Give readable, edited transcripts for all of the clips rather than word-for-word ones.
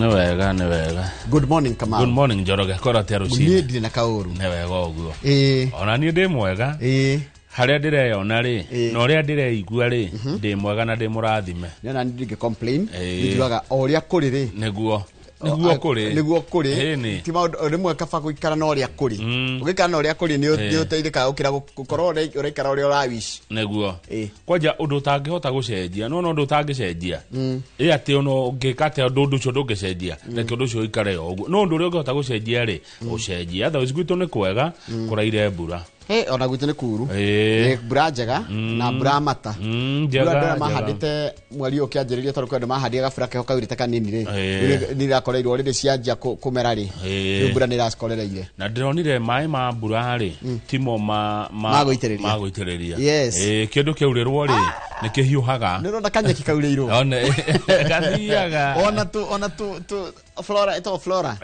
Newega, newega. Good morning, Kamau. Good morning, Njoroge. Kora te rucini. Niĩ na kauru. Newega uguo. Ona niĩ ndĩ mwega. Haria ndireyona ri, no ria ndireigua ri, ndi mwega na ndi murathime. Nĩona ndinge complain. Nĩnjuaga o ria kũrĩ ri. Nĩguo kũrĩ. Ti maũndũ rĩmwe kaba gũikara na ũrĩa kũrĩ. Ũgĩikara na ũrĩa kũrĩ nĩ ũteithĩkaga gũkĩra gũkorwo ũraikara ũrĩa ũrawish. Nĩguo. Kwanja ũndũ ũtangĩhota gũcenjia, no ũndũ ũtangĩcenjia. Atĩ ono ũngĩka atĩ ũndũ ũcio ndũngĩcenjia, reke ũndũ ũcio ũikare o ũguo. No ũndũ ũrĩa ũngĩhota gũcenjia rĩ, ũcenjia. Otherwise gwitũ nĩ kwega, kũraire mbura. Ona gwitũ nĩ kuru. Nĩ mbura njega na mbura mata. Mbura mahandĩte mweri ũkĩanjĩrĩria tondũ kwenda mahandire gabura keho kaurĩte kanini rĩ. Nĩ irakoreirwo rĩrĩ cianjia kũmera rĩ. Mbura nĩ iracorereire. Na ndĩronire maĩ ma mbura rĩ, timo magũitĩrĩria. Kĩndũ kĩaurĩrwo rĩ, nĩ kĩhiũhaga. Nĩ ũrona kanyeki kaurĩirwo. Gathiaga. Ona tu flora and fauna.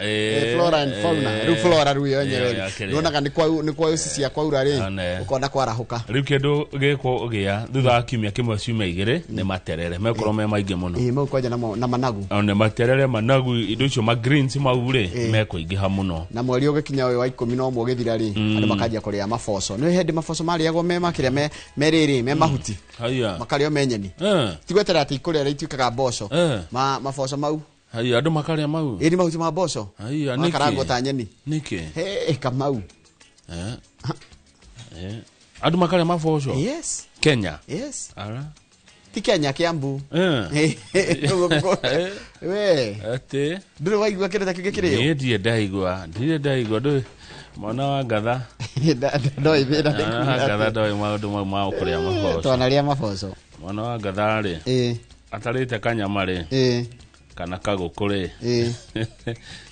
Rĩu flora rĩu yenyewe. Nĩonaga nĩ kwa uci cia kwaura rĩ. Ũkona kwarahuka. Rĩu kĩndũ gĩkwo gĩa thutha wa kiumia kĩmwe ciumia igĩrĩ nĩ materere. Mekorwo me maingĩ mũno. Mau kwanja na managu. Ona materere managu indo icio ma greens mau rĩ mekũingĩha mũno. Na mweri ũgĩkinya ũyũ wa 11 ũgĩthira rĩ, andũ makanjia kũrĩa maboco. Nĩ hĩndĩ maboco marĩagwo me makĩrĩa me rĩrĩ me mahuti. Makarĩo me nyeni. Tigwetera atĩ ikũrĩa rĩ ituĩkaga mboco. Maboco mau. Andũ makarĩa mau. Ĩrĩ mahuti ma mboco. Makarangwo ta nyeni. Nĩkĩ? Kamau. Andũ makarĩa maboco. Yes. Kenya. Yes. Ti Kenya, Kiambu. Ati. Ndũrĩ waigua kĩrĩa kĩngĩ kĩrĩo? Niĩ ndirĩ ndaigua ndũĩ mwana wa ngatha. Ndoĩ wĩra ngatha ndoĩ maũndũ mau ma kũrĩa maboco. Twanarĩa maboco. Mwana wa ngatha rĩ. Atarĩte kanyama rĩ. Kana kagũkũ rĩ.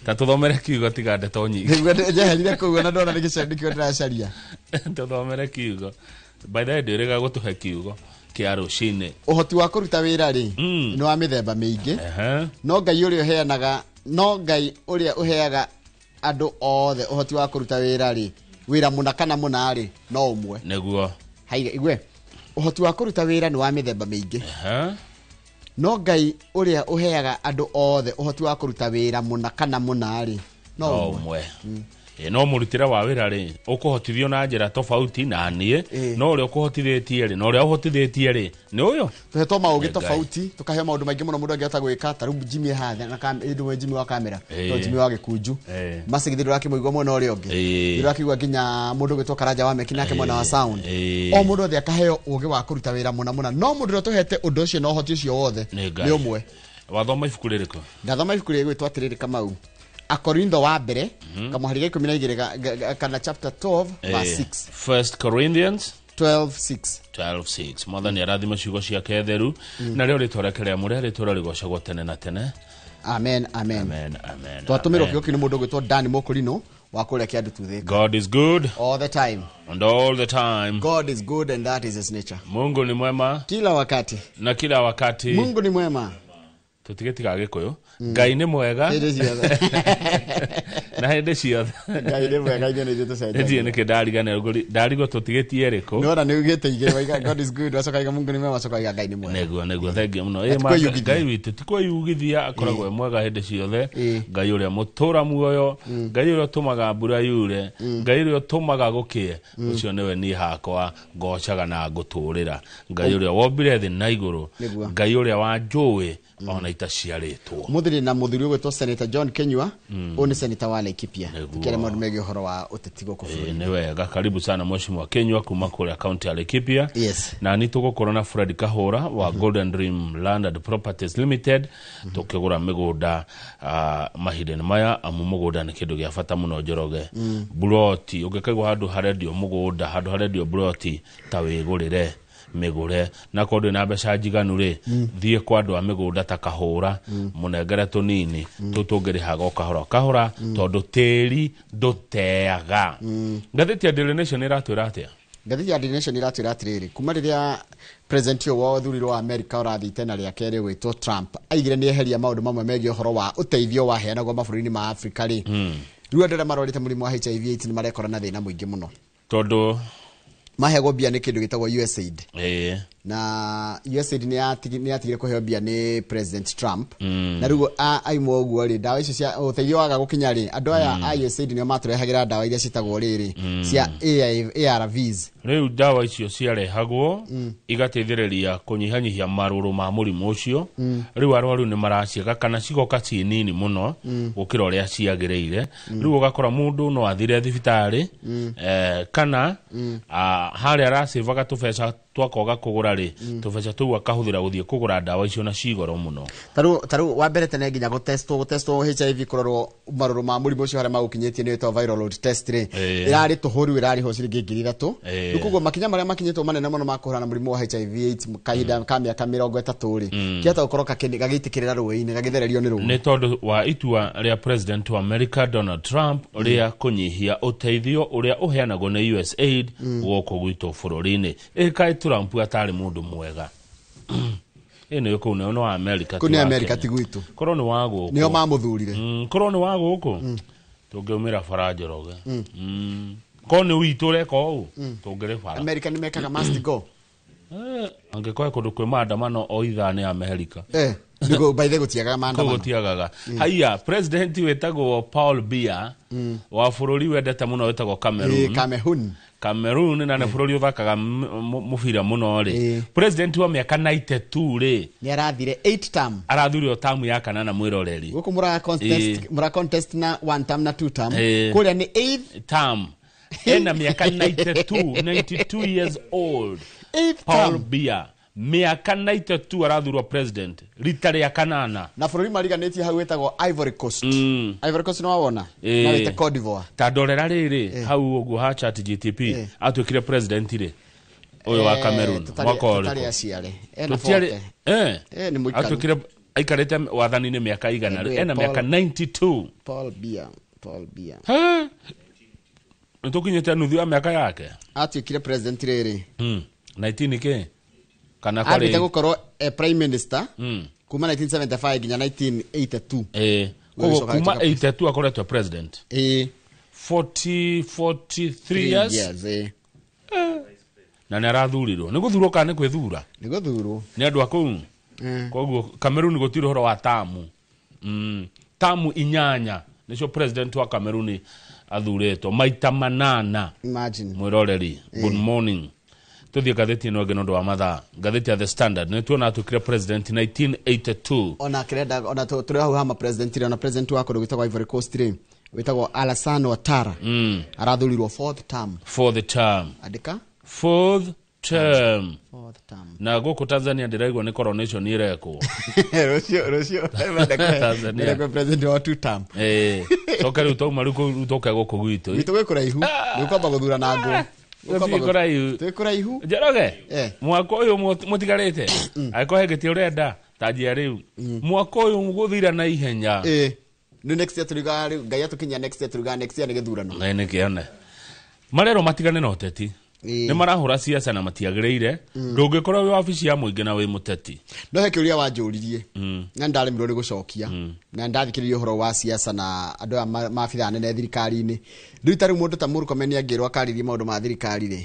Ta tũthomere kiugo tiga ndeto nyingĩ. Njeherire kũu na ndona nĩ gĩcandĩkio ndĩracaria. Tũthomere kiugo. By the way ndĩrĩga gũtũhe kiugo kĩa rũcinĩ. Ũhoti wa kũruta wĩra rĩ nĩ wa mĩthemba mĩingĩ. No Ngai ũrĩa ũheaga andũ othe ũhoti wa kũruta wĩra rĩ, wĩra mũna kana mũna rĩ, no ũmwe. Nĩguo. Igwe. Ũhoti wa kũruta wĩra nĩ wa mĩthemba mĩingĩ. No Ngai ũrĩa ũheaga andũ othe ũhoti wa kũruta wĩra mũna kana mũna rĩ, no ũmwe. No mũrutĩre wa wĩra rĩ, ũkũhotithio na njĩra tofauti na niĩ, no ũrĩa ũkũhotithĩtie rĩ, no ũrĩa ũhotithĩtie rĩ, nĩ ũyũ. Tũhetwo maũgĩ tofauti, tũkahe maũndũ maingĩ mũno mũndũ angĩhota gwĩka, ta rĩu Jimmy hatha na ndũmwe Jimmy wa kamera, no Jimmy wa gĩkunju. Macigithĩ ndũrakĩmũigua mwena ũrĩa ũngĩ. Ndũrakĩigua nginya mũndũ gwĩtwo Karanja wa Meki nake mwena wa sound. O mũndũ othe akaheo ũgĩ wa kũruta wĩra mũna. No mũndũ ũrĩa tũhete ũndũ ũcio na ũhoti ũcio wothe nĩ ũmwe. Wathoma ibuku rĩrĩkũ? Ndathoma ibuku rĩgwĩtwo atĩrĩrĩ Kamau. Akorintho wa mbere kamuharĩria 12 kana chapter 12 verse 6. First Corinthians 12:6. Mwathani arathime ciugo ciake theru na rĩo rĩtwa rĩake rĩamũre rĩtũũra rĩgocagwo tene na tene. Amen. Twatũmĩrwo kĩoki nĩ mũndũ gwĩtwo Dan Mokorino wa kũrĩa Kĩandu Tuthĩka. God is good all the time. And all the time. God is good and that is his nature. Mungu ni mwema kila wakati. Na kila wakati. Mungu ni mwema. Tutigetiga Gĩkũyũ. Ngai nĩ mwega. Na hĩndĩ ciothe. Ngai nĩ mwega nĩ tũcenjia. Ndiye nĩ ndarigo tũtigetie rĩkũ. No na nĩ ugĩte igĩrĩ God is good wacokaga Mungu ni mwema wacokaga Ngai ni mwega. Nĩguo thengia mũno. Ngai witũ ti kwĩyugithia akoragwo mwega hĩndĩ ciothe. Ngai ũrĩa mũtũra muoyo, Ngai ũrĩa ũtũmaga mbura yure, Ngai ũrĩa ũtũmaga gũkĩe. Ũcio nĩwe niĩ hakwa ngocaga na ngũtũrĩra. Ngai ũrĩa wombire thĩ na igũrũ, Ngai ũrĩa wanjũĩ ona itaciarĩtwo. Muthiri na muthiri gwĩtwo Senator John Kenyua, ni senator wa Laikipia. Tukere maũndũ megiĩ ũhoro wa ũteti gũkũ bũrũri. Nĩ wega, karibu sana mheshimiwa Kenyua kuma kũrĩa county ya Laikipia. Yes. Na ni tũgũkorwo na Fred Kahura wa Golden Dream Land and Properties Limited. Tukĩgũra mĩgũnda mahinda maya amu mũgũnda nĩ kĩndũ gĩa bata mũno Njoroge. Buroti ũngĩkaigua handũ harendio mũgũnda, handũ harendio buroti ta wĩgũrĩre mĩgũre na kũndũ na mbeca njiganu rĩ thiĩ kwa andũ a mĩgũnda ta Kahũra mũnengere tũnini tũtũngĩrĩhaga kahora tondũ tĩri ndũteaga. Ngathĩti ya Daily Nation ĩratwĩra atĩa? Ngathĩti ya Daily Nation ĩratwĩra atĩrĩrĩ, kuma rĩrĩa president wa ũthurĩro wa America ũrathiĩ itena rĩa kerĩ gwĩtwo Trump aigire nĩ eheria maũndũ mamwe megiĩ ũhoro wa ũteithio waheanagwo mabũrũri-inĩ ma Africa rĩ, rĩu andũ arĩa marwarĩte mũrimũ wa HIV/AIDS nĩ marekora na thĩna mũingĩ mũno. Tondũ mahego bia nĩ kĩndũ gĩtagwo USAID na USAID nĩ yatigire kũheo bia nĩ President Trump na rĩu aimwo ũguo rĩ ndawa icio cia ũteithio waga gũkinya rĩ andũ aya a USAID nĩo matũrehagĩra ndawa iria citagwo rĩrĩ cia ARVs rĩu ndawa icio ciarehagwo igateithĩrĩria kũnyihanyihia marũrũ ma mũrimũ ũcio rĩu arwaru nĩ maraciaga kana cigoka ciĩ nini mũno gũkĩra ũrĩa ciagĩrĩire rĩu ũgakora mũndũ no athire thibitarĩ kana harĩa aracivaga tũbeca twakoga kũgũra rĩ tũbeca tũu akahũthĩra gũthiĩ kũgũra ndawa icio na cigoro mũno taru wa mbere tene nginya gũtestwo HIV kũrorwo marũrũ ma mũrimũ ũcio harĩa magũkinyĩtie nĩ wĩtwo viral load test rĩ ĩrarĩ tũhũru ĩrarĩ ho ciringi 3,000 rĩu koguo makinya marĩa makinyĩtwo manene mũno ma kũhũrana mũrimũ wa HIV AIDS kahinda ka mĩaka 30 rĩ kĩhota gũkorwo gagĩitĩkĩrĩra rũĩ-inĩ gagĩthererio nĩ rũĩ nĩ tondũ wa itua rĩa president wa America Donald Trump rĩa kũnyihia ũteithio ũrĩa ũheanagwo nĩ USAID gũkũ gwitũ bũrũri-inĩ ĩkaĩ Trump atarĩ mũndũ mwega ene kũu no wa America kũni America ti gwitũ korwo nĩ wa gũkũ nĩo mamũthurire korwo nĩ wa gũkũ tũngĩumĩra Farajoroge korwo nĩ witũ reka ũũ tũngĩrĩ bara America nĩ mekaga must go angĩkorwo kũndũ kwĩ maandamano o ithaa nĩ America ndiko by the gutiaga maandamano gutiagaga haya president wetagwo Paul Biya wa bũrũri wendete mũno wetagwo Cameroon na nĩ bũrũri ũthakaga mũbira mũno rĩ president wa mĩaka 92 rĩ nĩ arathire 8 term arathurio term ya kanana mwĩroreri gũkũ mura contest na 1 term na 2 term kũrĩa nĩ 8th term ena mĩaka 92 years old Paul Biya miaka 92 arathurwo president rita rĩa kanana na bũrũri mariganĩtie hau wetagwo Ivory Coast Ivory Coast no wona na wete Cote d'Ivoire ta ndorera rĩrĩ hau ũguo ha chat GTP atwĩkire president rĩ ũyũ wa Cameroon mwaka ũrĩkũ atwĩkire aikarĩte wathani-inĩ mĩaka igana ena mĩaka 92 Paul Biya nĩtũkinyĩte nuthu ya mĩaka yake atwĩkire president rĩrĩ 19 ke kana kare abita gukorwo prime minister kuma 1975 nginya 1982 kuma 82 akoretwo president 43 years na nĩ arathurirwo nĩ gũthurwo kana nĩ kwĩthura nĩ gũthurwo nĩ andũ akũu koguo Cameroon gũtirĩ horo wa tamu tamu 8 nĩcio president wa Cameroon athurĩtwo maita 8 imagine mwĩroreri good morning tuthie gatheti no ngeno ndo wa mathaa gatheti ya The Standard nĩ tuona atukire president 1982 ona kirenda ona turi hau hama president ri ona president wa kũndũ gwĩtagwo Ivory Coast ri wĩtagwo Alassane Ouattara arathurirwo 4th term andika 4th term na gũkũ Tanzania ndĩraigua nĩ coronation ni irekwo Rocio Tanzania ndĩraigua president wa 2 term soka rĩu tau maruko toka gũkũ gwitũ kũraihu nĩ kwamba gũthura na ngũ Tukuraihu Njoroge mwaka uyu mutigarite aikohegetie urenda tajia riu mwaka uyu muguthira na ihenya no next year turiga ngai atukinya next year turiga next year ni githurano ngai kione marero matigane na uteti ni marahura siasa na matiagĩrĩire ndũngĩkorwo wĩ wabici ya mũingĩ na wĩ mũteti no he kĩũria wanjũririe na ndaremirwo nĩ gũcokia na ndathikĩrĩria ũhoro wa siasa na andũ a maabitha nene thirikari-inĩ rĩu tarĩ mũndũ ta Murkomen angĩrwo akaririe maũndũ ma thirikari rĩ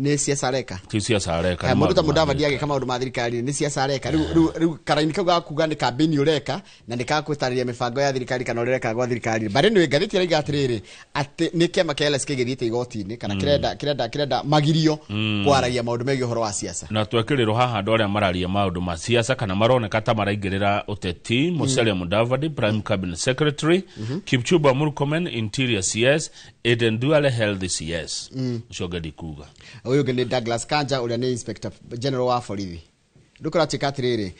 nĩ siasa areka ti siasa areka mũndũ ta Mudavadi agĩka maũndũ ma thirikari nĩ siasa areka rĩu karaini kau gakuga nĩ campaign ũreka na nĩ gagũtarĩria mĩbango ya thirikari kana ũreka gwa thirikari bare nĩ ngathĩti araiga atĩrĩrĩ atĩ nĩ kĩama kĩa LSK gĩthiĩte igoti-inĩ kana kirenda magirio kwaragia maũndũ megiĩ ũhoro wa siasa na twekĩrĩrwo haha andũ arĩa mararia maũndũ ma siasa kana maroneka ta maraingĩrĩra ũteti Musalia Mudavadi Prime Cabinet Secretary Kipchumba Murkomen Interior CS Eden Duale Health CS Shogadi Kuga uyu ngene Douglas Kanja uria ni Inspector General wa borithi ndukora chikatiriri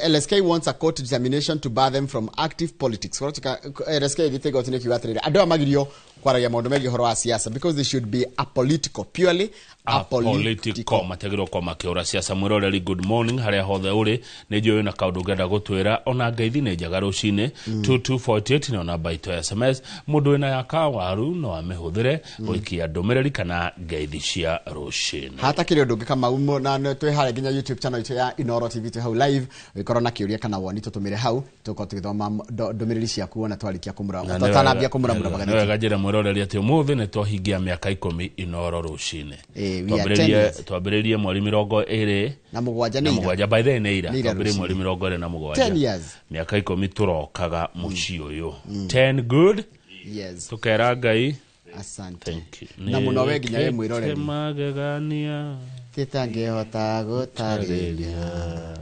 LSK wants a court determination to bar them from active politics LSK gitego tine kiwatiriri andu amagirio kwaragia maundu megi horo wa siasa because they should be apolitical purely apolitical mategero kwa makiora siasa mwiroreri good morning haria hothe uri ni njoyo na kaundu ngenda gutwira ona ngeithi ni njaga rucine 2248 na ona baito ya SMS mundu wina yaka waru no amehuthire wikia ndumiriri kana ngeithi cia rucine hata kiri undu ngikama umo na twi hare nginya YouTube channel itu ya Inoro TV tu hau live wikorwo na kiuria kana woni tutumire hau tuko tugithoma ndumiriri ciaku ona twarikia kumura tutanambia kumura magana wega njira mwiroreri ati umuthi ne twahingia miaka 10 inoro rucine twambiririe mweri 20 na mugwanja by then neira twambiririe mweri 27 miaka 10 turokaga muci uyu 10 good. Yes, tukera Ngai asante. Thank you. Na muno we ginya we mwiroreri magegania titangihota gutariria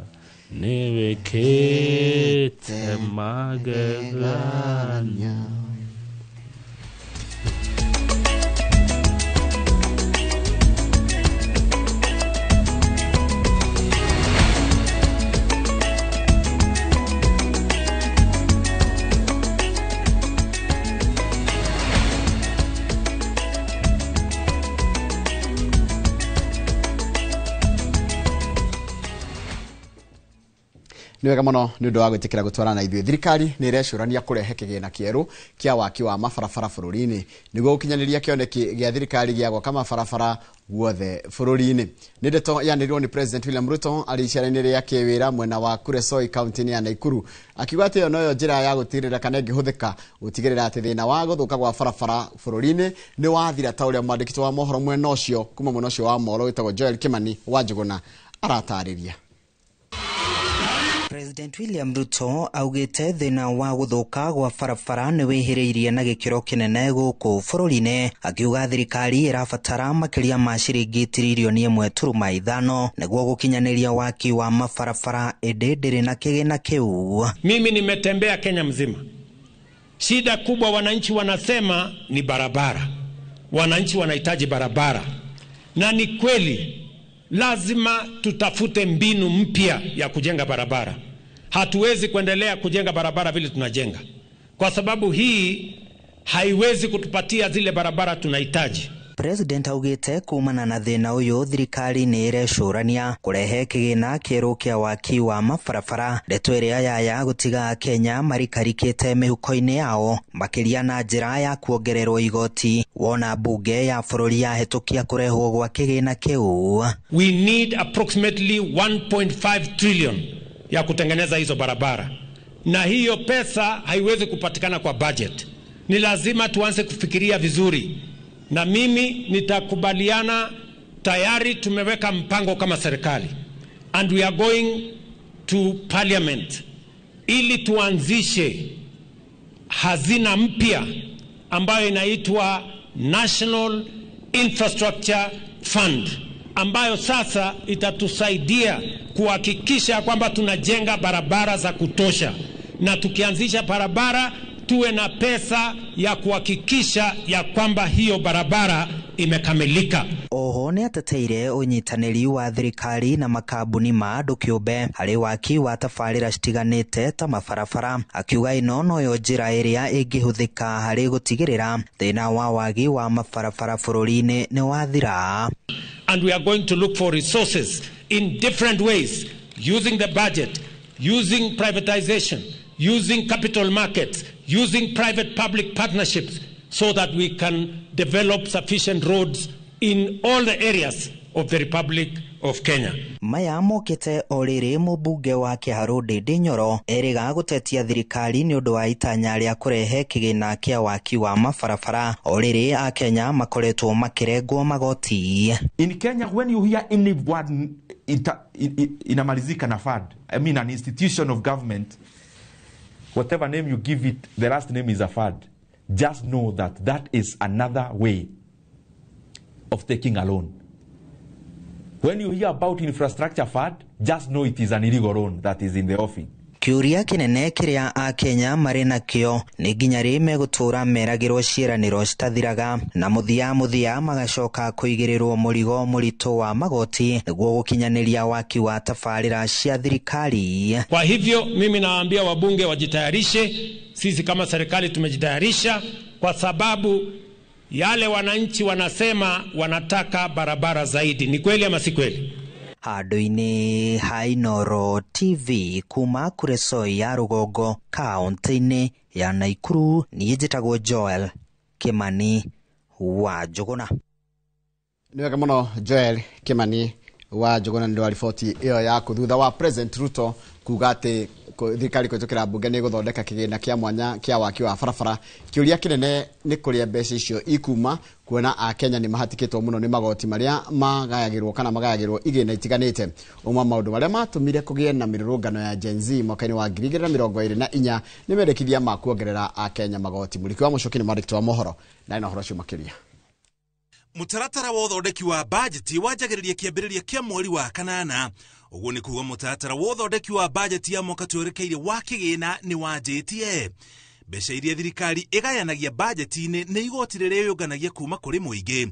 niwe kete magegania. niwega muno ni undu wa gwitikira gutwarana ithuĩ. Thirikari ni irecurania kurehe kigina kieru kia waki wa mabarabara bururi-ini niguo gukinyaniria kioneki gia thirikari gia gwaka mabarabara guothe bururi-ini. Ni ndeto yanĩrĩirwo ni President William Ruto ari icera-inĩ rĩa kĩwĩra mwena wa Kuresoi kaunti-inĩ ya Nakuru, akiuga atĩ ĩyo noyo njĩra ya gũtigĩrĩra kana ĩngĩhũthĩka gũtigĩrĩra atĩ thĩna wa gũthũka gwa barabara bururi-ini ni wathira ta ũrĩa mwandĩki wa mohoro mwena ũcio kuma mwena ũcio wa Molo wĩtagwo Joel Kimani wa Njuguna aratarĩria. President William Ruto augite thina wa guthuka gwa barabara ni wihiriirie na gikiro kinene guku bururi-ini, akiuga thirikari irabatara makiria ma ciringi tiririoni 1.5 niguo gukinyaniria waki wa mabarabara indi ndiri na kigina kiu. Mimi nimetembea Kenya mzima. Shida kubwa wananchi wanasema ni barabara. Wananchi wanahitaji barabara. Na ni kweli lazima tutafute mbinu mpya ya kujenga barabara. Hatuwezi kuendelea kujenga barabara vile tunajenga, kwa sababu hii haiwezi kutupatia zile barabara tunahitaji. President augite kumana na thina uyu thirikari ni irecurania kurehe kigina kieru kia waki wa mabarabara, ndeto iria yaya gutiga Kenya marikarikite mihuko-ini yao makiria na njira ya kuongererwo igoti wona bunge ya bururi yahitukia kurehwo gwa kigina kiu. We need approximately 1.5 trillion ya kutengeneza hizo barabara, na hiyo pesa haiwezi kupatikana kwa budget. Ni lazima tuanze kufikiria vizuri, na mimi nitakubaliana. Tayari tumeweka mpango kama serikali, and we are going to parliament ili tuanzishe hazina mpya ambayo inaitwa National Infrastructure Fund, ambayo sasa itatusaidia kuhakikisha kwamba tunajenga barabara za kutosha, na tukianzisha barabara tuwe na pesa ya kuhakikisha ya kwamba hiyo barabara imekamilika. Oho ni ateteire unyitanĩri wa thirikari na makambuni ma andũ kĩũmbe harĩ waki wa tabarĩra citiganĩte ta mabarabara, akiuga ĩno noyo njĩra ĩrĩa ĩngĩhũthĩka harĩ gũtigĩrĩra thĩna wa wagi wa mabarabara bũrũri-inĩ nĩ wathira. And we are going to look for resources in different ways, using the budget, using privatization, using capital markets, using private-public partnerships, so that we can develop sufficient roads in all the areas of the Republic of Kenya. Maya mokite oriri mubunge wa Kiharu Ndindi Nyoro eriga gutetia thirikari ni undu wa itanya ria kurehe kigina kia waki wa mabarabara oriri a Kenya makoretwo makirengwo magoti. In Kenya, when you hear any word inamalizika na fund, I mean an institution of government, whatever name you give it, the last name is a fund. Just know that that is another way of taking a loan. When you hear about infrastructure fund, just know it is an illegal loan that is in the offing. Kiuria kinene kiria a Kenya mari nakio ni nginya ri megutura meragirwo ciiraniro citathiraga na muthia magacoka kuigirirwo murigo murito wa magoti niguo gukinyaniria waki wa tabarĩra cia thirikari. Kwa hivyo mimi nawaambia wabunge wajitayarishe. Sisi kama serikali tumejitayarisha, kwa sababu yale wananchi wanasema wanataka barabara zaidi. Ni kweli ama si kweli? Handũ-inĩ ha Inooro TV kuma Kuresoi ya Rugongo kaunti-inĩ ya Nakuru, niĩ njĩtagwo Joel Kimani wa Njuguna. Nĩ wega mũno Joel Kimani wa Njuguna nĩ wa riboti ĩyo yaku thutha wa President Ruto kuga atĩ thirikari kũhĩtũkĩra mbunge nĩ gũthondeka kĩgĩna kĩa mwanya kĩa waki wa barabara. Kĩũria kĩnene nĩ kũrĩa mbeca icio ikuma, kuona Akenya nĩ mahatikĩtwo mũno nĩ magoti marĩa magayagĩrwo kana magayagĩrwo igĩna itiganĩte. Ũmwe maũndũ marĩa matũmire kũgĩe na mĩrũrũngano ya Gen Z mwaka-inĩ wa 2024 nĩ mendekithia ma kuongerera Akenya magoti. Mũriki wa Muchoki nĩ mwandĩki wa mohoro na ino horo cio makĩria. Mutaratara wa uthondeki wa bajeti wanjagĩrĩria kĩambĩrĩria kĩa mweri wa kanana. Ũguo nĩ kuuga mutaratara wa uthondeki wa bajeti ya mwaka twerekeire wa kĩgĩna nĩ wanjĩtie. Mbeca iria thirikari ĩgayanagia bajeti-inĩ nĩ igoti rĩrĩa rĩũnganagia kuma kũrĩ mũingĩ.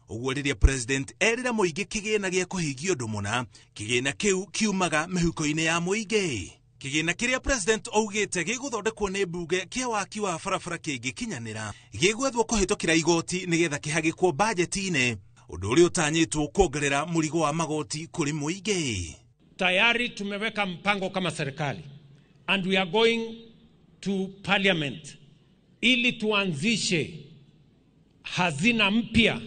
Ũguo rĩrĩa president erĩra mũingĩ kĩgĩna gĩa kũhingia ũndũ mũna, kĩgĩna kĩu kiumaga mĩhuko-inĩ ya mũingĩ. Kĩgĩna kĩrĩa president augĩte gĩgũthondekwo nĩ mbunge kĩa waki wa barabara kĩngĩkinyanĩra, gĩgwethwo kũhĩtũkĩra igoti nĩgetha kĩhagĩkwo bajeti-inĩ, ũndũ ũrĩa ũtanyĩtwo kuongerera mũrigo wa magoti kũrĩ mũingĩ. Tayari tumeweka mpango kama serikali and we are going to parliament ili tuanzishe hazina mpya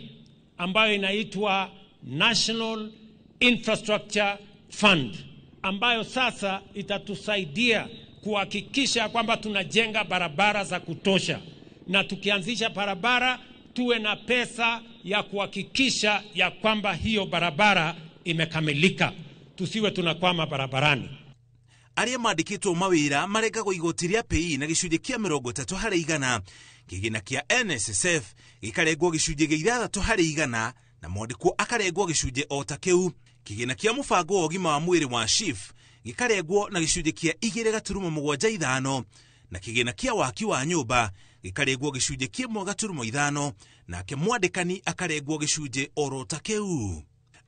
ambayo inaitwa National Infrastructure Fund, ambayo sasa itatusaidia kuhakikisha kwamba tunajenga barabara za kutosha, na tukianzisha barabara tuwe na pesa ya kuhakikisha ya kwamba hiyo barabara imekamilika, tusiwe tunakwama barabarani. Arĩa mandĩkĩtwo mawĩra marengagwo igoti rĩa PAYE na gĩcunjĩ kĩa 30%, kĩgĩna kĩa NSSF gĩkarengwo gĩcunjĩ gĩa 6% na mwandĩkwo akarengwo gĩcunjĩ o ta kĩu. Kĩgĩna kĩa mũbango wa ũgima wa mwĩrĩ wa SHIF gĩkarengwo na gĩcunjĩ kĩa 2.75, na kĩgĩna kĩa waki wa nyũmba gĩkarengwo gĩcunjĩ kĩa 1.5, nake mwandĩkani akarengwo gĩcunjĩ oro ta kĩu.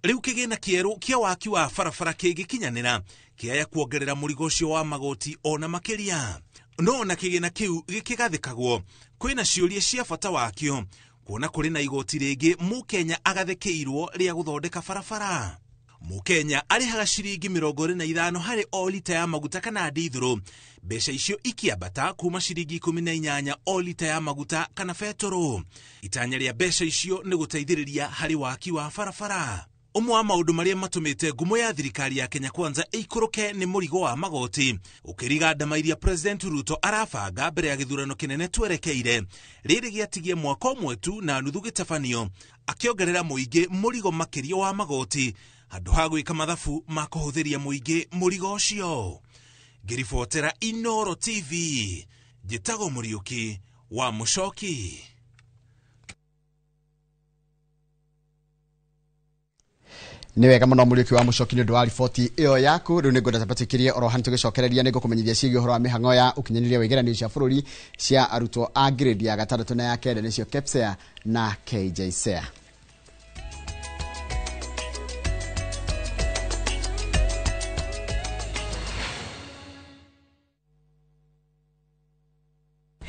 Rĩu kĩgĩna kĩerũ kĩa waki wa barabara kĩngĩkinyanĩra kĩaya kuongerera mũrigo ũcio wa magoti ona makĩria. No na kĩgĩna kĩu gĩkĩgathĩkagwo, kwĩna ciũria cia bata wakĩo, kuona kũrĩ na igoti rĩngĩ Mũkenya agathĩkĩirwo rĩa gũthondeka barabara. Mũkenya arĩhaga ciringi 25 harĩ o lita ya maguta kana ndithũrũ, mbeca icio ikiambata kuma ciringi 18 o lita ya maguta kana betũrũ. Itanya rĩa mbeca icio nĩ gũteithĩrĩria harĩ waki wa barabara. Ũmwe wa maũndũ marĩa matũmĩte ngumo ya thirikari ya Kenya Kwanza ĩikũrũke nĩ mũrigo wa magoti, ũkĩriga ndama iria President Ruto arabanga mbere ya gĩthurano kĩnene twerekeire, rĩrĩ gĩatigie mwaka ũmwe tu na nuthu gĩtabanio, akĩongerera mũingĩ mũrigo makĩria wa magoti, handũ ha gwĩka mathabu ma kũhũthĩria mũingĩ mũrigo ũcio. Ngĩribotera Inooro TV, njĩtagwo Mũriũki wa Muchoki. Nĩ wega mũno Mũriũki wa Muchoki nĩ ũndũ wa riboti ĩyo yaku. Rĩu nĩ ngwenda tapatĩkĩrie oro hani tũgĩcokereria nĩ ngũkũmenyithia ciĩgiĩ ũhoro wa mĩhang'o ya ũkinyanĩria wa igeranio cia bũrũri cia arutwo a grade ya 6 na ya 9 nĩcio KPSEA na KJSEA.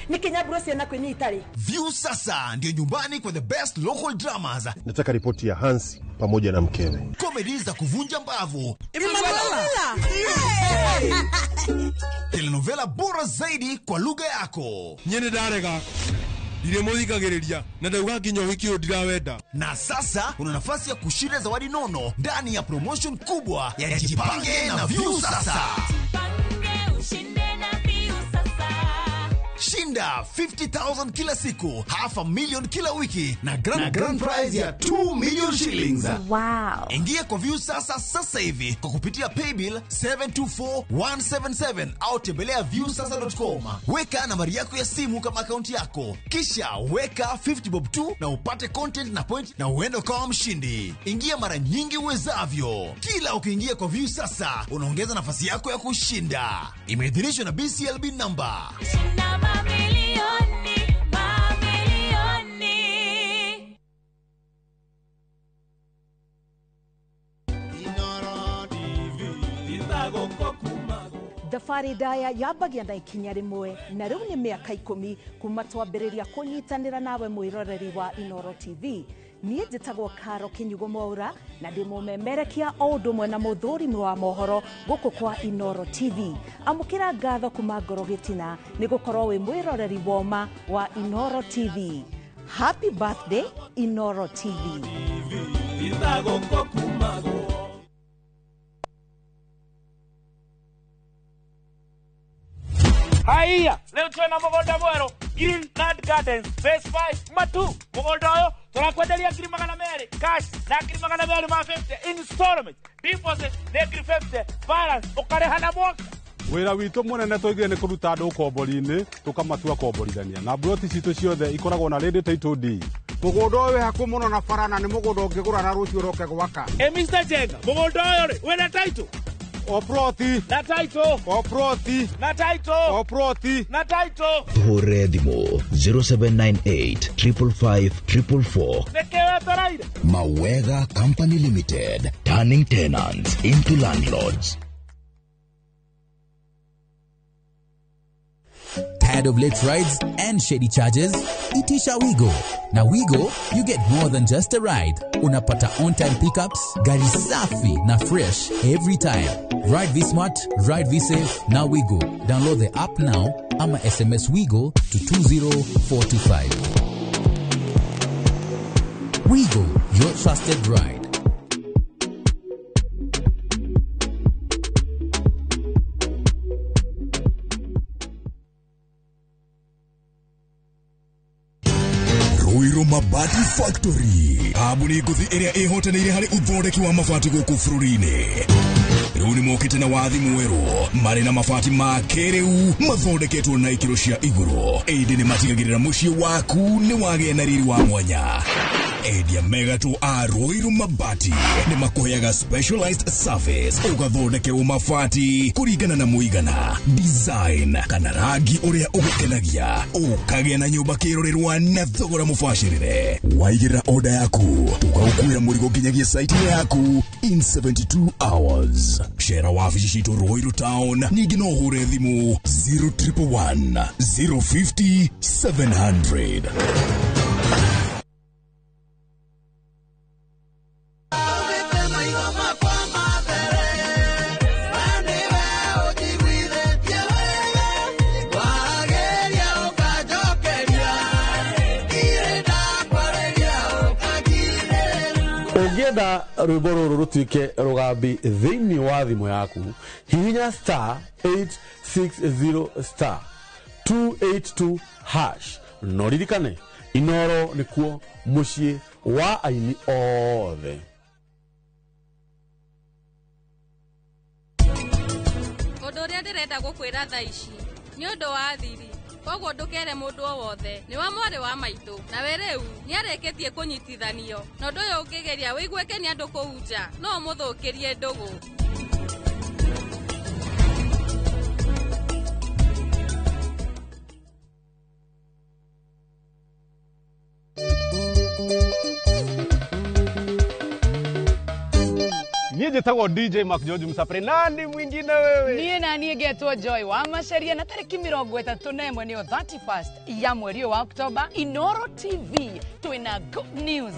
Ni Kenya Bros na kwenye Italy. View sasa ndio nyumbani kwa the best local dramas. Nataka ripoti ya Hansi pamoja na mkewe. Comedy za kuvunja mbavu. Telenovela bora zaidi kwa lugha yako. Nyene darega. Ile muthikagiriria na ndauga nginya wiki ndirawenda. Na sasa una nafasi ya kushinda zawadi nono ndani ya promotion kubwa ya Jipange na View sasa. Shinda 50,000 kila siku, $500,000 kila wiki na grand prize ya 2 million shillings. Wow. Ingia kwa View sasa hivi kwa kupitia paybill 724177 au tembelea viewsasa.com. Weka nambari yako ya simu kama akaunti yako, kisha weka 50 bob tu na upate content na point na uende kama mshindi. Ingia mara nyingi uwezavyo. Kila ukiingia kwa View sasa unaongeza nafasi yako ya kushinda. Imeidhinishwa na BCLB number. Thabarĩ ndaya yambagia na ikinya rĩmwe na rĩu nĩ mĩaka 10 kuma twambĩrĩria kũnyitanĩra nawe mwĩroreri wa Inooro TV. Niĩ njĩtagwo Karo Kinyugo Mwaura na ndĩ mũmemerekia o ũndũ ũmwe na mũthũrimi wa mohoro gũkũ kwa Inooro TV. Amũkĩra ngatho kuma ngoro gĩtina nĩ gũkorwo wĩ mwĩroreri woma wa Inooro TV. Happy birthday Inooro TV. Haya, leo tuna mugunda mwero Greenland Gardens Phase 5 Matu. Mugunda oyo turakwenderia ngiri magana meri cash na ngiri magana meri ma 50 installment. Deposit na ngiri 50 balance ukarehana mwaka. Wira witũ munene tũigire nĩ kũruta andũ ũkombori-inĩ tũkamatua komborithania na broti citũ ciothe ikoragwo na rĩndĩ title deed. Mũgũnda ũyũ hakuhĩ mũno na barana nĩ mũgũnda ũngĩgũra na rũciũ ũroke gwaka. Mr. Jenga, mũgũnda ũyũ rĩ wĩna title? O proti na title. O proti na title. O proti na title. Hore thimo 0798 555 444. Nekewe toraire. Mawega Company Limited, turning tenants into landlords. Tired of late rides and shady charges? Itisha Wigo. Na Wigo, you get more than just a ride. Unapata on-time pickups, gari safi na fresh every time. Ride V-Smart, ride V-Safe, na Wigo. Download the app now, ama SMS Wigo to 20425. Wigo, your trusted ride. Ruiru Mabati Factory. Abuni guthi area ehotanire hari uthondeki wa mabati guku bururi-ini. Riu ni mokite na wathi mweru mari na mabati ma keriu mathondeketwo na ikiro cia iguru. Eidi ni matigagirira mucii waku ni wagĩa na riri wa mwanya. Edia Megato a Ruiru Mabati ni makuheaga specialized service ugathondekerwo mabati kuringana na muigana, design kana rangi uria ugukenagia, ukagĩa na nyumba kirorerwa na thogora mubashirire. Waigĩrĩra order yaku tugaukuĩra mũrigo nginyagia site yaku in 72 hours. Share wabici citũ Ruiru Town, ningĩ no ũhure thimũ 0111 050 700. Ũngĩenda rwĩmbo rũrũ rũtuĩke rũgambi thĩinĩ wa thimũ yaku, hihinya *860*282# no ririkane Inoro nĩkuo mũciĩ wa aini othe. Ũndũ ũrĩa ndĩrenda gũkwĩra thaa ici nĩ ũndũ wa thiri. Koguo ndũkere mũndũ o wothe nĩ wa mwarĩ wa maitũ na we rĩu nĩarĩkĩtie kũnyitithanio na ũndũ ũyũ ũngĩgeria wĩiguĩke nĩ andũ kũu nja no mũthũkĩrie ndũgũ. Niĩ njĩtagwo DJ Mark George Msapre, nani mwingine wewe? Niĩ na niĩ ngetwo Joy wa Macharia, na tarĩki 31 nĩyo 31st ya mweri wa Oktoba, Inoro TV twĩna good news.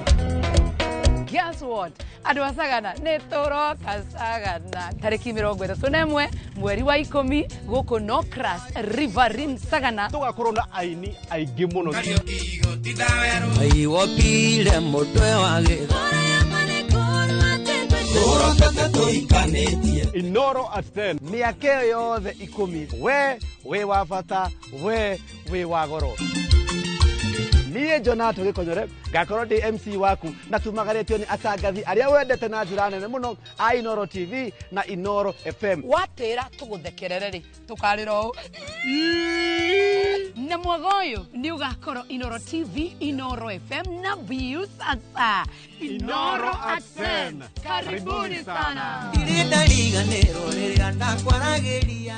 Guess what? Andũ a Sagana nĩ tũroka Sagana tarĩki 31 mweri wa 10 gũkũ Nokras Riverine Sagana. Tũgakorwo na aini aingĩ mũno. Aiwopile mũtwe wa gĩtha. Inoro at 10. Mĩaka yothe 10. We wa bata, we wa goro. Niĩ Jonato Gĩkonyore ngakorwo ndi MC waku na tumagaretio ni atangathi arĩa wendete na njĩra nene mũno a Inoro TV na Inoro FM. Watĩra tũgũthekerere rĩ tũkarĩra ũũ. Na mwaka ũyũ nĩ ũgakorwo Inoro TV, Inoro FM na Viusasa. Inoro at 10. Karibuni sana. Irinda riganĩrwo rĩrĩa ndakwaragĩria.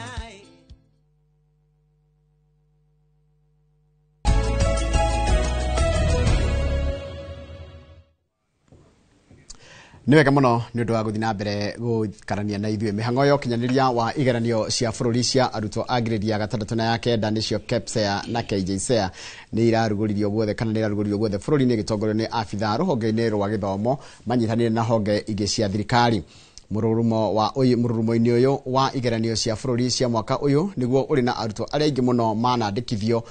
Nĩ wega mũno nĩ ũndũ wa gũthiĩ na mbere gũkarania na ithuĩ mĩhang'o ya ũkinyanĩria wa igeranio cia bũrũri cia arutwo a grade ya 6 na ya 9 nĩcio KPSEA na KJSEA nĩ irarugũririo guothe kana nĩ irarugũririo guothe bũrũri-inĩ gĩtongorio nĩ abithaa rũhonge-inĩ rwa gĩthomo manyitanĩire na honge ingĩ cia thirikari. Mũrũrumo-inĩ ũyũ wa igeranio cia bũrũri cia mwaka ũyũ nĩguo ũrĩ na arutwo arĩa aingĩ mũno manandĩkithio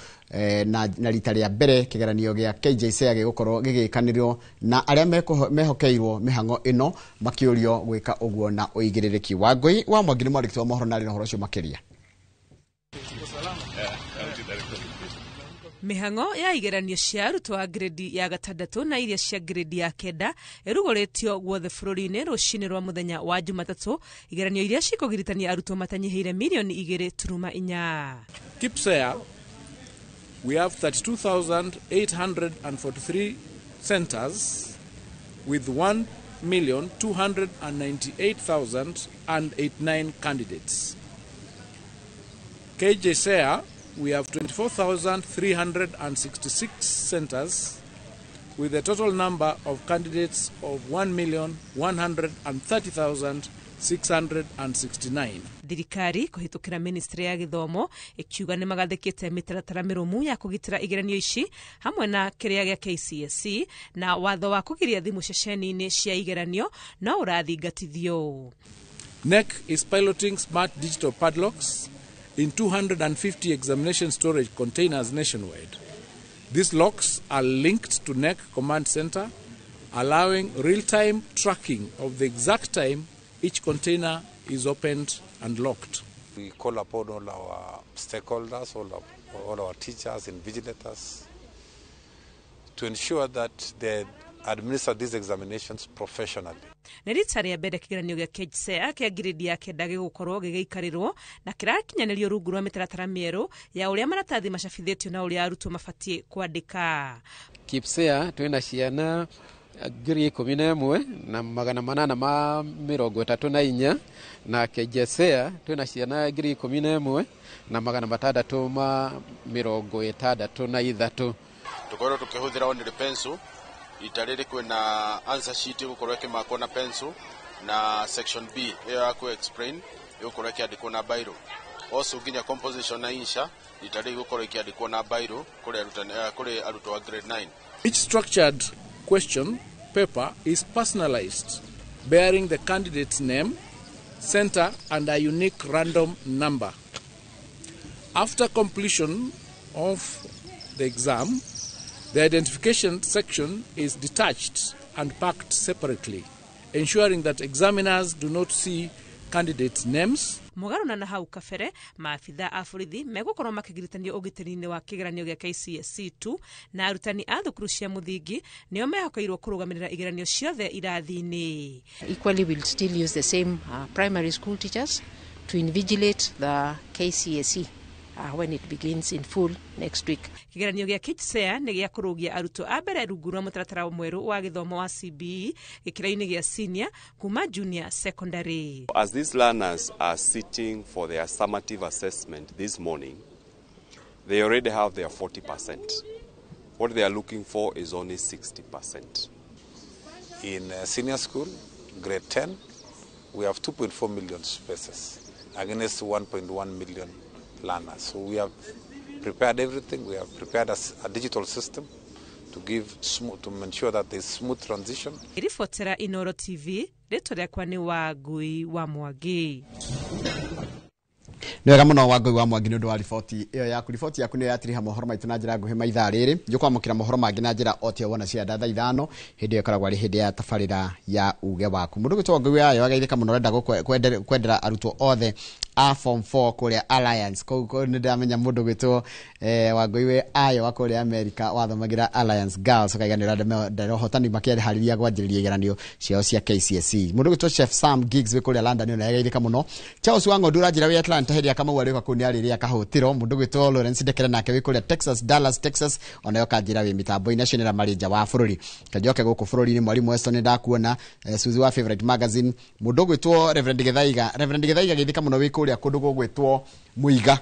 na rita rĩa mbere kĩgeranio gĩa KJSEA gĩgũkorwo gĩgĩkanĩrwo na arĩa mehokeirwo mĩhang'o ĩno makĩũrio gwĩka ũguo na ũigĩrĩrĩki. Wangũi wa Mwangi nĩ mwandĩki wa mohoro na arĩ na ũhoro ũcio makĩria. Mihango ya igeranio cia arutwo a grade ya gatandatu na iria cia grade ya kenda erugoretio guothe bururi-ini rucini rwa muthenya wa Jumatatu, igeranio iria cikugiritania arutwo matanyihiire milioni 2.4. KPSEA, we have 32,843 centers with 1,298,089 candidates. KJSEA, we have 24,366 centers with a total number of candidates of 1,130,669. Thirikari kuhitukira ministry ya githomo ikiuga ni magathikite mitaratara mirumu ya kugitira igeranio ici hamwe na kiria gya KCSE na watho wa kugiria thimu ceceni-ini cia igeranio no urathingatithio. NEC is piloting smart digital padlocks in 250 examination storage containers nationwide. These locks are linked to NEC command center, allowing real-time tracking of the exact time each container is opened and locked. We call upon all our stakeholders, all our teachers and vigilators to ensure that they administer these examinations professionally. Neritari ya bede kigeranio gya KJSEA kia grade ya kenda gigukorwo gigiikarirwo na kirakinyanĩrio rungu rwa mitaratara mieru ya uria maratathi macabithitio na uria arutwo mabatie kwandika. KPSEA twina ciana ngiri 11 na 834 na KJSEA twina ciana ngiri 11 na 663. Tukorwo tukihuthira onire pencil itariri kwina answer sheet gukorwo kimakwo na pencil na section B iyo ya ku explain gukorwo kiandikwo na biro. Also nginya composition na insha itariri gukorwo kiandikwo na biro kuri arutwo wa grade 9. Each structured question paper is personalized, bearing the candidate's name, center, and a unique random number. After completion of the exam, the identification section is detached and packed separately, ensuring that examiners do not see candidates' names. Mugaruna na hau kabere maabitha a borithi megukorwo makigiritania ugitiri-ini wa kigeranio gya KCSE 2 na arutani a thukuru cia muthingi nio mehokeirwo kurugamirira igeranio ciothe irathi-ini. Equally, we'll still use the same primary school teachers to invigilate the KCSE when it begins in full next week. Kigeranio gya KJSEA ni gya kurugia arutwo a mbere rungu rwa mutaratara mweru wa githomo wa CBE gikira-ini gya senior kuma junior secondary. As these learners are sitting for their summative assessment this morning, they already have their 40%. What they are looking for is only 60%. In senior school, grade 10, we have 2.4 million spaces against 1.1 million learners. So we have prepared everything. We have prepared a digital system to ensure that there's smooth transition. Irifotera Inoro TV, leto yakwa ni Wangui wa Mwangi. Ni wega muno Wangui wa Mwangi nundu wa riboti iyo yaku. Riboti yaku ni yatiriha mohoro maitu na njira nguhi maithaa riri. Njukwamukira mohoro mangi na njira otio wona cia thaa 5 hindi iyo karagwa ri hindi ya tafarira ya uge waku. Mundu gwitwa Wangui ayo agaithika muno renda kwendera arutwo othe a form 4 kuria Alliance. Koguo ni ndamenya mundu gwitwo Wangui we ayo wa kuria America wathomagira Alliance Girls ukaiganira ndahotani makĩharĩria gwanjĩrĩria igeranio ciao cia KCSE. Mundu gwitwo Chef Sam Gigs we kuria London na agaithika muno. Charles Wango ndurajira we Atlanta hindi kama warika kunia rĩrĩa kahotiro. Mundu gwitwo Lawrence Dekere nake we kuria Texas, Dallas, Texas onayo kanjira we mitambo national marija wa bururi. Kajoke guku bururi-ini mwalimu Weston ndakuona Suzy wa Favorite Magazine. Mundu gwitwo Reverend Githaiga githika muno we kuria kundu gugwitwo Muiga.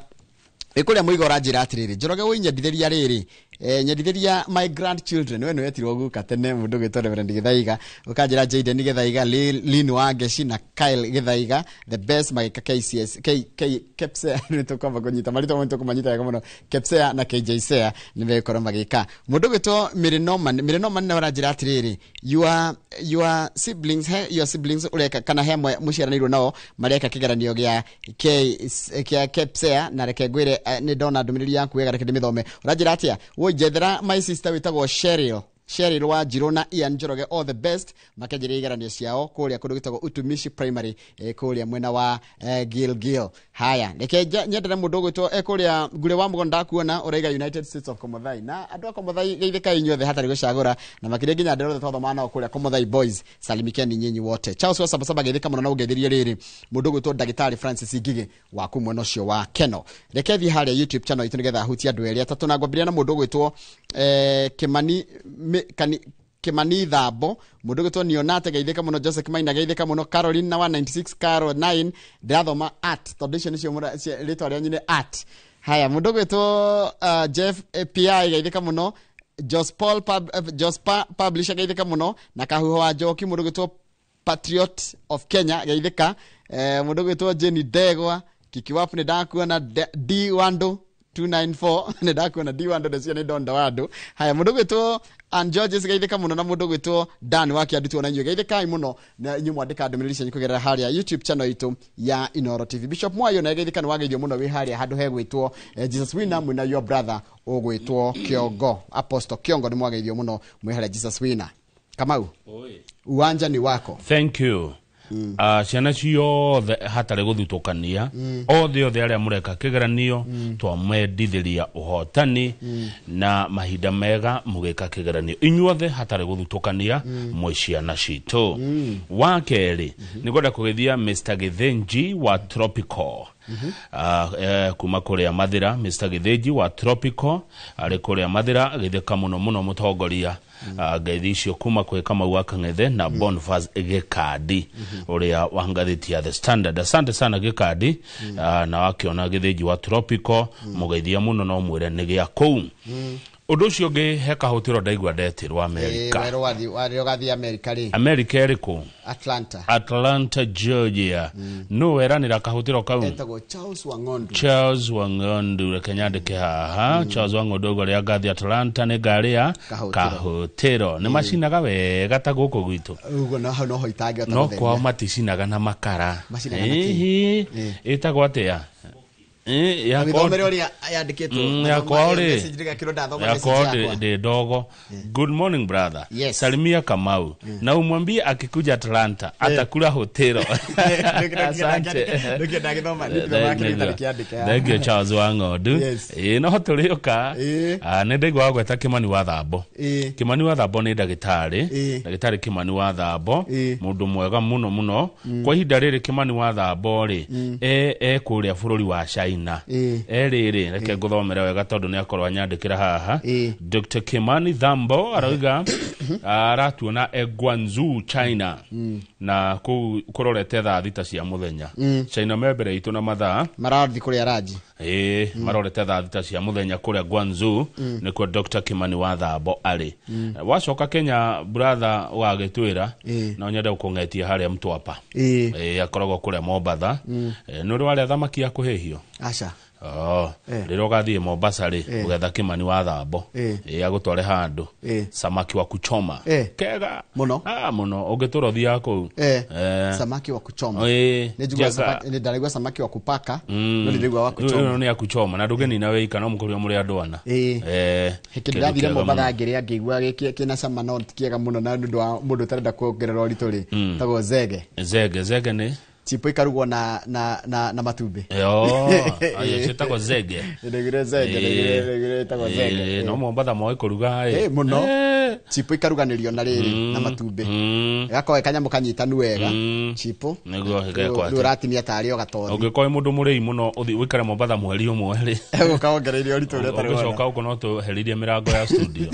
Ekuria Muiga uranjira atiriri njoroge winyendithĩria rĩrĩ nyendithĩria my grandchildren we no yetirwo guka tene mundu gwitwo Reverend Githaiga ukanjira Jaden Githaiga, Lin wa Geshi na Kyle Githaiga the best my KCS KPSEA nitukwamba kunyita marito mtu kumanyita kama no KPSEA na KJSEA nimekorwo magika. Mundu gwitwo Mirinoman na uranjira atiriri your siblings ureka kana hemwe muciaranirwo nao mareka kigeranio gya KPSEA na reke ngwire ni ndona ndumiriri yaku wega reke ndimithome uranjira atia wo jethera my sister witagwo Cheryl Sherry Rwajiro na Ian Njoroge all the best makenjire igeranio ciao kuria kundu gitagwo Utumishi Primary kuria mwena wa Gilgil. Haya reke nyendere mundu gwitwo kuria ngure wa mugonda kuona Orega United States of Komothai na andu Komothai geithika inyuothe hatari gucagura na makire nginya ndero thotho mana kuria Komothai boys salimikeni nyinyi wote. Charles wa sabasaba geithika muno na ugeithirie riri mundu gwitwo Dagitari Francis Ngige wa kumwena ucio wa Keno. Reke thi haria YouTube channel itu nigetha hutia andu eri atatu na ngombiria na mundu gwitwo Kimani Thabo mundu gwitwo Nionate geithika muno Joseph Maina geithika muno Caroline na 196 Caro 9 ndathoma art tradition icio ritwa ria nyine art. Haya mundu gwitwo Jeff API geithika muno Jos Publisher geithika muno na Kahuho wa Njoki mundu gwitwo Patriot of Kenya geithika mundu gwitwo Jenny Degwa Kikiwapu ni ndakuona D Wando 294 ne ndakuona D1 ndecio ni ndonda wadu. Haya mundu gwitwo and Georges geithika muno na mundu gwitwo Dan waki adutwo na inyuĩ geithika muno na inyuĩ mwandika ndũmĩrĩri cianyu kugerera haria YouTube channel itu ya Inoro TV. Bishop Mwayo na geithika ni wageithio muno wi haria handu hegwitwo Jesus Winner mwina your brother ogwitwo Kiongo Apostle Kiongo ni mwageithio muno mwi haria Jesus Winner. Kamau uwanja ni wako. Thank you. Ciana ciothe hatari guthutũkania othe aria mureka kigeranio twamendithiria uhotani na mahinda mega mugika kigeranio inyuothe hatari guthutũkania mwe ciana citu. Wa keri ni ngoda kugithia Mr. Githenji wa Tropical kuma kuria Mathira. Mr. Githenji wa Tropical ari kuria Mathira githika muno mutongoria ngeithi icio kuma kwe Kamau Akang'ethe na Boniface Gikadi uria wangathiti ya The Standard. Asante sana Gikadi na wakiona Githenji wa Tropical mugeithia muno no mwire ni gia kou. Undu ucio ngi heka hotiro ndaigua ndetirwo America. Wari ugathi America ri. America eriko Atlanta Georgia. No weranira kahotiro kau. Etagwo Charles Wangondu rekenyandike haha. Charles Wangondu gori agathi Atlanta ne gari ya kahotiro. Ni macinaga wega ta guku gwitu. Ugo no ho itage no kwa maticinaga na makara. Etagwo atia ya de dogo. Good morning brother. Salimia Kamau na umwambie akikuja Atlanta atakula hotelo. Asante. Ndege Charles Wangodu no hotolioka ndege wagwe ta Kimani wa Thabo. Kimani wa Thabo ni Dagitari Kimani wa Thabo mundu mwega muno kwa ihinda riri. Kimani wa Thabo ri kuria bururi wa China riri reke nguthomera wega tondu ni akorwa nyandikira haha. Dr. Kimani Thambo aroiga aratuona Guangzhou China na kurorete thaa thita cia muthenya. China membere itu na mathaa marathi kuria raji marorete thaa thita cia muthenya kuria Guangzhou nikuo Dr. Kimani wa Thambo ari. Wacoka Kenya brother wa gitwira na nyenda ukongetia haria Mtwapa akoragwo kuria Mombasa nuri wale thamaki ya kuhehio acha rero gathie Mombasa ri ugetha Kimani wa Thambo agutware handu samaki wa kuchoma kega muno ugitorothi yako samaki wa kuchoma nijugwa samaki ni ndaregwa samaki wa kupaka no ndirigwa wa kuchoma ni ya kuchoma na ndugeni nawe ikana mukurio muri andu ana hikindathire Mombasa ngiria ngigwa kina sama no tikiega muno na ndu wa mundu tarenda kuongerera uritori tago zege ni chipo ikarugwo na matumbi ayo chitako zege ndegire zege tako zege no Mombasa moe kuruga muno chipo ikaruganirio na riri na matumbi gakoe kanyamu kanyitanu wega chipo nego hegeko durati ni atari o gatothi ugikoe mundu murei muno uthi wikare Mombasa mweri umwe ri ukaongereire uritu ria tari ucoka uko no to heririe mirango ya studio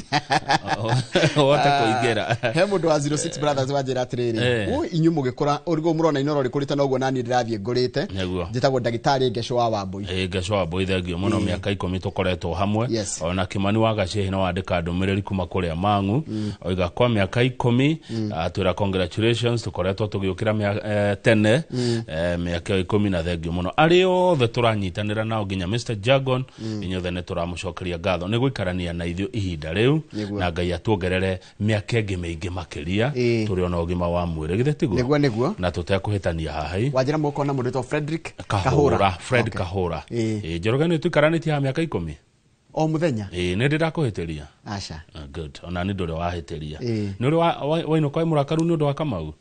wote kuigera he mundu wa 06 brothers wajira atiriri inyu mugikora urigo murona Inoro rikurita noguo nani ndirathie ngurite njitagwo Dagitari Ngesho wa Wambui Ngesho wa Wambui thengio muno miaka 10 tukoretwo hamwe ona Kimani wa Gacehi no wandika ndumiriri kuma kuria Mang'u oiga kwa miaka 10 atwira congratulations tukoretwo tugiukira tene miaka 10 na thengio muno ari othe turanyitanira nao nginya Mr. Jagon inyothe ne turamucokeria ngatho ni guikarania na ithio ihinda riu na Ngai atuongerere miaka ingi maingi makiria turi ona ugima wa mwiri githetigo niguo na tutekuhitania haha wajira muko na mundu to Frederick Kahura Kahura Njoroge ni tuikaranĩtie ha miaka 10 o muthenya ne ndirakuhitiria acha good ona ni ndore wahitiria ni uri wa ino kwa murakaru ni ndo wa Kamau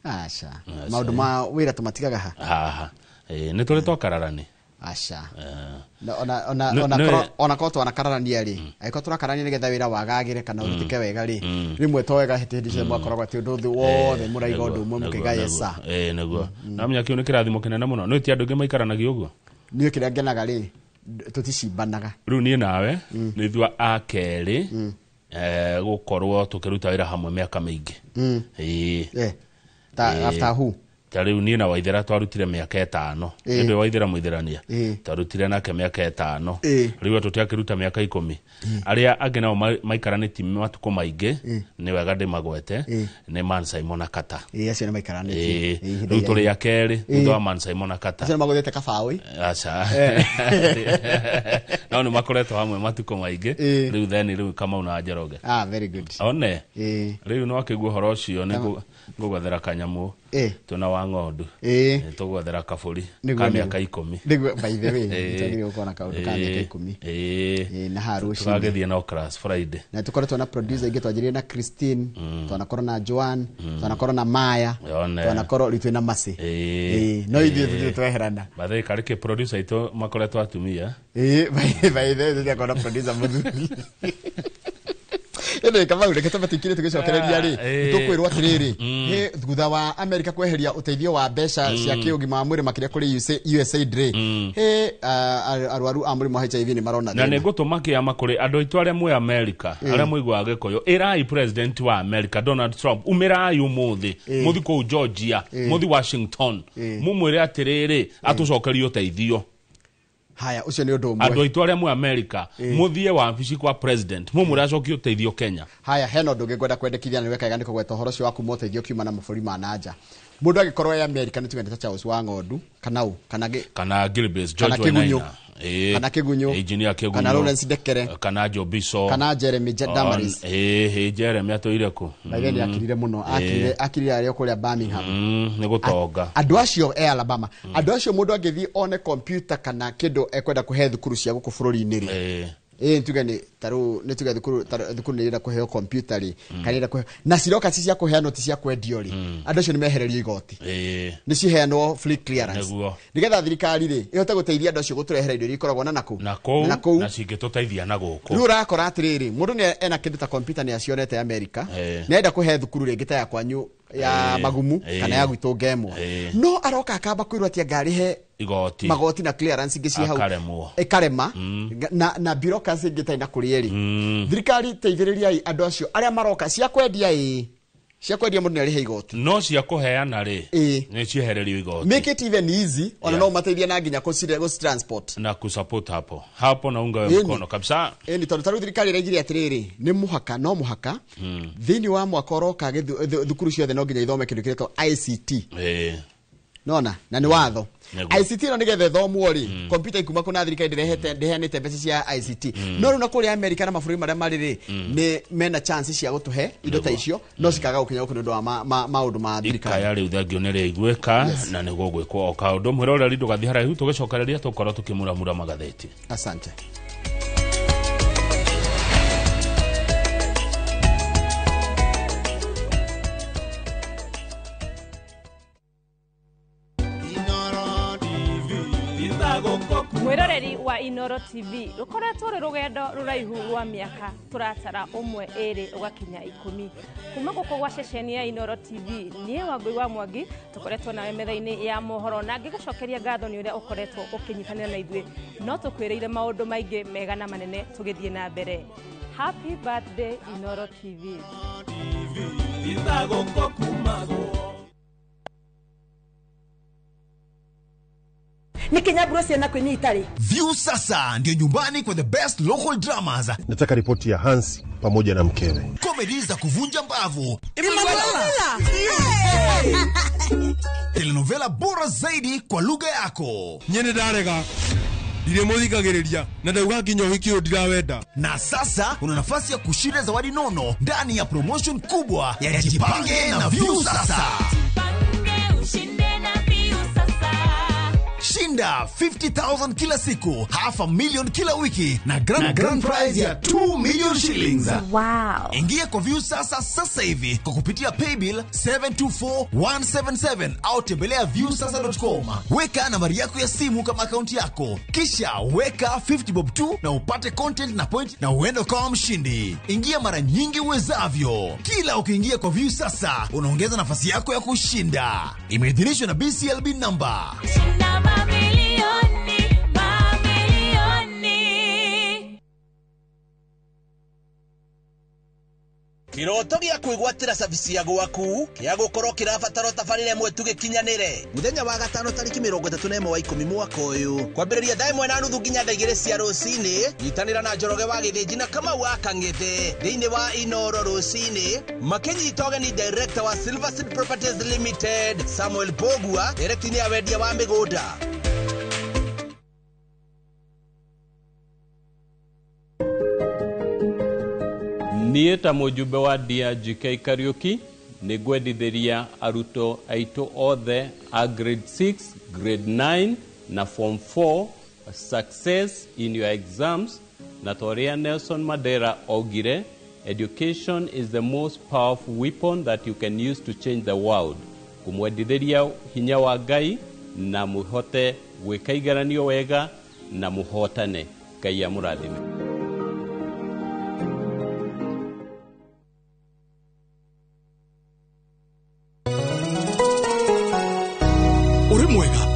acha maundu ma wira tumatigaga ha ni tore twakararani acha ona ko twanakararania ri aiko turakarania nigetha wira wagagire kana urutike wega ri rimwe twega hitindi mwakoragwa ti undu wothe muraiga undu umwe mukigayesa neguo namenya kiu ni kirathimo kinene muno no ti andu ngi maikaranagia uguo ni kiria ngenaga ri tuticimbanaga riu ni nawe ni thua akeri gukorwo tukiruta wira hamwe miaka mingi after who tariu ni na Waithera twarutire miaka 5 ndio Waithera muitherania twarutire nake miaka 5 riu tutiakiruta miaka 10 aria angi nao maikaraniti matuko maingi ni wega ndimagwete ni Man Simon Akata acio ni maikaraniti riu turi ya keri ndo Man Simon Akata acio magwete kabawi acha no ni makoretwo hamwe matuko maingi riu Kamau na Njoroge very good one riu no akigwo horo cio ni ngugwethera kanyamu tuna wa ng'ondu tugwethera kaburi ka miaka 10 niguo by the way tugire ukona kaundu ka miaka 10 na harushi twagethie no class Friday na tukoretwo na producer ingi twajirie na Christine twanakorwo na Joan twanakorwo na Maya twanakorwo ritwe na Masi no ithuĩ tweherana bathai karike producer ito makoretwo atumia by the way tukona producer muthuri ene kama ule ketaba tikire tugicokereria ri tukwirwa atiriri he thutha wa America kweheria uteithio wa mbeca cia kiugima wa mwiri makire kuri USAID he arwaru amuri mwa HIV ni marona na ne gutuma kiama kuri andu itu aria mwe America aria muigwa gikoyo irai president wa America Donald Trump umirai umuthi muthi ku Georgia muthi Washington mumwire atiriri atucokerio uteithio haya ucio ni undu umwe andu itu aria mwe America muthie wa wabici kwa president mumuracokio uteithio Kenya haya heno ndungigwenda kwendekithia ni weka igandiko gweta horo cio waku muteithio kiuma na maburi ma nanja mundu agikorwo ya America ni tugenda Charles wa ng'ondu kana Gilbert George Wainaina kana Kigunyo engineer Kigunyo kana Lawrence Dekere kana Jobiso kana Jeremy Damaris Jeremy atoire ku baigeni akirire muno akirire ari okuria Birmingham ni gutonga andu acio Alabama andu acio mundu agithi one computer kana kindu ekwenda kuhe thukuru cia guku bururi-ini ri tugani taru ni tuga thukuru ni ira kuheo computer ri kanira kuheo na ciroka cia kuheano ti cia kwendio ri andu acio ni mehererio igoti ni ciheanwo free clearance nigetha thirikari ri ihote guteithia andu acio guturehere indo ikoragwo na naku na cingituteithia na guku riu rakora atiriri mundu ni ena kindu ta computer ni acionete America nenda kuhe thukuru ri ngita ya kwanyu ya magumu kana ya gwitu ngemo no aroka akamba kwirwa tia ngari he magoti na clearance ingi ci hau ikarema na bureaucracy ingi taina kurieri thirikari teithiriria andu acio aria maroka cia kwendia mundu ni arihe igoti no cia kuheana ri ni ciehererio igoti make it even easy ona no mateithia na nginya go transport na ku support hapo na unga mkono kabisa ni tondu thirikari iraigire atiriri ni muhaka thini wa mwaka oroka thukuru ciothe no nginya ithome kindu kiretwo ICT nona na ni watho ICT no nigethe thomwo ri computer ikuma kuna thirikari ndeheanite mbeca cia ICT no ru na kuri America na maburi maria mari ri ni mena chance cia gutuhe indo ta icio no cikaga gukinya guku ndo wa maundu ma thirikari ya riu thangio ni rigweka na ni gugwikwo o kaundu mwira uri rindu gathi haraihu tugicokereria tukorwo tukimuramura magatheti asante mwiroreri wa Inoro TV rukoretwo ri rugendo ruraihu rwa miaka turatara umwe eri ugakinya 10 kuma guko gwa ceceni ya Inoro TV nie Wangui wa Mwangi tukoretwo nawe metha-ini ya mohoro na ngigacokeria ngatho ni uria ukoretwo ukinyitanira na ithwe no tukwireire maundu maingi mega na manene tugithie na mbere happy birthday Inoro TV ni Kinyaburo ciana kwenye itari. View sasa ndio nyumbani kwa the best local dramas. Nataka ripoti ya Hansi pamoja na mkewe. Comedy za kuvunja mbavu. Telenovela bora zaidi kwa lugha yako. Nyene darega. Ile muthikagiriria na ndauga kinyo hiki ndirawenda. Na sasa una nafasi ya kushinda zawadi nono ndani ya promotion kubwa ya Jipange na View sasa. Shinda 50,000 kila siku, half a million kila wiki na grand prize ya 2 million shillings. Wow. Ingia kwa View sasa hivi kwa kupitia paybill 724177 au tembelea viewsasa.com. Weka nambari yako ya simu kama akaunti yako, kisha weka 50 bob tu na upate content na point na uende kwa mshindi. Ingia mara nyingi uwezavyo. Kila ukiingia kwa View sasa unaongeza nafasi yako ya kushinda. Imeidhinishwa na BCLB number. Shinda mamilioni. Kiroto gya kwigwatira service ya gwaku kia gukorwo kirabatara tabarire mwe tugikinyanire muthenya wa gatano tariki 31 wa 10 mwaka uyu kwambiriria thaa 1:30 nginya thaa 2 cia rucini nyitanira na Njoroge wa Githĩnji na Kamau wa Kang'ethe thiini wa Inoro rucini makinyita ũgeni director wa Silverseed Properties Limited Samuel Bogua director-ini ya wendia wa migunda. Niĩ ta mũjumbe wa DRGK Kariuki nĩ gwendithĩria aruto aitũ othe a grade 6, grade 9 na form 4 success in your exams na toria Nelson Mandela augire education is the most powerful weapon that you can use to change the world. Kumwendithĩria hinya wa Ngai na muhote gwĩka igeranio wega na muhotane. Ngai amũrathime.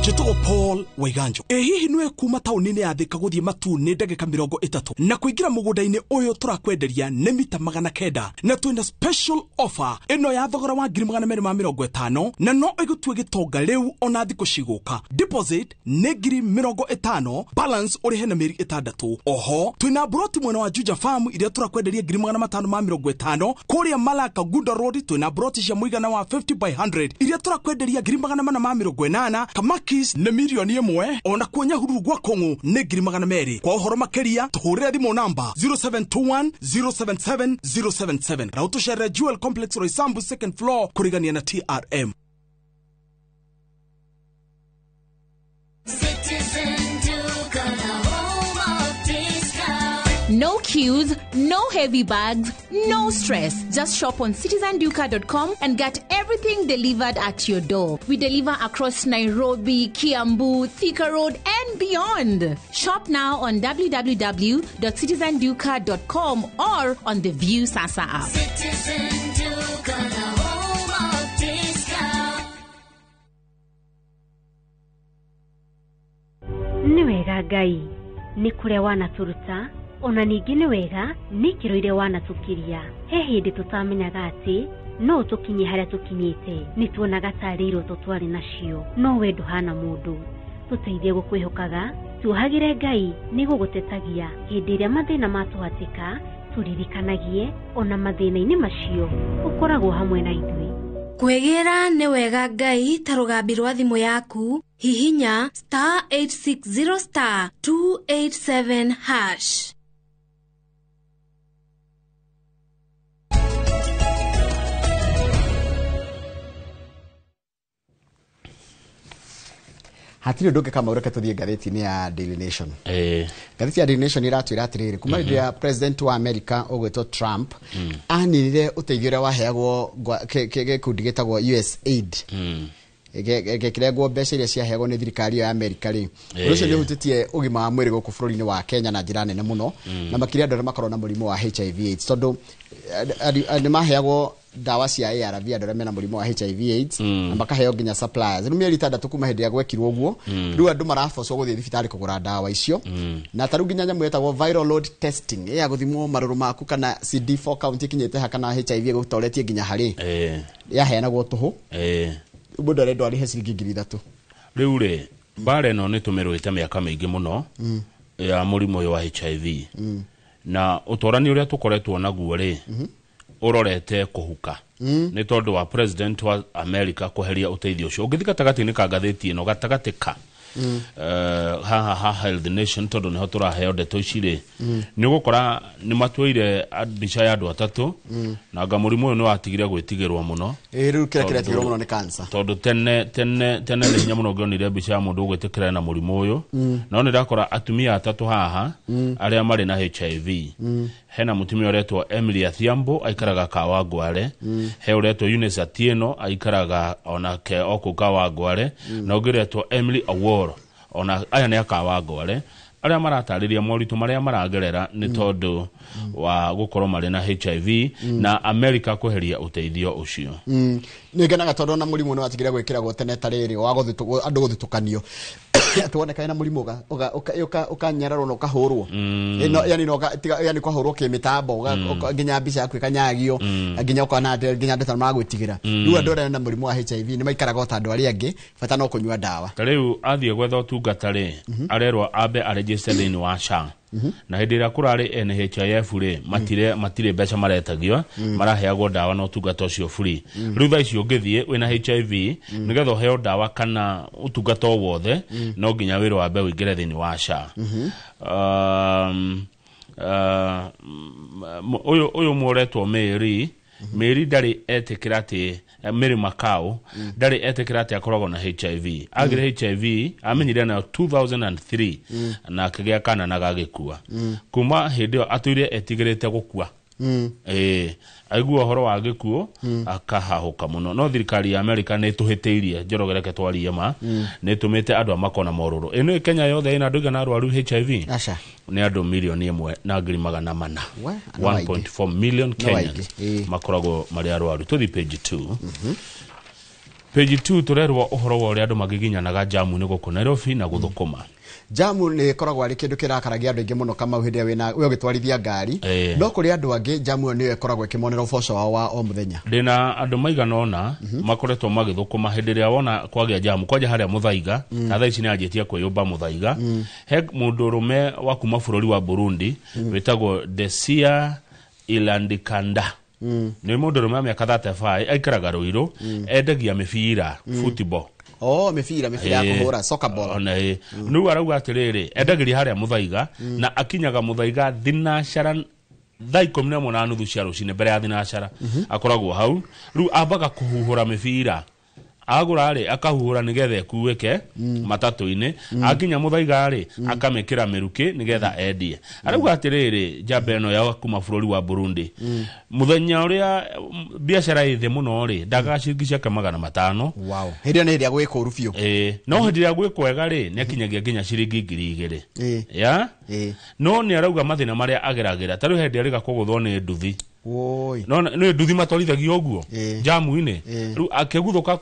Jitugo Paul Waiganjo. Hihi nwe kuma tauni-ini ya Thika guthie Matune ndagika 30 na kuingira mugunda-ini uyu turakwenderia ni mita 900 na twina special offer ino ya thogora wa 250 na no igutue gitonga riu ona thiko ciguka. Deposit ni 50,000, balance urihe na meri 6. Oho twina broti mwena wa Juja Farm iria turakwenderia 550 kuria Malaka Gunda Road. Twina broti cia muigana wa 50 by 100 iria turakwenderia 480 Kamaki na milioni 1 ona kuonya hururu gwa Kongo ne 200. Kwa uhoro makeria tuhurira thimo namba 0721 077 077 na utushere Jewel Complex Roysambu second floor kurigania na TRM. No queues, no heavy bags, no stress. Just shop on citizenduka.com and get everything delivered at your door. We deliver across Nairobi, Kiambu, Thika Road and beyond. Shop now on www.citizenduka.com or on the View Sasa app. Citizen Duka, the home of discount. Ni wega Ngai ni kuria wanaturuta ona ningi ni wega ni kiroire wanatukiria he hindi tutamenyaga ati no tukinye haria tukinyite ni tuonaga tariro tutwari nacio no we nduhana mundu tuteithie gukwihokaga tuhagire Ngai ni gugutetagia hindi iria mathina matuhatika turirikanagie ona mathina-ini macio ukoragwo hamwe na ithui. Kwegera ni wega Ngai ta rugambi rwa thimu yaku hihinya *860*287#. Hatiri ndoke kama ureke tuthie ngatheti-ini ya Daily Nation. Ngatheti ya Daily Nation iratwira atiriri kuma ya president wa America ogwetwo Trump anirire uteithio uria waheagwo gikundi gitagwo USAID. Gekirego mbeca iria ciaheagwo ni thirikari ya America ri ucio ni hutitie ugima wa mwiri guku bururi-ini wa Kenya na njira nene muno na makiria andu makorwo na murimu wa HIV/AIDS tondu ni maheagwo dawa cia ARV andu mena murimu wa HIV/AIDS na makaheo nginya suppliers ni mieri 3 kuma hindi ya gwekirwo uguo riu andu marafocwo guthie thibitari kugura dawa icio na taru nginya nyamu yetagwo viral load testing ya guthimwo maruru maku kana CD4 count ikinyete ha kana HIV gutoretie nginya hari ya heanagwo tuhu mundu arendo arihe ciringi 3,000 riu ri bare no nitumirwite miaka mingi muno ya murimu wa HIV na utorani uria tukoretwo naguo ri urorete kuhuka ni tondu wa president wa America kuheria uteithio ucio ngithika tagati ni ka ngatheti ino gatagati ka haha Health Nation tondu niho turaheo ndeto icire ni gukora ni matuire mbica ya andu atatu na nga murimu uyu ni watigire gwitigirwo muno riu kira tigirwo muno ni cancer tondu tene ni hinya muno ngionire mbica ya mundu gwitikira na murimu uyu no ni rakora atumia atatu haha aria mari na HIV hena mutumia uretwo Emily Athiambo aikaraga Kawangware he uretwo Eunice Atieno aikaraga onake okuka Wangware na ugiretwo Emily Aworo ona aya ne Kawangware aria maratariria moritu maria maragerera ni tondu wa gukorwo mari na HIV na America kweheria uteithio ucio ni genaga tondu na murimu ni watigire gwikiragwo tene tariri wa andu guthitukanio tuoneka ina murimu ukanyararwo no kahurwo yani kwahurwo kimitambo nginya mbica yaku ikanyagio nginya ukona nginya ndeta magwitigira riu andu na murimu wa HIV ni maikaraga ta andu aria angi bata no kunywa dawa riu athie gwetha utungatari arerwa ambe register in wa SHA na hindi ira kurari NHIF ri matire mbeca maretagio maraheagwo dawa no tungata ucio free riu tha icio ngithie wina HIV nigetho heo dawa kana utungata wothe no nginya wiro wa mbe wingire thini wa SHA uyu muretwo Mary ndari etikira ati Mary Makau ndari etikira ati akoragwo na HIV agire HIV amenyire na 2003 na akigea kana na gagikua kuma hindi atuire etigirite gukua aigua horo wa gikuo akahahuka muno no thirikari ya America ne tuhiteirie njorogereke twariye ma ne tumite andu amakona mororo eno Kenya yothe ina nduga na arwaru HIV acha ni andu milioni 1 na ngiri magana mana 1.4 million Kenyans makorago mari arwaru tuthi page 2 page 2 turerwa uhoro wa uri andu magiginyanaga jamu ni guku Nairobi na guthukuma jamu ni koragwo ari kindu kirakaragia andu ingi muno kama hindi wina we gitwarithia ngari no kuri andu angi jamu ni ikoragwo ikimonera uboco wao wa o muthenya ndina andu maigana ona makoretwo magithukuma hindi ria wona kwagia jamu kwaja haria Muthaiga na thaa ici ni anjitie kwiyumba Muthaiga he mundu rume wa kuma bururi wa Burundi witagwo Desia Ilandikanda ni mundu rume miaka 35 aikaraga Ruiru endagia mibira football mifira ya kuhura soccer ball ona nu arauga atiriri endagiri haria Muthaiga na akinyaga Muthaiga thinacara thaa 11:30 cia rucine mbere ya thinacara akoragwo hau riu ambaga kuhuhura mibira agura ri akahuhura nigetha ekuweke matatu-ini akinya Muthaiga ri akamekira miruki nigetha endie arauga atiriri jambe no ya kuma bururi wa Burundi muthenya uria biashara ithi muno ri ndagacirikisha kamagana 5 hindi ni ria gwiko rufio no hindi ria gwikwega ri ni akinyagia nginya ciringi 2,000 ya no ni arauga mathina maria ageragira taru hindi ari gakuguthwo ni nduthi no ni nduthi matwarithagia uguo jamu-ini riu akeguthuka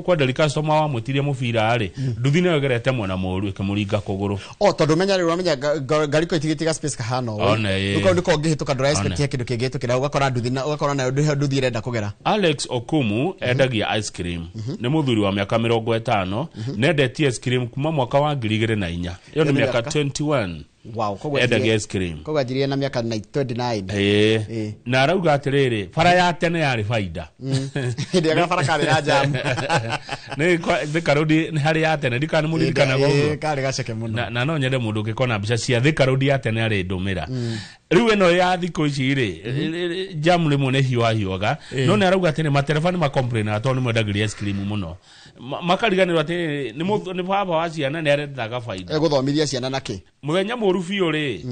kwa ndari customer wa mwitirie mubira ari nduthi ni agerete mwana moru ikimuringa kuguru tondu menya riu menya ngari ko itigitiga space kahano uko ndiko ngihituka ndora expect ya kindu kingitukira ugakora nduthi na ugakora na nduthi irenda kugera Alex Okumu endagia ice cream ni muthuri wa miaka 50 nendetie ice cream kuma mwaka wa 2004 iyo ni miaka 21 endagia ice cream ko gajirie na miaka 29 na arauga atiriri fara ya tene yari faida ndio ga fara kale ya jam ni karodi ni hari ya tene ndikana muririkana gogo kale gaceke muno na no nyende mundu ngikona mbica cia thikarodi ya tene ari ndumira riu eno ya thiko ici ri jam rimwe ne hiwaga no ni arauga atini materefani ma complain ato ni mwendagiria ice cream muno makariganirwa atini ni baba wa ciana ni arendaga faida guthomithia ciana naki muthenya murufio ri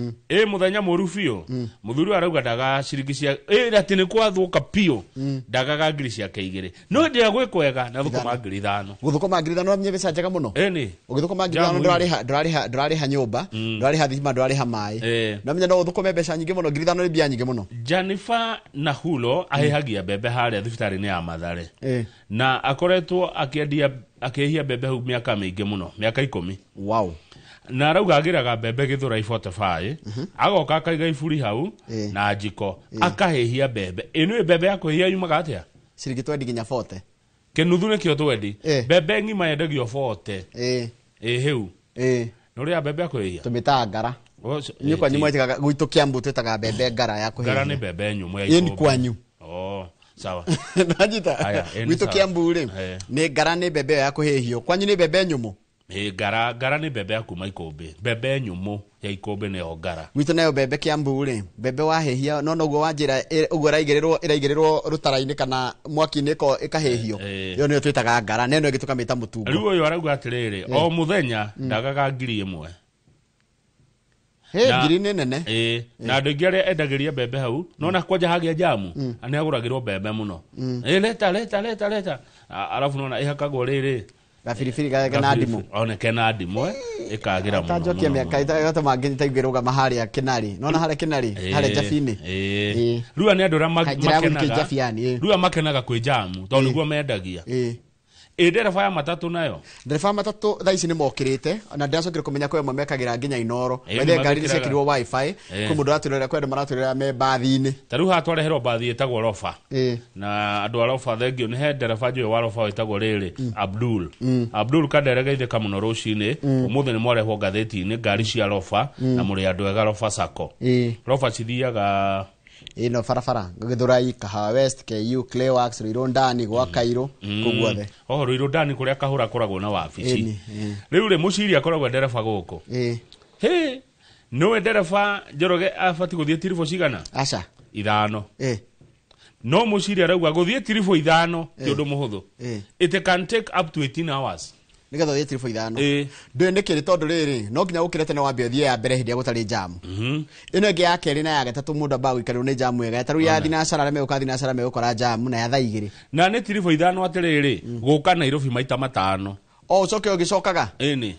muthenya murufio muthuri arauga ndaga cirikisia atini kwathuka pio ndagaga ngiri cia keigire no ndia gwikwega na thukuma ngiri 5 guthukuma ngiri 5 mnye bica njega muno ugithukuma ngiri 5 ndurariha nyumba ndurariha thima ndurariha mai na menya no uthukume beca nyingi muno ngiri 5 ni bia nyingi muno Janifa Nahulo ahehagia bebe haria thibitari-ini ya Mathare na akoretwo akihia bebe hu miaka mingi muno miaka 10 na arauga agiraga bebe githura 45 agoka akaiga iburi hau na njiko akahehia bebe inu bebe yako hia yumaga atia ciringi 20 nginya 40 kinuthu nikio 20 bebe ngima yendagio 40 heu no ria bebe yako hia tumitangara ni kwa nyuma itaga gwitu Kiambu twetaga bebe ngara ya kuhehia ngara ni bebe nyumu ya ni kwanyu sawa najita gwitu Kiambu ri ni ngara ni bebe ya kuhehio kwanyu ni bebe nyumu Ngara ni bebe ya kuma Ikombe. Bebe nyumu ya Ikombe ni ngara. Gwitũ nayo bebe Kiambu ri. Bebe wahehia no noguo wanjira uguo iraigĩrĩrwo rutara-inĩ kana mwaki-inĩ ko ikahehio. Yo niyo twitaga ngara, neno ĩgĩtukamĩta mũtungo. Riu uyu arauga atiriri, o muthenya ndagaga 1,000. Ngiri nĩ nene. Na andũ aingĩ arĩa endagĩria bebe hau nona kwanja hagĩa jamu nĩ agũragĩrwo bebe mũno. Leta alafu nona ihakagwo rĩrĩ gabiribiri na ndimũ oneke na ndimũ ikagira mũno. Tanjokia mĩaka ĩtatũ mangĩ nĩtaigĩrũgama harĩa Kĩnari. Nona harĩa Kĩnari harĩa Jabi-inĩ. Rĩu nĩ andũ arĩa makenaga kwĩ jamu tondũ nĩguo mendagia. Ndereba ya matatu nayo. Ndereba ya matatu thaa ici nĩ mokĩrĩte na ndĩracokire kũmenya kwa ĩmwe mekagĩra nginya Inoro. Wethe ngari nĩ ciekĩrirwo wifi kwĩ mũndũ aratwĩrĩra kwenda maratwĩrĩra me bathi-inĩ. Ta rĩu haha twareherwo bathi ĩtagwo Lofa. Na andũ a Lofa thengio nĩ he ndereba njũĩ wa Lofa ĩtagwo rĩrĩ Abdul. Abdul kadere geithĩka mũno rũcinĩ. Ũmũthĩ nĩ mwarehwo ngathĩti-inĩ ngari cia Lofa na mũrĩ andũ ega Lofa Sacco. Lofa cithiaga ino barabara Githurai, Kahawa West, KU, Clayworks, Ruiru ndani gwa Kairo kuguothe. Ruiru ndani kuria kahura koragwo na wabici. Riu ri muciri akoragwo ndereba guku. No ndereba Njoroge afati guthie tirifo cigana? Aca. 5. No muciri arauga guthie tirifo 5 ti undu muhuthu. It can take up to 18 hours. Nigetha thie tirifo 5. Ndũ nĩkĩrĩ tondũ rĩrĩ no nginya gũkĩre tene wambia thie ya mbere hĩndĩ ya gũtarĩ jamu. Ĩno ĩngĩ ya kerĩ na ya gatatũ mũndũ ambao gũikarĩrwo nĩ jamu ega. Ta rĩu ya thinacara arĩa megũka thinacara megũkora jamu na ya thaa 2. Na nĩ tirifo 5 atĩrĩrĩ gũka Nairobi maita 5. Ucoke ũgĩcokaga? Ĩni.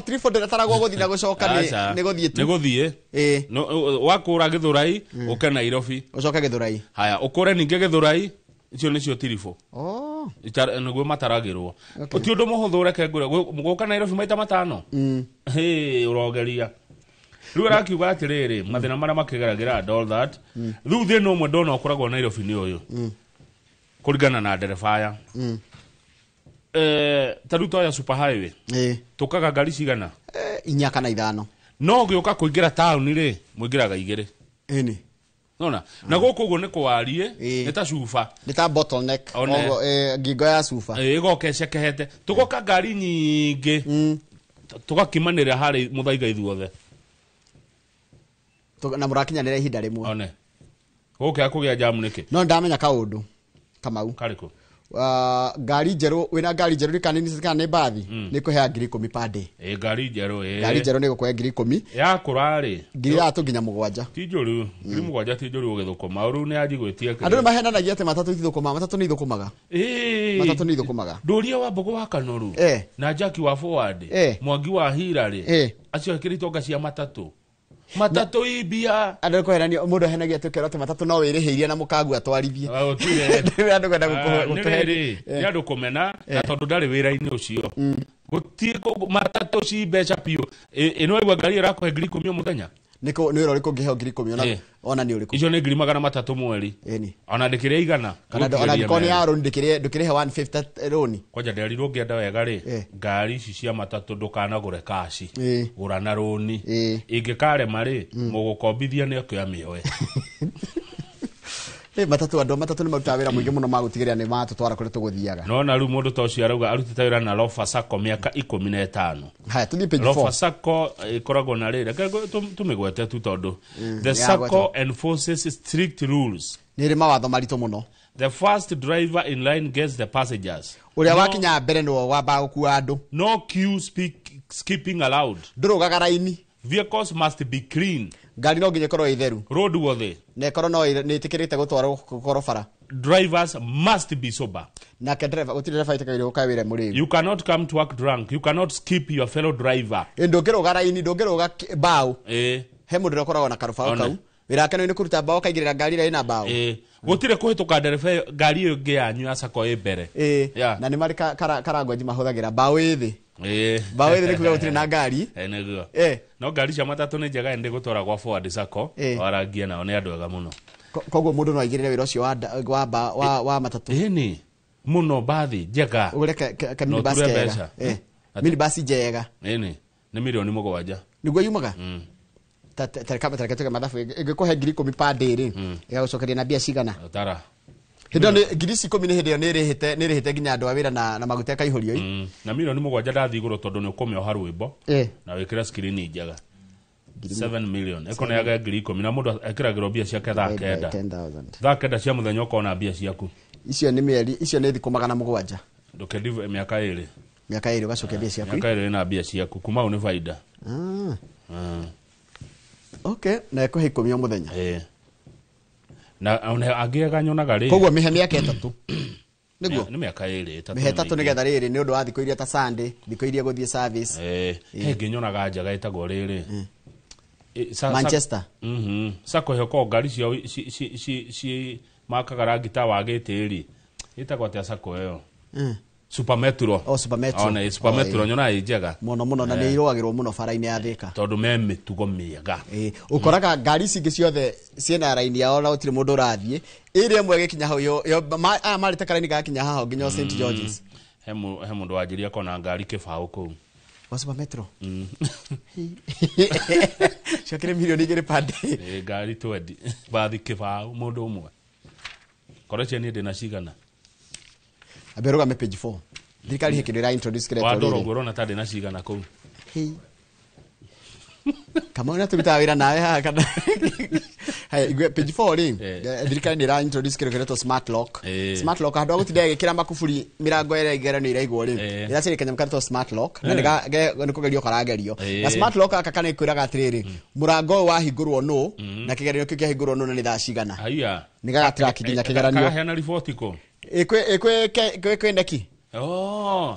Tirifo ndĩrataragwo gũthiĩ na gũcoka nĩ gũthiĩ tu. Nĩ gũthiĩ. No wakũra Githurai ũke Nairobi. Ũcoke Githurai. Haya ũkũre ningĩ Githurai. Icio nĩcio tirifo. Nĩguo mataragĩrwo. Ti ũndũ mũhũthũ reke ngũre gũka Nairobi maita 5. Ũrogeria. Rĩu arakiuga atĩrĩrĩ mathĩna marĩa makĩgeragĩra and all that. Rĩu thĩna ũmwe ndona ũkoragwo Nairobi nĩ ũyũ. Kũringana na ndereba aya. Ta rĩu toya super highway. Tũkaga ngari cigana? 4 kana 5. No ũgĩũka kũingĩra taũni rĩ mũingĩraga 2. Ĩni. Nona na gũkũ ũguo nĩ kũwarie nĩ ta cuba nĩ ta bottleneck ngingo ya cuba ĩgoka ĩcekehete tũgoka ngari nyingĩ tũgakimanĩra harĩ mũthaiga ithuothe na mũrakinyanĩra ihinda rĩmwe one gũkĩa kũgĩa jamu nĩkĩ no ndamenya kaũndũ Kamau karĩkũ ngari njerũ wĩna ngari njerũ rikanini kana nĩ bathi nĩ kũhea 10,000 per day ngari njerũ ngari njerũ nĩ gũkũhe 10,000 ya kũrarĩ 3 nginya 7 ti njũru 7 ti njũru ũgĩthũkũma rĩu nĩ anjigwĩtie andũ nĩ mahenanagia atĩ matatũ ithũkũma matatũ nĩ ithũkũmaga matatũ nĩ ithũkũmaga ndũria wa Mbogo wa Kanoru na Jackie wa Forward Mwangi wa Hirarĩ acio ekĩrĩtwo nga cia matatũ matatu ibia andũ kũherania mũndũ henagia tukero te matatu no wĩrĩhĩirie na mũkangu atwarithie andũ kwenda gũkũhe nĩ andũ kũmena na tondũ ndarĩ wĩra-inĩ ũcio gũtie matatu ci mbeca piũ ĩno igwa ngari ĩrakũhe 10,000 mũthenya nĩ wĩra ũrĩkũ ũngĩheo 10,000 ona nĩ ũrĩkũ icio nĩ 300 mweri ona ndĩkĩrĩa igana ona ndĩkorwo nĩ ya roni ndĩkĩrĩhe 150 roni kwanja ndĩarirwo ngĩenda wega rĩ ngari ici cia matatũ ndũkanagũre kaci gũra na roni ingĩkarema rĩ mũgũkombithia nĩ akĩoya mĩoe matatu andũ matatu nĩ marutaga wĩra mũingĩ mũno magũtigĩrĩra nĩ matũtwara kũrĩa tũgũthiaga no na rĩu mũndũ ta ũcio arauga arutĩte wĩra na Lofa Sacco mĩaka 15 haya tũthiĩ page 4 Lofa Sacco ĩkoragwo na rĩrĩ tũmĩgwete tu tondũ the Sacco enforces strict rules nĩ rĩ mawatho maritũ mũno the first driver in line gets the passengers ũrĩa wakinya mbere nĩwe wambaga gũkua andũ no queue skipping allowed ndũrũgaga raini vehicles must be clean ngari no nginya ĩkorwo ĩtheru roadworthy na ĩkorwo no nĩĩtĩkĩrĩte gũtwarwo bara drivers must be sober nake driver gũtirĩ driver ĩtĩkagĩrwo gũka wĩra mũrĩu you cannot come to work drunk you cannot skip your fellow driver ndũngĩrũga raini ndũngĩrũga mbaũ he mũndũ ũrĩa ũkoragwo na karũbaũ kau wĩra wake nĩ kũruta mbaũ kaigĩrĩra ngari ĩrĩa ĩna mbaũ gũtirĩ kũhĩtũka ndereba ngari ĩyo ĩngĩ yanyu ya Sacco ĩ mbere na nĩ marĩ karangwenji mahũthagĩra mbaũ ĩthĩ mbaũ ĩthĩ nĩ kuga gũtirĩ na ngari nĩguo no ngari cia matatũ nĩ njega ndĩ gũtwara gwa Forward Sacco warangie nao nĩ andũ ega mũno koguo mũndũ no aigĩrĩre wĩra ũcio wa matatũ ĩni mũno bathi njega ũgũre ka minibus njega minibus njega ĩni nĩ milioni 7 nĩguo yumaga tareka mathubu ĩngĩkũhe 10,000 per day rĩ ĩgagũcokeria na mbia cigana tara Hindo ni girisi 10 ni hindo ni rihite ginya andu awira na maguta kaihũrio na milioni 7 ndathi iguru tondu ni ukomeo harwimbo na wikira screen njega 7 million eko na yaga ngiri 10 na mundu ekiragiro bia ciake thakenda cia muthenya ukona bia ciaku icio ni mieri icio ni thiku 700 ndukendive miaka 2 ugacokia bia ciaku miaka 2 na bia ciaku kuma uni faida okay na eko he 10 muthenya na agiega nyonaga ri koguo mihe miaka 3 niguo ni miaka 2 mihe 3 nigetha riri ni undu wa thiko iria ta Sunday thiko iria guthie service he nyonaga njaga itagwo riri Manchester sako heko ngari ci makaga rangi ta wagitiri itagwo atia sako iyo Super Metro ona Super Metro nyona njega muno na ni irwagirwo muno faraini ya Thika tondu me mitugo miega ukoraga ngari cingi ciothe ciena raini yao na utire mundu rathie ire mwe gikinya hau yo marite karaini gakinya haho nginya St George's he mundu wajiria kona ngari kibao ku wa Super Metro shakire milioni igere pande ngari 20 bathi kibao mundu umwe koreche ni ndina cigana aberuga me page 4 thirikari hikirira introduce kire tori wadoro gorona tade na cigana ku kama una tubita wira nawe ha kana hai page 4 ring thirikari ni ra introduce kire to smart lock hado agutide gikira makufuri mirango ere igera ni iraigwo ri ira ciri kenya mkato smart lock na ni kugerio karagerio na smart lock akakana ikwiraga atiriri murango wa hingurwo no na kigerio kiki hingurwo no ni thaa cigana haya ni ga track ginya kigeranio hena report ko ekwe ndeki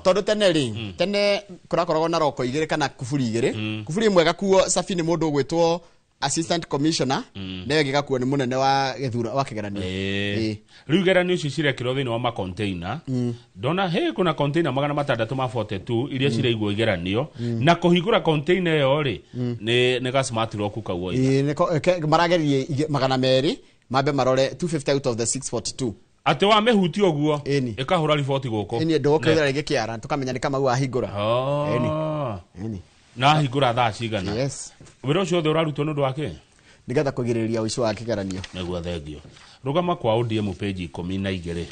tondu tene kurakoragwo na roko igire kana kuburi igire kuburi imwe gakuo Safini mundu ugwitwo assistant commissioner nayo gigakuo ni munene wa githura wa kigeranio riu geranio ici cirekirwo thini wa ma container dona kuna container 642 iria cireigwo igeranio na kuhingura container yo ri ni ga smart lock kauo maragerie 200 mabe marore 250 out of the 642 ate wa mehuti oguo ikahura report guko eni ndogokwira rege kiara tukamenya ni kama wa hingura eni na hingura thaa cigana wiro cio the urarutwo nundu wake nigatha kugiriria uici wa kigeranio neguo thengio rugama kwa ODM page 12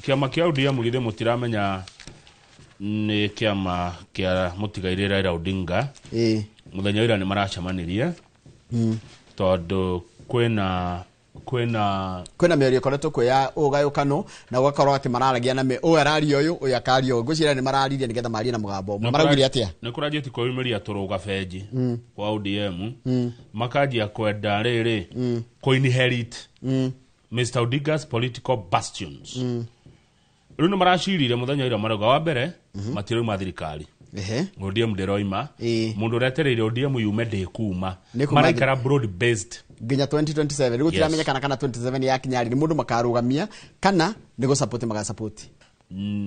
kiama kia ODM githe mutiramenya ni kiama kia mutigaire Raila Odinga muthenya ira ni maracamanirie tondu kwena mĩario ĩkoretwo kwĩ ya ũgayũkano na gũgakorwo atĩ mararagia na ũyũ araria ũyũ ũyũ akaria ũyũ ngwĩciria nĩ mararirie nĩgetha marie na mũgambo ũmwe maraugire atĩa nĩ kũranjia ti kũyumĩria tũrũga benji kwa ODM makanjia kwenda rĩrĩ kũinherit Mr. Odinga's political bastions rĩu nĩ maracirire mũthenya ira marauga wa mbere matirauma thirikari ODM nderoima mundu uretereire ODM yume ndikuma maraikara broad based nginya 2027 rigu tiramenyekana kana 27 ya kinyari ni mundu makarugamia kana ni go support maga support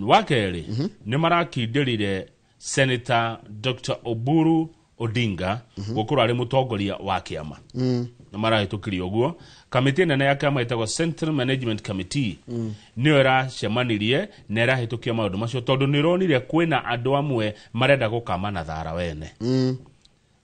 wakeri ni marakindirire Senator Dr. Oburu Odinga gukura ari mutongoria wa kiama na marahitukirio guo kamiti nene ya kiama itagwo Central Management Committee niyo iracemanirie na irahitukia maundu macio tondu nironire kwina andu amwe marenda gukama na thara wene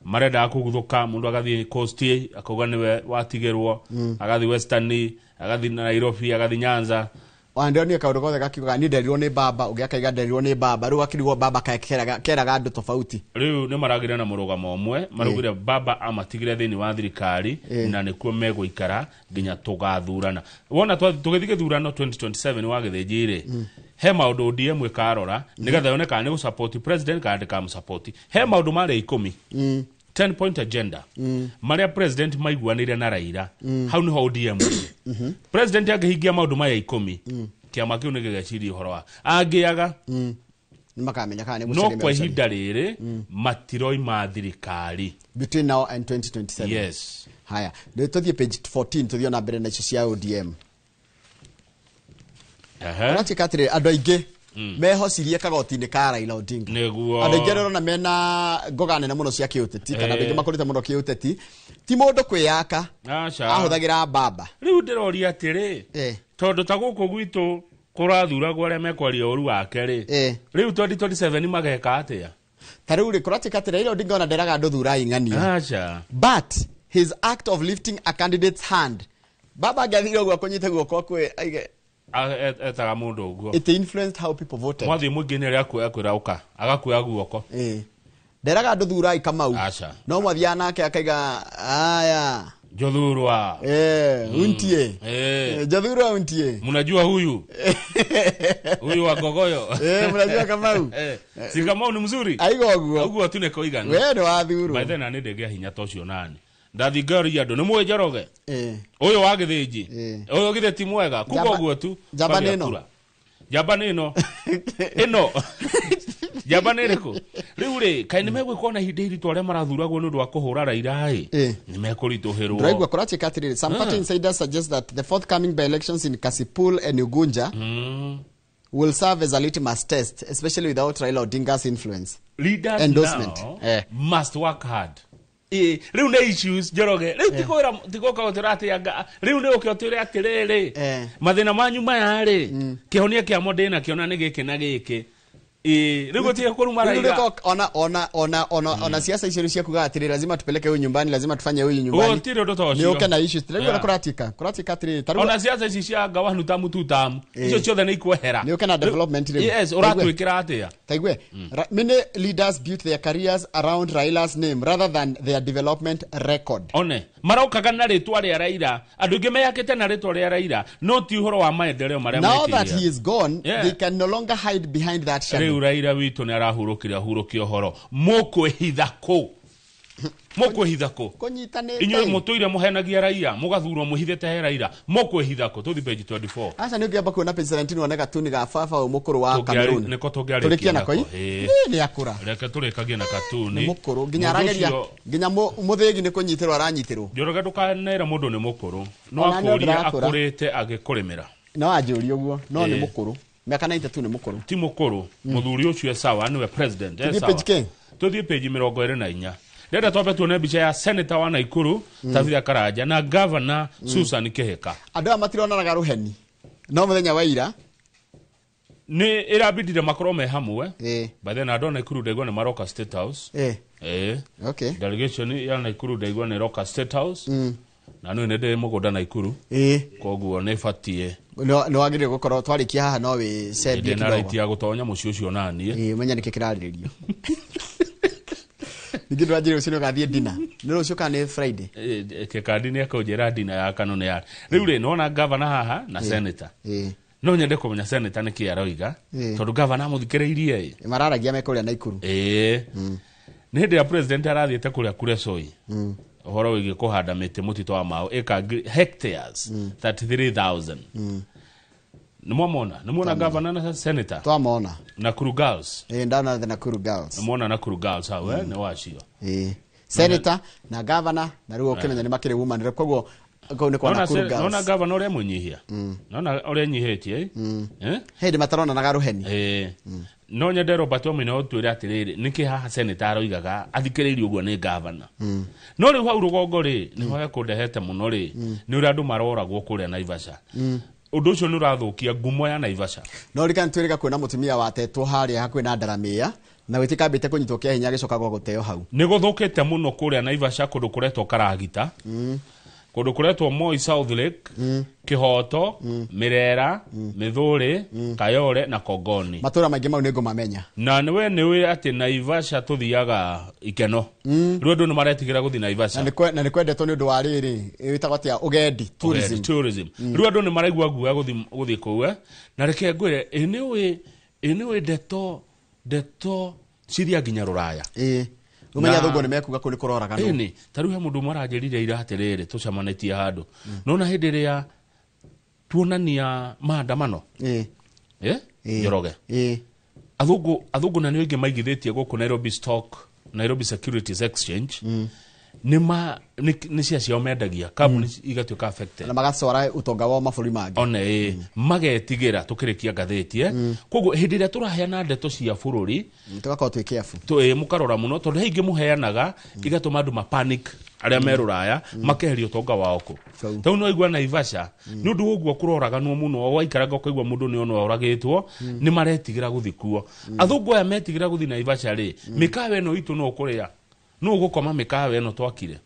marenda kuguthuka mundu agathie Coast akauga niwe watigirwo agathie Western agathie Nairobi agathie Nyanza wande ni kaundu gothe gakiuga ni nderirwo ni baba ugiakaiga nderirwo ni baba riu akirigwo baba keraga andu tofauti riu ni maragire na murugamo omwe marugire baba amatigire thini wa thirikari na nikuo meguikara nginya tugathurana wona tugithige thurano 2027 wa githinjire he maundu ODM ikarora nigetha yoneka ni gusupport president kandi kam support he maundu mari 10 10 point agenda maria president maiguanire na Raila hau ni ho ODM president angihingia maundu maya 10 kiama kiu ni gigeciria uhoro wa angiaga makamenya kana ni no kwa ihinda riri matiroi ma thirikari between now and 2027 yes haya ndio tuthie page 14 tuthio na mbere na cia ODM Ratikatire andu aingi mehocirie kagoti-inĩ ka Raila Odinga niguo andu aingi rero na mena ngoga nene muno cia kiuteti kana andu aingi makurite muno kiuteti ti mundu kwiyaka ahuthagira baba riu ndiroria atiri tondu ta guku gwitu kurathuragwo aria mekwaria uru wake ri riu 2027 mageka atia tariu ri kuratikatire Raila Odinga ona nderaga andu thura ing'ania but his act of lifting a candidate's hand baba agathiro gwa kunyita guoko kwe aige etaga mundu uguo it influenced how people voted mwathi mwingi ni ria kwira uka agakuya guoko nderaga nduthurai Kamau no mwathia nake akaiga aya Jothurwa untie Jothurwa untie mnajua huyu wa gogoyo mnajua Kamau si Kamau ni mzuri aigo guo uguo tu ne koigana we ndo wathuru by then ani ndege hinya tocio nani ndathigari andu ni mwejeroge uyu wa githiji uyu githeti mwega kuko guo tu jamba nino jamba niriko riu ri kaini megwikona hinde iritu aria marathuragwo nundu wa kuhura Raila ni mekurituhirwo Draigwa Korachi Katiriri some party insiders suggest that the forthcoming by elections in Kasipul and Ugunja will serve as a litmus test especially without Raila Odinga's influence leaders endorsement must work hard riu ne issues Njoroge riu tikoka otirate yanga riu ne ukiotere atirere mathina manyu mayari kihonia kia modena kiona ni giki na giki riu gotie kuruma Raila ona siasa icio cia kuga atiri lazima tupeleke huyu nyumbani lazima tufanye huyu nyumbani ni okay na issues Draigwa Korachi atiri ona siasa ici cia gawanu tamu tutamu icio ciothe ni ikwehera ni okay na development yes uratwikira atia taigwe many leaders built their careers around Raila's name rather than their development record one marokaga na ritwa ria Raila andu ingi meyakite na ritwa ria Raila no ti uhoro wa maendeleo maria now that he is gone they can no longer hide behind that shadow Raila witu ni arahurukira horo mukwihithako kunyitanite inyo mutuire muhenagia Raila mugathurwo muhithete he Raila mukwihithako tuthi page 24 asa ni ukiamba kuona page 17 woneka tu ni gababa umukuru wa Cameroon niko tugiarikia nako ni akura reke turikagie na katuni mukuru nginya arageria nginya muthigi ni kunyitirwo aranyitirwo Njoroge ndukanera mundu ni mukuru no akuria akurite agikurimira no ajuri uguo no ni mukuru miaka 92 ni mukuru ti mukuru muthuri ucio sawa niwe president sawa tuthie page 24 ndenda twabe tuone bicha ya senator wa Naikuru Tavira Karaja na governor Susan Kihika andu amatirona ruheni no muthenya wa ira ni irabidire makoro me hamwe by then I don't Naikuru Daigwa ni Maroka State House okay delegation ya Naikuru Daigwa ni Roka State House na no nende mugoda Naikuru koguo ne fatie no agire gukoro twarikia haha no we sebi na right ya gutonya mucio cio nani menya niki kiraririo Nigendo ajire usino gathie dinner no ucio kana Friday ke kadi akojera dinner ya kanone ya riu no governor haha na senator no nyende kumenya senator ni kiaroiga tondu governor muthikireirie mararagia mekuria Naikuru ni hindi ya president arathiete kuria Kuresoi uhoro wigi kuhanda miti mutito wa mao hectares 33,000 Nimwona governor na senator twamona Nakuru Girls ndana the Nakuru Girls nimwona Nakuru Girls hawe ne wacio senator na governor na ruo kimenya ni makire woman koguo ni kwa Nakuru Girls nona governor ore munyihia nona ore nyihetie hindi matarona na garuheni no nyende Robert Omino twire atiriri niki haha senator aroigaga athikiririe uguo ni governor no ri hau rugongo ri ni hoya kundehete muno ri ni uri andu maroragwo kuria Naivasha undu ucio ni urathukia ngumo ya Naivasha no rika ntwirika kwina mutumia watetwo haria hakuhi na Ndaramia na witika mbite kunyitwo kia hinya gicoka gwa guteo hau ni guthukite muno kuria Naivasha kundu kuretwo Karagita kundu kuretwo Moi South Lake Kihoto Mirera Mithuri Kayore na Kogoni matura maingi mau ningo mamenya na niwe ati Naivasha tuthiaga ikeno riu andu ni maretigira guthi Naivasha na ni kwendetwo ni undu wa riri witagwo atia ugendi tourism riu andu ni maraigua guoya guthi kuwe na reke ngwire iniwe deto ciria nginya Ruraya umenya thugo ni mekuga kuni kuroraga no ni tariu he mundu maranjirire ira atiriri tucamanitie handu no na hindi ria tuonania maandamano Njoroge athungu na ni ingi maigithitie guku Nairobi Securities Exchange ni cia mendagia kabuni igatuika affected na magacora utonga wa maburi mangi one magetigira tukirikia ngatheti koguo hindi ria turaheana ndeto cia bururi tukakao twi careful mukarora muno tondu hingi muheanaga igatuma andu panic aria meruraya makeheria utonga wao ku tau no igwa Naivasha ni undu uguo kuroraga no muno waikaraga ukaigwa mundu ni ono oragitwo ni maretigira guthikuo athungu aya metigira guthi Naivasha ri mikawe no itu no kuria no gukoma mikawe no twakire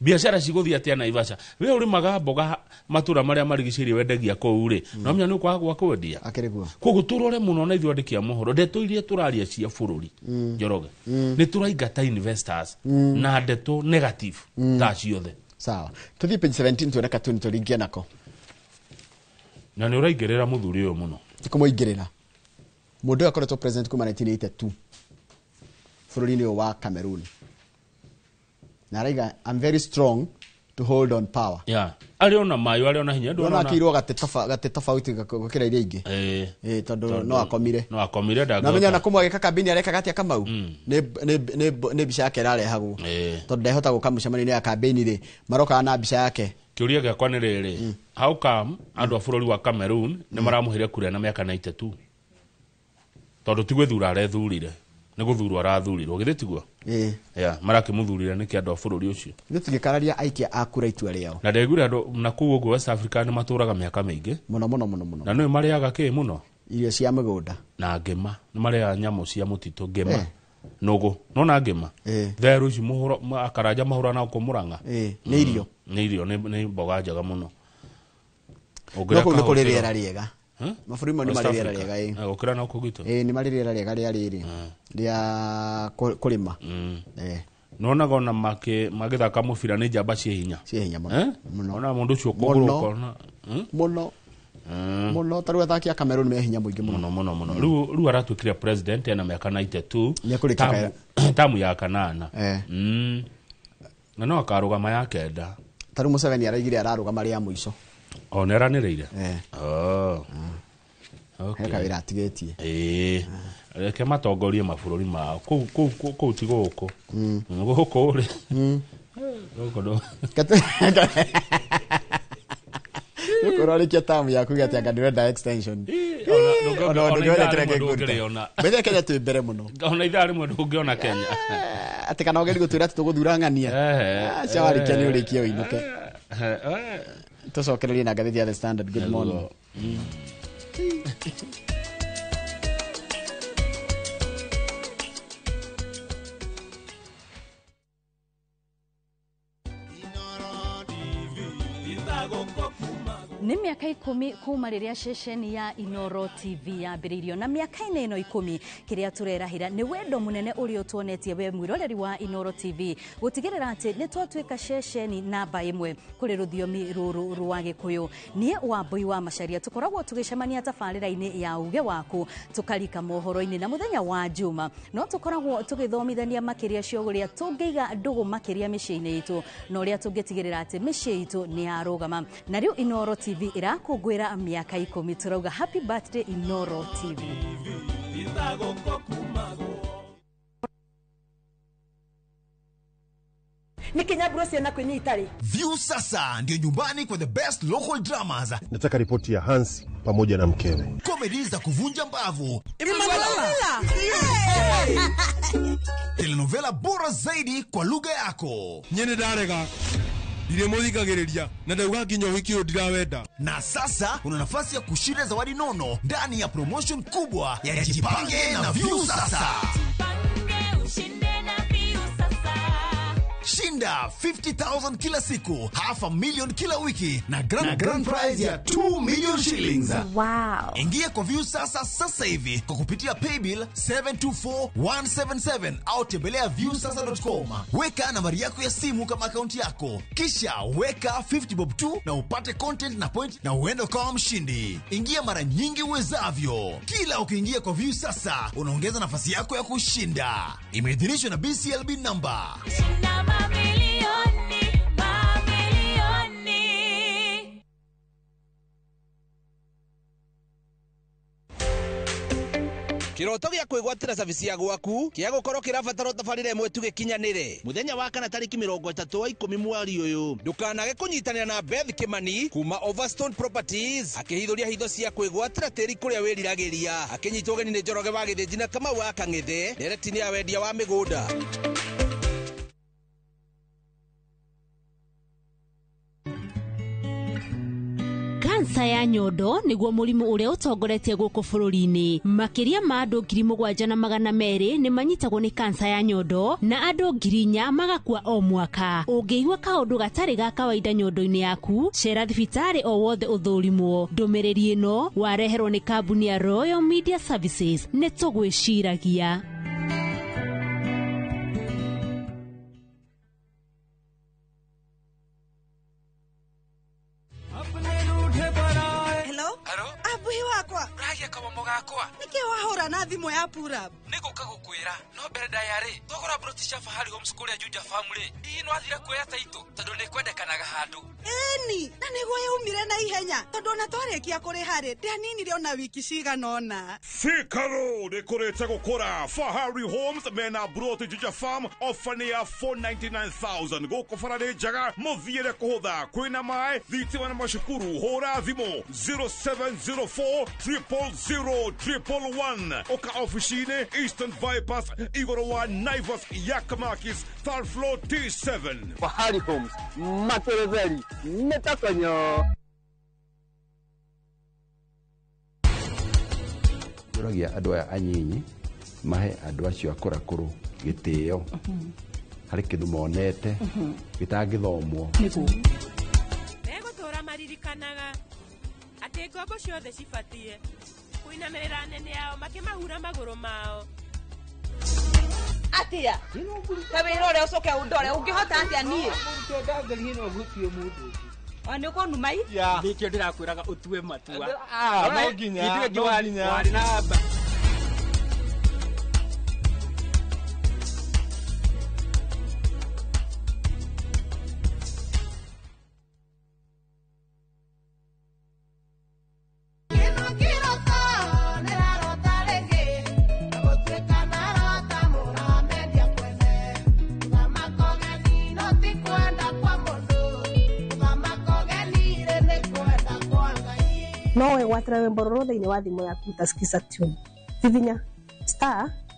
biashara ciguthia atia Naivasha we uri magamboga matura maria marigicirie wendagia kou ri no menya ni kwa gwa kwendia akiriguo kogu turore muno na ithuĩ andĩki a mohoro ndeto iria turaria cia bũrũri Njoroge ni turaingata investors na ndeto negative ta ciothe sawa tuthie page 17 tuoneka tu nituringia nako na ni uraingĩrĩra mũthuri ũyũ muno tikumuingĩrĩra mundu akoretwo president kuma 1982 bũrũri-inĩ ũyũ wa Cameroon na araiga I'm very strong to hold on power ari ona mayo ari ona hinya ndona akirwo gate tofauti gukira iria ingi tondu no akomire ndago na menya na kumwagika kambini areka gatia Kamau ne bica yake rarehagwo tondu ndehota guka mucemani-inĩ ya kambini ri maroka na bica yake kiuria giakwa ni riri how come andu a bũrũri wa Cameroon ni maramuhiria kura na miaka 92 tondu tigwe thura arethurire ni guthurwo arathurirwo githĩ tiguo marakimuthurire niki andu a bũrũri ucio ni tugikararia aikia akura itua riao na ndegure andu na kuu guo West Africa ni maturaga miaka mingi muno na no mariaga ki muno irio cia migunda na ngima ni mariaga nyamu cia mutito ngima nugu nona ngima theru ici muhuro akaranja mahura na kumuranga ni irio ni mboga njega muno noko ni kuri riera riega mabũrũri mau ni marĩ rĩera rĩega gũkĩra na kũgitwo ni marĩ rĩera rĩega rĩa rĩrĩ rĩa kũrĩma nonaga ona magĩthaka mũbira nĩ njamba cia hinya mũno ona mũndũ ũcio kũgũrũ ũkona mũno tarũ athaki a Cameroon me hinya mũingĩ mũno rĩu aratuĩkire president ena mĩaka 92 tamu ya kanana na no akarũgama ya kenda tarũ Museveni araigire ararũgama rĩa mũico ona eranĩrĩire heka wĩra atigetie reke matongorie mabũrũri mao kũu ti gũkũ gũkũ rĩ gũkũ Ukororikia tamu yaku gati anga ndĩrenda extension ona ndũngĩona kĩrĩa kĩngũruta bethe Kenya twĩ mbere mũno ona ithaa rĩmwe ndũngĩona Kenya atĩ kana ũgeri gũtwĩra atĩ tũgũthura ng'ania cawarikia nĩ ũrĩkie ũinũke tucokererie na ngathĩti ya The Standard. Good morning. Nĩ mĩaka 10 kuma rĩrĩa ceceni ya Inoro TV yambĩrĩirio na mĩaka-inĩ ĩno 10 kĩrĩa tũrerahĩra nĩ wendo mũnene ũrĩa ũtuonetie we mwĩroreri wa Inoro TV gũtigĩrĩra atĩ nĩ twatuĩka ceceni namba 1 kũrĩ rũthiomi rũrũ rwa Gĩkũyũ. Niĩ Wambui wa Macharia tũkoragwo tũgĩcemania tabarĩra-inĩ ya uge waku tũkarika mohoro-inĩ na mũthenya wa Juma no tũkoragwo tũgĩthomithania makĩria cia ũrĩa tũngĩiga ndũgũ makĩria mĩciĩ-inĩ itũ na ũrĩa tũngĩtigĩrĩra atĩ mĩciĩ itũ nĩ yarũgama. Na rĩu Inoro TV irakũngũĩra mĩaka 10 turauga happy birthday Inoro TV. Ni Kinyaburo ciana kũnyitari. View sasa ndio nyumbani kwa the best local dramas. Nataka ripoti ya Hansi pamoja na mkewe. Comedy za kuvunja mbavu. Emanuela. Telenovela bora zaidi kwa lugha yako. Nyene darega. Ile muthikagiriria na ndauga nginya wiki ndirawenda. Na sasa una nafasi ya kushinda zawadi nono ndani ya promotion kubwa ya Jipange na View sasa. Shinda 50,000 kila siku, $500,000 kila wiki na grand prize ya 2 million shillings. Wow. Ingia kwa View sasa hivi kwa kupitia paybill 724177 au tembelea viewsasa.com. Weka nambari yako ya simu kama akaunti yako, kisha weka 50 bob tu na upate content na point na uende kwa mshindi. Ingia mara nyingi uwezavyo. Kila ukiingia kwa View sasa unaongeza nafasi yako ya kushinda. Imeidhinishwa na BCLB number. Kiroto gĩa kwĩgwatĩra cabici ya gwaku kĩa gũkorwo kĩrabatara tabarĩra ĩmwe tu gĩkinyanĩre mũthenya wa kana tarĩki 30 wa 10 mweri ũyũ. Ndũkanage kũnyitanĩra na Beth Kimani kuma Overstone Properties akĩhithũria hitho cia kwĩgwatĩra tĩri kũrĩa wĩriragĩria akĩnyitwo ũgeni nĩ Njoroge wa Gĩthĩnji na Kamau wa Kang'ethe nderetini ya wendia wa mĩgũnda. kansa ya nyondo niguo murimu uria utongoretie guku bururi-ini. Makiria ma andu 7,200 ni manyitagwo ni kansa ya nyondo na andu 4,000 magakua o mwaka. Ungiigua kaundu gatari ga kawaida nyondo-ini yaku, cera thibitari o wothe uthurimwo. Ndumiriri ino wareherwo ni kambuni ya Royal Media Services. Ni tugwiciragia. Ragia kabomo gakwa niki wahura na thimu ya pura niguka gukwira no mbere ndayari thogora broti cha fahari homeschool ya Juja family ii no athira kuoya taito tondu ni kwendekanaga handu eni na niguo yaumire na ihenya tondu na twarikia kuri hari ndianinire ona wiki ciganona Fikaro nikurite gukura Fahari Homes mena broti Juja farm ofania 499,000 guko farade jaga muthiire kuhutha kwina mai thitima na mashukuru hora thimo 0704 00011 Oka officine Eastern Bypass Igoro wa Naivas Yakamakis third floor T7 Fahari Homes Matereveri Netakanyo Turagia andu aya anyinyi mahe andu acio akurakuru gitio hari kindu monete gitangithomwo nigu tura maririkanaga ati ngombo ciothe cibatie kuinamirira nene yao makimahura maguru mao atia tabiro ore ucoke undore ungihota atia nie ndangeri no gutio mundu ani uko numai nikio ndirakwiraga utue matua no nginya wari na no wegwatĩra rwĩmbo rũrũ thĩinĩ wa thimũ yaku ta skiza tune hihinya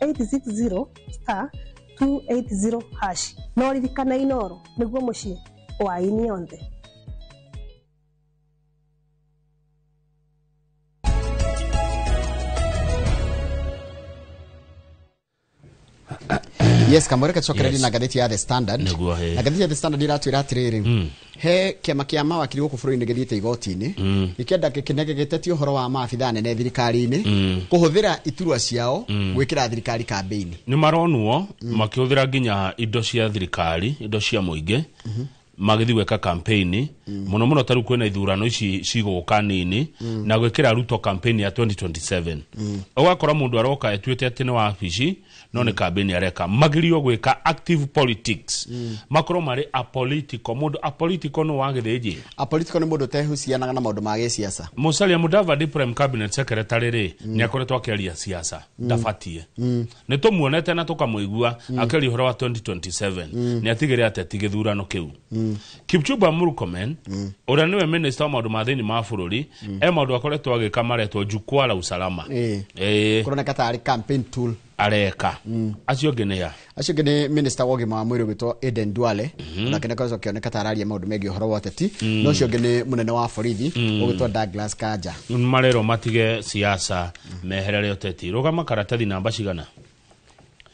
*860*280# no ririkana Inoro nĩguo mũciĩ wa ini yonthe. Yes, kamoreka chokereri na gatheti ya The Standard. Na gatheti ya The Standard iratwira atiriri. He kiama kia mawakiri guku bururi-ini githiite igoti-ini. Ikienda gikinegegete uhoro wa maabitha nene thirikari-ini kuhuthira iturwa ciao gwikira thirikari campaign. Ni maronwo makihuthira nginya indo cia thirikari, indo cia muingi. Magithi gweka campaign muno muno taru kwena ithurano ici ciguka nini na gwikira Ruto campaign ya 2027 ogakora mundu aroka etwete ati ni wa afici no ni campaign areka magirio gweka active politics makoro mari apolitical mundu apolitical no wagithiji apolitical ni mundu tehucianaga na maundu ma gisiasa Musalia Mudavadi prime cabinet secretary ri ni akoretwo akiaria siasa ndafatie ni tumuonete na tukamuigua akari horo wa 2027 ni atigire ateti githurano kiu Kipchumba Murkomen ora niwe minister wa maundu ma thini ma bururi maundu akoretwo agika maretwo jukwaa la usalama kurona katari campaign tool areka acio ngene minister wa gima wa mwiri gwitwo Eden Duale na kene kazo kioneka tararia maundu megi horo wa teti no cio ngene munene wa borithi ugitwo Douglas Kanja marero matige siasa meherere oteti rugama karatathi namba cigana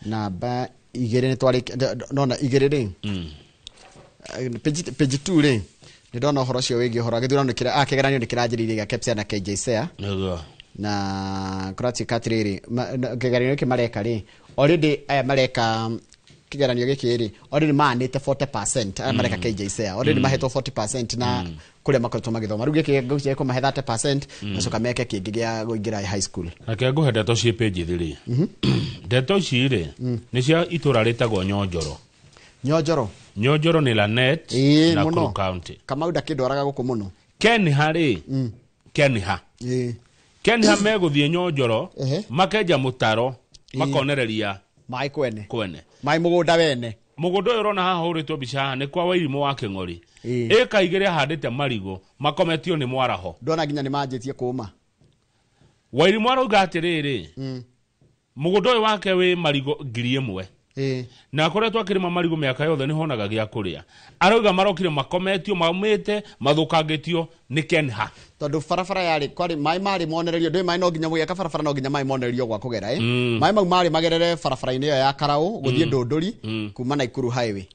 namba igere ni twari nona igere ri page 2 ri ndona horo cio wigi horo githurano kira kigeranio ni kiranjiriria ga Kepsia na KJ Sea na kurati katriri kigeranio kimareka ri already aya mareka kigeranio giki ri already manite 40% aya mareka KJ Sea already mahetwo 40% na kuria makoretwo magithoma rugi kigego ko mahe 30% nacoka meke kingi gia guingira high school akego ndeto cie page thiri ndeto cire ni cia itura ritagwo Nyojoro ni Lanet na Nakuru County. Kamauda kidwaraga guku muno. Kenha meguthie Nyojoro makeja mutaro makonereria mai kwene. Mai mugunda wene. Mugunda uyu rona haha uritwo bica ni kwa Wairimu wa King'ori. Eka igire handite marigo makometio ni mwaraho. Ndona ginya ni manjitie kuma. Wairimu arauga atiriri. Mugunda uyu wake wi marigo 1,000. na akoretwo akirima marigu miaka yothe ni honaga gya kuria arauga marokire makometio maumite mathukangitio ni Kenha tondu barabara yari kwari mai mari monererio ndoi mai no nginya mugiaka barabara no nginya mai monererio gwa kugera mai mau mari magerere barabara-ini iyo ya Karau guthie Ndunduri kuma Naikuru highway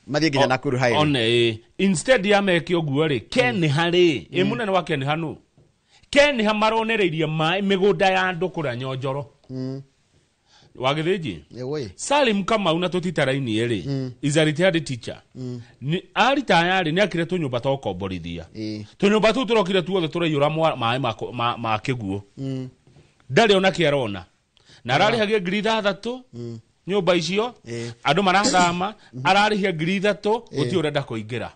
mathie nginya Nakuru highway one instead ya mekio guo ri Kenha ri munene wa Kenha nu Kenha maronereirie mai migunda ya andu kuria Nyonjoro wagithiji Salim Kamau na tutitaraini eri is a retired teacher ni ari tayari ni akire tunyumba to komborithia tunyumba tu turokire tuothe tureyura mai ma kiguo ndari ona kierona na ararihagia ngiri 3 nyumba icio andu marathama ararihagia ngiri 3 guti urenda kuingira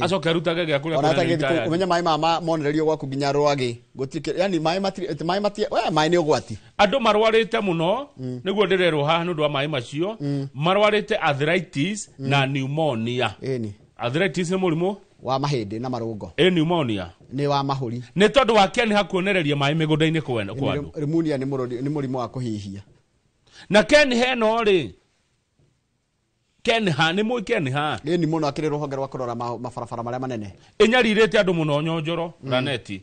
acoke arutage gya kuria ona umenya mai mama monererio gwaku nginya rwagi gutike yani mai ni ugwati andu marwarite muno niguo ndirerwo haha nundu wa mai macio marwarite arthritis na pneumonia arthritis ni murimu wa mahindi na marungo pneumonia ni wa mahuri ni tondu wa Kenha kuonereria mai migunda-ini kwenu pneumonia ni murimu wa kuhihia na Kenha no ri Kenha ni mu Kenha ni muno akire ruhonge rwa kurora mabarabara maria manene inyaririte andu muno Nyonjoro raneti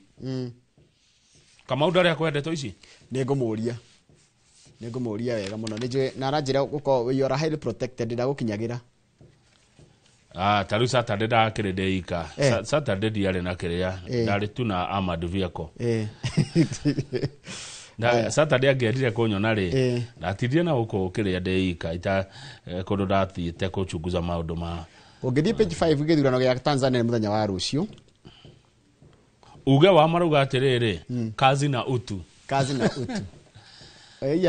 kama udare akwendete ici ni ngumuria wega muno nije na ranjira uko you are highly protected ndagukinyagira taru Saturday da kirede ika Saturday diare na kiria ndari tuna armored vehicle na Saturday agerire kunyona ri natirie na uko kiria deika ita kondo dathiite kuchunguza maundu ma ungithie page 5 githurano gya Tanzania muthenya wa rucio uge wa maruga atiriri kazi na utu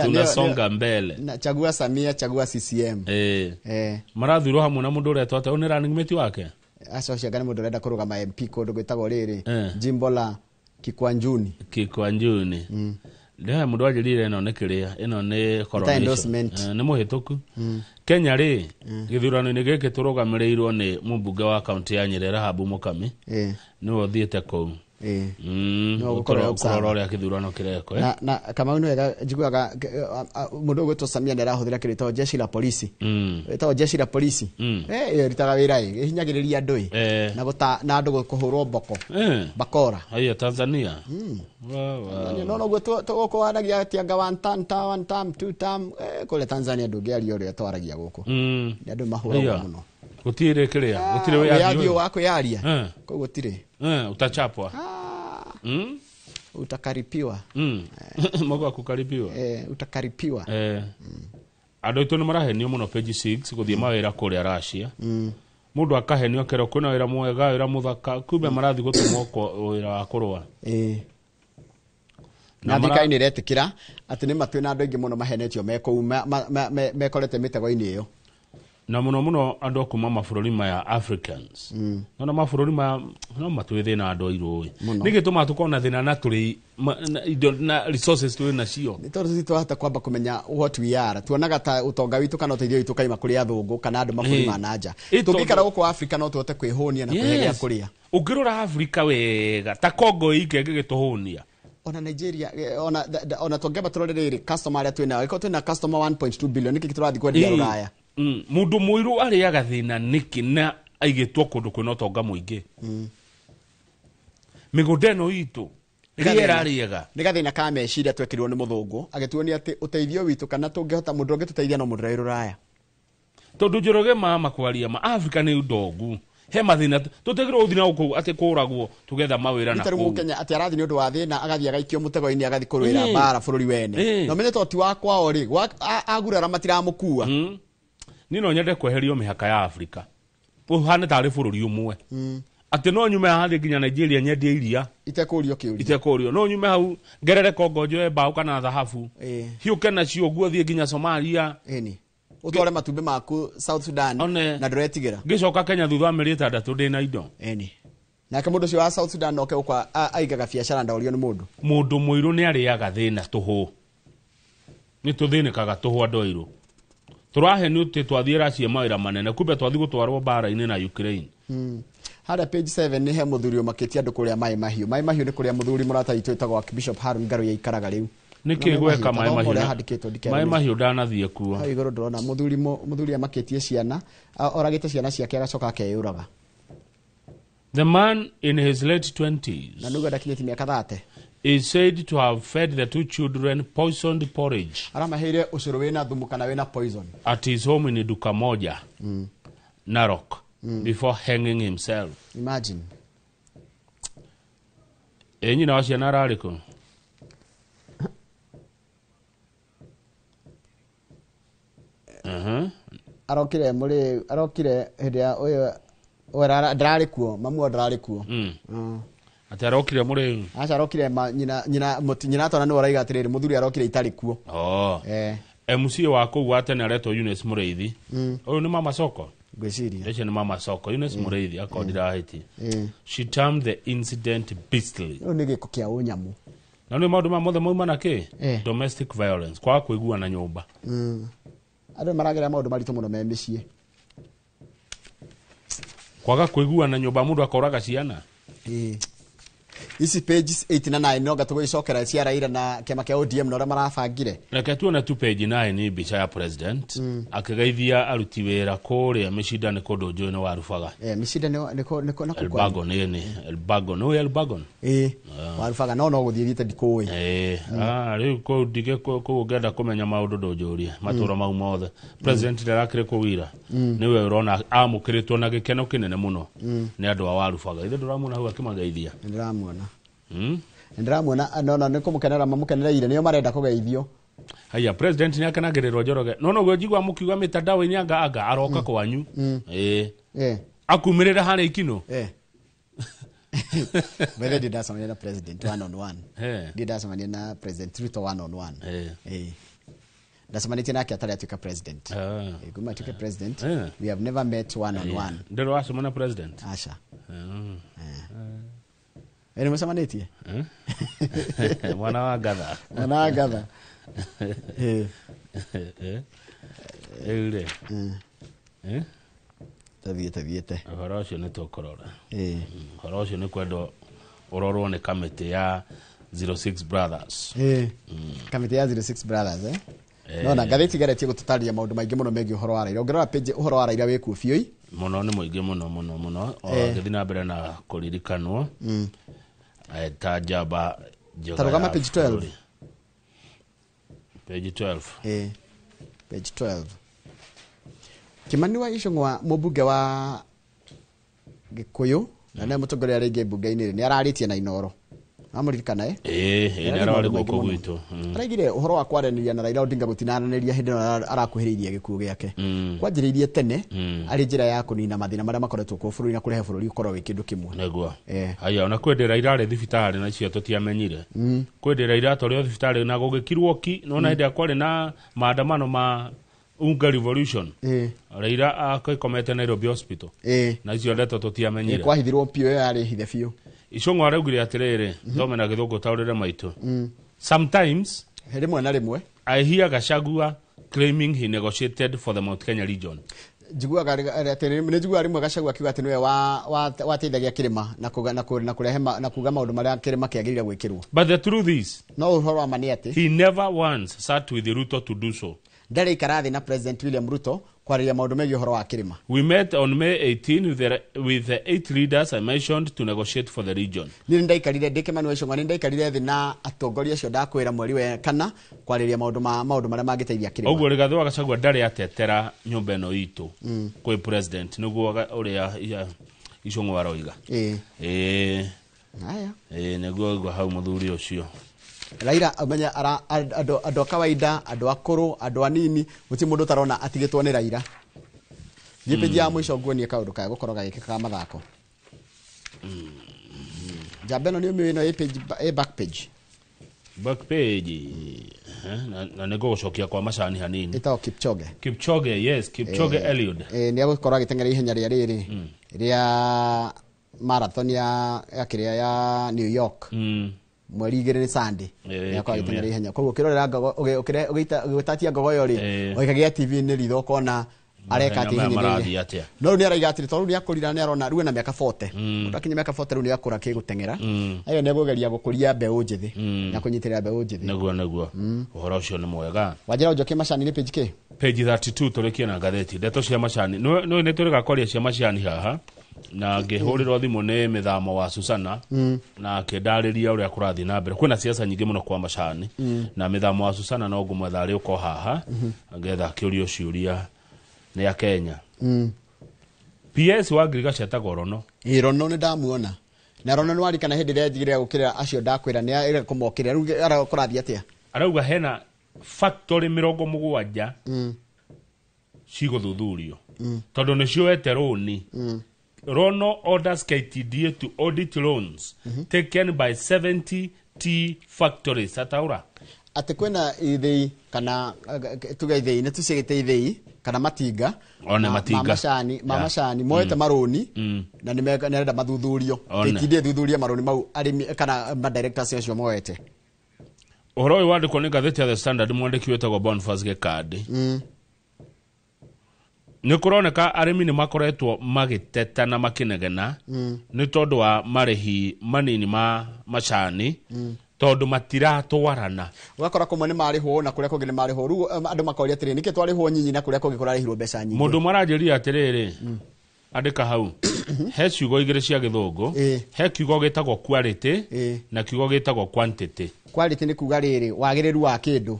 tunasonga mbele na chagua Samia chagua CCM marathurwo hamwe na mundu uretwo ate ni running mate wake acio ciangane mundu urenda kurugama MP kundu gwitagwo riri jimbo la Kikwanjuni ndio mundu ajirire ino nikiria ino ni coronation ni muhituku Kenya ri githurano-ini giki turugamirirwo ni mumbunge wa kaunti ya Nyeri Rahabu Mukami niwe uthiite kou no kurora ria kithurano kireko na kama ino ega njiguaga mundu gwitwo Samia ndarahuthira kirito jeshi la polisi ito jeshi la polisi ritaga wira hinyagiriria andu na guta na andu kuhurwo mboko bakora haya Tanzania no gwitwo kwaragia atianga one time two time kule Tanzania ndungiari uri twaragia guku ni andu mahurwo muno gutire kiria gutire we yadio wako yaria ko gutire utachapwa utakaripiwa mogo akukaripiwa utakaripiwa andu itu ni marahenio muno page 6 guthie mawira kuria Russia mundu akahenio kero kuna wira mwega wira muthaka kumbe marathi gutumwo ko wira wa kurwa na thika ini retikira ati ni matwi na andu ingi muno mahenetio meko mekorete mitego-ini iyo na muno andu akuma mabũrũri maya Africans na mabũrũri maya no matwithe na andu airu nigituma tukona thina na turi na resources tu na cio ni tondu twahota kwamba kumenya what we are tuonaga ta utonga witu kana uteithio witu kaima kuri athungu kana andu mabũrũri ma nanja tungikara guku Africa no tuhote kwihunia na kweheria kuria ungirora Africa wega ta Congo ike gigituhunia ona Nigeria ona tongeba turorere customer aria twina iko twina customer 1.2 billion niki turathi kwendia Ruraya mundu muiru ariaga thina niki na aigitwo kundu kwina utonga muingi migunda ino itu riera ariaga ni gathina ka meciria twekirwo ni muthungu agituonia ati uteithio witu kana tungihota mundu ungituteithia no mundu Ruraya tondu njoroge mama kwaria ma Africa ni udongu he mathina tutegirwo uthina uku ati kuragwo tugetha mawira na ku Kenya ati arathi ni undu wa thina agathia gaikio mutego-ini agathi kurwira bara bururi wene no menye toti wakwa ori agurara matiramukua nino nyende kweherio mihaka ya Africa uhane tari bururi umwe ati no nyume hathi nginya Nigeria nyendie iria itekurio no nyume hau ngerere Congo njoe mbao kana thahabu hiuke na cio guo thie nginya Somalia utware matumbi maku South Sudan na nduretigera ngicoka Kenya thutha meri 6 ndina indo na kamundu cio wa South Sudan oke ukwa aigaga biashara ndaurio ni mundu muiru ni ariaga thina tuhu ni tuthinikaga tuhu andu airu turahe ni uti twathie Russia mawira manene kumbe twathi gutwarwo bara-ini na Ukraine hada page 7 ni he muthuri makitia andu kuria mai mahiu ni kuria muthuri murata itu itagwo Bishop Harun Ngaru ya ikaraga riu niki gweka mai mahiu ndanathie kuo ha igoro ndona muthuri amaketie ciana oragite ciana ciake agacoka akeyuraga. The man in his late 20s na nuga dakinyeti miaka 30 is said to have fed the 2 children poisoned porridge aramaheire ucuru wina thumu kana wina poison at his home in duka moja Narok before hanging himself. Imagine. Enyi na wasiana arariko arokire hidia oyo ndarari kuo mamu ndarari kuo ati arokire muri acha arokire nyina tona ni waraiga atiriri muthuri arokire itari kuo MC wako gwate na reto Eunice Mureithi oyo ni mama soko gweciria ece ni mama soko Eunice Mureithi akodira hiti she termed the incident beastly oyo ni giko kia unyamu na ni maundu mamothe moima na ki domestic violence kwa kuigua na nyumba andu maragera maundu maritu muno me micii kwaga kuigua na nyumba mundu akoraga ciana isi pages 8 na 9 no gatugo icokera cia Raila na kema kia ODM no marabangire reke tuone tu page 9 ni bicha ya president akigeithia aruti wira kuria micindane kundu njono warubaga micindane niko Elbagon Elbagon warubaga no guthiirite ndikui riu ko dige ko ngenda kumenya maundu ndonjuria matura mau mothe president ndarakire kuwira niwe urona amukiritwo na gikeno kinene muno ni andu a warubaga ithe nduramuna hau akimageithia ndiramuna ndiramuna no niko mukenera mamukenereire niyo marenda kugeithio haya president ni akanagiriro Njoroge no gwe jigwa mukiuga mitandao ni anga aroka kwanyu akumirira hane ikino Whether did that someone president one on one did that someone na president Ruto one on one that's someone tena kia tali tuka president kuma tuka president we have never met one on one ndero washo mwana president asha ene msamaneti mwana wa gatha ule taviete horo cio ni tukorora horo cio ni kwendo urorwo ni committee ya 06 brothers committee ya 06 brothers no na gatheti garetie gututaria maundu maingi muno megi uhoro wa Raila ongerera page uhoro wa Raila wiku bioi muno ni muingi muno githina mbere na kuririkanwo ta jaba tarugama page 12 page 12 Kimani wa Icũng'wa mubunge wa Gikuyu na ne mutongoria rege bunge-ini ni araritie na Inoro amuririkana ni arari goko gwitu aragire uhoro wa kwaraniria na Raila Odinga gutinananiria hindi arakuhiririe gikuo giake kwanjiriirie tene ari njira ya kunina mathina maria makoretwo ku bururi na kurehe bururi ukorwo wi kindu kimwe neguo haya ona kwendera Raila ari thibitari na cio tutiamenyire kwendera Raila atoreo thibitari na gugikirwo ki nona hindi akwari na maandamano ma Unga revolution Raila akomete Nairobi hospital na icio ndeto tutiamenyire kwahithirwo pio yari hithe biu Icũng'wa araugire atiriri thome na githungu taurire maitu sometimes rimwe na rimwe I hear Gachagua claiming he negotiated for the Mount Kenya region njiguaga njiguaga rimwe Gachagua akiuga ati niwe wateithagia kirima na kurehe na kuga maundu maria kirima kiagirire gwikirwo but the truth is no uhoro wa mani ati he never once sat with Ruto to do so ndari ikarathi na President William Ruto kwariria maundu megi uhoro wa kirima. We met on May 18 with the 8 leaders I mentioned to negotiate for the region. Ni ndaikarire Kimani wa Icũng'wa ni ndaikarire thi na atongoria acio ndakwira mweri we kana kwariria maundu maria mangiteithia kirima. Oguo Rigathi wa Gachagua ndari atetera nyumba eno itu kwi president niguo uria Icũng'wa aroiga haya niguo hau muthuri ucio Raila amenya andu kawaida andu akuru andu anini guti mundu tarona atigitwo ni Raila gipeji ya mwisho nguonie kaundu kaya gukoroga gikika mathako jabeno ni umwe no page back page na nego gucokia kwa macani hanini ito Kipchoge yes Kipchoge Eliud ni agukora gitengera ihenya ria riri ria marathon ya kiria ya New York mweri 2 ni Sunday yakwa gitengera ihenya koguo kirorera ugitatia ngogo yo ri oikagia TV ni ritho kona areka ati no ni araiga ati tondu ni akurira ni arona ruwe na miaka 40 utakinya miaka 40 ni akura kigutengera ayo ne gugeria gukuria mbeu njithi na kunyitirira mbeu njithi naguo uhoro ucio ni mwega wajira ujoke macani ni page 32 turekie na gatheti ndeto cia macani no ni turiga kwaria cia macani haha na ngihurirwo thimu ni mithamo wa Susana na kedariria uria kurathi na mbere kwina siasa nyingi muno kwa macani na mithamo wa Susana no ngumwethari uko haha ngetha kiurio ciuria ni ya Kenya PS wa Griga cetagwo Rono Rono ni ndamuona na Rono ni warikana hindi ria njigire gukira acio ndakwira ni ira kumokira ru ara kurathi atia arauga hena factory 70 cigothuthurio tondu ni cioete roni Rono orders KTDA to audit loans taken by 70 tea factories ataura ate kwena ithei kana tuga ithei ne tucigite ithei kana matinga one matinga mamashani moete maroni na nenda mathuthurio KTDA thuthuria maroni mau arimi kana ma directors acio moete uhoro uyu wandikwo ni gatheti ya The Standard mwandiki wetagwo Boniface Gekadi ni kuroneka arimi ni makoretwo magiteta na makinegena ni tondu wa marihi manini ma macani tondu matiratwarana wakora kumwe ni mariho na kuria kungi ni mariho ru andu makoria atiri nike twariho nyinyi na kuria kungi kurarihirwo mbeca nyingi mundu maranjiria atiriri andika hau he ciugo igire cia githungu he kiugo gitagwo quality na kiugo gitagwo quantity quality ni kuga riri wagiriru wa kindu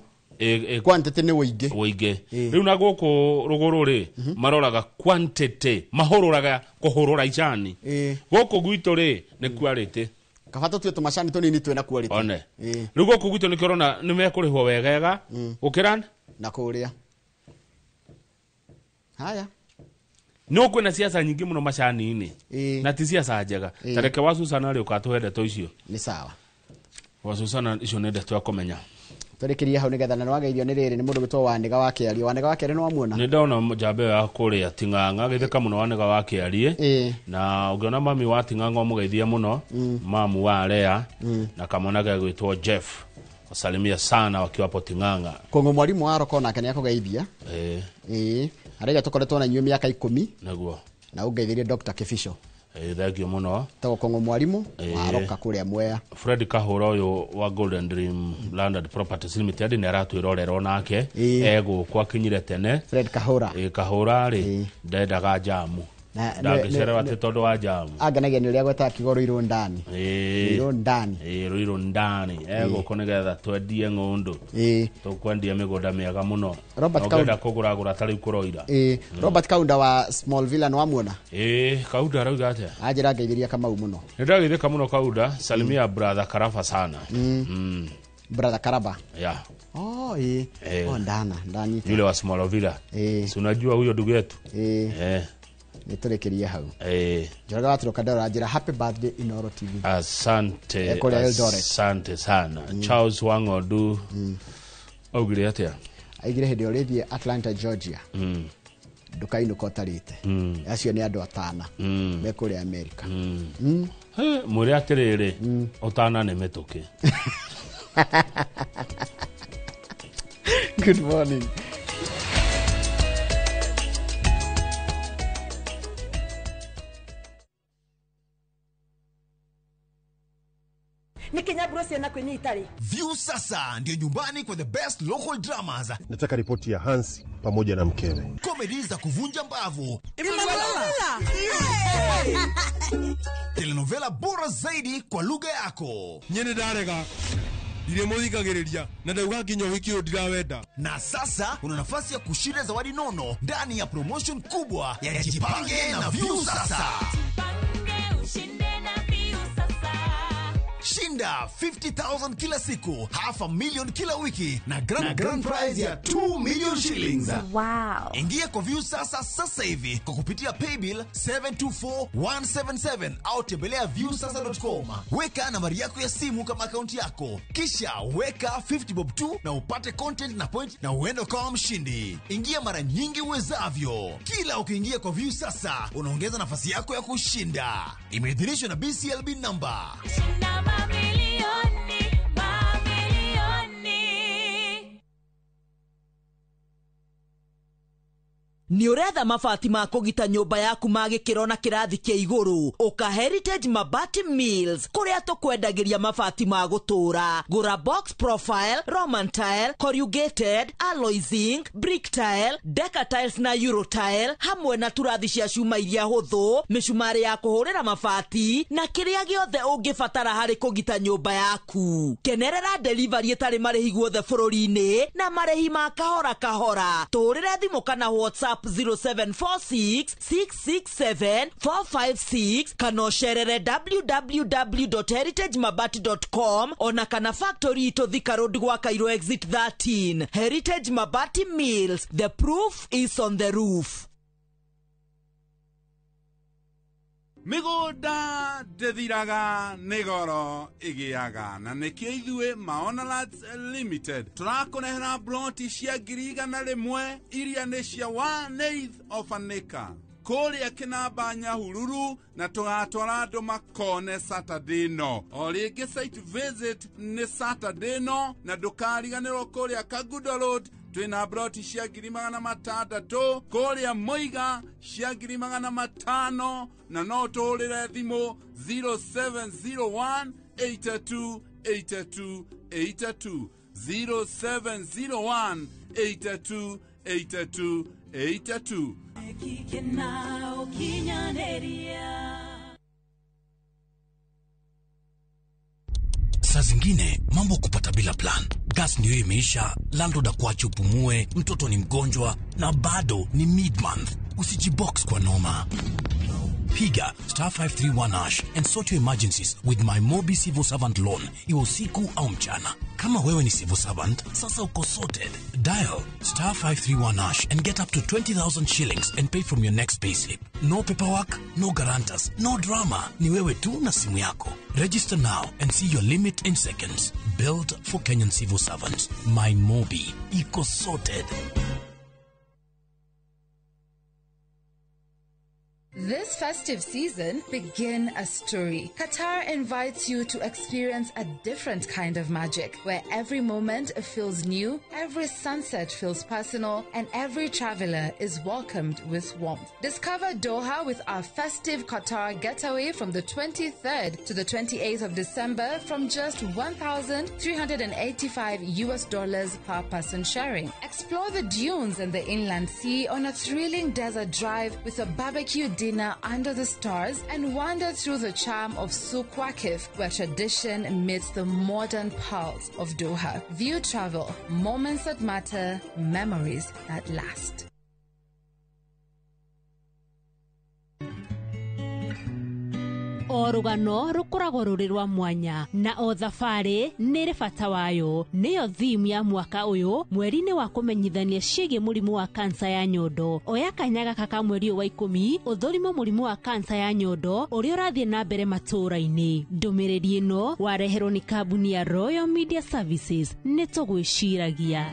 quantity ni woinge riu na guku ruguru ri maroraga quantity mahururaga kuhurura icani guku gwitu ri ni quality kabato tu tumacani tunini twena quality one riu guku gwitu ni kirona ni mekurihwo wegega ukirana na kuria haya no kwena siasa nyingi muno macani-ini na ti siasa njega tareke wa Susana ri ukatuhende to icio ni sawa wa Susana icio nende twa kumenya turikiria hau nigetha na nwageirio ni riri ni mundu gitwo Wanega wa Kiari no amuona ni ndona jambe ya kuria Ting'ang'a githeka muno Wanega wa Kiari na ungiona mami wa Ting'ang'a mugeithia muno mamu wa Lea na kamwana ga gwitwo Jeff wasalimia sana wakiwa hapo Ting'ang'a kongo mwalimu wa Roko nake ni akugeithia arega tukoretwo na nyuo miaka 10 naguo na ugeithirie Dr. Kifisho thagio muno tago kongo mwalimu wa Roka kuria Mwea Fred Kahura uyu wa Golden Dream Landed Properties Limited ni aratwirorerwo nake ego kwa kinyire tene Fred Kahura Kahura ri ndendaga jamu ndagicera ati tondu wa jamu aganagia ni uria gweta kigoro iro ndani ego konegetha twendie ng'undu tukwendia migunda miega muno ogenda kugura tari kuroira Robert Kaunda wa Smallville no amuona Kaunda arauga atia ajira ngeithiria Kamau muno ndagithika muno Kaunda salimia brother Karafa sana brother Karaba ndani yule wa Smallville si unajua huyo ndugu yetu niturekeria hau Jorga watu kadara ajira happy birthday Inoro TV asante sana Charles Wangodu ogire atia aigire hindi orithie Atlanta Georgia dukainu kotarite acio ni andu atana mekuri America muri atiriri utana ne metuke good morning ni Kenya Bruce na kwenye Itali. View sasa ndio nyumbani kwa the best local dramas. Nataka ripoti ya Hansi pamoja na mkewe. Comedy za kuvunja mbavu. Telenovela bora zaidi kwa lugha yako. Nyene darega. Dire muthikagiriria na ndauga kinyo hikio ndirawenda. Na sasa una nafasi ya kushinda zawadi nono ndani ya promotion kubwa ya Jipange na View sasa. Shinda 50,000 kila siku, $500,000 kila wiki na grand prize ya 2 million shillings. Wow. Ingia kwa View sasa hivi kwa kupitia paybill 724177 au tembelea viewsasa.com. Weka nambari yako ya simu kama akaunti yako, kisha weka 50 bob tu na upate content na point na uende kwa mshindi. Ingia mara nyingi uwezavyo. Kila ukiingia kwa View sasa unaongeza nafasi yako ya kushinda. Imeidhinishwa na BCLB number. Nĩ ũretha mabati ma kũgita nyũmba yaku ma gĩkĩro na kĩrathi kĩa igũrũ. Ũka Heritage Mabati Mills kũrĩa tũkwendagĩria mabati ma gũtũũra. Gũra box profile, Roman tile, corrugated, alloy zinc, brick tile, Deca tiles na Euro tile hamwe na turathi cia cuma iria hũthũ, mĩcumarĩ ya kũhũrĩra mabati na kĩrĩa gĩothe ũngĩbatara harĩ kũgita nyũmba yaku. Kenerera delivery ĩtarĩ marĩhi guothe bũrũri-inĩ na marĩhi ma kahora kahora. Tũũrĩre thimũ kana WhatsApp 0746667456 kana ũcerere www.heritagemabati.com ona kana factory itũ Thika Road gwa Cairo exit 13. Heritage Mabati Mills, the proof is on the roof. Mĩgũnda ndĩthiraga nĩ goro ĩgĩaga na nĩkĩo ithuĩ Maonalads Limited tũrakũnehera broti cia 100,000 iria nĩ cia 1/8 of an acre kũrĩa Kĩnamba Nyahururu na tũgatwara andũ makone Saturday no. O rĩngĩ site visit nĩ Saturday no na ndũkariganĩrwo kũrĩa Kagudo Road twina broti cia 600,000 kũrĩa Muiga cia 500,000 na no tũũrĩre thimũ 0701 82 82 82 0701 82 82 82. Saa zingine mambo kupata bila plan. Gas ndio imeisha, landlord akuache upumue, mtoto ni mgonjwa na bado ni mid-month. Usijibox kwa noma. Piga *531# and sort your emergencies with my Mobi Civil Servant Loan. Iwe usiku au mchana. Kama wewe ni civil servant, sasa uko sorted. Dial *531# and get up to 20,000 shillings and pay from your next payslip. No paperwork, no guarantors, no drama. Ni wewe tu na simu yako. Register now and see your limit in seconds. Built for Kenyan civil servants. My Mobi. Iko sorted. This festive season, begin a story. Qatar invites you to experience a different kind of magic, where every moment feels new, every sunset feels personal, and every traveler is welcomed with warmth. Discover Doha with our festive Qatar getaway from the 23rd to the 28th of December from just $1,385 per person sharing. Explore the dunes and the inland sea on a thrilling desert drive with a barbecue dinner under the stars and wander through the charm of Souk Waqif, where tradition meets the modern pulse of Doha. View travel, moments that matter, memories that last. O rũgano rũkoragwo rũrĩ rwa mwanya na o thabarĩ nĩ rĩ bata wayo. Nĩyo theme ya mwaka ũyũ mweri-inĩ wa kũmenyithania ciĩgiĩ mũrimũ wa kansa ya nyondo. Oya kanya gaka ka mweri wa 10 ũthũrimo mũrimũ wa kansa ya nyondo ũrĩa ũrathiĩ na mbere matũũra-inĩ. Ndũmĩrĩri ĩno wareherwo nĩ kambuni ya Royal Media Services. Nĩ tũgwĩciragia.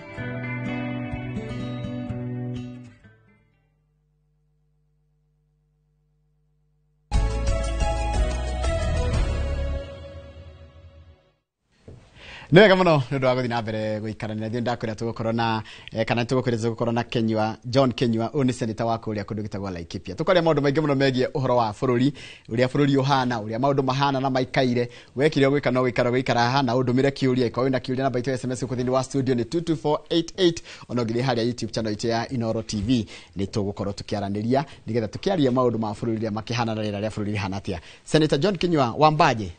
Nĩ wega mũno nĩ ũndũ wa gũthiĩ na mbere gũikarania ithuĩ ndakwĩra tũgũkorwo na kana tũgũkorwo na Kenyua John Kenyua ũyũ nĩ senator wa kũrĩa kũndũ gĩtagwo Laikipia. Tũkaria maũndũ maingĩ mũno megiĩ ũhoro wa bũrũri, ũrĩa bũrũri ũhana, ũrĩa maũndũ mahana na maikaire. Wekire gwĩka no gũikara haha na ũndũmĩre kĩũria ikawa na kĩũria namba itũ ya SMS kũthini wa studio nĩ 22488 ona ngiri harĩa YouTube channel itũ ya Inoro TV nĩ tũgũkorwo tũkĩaranĩria nĩgetha tũkĩaria maũndũ ma bũrũri rĩa makĩhana na rĩera rĩa bũrũri rĩhana atĩa. Senator John Kenyua wambaje?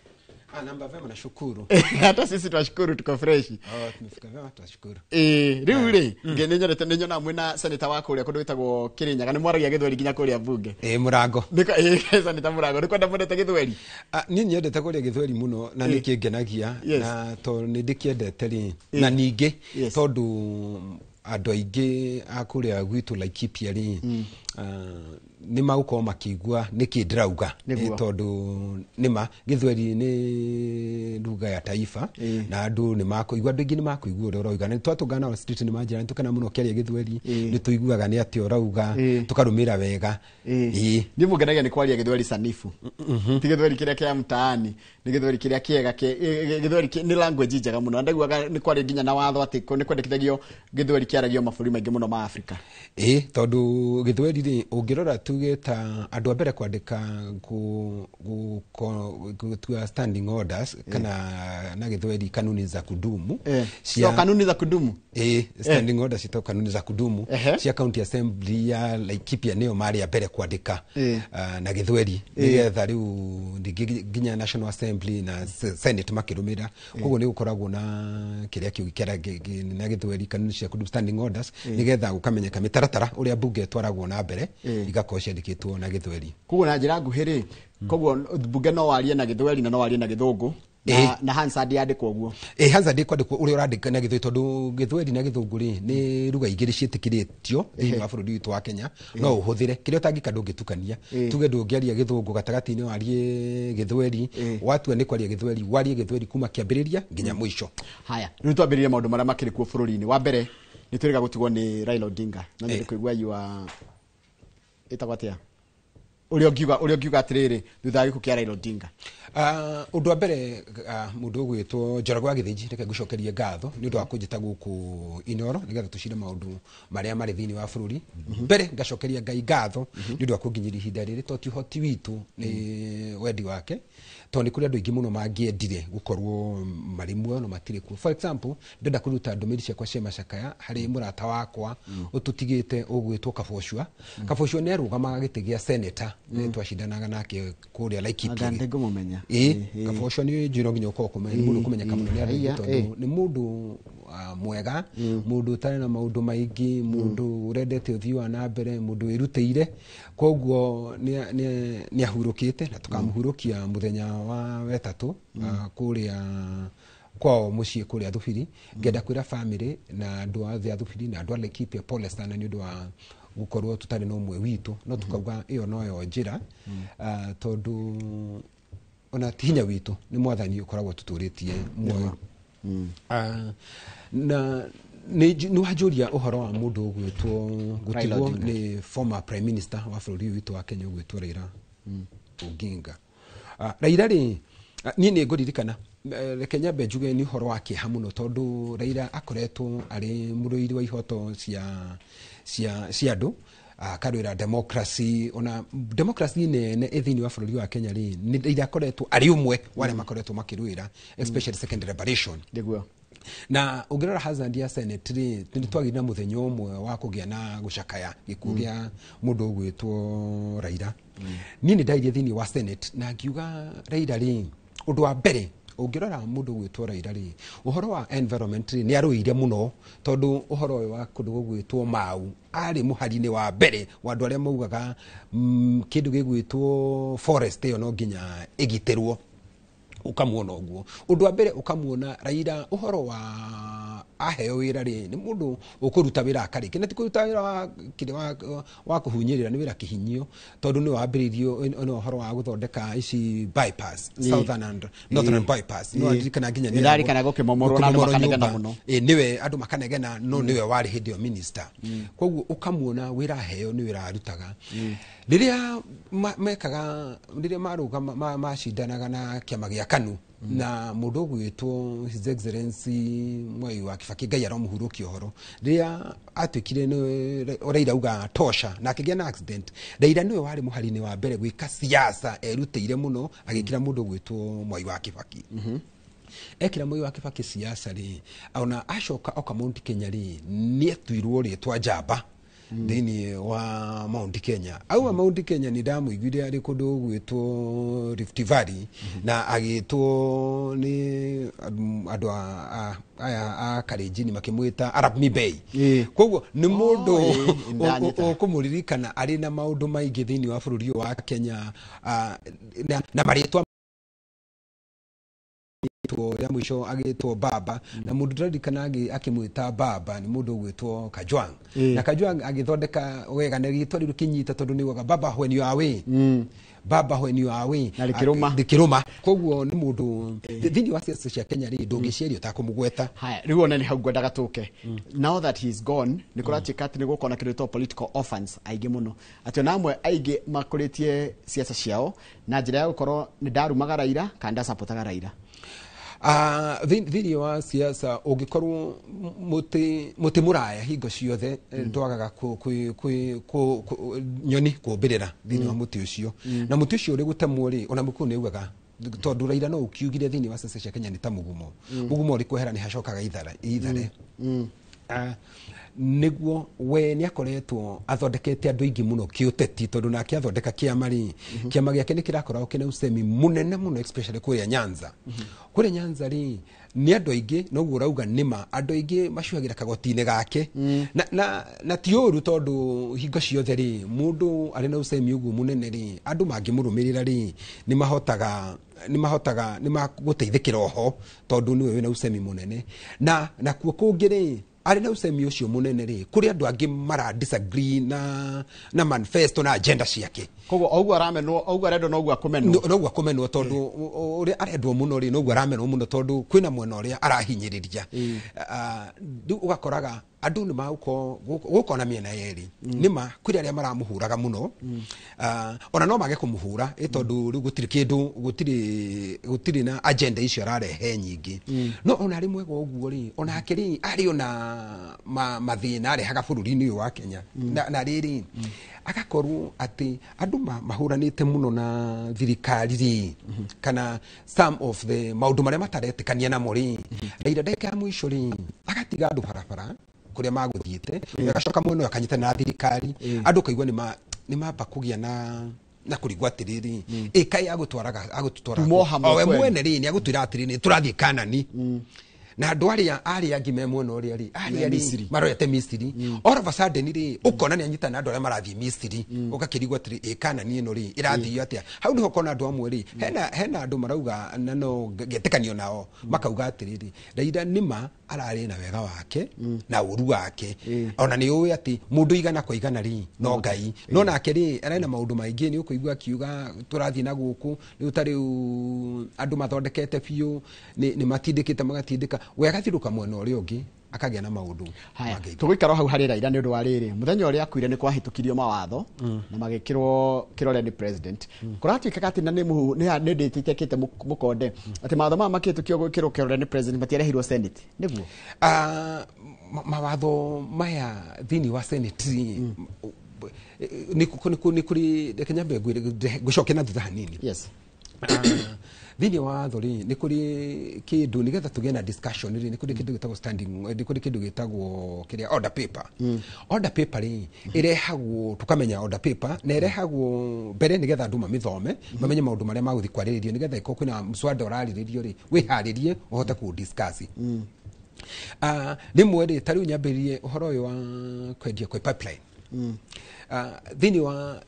Namba vema nashukuru. Hata sisi tunashukuru tuko fresh. Tumefika vema tunashukuru. Rĩu rĩ ngenyerete nĩ nyona mwena senator wako ũrĩa kũndũ wĩtagwo Kirinyaga nĩ mwaragia gĩthweri nginya kũrĩa bunge. Mũrango. Senator Mũrango nĩ kwenda mwendete gĩthweri. Niĩ nyendete kũrĩa gĩthweri mũno na nĩ kĩngenagia na to nĩ ndĩkĩendete rĩ na ningĩ tondũ andũ aingĩ a kũrĩa gwitũ Laikipia rĩ nĩ magũkorwo makĩigua nĩkĩ ndĩrauga tondũ nĩma gĩthweri nĩ lugha ya taifa na andũ nĩ makũigua, andũ aingĩ nĩ makũigua ũrĩa ũrauga, na twatũngana na street nĩ manjĩra nĩtũkana mũno kĩaria gĩthweri nĩ tũiguaga nĩ atĩ ũrauga tũkarũmĩra wega. Niĩ mũngenagia nĩ kwaria gĩthweri sanifu, ti gĩthweri kĩrĩa kĩa mtaani, nĩ gĩthweri kĩrĩa kĩega, gĩthweri nĩ language njega mũno, ndaiguaga nĩ kwaria nginya na watho atĩ nĩ kwendekithagio gĩthweri kĩaragio mabũrũri maingĩ mũno ma Afrika. Tondũ gĩthweri rĩ ũngĩrora tuge ta andũ a mbere kwandĩka gũtua standing orders kana na gĩthweri kanuni za kudumu kanuni za kudumu standing orders cito kanuni za kudumu cia county assembly ya Laikipia nĩo marĩ a mbere kwandĩka na gĩthweri nĩgetha rĩu nginya national assembly na senate makĩrũmĩra, koguo nĩ gũkoragwo na kĩrĩa kĩu kĩara na gĩthweri kanuni cia kudumu standing orders nĩgetha gũkamenyeka mĩtaratara ũrĩa bunge twaragwo na mbere igakorwo ciandĩkĩtwo na gĩthweri. Koguo na njĩra nguhĩ rĩ, koguo bunge no warie na gĩthweri na no warie na gĩthũngũ na Hansard yandĩkwo ũguo. Hansard kwandĩkwo ũrĩa ũrandĩka na gĩthweri, tondũ gĩthweri na gĩthũngũ rĩ nĩ lugha igĩrĩ ciĩtĩkĩrĩtio thĩinĩ wa bũrũri witũ wa Kenya, no ũhũthĩre kĩrĩa ũtangĩka ndũngĩtukania, tuge ndũngĩaria gĩthũngũ gatagatĩ-inĩ warie gĩthweri, watua nĩ kwaria gĩthweri warie gĩthweri kuma kĩambĩrĩria nginya mũico. Haya, rĩu twambĩrĩrie maũndũ marĩa makĩrĩ kuo bũrũri-inĩ. Wa mbere nĩ twĩrĩga gũtigwo nĩ Raila Odinga, na nĩ kũigua yua ĩtagwo atĩa ũrĩa ũngiuga atĩrĩrĩ thutha wa gĩkuũ kĩa Raila Odinga. Ũndũ wa mbere mũndũ ũgwĩtwo Njoroge wa Gĩthĩnji, reke ngũcokerie ngatho nĩ ũndũ wa kũnjĩta gũkũ Inooro nĩgetha tũcire maũndũ marĩa marĩ thĩinĩ wa bũrũri. Mbere ngacokeria Ngai ngatho nĩ ũndũ wa kũnginyĩria ihinda rĩrĩ, tondũ ũhoti witũ nĩ wendi wake, tondũ nĩ kũrĩ andũ aingĩ mũno mangĩendire gũkorwo marĩ muoyo na matirĩ kuo. For example, ndenda kũruta ndũmĩrĩri ciakwa cia macakaya harĩ mũrata wakwa ũtũtigĩte ũgwĩtwo Kabochua. Kabochua nĩ arũgamaga gĩtĩ gĩa senator twacindanaga nake kũrĩa Laikipia. Kabochua nĩ njĩro nginya ũkorwo kũmenyeka mũno nĩ andũ, tondũ nĩ mũndũ mwega, mũndũ ũtarĩ na maũndũ maingĩ, mũndũ ũrendete ũthii wa na mbere, mũndũ wĩrutĩire, koguo nĩ ahurũkĩte na tũkamũhurũkia mũthenya wa wetatũ kũrĩa kwao mũciĩ kũrĩa Thubiri. Ngenda kwĩra family na andũ a Thubiri na andũ a Laikipia pole sana nĩ ũndũ wa gũkorwo tũtarĩ na ũmwe witũ, no tukauga ĩyo noyo njĩra, tondũ ona tihinya witũ nĩ mwathani ũkoragwo tũtũrĩtie muoyo. Na nĩ wanjũria ũhoro wa mũndũ ũgwĩtwo gũtigwo nĩ former prime minister wa bũrũri witũ wa Kenya ũgwĩtwo Raila Odinga. Raila rĩ, niĩ nĩ ngũririkana reke nyambe njuge nĩ ũhoro wa kĩeha mũno, tondũ Raila akoretwo arĩ mũrũĩri wa ihoto cia andũ, akarũĩra democracy, ona democracy nene thĩinĩ wa bũrũri wa Kenya rĩ, nĩ Raila akoretwo arĩ ũmwe wa arĩa makoretwo makĩrũĩra especially second liberation. Na ũngĩrora hazard ya Senate rĩ, nĩ twagĩire na mũthenya ũmwe wa kũgĩa na gũcakaya gĩkuũ gĩa mũndũ ũgwĩtwo Raila. Niĩ nĩ ndairie thĩinĩ wa Senate na ngiuga Raila rĩ, ũndũ wa mbere ũngĩrora mũndũ ũgwĩtwo Raila rĩ, ũhoro wa environment rĩ nĩ arũire mũno, tondũ ũhoro wa kũndũ gũgwĩtwo Mau arĩ mũhari-inĩ wa mbere wa andũ arĩa maugaga kĩndũ gĩgwĩtwo forest ĩyo no nginya ĩgitĩrwo, ukamuona ũguo. Ũndũ wa mbere ukamuona Raila ũhoro wa aheo wĩra rĩ, nĩ mũndũ ũkũruta wĩra akarĩkia, na ti kũruta wĩra wa kũhunyĩrĩra, nĩ wĩra kĩhinyio, tondũ nĩ wambĩrĩirio nĩ ũhoro wa gũthondeka ici bypass, southern and northern bypass. No ndirikana nginya nĩ ndarikana gũkĩmomorwo na andũ makanegena mũno. Niwe andũ makanegena, no niwe warĩ hĩndĩ ĩyo minister. Koguo ukamuona wĩra aheo nĩ wĩra arutaga. Rĩrĩa mekaga, rĩrĩa marũga macindanaga na kĩama gĩa KANU na mũndũ ũgwĩtwo His Excellency Mwai wa Kibaki, Ngai aromũhurũkia ũhoro, rĩrĩa atuĩkire Raila uga tosha na akĩgĩa na accident, Raila nĩwe warĩ mũhari-inĩ wa mbere gwĩka siasa, erutĩire mũno agĩkĩra mũndũ ũgwĩtwo Mwai wa Kibaki. Ekĩra Mwai wa Kibaki siasa rĩ, ona acoka oka Mount Kenya rĩ, nĩ atuirwo rĩtwa njamba thĩinĩ wa Mount Kenya. Auma Mount Kenya nĩ ndamũiguire arĩ kũndũ gwĩtwo Rift Valley na agĩtwo nĩ andũ a Kalenjin makĩmwĩta Arab Mibei. Koguo nĩ mũndũ ũkũmũririkana arĩ na maũndũ maingĩ thĩinĩ wa bũrũri wa Kenya, na marĩtwa agitwo ya mwisho agitwo baba na mundu ndirikana akimwita baba ni mundu gwitwo Kajwang na Kajwang agithondeka wega na gitwa riru kinyita tondu ni waga baba when you are away baba when you are away na likiruma koguo ni mundu thini wa siasa cia Kenya ri ndungiciario ta kumugweta haya riu ona ni hau ngwendaga tuke now that he is gone ni kuratika ati ni gukona kirito political orphans aige muno ati namwe aige makuritie siasa ciao na njira ya gukorwo ni ndarumaga Raila kanda supportaga Raila thini wa siasa ungikorwo muti muraya hingo ciothe ndwagaga nyoni kumbirira thini wa muti ucio na muti ucio uri gutemwo ri ona muku ni ugaga tondu Raila no ukiugire thini wa siasa cia Kenya ni ta mugumo uri kwehera ni hacokaga ithare niguo we ni akoretwo athondekete andu ingi muno kiuteti tondu nake athondeka kiama ri kiama giake ni kirakorwo kina usemi munene muno especially kuria Nyanza kuria Nyanza ri ni andu aingi noguo rauga nima andu aingi macuagira kagoti-ini gake na ti uru tondu hingo ciothe ri mundu ari na usemi uguo munene ri andu mangimurumirira ri ni maguteithikira oho tondu niwe wina usemi munene na kuo kungi ri ari na usemi ucio munene ri kuri andu angi mara disagree na manifesto na agenda ciake koguo augu aramenwo augu arendo noguo akumenwo tondu uri arendwo muno ri noguo aramenwo muno tondu kwina mwena uria arahinyiriria ugakoraga andu ni mauko gukona miena yeri nima kuri aria maramuhuraga muno ona no mage kumuhura tondu ri gutiri kindu gutiri na agenda icio ararehe nyingi no ona ri mwego uguo ri ona akiri ari ona mathina arehaga bururi-ini wa Kenya na riri agakorwo ati andu mahuranite muno na thirikari ri kana some of the maundu maria mataretikania na muri Raila ndeka ya mwisho ri agatiga andu barabara kuria maguthiite agacoka mwena akanyita na thirikari andu kaigwa ni mamba kugia na kurigwa atiriri ikai agutwara we mwene ri ni agutwira atiriri turathie Kanani na andu aria angi me mwena uria ri aria maroete Misiri all of a sudden ri ukona ni anyita na andu aria marathie Misiri ukakirigwa atiri Kanani ino ri irathio atia hau niho kona andu amwe ri hena andu marauga no getikanio nao makauga atiriri Raila nima arari na wega wake na uru wake ona ni uwi ati mundu igana kwa igana ri no ngai no nake ri arena maundu maingi ni ukuigwa kiuga turathie na guku ni utari andu mathondekete biu ni matindikite magatindika we agathiruka mwena uria ungi akagia na maundu haya tugikara hau hari Raila ni undu wa riri muthenya uria akuire ni kwahitukirio mawatho na magikirwo kirore ni president kuratuika ati na ni ndititekete mukonde ati mawatho ma makitukio gwikirwo kirore ni president matiarehirwo senate niguo mawatho maya thini wa senate ni kuri Kenya begwire gucoke na thutha hanini yes thini wa thori ni kuri kindu nigetha tuge na discussion ri ni kuri kindu gitagwo standing ni kuri kindu gitagwo kiria order paper order paper ri irehagwo tukamenya order paper na irehagwo mbere nigetha andu mamithome mamenye maundu maria maguthi kwariririo nigetha iko kwina mswada urariririo ri wiharirie uhote ku discuss rimwe ri tari unyambiririe uhoro uyu wa kwendia kwa pipeline thini wa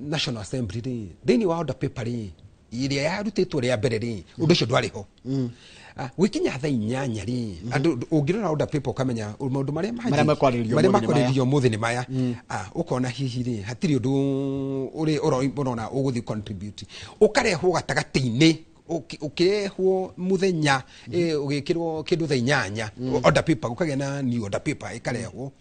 National Assembly ri thini wa order paper ri iria yarutitwo ria mbere ri undu ucio ndwariho wikinya thaa 8 ri andu ungirora order paper ukamenya maundu maria makwaririo muthi ni maya ukona hihi ri hatiri undu uri urona uguthi contribute ukarehwo gatagati-ini ukirehwo muthenya ugikirwo kindu thaa 8 order paper ukagia na new order paper ikarehwo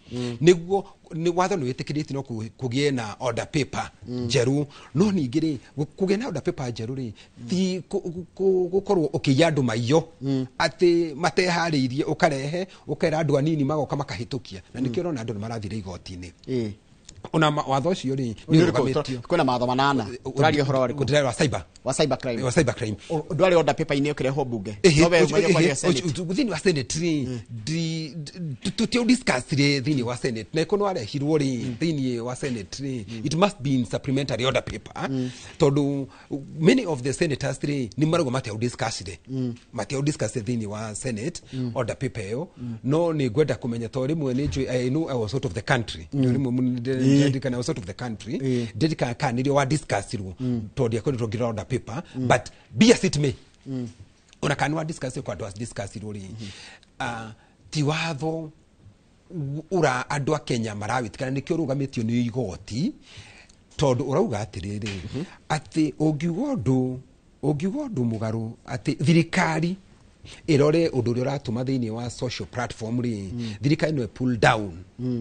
niguo ni watho ni witikirite no kugie na order paper njeru no ningiri kugie na order paper njeru ri ti gukorwo ukiya andu maiyo ati matehariirie ukarehe ukera andu anini magoka makahitukia na nikio rona andu marathire igoti-ini ona watho ucio ri ni rugamitio kwena matho manana turario horo ri kudira wa cyber crime ndwari order paper ini ukirehwo bunge no we mwenye kwa senate thini wa senate ri tutio discuss ri thini wa senate na ikono are hirwo ri thini wa senate ri it must be in supplementary order paper tondu many of the senators ri ni marugo mate discuss ri mate discuss thini wa senate order paper yo no ni gwenda kumenya tori mwe ni I know I was out of the country dedika na out of the country dedika kaniri wa discuss ru to dia ko gira order paper but be as it may ona kanwa discuss kwa ndo discuss ruri ti watho ura andu a Kenya marawitikana nikio rugamitio ni igoti tondu urauga atiriri ati ungiugo ndu mugaru ati thirikari irore undu uri uratuma thiini wa social platform ri thirikari no pull down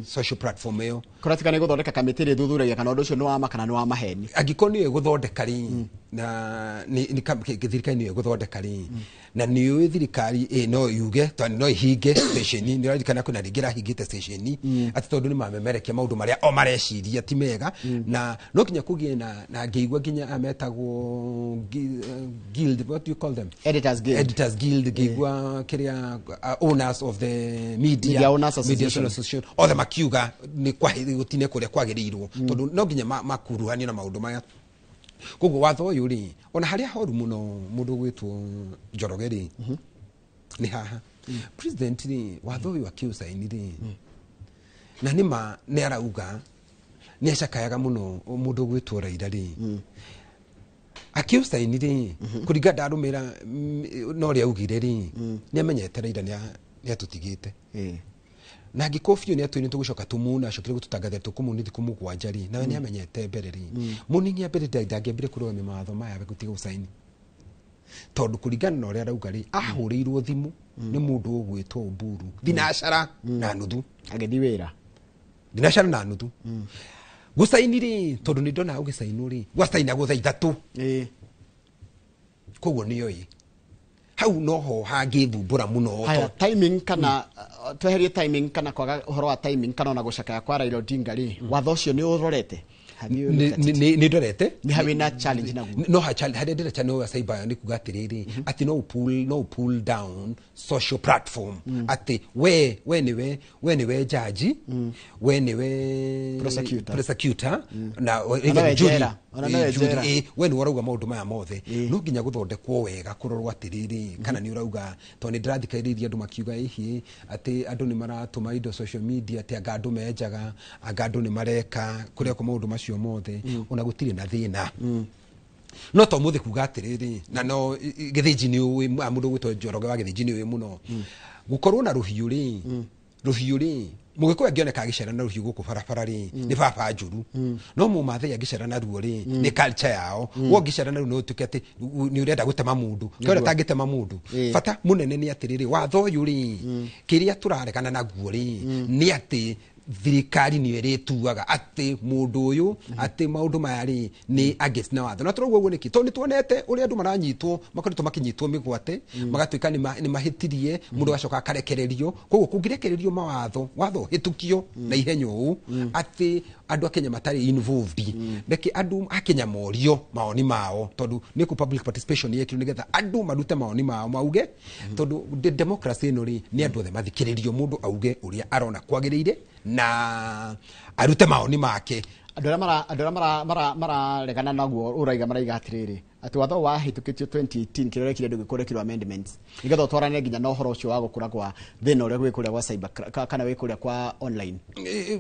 social platform yo kuratika ni guthondeka kamiti ri thuthuragia kana undu ucio ni wa makana ni wa maheni angiko ni guthondeka ri na ni thirikari ni guthondeka ri na ni thirikari no yuge tani no hinge station ni rarikana kuna rigira hingite station ati tondu ni mamemerekia maundu maria o mareciria ti mega na no kinya kugie na ngeigua kinya ametagwo guild, what do you call them, editors guild ngeigua kiria owners of the media owners association othe makiuga ni kwa gutine kuria kwagirirwo tondu no kinya makuruhania na maundu maya koguo watho uyu ri ona haria horu muno mundu gwitwo Njoroge ri ni haha president ri watho uyu akiusaini ri na nima ni arauga ni acakayaga muno mundu gwitwo Raila ri akiusaini ri kuriga ndarumira no ri augire ri ni amenyete Raila ni atutigite na gikofio ni atu ni tugucoka tumuna acokire gututangathe tukumuni thikumu gwanjari nawe ni amenyete mbere ri muningi mbere ndangĩambire kũrũgamia mawatho maya gutiga usaini tondu kuringana na uria arauga ri ahũrĩirwo thimu ni mundu ũgwĩtwo Oburu thinacara na nuthu agĩthi wĩra thinacara na nuthu gusaini ri tondu ni ndona ugisainu ri gwasaina gutha ithatu koguo ni yoi hau noho hangithumbura muno haya timing kana tweherie timing kana kwaga uhoro wa timing kana na gucakaya kwa Raila Odinga ri watho ucio ni urorete ni ndorete ni have na challenge na no ha challenge hade ndira chano ya cyber ni kugatiriri ati no pull down social platform ati we niwe judge we niwe prosecutor na jury we ni warauga maundu maya mothe no nginya guthondekwo wega kurorwa atiriri kana ni urauga to ni ndirathikariria andu makiuga ihi ati andu ni maratuma indo social media ati anga andu menjaga anga andu ni mareka kuria ko maundu macio mothe ona gutire na thina no to muthi kuga atiriri na no githiji ni uwi mundu gwitwo Njoroge wa githiji ni uwi muno gukorwo na ruhiu ri mugikuya ngioneka agicera na ruhiu guku barabara ri ni baba njuru no mu mathe agicera na ruo ri ni culture yao wo ngicera na ruo no tukete ni urenda gutema mundu kwera tangitema mundu fata munene ni atiriri watho uyu ri kiria turarekana na guo ri ni ati thirikari ni irituaga ati mundu uyu ati maundu maya ni against na watho na turoguo guo niki to ni tuonete uri andu maranyitwo makoritwo makinyitwo migwate magatuika ni mahitirie mundu gacoka akarekererio koguo kungirekererio mawatho watho hitukio na ihenyo u ati andu a Kenya matari involved ndeki andu a Kenya morio maoni mao tondu ni ku public participation yekiru nigetha andu marute maoni mao mauge tondu democracy no ri ni andu othe mathikiririo mundu auge uria arona kwagirire na arute maoni make andu mara regana naguo uraiga maraiga atiriri ati watho wa hitukitio 2018 kirekire ndugikorekirwo amendments nigetha twarane nginya no horo ucio wa gukura kwa thina uria gwikuria kwa cyber kana wikuria kwa online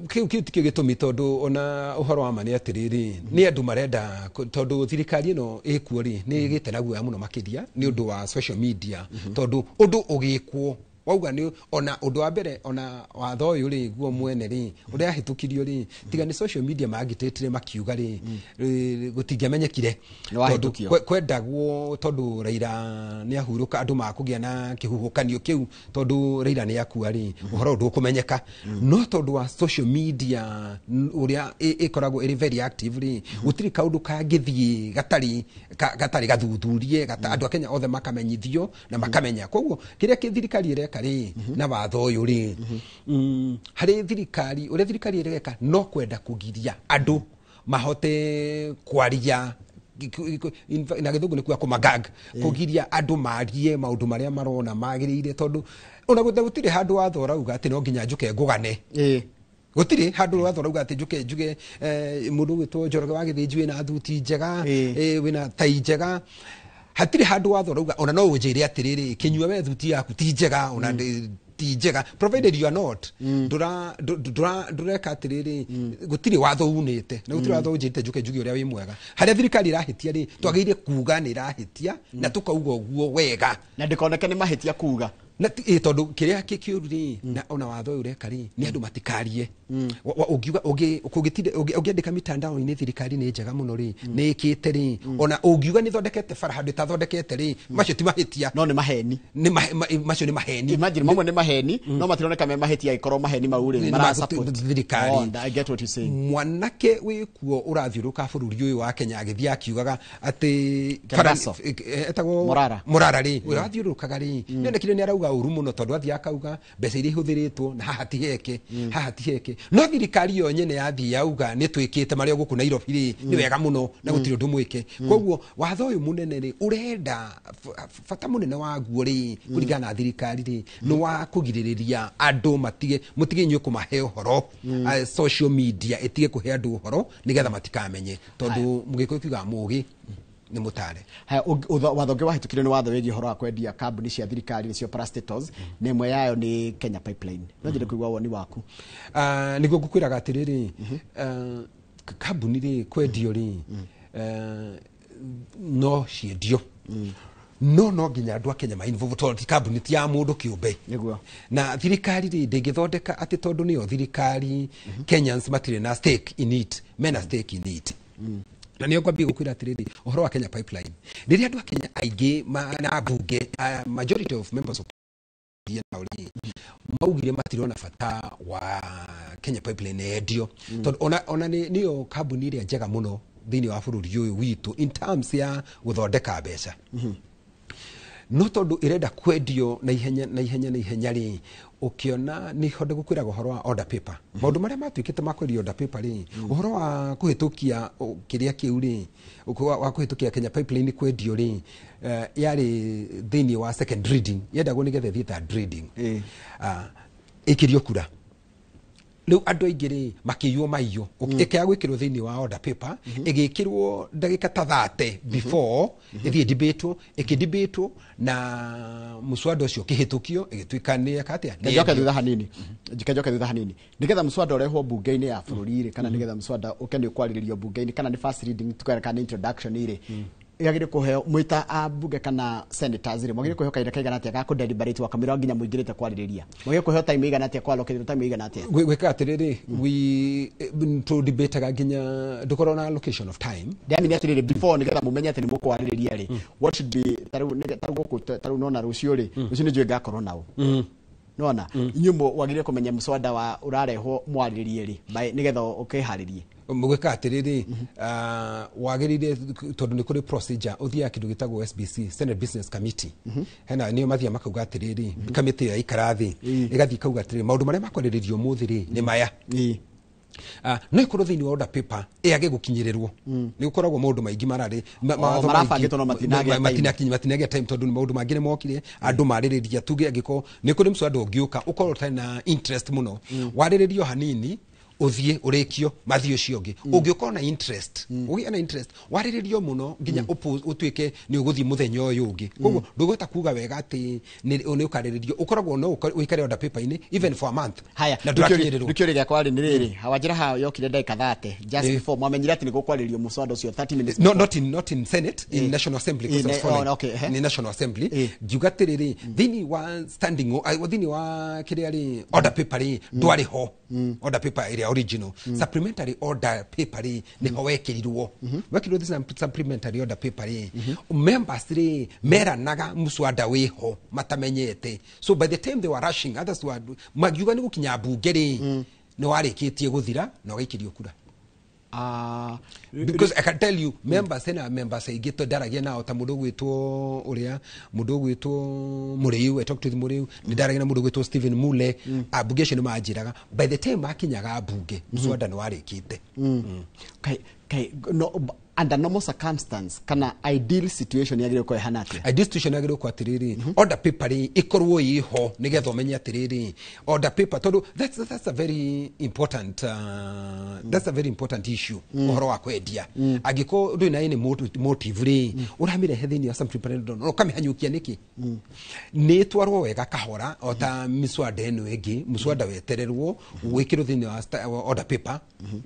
kiu tikio gitumi tondu ona uhoro wa mani atiriri ni andu marenda tondu thirikari no ikuo ri ni gitenaguo muno makiria ni undu wa social media tondu undu ugikwo wauga ni ona undu wa mbere ona watho uyu ri guo mwene ri uria hitukirio ri tiga ni social media magitetire makiuga ri gutingiamenyekire tondu kwendagwo tondu Raila ni ahuruka andu makugia na kihuhukanio kiu tondu Raila ni akua ri uhoro ndu kumenyeka no tondu wa social media uria ikoragwo iri very active ri gutiri kaundu kangithie gatari gathuthurie andu a Kenya othe makamenyithio na makamenya koguo kiria thirikari ireka ri na watho uyu ri hari thirikari uria thirikari ireka no kwenda kugiria andu mahote kwaria na githungu ni kuya kumagag kugiria andu marie maundu maria marona magirire tondu ona gutire handu watho urauga ati no nginya njuke ngugane gutire handu watho urauga ati njuge mundu gwitwo Njoroge wa githiji na thuti njega wina tai njega hatire handu watho rauga ona no unjire atiriri kinyua we thuti yaku ti njega ona ti njega provided you are not ndureka atiriri gutiri watho unite na gutiri watho unjite njuke njugi uria wi mwega haria thirikari irahitia ri twagirire kuga ni irahitia na tukauga uguo wega na ndikoneke ni mahitia kuga na tondu kiria kikiuru ri na ona watho uyu ureka ri ni andu matikarie ungiuga ungiandika mitandao ni thirikari ni njega muno ri ni ikite ri ona ungiuga ni thondekete bara handu tathondekete ri macio ti mahitia no ni maheni ni macio ni maheni imagine mamwe ni maheni no matironeka me mahitia ikorwo maheni mau ri mara support thirikari I get what you saying mwanake wikuo urathiuruka bururi uyu wa Kenya agithia akiugaga ati etagwo Murara ri urathiurukaga ri nionekire ni arauga uru muno tondu athia akauga mbeca iria ihuthiritwo na haha ti heke no thirikari yo nyene yathi yauga ni twikite maria guku Nairobi ri ni wega muno na gutiri undu mwike koguo watho uyu munene ri urenda fata munene wa guo ri kurigana na thirikari ri no wa kugiririria andu mutige nywe kumahe uhoro social media itige kuhe andu uhoro nigetha matikamenye tondu mugiko kiuga mugi ni mutare watho ngi wahitukire ni watho wegi horo wa kwendia kambuni cia thirikari nicio parastatals ni imwe yayo ni Kenya Pipeline no njire kuigwa woni waku niguo ngukwiraga atiriri kambuni ri kwendio ri no ciendio no nginya andu a Kenya ma involve tondu kambuni ti ya mundu kiumbe niguo na thirikari ri ndingithondeka ati tondu niyo thirikari Kenyans matire na stake in it mena stake in it na niyo kwambia gukwira atiriri uhoro wa Kenya Pipeline riria andu a Kenya aige na bunge majority of members of maugire matirona fata wa Kenya Pipeline endio tondu ona niyo kambuni iria njega muno thini wa bururi uyu witu in terms ya guthondeka mbeca no tondu irenda kwendio na ihenya ri ukiona ni honde gukwira uhoro wa order paper maundu maria matwikite makwerio order paper ri uhoro wa kuhitukia kiria kiu ri wa kuhitukia Kenya Pipeline kwendio ri yari thini wa second reading yenda go nigethe thi third reading ikirio kura riu andu aingiri makiywo maiyo ikaya gwikirwo thini wa order paper igikirwo ndagika ta 30 before ithie debate ikidebate na muswada ucio kihitukio igitwikania katia njoka thutha hanini njikajoka thutha hanini nigetha muswada urehwo bunge-ini ya bururi kana nigetha muswada ukendio kwaririo bunge-ini kana ni first reading tukara kana introduction ire yagire kuheo mwita abunge kana senators ri mwagire kuheo kaira kaigana atia ga deliberate wakamira nginya muingirite kwariria mwagire kuheo time igana atia kwalokete time igana atia gweka atiriri we to debate ga nginya dukorwo na allocation of time ndamini atiriri before nigetha mumenye ati ni mukwariria ri what should be taru nona rucio ri rucio ni njwe ngakorwo nao nona inyumo wagire kumenya muswada wa urarehwo mwaririe ri nigetha ukiharirie mugweka atiriri wagirire tondu ni kuri procedure uthia kindu gitagwo SBC Senate Business Committee hena niyo mathia makauga atiriri committee ya ikarathi igathi kauga atiriri maundu maria makoreririo muthiri ni maya no ikorwo thini wa order paper age gukinyirirwo ni gukoragwo maundu maingi marari marabangitwo no matinagia time tondu ni maundu mangi ni mokire andu maririria tuge agiko ni kuri mswada ungiuka ukorwo tani na interest muno wariririo hanini uthie urikio mathio ucio ngi ungiukorwo na interest ugia na interest wariririo muno nginya utwike ni uguthie muthenya uyu ungi koguo ndugota kuga wega ati ni ukariririo ukoragwo no uikare order paper ini even for a month haya na ndukio riga kwari ni riri hawajira ha yokire ndeka 30 just before mwamenyira ati ni gukwaririo muswada ucio 30 minutes not in Senate in National Assembly in National Assembly jugatiriri thini wa standing thini wa kiriari order paper ri ndwari ho order paper area original supplementary order paper ni howekirirwo wekirwo this supplementary order paper members ri meranaga muswada wiho matamenyete so by the time they were rushing others were magiuga ni gukinya bunge ri ni warikitie guthira na waikirio kura because I can tell you members aigito daragia nao ta mundu gwitwo uria mundu gwitwo Muriu I talk to the Muriu ni daragia na mundu gwitwo Stephen Mule abugation ni majiraga by the time akinyaga bunge muswada ni warikite kai no under normal circumstance kana ideal situation yagire ko ehana atia ideal situation yagire ko atiriri order paper ikorwo iho nigetho menye atiriri order paper tondu that's a very important that's a very important issue uhoro wa kwendia agiko ndu ina ni motive ri uramire hethini some preparation no kamihanyukia niki ni twarwo wega kahora ota miswada eno egi muswada wetererwo wikiro thini wa order paper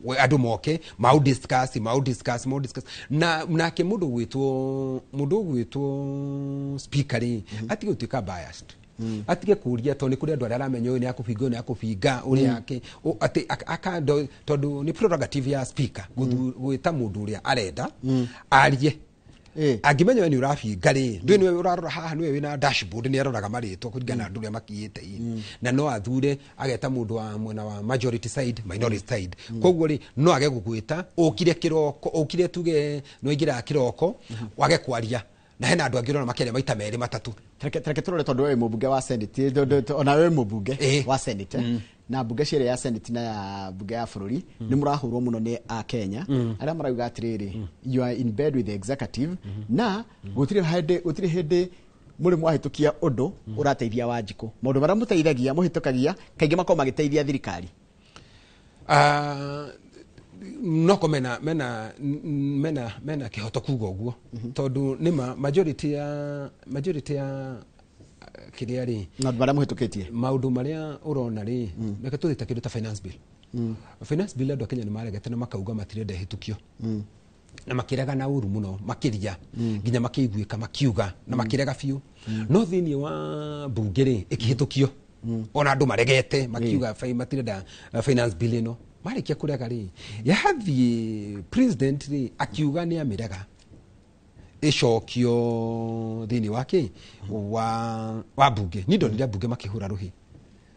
we adu moke mau discuss na ke mundu gwitwo speaker ri atige utika biased atige kuria to ni kuria andu aria amenyo ni akubinga uri yake ati akando tondu ni prerogative ya speaker gwita mundu uria arenda arie agimenya ni urabinga ri ndu ni urarora haha ni wina dashboard ni aroraga marito kuringana andu aria makiite na no athure ageta mundu wa mwena wa majority side minority side koguo ri no age gugwita ukire kiroko ukire tuge no igira kiroko wage kwaria na hena andu angirona makeria maita meri matatu tareke turore tondu we mubunge wa senate ona we mubunge wa senate na bunge ciere ya senate na ya bunge ya bururi ni murahurwo muno ni a Kenya aria marauga atiriri you are in bed with the executive na gutire hende muri mwahitukia undu urateithia Wanjiku maundu maria muteithagia muhitukagia kaingi mako magiteithia thirikari no komena mena kihoto kuga uguo tondu nima majority ya kiria ri na bara muhitukitie maundu maria urona ri reke tuthita kindu ta finance bill andu Kenya ni maregete na makauga matirende hitukio na makiraga na uru muno makiria nginya makiguika makiuga na makiraga fiu no thini wa bunge ri ikihitukio ona andu maregete makiuga matirenda finance bill ino marikia kurega ri yathi president ri akiuga ni amiraga icokio thini wake wa bunge ni ndonire bunge makihura ruhi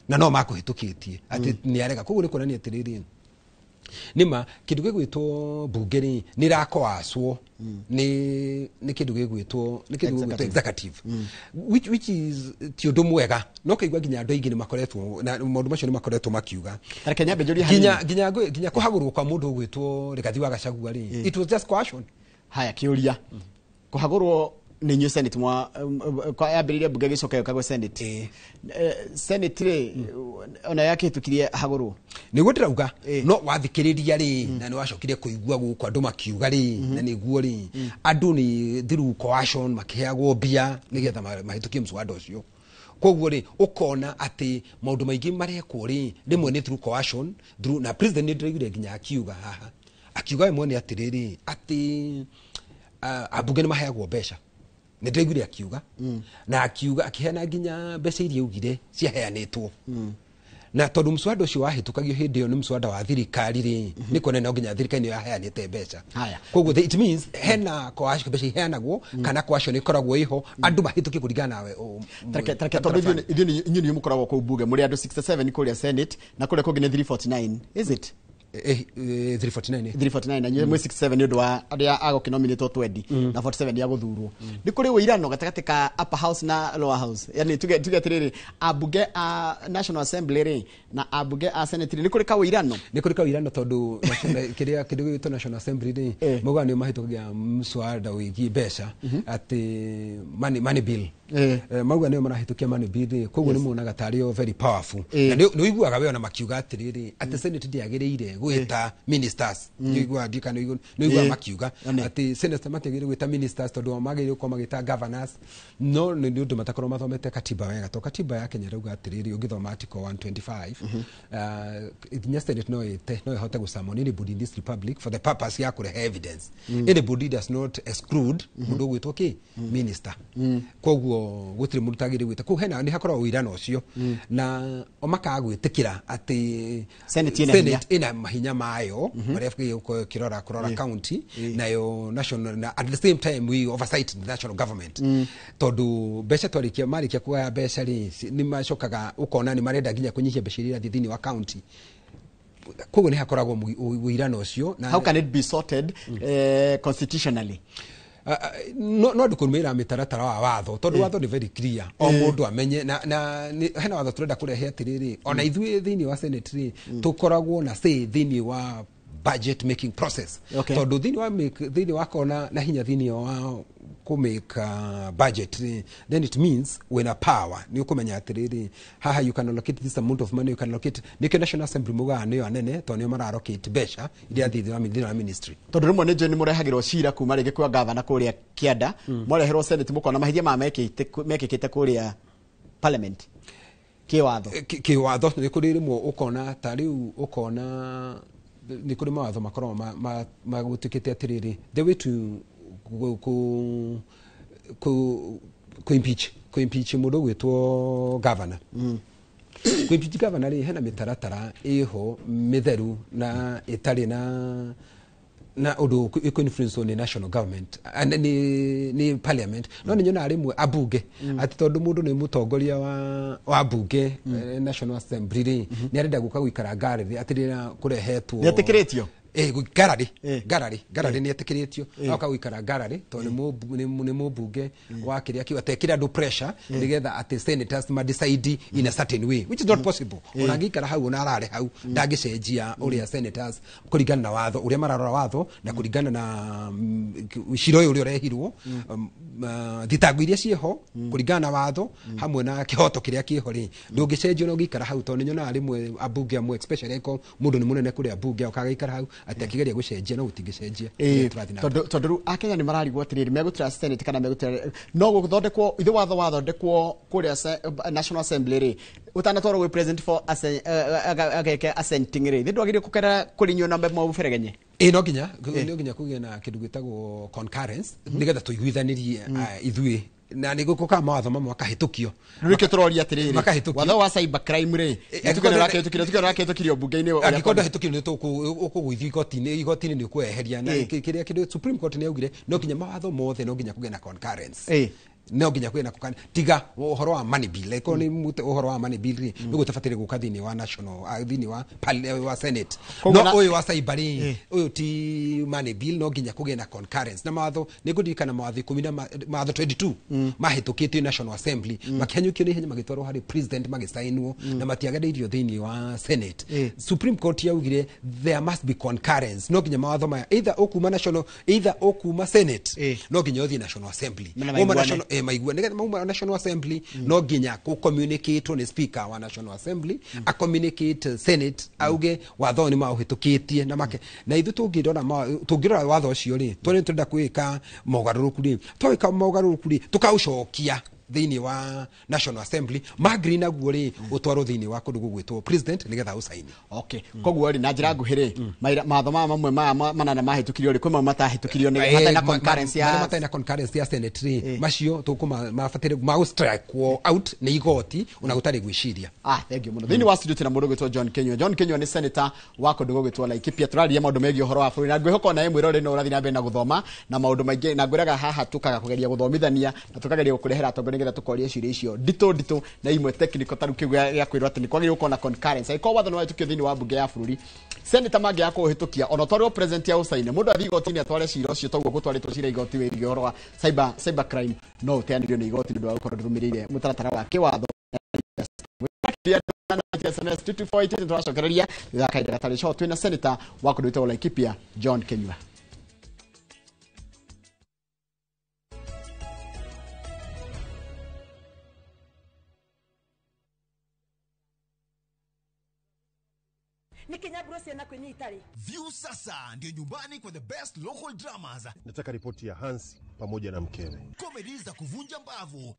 na no makuhitukitie ati ni arega koguo ni kuonania atiriri nima kindu gigwitwo bunge ri ni rakoaswo ni kindu gigwitwo executive which is tiondo mwega no kaigwa ginya andu aingi ni makoretwo na maundu macio ni makoretwo makiuga Kenya benjori hanini ginya kuhagurwo kwa mundu gwitwo Rigathi wa Gachagua ri it was just caution haya kiuria kuhagurwo ni new senate mwa kwa yambiriria bunge gicoka yokagwo senate senate ri ona yake tukirie hagurwo niguo ndirauga no wathikiriria ri na ni wacokirie kuigua guko andu makiuga ri na niguo ri andu ni thiru coercion makiheagwo bia nigetha mahitukie mswada ucio koguo ri ukona ati maundu maingi marekwo ri rimwe ni through coercion through na president ni ndiregire nginya akiuga haha akiuga imwe ni atiriri ati abunge ni maheagwo mbeca ni ndiregire akiuga na akiuga akiheana nginya mbeca iria ugire ciaheanitwo na tondu mswada ucio wahitukagio hindi yo ni mswada wa thirikari ri ni kuona no nginya thirikari ni yaheanite mbeca koguo it means hena coercion mbeca iheanagwo kana coercion ikoragwo iho andu mahitukie kuringana nawe tareke tondu ithuĩ ni mukoragwo ku bunge muri andu 67 kuria senate na kuria kungi ni 349 is it 349 na nywe 67 ni undu wa aria agokinominatwo 20 na 47 ya guthurwo ni kuri wirano gatagati ka upper house na lower house yani tuge atiriri abunge a national assembly ri na abunge a senate ni kuri ka wirano tondu kiria kindu gito national assembly ri muga ni mahitukia mswada wigi mbeca ati money bill mauga ni marahitukia money bill koguo ni muonaga tario very powerful na ni uiguaga we ona makiuga atiriri ati senate ndiagiriire gwita ministers niguo ndika niguo makiuga ati senator matiagire gwita ministers tondu magire ko magita governors no ni ndu matakorwo mathomete katiba wega to katiba ya Kenya rauga atiriri ugithoma article 125 inya senate no ihote gusamon anybody in this republic for the purpose ya kurehe evidence anybody does not exclude mundu gwitwo ki minister koguo gutire mundu tagire gwita ku hena ni hakorwo wirano ucio na omaka gwitikira ati senate ina mahinya mayo marefuki kirora county nayo national na at the same time we oversight the national government tondu mbeca twarikia marikia kuya mbeca ri ni macokaga ukona ni marenda nginya kunyihia mbeca iria thini wa county koguo ni hakoragwo wirano ucio na how can it be sorted constitutionally no ndikumira mitaratara wa watho tondu watho ni very clear o mundu amenye na hena watho turenda kurehe atiriri ona ithuĩ thini wa senate tukoragwo na say thini wa budget making process. Okay. Tondu thini wa kona na hinya thini wa ku make budget, then it means when a power ni ukumenya atiriri haha you can allocate this amount of money, you can allocate ni National Assembly muga ni anene to ni mara allocate besha iria thithi wa ministry. Tondu rimwe ni ni murehagirwo cira kuma ringi kwa governor kuria Kianda mureherwo senate mukona mahithia ma mekikite kuria parliament kiwatho ni kuri rimwe ukona tariu ukona ni kuri mawatho makoro magutikite atiriri the way to impeach mundu gwitwo governor. Impeach governor ri hena mitaratara iho mitheru na itari na udu influence on the national government and ni parliament no nyona rimwe abunge ati tondu mundu ni mutongoria wa bunge National Assembly ni arenda guka gwikara gallery atirira kurehetwo ni atikiritio gallery ni atikiritio aka gwikara gallery to ni mubunge wa kiria kiwa tekira do pressure nigetha ati senators ma decide in a certain way which is not possible. Unangikara hau na arare hau ndagicenjia uria senators kuringana na watho uria mararora watho na kuringana na ciro uria urehirwo thitango iria cieho kuringana na watho hamwe na kihoto kiria kiho ri ndungicenjio no gikara hau to nyona rimwe abunge amwe especially ko mundu ni munene kuri abunge ukagikara hau ati akigeria gucenjia no gutigicenjia tondu akenya ni mararigwo atiriri megutira senate kana megutira no guthondekwo ithe watho wathondekwo kuria National Assembly ri utanatwaro we present for ageke assenting ri ndu agire kukera kurinyo na memo buferegenye no nginya kugia na kindu gitagwo concurrence nigetha tuiguithanirie ithui na niguo kuka mawatho mamwe akahitukio rike turoria atiriri watho wa cyber crime ri tukio raketukire bunge-ini agikondo hitukio ni tukugwithio igoti-ini ni kweheria na kiria kindu Supreme Court ni augire no nginya mawatho mothe no nginya kugia na concurrence no nginya kwena kukana tiga uhoro wa money bill ko ni uhoro wa money bill ni gutafatire guka thini wa national thini wa senate no oyo wa saibari oyo ti money bill no nginya kugena concurrence na mawatho ni gudikana mawatho 10 mawatho 22 mahitukitio National Assembly makianyukio ni henya magitwarwo hari president magisainwo na matiagadirio thini wa senate. Supreme Court yaugire there must be concurrence no nginya mawatho maya either okuma national either okuma senate no nginya othi National Assembly maigua nega mauma National Assembly no nginya ku communicate ni speaker wa National Assembly a communicate senate auge watho ni mahitukĩtie na make na ithu tungirora watho ucio ri twenda kwika mogaruruku ri twika mogaruruku ri tukaucokia thini wa National Assembly magri na guori utwaro thini wa kundu gugwitwo president nigetha usaini. Okay koguo ri na njira nguhire matho mamwe manana mahitukirio ri kwema matahitukirio ni matana concurrence ya senate ri macio tukuma mafatire ma strike out ni igoti una gutari gwiciria. Thank you muno thini wa studio tena mundu gwitwo John Kenywa ni senator wa kundu gugwitwo Laikipia turaria maundu megi uhoro wa bũrũri na ngwihoko na imwe rore no urathi na mbere na guthoma na maundu maingi na ngwiraga haha tukaga kugeria guthomithania na tukageria gukurehera atongoria nigetha tukoria ciria icio ndito na imwe technical taru kiugo ya kwirwa ati ni kwagire uko na concurrence ai ko watho no wetukio thini wa bunge ya bũrũri senator mangi ya kuhitukia ona twarwo president ya usaine mundu athi igoti-ini atware cira ucio toguo gutwaritwo cira igoti wĩgiĩ ũhoro wa cyber crime no uteanirio ni igoti ndu wa gukorwo ndurumirire mutaratara wa kiwatho SMS 2248 turacokereria thakaida gatari shot twina senator wa kundu witwo Laikipia John Kenywa. View sasa ndio nyumbani kwa the best local dramas. Nataka ripoti ya Hansi pamoja na mkewe. Comedy za kuvunja mbavu.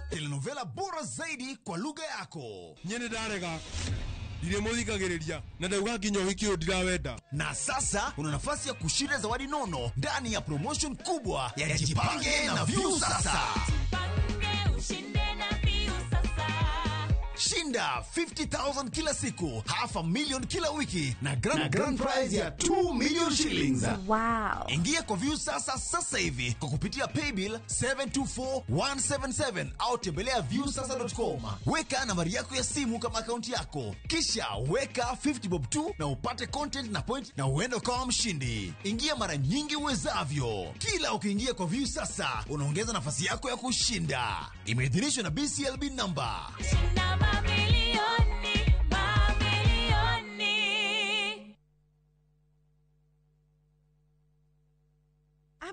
Telenovela bora zaidi kwa lugha yako. Nyene darega. Ile muthikagiriria na ndauga nginya hiki ndirawenda. Na sasa una nafasi ya kushinda zawadi nono ndani ya promotion kubwa ya Jipange na View sasa. Shinda 50,000 kila siku, $500,000 kila wiki na grand prize ya 2 million shillings. Wow. Ingia kwa View sasa hivi kwa kupitia paybill 724177 au tembelea viewsasa.com. Weka nambari yako ya simu kama akaunti yako, kisha weka 50 bob tu na upate content na point na uende kama mshindi. Ingia mara nyingi uwezavyo. Kila ukiingia kwa View sasa unaongeza nafasi yako ya kushinda. Imeidhinishwa na BCLB number.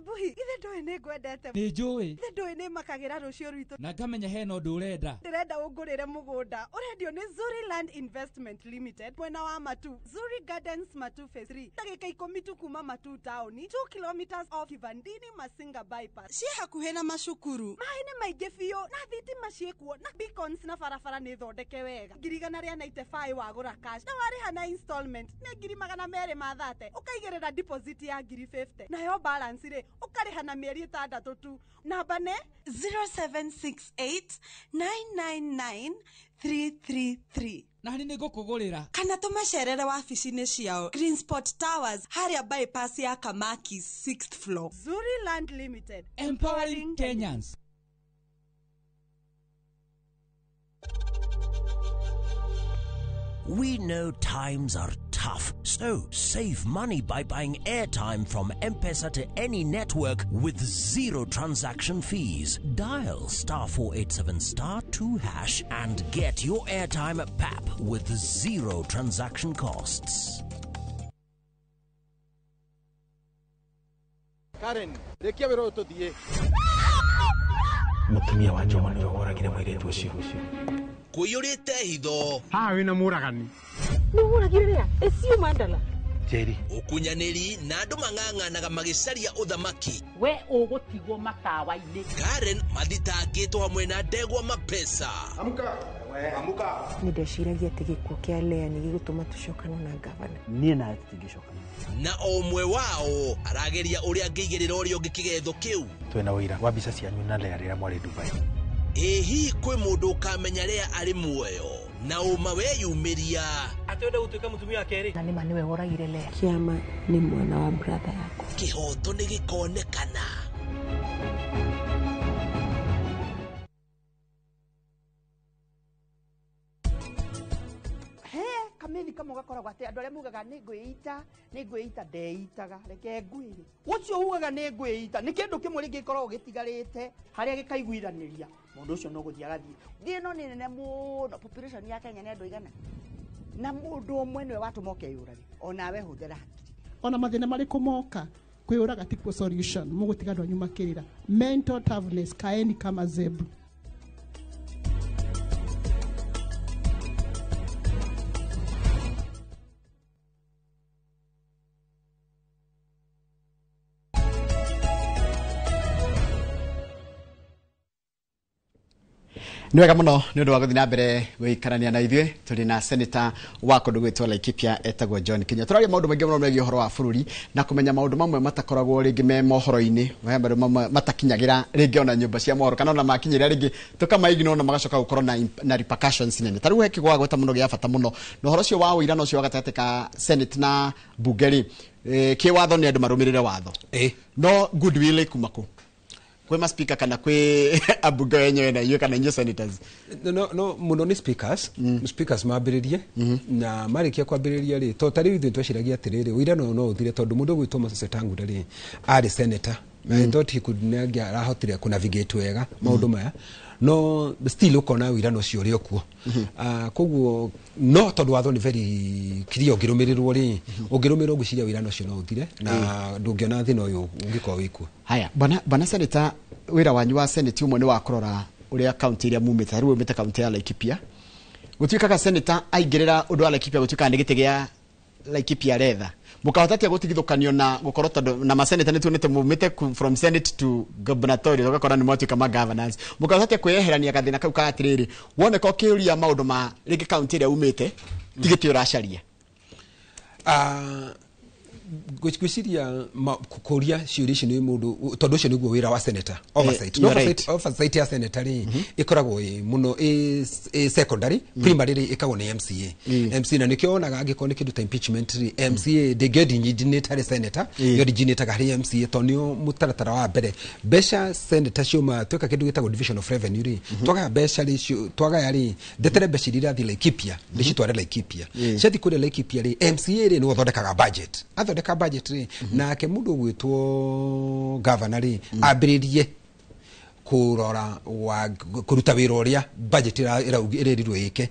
Abuhi, ithe ndoe nĩ ngwendete. Nĩ njũĩ. Ithe ndoe nĩ makagira rũcio rwitũ. Na ngamenya hena ũndũ ũrenda. Ndĩrenda ũngũrĩre mũgũnda. Ũrendio nĩ Zuri Land Investment Limited. Mwena wa Matu. Zuri Gardens Matu Phase 3. Ndagĩka 10 tu kuma Matu town. 2 kilometers off Kivandini Masinga bypass. Ciĩ hakuhĩ na macukuru. Maĩ nĩ maingĩ biũ na thitima ciĩkuo na beacons na barabara nĩ thondeke wega. 195 wagũra cash. Na warĩha na installment nĩ 200 mathate. Ũkaigĩrĩra deposit ya 50. Nayo balance rĩ ũkarĩha na mĩeri 6 tu. Namba nĩ 0768999333. Na nĩ ngũkũgũrĩra. Kana tũmacerere wabici-inĩ ciao Greensport Towers harĩa bypass ya Kamaki 6th floor. Zuri Land Limited, empowering Kenyans. We know times are tough, so save money by buying airtime from M-Pesa to any network with zero transaction fees. Dial *487*2# and get your airtime PAP with zero transaction costs. Karen, rekia wero tuthie. Mutumia wa Joma nĩ oragire mũirĩtu ũcio. Kũiyũrĩte hitho. Ha wĩna mũragani. Nĩ mũragire rĩa? Ĩcio Mandala. Jerry. Ũkunyanĩri na andũ mang'ang'anaga magĩcaria ũthamaki. We ũgũtigwo matawa-inĩ. Karen mathitangĩtwo hamwe na Ndegwa Mapesa. Amuka. Amuka. Nĩ ndeciragia atĩ gĩkuũ kĩa Lea nĩ gĩgũtũma tũcokane na gavana. Niĩ na tũtingĩcokana. Na o ũmwe wao arageria ũrĩa angĩigĩrĩra ũrĩa ũngĩ kĩgetho kĩu. Twĩna ũira wa mbica cianyu na Lea rĩrĩa mwarĩ Dubai. Ĩhi kwĩ mũndũ ũkamenya Lea arĩ muoyo na ũma weyumĩria. Atwenda gũtuĩka mũtumia wa kerĩ. Na nĩma nĩwe woragire Lea. Kĩama nĩ mwana wa brother yako. Kĩhoto nĩ gĩkonekana. Kameni kama gakoragwo atĩ andũ arĩa mugaga nĩ ngwĩita ndeitaga reke ngwĩre ũcio ugaga nĩ ngwĩita nĩ kĩndũ kĩmwe gĩkoragwo gĩtigarĩte harĩa gĩkaiguithanĩria mũndũ ũcio no gũthiĩ agathiĩ thiĩ no nĩ nene mũno population ya Kenya nĩ andũ igana na mũndũ ũmwe nĩwe watũma ũkeyũrage onawe hũthĩra hakiri ona mathĩna marĩkũ moka kwĩyũraga tikuo solution mũgũtiga andũ anyu makĩrĩra mental toughness kaeni kama zebra. Nĩ wega mũno nĩ ũndũ wa gũthiĩ na mbere gũikarania na ithuĩ tũrĩ na senator wa kũndũ gwĩtwo Laikipia etagwo John Kinya. Tũraria maũndũ maingĩ mũno megiĩ ũhoro wa bũrũri na kũmenya maũndũ mamwe matakoragwo rĩngĩ me mohoro-inĩ maũndũ mamwe matakinyagĩra rĩngĩ ona nyũmba cia mohoro kana ona makinyĩra rĩngĩ tũkamaignore na magacoka gũkorwo na repercussions nene. Tarĩu he kĩgwa gweta mũno gĩa bata mũno na ũhoro ũcio wa ũira ũcio wa gatagatĩ ka Senate na bunge rĩ kĩwatho nĩ andũ marũmĩrĩre watho no goodwill kuma kũ kwema speaker kana kwe abunge wenyewe na yeye kana nyinyi senators no muno ni speakers speakers mambiririe na marikia kwambiriria ri to tari ithu twashiragia atiriri uira no uthire tondu mundu gwitwo Moses Wetangula ri ari senator I thought he could ngia arahotire ku navigate wega maundu maya no still ukona uira no cio ri okuo koguo no tondu watho ni very clear ugirumirirwo ri ugirumirwo guciria uira no cio no uthire na ndungiona thina uyu ungiko wiku haya bana senator wira wanyu wa senate umwe ni wa kurora uria county iria mumite riu umite county ya Laikipia gutuikaga senator aingirira undu wa Laikipia gutuika ni gite gia Laikipia retha mukahotatia gutigithukanio na gukorwo tondu na maseneta ni tuonete mumite from senate to gubernatorial ugakora ni mwatuika ma governors mukahotatia kweherania gathina kau ka atiriri wone ko kiuria maundu ma rigi county iria umite tigiti uracaria gwiciria kuria ciuria ici ni mundu tondu ucio niguo wira wa senator oversight ya senator ikoragwo muno secondary primary ikagwo ni MCA na nikio onaga angiko ni kindu ta impeachment MCA de get originator senator originator hari MCA tonio mutaratara wa mbere besha senator cioma tweka kindu gitagwo division of revenue twaga besha twaga yari ndetere besha ira thi Laikipia ndicitware Laikipia ceti kure Laikipia MCA ni wothondekaga budget ka budget na ke mundu gwitwo governor ambiririe kurora wa kuruta wira uria budget iririrwo ike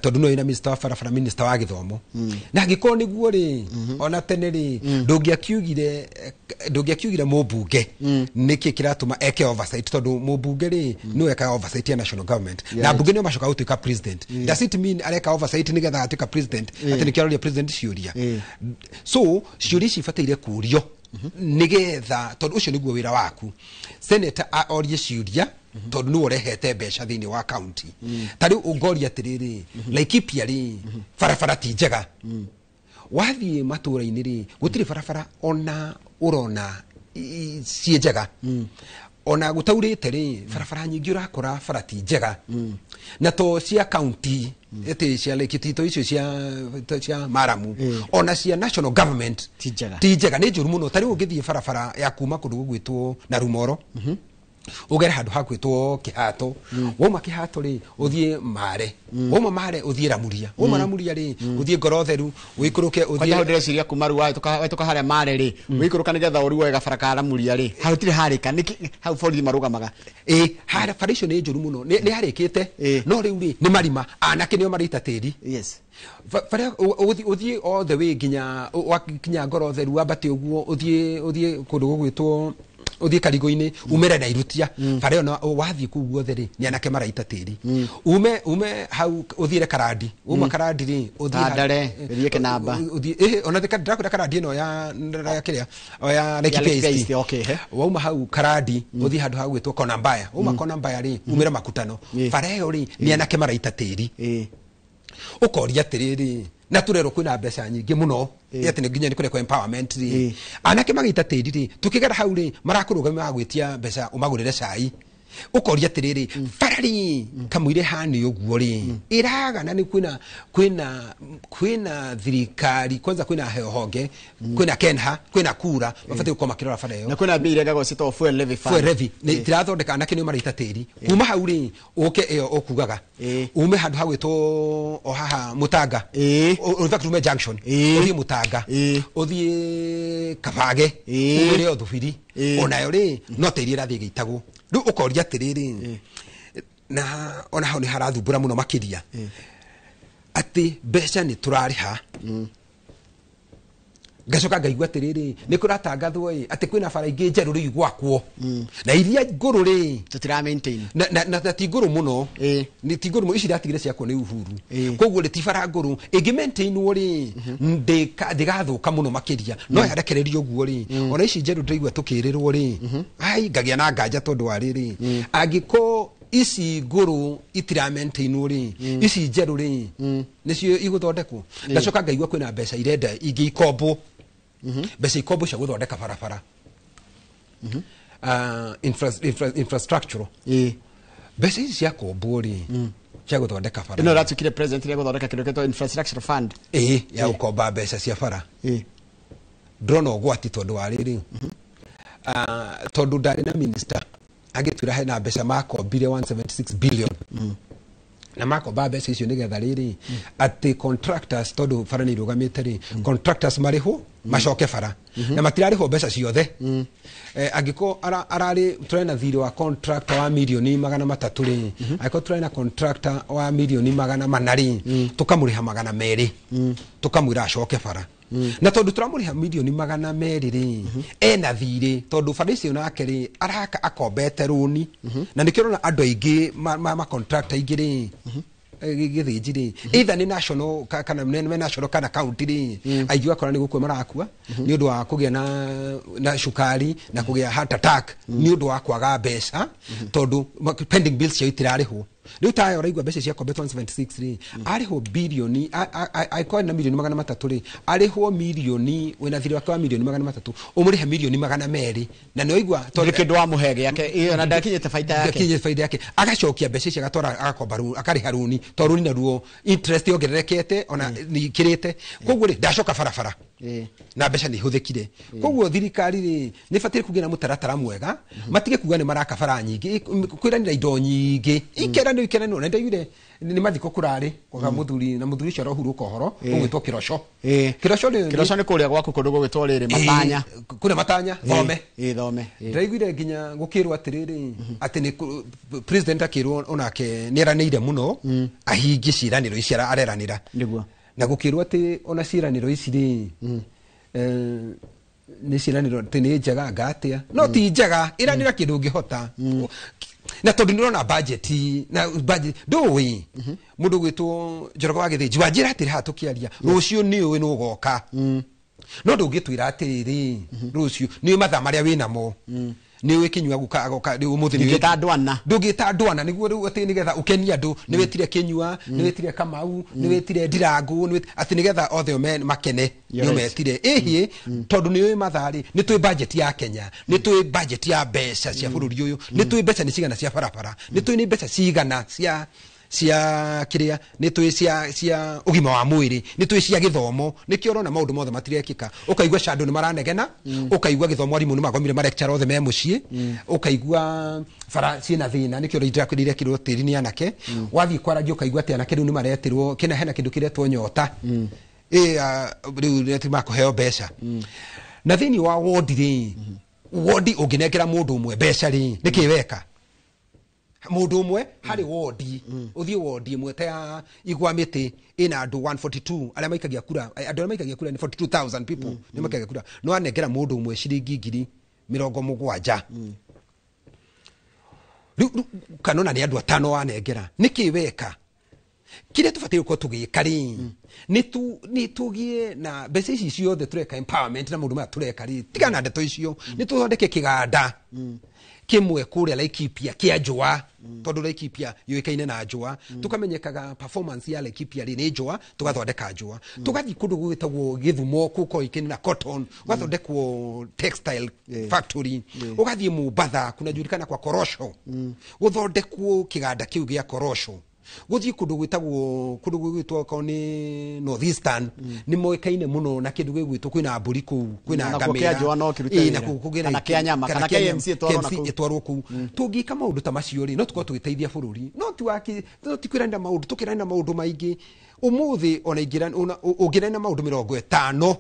tondu no ina minister wa barabara minister wa githomo na giko niguo ri ona tene ri ndungiakiugire mubunge niki kiratuma eke oversight tondu mubunge ri no eka oversight ya national government na bunge no macoka gutuika president does it mean areka oversight nigetha atuika president ati nikiaroria president ciuria so ciuria cibatire kurio nigetha tondu ucio niguo wira waku senator orie ciuria tondu no urehete mbeca thini wa county tari ungoria tiriri Laikipia ri barabara ti njega wathie matura-ini ri gutiri barabara ona urona cie njega ona gutaurite ri barabara nyingi urakora barati njega na to cia county ete cia lekitito icio cia Maramu ona cia national government ti njega ni njuru muno tari ungithie barabara ya kuma kundu gwitwo na Rumoro ugere handu hakwitwo Kihato woma Kihato ri uthie Mare woma Mare uthie Ramuria woma Ramuria ri uthie Ngorotheru wikuruke uthie kwa ndire kuma ruwa tuka haria Mare ri wikuruka nigetha uri wega baraka Ramuria ri harutire harika niki hau borithi marugamaga hara parisho ni njuru muno ni harikite no riu ri ni marima anake nio marita tiri faria uthie all the way kinya Ngorotheru abate uguo uthie kundu gwitwo uthie Karigo-ini umere na irutia faria no wathie ku guothe ri ni anake maraita tiri ume hau uthire Karandi uma Karandi ri uthie Ndare rieke namba uthie ona thika ndakura Karandi no ya kiria ya Laikipia okay wauma hau Karandi uthie handu hau gwitwo Konambaya uma Konambaya ri umere Makutano faria ri ni anake maraita tiri ukoria tiriri na turero kwina mbeca nyingi muno yete nginya ni kure empowerment ri anake magita tiri ri tukigera hau ri marakurugama magwitia mbeca umagurire cai ukoria tiriri farari kamuire hani uguo ri iraga na ni kwina thirikari kwanza kwina honge kwina Kenha kwina kura mafate gukoma kirora fara yo na kwina bire gago sito fuel levy ni tirathondeka anake ni marita tiri kuma hau ri uke iyo okugaga ume handu hagwitwo ohaha Mutanga uthakrume junction uthie Mutanga uthie Kabage umire othubiri onayo ri no tiri rathie gitagwo riu ukoria tiriri na ona hau ni harathumbura muno makiria ati mbeca ni turariha gacoka ngaigua tiriri ni kuratangathwo ati kwina bara ingi njeru ri gwakwo na iria nguru ri tutira maintain na ti nguru muno ni ti nguru ici ratigire ciakwo ni Uhuru koguo ri ti bara nguru ingi maintain wo ri ndigathuka muno makiria no yarekererio uguo ri ona ici njeru ndiraigua tukirirwo ri ai ngagia na nganja tondu wa riri angiko ici nguru itiramenteinu ri ici njeru ri nicio iguthondekwo ngacoka ngaigua kwina mbeca irenda ingi ikombo mbeca ikombo cia guthondeka barabara infrastructure mbeca ici cia kombo ri cia guthondeka bara ino ratukire president ria guthondeka kindu kitwa infrastructure fund ya ukomba mbeca cia bara ndrona ugwati tondu wa riri tondu ndari na minister agitwira hena mbeca makombire 176 billion na makomba mbeca icio nigetha riri ati contractors tondu bara ni rugamite ri contractors mariho macoke bara na matirariho mbeca ciothe angiko arari turena thiri wa contractor wa milioni 300 ri angiko turena contractor wa milioni 400 ri tukamuriha 200 tukamwira acoke bara na tondu turamuriha milioni 200 ri ena thiri tondu bara icio nake ri araka akombete runi na nikirona andu aingi ma contractor aingi ri githinji ri either ni national kana national kana county ri aigua kora ni gukwe marakua ni undu wa kugia na shukari na kugia heart attack ni undu wa kwaga mbeca tondu pending bills cia itirariho riu tayo araigua mbeca cia kombe 176 ri ariho bilioni aikoa na milioni 300 ri ariho milioni wena thiri wake wa milioni 300 umurihe milioni 200 na ni oigua tondu kindu wa muhege yake na ndakinyete faida yake agacokia mbeca cia gatwara agakomba akariha runi toruni na ruo interest yongererekete ona ni kirite koguo ri ndacoka barabara na mbeca ni huthikire koguo thirikari ri ni fatire kugira mutaratara mwega matige kuga ni maraka bara nyingi kwiranira indo nyingi ikera ciraniro ikenanio na ndaiguire ni mathiko kurari kwa muthuri na muthuri cio rohuruka horo ugwitwo Kirosho Kirosho ni kuria gwaku kundu gwitwo riri Matanya kuna Matanya thome thome ndaiguire nginya gukirwa atiriri ati ni president akirwo onake niaraniire muno ahingie ciraniro iciara areranira niguo na gukirwa ati ona ciraniro ici ri ni ciraniro tini njega ngatia no ti njega iranira kindu ngihota na tondu ndirona budget na budget ndui mundu gwitwo Njoroge wa Githiji wanjira atiri hatukiaria rucio ni uwi no goka no ndungitwira atiriri rucio ni matha maria winamo ni wikinywa guka ni umuthi ni ndugita ndwana niguo riu ati nigetha ukenia andu ni wetire kinywa ni wetire Kamau ni wetire Ndirangu ni ati nigetha othe men makene ni metire ehi tondu ni wi mathari ni twi budget ya Kenya ni twi budget ya mbeca cia bururi uyu ni twi mbeca ni cigana cia barabara ni twi ni mbeca cigana cia kiria ni twi cia ugima wa mwiri ni twi cia githomo nikio rona maundu mothe matirekika ukaigwa shandu ni maranegena ukaigwa githomo arimu ni magomire marekchara othe me mucii ukaigwa fara ciina thina nikio rindira kwirire kirwo tiri ni anake wathi kwaragia ukaigwa ati anake riu ni maretirwo kina hena kindu kiretwo nyota riu neti makuheo mbeca na thini wa wodi wodi unginekera mundu umwe mbeca ri nikiweka mundu umwe hari wodi uthie wodi imwe ta igwamite ina andu 142 aria maikagia kura andu maikagia kura ni 42000 people ni maikagia kura no anengera mundu umwe ciringi 70,000 kanona ni andu 5 wanengera nikiweka kile tufatie ko tugika ri ni tugie na mbeca ici ciothe tureka empowerment na mundu ma tureka ri tigana ndeto icio ni tuthondeke kiganda kimwe kuria Laikipia kia njua tondu Laikipia yuikaine na njua tukamenyekaga performance ya Laikipia ri ni njua tugathondeka njua tugathi kundu gwitagwo Githumo kuko ikini na cotton ugathondekwo textile factory ugathi Mumbatha kunajulikana kwa korosho guthondekwo kiganda kiu gia korosho guthi kundu gwitwo ko ni Northeastern ni moikaine muno na kindu gwitwo kwina mburi ku kwina ngamira na kugina na kia nyama kana KMC twarwo ku tungika maundu ta macio ri no tuko tugiteithia bururi no tiwaki no tikwiranda maundu tukiranda maundu maingi umuthi ona ingirana ungirana maundu 50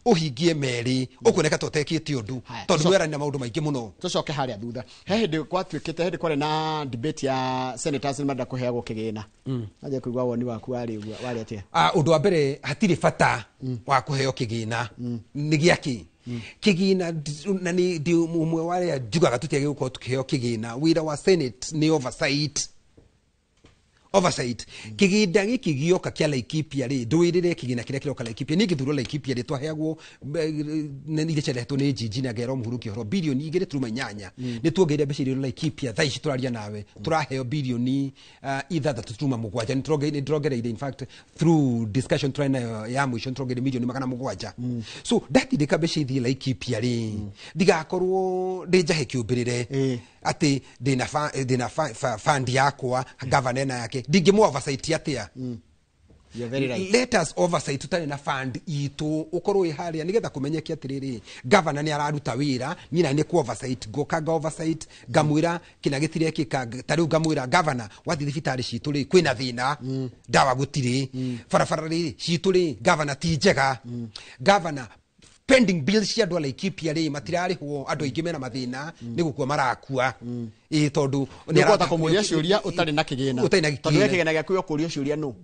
uhingie meri ukuneka totekite undu tondu werana maundu maingi muno tucoke haria thutha he hindi kwatwikite hindi kwari na debate ya senators ni manda kuheagwo kigina aje kuigwa woni waku wari atia undu wa mbere hatiri fata wa kuheo kigina ni giaki kigina na ni umwe wale ajugaga tutiage guko tukiheo kigina wira wa senate ni oversight kiginda giki gioka kia Laikipia ri ndwirire kigina kiria kiroka Laikipia ni githuro Laikipia ri twaheagwo ni giceretwo ni jiji na gero muhuru kihoro bilioni 2.8 ni tuongeire mbeca iri Laikipia thaici turaria nawe turaheo bilioni 3.7 ni turongereire in fact through discussion train ya mwisho turongereire milioni 700 so dati de kabeca ithi Laikipia ri digakorwo ndejahe kiumbirire ati dina fund yakwa governor na yake digimo oversight atia you're very right let us oversight tutari na fund itu ukorwo iharia nigetha kumenyeke atiriri governor ni araruta wira nina ni ku oversight gokaga oversight gamwira kina gitire kika tariu gamwira governor wathi thibitari citu ri kwina thina dawa gutiri farafara ri citu ri governor ti njega governor pending bills cia andu a Laikipia ri matirarihwo andu aingi mena mathina ni gukua marakua tondu ni kwata kumuria ciuria utari na kigina tondu kigina gya kuyo kuria ciuria no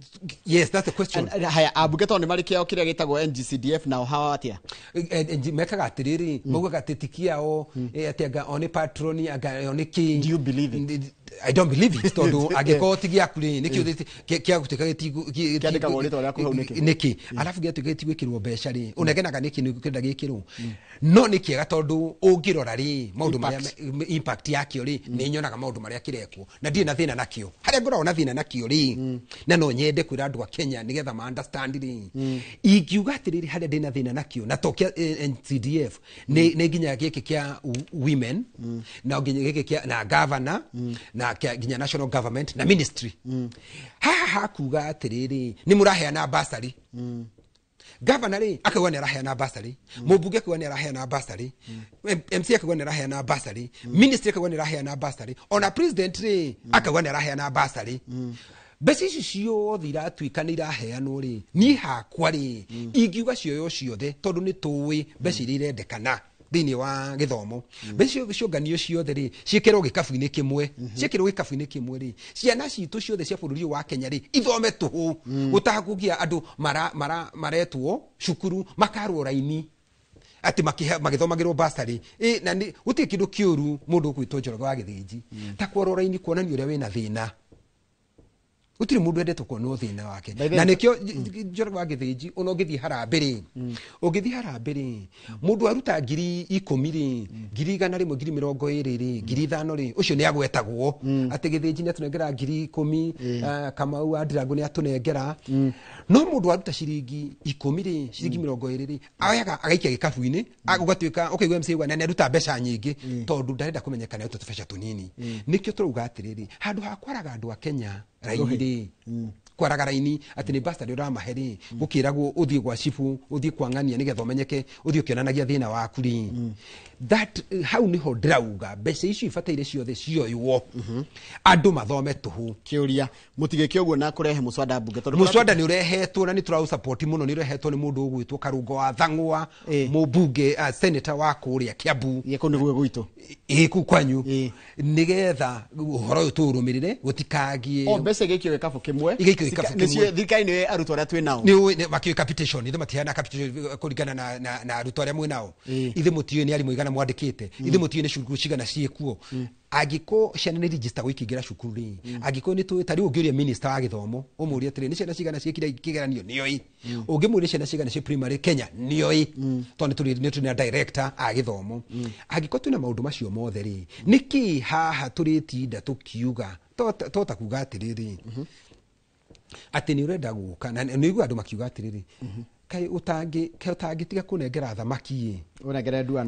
yes that's the question haya abuge tondu mari kiao kiria gitagwo NGCDF na hawa atia mekaga atiriri mugaga titikiao atianga oni patroni aga oni ki do you believe it I don't believe it tondu agekotigia kuri niki kia gutika kiandika gorito ria kuhau niki alafu getigetigwe kirwo mbeca ri unegenaga niki ni kwenda gikirwo no niki ga tondu ungirora ri maundu maria impact yakio ri ni nyonaga maundu maria kirekwo na ndie na thina nakio haria ngora na thina nakio ri na no nyende kwira andu a Kenya nigetha ma understand ri ingiuga atiriri haria ndina thina nakio na tokia NCDF ni nginya giki kia women na nginya giki kia na governor na ginya national government na ministry hakuga atiriri ni muraheana basari governor ri akauga ni araheana basari mubunge akauga ni araheana basari MC akauga ni araheana basari ministry akauga ni araheana basari ona president ri akauga ni araheana basari besi ici ciothe iratuika nĩ iraheanwo rĩ niĩ hakwa rĩ ingiuga cioyo ciothe tondũ nĩ tũĩ mbeca iria irendekana thĩinĩ wa gĩthomo mbeca ciũnganio ciothe rĩ ciĩkĩrwo gĩkabu-inĩ kĩmwe ciĩkĩrwo gĩkabu-inĩ kĩmwe rĩ ciana citũ ciothe cia bũrũri wa Kenya rĩ ithome tũhũ gũtakugia andũ maretwo cukuru makarwo raini ati magithomagirwo basari na gũtirĩ kĩndũ kĩũru mũndũ gwĩtwo Njoroge wa Gĩthĩnji ta kwarwo raini kuonania ũrĩa wĩna thĩna utiri mundu endete kuonwo thina wake na nikio Njoroge wa Gĩthĩnji ona ũngĩthiĩ harambĩ ũngĩthiĩ harambĩ mundu aruta 10,000 100,000 120,000 5,000 ucio nĩ agwetagwo ati Gĩthĩnji nĩ atunengera 10,000 Kamau Andirangu nĩ atunengera no mundu aruta ciringi 10 ciringi 20 ayaga agaikia gĩkabu-inĩ agũgatuĩka ũkaigua MC wa nene aruta mbeca nyingĩ tondu ndarenda kũmenyekana ũtũ tũbeca tũnini nikio tũrauga atĩrĩrĩ handũ ha kwaraga andũ a Kenya raini kwaraga raini ati ni bastard uramaheri gukiragwo uthie gwa cibu uthie kwangania nigetha umenyeke uthie ukionanagia thina waku ri that how niho ndirauga mbeca icio ibataire ciothe cioywo andu mathome tuhu kiuria mutigeke uguo na kurehe muswada bunge tondu muswada ni urehetwo na ni turau support muno ni urehetwo ni mundu ugwitwo Karungo wa Thang'wa mubunge senator wa kuria Kiambu yeko niguo gwitu ku kwanyu nigetha uhoro uyu turumirire gutikagie mbeca gikio gikabu kimwe nicio thirikari ni arutwo aria twi nao ni makio capitation ithe matiana capitation kuringana na arutwo aria mwe nao ithe mutio ni ari muigana mwandikite ithe mutio ni cukuru cigana ciekuo agiko ciana ni register gwikingira cukuru ri agiko ni tu tari ungiuria minister wa githomo umuria atiri ni ciana cigana ciekira kigeranio nioi ungimuria ciana cigana cia primary Kenya nioi tondu turi na director a githomo agiko tuna maundu macio mothe ri niki haha turitinda tukiuga tota kuga atiriri ati ni urenda guka na ni igua andu makiuga atiriri kai utangitiga kunengera thamaki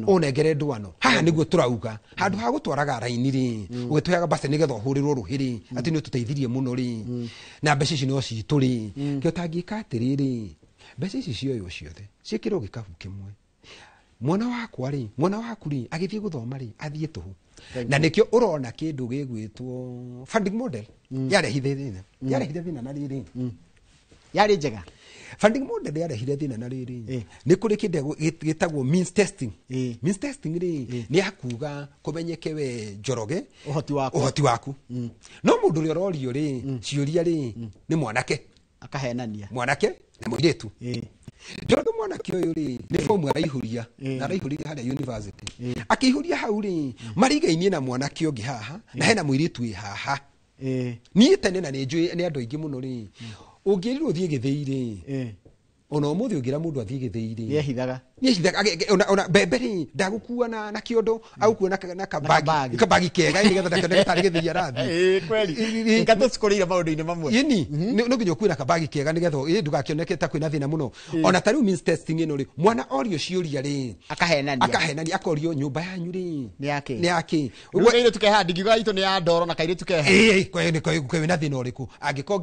unengere ndwano haha niguo turauga handu ha gutwaraga raini ri ugitweaga basi nigetha uhurirwo ruhiri ati ni tuteithirie muno ri na mbeca ici no citu ri ke utangika atiriri mbeca ici cioyo ciothe ciekirwo gikabu kimwe mwana waku ri agithie guthoma ri athie tuhu na nikio urona kindu gigwitwo funding model yarehithe thina na riri yari njega funding model yarehithe thina na riri ni kuri kindu gitagwo means testing ri ni akuga kumenyeke we Njoroge uhoti waku no mundu uri rorio ri ciuria ri ni mwanake akahenania mwanake na muiretu Njoroge mwanake uyu ri ni fomu araihuria na araihuria haria university akihuria hau ri marigainie na mwanake ungi haha na hena muiretu wi haha ni tene na ni njui ni andu aingi muno ri ungirirwo thie Gĩthĩi ona umuthi ungira mundu athie Gĩthĩi ni ehithaga ona beberi ndagukua na kiondo au kuona na kabagi kega nigetha ndakone tari Gĩthĩi arathi kweli ngato skorira maundu-ini mamwe yini no nginya kuina kabagi kega nigetha ndugakioneke ta kwina thina muno ona tari means testing ino ri mwana orio ciuria ri akahenania akorio nyumba yanyu ri ni yake uguo kaire tukeha ndigiga itu ni ya ndoro na kaire tukeha kwina thina uriku angiko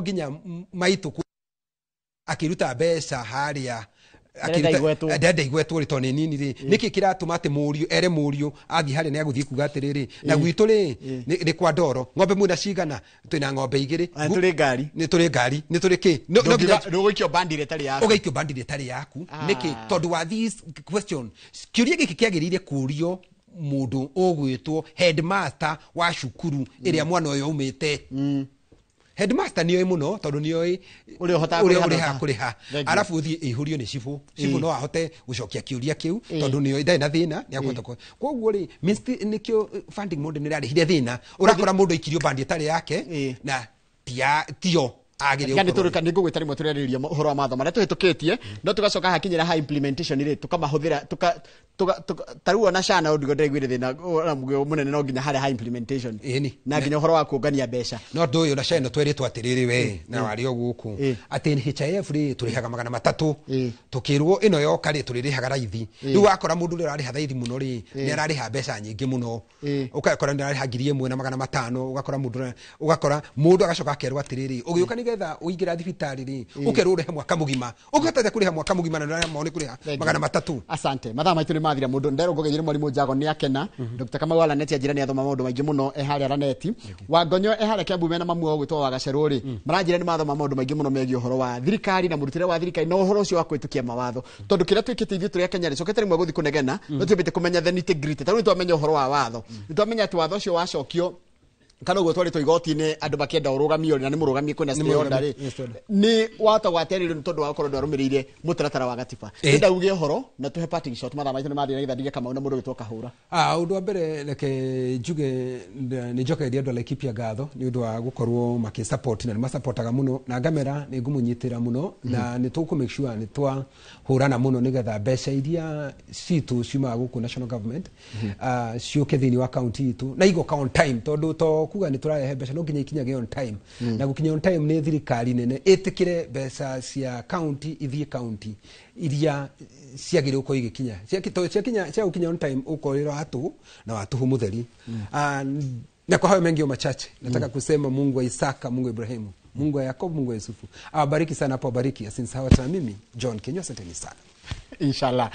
nginya maitu akiruta mbeca haria ndenda igwetwo ri toni nini ri niki kiratuma ati muriu ere muriu athi haria ni aguthii kuga atiriri na gwitu ri ni kwa ndoro ng'ombe mwina cigana twina ng'ombe igiri ni turi ngari ni turi ki no gukio bandire tari yaku ugaikio bandire tari yaku niki tondu wa this question kiuria giki kiagiriire kurio mundu ugwitwo headmaster wa cukuru iria mwana uyu umite headmaster niyo muno tondu niyo uri hota kuriha arafu uthie ihurio ni cibu no ahote gucokia kiuria kiu tondu niyo ndai na thina ni akwenda koguo ri nikio funding model ni rarihire thina urakora mundu ikirio bandi tari yake na tio agire turuka ningo gwitari mo tureriria uhoro wa matho maria tuhitukitie no tugacoka hakinyira ha implementation ri tukamahuthira taruo na shana undigo ndegwire thina na mugo munene no nginya hari ha implementation na nginya uhoro wa kuongania mbeca no nduyo na shana tweritwo atiriri we na wari oguku ati NHIF ri turihaga 300 tukirwo ino yoka ri turirihaga raithi riu akora mundu ri arariha thaithi muno ri ni arariha mbeca nyingi muno ukakora ni arariha 1,500 ugakora mundu agacoka akerwo atiriri ugiuka nigetha uingira thibitari ri ukerure he mwaka mugima ukataja kuri he mwaka mugima na maoni kuri magana matatu. Asante mathaa maitu ni mathira mundu ndero ngogejire mwarimu Njago ni akena Dr. Kamau wala neti ajira ni athoma maundu maingi muno ehari araneti Wangonyo ehari Kiambu mena mamuo gwitwa Wagacerũ ri maranjira ni mathoma maundu maingi muno megie uhoro wa thirikari na murutire wa thirikari no uhoro ucio wa kwitukia mawatho tondu kira twikite ithuĩ turi Kenya ricokete rimwe guthi kunegena no twibite kumenya the nitty gritty taru twamenya uhoro wa watho twamenya ati watho ucio wacokio kana ugo twarito igoti-ini andu bakienda urugamio na ni murugamie kwina stay order ni watagwaterire ni tondu wa korwo ndwarumirire mutaratara wa gatiba ndauge horo na tuhe parting shot mathaa maitu ni mathira itha dige kama una mundu witwa Kahura undu wa mbere reke njuge ni njokeria andu Laikipia ngatho ni undu wa gukorwo maki support na ni masupportaga muno na ngamera ni ngumunyitira muno na ni tuku make sure ni twa hurana muno nigetha mbeca iria citu ciumaga guku national government ciuke thini wa county itu na igo count time tondu to kuga ni turarehe mbeca no nginya ikinyage on time na gukinya on time ni thirikari nene itikire mbeca cia county ithie county iria ciagire uko igikinya cia gukinya on time ukorira watu na watu mutheri na kwa hayo mengi machache nataka kusema Mungu wa Isaka, Mungu wa Ibrahimu, Mungu wa Yakobo, Mungu wa Yusufu awabariki sana hapo, abariki since hawata mimi John Kenyo, asanteni sana. Inshallah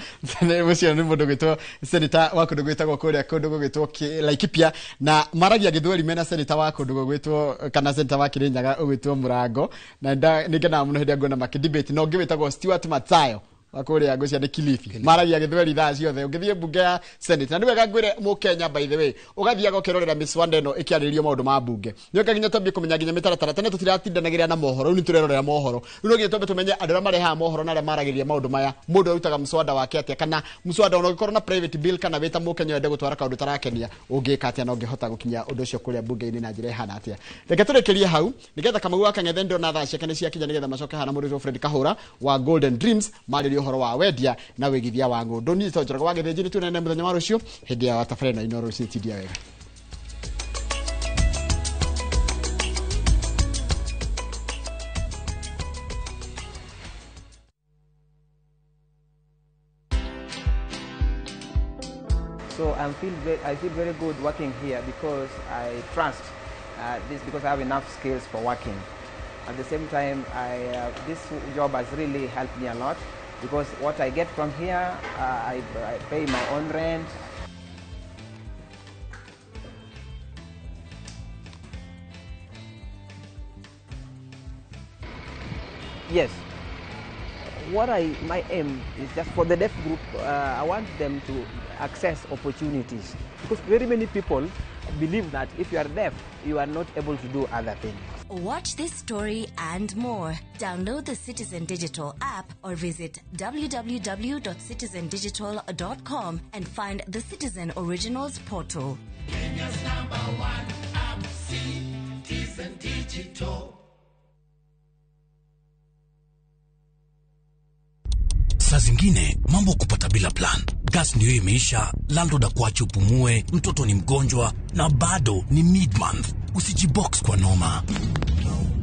mwisho ni mundu gwitwo senator wa kundu gwitagwo kuria kundu gwitwo Laikipia na maragia githweri mena senator wa kundu gwitwo kana senator wa Kirinyaga gwitwo Murango na ningena muno hindi ngona makidebate no ngwitagwo Stuart Matsayo akuria ngucia ni Kilifi maragia githweri thaa ciothe ungithie bunge ya senate na niwega ngwire mu Kenya by the way ugathiaga ukirorera Miss Wandeno ikiarĩrio maundu ma bunge nyoka nginya twambie kumenya nginya mitaratara tene tutiratindanagĩria na mohoro ni turerorera mohoro no nginya twambie tumenye andũ arĩa marehaga mohoro na arĩa maragĩria maundu maya mundu arutaga mswada wake atia kana mswada unogikorwo na private bill kana wita mu Kenya wende gutwara kaundu tarakenia ungika atia na ungihota gukinya undu ucio kuria bunge-ini na njira ihana atia reke turekerie hau nigetha Kamau akang'ethe ndo na thaa ciake ni ciakinya nigetha macoke hana mũndũ Fred Kahura wa Golden Dreams marĩrio horo wa wendia na wigithia wa ng'ondu ni tonjora wa githĩnjĩri tunene muthenya wa rucio hindi ya watafare na Inoro City wega. So I feel very good working here because I trust this because I have enough skills for working. At the same time, this job has really helped me a lot because what I get from here, I pay my own rent. Yes. My aim is just for the deaf group, I want them to access opportunities because very many people believe that if you are deaf, you are not able to do other things. Watch this story and more. Download the Citizen Digital app or visit www.citizendigital.com and find the Citizen Originals portal. Kenya's #1 app, Citizen Digital. Saa zingine mambo kupata bila plan. Gas ndio imeisha, landlord akuache upumue, mtoto ni mgonjwa na bado ni mid-month. Usijibox kwa noma.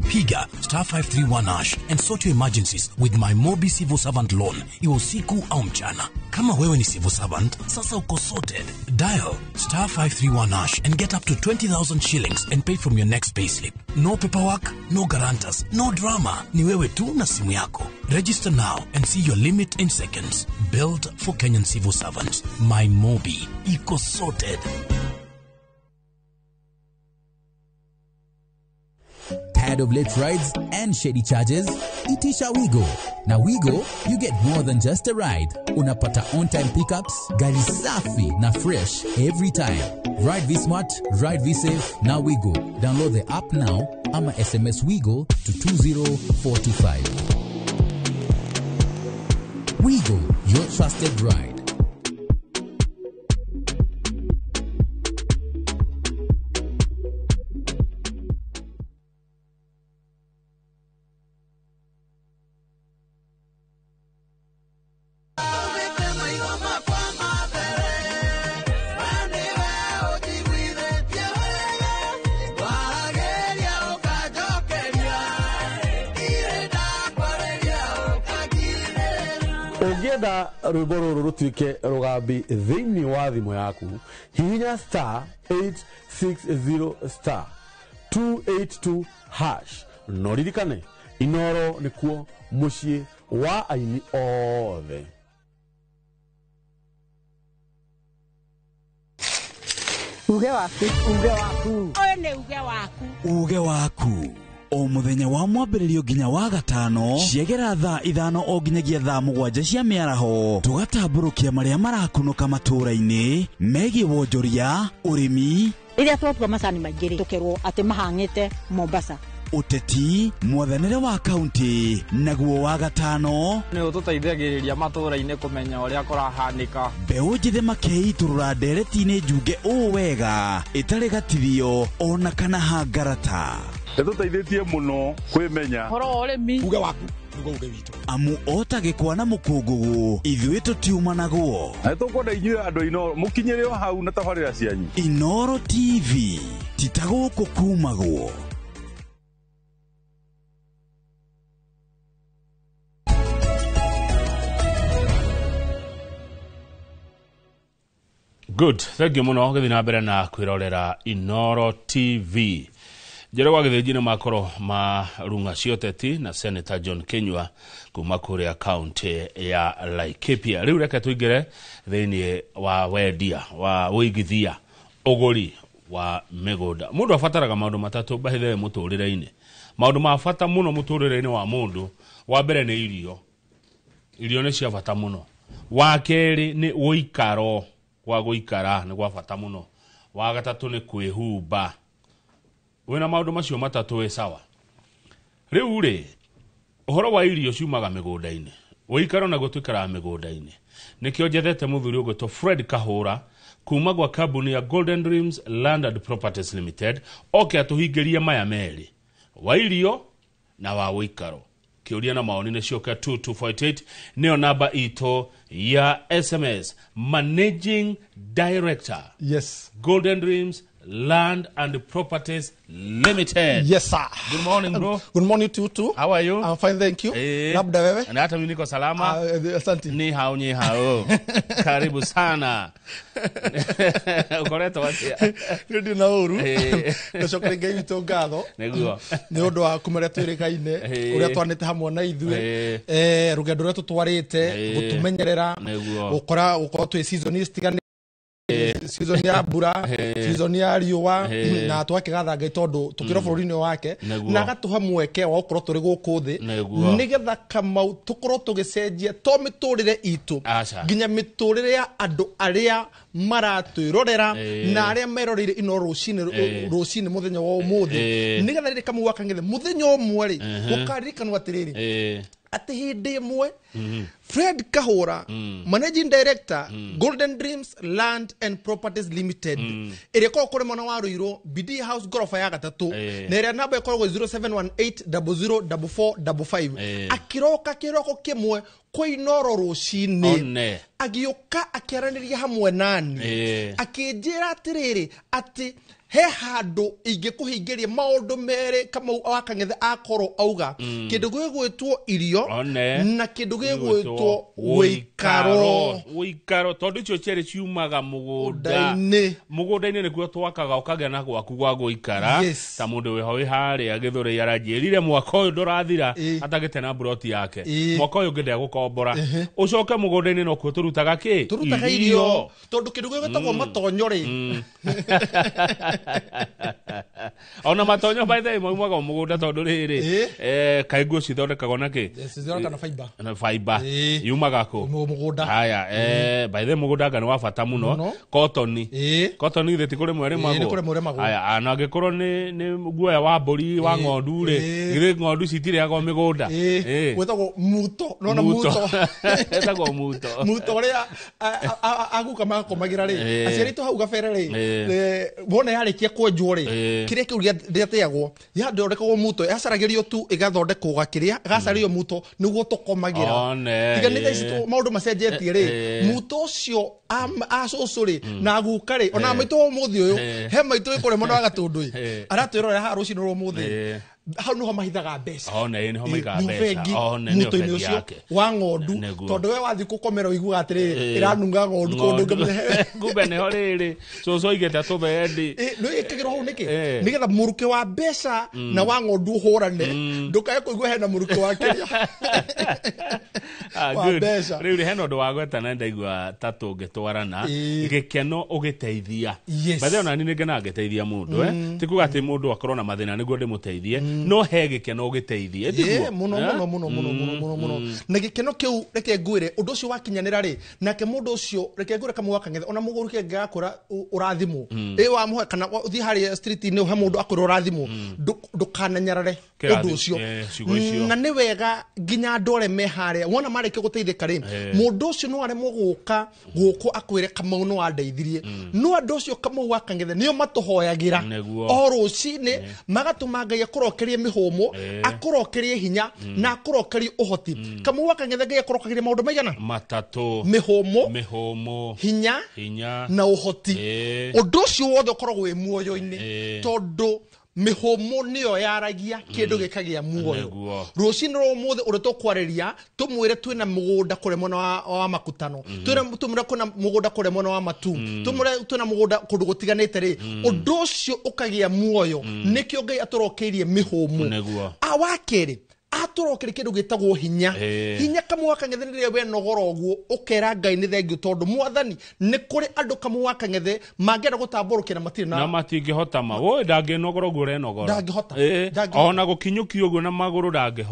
Piga *531# and sort your emergencies with my Mobi Civil Servant loan. Iwe usiku au mchana. Kama wewe ni civil servant, sasa uko sorted. Dial *531# and get up to 20,000 shillings and pay from your next payslip. No paperwork, no guarantors, no drama. Ni wewe tu na simu yako. Register now and see your limit in seconds. Built for Kenyan civil servants. My Mobi. Iko sorted. Tired of late rides and shady charges? Itisha Wigo. Na Wigo, you get more than just a ride. Unapata on-time pickups, gari safi na fresh every time. Ride V-Smart, ride V-Safe, na Wigo. Download the app now, ama SMS Wigo to 20425. Wigo, your trusted ride. Ungenda rwimbo ruru rutuike rugambi thiini wa thimu yaku hihinya *860*282# no ririkane Inoro nĩkuo mũciĩ wa aini othe. Uge waku, uge waku. Oyo nĩ uge waku. Uge waku. O muthenya wa mwambĩrĩrio nginya wa gatano ciegera thaa 5 o nginyagia thaa 7 cia mĩaraho tugatambũrũkia marĩa marakunũka matũũra-inĩ megiĩ wonjoria, ũrĩmi, rĩrĩa twatua macani maingĩ tũkerwo atĩ mahang'ĩte Mombasa, ũteti, mwathanĩre wa kaunti, naguo wa gatano nĩ ũtũteithagĩrĩria matũũra-inĩ kũmenya ũrĩa kũrahanĩka. Mbeũ njĩthĩ makeitũrũra ndereti-inĩ njunge ũũ wega ĩtarĩ gatithio ona kana hangarata. Nĩtũteithĩtie mũno kwĩmenya horo wa ũrĩmi. Uge waku nĩguo uge witũ. Amu otagĩkwa na mũkũngũgũ ithuĩ tũtiumanagwo. Nĩtũkwenda inyuĩ andũ a Inoro mũkinyĩre o hau na tabarĩra cianyu. Inoro TV titagũkũ kumagwo. Good, thank you muno gĩthi na mbere na kwĩrorera Inoro TV. Njĩra wa gĩthĩnjĩ-inĩ makoro marunga cioteti na Senator John Kinyua kuma kũrĩa kaunti ya Laikipia. Rĩu reke tũingĩre thĩinĩ wa wendia wa ũigithia ũgũri wa mĩgũnda. Mũndũ abataraga maũndũ matatũ bahithere mũtũrĩre-inĩ. Maũndũ ma bata mũno mũtũrĩre-inĩ wa mũndũ, wa mbere nĩ irio. Irio nĩ cia bata mũno. Wa kerĩ nĩ ũikaro, wa gũikara nĩ gwa bata mũno. Wa gatatũ nĩ kwĩhumba. Wena maũndũ macio matatũ we sawa. Rĩu rĩ, ũhoro wa irio ciumaga mĩgũnda-inĩ. Ũikaro na gũtuĩkara mĩgũnda-inĩ. Nĩkĩo njethete mũthuri ũgwĩtwo Fred Kahũra kuma gwa kambuni ya Golden Dreams Land and Properties Limited, oke atũhingĩrie maya merĩ, wa irio na wa ũikaro. Kĩũria na maoni nĩ cioka 2248 nĩyo namba ito ya SMS. Managing Director, yes, Golden Dreams Land and Properties Limited. Yes, sir. Good morning, bro. Good morning to you too. How are you? I'm fine, thank you. Labda wewe? Na hata mimi niko salama. Asante. Ni hao. Karibu sana. Ukoreto wapi? Ndio na uru. Nacokere ngai witũ ngatho. Nĩguo. Nĩ ũndũ wa kumaria twĩrĩkaine ũrĩa twanĩte hamwe na ithuĩ. Rũgendo rũrĩa tũtwarĩte gũtũmenyerera. Gũkora twĩ season citigane. Season ya mbura, season ya riũa, na twakigatha ngai tondu tukira bũrũri-inĩ wake na agatuha mweke wa gũkorwo tũrĩ gũkũ thĩ nĩgetha Kamau tũkorwo tũgĩcenjia to mĩtũrĩre itũ nginya mĩtũrĩre ya andũ arĩa maratwĩrorera na arĩa meroreire Inoro rũcinĩ mũthenya wa ũmũthĩ nĩgetha rĩrĩ Kamau wakang'ethe mũthenya ũmwe rĩ gũkaririkanwo atĩrĩrĩ atĩ hĩndĩ ĩmwe Fred Kahũra, Managing Director, Golden Dreams Land and Properties Limited, ĩrĩa korwo kũrĩ mwana wa Rũirũ, BD House gorofa ya gatatũ, na ĩrĩa namba ĩkoragwo 0718004455, akiroka kĩroko kĩmwe kwa Inoro rũcinĩ, agĩũka akĩaranĩria hamwe nani, akĩnjĩra atĩrĩrĩ atĩ he handũ ingĩkũhingĩria maũndũ merĩ Kamau wakang'ethe akorwo auga kĩndũ gĩgwĩtwo irio na kĩndũ gĩgwĩtwo ũikaro tondũ icio cierĩ ciumaga mũgũnda-inĩ nĩkuo twakaga ũkagĩa na gwaku gwa gũikara ta mũndũ wĩho wĩ harĩa Gĩthũrĩ aranjĩrire mwaka ũyũ ndũrathira atagĩte na broti yake mwaka ũyũ ngĩndĩa gũkombora ũcoke mũgũnda-inĩ no kuo tũrutaga irio tondũ kĩndũ gĩgwĩtagwo matonyo rĩ ona matonyo by the way maumaga mũgũnda tondũ rĩrĩ kaĩ nguo cithondekagwo na kĩ na fiber yumaga kũ mũgũnda haya by the way mũgũnda ngano wa bata mũno cotton githĩ ti kũrĩ mwere magwo haya na angĩkorwo nĩ guoya wa mbũri wa ng'ondu rĩ githĩ ng'ondu citirĩagwo mĩgũnda gwĩtagwo muto nona muto etagwo muto ũrĩa aguka makomagĩra rĩ aciarĩtwo hau gabere rĩ wona yarĩkia kwenjwo rĩ kĩrĩa kĩu rĩateagwo yathondekagwo muto yacaragĩrio tu ĩgathondekwo gakĩrĩa gacarĩrio muto nĩguo tũkomagĩra tiganĩte ici maũndũ macenjetie rĩ muto ũcio acũcũ rĩ na guka rĩ ona maitũ ũmũthĩ ũyũ he maitũ ĩkũrĩa mwena wa Gatũndũ aratwĩrorera haha rũcinĩ rwa ũmũthĩ hau no mahithaga mbeca ona ni ho maiga mbeca ona ni muto-ini ucio wa ng'ondu tondu we wathi gukomera uiguga atiriri iranunga ng'ondu kundu ngumbe ni ho riri coco igete tubendi no ikagirwo hau niki nigetha muruke wa mbeca na wa ng'ondu uhurane ndukae kuigua hena muruke wa kiria riu hena undu wa gwetana ndaigua tatu ngitwarana gikeno ugiteithia bathe ona ni ngena ngiteithia mundu tikuga ati mundu akorwo na mathina niguo ndimuteithie no he gikeno ugiteithie ndiguo muno na gikeno kiu reke ngwire undu ucio wakinyanira ri nake mundu ucio reke ngwire kamwe wakangethe ona muguru ke ngakura urathimwo wa muhe kana uthi hari street ni uhe mundu akura urathimwo ndukananyarare undu ucio na ni wega nginya ndore mehare wona mareke guteithika ri mundu ucio no aremwo guka guku akwire kamau no andeithirie no andu ucio kamau wakangethe nio matuhoyagira o rucini magatuma Ngai akorokerie mihomo akorokerie hinya na akorokerie uhoti kamau wakangethe Ngai akorokerie maundu maigana matatu mihomo hinya na uhoti undu ucio wothe ukoragwo wi muoyo-ini tondu mihomo niyo yaragia kindu gikagia muoyo rucini ro muthe uri tukwariria tumwire twina mugunda kure mwana wa makutano tumwire kuna mugunda kure mwana wa matu tumwire twina mugunda kundu gutiganite ri undu ucio ukagia muoyo nikio Ngai aturokeirie mihomo awakeri aturokere kindu gitagwo hinya kamwe wakangethe we nogora oguo ukera Ngai ni thengiu tondu mwathani ni kuri andu kamwe wakangethe mangera gutamburukira matiri na matingihota ma wo ndanginogora oguo renogora ndangihota ona gukinyukia oguo na maguru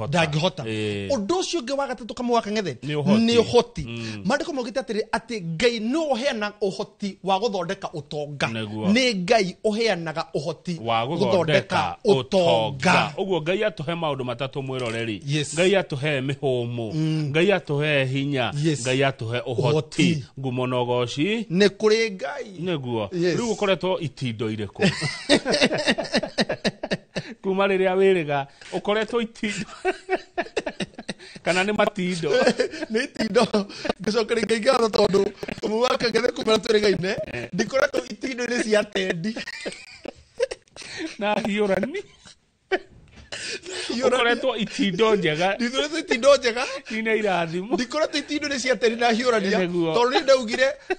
ndangihota undu ucio ungi wa gatatu kamwe wakangethe ni uhoti mandiko mogite ati Ngai no uheana uhoti wa guthondeka utonga ni Ngai uheanaga uhoti wa guthondeka utonga oguo Ngai atuhe maundu matatu mwiro Ngai atuhe mihomo Ngai atuhe hinya Ngai atuhe uhoti ngumonogoci ni kuri Ngai niguo riu ukoretwo itindo iriku kuma riria wiriga ukoretwo itindo kana ni matindo ni itindo ngicokera Ngai ngatho tondu mwaka ngethe kumera twirigaine ndikoretwo itindo ni cia tendi na hiorani ukoretwo itindo njega ndithuretwo itindo njega ina irathimo ndikoretwo itindo ni cia teri na hiorania tondu ni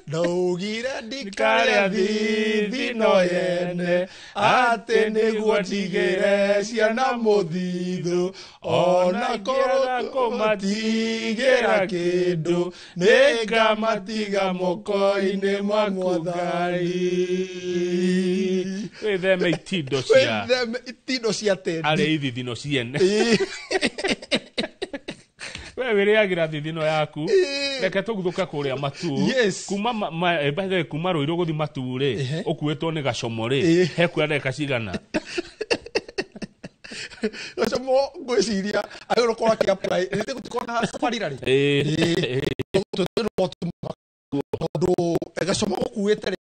ndaugire ndikaria thithi no yene ati niguo ndigire ciana muthithu ona korwo kumatigira kindu ningamatiga moko-ini mwa Ngai witheme itindo cia teri thithino ciene we wiriagira thithino yaku reke tuguthuka kuria matu kuma bethe kuma roiro guthi matu ri ukuitwo ni gacomo ri he kwenda kacigana gacomo ngwiciria ayoro kwa ki apply rete gutikona safari rari tondu gacomo gukuite ri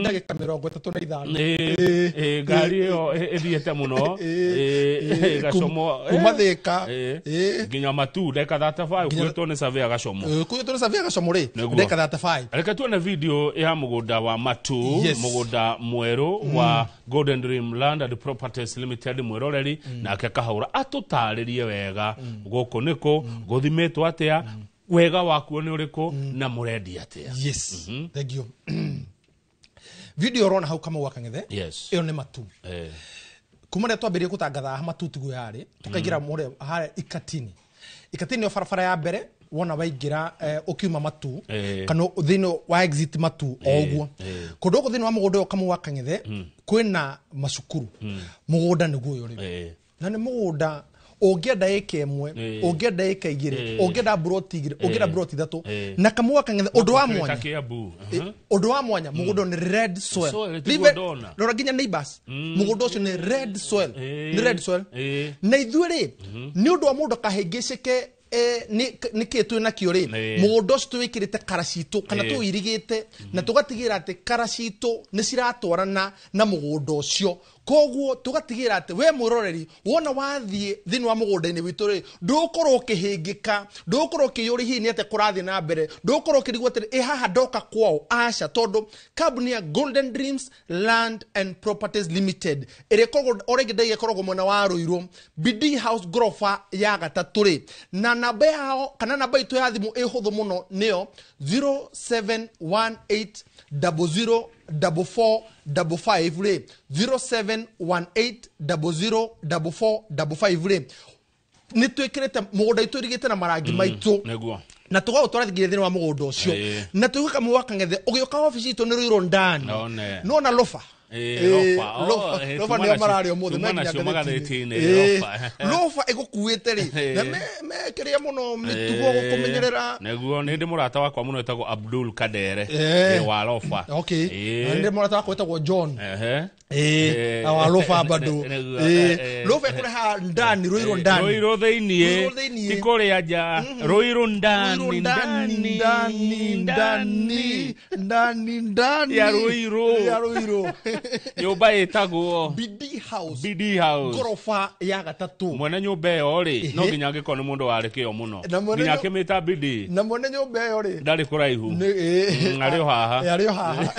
ndagika 35 ngari iyo ithiete muno gacomo kuma Thika nginya matu ndeka 35 kwitwo ni savia gacomo ri ndeka 35 reke tuone video ya mugunda wa matu mugunda mweru wa Golden Dream Land and Properties Limited mweroreri nake kahaura atutaririe wega guku niko guthimetwo atia wega wakuo ni uriku na murendi atia thank you video rona hau kama wakangethe iyo ni matu kuma ria twambirie gutangatha matu tigu yari tukaigira mure hare ikatini yo farafara ya mbere wona waingira ukiuma matu kana thino wa exit matu oguo kundu guthino wa mugunda kama wakangethe kwina macukuru mugunda niguo yuri na ni mugunda ongenda eke imwe ongenda eke igire ongenda broti igire ongenda broti thatu na kama wakangethe undu wa mwanya mugunda ni red soil rora nginya neighbors mugunda ucio ni red soil na ithuĩ ni undu wa mundu kahengeceke ni kitu na kiori mugunda ucio twikirite karacitu kana tuirigite na tugatigira ati karacitu ni ciratwarana na mugunda ucio koguo tugatigira ati we muroreri wona wathie thini wa mugunda-ini witu ri ndukorwo ukihingika ndukorwo ukiyuri hihi ni ate kurathi na mbere ndukorwo ukirigwo ati haha ndoka kwao aca tondu kambuni ya Golden Dreams Land and Properties Limited ire korwo orege ndege korwo mwena wa Ruiru BD House gorofa ya gatatu ri na namba yao kana namba itu ya thimu ihuthu muno niyo 0718004455 ri 0718004455 ri ni twikirite mugunda itu irigite na marangi maitu na tugago twathigire thini wa mugunda ucio na tuguka mwaka ngethe ugioka office itu ni Ruiru ndani no na lofa lofa ni amarari omuthe lofa igukuite ri na mekiria muno mitugo gukumenyerera neguo ni ndi murata wakwa muno etagwo Abdul Kadere wa lofa okay ndi murata wakwa etagwo John wa lofa bado lofa ikureha ndani Ruiru ndani Ruiru thiini tikuria nja Ruiru ndani ya Ruiru nyumba itagwo BD House gorofa ya gatatu mwene nyumba iyo ri no nginya ngikoni mundu wari kio muno nginya kimita BD na mwene nyumba iyo ri ndari kuraihu ari haha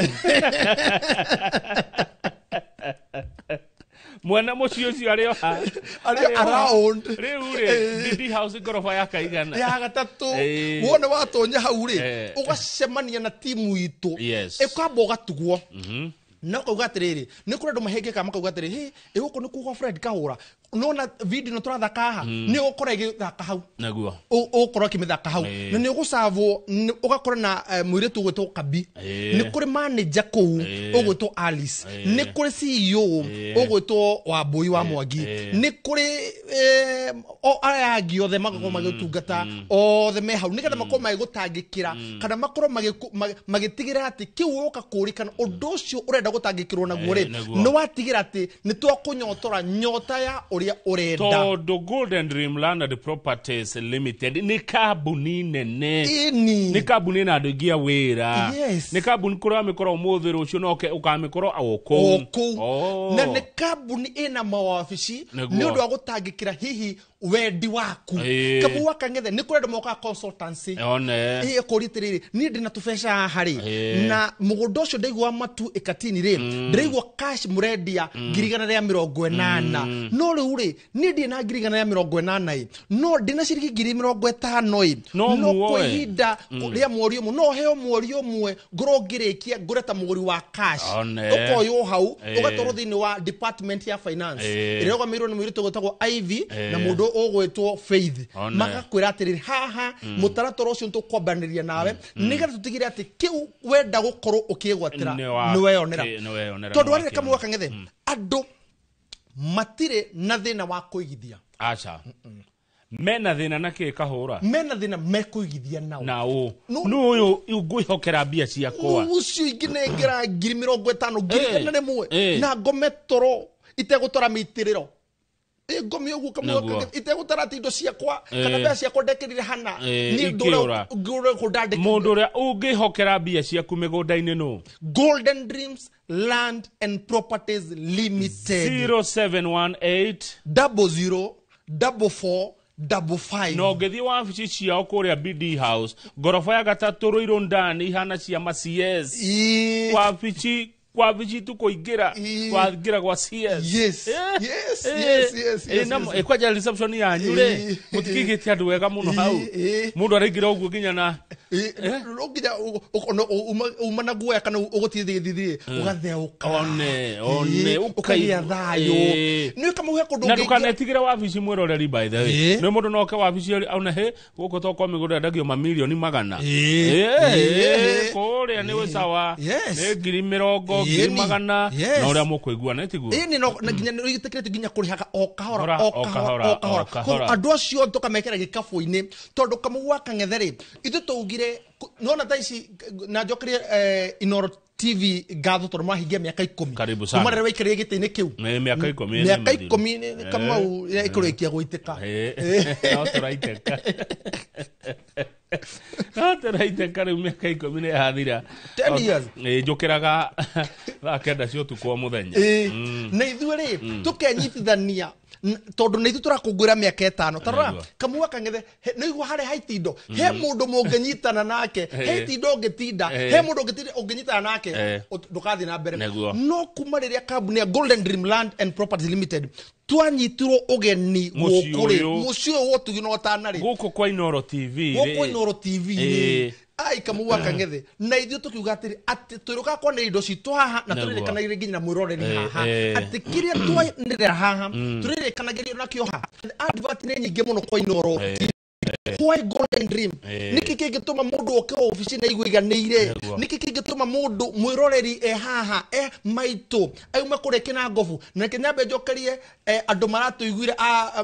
mwana mucio cio ari around riu ri BD House gorofa ya kaigana ya gatatu wona watonya hau ri ugacemania na timu itu ikamba ugatugwo no kauga atiriri ni kuri andu mahengeka makauga atiriri he iguko ni kugo Fred Kahura nona video no turathaka haha ni ukora igithaka hau naguo ukora kimithaka hau na ni ugusavwo ugakora na muiretu gwetwo Kabi ni kuri manager kou ugwetwo Alice ni kuri CEO ugwetwo Wambui wa Mwangi ni kuri aya giothe magako magitungata othe me hau nigetha makoma magutangikira kana makoro magitigira ati kiu uka kurikana undu ucio urenda gutangikirwo naguo ri no watigira ati ni twakunyotora nyota ya uria urenda tondu Golden Dream Land and Properties Limited ni kambuni nene ni kambuni na andu ingi a wira ni kambuni kuria mikoro umuthi rucio no ukamikoro awoko na ni kambuni ina mawabici ni undu wa gutangikira hihi wendi waku kabu wakangethe ni kuri andu moka consultancy kuritiriri ni ndina tubesha hari na mugunda ucio ndaigwa matu ikatini ri ndaigwa cash murendia ngirigana ria 80 no riu ri ni ndina ngirigana ria 80 no ndina ciringi 50 no kwihinda ria mwori umwe no heo mwori umwe ngoro ngirikia ngureta muguri wa cash ukoyo hau ugatoro thini wa department ya finance iria gwamirwo ni mwirito gutagwo Ivy na mundu ogwetwo Faith magakwira atiriri haha mutaratoro ucio ntukwambaniria nawe nigetha tutigire ati kiu wenda gukorwo ukigwatira ni weyonera tondu warire kamwe wakangethe andu matire na thina wa kuigithia acha mena thina na ki Kahura mena thina mekuigithia nao no uyu ngwihokera mbia ciakwa ucio ingine ngira 50 ngirigana rimwe na ngome toro itegutora mitiriro ngomi ugu kamwe itegutara tindo ciakwa kana bia ciakwa ndekirire hana ni ndura kudandika mundu ria ungihokera mbia ciaku migunda-ini no Golden Dreams Land and Properties Limited 0718 004455 no ngethi wabici ciao kuria BD House gorofa ya gatatu Ruiru ndani ihana cia macies wabici kwa vijitu kuingira kwa gira kwa CS yes na kwa jali reception ya nyure mutikigite andu wega muno hau mundu arigira uguo ginya na uginya umana guya kana ugutithithithie ugatheuka one ukagia thayo ni kama uhe kundu na dukanetigire wabici mwiroreri by the way ni mundu noke wabici auna he guko to kwa migunda ndagio mamilioni magana kuria ni we sawa ni 20 magana na uria mukuigua na tiguo ni no nginya rigitikirete nginya kurihaga o kahora andu acio tukamekera gikafu-ini tondu kamugwa kang'etheri ithu tugire nona taici na njokerie Inoro TV gatho tondu mahingia miaka 10 kuma rĩrĩa waikarire gĩtĩ-inĩ kĩu miaka 10 kama ikurikia guitika no turaiteka ateraiteka rĩu miaka 10 nĩ yathira 10 years njũkĩraga Rakenda cio tukwa muthenya. Na ithuĩ rĩ tukenyitithania tondu nä ithu tå rakå ngå ra mä aka 5 tarora kamua kang'ethe nä igua harä haitindo he må ndå må ngä nyitana nake he itindo å ngä tinda he må ndå å ngä nyitana nake ndå kathiä na mbere no kuma rä rä a kambuni ya Golden Dream Land and Properties Limited twanyitirwo ũgeni gũkũ mũciĩ ũyũ wotugi no tanarĩ gũkũ kwa Inoro TV gũkũ Inoro TV ai kamua kang'ethe na ithuĩ tũkiuga atĩrĩ atĩ twĩrũka kwanĩrĩra indo citũ haha na tũrĩrĩkanagĩria nginya mwĩroreri haha atĩ kĩrĩa twanĩrĩra haha tũrĩrĩkanagĩria nakĩo haha advert nĩ nyingĩ mũno kwa Inoro Why Golden Dream? Niki kingituma mundu oke ofisi na igwiganire. Niki kingituma mundu mwiroreri haha maito ayuma kureke na ngofu na kinyambe njokerie andu maratuiguire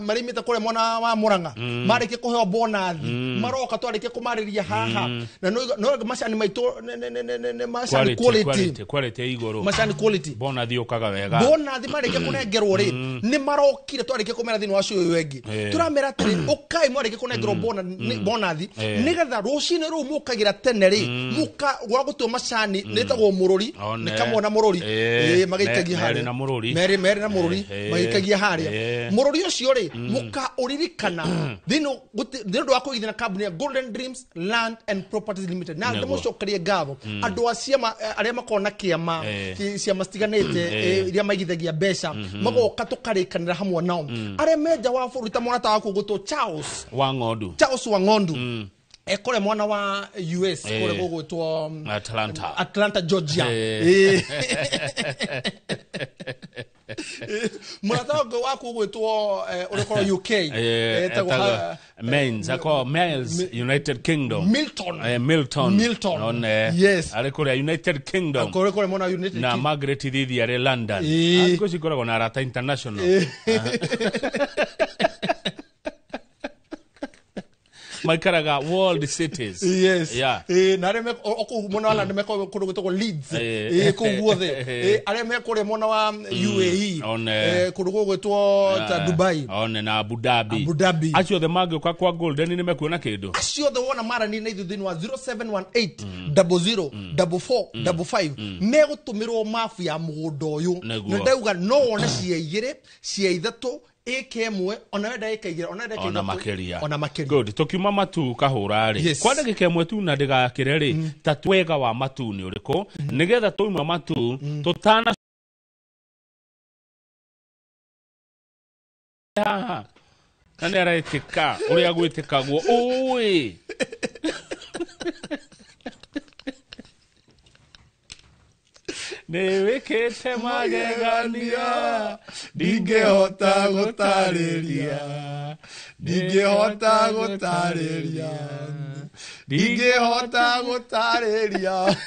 marimite kure mwana wa Murang'a mareke kuheo bonathi maroka twareke kumariria haha na no macani maito ne macani quality igoro macani quality bonathi okaga wega bonathi mareke kunengerwo ri ni marokire twareke kumera thini wa cuyo wengi turamera atiri ukai mwareke kunengerwo bonathi nigetha rucine ru mukagira tene ri muka gwagutua macani nitagwo mururi nikamona mururi magaikagia haria mere na mururi magaikagia haria mururi ucio ri muka uririkana thino ndu akuigithina company ya Golden Dreams Land and Properties Limited na ndamucokerie ngabo andu acia aria makona kiama cia mastiganete iria maigithagia mbeca magoka tukarikanira hamwe nao aria meja wa bũrũri ta mwana ta waku gutwo Charles Wang'ondu ekore mwana wa US kore gugwitwo Atlanta Georgia mwana waku gugwitwo urikoro UK Males United Kingdom Milton yes arikore United Kingdom kore mwana United na Margaret Thithi ari London ariko cikoragwo na Arata International maikaraga world cities yes na areme oku mona wala ndemeko kundu gutoko Leeds ku guothe areme kure mona wa UAE kundu gutwo ta Dubai na Abu Dhabi acio the mage kwa Golden ni mekuona kindu acio the wona mara ni ithu thini wa 0718 004455 megutumirwo mafu ya mugundo uyu ndauga no wona cia igire cia ithatu ekemwe ona wenda ekaigira ona makeria good tukiuma matu kahura ri kwa ndagika imwe tu na ndigakire ri ta twega wa matu ni uriko nigetha tuima matu tutana nani araitika uri agwitikagwo oi Newekete magegania Ndingehota gutariria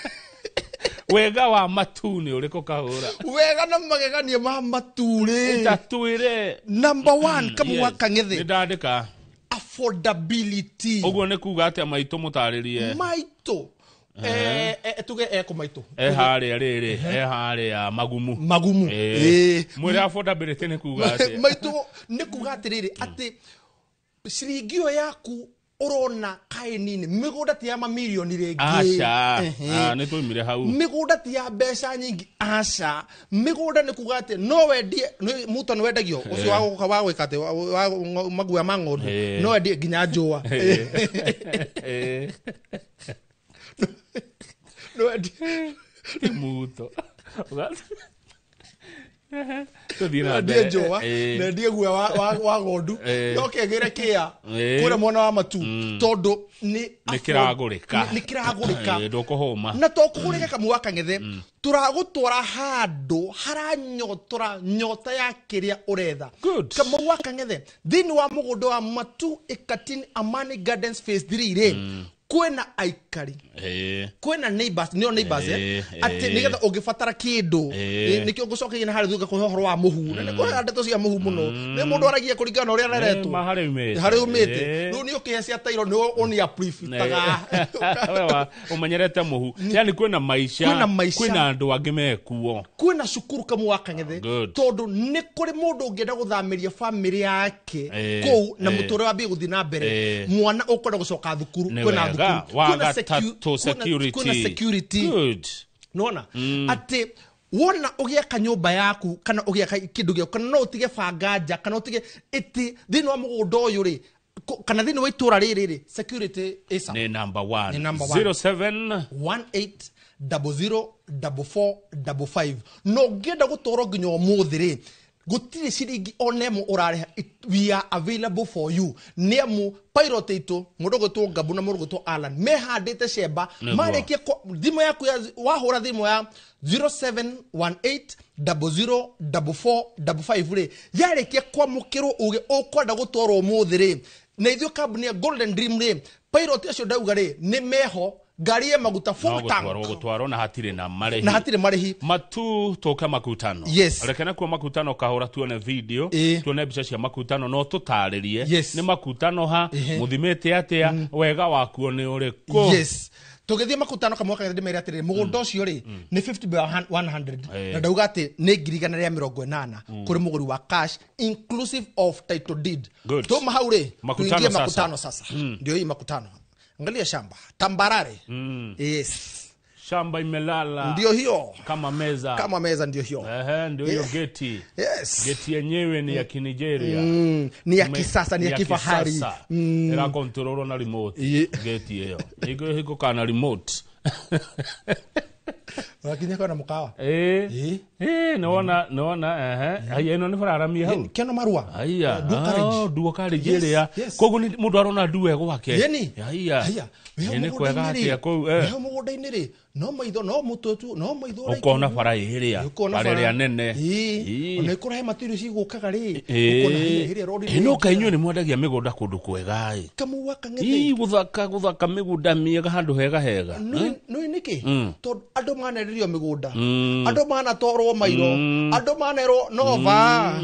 wega wa matu ni uriko kahura wega na magegania ma maturi tatwire number 1 kama wakang'ethe ndandika affordability ogwo ne kuga ati maito mutaririe maito tuge kumaito haria riri haria magumu mwire affordability ne kuga ati maito ne kuga atiriri ati ciringio yaku urona kainini migunda ti ya mamilioni ringi aca ni tuimire hau migunda ti ya mbeca nyingi aca migunda ni kuga ati no wendie muto no wendagio ucio wa gwikate magua ma ng'ondu no wendie nginya njua no wendie muto tuthina njua na ndie gua wa ng'ondu no kegere kia kure mwana wa matu tondu ni kiragurika ndukuhuma na tokugurika kamwa kang'ethe turagutwara handu haranyotora nyota ya kiria uretha kamwa kang'ethe thini wa mugundo wa matu Ekatin Amani Gardens phase 3 ri kwena aikari kwena neighbors ati nigetha ungifatara kindu nikio ngucokeria na hari thuka kuhoro wa muhu na ko ndeto cia muhu muno ni mundu aragia kuringana uria areretwo hari umite ru ni ukihe cia tairo ni oni aprifitaga wewe umenyerete muhu yani kwena maisha kwena andu angi mekuo kwena cukuru kamwe wakang'ethe tondu ni kuri mundu ungienda guthamiria family yake kou na mutore wa bi guthina mbere mwana ukwenda gucoka thukuru kwena security good nona ati wona ugiaka nyumba yaku kana ugiaka kindu gyo kana no utige banganja kana utige iti thini wa mugunda uyu ri kana thini wa itura riri security is ni number 1 ni number 1 07 18004455 no ngenda gutoro nginya umuthi ri gutire ciringi onemo urare we are available for you nemu pilot ito mundu gutwo Gabu na mundu gutwo Alan me handite sheba marekie thimo yaku ya wahura thimo ya 0718004455 ri yarekie kwamukirwo uge ukwenda gutwaro umuthi ri na ithio kambuni ya Golden Dream ri pilot acio ndauga ri ni meho ngari ya maguta full tank gutwaro na hatire na marehi matu toka makutano yes rekena kwa makutano kahora tuone video tuone bica cia makutano no tutaririe ni makutano ha muthimete atia wega wakuo ni uriku yes tugithie makutano kamwe kana ndimere atire mugunda ucio ri ni 50 by 100 na ndauga ati ni ngirigana ria 80 kuri muguri wa cash inclusive of title deed to mahaure makutano sasa ndio hii makutano. Angalia shamba tambarare yes shamba imelala ndio hiyo kama meza ndio hiyo ndio hiyo geti geti yenyewe ni ya Kinigeria ni ya kisasa ni ya kifahari era control na remote geti hiyo iko kana remote lakini kwa na mkawa naona haya ino ni fararamia hau keno marua haya duo Karigeria kogu ni mundu arona duwe gwake haya ni kwega atia ko mugunda iniri no maitho no mututu no maitho ukona fara iria fara nene ona ikora he material cigukaga ri ukona iria rodi no kainyu ni mwendagia migunda kundu kwega kamu waka ngete guthaka migunda miega handu hega no niki to andu maneririo migunda andu manatorwo mairo andu manero nova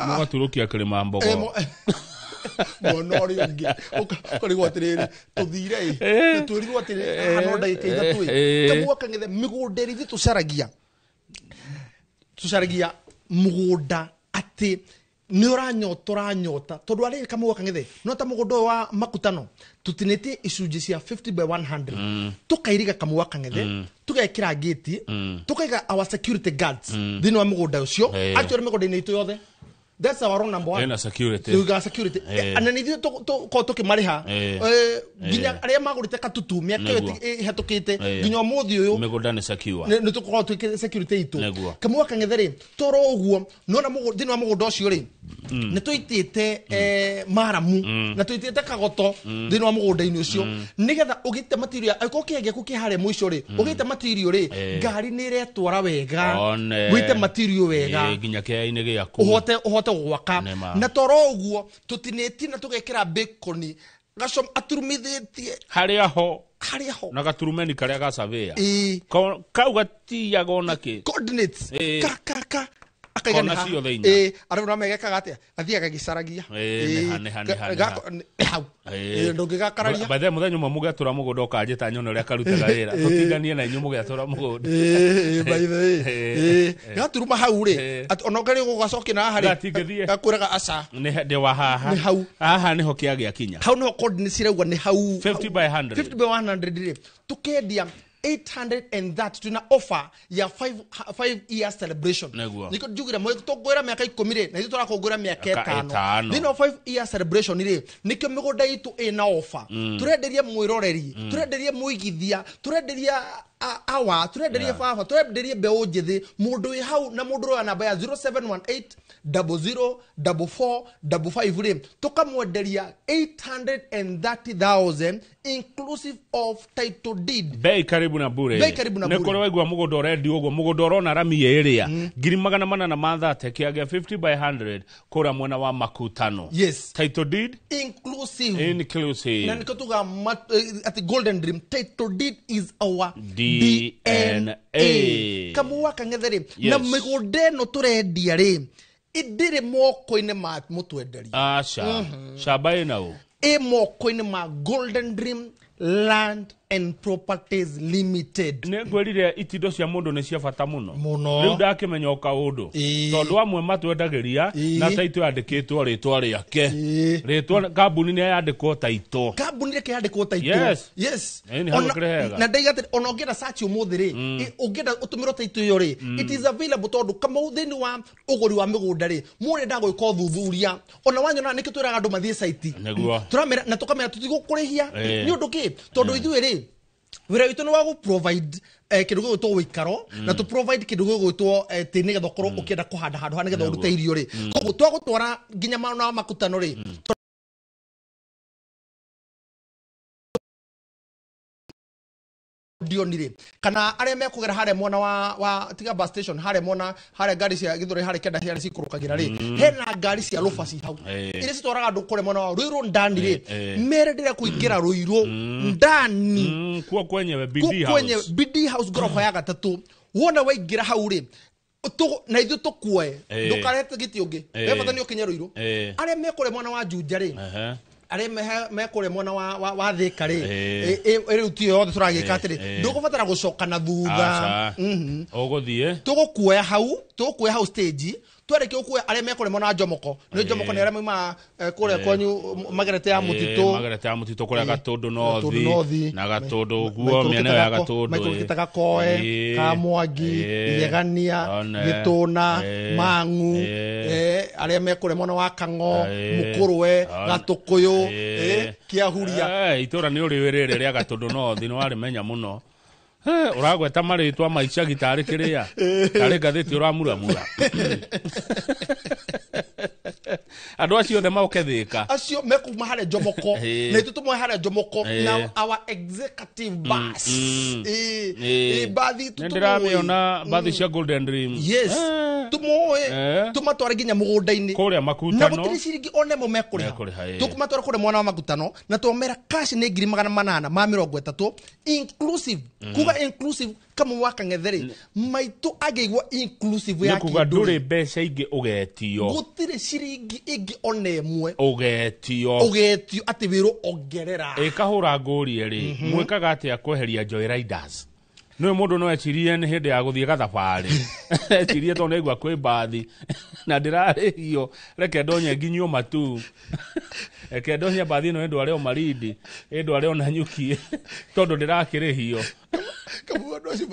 mwaturukia kilima mbogo monori ngi kuri gwatiriri tuthire turi gwatiriri hano ndaika ithatu kamu akangithe migunda ri tucaragia mugunda ati ni uranyota tondu ari kamu akangithe no ta mugunda wa makutano tutinete icunji cia 50 by 100 tukairiga kamu akangithe tugekira gate tukaiga our security guards thini wa mugunda ucio actually migunda ni itu yothe. That's our own number 1. Ena security. You got security. And ni to kimariha. Ginya aria magurite katutu miaka hetukite ginya muthi uyu migunda ni secure. Ni tuko twike security itu. Kamu akangetheri toro uguo no na mugunda ni mugunda ucio ri. Ni tuitite maramu na tuitite kagoto thini wa mugunda ini ucio nigetha ugite material ako kiage kukihare mwisho ri ugite material ri ngari ni retwara wega wite material wega ginya kia ine giaku uhote gwaka na toro uguo tutineti na tugekira bacon gacom aturumithitie haria ho na gaturumeni karia gacavia kau gatiaga ona ki coordinates ka akaigana cio theina arona megeka gatia athiaga gicaragia hau ndungigakararia bathe muthenyo mamuge tura mugunda ukanjita nyone ria karutaga wira tutiganie na inyu muge tura mugunda by the way gaturuma hau ri onogari gugacokia na hari gakuraga aca ni wa haha niho kiagia kinya hau no coordinates irauga ni hau 50 by 100 ri tukendia 800 and that tuna offer ya 5 year celebration niko jugira mo tugwira miaka 10 ri na itu turakugwira miaka 5 thino 5 year celebration ri nikyo migunda itu ina offer turenderia mwiroreri turenderia muigithia turenderia awa turenderia baba turenderia beo njithi mundu wi hau na mundu ro namba ya 0718004455 ri tukamwenderia 830,000 inclusive of title deed bei karibu na bure nekore waigwa mugunda urendi uguo mugunda urona rami iria 400 na mathate kiagia 50 by 100 kura mwena wa makutano yes title deed inclusive na nikotuga at Golden Dream title deed is our DNA kamu wakangetheri na migunda no turendia ri idire moko-ini ma mutwenderia shamba inao moko-ini ma Golden Dream Land and Properties Limited. Ne ngwirire itindo cia mundu ni cia bata muno. Muno. Riu ndakimenya kaundu. Tondu amwe matwendagiria na taito yandikitwo ritwa riake. Ritwa kambuni ni yandikwo taito. Kambuni reke yandikwo taito. Yes. Na ndaigate ona ngenda search umuthi ri ungenda utumiro taito yo ri it is available tondu kama uthini wa uguri wa migunda ri mure ndagwika uthuthuria ona wanyona niki twiraga andu mathie site turamera na tukamera tutigukурihia ni undu ki tondu ithuĩ ri wira witu ni wa gu provide kindu gwitwo wikaro na tu provide kindu gwitwo tini getha korwo ukienda kuhanda handu hane getha urute irio ri koguo twagutwara nginya maana makutano ri dionire kana aria mekugera hare mwana wa tiga bus station hare mwana hare gari cia githore hare kenda cia cikurukagira ri hena gari cia lofasi hau ire citwaraga andu kure mwana wa ruiro ndani ri mere ndira kuingira ruiro ndani kuo kwenyewe BD house kwenye BD house gorofa ya gatatu wona waingira hau ri na ithu tukue ndukarete giti ungi bata ni ukinye ruiro aria mekure mwana wa Junja ri are mekore mwana wa thika ri riuti yothe turagika atiri ndugubatara gucoka na thutha uguthie tugukuoya hau stage twareke ukuoya are mekore mwana wa Jomoko ni Jomoko ni arĩa maima kure kwanyu magerete ya mutito kure gatundu nothi na gatundu guo miene ya gatundu maikukitaga koe kamwangi yegania gituna mangu arĩa mekore mwana wa Kango mukurwe gatukuyu kiahuria itura ni uri wirire ria gatundu nothi no ari menya muno uragweta maritwa maica gitari kiria tari gathiti uramuramura andu acio the maukethika acio mekuma hare Jomoko na itutumwe hare Jomoko na our executive boss bathi ndirameona bathi cia Golden Dream yes tumoe tumatware ginya mugunda-ini kuria makutano na gutiri ciringi one mo mekure tukumatwara kure mwana wa makutano na twomera cash ni 830 inclusive kuga inclusive kama waka ngetheri maitu ageigwa inclusive ya kuga nduri mbeca ingi ugetio gutire ciringi ingi onemwe ugetio ati wiru ongerera ikahura nguri ri mwekaga ati akweheria Joy Riders no mundu no echirie ni hindi ya guthie gathabari echirie to negwa kwi bathi na ndirarihio reke ndonye nginyo matu reke ndonye bathi no endo areo maridi endo areo na nyuki tondu ndirakirihio kamu andu acio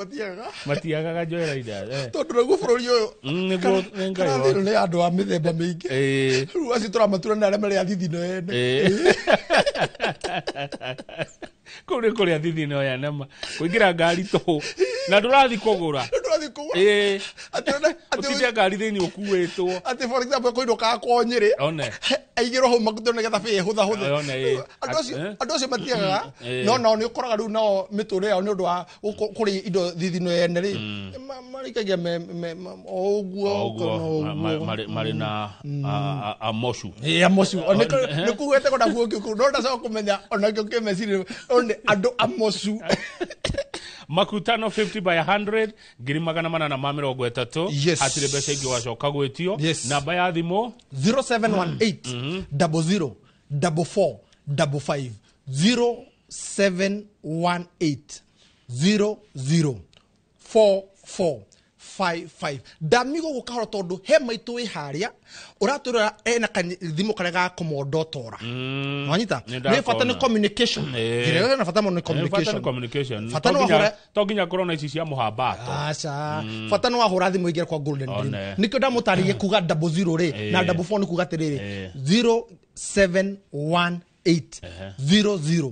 matiagaga Joy Riders tondu naguo bururi uyu niguo ngai ni andu a mithemba mingi riu acio turamatura na aria mari athithino ene kuri athithino ya nama kuingira ngari to na ndurathi kugura ati ngari thini ukuwitwo ati for example koidoka konyire one aigiro ho makutone getha fe hutha andu acio matiaga no ni ukoraga riu no miture yao ni undu wa kuri indo thithino ene ri marikagia oguo mari na amoshu amoshu ni kugwete kona guo kiku no ndacoka kumenya ona kyo kemeciri onde andu amosu makutano 50 by 100 830 atire mbeca ingi wacoka gwitio namba ya thimu 0718 00 44 55 0718 00 44 55 damigo gukahora tondu he maitu wi haria uratura ena thimu karega komodotora wanyita ni fata ni communication girega na fata mo communication fata no hora toginya corona ici cia muhambato acha fata no hora thimu igere kwa Golden Dream nikyo ndamutariye kuga 00 ri na 44 ni kuga tiriri 0718 00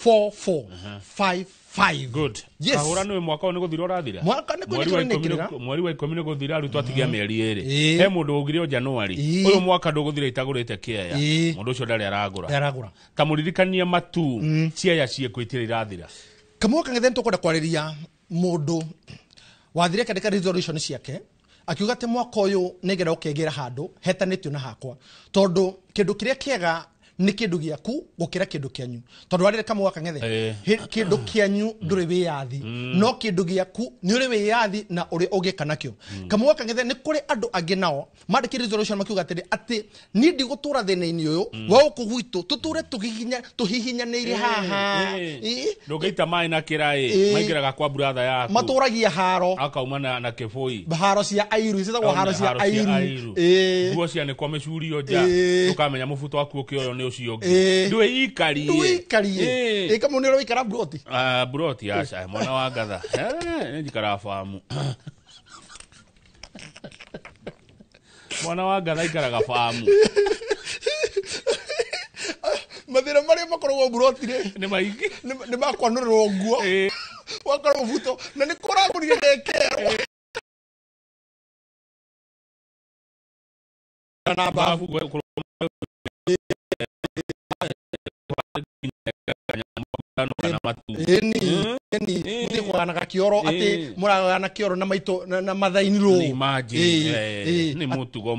44 55 good yes ahora no mwaka ni guthira urathira mwaka ni kuthira mweri wa 10 ni guthira ari twatigia mieri eri he mundu ugire January uyu mwaka nduguthira itagurite kiaya mundu ucio ndari aragura ta muririkania matu ciaya ciekwitirira irathira kamwoka ngethe tukwenda kwariria mundu wathire kadeka resolution ciake akiuga te mwaka uyu negera ukegera handu hetanitio na hakwa tondu kindu kiria kiega nĩ kĩndũ gĩaku gũkĩra kĩndũ kĩanyu tondũ arĩre kama waka ngethe kĩndũ kĩanyu ndũrĩ wĩyathi no kĩndũ gĩaku nĩ ũrĩ wĩyathi na ũrĩ ũgĩka nakĩo kama waka ngethe nĩ kũrĩ andũ angĩ nao mandĩkĩre resolution makiuga atĩ niĩ ndigũtũra thĩna-inĩ ũyũ wa gũkũ gwitũ tũtũre tũhihinyanĩire haha ndũngĩita maĩ na kĩraĩ maingĩraga kwa brother yaku matũragia haro akauma na kĩbũi haro cia airu citagwo haro cia airu nguo cia nĩ kwa mĩcurio nja ũkamenya mũbuto waku ũkĩoyo nĩ ũcio ũngĩ ndwĩikarie kama nĩ ũrĩ wĩikara broti broti aca mwana wa ngatha nĩ njikaraga famu mwana wa ngatha ikaraga famu mathĩna marĩa makoragwo broti-rĩ nĩ maingĩ nĩ makwanũrĩrwo nguo wakorwo mũbuto na nĩ kũragũrire ndekerwo na babu ni kugana kioro ati muragana kioro na maito na mathainiro ni mutugo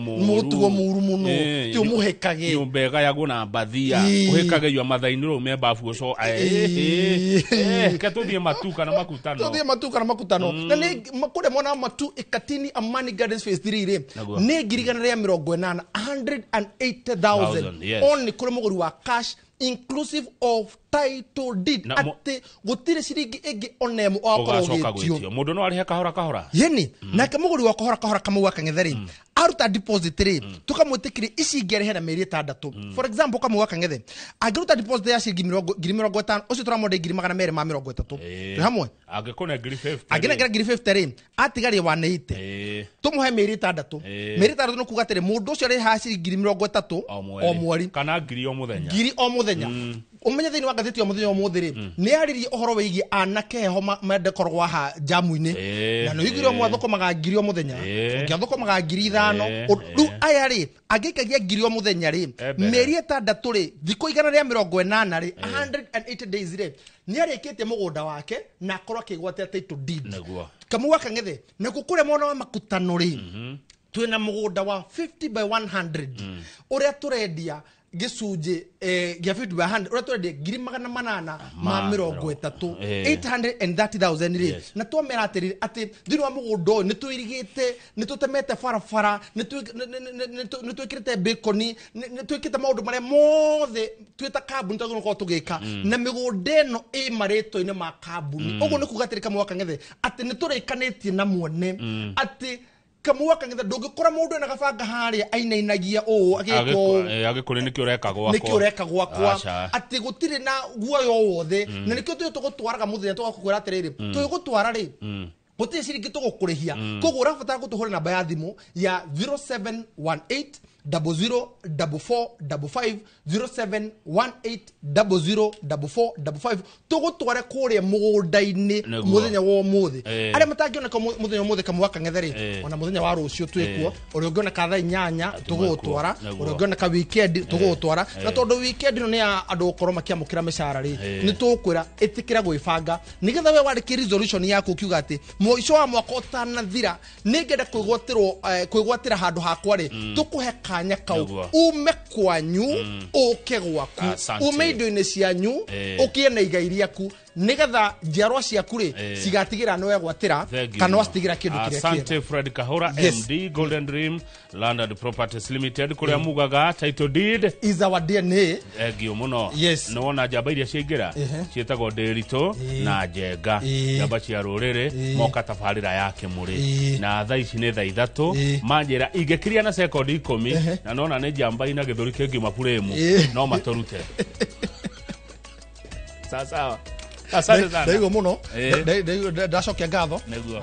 muru muno ti umuhekage nyumbega yago na bathia uhekage ywa mathainiro me bafu so katuthie matuka na makutano na ni makure mona matu ikatini Amani Gardens phase 3 ri ni girigana ria 180,000 only kure muguri wa cash inclusive of title deed ate gutire ciringi ege onemo okorogitio mundu no arihe kahora yeni na kamuguri wa kahora kama waka ngetheri aruta deposit ri tukamwitikire ici ngerehe na meri 6 for example kama waka ngethe agiruta deposit ya ciringi 50,000 ucio turamode 230 hamwe agikona 50 agina 50 ri atigari wa 80 tumuhe meri 6 meri 6 no kugatire mundu ucio ri ha ciringi 30 o mweri kana ngiri o muthenya umenye thini wa gatheti ya muthenya umuthiri ni aririe ohoro wigie anake ho mende korwa ha jamu-ini na no igiro mwathoko magangiri o muthenya ngiathoko magangiri 5 ru aya ri agikagia ngiri o muthenya ri meri 6 ri thiko igana ria 80 ri 180 days ri ni arikite mugunda wake na korwa kigwate title deed kamu waka ngethe na kukure mwana wa makutano ri twina mugunda wa 50 by 100 uria turendia gicunje gya 50 by 100 uria turendia 830,000 830,000 ri na twamera atiriri ati thini wa mugunda ni twirigite ni tutemete farafara ni twikirite baconi ni twikite maundu maria mothe twita kambuni twagukorwo tugika na migunda ino i marito-ini ma kambuni uguo ni kugatiri kamwe waka ngethe ati ni turikanitie na mwene ati kamuwaka ngethe ndungikora mundu na gabanga haria ainainagia agikuri nikio reka gwakwa ati gutire na guoyo wothe na nikio tugutwaraga muthenya tugakukwira atiriri tugutwara ri gutire ciringi tugukurihia koguo urabatara gutuhura namba ya thimu ya 0718 004455 0718004455 tugutware kuria mugunda-ini muthenya wa umuthi aria matangioneka muthenya umuthi kamwaka ngetheri ona muthenya wa rucio twikuo uri ungioneka thaa 8 tugutwara uri ungioneka weekend tugutwara na tondu weekend no ni andu gukorwo makiamukira mishara ri ni tukwira itikira gwibanga nigetha we wandike resolution yaku ukiuga ati muico wa mwaka utanathira ningenda kwigwatira handu hakwa ri tukuhe kanya kau ume kwanyu uke gwaku ume indo-ini cianyu ukie na igai riaku nigetha njiarwa ciaku ri cigatigira no egwatira kana watigira kindu kiria asante Fred Kahora MD Golden Dream Land and Properties Limited kuria mugaga title deed is our DNA egio muno no wona jamba iria ciingira cietagwo Derito na Njenga jamba cia ruriri moka tabarira yake muri na thaa ici ni thaa 3 manjira ingekiria na second 10 na nona ni jamba ina githuri kingi mapuremu no matorute sawa asante sana ndaigo muno ndacokia ngatho niguo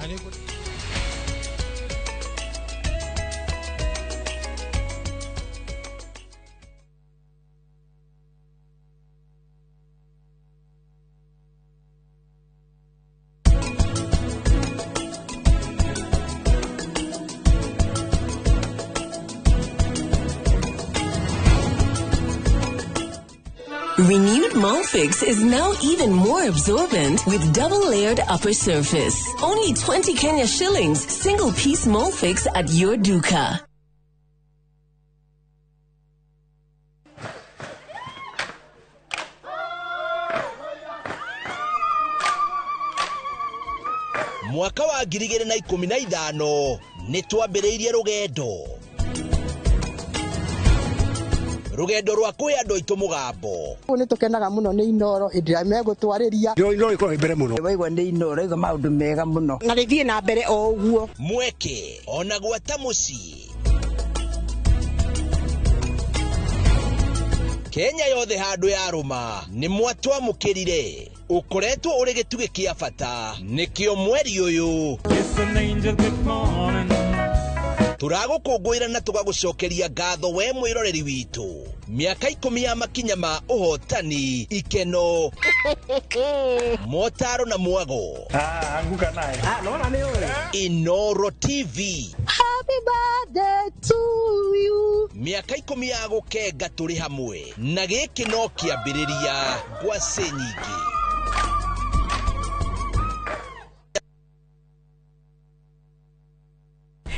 Renewed Molfix is now even more absorbent with double-layered upper surface. Only 20 Kenya shillings, single-piece Molfix at your duka. mwaka wa 2015 nĩ twambĩrĩirie rugendo rwa kuhe andũ aitũ mũgambo. Nĩ tũkenaga mũno nĩ Inoro ĩndĩa megũtwarĩria. Inoro ĩkorwo ĩ mbere mũno. Waigua nĩ Inoro iga maũndũ mega mũno. Na rĩthiĩ na mbere o ũguo. Mweke ona gwata mũciĩ. Kenya yothe handũ ya rũma nĩ mwatwamũkĩrire. Ũkoretwo ũrĩ gĩtugĩ kĩa bata nĩkĩo mweri ũyũ. Turagũkũngũĩra na tũgagũcokeria ngatho we mwĩroreri witũ. Miaka 10 ya makinya ma ũhotani, ikeno, motaro na mwago. Anguka naye. Naona nĩ ũre. Inoro TV. Happy birthday to you. Miaka 10 ya gũkenga tũrĩ hamwe. Na gĩkĩ no kĩambĩrĩria kwa nyingĩ.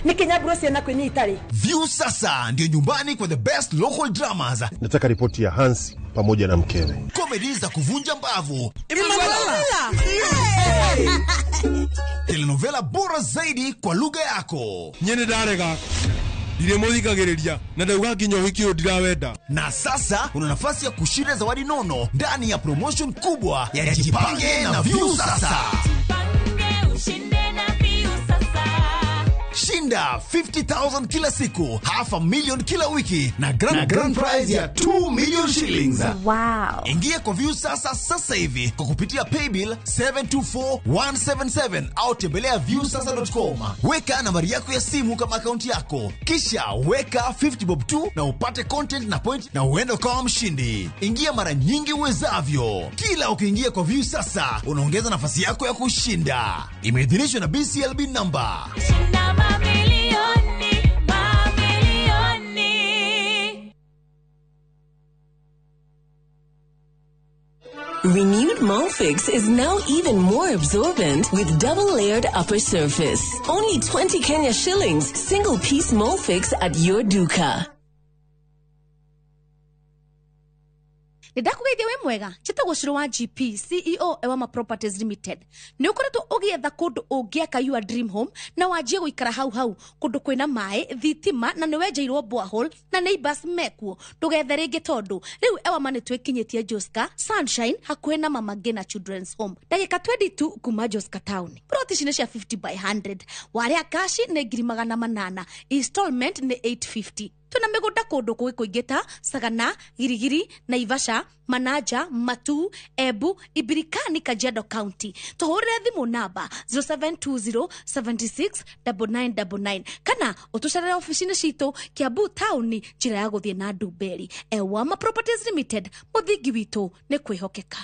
Ni Kenya Bruce na kwenye itali. View sasa ndio nyumbani kwa the best local dramas. Nataka ripoti ya Hans pamoja na mkewe. Comedy za kuvunja mbavu. Telenovela bora zaidi kwa lugha yako. Nyene darega. Dire muthikagiriria na ndauga nginya hikio ndirawenda. Na sasa una nafasi ya kushinda zawadi nono ndani ya promotion kubwa ya Jipange na View sasa. Shinda 50,000 kila siku, $500,000 kila wiki na grand prize ya 2 million shillings. Wow. Ingia kwa View sasa hivi kwa kupitia paybill 724177 au tembelea viewsasa.com. Weka nambari yako ya simu kama akaunti yako, kisha weka 50 bob tu na upate content na point na uende kama mshindi. Ingia mara nyingi uwezavyo. Kila ukiingia kwa View sasa unaongeza nafasi yako ya kushinda. Imeidhinishwa na BCLB number. Renewed Molfix is now even more absorbent with double-layered upper surface. Only 20 Kenya shillings, single-piece Molfix at your duka. Nidakugeithia we mwega chitagwo Shiro wa GP CEO Ewama Properties Limited. Ni ukoretwo ugietha kundu ungiaka your dream home na wajie guikara hau kundu kwina mai, thitima na niwenjeirwo borehole na neighbors mekuo. Tugethe ringi tondu riu Ewama ni twekinyitie Joska Sunshine hakuhe na Mama Ngina Children's Home. Dagika 22 kuma Joska Town. Plot ici ni cia 50 by 100. Waria kashi ni 800. Installment ni 850. Tuna migunda kundu kuingita Sagana, Girigiri, Naivasha, Manaja, Matu, Ebu, Ibirikani, Kajiado County. Tuhurire thimu namba 0720769999 kana utucarire ofisini cito Kiambu Town njira ya guthie na Ndumberi. Ewama Properties Limited, muthingi witu ni kwihokeka.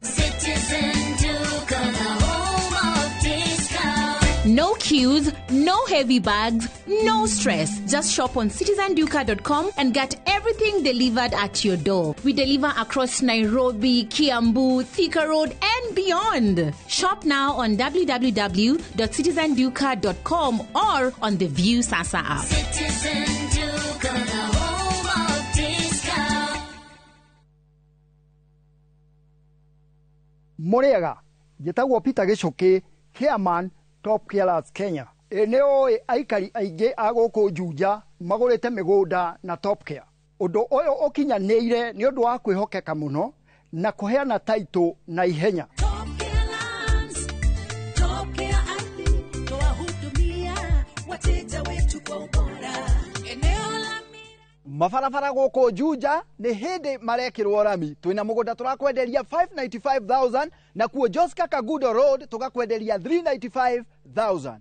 Citizen Duke, the home of discount. No queues, no heavy bags, no stress. Just shop on citizenduka.com and get everything delivered at your door. We deliver across Nairobi, Kiambu, Thika Road, and beyond. Shop now on www.citizenduka.com or on the View Sasa app. Citizen Duke, the home of discount. Muriega, Gitagwo Peter Gichuki, Chairman, Top Carers Kenya. Eneo aikari aingĩ a gũkũ Juja magũrĩte mĩgũnda na Top Care. Ũndũ ũyũ ũkinyanĩire nĩ ũndũ wa kwĩhokeka mũno na kũheana taitũ na ihenya. Mabarabara gũkũ Juja nĩ hĩndĩ marekĩrwo rami. Twĩna mũgũnda tũrakwenderia 595,000 na kuo Joska Kagudo Road tũgakwenderia 395,000.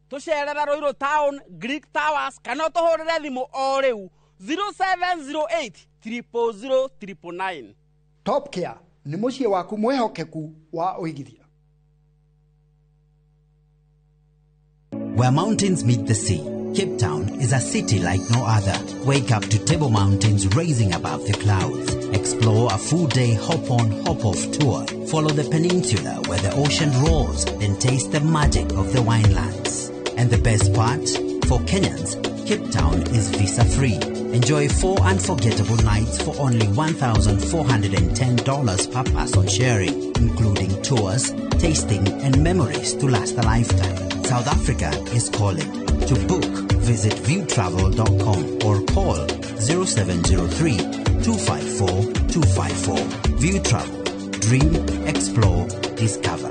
Tucerera Ruiru Town, Greek Towers, kana tuhurire thimu o riu 0708 000 999. Top Care nĩ mũciĩ waku mwehokeku wa ũigithia. Where mountains meet the sea, Cape Town is a city like no other. Wake up to Table Mountains rising above the clouds. Explore a full-day hop-on, hop-off tour. Follow the peninsula where the ocean roars and taste the magic of the winelands. And the best part, for Kenyans, Cape Town is visa-free. Enjoy 4 unforgettable nights for only $1,410 per person sharing, including tours, tasting, and memories to last a lifetime. South Africa is calling. To book, visit viewtravel.com or call 0703 254 254. View Travel. Dream, explore, discover.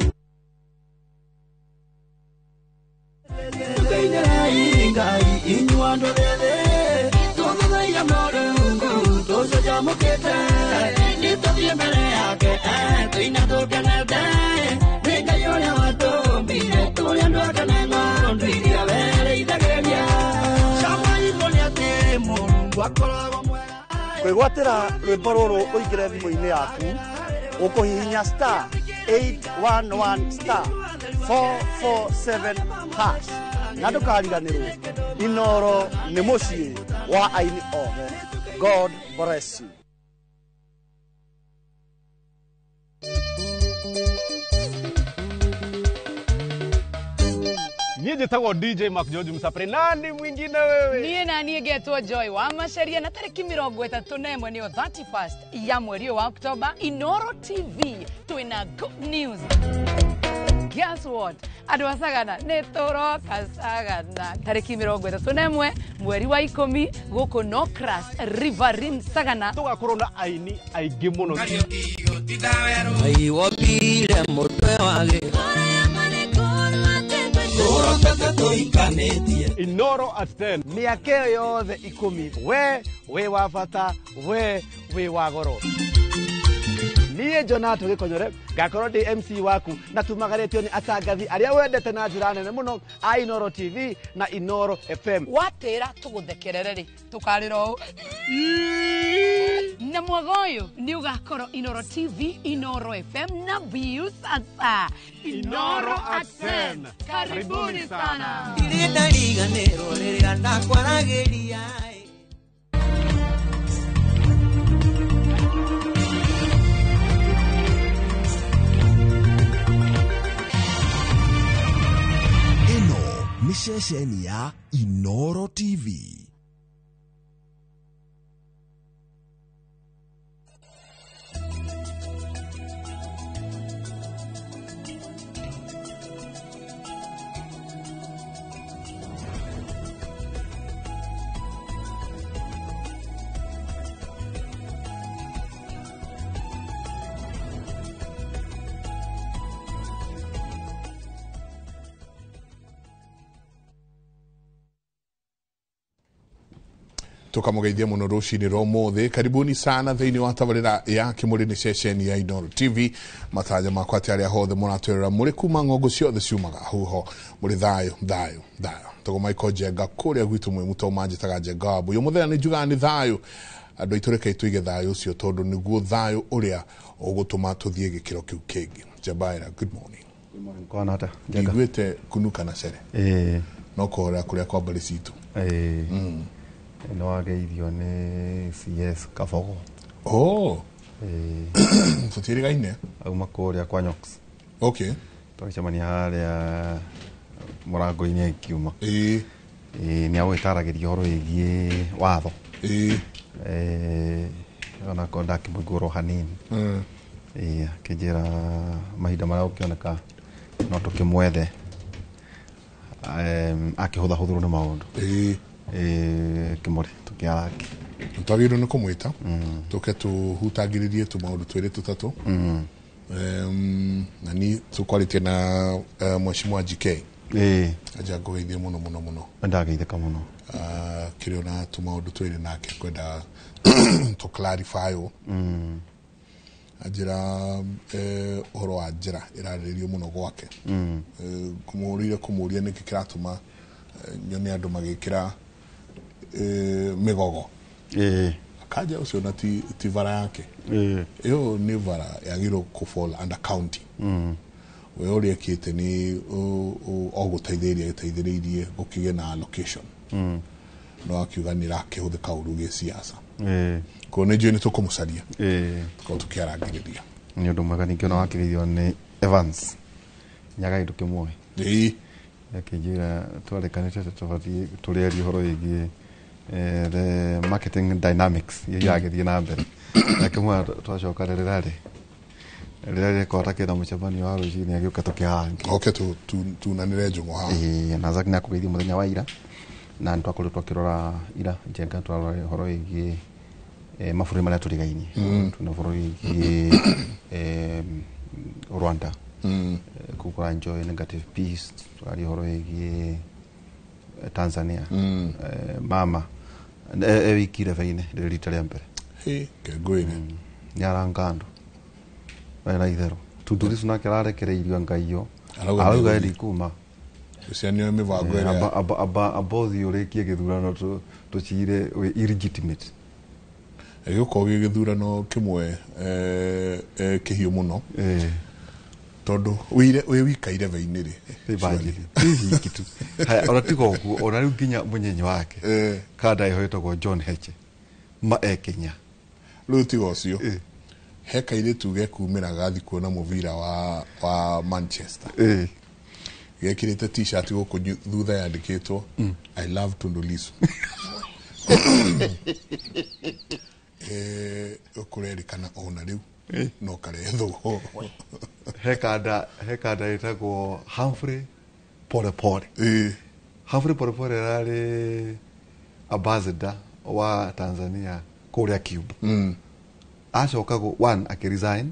kwigwatira rwimbo ruru uingire thimu-ini yaku ukuhihinya star 811 star 447 hash na ndukariganirwo Inoro nĩ mũciĩ wa aini othe. God bless you. Niĩ njĩtagwo DJ Mark George Msapre. Nani mwingine wewe? Niĩ na niĩ ngetwo Joy wa Macharia, na tarĩki 31 nĩyo 31st ya mweri wa Oktoba. Inoro TV twĩna good news. Guess what? Andũ a Sagana nĩ tũroka Sagana tarĩki 31 mweri wa 10 gũkũ Nokras Riverine Sagana. Tũgakorwo na aini aingĩ mũno. Aiwopire mũtwe wage Inoro at 10. Mĩaka ĩyo yothe 10 we wa bata we wa goro. Niĩ Jonato Gĩkonyore ngakorwo ndĩ MC waku na tumagarĩtio nĩ atangathi arĩa wendete na njĩra nene mũno a Inoro TV na Inoro FM. Watĩra tũgũthekerere rĩ tũkarĩra ũũ na mwaka ũyũ nĩ ũgakorwo Inoro TV, Inoro FM na View sasa. Inoro at 10. Karibuni sana. Irinda riganĩrwo rĩrĩa ndakwaragĩria. Ni ceceni ya Inoro TV. tukamugeithia muno rucini rwa mothe. Karibuni sana thiini wa tabarira ya kimuri ni ceceni ya Inoro TV. Matanya makwa ati aria hothe muratwirira muri kuma ng'ongo ciothe ciumaga huho muri thayo tugo Michael Jenga kuria gwitu mwe muto manjitaga Jenga wabu yo muthenya ni njuga ni thayo andu itureke tuige thayo ucio tondu niguo thayo uria ugutuma tuthie gikiro kiu kingi. Jabaira, good morning. Good morning. Kwa nata Jenga igwete kunuka na cere no kora kuria kwa bali situ no ageithio ni CS Kafogo. Tutirigaine auma kuria kwa Nyox. Okay. Twacemania haria murango-ini kiuma ni agwitaragiria horo igie watho ona ko ndakimugoro hanini kijira mahinda maria ukioneka no tukimwethe akihutha huthuru ni maundu kimori tukiaraki tutagirwo ni kumwita tuke tuhutagiririe tu maundu twiri tutatu na ni tukwaritie na mheshimiwa GK aja ngoithie muno ndageithika muno kirio na tu maundu twiri nake kwenda to clarify ajira horo wa njira iraririo muno gwake kumuria niki kiratuma nyone andu magikira migogo akaja ucio na ti vara yake iyo ni vara yagiro ku fall under county we ori akite ni oguteithiririe gukige na allocation no akiuga ni rake huthika uruge siasa ko ne jeni to kumusaria ko tukiaragiriria ni undu mwega ningi ona wakirithio ni Evans nyaga indu kimwe yakijira twalekanite tubati turiari horo igi the marketing dynamics yagithie na mbere akimwa twacoka rĩrĩa kota kĩna mũcemanio wa rũcinĩ agĩũka tũkĩhange oke tunanĩre njũng'o haha na Zach nĩ akũgeithia mũthenya wa ira na nĩtwakoretwo twakĩrora ira njenga twarora ũhoro wĩgiĩ mabũrũri marĩa tũrigainie tuna bũrũri wĩgiĩ Rwanda kũkora enjoy negative peace twari ũhoro wĩgiĩ Tanzania mama wikire veine rĩrita rĩa mbere kengwĩre nĩarangandũ wena itherũ tuturicu nake ararekereirio ngaio arauga endi kuma cianio mĩbango ĩrĩa abothi ũrĩkie gĩthurano tũcire illegitimate gĩgũkorwo gĩ gĩthurano kĩmwe kĩhiũ mũno tondũ wĩ wikaire veinĩ rĩ kitu ona tiga ũguo ona rĩu nginya mũnyenyi wake kada ĩhoetagwo John Heche Kenya rĩu tiga ũcio he kairĩtu gekumĩra gathi kuona mũbira wa Manchester gekĩrĩte t-shirt gũkũ thutha yandĩkĩtwo I love Tundu Lissu ũkũrerĩkana ona rĩu no karethwo hekada ĩtagwo Humphrey Polepole Humphrey Polepole ararĩ ambassador wa Tanzania kũrĩa Cuba acokago one akĩresign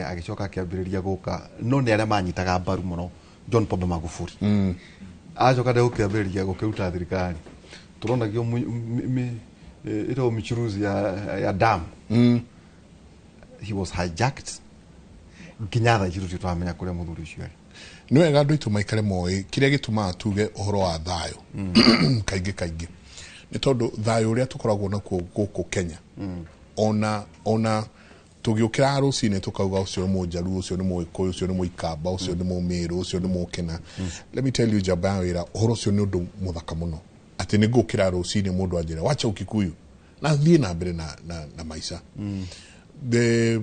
agĩcoka akĩambĩrĩria gũka no nĩ arĩa manyitaga mbaru mũno John Pombe Magufuli acoka ndegũkĩambĩrĩria gũkĩruta thirikari tũronagio ĩtagwo michuruzi ya dam he was hijacked nginya thaa ici tũtiramenya kũrĩa mũthuri ũcio arĩ nĩ wega andũ aitũ maikare moĩ kĩrĩa gĩtũmaga tuge ũhoro wa thayũ kaingĩ nĩ tondũ thayũ ũrĩa tũkoragwo nakuo gũkũ Kenya ona tũgĩũkĩra rũcinĩ tũkauga ũcio nĩ mũnjaru ũcio nĩ mũgĩkũyũ ũcio nĩ mũikamba ũcio nĩ mũmĩrũ ũcio nĩ mũkena let me tell you jamba wĩra ũhoro ũcio nĩ ũndũ mũthaka mũno atĩ nĩ ngũkĩra rũcinĩ mũndũ anjĩra wacha Ukikuyu na thiĩ na mbere na maica nĩ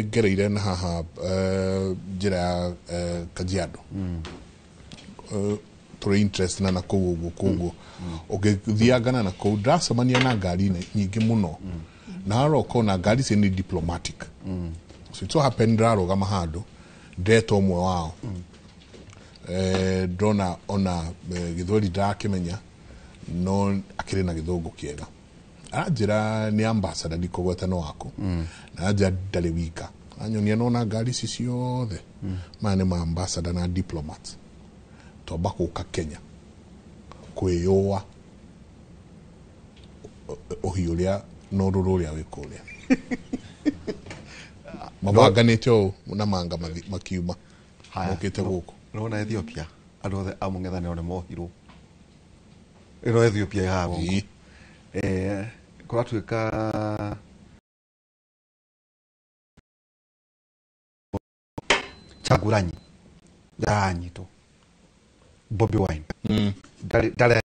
ngereire na haha njĩra ya Kajiado tũrĩ interest na kũu ũguo ũgĩthiangana na kũu ndacemania na ngari nyingĩ mũno na aroko na ngari ici nĩ diplomatic so it so happened ndarũgama handũ ndeta ũmwe wao ndona ona gĩthweri ndakĩmenya no akĩrĩ na gĩthũngũ kĩega anjĩra nĩ ambassador ndikũgweta waku na anja ndarĩ wika anyonia nona ngari ici ciothe maya nĩ ambassador na diplomats twamba gũka Kenya kwĩyũa ũhiũ ũrĩa na ũrũrũ ũrĩa wĩ kũrĩa mabanganĩte ũũ na manga makiuma mokĩte gũkũ nona Ethiopia andũ othe a mũng'ethanĩro nĩ mohirwo ĩno Ethiopia ĩhaha gũkũ kũratuĩka Chagulanyi ndanyitwo Bobi Wine ndarĩ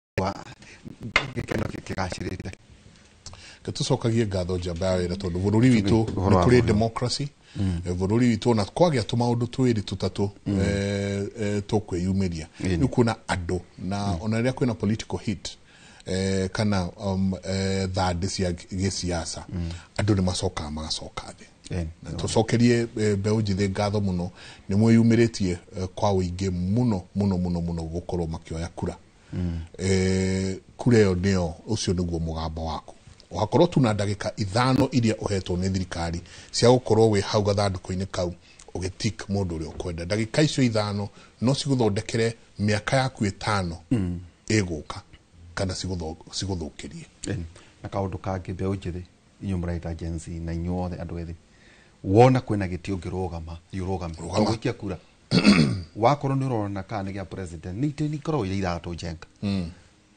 gĩkeno kĩgacĩrĩte tũcokagie ngatho njamba ya wĩra tondũ bũrũri witũ nĩ kũrĩ democracy bũrũri witũ na kwagĩa tũmaũndũ twĩrĩ tũtatũ tũkwĩyumĩria nĩ kuona andũ na ona rĩrĩa kwĩna political hit kana thande cia gĩsiasa andũ nĩ macokaga magacoka thĩ na tũcokerie mbeũ njĩthĩ ngatho mũno nĩ mwĩyumĩrĩtie kwa ũingĩ mũno gũkorwo makĩoya kura kura ĩyo nĩyo ũcio nĩguo mũgambo waku wakorwo tuna ndagĩka 5 iria ũhetwo nĩ thirikari cia gũkorwo wĩ hau gathandũkũ-inĩ kau ũgĩtik mũndũ ũrĩa ũkwenda ndagĩka icio 5 no cigũthondekere mĩaka yaku 5 ĩgũka kana cigũthũkĩrie na kaũndũ kangĩ mbeũ njĩthĩ inyuĩ mũraita Gen Z na inyuothe andũ ethĩ wona kwĩna gĩtĩ ũngĩrũgama thiĩ gũikia kura wakorwo nĩ ũrona kana nĩ gĩa president nĩ itĩ ikorwo irĩ iratũ njenga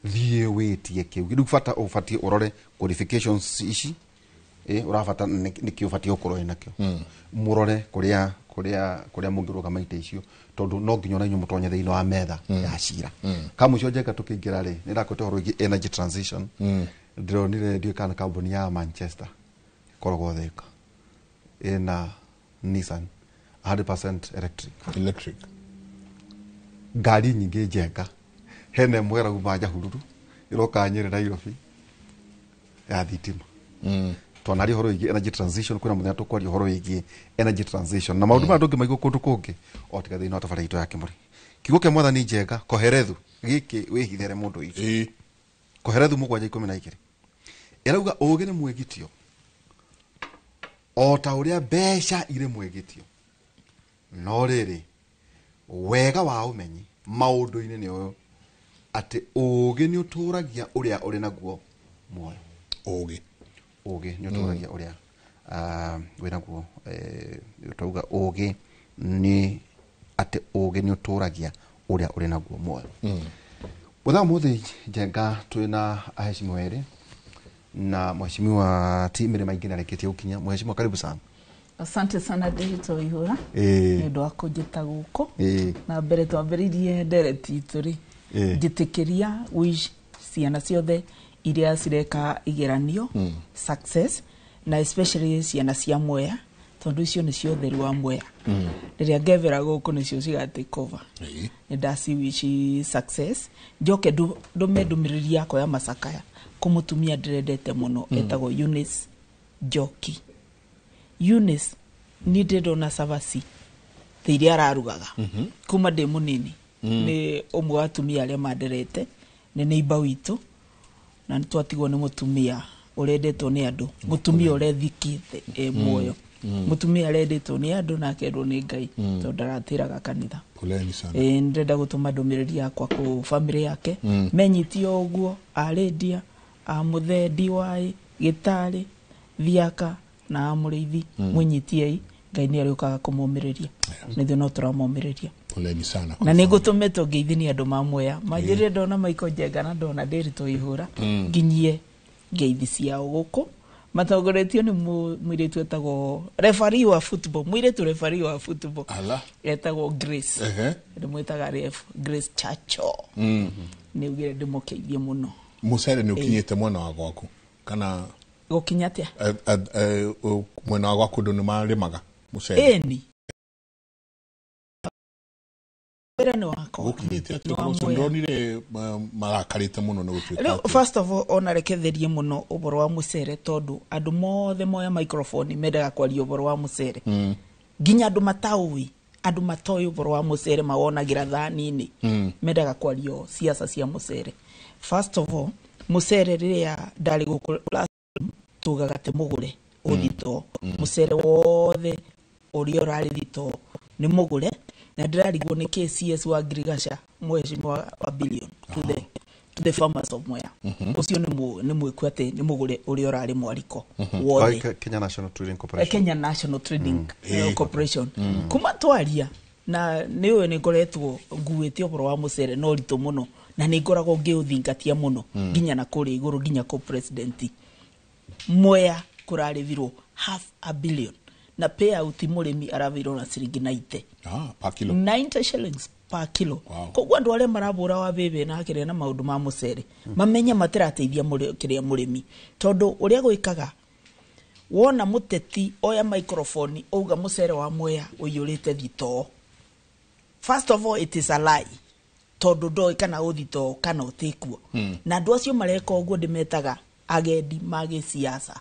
thiĩ wĩtie kĩu rĩu bata ũbatiĩ ũrore qualifications ici ũrabata nĩkĩ ũbatiĩ ũkorwo nakĩo mũrore kũrĩa mũngĩrũgama itĩ icio tondũ no nginya ona inyuĩ mũtonye thĩinĩ wa metha ya cira kamũico njenga tũkĩingĩra rĩ nĩ ndakwĩte ũhoro wĩgiĩ energy transition ndĩronire ndiũ kana kambuni ya Manchester koragwo Thika ĩna Nissan 100% electric ngari nyingĩ njenga hene mwera uma Nyahururu iroka Nyeri Nairobi ya thitima twanari horo igi energy transition kuna muthenya tukwaria horo igi energy transition na maundu ma ndungi maigo kundu kungi o tiga thina tabara ito yake muri kigo ke mwathani njega koherethu giki wihithere mundu iki koherethu mugwanja 12 irauga ugi ni mwegitio o ta uria besha ire mwegitio no riri wega wa umenyi maundu ine ni oyo ati ugi ni uturagia uria uri naguo moyo ugi ni uturagia uria winaguo utauga ugi ni ati ugi ni uturagia uria uri naguo moyo Bwana muthi jenga twina aheshimiwa ere na mheshimiwa Timire Maingĩ nareketie ukinya mheshimiwa karibu sana. Asante sana Ndĩgĩto Ihũra nĩũndũ wa kũnjĩta gũkũ na mbere twambĩrĩirie ndereti itũ njĩtĩkĩria wish ciana ciothe iria cireka igeranio success na especially ciana cia Mwea tondu icio nĩcio ũtheru wa Mwea rĩrĩa ngevera gũkũ nĩcio cigatake over nĩndaci wish success njoke ndume ndũmĩrĩri yakwa ya macakaya kumutumia ndĩrendete mũno etagwo Eunice Njoki. Eunice ni ndona savasi thiria ararugaga kuma ndĩ mũnini nĩ ũmwe wa atumia arĩa manderete nĩ neighbor witũ na nĩtwatigwo nĩ mũtumia ũrendetwo nĩ andũ mũtumia ũrethikĩte muoyo mũtumia arendetwo nĩ andũ na akerwo nĩ Ngai tondũ ndaratĩraga kanitha. Poleni sana. Ndĩrenda gũtũma ndũmĩrĩri yakwa kũ family yake menyitio ũguo arendia amuthe DY Gitari Thiaka na Mũrĩithi mũnyitiei Ngai nĩ arĩũkaga kũmũmĩrĩria nĩthuĩ no tũramũmĩrĩria. Poleni sana. Na nĩngũtũmetwo ngeithie andũ ma Mwea manjĩrĩre ndona Michael Njenga na ndona Ndĩgĩto Ihũra nginyie ngeithi ciao gũkũ matongoretio nĩ mũirĩtu etagwo referee wa football mũirĩtu referee wa football etagwo Grace ndĩmwĩtaga ref Grace Chacho nĩugire ndĩmũkeithie mũno. Mucere nĩ ukinyĩte mwena wa gwaku kana gukinya atia mwena wa gwaku ndũ nĩ marĩmaga mucere eni era no wako ukinyĩte atĩ ndonire marakarĩte mũno nĩ gũtuĩka first of all onareketherie mũno ũboro wa mucere tondu andũ mothe moya microphone mendaga kwaria ũboro wa mucere nginya andũ mataũĩ andũ matoĩ ũboro wa mucere mawonagira thani-inĩ mendaga kwaria siasa cia mucere. First of all, mucere rĩrĩa ndarĩ gũkũ tugaga te mũgũre ũthito mucere wothe ũrĩa ũrarĩ thito nĩ mũgũre na ndĩrarigwo nĩ KCS wa Ngirigaca mheshimiwa wa billion to the farmers of Mwea ucio nĩ mwĩkũ atĩ nĩ mũgũre ũrĩa ũrarĩ mwariko wothe Kenya National Trading Corporation Kenya National Trading Corporation kuma twaria na nĩwe nĩ ngoretwo nguĩte ũboro wa mucere no ritũ mũno na nĩ ngoragwo ngĩũthingatia mũno nginya na kũrĩ igũrũ nginya kũ president Mwea kũrarĩvirwo $500 million na payout mũrĩmi aravirwo na ciringi 90 per kilo 90 shillings per kilo koguo andũ arĩa marabũra wa bebe na akĩrĩa na maũndũ ma mucere mamenye matirateithia kĩrĩa mũrĩmi tondu ũrĩa gwĩkaga wona mũteti oya microphone auga mucere wa Mwea ũiyũrĩte thito. First of all, it is a lie tondu ndoi kana ũthito kana ũtĩkuo na andũ acio mareka ũguo ndĩmetaga agendi mage siasa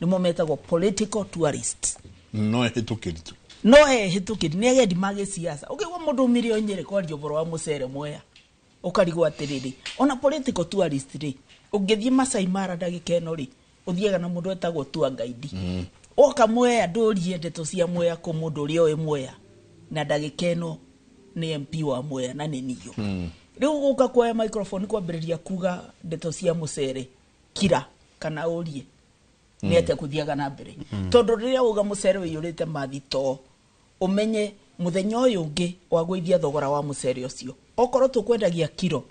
nĩmo metagwo political tourists no ehĩtũkĩri no ehĩtũkĩri nĩ agendi mage siasa ũkĩgwa mũndũ milioni nyere kwaria ũboro wa mucere Mwea ũkarigwo atĩrĩrĩ ona political tourist rĩ ũngĩthiĩ Masai Mara ndagĩka ĩno rĩ ũthiaga na mũndũ etagwo tour guide oka Mwea ndũrie ndeto cia Mwea kũ mũndũ ũrĩa oĩ Mwea na ndagĩka ĩno ni MP wa Mwea na nĩ niyo rĩu gũka kuoya microphone kwambĩrĩria kuga ndeto cia mucere kira kana ũrie nĩ ate kũthiaga na mbere tondu rĩrĩa uga mucere ũiyũrĩte mathito umenye muthenya ũyũ ũngĩ wa gũithia thogora wa mucere ũcio okorwo tũkwendagia kilo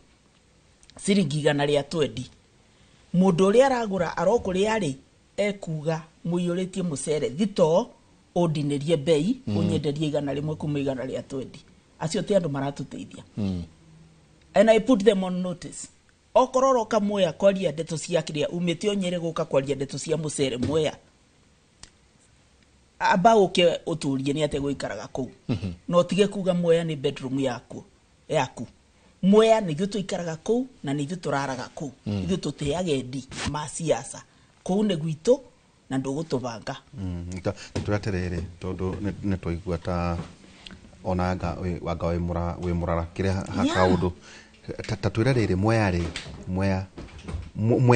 ciringi 120 mũndũ ũrĩa aragũra arokũrĩa rĩ ekuga mũiyũrĩtie mucere thito ũndinĩrie bei ũnyenderie 100 kuma 120 acio ti andũ maratũteithia and I put them on notice okororo Mwea kwaria ndeto cia kĩrĩa umĩte onyere gũka kwaria ndeto cia mucere Mwea aba ũke ũtũrie nĩ ate gũikaraga kũu no tige kuga Mwea nĩ bedroom yaku Mwea nä ithuä tå ikaraga kå na nä ithuä tå raraga kå ithuä tå tä agendi ma siasa kå nä gwitå na ndå gå tå banga nä tå rä atä rä rä tondå nä twaigua ta ona wanga wä må rara kä rä a hakaå ndå ta twä re rä rä mwea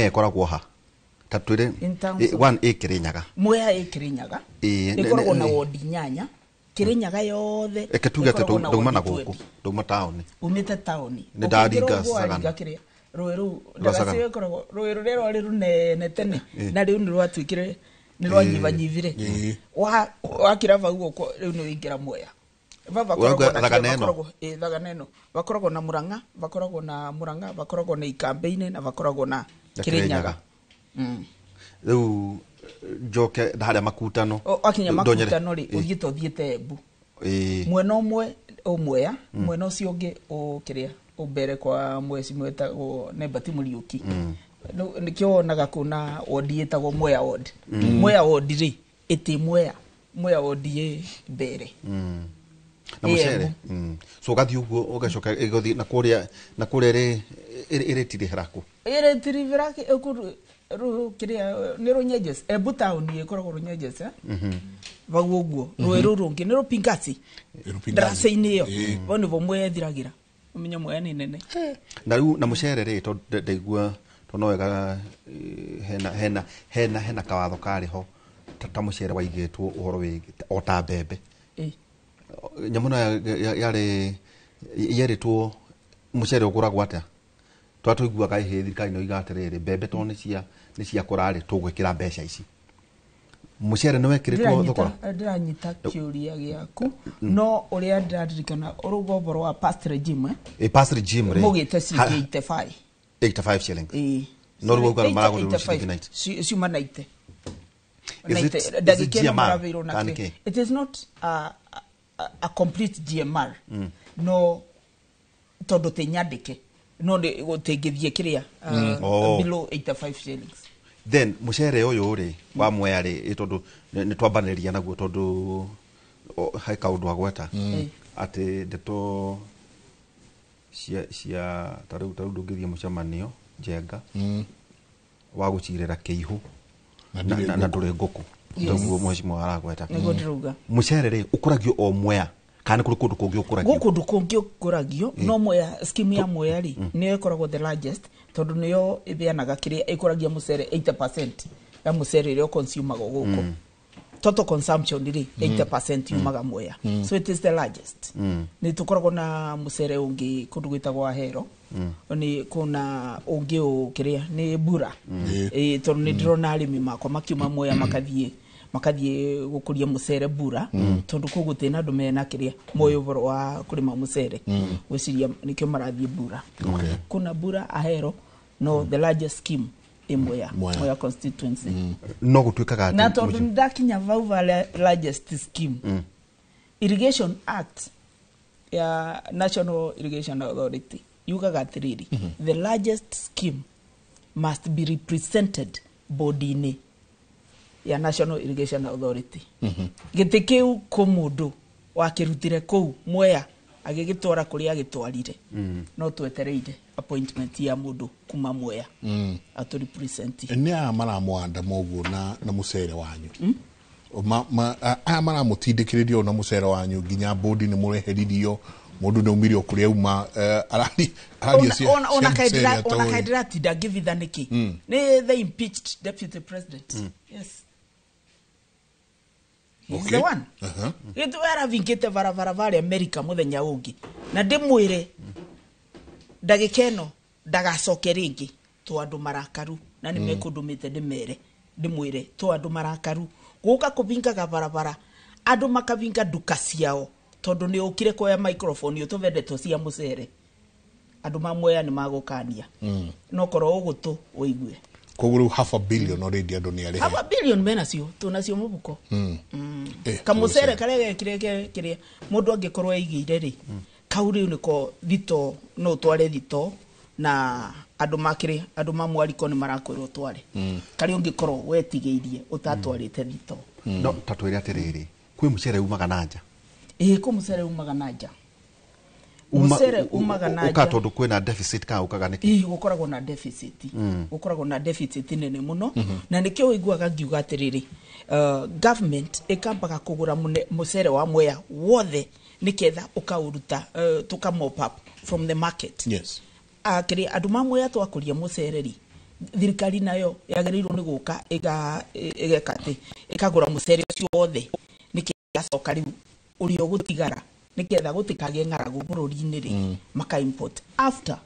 ä koragwo ha ta twä re ä kä rä nyaga Mwea ä kä rä nyaga ä koragwo na wondi nyanya kä rä nyaga yothe eke tuge atä ndauma na gå kå ndauma taåni umä te taåni nä ndaringa Sagana rå rå ndagaciä koragwo rå rå rä rwarä runene tene na rä u nä rwatuä kä re nä rwanyivanyivire wakä ra bau guoko rä u nä wä ingä ra Mwea Thagana ĩno bakoragwo na Murang'a bakoragwo na Ikambĩ-inĩ na bakoragwo na Kĩrĩnyaga rä u njoke harä a makutano akinya makutano rä å thiä te å thiä te Embu mwena å mwe å Mwea mwena å cio å ngä å kä rä a å mbere kwa mweci mwetagwo Nebati Mũriũki nä kä wonaga kå na wondi ä tagwo Mwea ward Mwea ward rä ä tä Mwea ward ä mbere na mucere so gathi uguo ugacoka igothi na kuria ri tirä heraku iri tirivira ru kiria ni runyejes Embu town ikoragwo runyejes baguo guo rweru rungi ni rupingati ndaraca-inĩ iyo bo ni bo mwethiragira umenya Mwea ni nene na riu na mucere ri to ndaigua to no wega hena kawatho kari ho ta mucere waigitwo uhoro wi o ta mbembe nyamuna yaritwo mucere uguragwo atia twatũiguaga ihe thirikari no igatiriri mbembe to nĩ cia kũrarĩ tũgwĩkĩra mbeca ici mucere nĩ wekĩrĩtwo thogora ndĩranyita kĩũria gĩaku no ũrĩa ndĩraririkana rũgombo rwa past regime past regime mũgĩte ciringi 85 shillings no rũgombo maragũrĩrwo ciringi 90 ciuma 90 ndagĩkĩra maravĩirwo nake it is not a complete GMR no tondu te nyandike no ni gutingithie kiria below 85 shillings then mucere uyu ri wa Mwea ri tondu ni twambaniria naguo tondu hai kaundu agweta ati ndeto cia taru ndungithie mucemanio Njenga wa gucirira Kĩihu na nduri nguku ndugu mheshimiwa aragweta mucere ri ukuragio o Mwea kana kuri kundu kungi ukuragio kundu kungi ukuragio no Mwea scheme ya Mwea ri ni ikoragwo the largest tondu niyo ibeanaga kiria ikuragia mucere 80% ya mucere ri consumago guku total consumption ri 80% yumaga Mwea so it is the largest ni tukoragwo na mucere ungi kundu gwitagwo Ahero ni kuna ungi ukiria ni Bura tondu ni ndirona arimi makwa makiuma Mwea makathie gukuria mucere Bura tondu kugu tena andu mena kiria moyo boro wa kurima mucere gwiciria nikio marathie Bura kuna Bura Ahero no the largest scheme in Mwea constituency no gutuikaga na tondu ndakinya vauva largest scheme Irrigation Act ya National Irrigation Authority yugaga atiriri the largest scheme must be represented body-inĩ ya National Irrigation Authority gĩtĩ kĩu kũ mũndũ wakĩrutire kũu Mwea agĩgĩtwara kũrĩa agĩtwarire no twetereire appointment ya mũndũ kuma Mwea atu represent nĩ maramwanda moguo na mucere wanyu maramũtindĩkĩrĩrio na mucere wanyu nginya bodi nĩ mũreheririo mundu nĩ umirio kũrĩa uma ona kaidra tinda ngĩvithanĩki nĩ the impeached deputy president yes okay. The one itu era vinkite varavara vale America muthenya ungi na ndimwire ndagikeno ndagacoke ringi tu andu marakaru na ni mekundumite ndimere ndimwire tu andu marakaru guka kuvingaga varavara andu makavinga duka ciao tondu ni ukire kuoya microphone utuvendetwo cia mucere andu ma Mwea ni magukania no korwo ugutu uigue koguru $500 million already andu ni ari $500 million mena cio tunacio mubuko kamucere kare kiria mundu angikorwo eigire ri kau riu niko thito no tware thito na andu makire andu mamwariko ni marakwirwo tware kari ungikorwo wetigeirie utatwarite thito no tatwire atiriri kwi mucere umaga nanja ku mucere umaga nanja musere umaga na ukatondu kwina deficit ka ukaga niki gukoragwo na deficit gukoragwo na deficit nene muno na nikio iguaga ngiuga atiriri government ikambaga kugura musere wa mwea wothe niketha ukauruta tuka mop up from the market. Yes. Akiri andu mamwe twakuria mucereri thirikari nayo yagereirwo ni guka igekate ikagura mucere ucio wothe nikigacoka riu uri ogutigara niketha gutikage ngaragu bururi-ini ri maka import after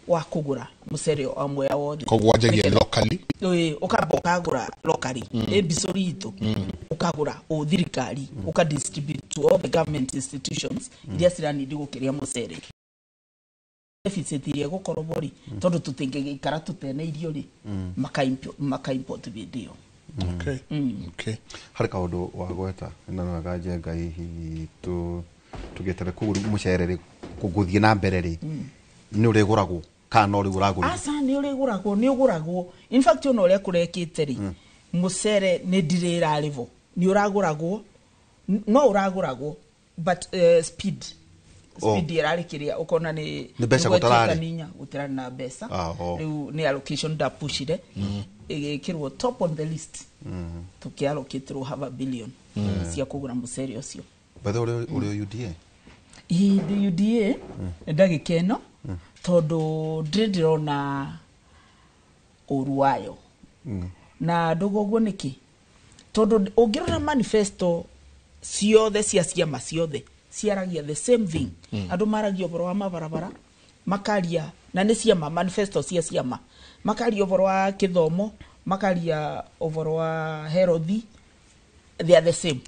wa kugura mucere amwe wothe kogwajagia locally ukagura locally ebisori itu ukagura o thirikari ukadistribute to all the government institutions iria ciranidi gukiria mucere deficit iria gukorwo bori tondu tutingigikara tutene irio ri maka import video. Okay. Okay. Hari kaundu wa gweta na nagaje ngai tugetere kugura mucerere kuguthie na mbere ri ni uriguragwo kana uri uragura asa ni uriguragwo in fact ono uria kurekite ri mucere ni ndirira rivo ni uraguragwo no uraguragwo but speed irarikiria ukona ni mbeca gutarani na mbeca riu ni allocation da pushire igikirwo top on the list tukiallocate ro have a billion cia kugura mucere ucio bethe uri UDA UDA ndagikeno tondu ndirona uruayo na ndugo niki tondu ungirona manifesto ciothe cia ciama ciothe ciaragia the same thing andu maragia uboro wa mabarabara makaria na ni ciama manifesto cia ciama makaria uboro wa kithomo makaria uboro wa health they are the same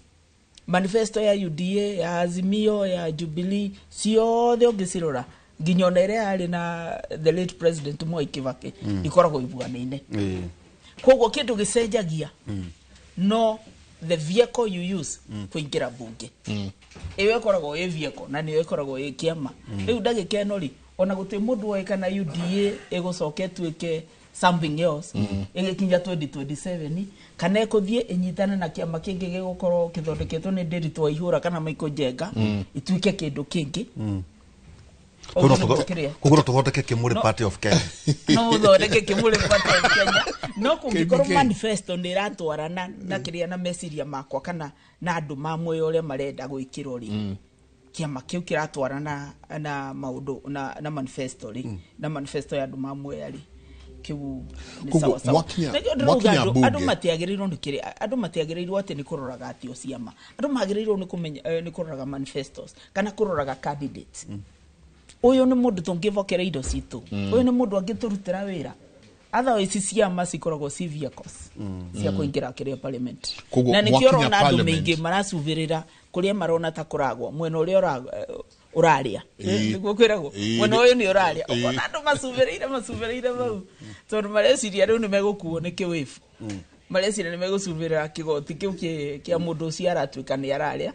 manifesto ya UDA ya Azimio ya Jubilee ciothe ungicirora nginyona ire ari na the late president Mwai Kibaki ikoragwo ibuanaine koguo kindu gicenjagia no the vehicle you use kuingira bunge ewe koragwo e vehicle na ni ekoragwo e kiama riu ndagikeno ri ona guti mundu oe kana UDA egucoke tuike something else igikinya 2027 kana ekuthie inyitane na kiama kingi gigukorwo kithondeketwo ni Nderitu Waihura kana Michael Njenga ituike kindu kingi kugura tuthondeke Kimuri Party of Kenya no thondeke Kimuri Party of Kenya no kungikorwo manifesto ni ratwarana na kiria na meciria makwa kana na andu mamwe uria marenda gwikirwo ri kiama kiu kiratwarana na maundu na manifesto ri na manifesto ya andu mamwe ari kiu ni sawa sawa andu matiagirirwo ni kiria andu matiagirirwo ati ni kuroraga atio ciama andu magirirwo ni kumenya ni kuroraga manifestos kana kuroraga candidates uyu ni mundu tungivokera indo citu uyu ni mundu angiturutira wira otherwise ciama cikoragwo ci vehicles cia kuingira kiria parliament na nikio na andu maingi marasuvirira kuria marona ta kuragwo mwena uria uraria niguo kwiragwo mwena uyu ni uraria ukona andu masuvirire bau tondu mareciria riu ni megukuo ni kiwifu mareciria ni megusuvirira kigoti kiu kia mundu ucio aratuika ni araria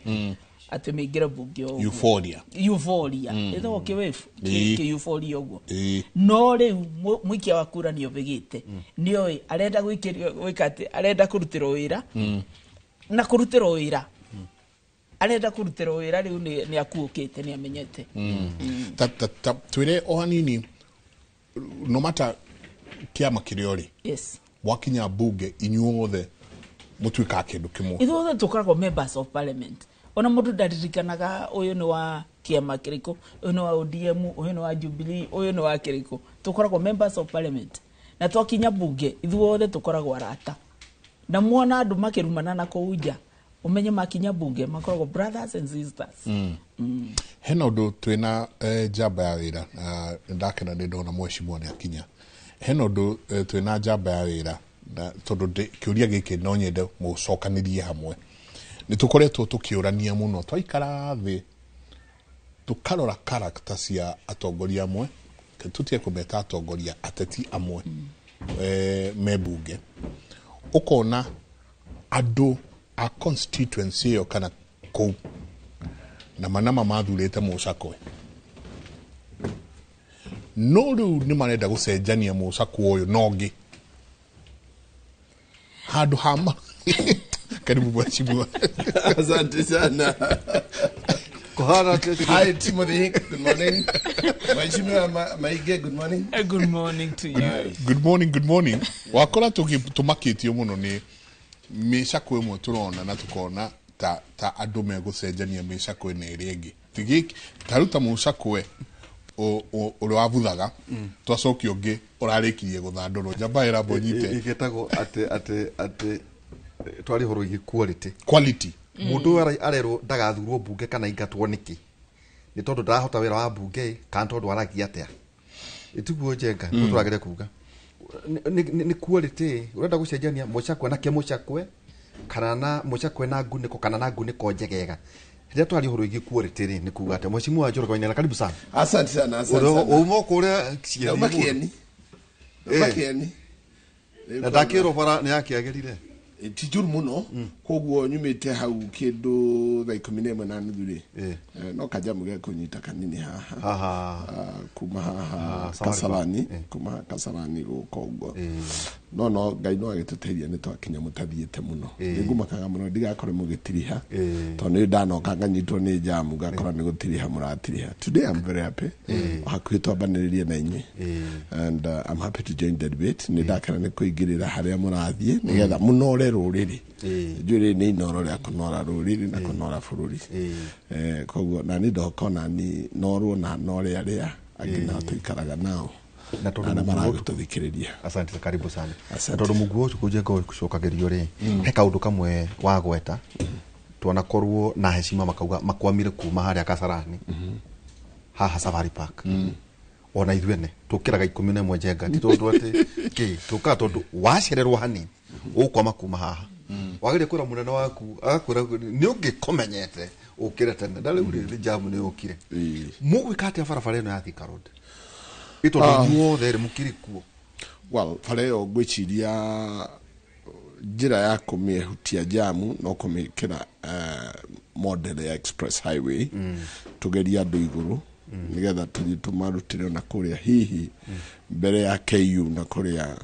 ati mingira bunge euphoria ito kiwefu ki euphoria ugo no riu mwikia wa kura ni obegite ni oi arenda gwikate arenda kurutira wira na kurutira wira arenda kurutira wira riu ni akuukite ni amenyete twire ohanini no matter kiama kiriori yes wakinya bunge inyuothe mutuika kindu kimwe ithuothe tukoragwo members of parliament ona mundu ndaririkanaga uyu ni wa kiama kiriko uyu ni wa ODM uyu ni wa Jubilee uyu ni wa kiriko tukoragwo members of parliament na twakinya bunge ithuothe tukoragwo arata na muona andu makirumana na kuuja umenye makinya bunge makoragwo brothers and sisters hena undu twina jamba ya wira ndakena ndi ndona mheshimiwa ni akinya hena undu twina jamba ya wira na tondu kiuria giki no nyende mucokanirie hamwe ni tukoretwo tukiurania muno twaikara thi tukarora character cia atongoria amwe tutie kumeta atongoria ateti amwe mebunge ukona andu a constituency yo kana ko na manama mathurite mucakwe no riu ni marenda gucenjania mucakwe uyu nongi handu hama karibu mheshimiwa asante sana Hi, Timothy. Good morning. Mheshimiwa Maige, good morning. Good morning to you. Good morning. Wakora tumakitio muno ni micako imwe turona na tukona ta andu megucenjania micako ine iri ingi. Tigiki taruta mucakwe uri wabuthaga twacokia ungi urarikirie guthandurwo njamba ira mbonyite igetago ate twari horo igi quality mundu arerwo ndagathurwo bunge kana ingatwo niki ni tondu ndahota wira wa bunge kana tondu aragia atia itiguo njenga turagere kuga ni quality urenda gucenjania mucakwe na kemucakwe kana na mucakwe na nguniko kana na nguniko njegega Hija twali horo igi quality ni kuga ate mheshimiwa Njoroge Wainaina karibu sana. Asante sana, asante sana. Umo kuria kieni. Makieni. Na dakiro bara ni akiagerire. Tijuru muno koguo nyumite hau kindu thaa 11 na nuthu ri no kajamu ge kunyita kanini haha kuma haha Kasarani kuma Kasarani guko uguo no ngai no agituteithia ni twakinya mutathiete muno ningumakaga muno ndigakore mugitiriha to ni ndanoka nganyitwo ni jamu gakora ni gutiriha muratiriha. Today I'm very happy hakuhi twambaniririe na inyi and I'm happy to join the debate. Ni ndakana ni kuingirira haria murathie nigetha munore ruriri njuri ni inoro ria kunora ruriri na kunora bururi koguo na ni ndokona ni norwo na nore aria agina tuikaraga nao na tondu maraguthuthikiriria. Asante, karibu sana. Tondu muguo tukuje gucokagerio ri he kaundu kamwe wa gweta tuona korwo na heshima makauga makwamire kuma haria Kasarani haha Safari Park ona ithuene tukiraga 11 njenga ti tondu ati ki tuka tondu wacererwo hanini ukwama kuma haha wagire kwira munene waku akwira ni ungikomenyete ukire tene ndale uri jamu ni ukire mugwikate barabara ino ya Thika Road ito nduo there mukirikuo. Well, fareo gwiciria njira ya kumiehutia jamu no kumikira model ya express highway tugeria andu iguru nigetha tumarutire na kuria hihi mbere ya KU na kuria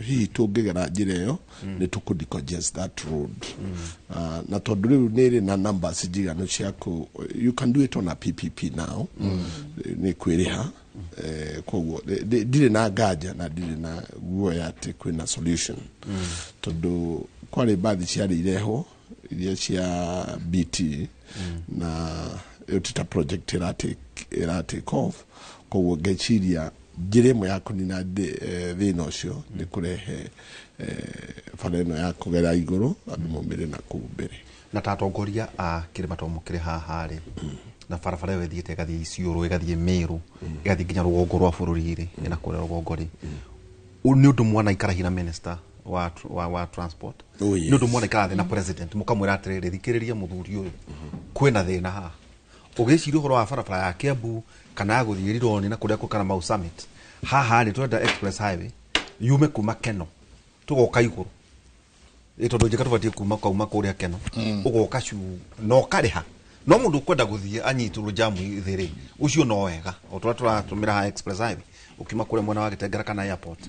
hihi tungigera njira iyo ni tukudicongest that road na tondu riu niri na numbers njiganu ciaku you can do it on a PPP now ni kwiriha koguo ndire na ngaja na ndire na guoya ati kwina solution tondu kwari bathi ciari ireho iria cia BT na utita project irate off koguo ngeciria njira imwe ya kunina thina ucio ni kurehe fareno ya kugera iguru andu momire na kumbere na tatongoria a kirima tomukire haha ri na farafara we thiete gathi Isiolo gathi Meru gathi nginya rugongo rwa bururi ri na kure rugongo ri ni undu mwana ikarahira minister wa transport ni undu mwana ikarathi na president mukamwira atiriri thikiriria muthuri uyu kwina thina ha ugiciria horo wa farafara ya Kiambu kana guthiriro ni na kuria kana Mau Summit haha ni twenda express highway yume kuma Keno tugoka iguru itondo njika tubatie kuma kuria Keno ugoka cu no kariha no mundu kwenda guthie anyituru jamu thiri ucio no wega o turatumira ha express highway ukima kure mwana wa Gitengera kana airport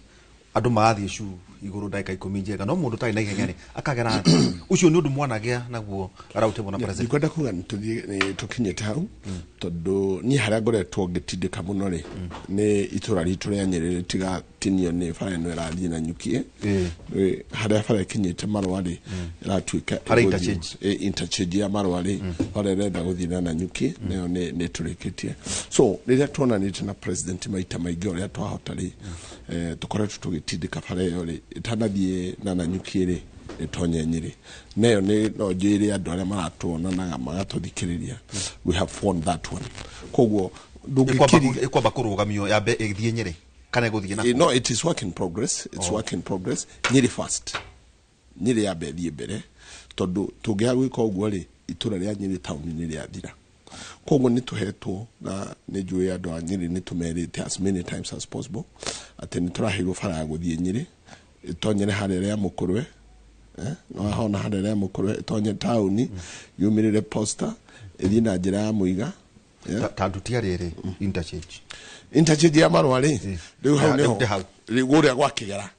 andu maathie cu iguru ndaika 10 njega no mundu tai na ihenya ri akagera ucio ni undu mwanagia naguo arautebwo na president kwenda kuga nituthie tukinyete hau tondu ni haria ngoretwo ngitindika muno ri ni itura ritu ria Nyeri tiga tinio ni fara no irathie na nyukie haria fara kinyete marwa ri iratuika interchange ya marwa ri fara renda guthina na nyukie nayo ni turikitie so riria tuona ni na president maita maingi uria twahota ri tukoretwo tugitindika fara yo ri itanathie na nyukie ri itonye Nyeri nayo ni no njiri andu aria maratuona na magatuthikiriria we have won that one koguo ikwamba kurugamio ya be ithie Nyeri kana guthie na no it is work in progress work in progress Nyeri first Nyeri ya be thie mbere tondu tungia gwika uguo ri itura ria Nyeri town ni ria thira koguo ni tuhetwo na ni njui andu a Nyeri ni tumerite as many times as possible ati ni turahirwo fara ya guthie Nyeri itonyere harere ya Mukurwe no hona harere ya Mukurwe itonye town yumirire poster ithina njira ya muiga tandu tiarere interchange ya marwa ri riu hau neho riu guria gwa kigera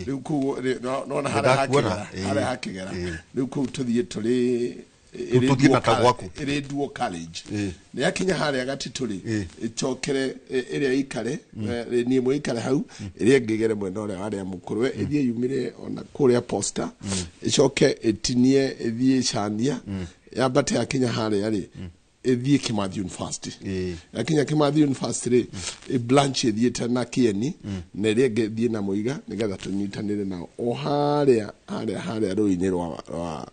riu ku no na hara hakigera riu ku tuthie turi iri dual college ni yakinya haria gatituri icokere iria ikare ni mwe ikare hau iria ngegere mwena uria haria mukurwe ithie yumire ona kuria poster icoke etinie ithie chania yambate yakinya haria ri ithie Kimathi University yakinya Kimathi University branch ithie tana kieni na iria ngethie na muiga nigetha tunyitanire nao o haria ruini rwa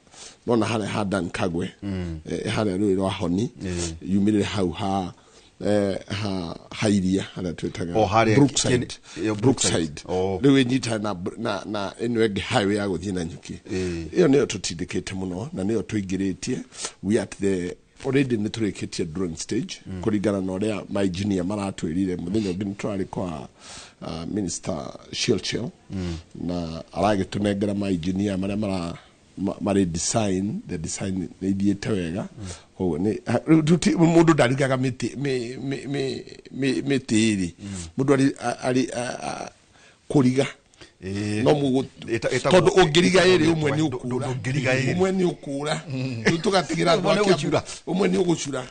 nona haria hadan kagwe haria ruini rwa honi yumire hau hairia haria twetaga Brookside riu nyita na enwege highway ya guthie na nyuki iyo niyo tutindikite muno na niyo tuingiritie we at the already niturikitie drawing stage kuringana na uria my engineer maratwirire muthenya ungi nitwari kwa minister Shilchel na aragitunengera my engineer maria mari design the design ithiete wega ho ni mundu ndarigaga miti mundu ari kuriga no mugo tondu ungiriga iri umwe ni ukura tugatigira umwe ni ugucura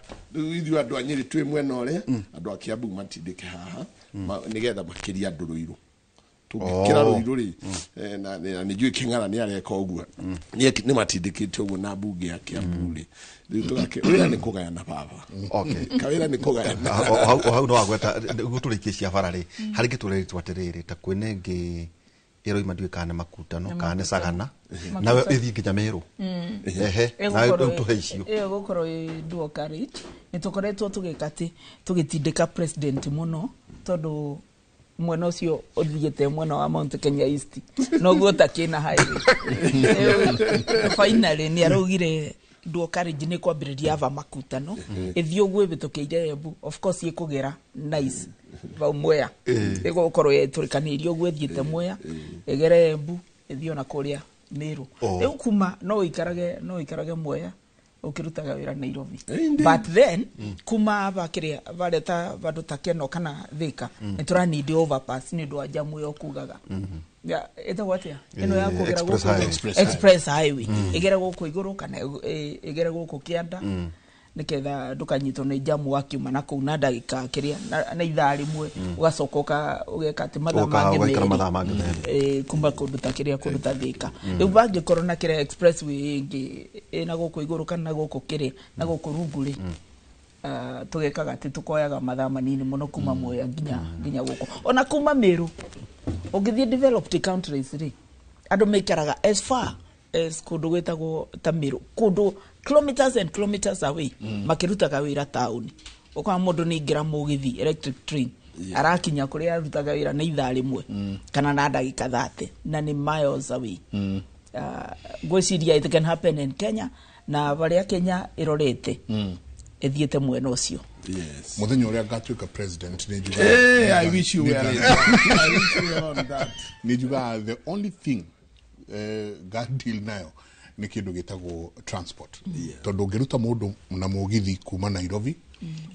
ithu andu anyiri twi mwena uria andu akiambu matindike haha nigetha makiria nduruiru tugikira ruiru ri na ni juu kingara ni areka ogua ni matindikite ogua na bunge ya Kiambu ri tugake wira ni kugayana baba kawira ni kugayana hau no agweta guturikia bara ri hari gitureri twatiriri ta kwenenge ero imadwe kana makutano kana sagana nawe ithi kinyamero nawe tuheisio gukoro duo courage nitukoretwo tugikati tugitindika president muno tondu mwena ucio uthiete mwena wa Mount Kenya East no guota kina highway finally ni arugire duo courage ni kwambiriria ava makutano ithio gwe bitukeire Embu of course ikugera nice va Mwea igukoro yeturikanirio gwethiete Mwea egere Embu ithio na kuria Meru riu kuma no ikarage Mwea ukirutaga wira Nairobi but then kuma abakiria bareta bandu takeno kana thika niturani ndi overpass ni ndo ajamu yo kugaga ya eta watia eno ya kugera go express highway igera guku iguru kana igera guku kianda niketha ndukanyitwo ni jamu wakiuma na kuu na ndagika kiria na ithaa rimwe ugacokoka ugeka ati mathaa mangi kumba kundu ta kiria kundu ta thika riu bangi korona kiria expressway ingi ina guku iguru kana guku kiria na guku runguri tugekaga ati tukoyaga mathaa manini muno kuma Mwea nginya guku ona kuma Meru ugithie developed countries ri andu meikaraga as far as kundu gwetagwo ta Meru kundu kilometers and kilometers away makirutaga wira town ukwa mundu ni ngira mugithi electric train arakinya kuria arutaga wira na ithaa rimwe kana na ndagika 30 na ni miles away gweciria it can happen in Kenya na baria Kenya irorete ethiete mwena ucio yes muthenya uria ngatuika president ni juga I wish you were on that ni juga the only thing God deal nayo ni kindu gitagwo transport tondu ngiruta mundu na mugithi kuma Nairobi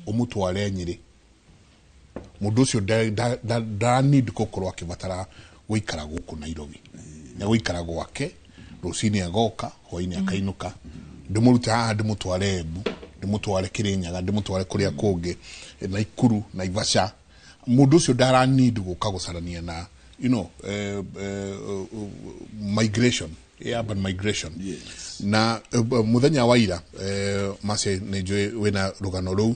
umutware Nyeri mundu ucio da need gukorwo akibatara guikara guku Nairobi na guikara gwake rucini agoka hoini akainuka ndimuruta ndimutware Embu ndimutware Kirinyaga ndimutware kuria kungi Naikuru Naivasha mundu ucio da need guka gucarania na migration urban migration na muthenya wa ira mase nejwe wena rugano ru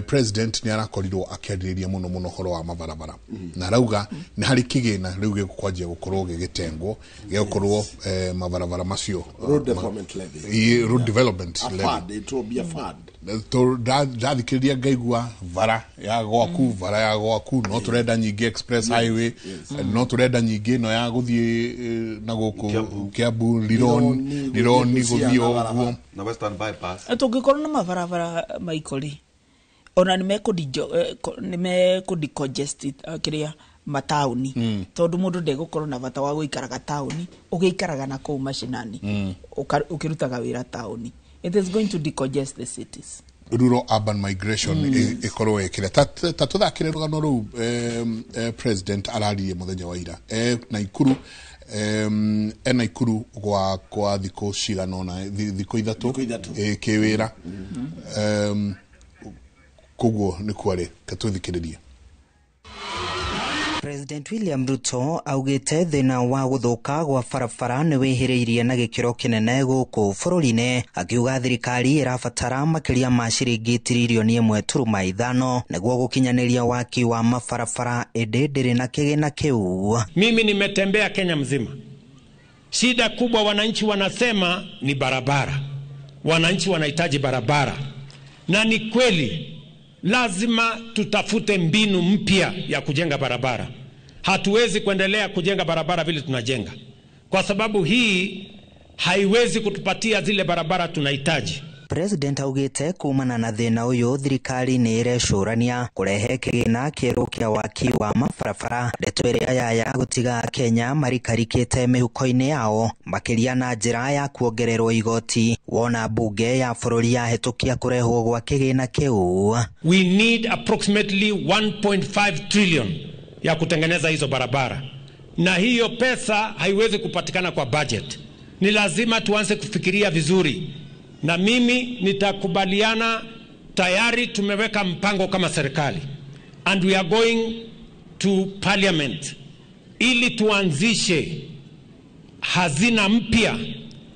president ni arakorirwo akiadiriria muno horo wa mabarabara na rauga ni hari kigina riu gikwanjia gukorwo gigitengwo gigukorwo mabarabara macio road development levy road development levy it will be a fund to dathikiriria ngaigua vara ya gwaku no turenda nyingi express highway no turenda nyingi no ya guthie na guku Kiambu Lironi guthie oguo na western bypass tugikorwo na mabarabara maikori ona nimekudi congested kiria matauni tondu mundu ndegukorwo na bata wa guikaraga tauni ugiikaraga na kuu mashinani ukirutaga wira tauni it is going to decongest the cities rural urban migration ikorwo ekire tatuthakire rugano ru president arariye muthenya wa ira Naikuru ena ikuru kwa thiko cigana ona thiko ithatu kiwira koguo ni kwari katwithikiririe. President William Ruto augite thina wa guthuka gwa barabara ni wihiriirie na gikiro kinene guku bururi-ini, akiuga thirikari irabatara makiria ma ciringi tiririoni 1.5 niguo gukinyaniria waki wa mabarabara indi ndiri na kigina kiu. Mimi nimetembea Kenya mzima. Shida kubwa wananchi wanasema ni barabara. Wananchi wanahitaji barabara. Na ni kweli lazima tutafute mbinu mpya ya kujenga barabara. Hatuwezi kuendelea kujenga barabara vile tunajenga, kwa sababu hii haiwezi kutupatia zile barabara tunahitaji. President augite kumana na thina uyu thirikari ni irecurania kurehe kigina kieru kia waki wa mabarabara ndeto iria yaya gutiga Kenya marikarikite mihuko-ini yao makiria na njira ya kuongererwo igoti wona bunge ya bururi yahitukia kurehwo gwa kigina kiu. We need approximately 1.5 trillion ya kutengeneza hizo barabara, na hiyo pesa haiwezi kupatikana kwa budget. Ni lazima tuanze kufikiria vizuri, na mimi nitakubaliana. Tayari tumeweka mpango kama serikali, and we are going to parliament ili tuanzishe hazina mpya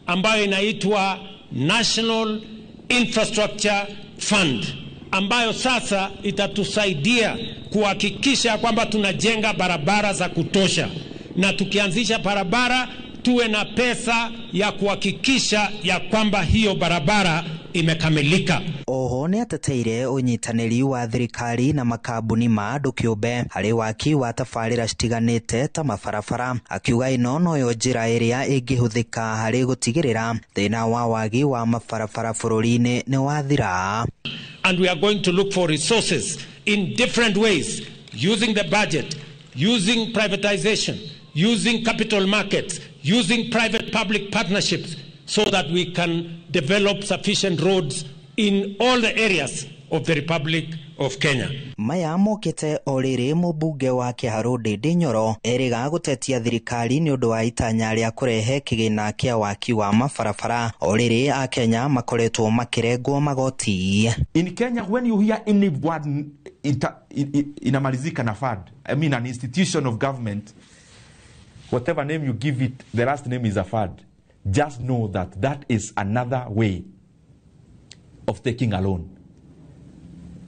ambayo inaitwa National Infrastructure Fund, ambayo sasa itatusaidia kuhakikisha kwamba tunajenga barabara za kutosha, na tukianzisha barabara tuwe na pesa ya kuhakikisha ya kwamba hiyo barabara imekamilika. Oho ni ateteire unyitaniri wa thirikari na makambuni ma andu kiumbe hari waki wa tabarira citiganite ta mabarabara, akiuga ino noyo njira iria ingihuthika hari gutigirira thina wa wagi wa mabarabara bururi-ini ni wathira. And we are going to look for resources in different ways, using the budget, using privatization, using capital markets, using private-public partnerships, so that we can develop sufficient roads in all the areas of the Republic of Kenya. Maya mokite oriri mubunge wa Kiharu Ndindi Nyoro eriga gutetia thirikari ni undu wa itanya ria kurehe kigina kia waki wa mabarabara oriri a Kenya makoretwo makirengwo magoti. In Kenya, when you hear any word inamalizika na fund, I mean an institution of government, whatever name you give it, the last name is a fund. Just know that that is another way of taking a loan.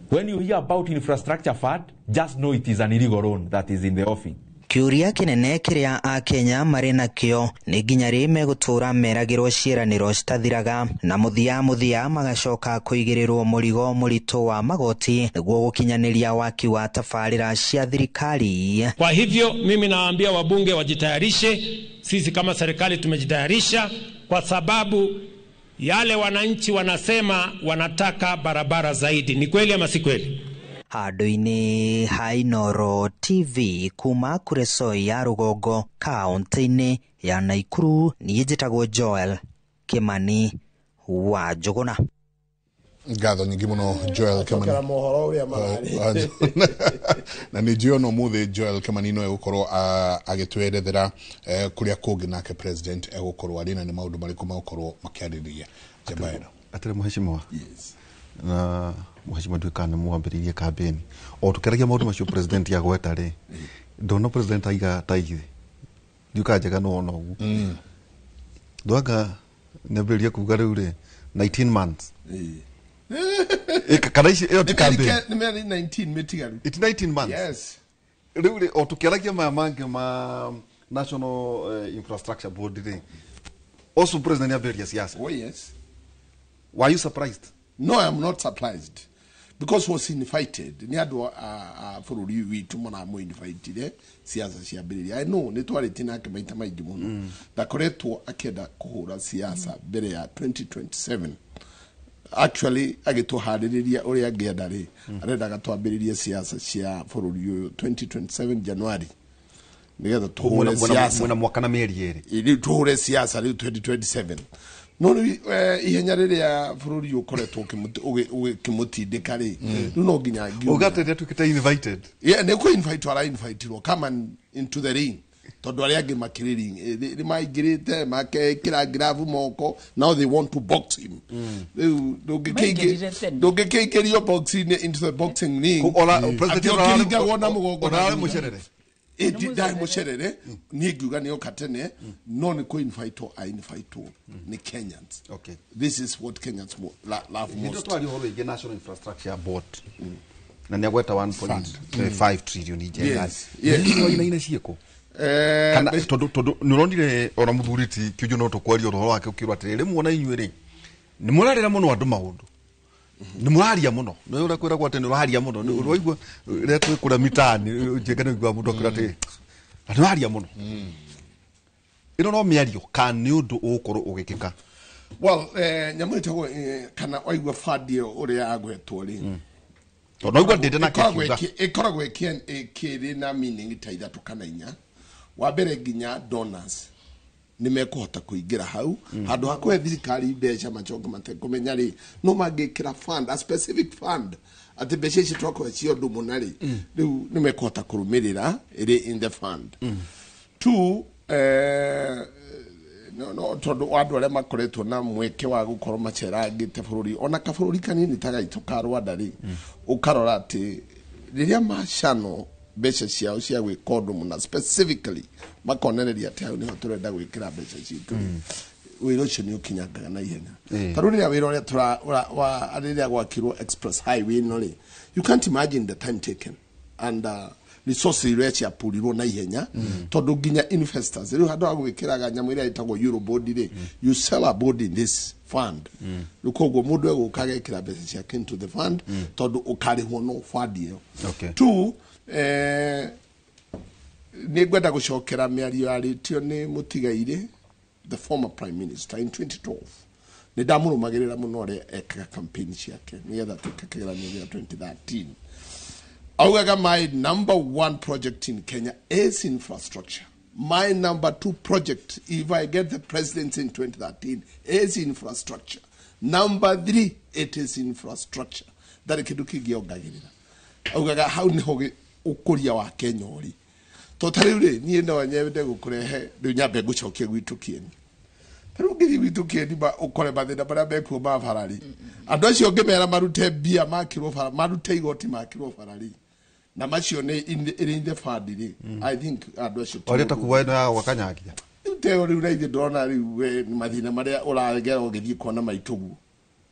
When you hear about infrastructure fund, just know it is an illegal loan that is in the offing. Kiuria kinene kiria a Kenya marina kio ni nginya ri megutura meragirwo ciiraniro citathiraga na muthia magacoka kuigirirwo murigo murito wa magoti niguo gukinyaniria waki wa tabarira cia thirikari. Kwa hivyo mimi nawaambia wabunge wajitayarishe. Sisi kama serikali tumejitayarisha, kwa sababu yale wananchi wanasema wanataka barabara zaidi. Ni kweli ama si kweli? Handu-ini ha Inooro TV kuma Kuresoi ya Rugongo kaunti-ini ya Naikuru, niĩ njĩtagwo Joel Kimani wa Njuguna. Ngatho nyingi muno Joel Kimani na ni jiono muthi Joel Kimani no egukorwo agitwerethera kuria kungi nake president egukorwo ari na ni maundu mariku magukorwo makiaririria jabaira atire muheshimiwa. Yes. Na muheshimiwa ndwikane muambiririe kampeni o tukeragia maundu macio president ya gweta ri ndono president aiga taithi ndukajega no no ndwanga neberia kuga riu ri 19 months Kadaishi eo ti campaign. Ni 19 metigaru. It's 19 months. Yes. Really o tukeragia ma National Infrastructure Board ri. Also president ya beria siasa. Oh yes. Were you surprised? No, I'm not surprised. Because was invited. Ni adu fururi witu mona mo invited siasa cia beria. I know ni twari tinake maita maigi muno. Ndakoretwo akenda kuhura siasa mbere ya 2027. Actually agituhaririria uri angienda ri arendaga twambiririe siasa cia bururi uyu 2027 January nigetha tuhure siasa mwana mwaka na mieri iri ili tuhure siasa ri 2027 no ihenya riria bururi ukoretwo ukimutindika ri no nginya ngi ugate tukite invited yeah ne ko invite wala invite ro come into the ring tondu aria angi makiriri ni maingirite makekira gravu moko, now they want to box him. Ndungikeikirio boxing into the boxing ring. President wona mugongo na mucerere ndai mucerere ni ngiuga ni okatene no ni ko invite ni Kenyans. Okay, this is what Kenyans love most. Ndio twali holo ige National Infrastructure Board na ni agweta 1.5 trillion ije ina cieko kana todo nurondire ora muthuriti kiuju no tokwaria ro wake ukirwa atiriri muona inyuiri ni murarira muno andu maundu ni muraria muno no ura kwira kwa tene uraria muno ni urwaigwa retwe kura mitani jegana gwa mundu akira ati uraria muno ino no miario kan ni undu ukoro ugikika. Well, nyamwitego kana oigwa fadio uria agwetwo ri no igwa ndende na kiuga ikoragwo ikiri na meaning ta ithatu kana inya. Wa mbere nginya donors ni mekuhota kuingira hau handu hakwe thirikari mbeca machogo matekumenya ri no magikira fund, a specific fund ati mbeca ici twakwa cio ndu munari riu ni mekuhota kurumirira iri in the fund. Two, no tondu wandu aria makoretwo na mweke wa gukorwo macerangite bururi ona kabururi kanini tagaito ka Rwanda ri ukarora ati riria mashano mbeca ciao cia gwika undu muna specifically makonereria ati hau niho turenda gwikira mbeca citu wira ucio ni ukinyangaga na ihenya. Taru riria wira uria riria gwakirwo express highway no ri you can't imagine the time taken and resources iria ciapurirwo na ihenya tondu nginya investors riu handu ha gwikiraga nyamu iria itagwo Eurobond ri you sell a bond in this fund rukogo mundu egukage kira mbeca ciake into the fund tondu ukarihwo no fund iyo. Two, ni gwenda gucokera miario aritio ni mutigaire the former prime minister in 2012 ni ndamurumagirira muno ri eka campaign ciake ni getha tukakira ni 2013. Augaga my number one project in Kenya is infrastructure. My number two project, if I get the presidency in 2013, is infrastructure. Number three, it is infrastructure. That kiduki giogagirira. Augaga how ni hoge ukuria wa Kenya ori. Totally ri ni ndo wanyebde gukurehe nyambe gucokie gwitu kieni. Pero ngithi gwitu kieni ba ukore bathina bara beku ba farari. Andu acio ngimera marute bia makirwo fara marute igoti makirwo farari. Na macio ni in the fund ri. I think andu acio oreta kuwaina wakanyakia. Teo ri uraithe ndona ri we ni mathina maria uragera ugithii kuona maitugu.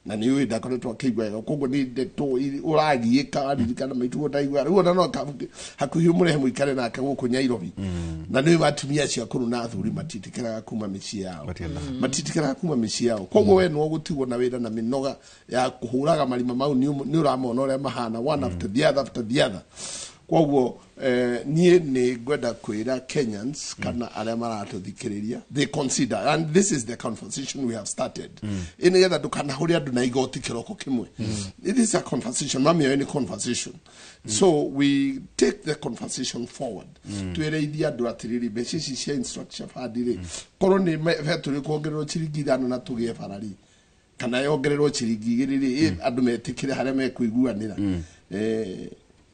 Na ni uida koretwo akigwa koguo ni ndeto uragiika aririkana maitugu ndaigwa riu ona no kabuke hakuhi umurehe muikare na akaguku Nyairobi. Na ni matumia cia kuru na athuri matitikira kuma mici yao matitikira kuma mici yao koguo we no gutigwo na wira na minoga ya kuhuraga marima mau ni uramona uria mahana one after the other koguo nie ni gwenda kwira Kenyans kana aria maratuthikiriria they consider, and this is the conversation we have started in the other kana huria andu na igoti kiroko kimwe. It is a conversation, mami any conversation. So we take the conversation forward to ereithia andu atiriri mbeca ici cia infrastructure fund ri korwo ni veturi kuongererwo ciringi 5 na tugie farari kana yongererwo ciringi 2 andu metikire haria mekuiguanira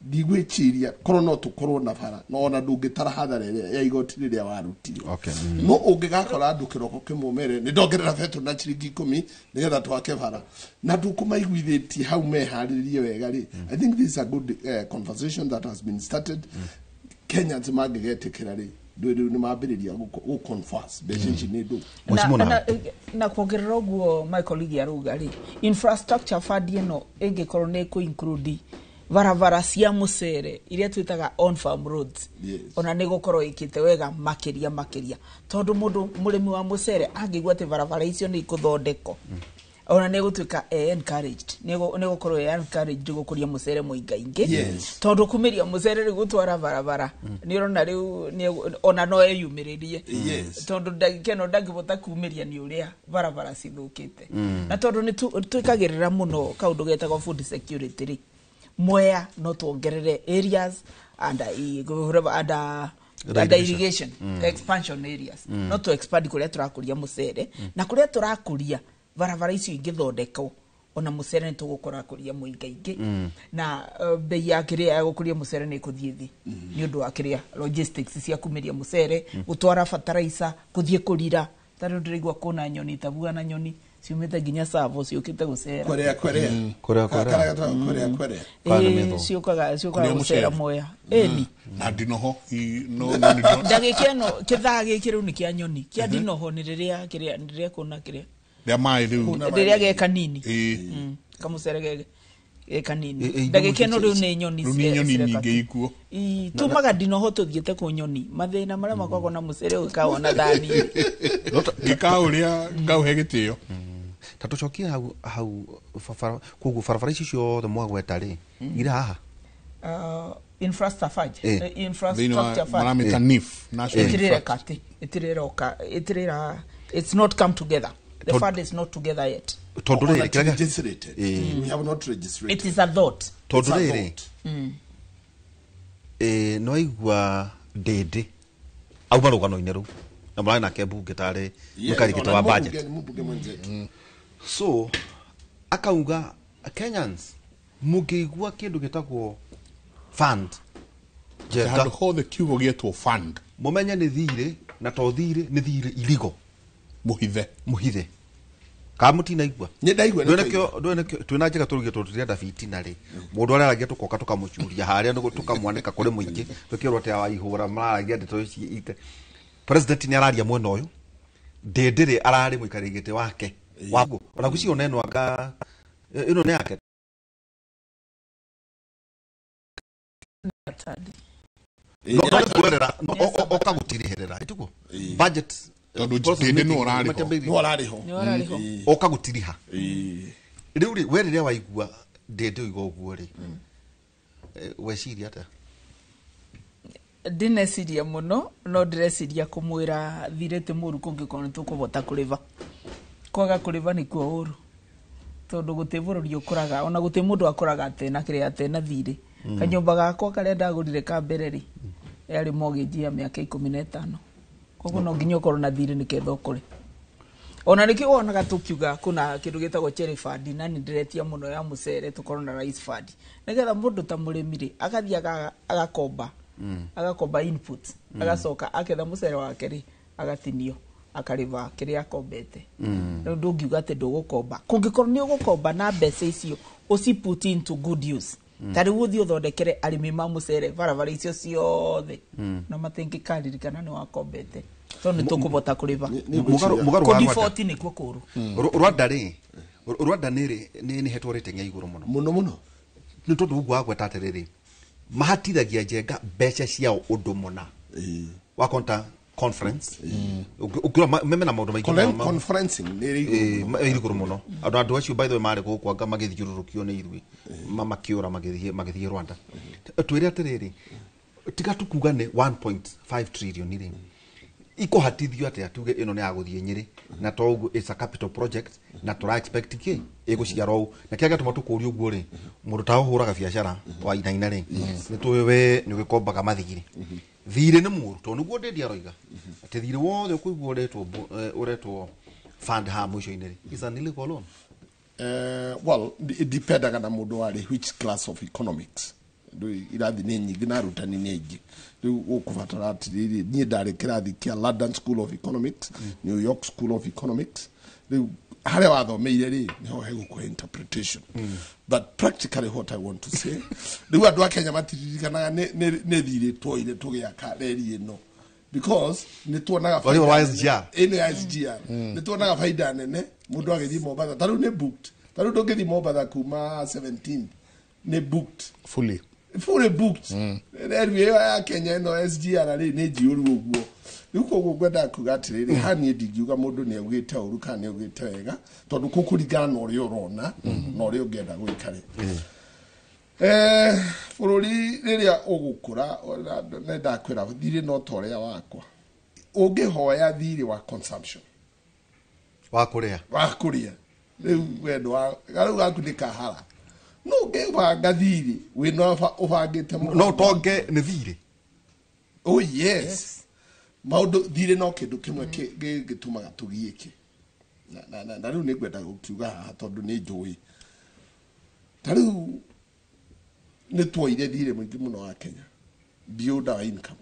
digwechiria korwo no tukorwo na bara no ona ndungitara hathara ya igoti riria warutio no ungigakora andu kiroko kimumere ni ndongerera veto na ciringi 10 nigetha twake bara na ndukumaiguithiti hau mehariririe wega ri. I think this is a good conversation that has been started. Kenyans magigetikira ri ni mambiriria gu confess becinci ni ndu na kuongerera uguo Michael Igi aruga ri infrastructure fund ino ingikorwo ni ku include varavara cia mucere iria twitaga on farm roads. Ona ni gukorwo ikite wega makiria tondu mundu murimi wa mucere angigwa ati varavara icio ni ikuthondeko ona ni gutuika encouraged ni gukorwo encouraged gukuria mucere muingaingi tondu kumiria mucere ri gutwara varavara ni rona riu ona no eyumiririe tondu ndagikeno ndangibota kumiria ni uria varavara cithukite na tondu ni twikagirira muno kaundu getagwo food security ri Mwea no tuongerere areas and irrigation expansion areas not to expand kuria turakuria mucere na kuria turakuria varavara icio ingithondekwo ona mucere ntugukora kuria muingaingi na bei ya kiria ya gukuria mucere ni kuthie thi ni undu wa kiria logistics cia kumiria mucere gutwara fertilizer kuthie kurira tari ndirigwa kuna nyoni tabua na nyoni ciumite nginya savo ciukite gucera ciukaga gucera moya eni na ndinoho ndagikeno kithaa giki riu ni kia nyoni kia ndinoho ni riria kuna kiria ya mai riu riria ge kanini kamucere ge kanini ndagikeno riu ni nyoni nyingi ikuo tumaga ndinoho tuthiete ku nyoni mathina maria makoragwo na mucere ukawona thani gikauria ngauhe gitio tatucokie hau kugu farafara icio the mwagweta ri ira haha infrastructure maramita NIF itirira it's not come together. The fund is not together yet. We have not registered. It is a thought. Todurere no igwa dede au barugano ineru na mwana na kebu gitare mukarigita wa budget so akauga Kenyans mugigwa kindu gitagwo fund jeta ho the kiugo gitwo fund mumenye ni thire na to thire ni thire iligo muhithe kamutina igwa ni ndaigwa ndone twina njega turuge tutirenda fitina ri mundu araragia tukoka tukamuchuria haria nugo tukamwaneka kuri muingi tukirwo te awaihura mararagia ndeto ici ite president ni araria mwena uyu ndendere arari muikarigite wake wago ona gucio neno aka ino ne yake okagutiriherera ituko budget tondu no rariho okagutiriha riu ri werire waigua ndende uigo uguo ri weciria ata ndineciria muno no ndireciria kumwira thirete muru kungikorwo tukubota kuriva kwaga kuriva ni kuo uru tondu guti bururi ukuraga ona guti mundu akuraga atena kiria atena thire kanyumba gakwa karia ndagurire ka mbere ri yari mortgage ya miaka 15 koguo no nginya ukorwo na thire niketha ukure ona nikio wonaga tukiuga kuna kindu gitagwo cherry fund na ni ndiretia muno ya mucere tukorwo na rice fund nigetha mundu ta murimire akathia agakomba agakomba input agacoka aketha mucere wake ri agatinio akariva kiria akombete no ndungiuga ati ndugukomba kungikorwo ni ugukomba na mbeca icio uci put into good use tari wuthi uthondekere arimi ma mucere barabara icio ciothe na matingikaririkana ni wakombete tondu tukubota kuriva mugaru wa default ni kuo kuru Rwanda ni hetwo rating ya iguru muno ni tondu ugwa gweta atiriri mahatithagia njenga mbeca ciao undu muna wa konta conference ukira memena maundu maingĩ conferencing ni iguru muno andu acio by the way mari gukwanga magithiururukio ni irui makiura magithie Rwanda twire atiriri tiga tukuga ni 1.5 trillion iri iko hatithio ati atuge ino ni aguthie Nyeri na to it's a capital project na tura expect ki iguciaro na kiaga tumatukuria uguo ri mundu ta uhuraga biashara wa inaina ri ni tuwe ni gikombaga mathigiri thire ni muru to niguo ndi aroiga ati thire wothe ukuigua uretwo fund ha mwisho ineri is an illegal loan well it depends on mundu wari which class of economics irathi ni nyingi na rutani ni nyingi riu ukubatara atiriri ni ndari kirathi kia London School of Economics New York School of Economics riu haria wathomeire ri niho heguko interpretation but practically what I want to say riu andu a Kenya matiririkanaga ne thire twoire tugia kareri ino because ni tuonaga SGR ni tuonaga faida nene mundu agithi Mombasa taru ni booked taru ndugithi Mombasa kuma 17 ni booked fully booked reri ya Kenya no SGR ri ni jiuru uguo uko gwenda kugatiriri hani ndigiuga mundu ni augite uru kana augite wega tondu kukurigana no ri urona no ri ungenda gwikare bururi riria ugukura nenda kwira thiri no torea wakwa ungihoya thiri wa consumption wa kuria riu wendo wa garu gaku ni kahara no ngibanga thiri wino ubangite no tonge ni thiri oh yes maundu thire no kindu kimwe gitumaga tugieke na riu ni ngwenda gukiuga haha tondu ni njui tariu nä twoire thirä må ingä må no wa Kenya build our income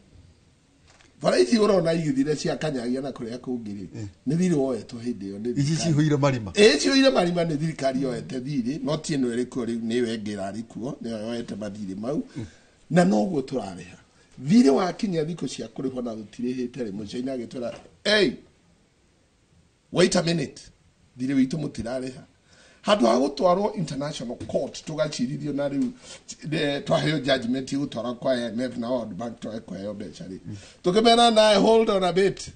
bara ici å rona igithire cia kanyagia na kå rä a kå ngä rä nä thirä woetwo hä ndä ä yo ici cihåire marima cihåire marima nä thirikari yoete thirä no ti ä no ä rä kuo rä u nä we ngä rarä kuo nä yoete mathirä mau na noguo tå rarä ha thirä wa kinya thikå cia kå rä ho na tå tirä hä te rä må cainä agä twä ra wait a minute thirä witå må tirarä ha handå ha gå twarwo international court tå gacirithio na rä u twaheo judgment gå twarwo kwa IMF na World Bank twae kũheo mbeca rĩ tå kä mera nae hold on a bit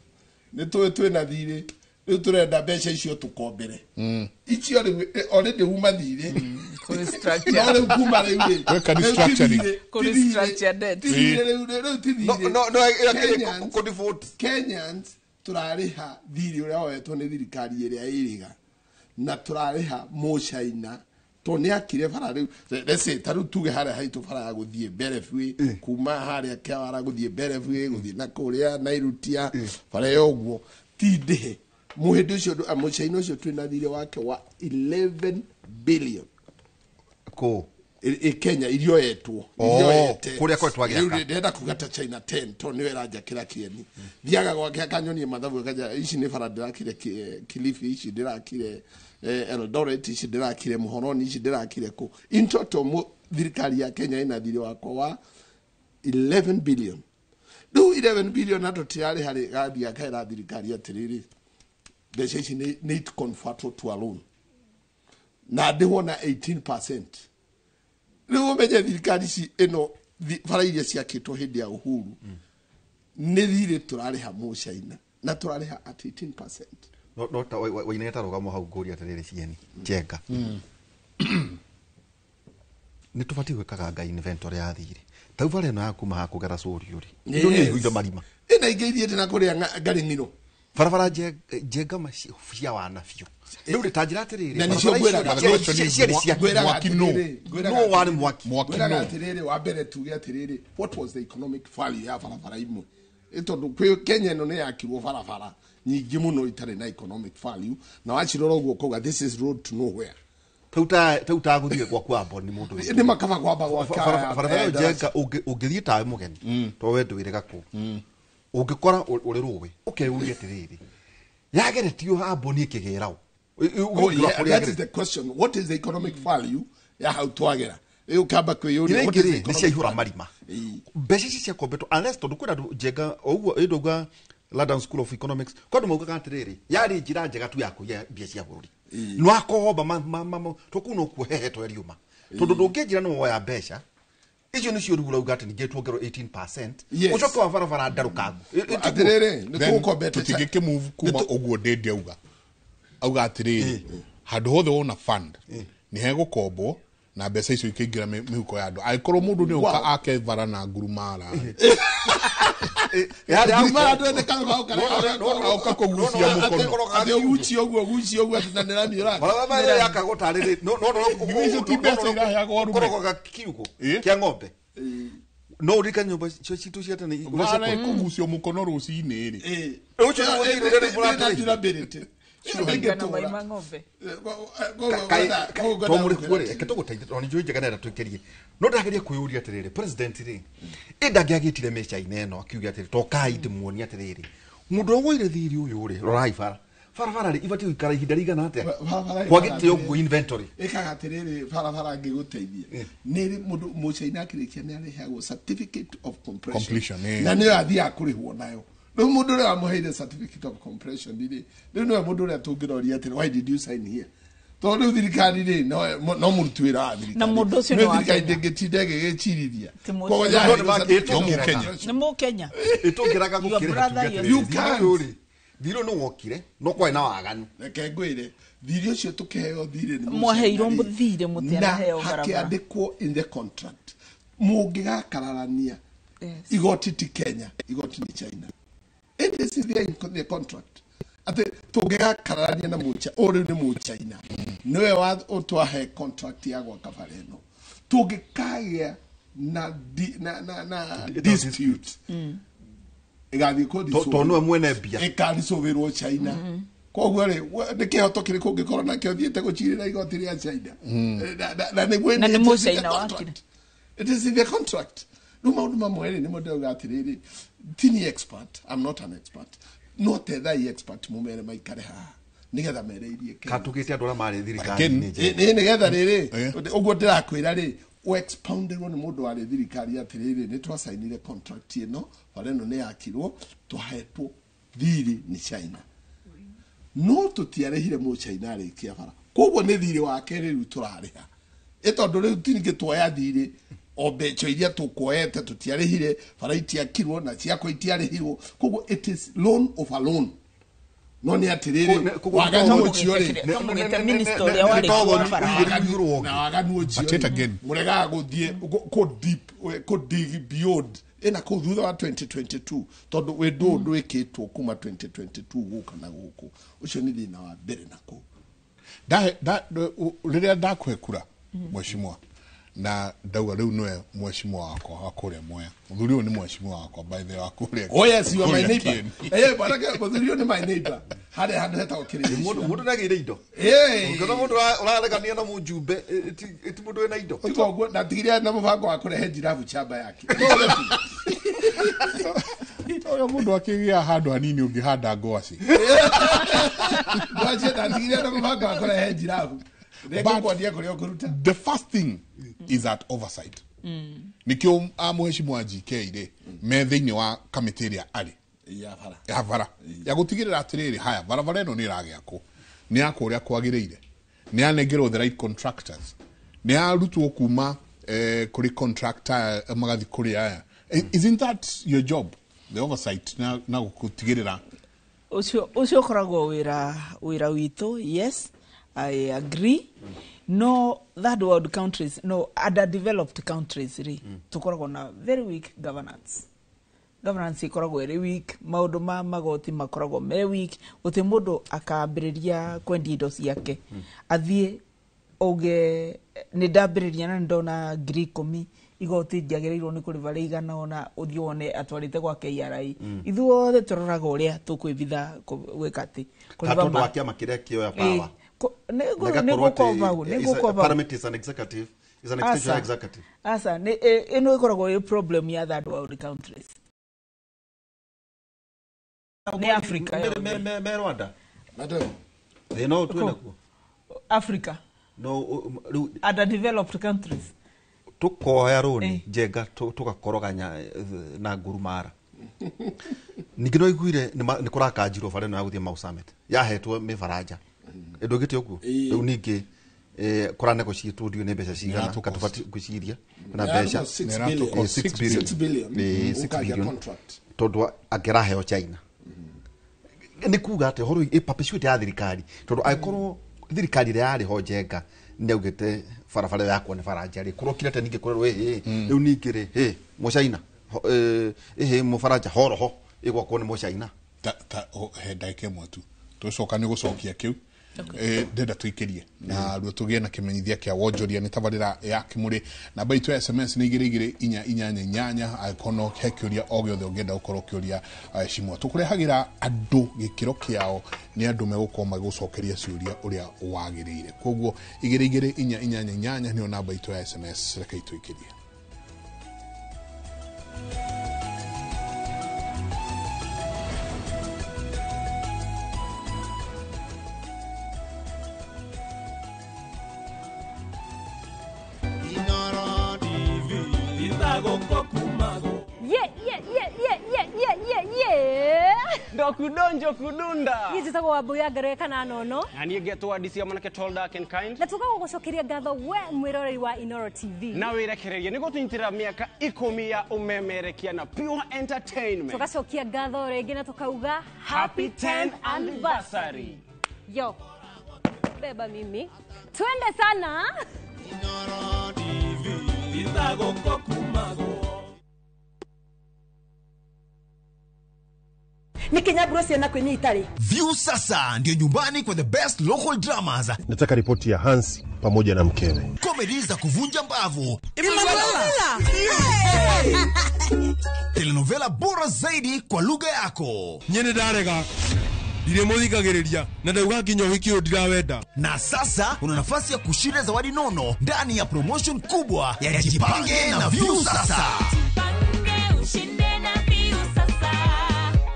nä twä na thirä rä u tå renda mbeca icio tå kombere icio already uma thirä no rä u kuma rä u rĩ Kenyans tå rarä ha thirä å rä a woetwo nä thirikari ä rä a ä rä ga na turariha mucaina to ni akire bara riu rese taru tuge hare haitu bara ya guthie berefui kuma hare akiawara guthie berefui guthie na kuria na irutia bara yoguo tinde muhindi ucio mucaina ucio twina thire wake wa 11 billion ko Kenya irio yetwo kuria kwa twagia ndenda kugata China 10 to niwe rajakira kieni thiaga gwake akanyonie mathabu akaja ici ni bara ndirakire Kilifi ici ndirakire Eldoret ici ndirakire Muhoroni ici ndirakire ku in total thirikari ya Kenya ina thiri wako wa 11 billion do 11 billion nato tiari hari gathi akaira thirikari atiriri mbeca ici ni to convert to a loan na ndihona 18%. Riu menye thirikari ici ino bara iria ciakitwo hindi ya uhuru nä thirä tå rarä ha må caina na tå rarä ha at 18%. no ta waineta rugamo hau ngå ria atä rä rä cieni njenga nä tå batiä gwä kaga inventory ya thirä tau bara ä no ya kuma ha kå gera cåri å rä ä nä ihå marima ä na ingä ithiä te na kå rä a ngarä ng'ino barabara njenga cia wana biå rä u rä ta njä ra atä rä na nä cio no warä mwaki gwäraga atä rä rä wa mbere tuge atä rä rä what was the economic value ya barabara imwe tondå kwä Kenya ä no nä yakirwo barabara nyingä må no itarä na economic value na wacirora å guo kåga this is road to nowhere tau tagå thiä gwaku amboni må ndå nä makaba kwamba barabara njenga å ngä thiä tawe må geni to we ndå wä rä gakå å ngä kora å rä rå we å keå ria atä rä rä yageretio amboni ä kä gä ra that is the question what is the economic value ya hau twagera eu kamba kwiyuria what is the economic value marima mbeca ici cia kombetwo unless tondu kwina njenga oguo indoga London School of Economics kondu maugaga atiriri yari njira njega tu ya kuya mbia cia bururi no akohomba tukuno kuhehetwo eriuma tondu ndungijira no woya mbeca icio nicio rugura ugati ninge tuongerwo 18% ucoke wa barabara ndarukangu atiriri ni tukombete tutingike move kuma oguo ndende auga atiriri handu hothe wona fund ni hego kombo na mbeca icio ikiingira mihuko ya andu aikorwo mundu ni uka akevara na ngurumara ya ngurumara ndwende kaga uka kugucia mukono ati ugucio oguo atanira mira baba yaka gutarire no icio ti mbeca iraheagwo rume koroga kiugo kia ng'ombe no urika nyumba cio citu cia tene uracana kugucio mukono rucini ri ucio ni durability Ngana maima ng'ombe tomuri kuore eketoko taithira ni njuje kana twikerie no ndageria kuyuria atiriri president ri indangi agitire mecha ineno akiuga atiri tokai ndimuonia atiriri mundu ogwire thiri uyu ri rorai bara ri ibati ikara ihinda rigana atia kwagite oguo inventory ikaga atiriri bara ngiguteithia ni mundu mucaina akirikia ni arehagwo certificate of completion na ni athia akurihwo nayo no mundu ria amuheire certificate of completion dili no mundu ria tungiroria ati why did you sign here to riu thirikari ri no murutu wira wa thirikari na mundu ucio ni wa thirikari ndingitinde gigicirithia ni mu Kenya itungiraga gukira you can't thiro no wokire no kwa na waganu reke ngwire thiri ucio tukiheo thiri ni mwaheirwo muthire mutiara heo barabara hakiandikwo in the contract mungigakararania igoti ti Kenya igoti ni China. It is the contract. Ate tungigakararania na mucha ori ni Muchaina niwe wa utwahe contract ya gwa kabareno tungikagia na dispute igathi ko to no mwene bia ikari soverwo China koguo ri ni kihoto kiri kungikora na kio thiete gucirira igoti ria China na ni mucaina wakire it is in the contract no maundu mamwe ni mundu auga atiriri tini expert I'm not an expert no tethai expert mumere maikare ha nigetha mereirie ke katugite andu mari thirikari ni nigetha riri uguo ndirakwira ri o expounded ni mundu wa thirikari atiriri ni twasainire contract ino bareno ni yakirwo twahetwo thiri ni China no tutiarehire mu China ri kia bara koguo ni thiri wake riu turariha itondu riu tingi twoya thiri obecho iria tukoete tutiarehire bara itiakirwo na ciako itiarehirwo koguo it is loan of a loan no ni atiriri waganu ocio ri minister ya wari na waganu ocio murega guthie ko dig beyond ina ko thutha wa 2022 tondu we ndu ikitwo kuma 2022 guka na guku ucio ni thina wa mbere nako riria ndakwekura mheshimiwa na ndauga riu niwe mheshimiwa wakwa akuria Mwea muthuri uyu ni mheshimiwa wakwa by the way akuria oh yes you are my neighbor baraka muthuri uyu ni my neighbor hade hata okiri mundu nagire indo ngono mundu uraregania na mujumbe eti mundu ena indo ikoguo na tigiria na mubango wa kurehe jirafu chamba yake oyo mundu akigia handu hanini ungihanda ngwaci ngwaci na tigiria na mubango wa kurehe jirafu the first thing is that oversight nikio mheshimiwa GK ire me thiini wa kamiti ria ari ya bara ya gutigirira atiriri haya barabara ino ni iragiako ni akuria kwagiriire ni anengerwo the right contractors ni arutwo kuma kuri contractor magathi kuri aya isn't that your job the oversight na gutigirira ucio koragwo wira witu yes I agree. No, third world countries, no, underdeveloped countries, tukoragwo na very weak governance. Governance ikoragwo very weak, maundu ma magoti makoragwo very weak, uti mundu akambiriria kwendia indo ciake. Athie oge ni ndambiriria na ndona ngiri 10 igoti ndiagiriirwo ni kuriva rigana ona uthio one atwarite kwa KRA. Ithuothe turoraga uria tukwibitha gwikati. Katondu wakia makire kio ya power. Parliament is an executive, is an extension executive. Asa, ino ikoragwo a problem ya third world countries. Ni Africa. Me Rwanda. Madam. They know tuenako. Africa. No, underdeveloped countries. Tukoya roni jega tugakoroganya na ngurumara. Nigino iguire ni kurakanjirwo bare no ya guthie Mau Summit. Yahetwo me faraja. Edogete oku unike korane ko shi tudio ne besa shigana katufati kushiriya na besha 6 billion contract todo agera he o China ni kuga ate horo ipapishwe ya thirikari todo aikoro thirikari ya ri ho jenga neugete farafara yakwo ne faraja ri kurokire te ninge kurero riu nikire mo China mo faraja horo ho igwa ko ne mo China ta he daike motu tucoka ni gucokia kiu ndenda tuikirie na ruo tugie na kimenyithia kia wonjoria ni tabarira ya kimuri na baitu SMS ni igire inya akono hekiuria ogiothe ungenda ukoro kiuria shimwa tukurehagira andu gikiro kiao ni andu megukoma gucokeria ciuria uria wagiriire koguo igire inya ni ona baitu ya SMS reke tuikirie Ndokudonjo kudunda. Hizi tako wabuya gareka na nono. Na niye geto adisi ya manake tall dark and kind. Na tukako gucokeria gatho we mwiroreri wa Inoro TV. Na wirekereria nigo tuintira miaka 10 ya umemerekia na Pure Entertainment. Tugacokia gatho ringi na tukauga happy 10th anniversary. Yo. Beba mimi. Twende sana. Inoro TV. Izago kokumago. Nikinyaguro na kwenye itali. View sasa ndio nyumbani kwa the best local dramas. Nataka ripoti ya Hansi pamoja na mkewe. Comedy za kuvunja mbavu. Telenovela bora zaidi kwa lugha yako. Nyene darega. ndiremuthikagiriria na ndauga nginya wiki uyu ndirawenda. Na sasa una nafasi ya kushinda zawadi nono ndani ya promotion kubwa ya Jipange na View Sasa.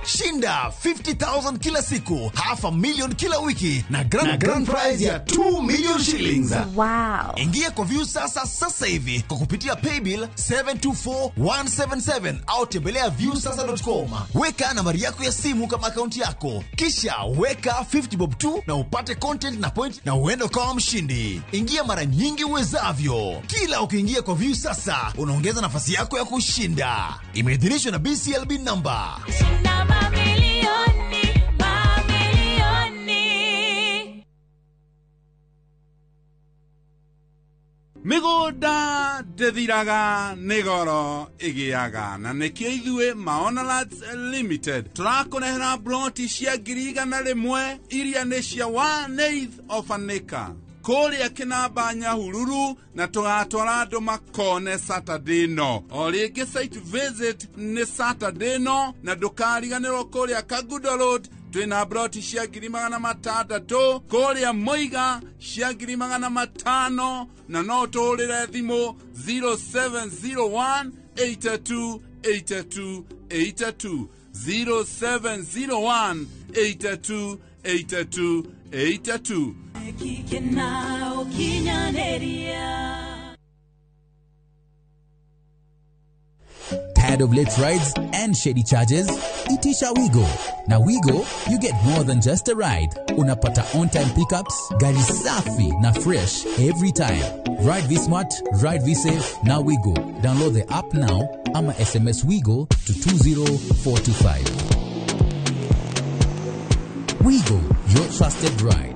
Shinda 50,000 kila siku, $500,000 kila wiki na grand prize ya 2 million shillings. Wow. Ingia kwa View sasa hivi kwa kupitia paybill 724177 au tembelea viewsasa.com. Weka nambari yako ya simu kama akaunti yako, kisha weka 50 bob tu na upate content na point na uende kama mshindi. Ingia mara nyingi uwezavyo. Kila ukiingia kwa View Sasa unaongeza nafasi yako ya kushinda. Imeidhinishwa na BCLB number. Migunda ndithiraga nĩ goro ĩgĩaga na nĩkĩo ithuĩ Maonalads Limited tũrakũnehera broti cia 100,000 iria nĩ cia 1/8 of an acre kũrĩa Kinamba Nyahururu na tũgatwara andũ makone Saturday no. O rĩngĩ site visit nĩ Saturday no na ndũkariganĩrwo kũrĩa Kagudo Road twina broti cia 600,000 kũrĩa Muiga cia 500,000 na no tũrĩre thimũ 0701 82 82 82 0701 82 82 82. Tired of late rides and shady charges? Itisha Wigo. Na Wigo, you get more than just a ride. Unapata on-time pickups, gari safi na fresh every time. Ride V-Smart, ride V-Safe, na Wigo. Download the app now, ama SMS Wigo to 20425. Wigo, your trusted ride.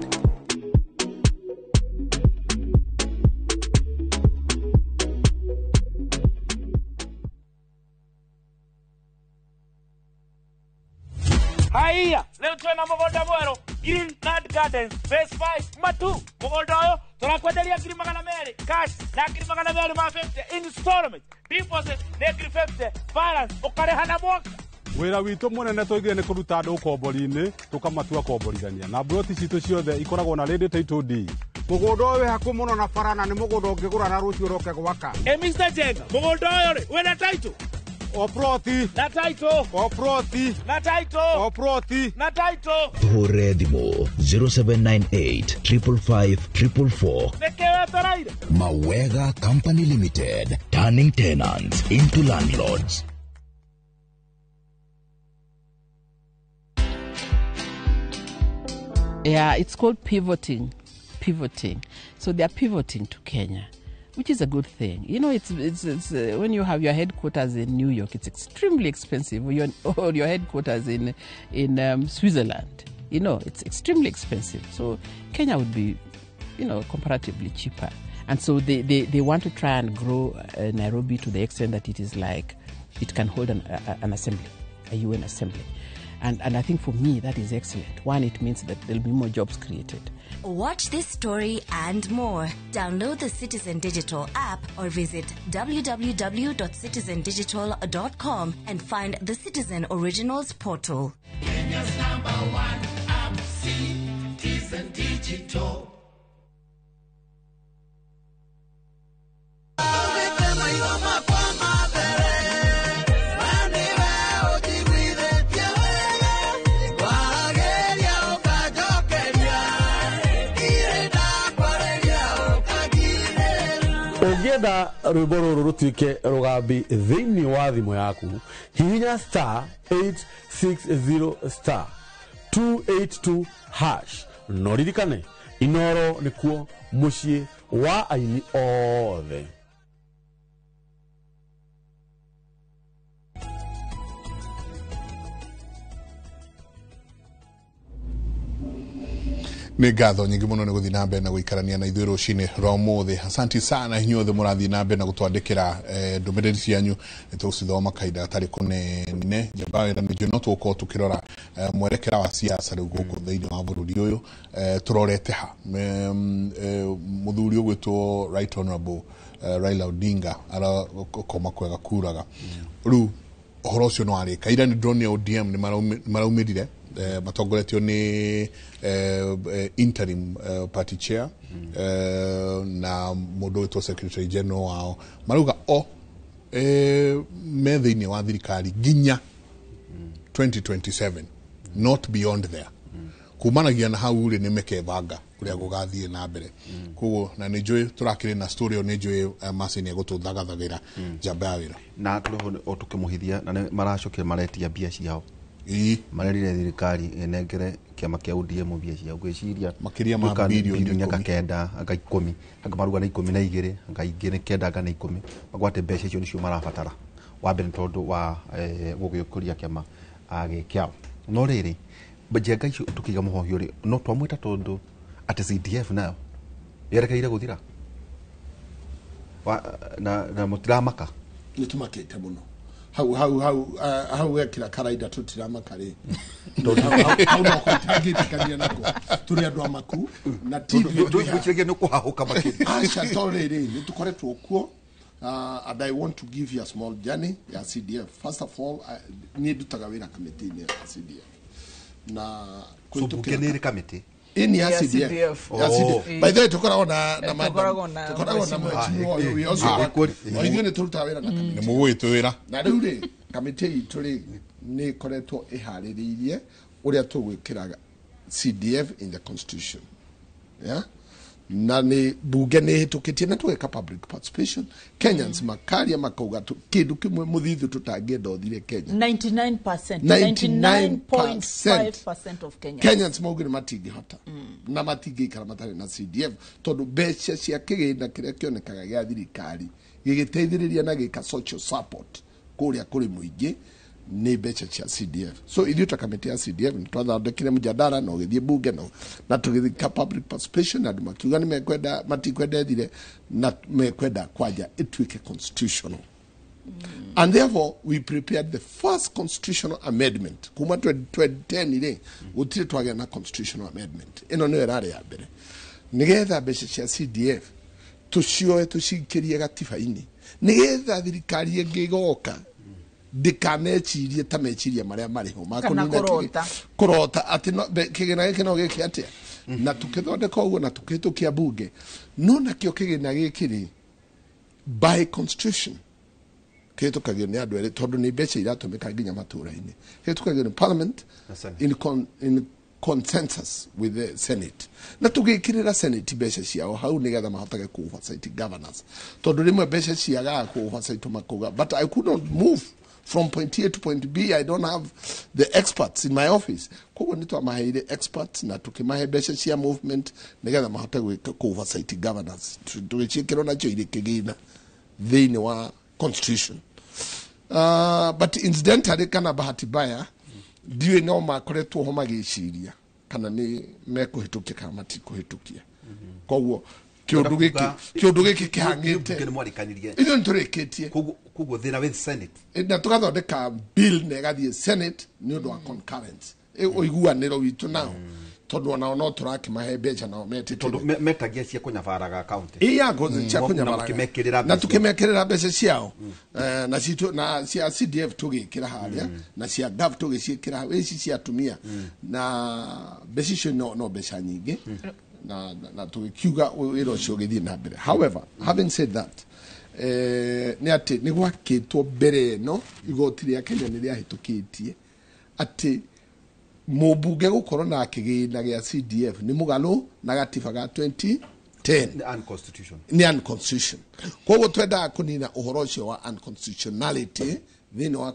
Haiya, leo twena mugunda mweru Green Land Gardens Phase 5 Matu. Mugunda uyu turakwenderia 200,000 cash na 200,000 ma 50 installment deposit na 50 balance ukareha na mwaka. Wira witu munene twigire ni kuruta andu ukombori-ini tukamatua komborithania na broti citu ciothe ikoragwo na ready title deed. Mugunda uyu haku muno na farana ni mugunda ungigura na rucio roke gwaka. Mr. Jenga, mugunda uyu ri wena title Oproti na title Oproti na title Oproti na title Tuhure thimo 0798 555 444. Nekewe toraire Mawega Company Limited, turning tenants into landlords. Yeah, it's called pivoting. So they are pivoting to Kenya, which is a good thing. You know, it's when you have your headquarters in New York, it's extremely expensive. Or your headquarters in Switzerland, you know, it's extremely expensive. So Kenya would be, you know, comparatively cheaper. And so they want to try and grow Nairobi to the extent that it is like it can hold an assembly, a UN assembly. And I think for me, that is excellent. One, it means that there'll be more jobs created. Watch this story and more. Download the Citizen Digital app or visit www.citizendigital.com and find the Citizen Originals portal. Kenya's #1 app, Citizen Digital. Ũngĩenda rwĩmbo rũrũ rũtuĩke rũgambi thĩinĩ wa thimũ yaku, hihinya *860*282# no ririkane Inoro nĩkuo mũciĩ wa aini othe. Nĩ ngatho nyingĩ mũno nĩ gũthiĩ na mbere na gũikarania na ithuĩ rũcinĩ rwa ũmũthĩ. Asanti sana inyuothe mũrathiĩ na mbere na gũtwandĩkĩra ndũmĩrĩri cianyu nĩtũcithoma kahinda gatarĩ kũnene. Njamba wĩra nĩnjũ no tũgũkorwo tũkĩrora mwerekera wa siasa rĩu gũkũ thĩinĩ wa bũrũri ũyũ. Tũrorete ha mũthuri ũgwĩtwo Right Honorable Raila Odinga arakoma kwega kuraga. Rĩu ohoro ucio no arika ira ni drone ODM ni maraumirire matongoretio ni interim party chair na mundu witwo secretary general wao maruga me thiini wa thirikari ginya 2027 not beyond there kumanagia na hau ri ni mekebanga kuria gugathie na mbere kugo na ni njui turakire na story ni njui masini gututhagathagĩra jamba ya wira na tũho tukimuhithia na maracokire maretia mbia ciao marerire thirikari enengere kiama kia ODM mbia ciao gwiciria makiria ma bilioni akakenda anga 10 anga maruga na 12 anga ingire kenda anga na 10 magwate mbeca icio nicio marabatara wambere tondu wa gugikuria kiama kiao no riri bajenga icio tukiga muhohio ri no twamwita tondu ati CDF nayo yerekeire guthira na mutiramaka nitumakite muno hau wekira karaida tutiramaka ri hau no kwitangĩtikania nako turi andu amaku na tithie no kuhahuka makiri acha torere nitukoretwo kuo and I want to give you a small journey ya CDF. First of all, ni dutaga wira committee ya CDF na kutukira committee ini ya CDF. By the way, tukoragwo na tukoragwo na mwechimu we also oigene turuta wira na committee. Ni mugwitu wira. Na riu ri committee itu ri ni koretwo ihaririirie uria tugwikiraga CDF in the constitution. Yeah? Na ni bunge ni hitukitie na tuweka public participation. Kenyans makaria makauga kindu kimwe muthithu tutangenda othire Kenya 99.5% of Kenyans maugire matingi hota na matingi ikara matari na CDF tondu mbeca cia kigina kiria kionekaga gia thirikari gigiteithiriria na gika social support kuria kuri muingi ni mbeca cia CDF. So ithuĩ ta kamĩtĩ ya CDF nĩtwathondekire mjadala na ũgĩthiĩ bunge na tũgĩthika public participation na andũ makiuga nĩmekwenda matikwenda ethire na mekwenda kwanja ĩtuĩke constitutional. And therefore we prepared the first constitutional amendment kuma 2010 ile gũtirĩ twagĩa na constitutional amendment ĩno nĩyo ĩrarĩ ya mbere nĩgetha mbeca cia CDF tũcioe tũcikirie gatiba-inĩ nĩgetha thirikari ĩngĩgoka ndikanecirie ta meciria maria mariho makunina kurota ati kigina giki no giki atia na tukithondeka uguo na tukihitukia bunge no nakio kigina giki ri by constitution kihitukagio ni andu eri tondu ni mbeca iratumika nginya matura-ini kihitukagio ni parliament in consensus with the senate na tugikirira senate mbeca ciao hau nigetha mahotage ku oversight governance tondu rimwe mbeca ciaga ku oversight makuga but I could not move from point A to point B. I don't have the experts in my office. Kwa nito amaheire experts na tukimahe mbeca cia movement nigetha mahote gwika oversight governance tugichikiro nacho ile kigina thini wa constitution. But incidentally kana bahati baya ndiwe no makoretwo ho magiciria kana ni mekuhitukia kana matikuhitukia. Kwa kiundu giki kihangite ino nturikitie kugo thina with senate na tugathondeka bill negathie senate ni undu wa concurrence oiguaniro witu nao tondu ona no turakimahe mbeca nao metete tondu metagia cia kunyabaraga account iya ngozi cia kunyabaraga na tukimekirira mbeca ciao na citu na cia CDF tugikira haria na cia gov tugicikira weci cia tumia na mbeca icio no mbeca nyingi na tukiuga wira ucio githii na mbere. However, having said that ni ati ni gwakitwo mbere no igoti ria Kenya ni riahitukitie ati mubunge gukorwo na kigina gia CDF ni mugalu na gatiba ga 2010 ni unconstitutional. Koguo twenda kunina uhoro ucio wa unconstitutionality thini wa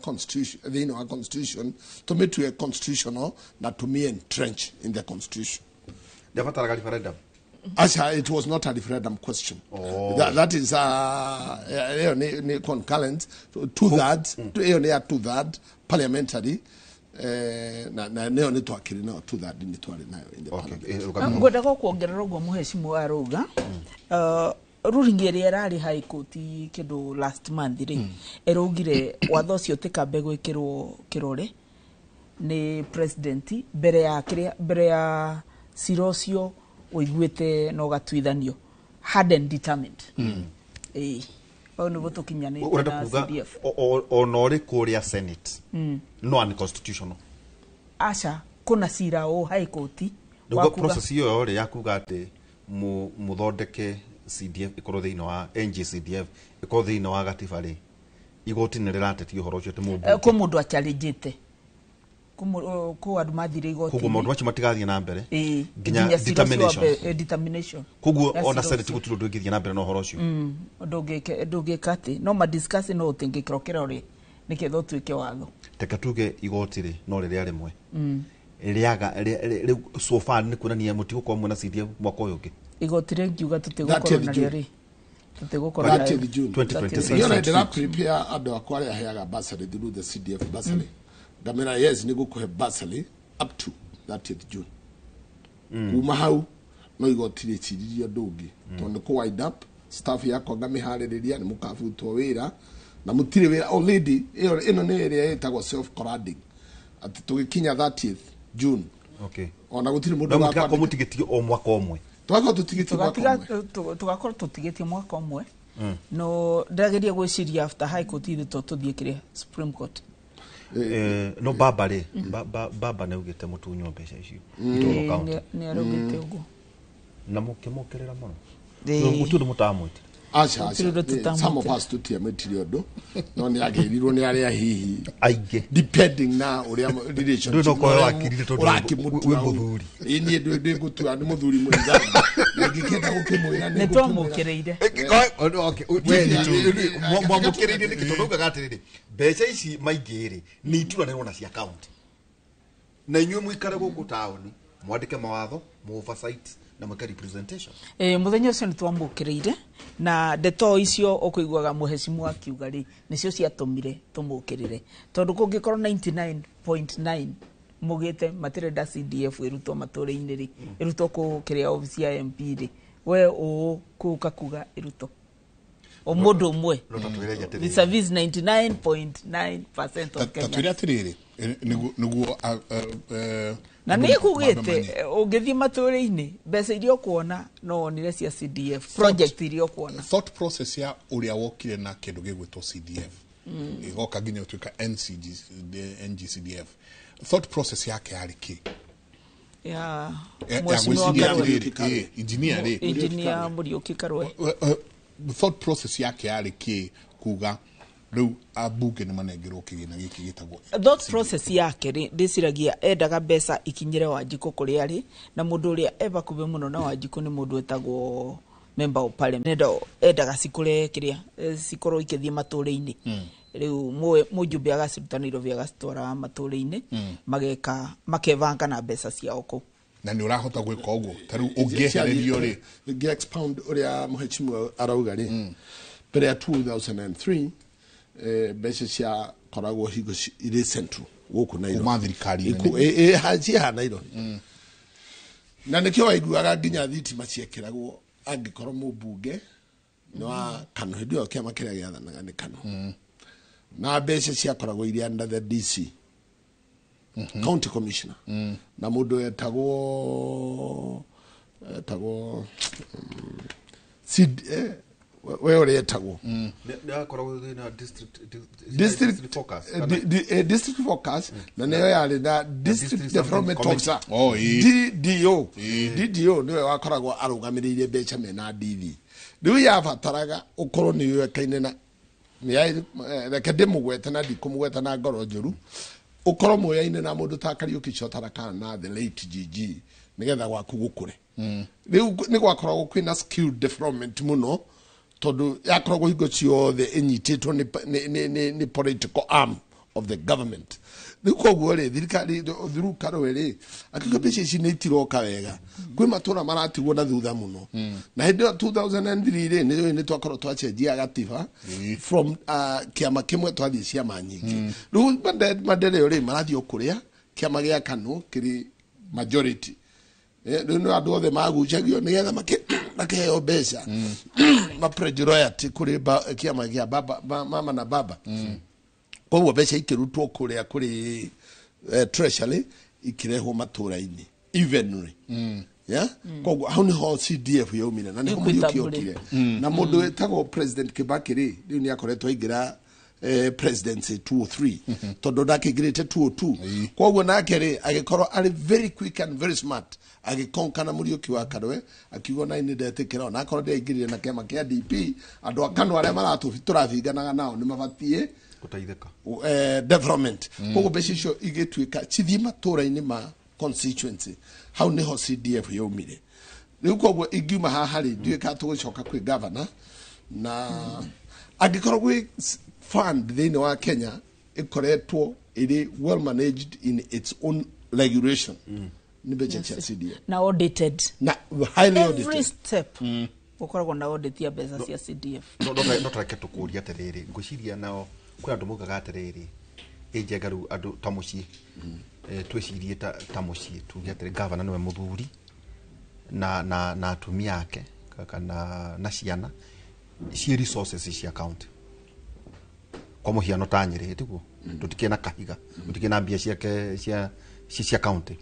constitution tumitue constitutional na tumie entrench in the constitution. Referendum. Actually, it was not a referendum question. That is concurrent two-third parliamentary na neo ni twakiri na two-third ni twari nayo in the parliament. Ngoda ko kuongerera gwa muheshimu aruga ruringi ria rari high court kindu last month ri erugire watho cio tikambe gwikirwo kirore ni president mbere ya Sirosio uiguite no gatuithanio hard and determined. bau nä gå tå kinyanä urenda kuga ona å rä kå rä a senate no unconstitutional aca kuna cira å high court wa process iyo rä ya kuga atä må thondeke CDF ikorwo thä inä wa NGCDF ikorwo thä inä wa gatiba rä igoti nä rä ratetia å horo å cio atä kå må ndå acharĩnjä te kå andå mathire igoti koguo maå ndå macio matigathiä na mbere nginya determination koguo ona senate gå turwo ndå ingä thiä na mbere na å horo å cio ndå ngä ka atä no madiscuss no å tä ngä kä rokera å rä nä ketha å tuä ke watho teka tuge igoti rä no rä rä a rä mwe rĩaga rĩu so far nĩ kuonania mũti gũkorwo mwena CDF mwaka ũyũ ũngĩ igoti rĩ ngiuga tũtigũkorwo na rĩrĩ tũtigũkorwo na 2026 yona ndĩra prepare andũ akwa arĩa heaga bursary through the CDF bursary ngamera yes nĩ gũkũhe bursary up to 30th June kuma hau no igoti rĩciririe andũ ũngĩ tondũ nĩ kũ wind up staff yakwa ngamĩharĩrĩria nĩ mũkabutwo wĩra na mũtirĩ wĩra already ĩno nĩ ĩrĩa ĩtagwo self correcting atĩ tũgĩkinya 30th June. Okay. Ona gutire mundu wa kwa mutigetie o mwaka omwe. Twako tutigetie mwaka omwe. Tugakorwo tutigetie mwaka omwe. No ndageria gwiciria after high court ile tuthie kire Supreme Court. No baba ri baba ne ugite mutunyo mbeca icio. Ni arugite ugo. Na mukimukerera muno. Mutu ndu mutamwite. Acha some of us tutia material no ni agerirwo ni aria hihi aige depending na uria relationship ndu no ko wakirire tondu muthuri ini ndu ngutua ni muthuri mwenza ngikenda gukimwira ni twamukireire mwamukireire ni kitondu gatirire mbeca ici maingiri ni ituranirwo na cia account na inyuĩ mwikare gũkũ taoni mwandĩke mawatho mu oversight na mwĩka representation muthenya ũcio nĩ twamukireire na ndeto icio ũkũiguaga mũhecimu akiuga rĩ nĩcio ciatũmire tũmũkĩrĩre tondũ kũngĩkorwo 99.9 mugite matirenda CDF irutwo matũrĩ-inĩ rĩ irutwo kũkĩrĩa ofisi ya MP rĩ we ũkũka kuga irutwo o mũndũ ũmwe vis-a-vis 99.9% of Kenya tatwĩre atĩrĩrĩ nĩguo na nĩ kugĩte ũngĩthiĩ matũrĩ-inĩ mbeca iria ũkuona no onire cia CDF project iria ũkuona thought process ya ũrĩa wokire na kĩndũ gĩgwĩtwo CDF igoka nginya ũtuĩka NGCDF thought process yake yarĩ kĩ ya engineer Muriuki Karwe thought process yake yarĩ kĩ kuga rĩu abunge nĩ manengerwo kĩgĩna gĩkĩ gĩtagwo thought process yake ndĩciragia endaga mbeca ikinyĩre Wanjikũ kũrĩa arĩ na mũndũ ũrĩa ebakuhĩ mũno na Wanjikũ nĩ mũndũ etagwo member of parliament endaga cikũre kĩrĩa cikorwo ikĩthiĩ matũrĩ-inĩ rĩu mũjumbe agaciruta Nairobi agacitwara matũrĩ-inĩ makebanga na mbeca ciao kũu na nĩ ũrahota gwĩka ũguo tarĩu ũngĩehererio rĩ expound ũrĩa mũhecimu arauga rĩ mbere ya 2003 mbeca cia koragwo hingo irĩ central gũkũ Nairobi kuma thirikari-inĩ hacia Nairobi na nĩkĩo waiguaga nginya thitima ciekĩragwo angĩkorwo mũmbunge nĩ wa Kano hĩndĩ ĩyo kĩama kĩrĩa gĩathanaga nĩ Kano na mbeca ciakoragwo irĩ under the DC county commissioner na mũndũ etagwo we ũrĩa etagwo district focus na nĩyo yarĩ na district development officer DDO nĩwe wakoragwo arũgamĩrĩire mbeca mena DV rĩu yabataraga ũkorwo nĩ yoĩkaine na reke ndĩmũgwete na ndikũmũgweta na ngoro njũru ũkorwo mũyaine na mũndũ ta Kariuki Chotarakana na the late GG nĩgetha gwaku gũkũre rĩu nĩ gwakoragwo kwĩna skill development mũno tondũ yakoragwo hingo ciothe ĩnyitĩtwo nĩ political arm of the government rĩu koguo rĩ thirikari through Karwe rĩ akiuga mbeca ici nĩ itiroka wega kwĩ matũra maratigwo na thutha mũno na hĩndĩ ĩyo 2003 rĩ nĩ twakorwo twacenjia gatiba from kĩama kĩmwe twathiĩ ciama nyingĩ rĩu Mandela rĩ marathiĩ kũrĩa kĩama gĩa Kanu kĩrĩ majority rĩu nĩ andũ othe magucagio nĩgetha makĩheo mbeca ma-pledge royalty kũrĩ kĩama gĩa mama na baba koguo mbeca ikĩrutwo kũrĩa kũrĩ treasury ikĩrehwo matũra-inĩ evenly yeah koguo hau ni ho CDF yaumire na ni ho Muriuki na mundu wetagwo President Kibaki ri riu ni akoretwo aingira presidency 203 tondu ndakigirite 202 koguo nake ri agikorwo ari very quick and very smart agikonkana Muriuki wa Karwe akiugo na ini ndetikira na akorwo ndaingirire na kema kia DP andu akano aria maraturathinganaga nao ni mabatie gutaithika development koguo mbeca icio igituika chithii matura-ini ma constituency hau niho CDF yaumire riu koguo ingiuma haha ri ndiwe ka tugucoka kwi governor na angikorwo gwi fund thini wa Kenya ikoretwo iri well managed in its own regulation ni budget ya CDF na audited na highly audited every step ukoragwo na audit ya mbeca cia CDF no tareke tukuria atiriri ngwiciria nao kwi andu mugaga atiriri ejegaru andu ta mucii twicirie ta mucii tuge atiri governor niwe muthuri na atumia ake kana na ciana cia resources cia county kwa muhiano ta Nyeri tiguo tutikena kahiga tutikena mbia ciake cia county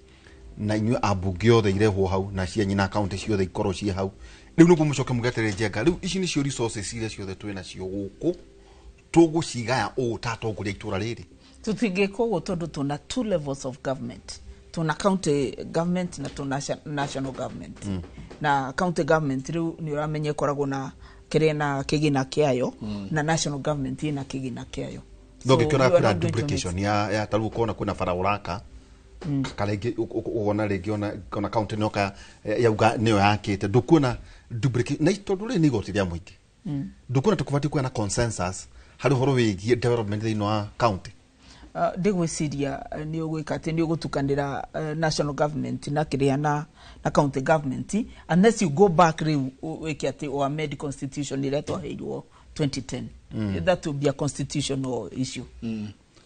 na inyu abunge othe irehwo hau na cia nyina county ciothe ikorwo cie hau riu nugu mucoke mugetere njenga riu ici nicio resources iria ciothe twina cio guku tugucigaya o tatongoria itura riri tutingiko guo tondu tuna two levels of government tuna county government na tuna national government na county government riu ni uramenye koragwo na kirena kigina kiayo na national government ina kigina kiayo ndoge kiona kuna duplication ya taru kona kuna fara uraka kalege uona regi ona county noka yauga niyo yakite ndukuna duplicate na tondu ri ni gotiria muingi ndukuna tukubati kuena consensus hari horo wigie development thini wa county ndigwiciria ni ugwika ati ni ugutukanira national government na kiria na county government unless you go back wiki ati o amend constitution ile twaheirwo 2010 that will be a constitutional issue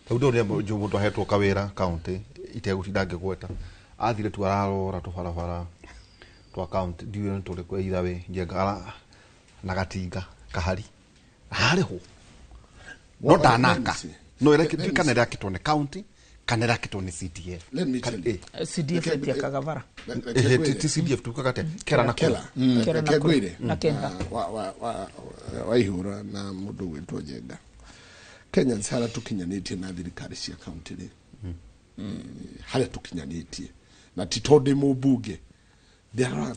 taudo ria jomo twahetwo kawira county itegutidange gweta athire tu ararora tubarabara twa county ndiwe tuli kwa ithawe njenga na gatinga kahari hariho no danaka no ile kitu kana ya kitone county kana ya kitone CDF CDF ya Kagavara CDF tukakate kera na kera na kenda wa ihura na mundu wetwo njenga Kenya sara tukinyanitie na thirikari cia county ri hale tukinyanitie na titode mubunge ndiara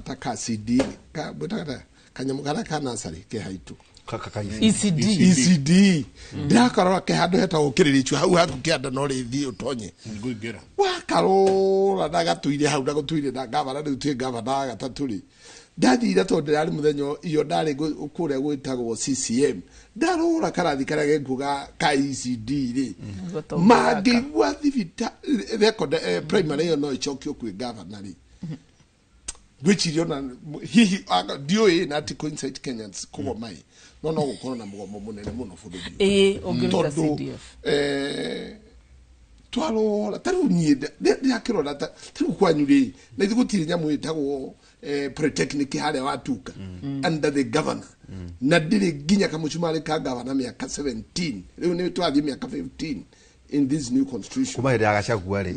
taka CD ka butaka kanyamugara kana sari ke haitu ECD ndakarora ke handu heta ukiririchu hau haku kianda no rithi utonye nguingira wakarora ndagatuire hau ndagutuire na gavana riu twi gavana gataturi ndathira tondu ari muthenyo iyo ndari kuria gwitagwo CCM ndarora karathi karia genkuga ka ECD ri magigwa thivita record primary yo no ichokio kwi gavana ri gwichirio na hihi dio na ati coincide Kenyans kubo mai no gukoro na mugomo munene muno bururi ogirita CDF twaro taru nyida ndakirora taru kwanyuri na igutiri nyamu itagwo polytechnic hale watuka under the governor na ndiri ginya kamuchumale ka governor miaka 17 leo ni twathi miaka 15 in this new constitution kuma hede agachagua ri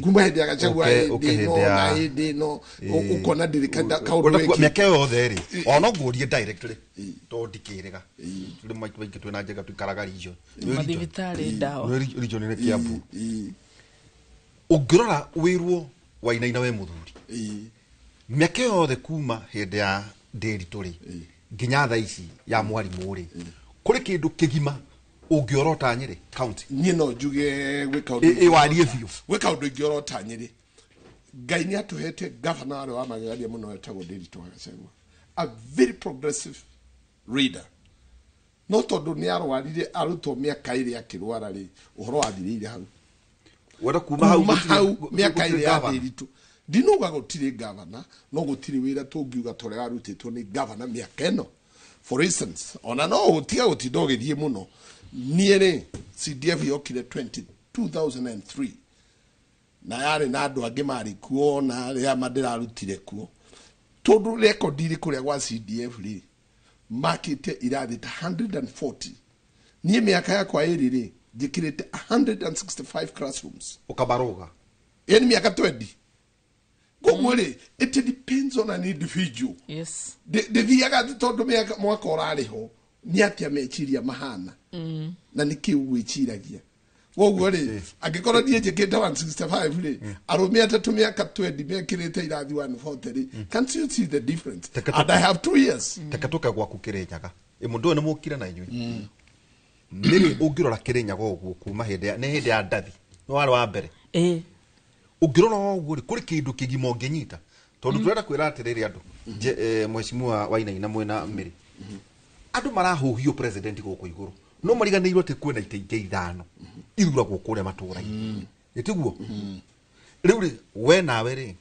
no ukona dirikanda kaundu miaka yothe ri ono ngurie directly to ndikirega tuli maiki twina njega tukaraga region mathivitari ndawa region ni Kiambu ungirora wirwo wainaina we muthuri miaka yothe kuma hede ya Nderitu ri nginya tha ici ya mwarimu ri kuri kindu kigima ungiorota Nyeri county nyino juge gwika undu warie biu gwika undu ngiorota Nyeri ngai ni atuhete governor wa magaria muno etagwo Nderitu Gachagua a very progressive reader no tondu ni arwarire arutwo miaka iri akirwara ri uhoro wathirire hau wera kuma hau miaka iri ya Nderitu ndinuga gutire governor no gutire wira tungiuga torega rutitwo ni governor miaka eno for instance ona no utiga gutindogithie muno niere CDF yokire 2003 na yari na andu angi mari kuo na ria madira rutire kuo tondu record iri kuria gwa CDF ri makite irathi 140 nie miaka yakwa iri ri njikirite 165 classrooms ukabaroga yani miaka 20 Gomore, it depends on an individual. Yes. The Viaga told me more coraleho, Niatia mechiria mahana. Na niki uichira gia. Wo wore, agikora die jeketa 165 le. Aromia tatumia katwedi me kirete ila 140. Can't you see the difference? And I have 2 years. Takatoka kwa kukirenyaga. Emundo na mukira na yui. Mimi ugirora kirenyaga ogwo kuma hende ne hende ya ndathi. No wale wa mbere. Ugirona ogwo kuri kindu kigimo ngenyita. Tondu turenda kwira atiriri andu. Mheshimiwa Wainaina mwena Miri. Andu marahuhio president goko iguru. No mariganirwo te kwena ite ithano. Irura gukure matura-ini. Yetiguo. Riu we nawe ri.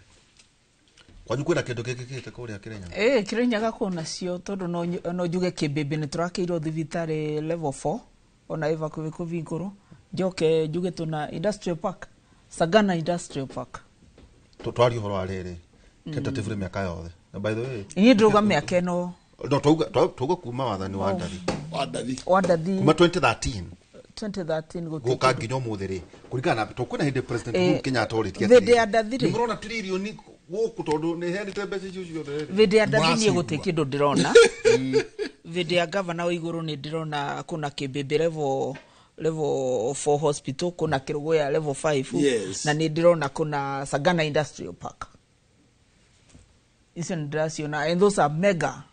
Kwanyu kwena kindu kikikite kuria Kirinyaga. Kirinyaga kuna cio tondu no njuge Kibebe ni turakeirwo thibitari level 4 ona eva kuvinguru. Njoke njuge tuna industrial park. Sagana Industrial Park. Twari horo arere. Tentative miaka yothe. Na by the way, ni nduga miaka eno. No tuga kuma wathani wa Ndathi. Kuma 2013 goka nginya muthiri kurigana tukuna hindi president Uhuru Kenyatta oritie vede ya Ndathi ngorona trilioni goku tondu ni hendite mbeca icio ciothe vede ya Ndathi ni guti kindu ndirona vede ya governor wa iguru ni ndirona kuna Kibebe level 4 hospital kuna Kirugoya level 5 na ni ndirona kuna Sagana Industrial Park. Icio ndirasiona and those are mega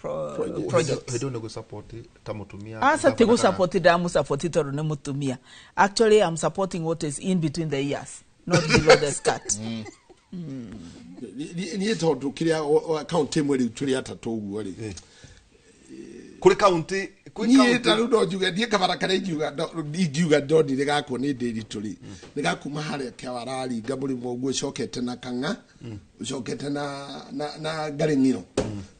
projects. I don't know support tamutumia. Asa tego support damu support tondu ne mutumia. Actually I'm supporting what is in between the ears, not below the skirt. Ni tondu kiria county mweri turi atatu uguo ri. Kuri county ni taru do juga die kabara kare juga dodi de gako ni de turi. Ni gakuma hare kyawarari gaburi moguo shokete na kanga. Shokete na garingiro.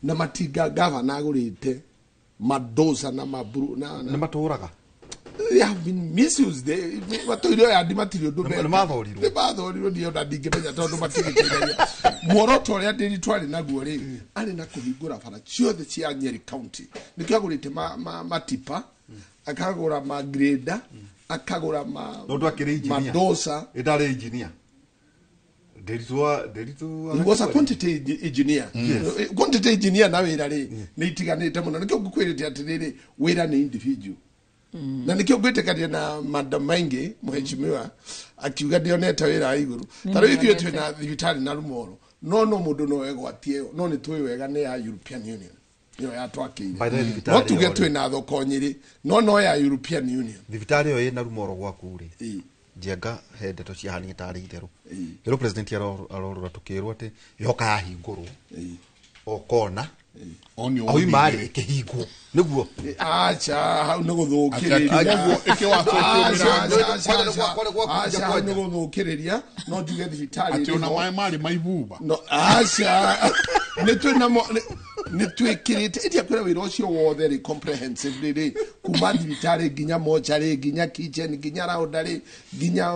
Na matiga governor agurite madosa na maburu na maturaga. They have been misused. Watoiro ya dimatirio do be. Mathoriro. They mathoriro dio na digepenya tondu matigikiraia. Muoroto ya de twari na guori. Ari na kuhingura bara ciothe cia Nyeri County. Nikagurite matipa, akagura magreda, akagura madosa. Idare engineer. He was a quantity engineer. Yes. Quantity engineer na wira ri ni itiganite muno nikyo gukwirite atiriri wira ni individual. Na nikyo gwitekaria na Madam Maingi Mheshimiwa akiuga ndioneta wira iguru. Taro ithuĩ twi na thibitari na Rumoro. No mundu no egwatie no ni twi wega ni ya European Union. Yo ya twakire. No tuge twi na thoko Nyeri no ya European Union. Thibitari yo ina Rumoro gwaku ri. Jenga hendeto cia hani tari itheru. Hero president arorora tukirwo ati yoka yahingurwo. Okona. Oi mari kihingo. Niguo. Acha hau no guthukiria. Niguo acha no guthukiria no njuge thibitari. Ati ona mai mari maibuba. No acha ni twikirite idia kwira wira ucio wothe ri comprehensively ri kuma thibitari ginya mochari ginya kitchen ginya raudari ginya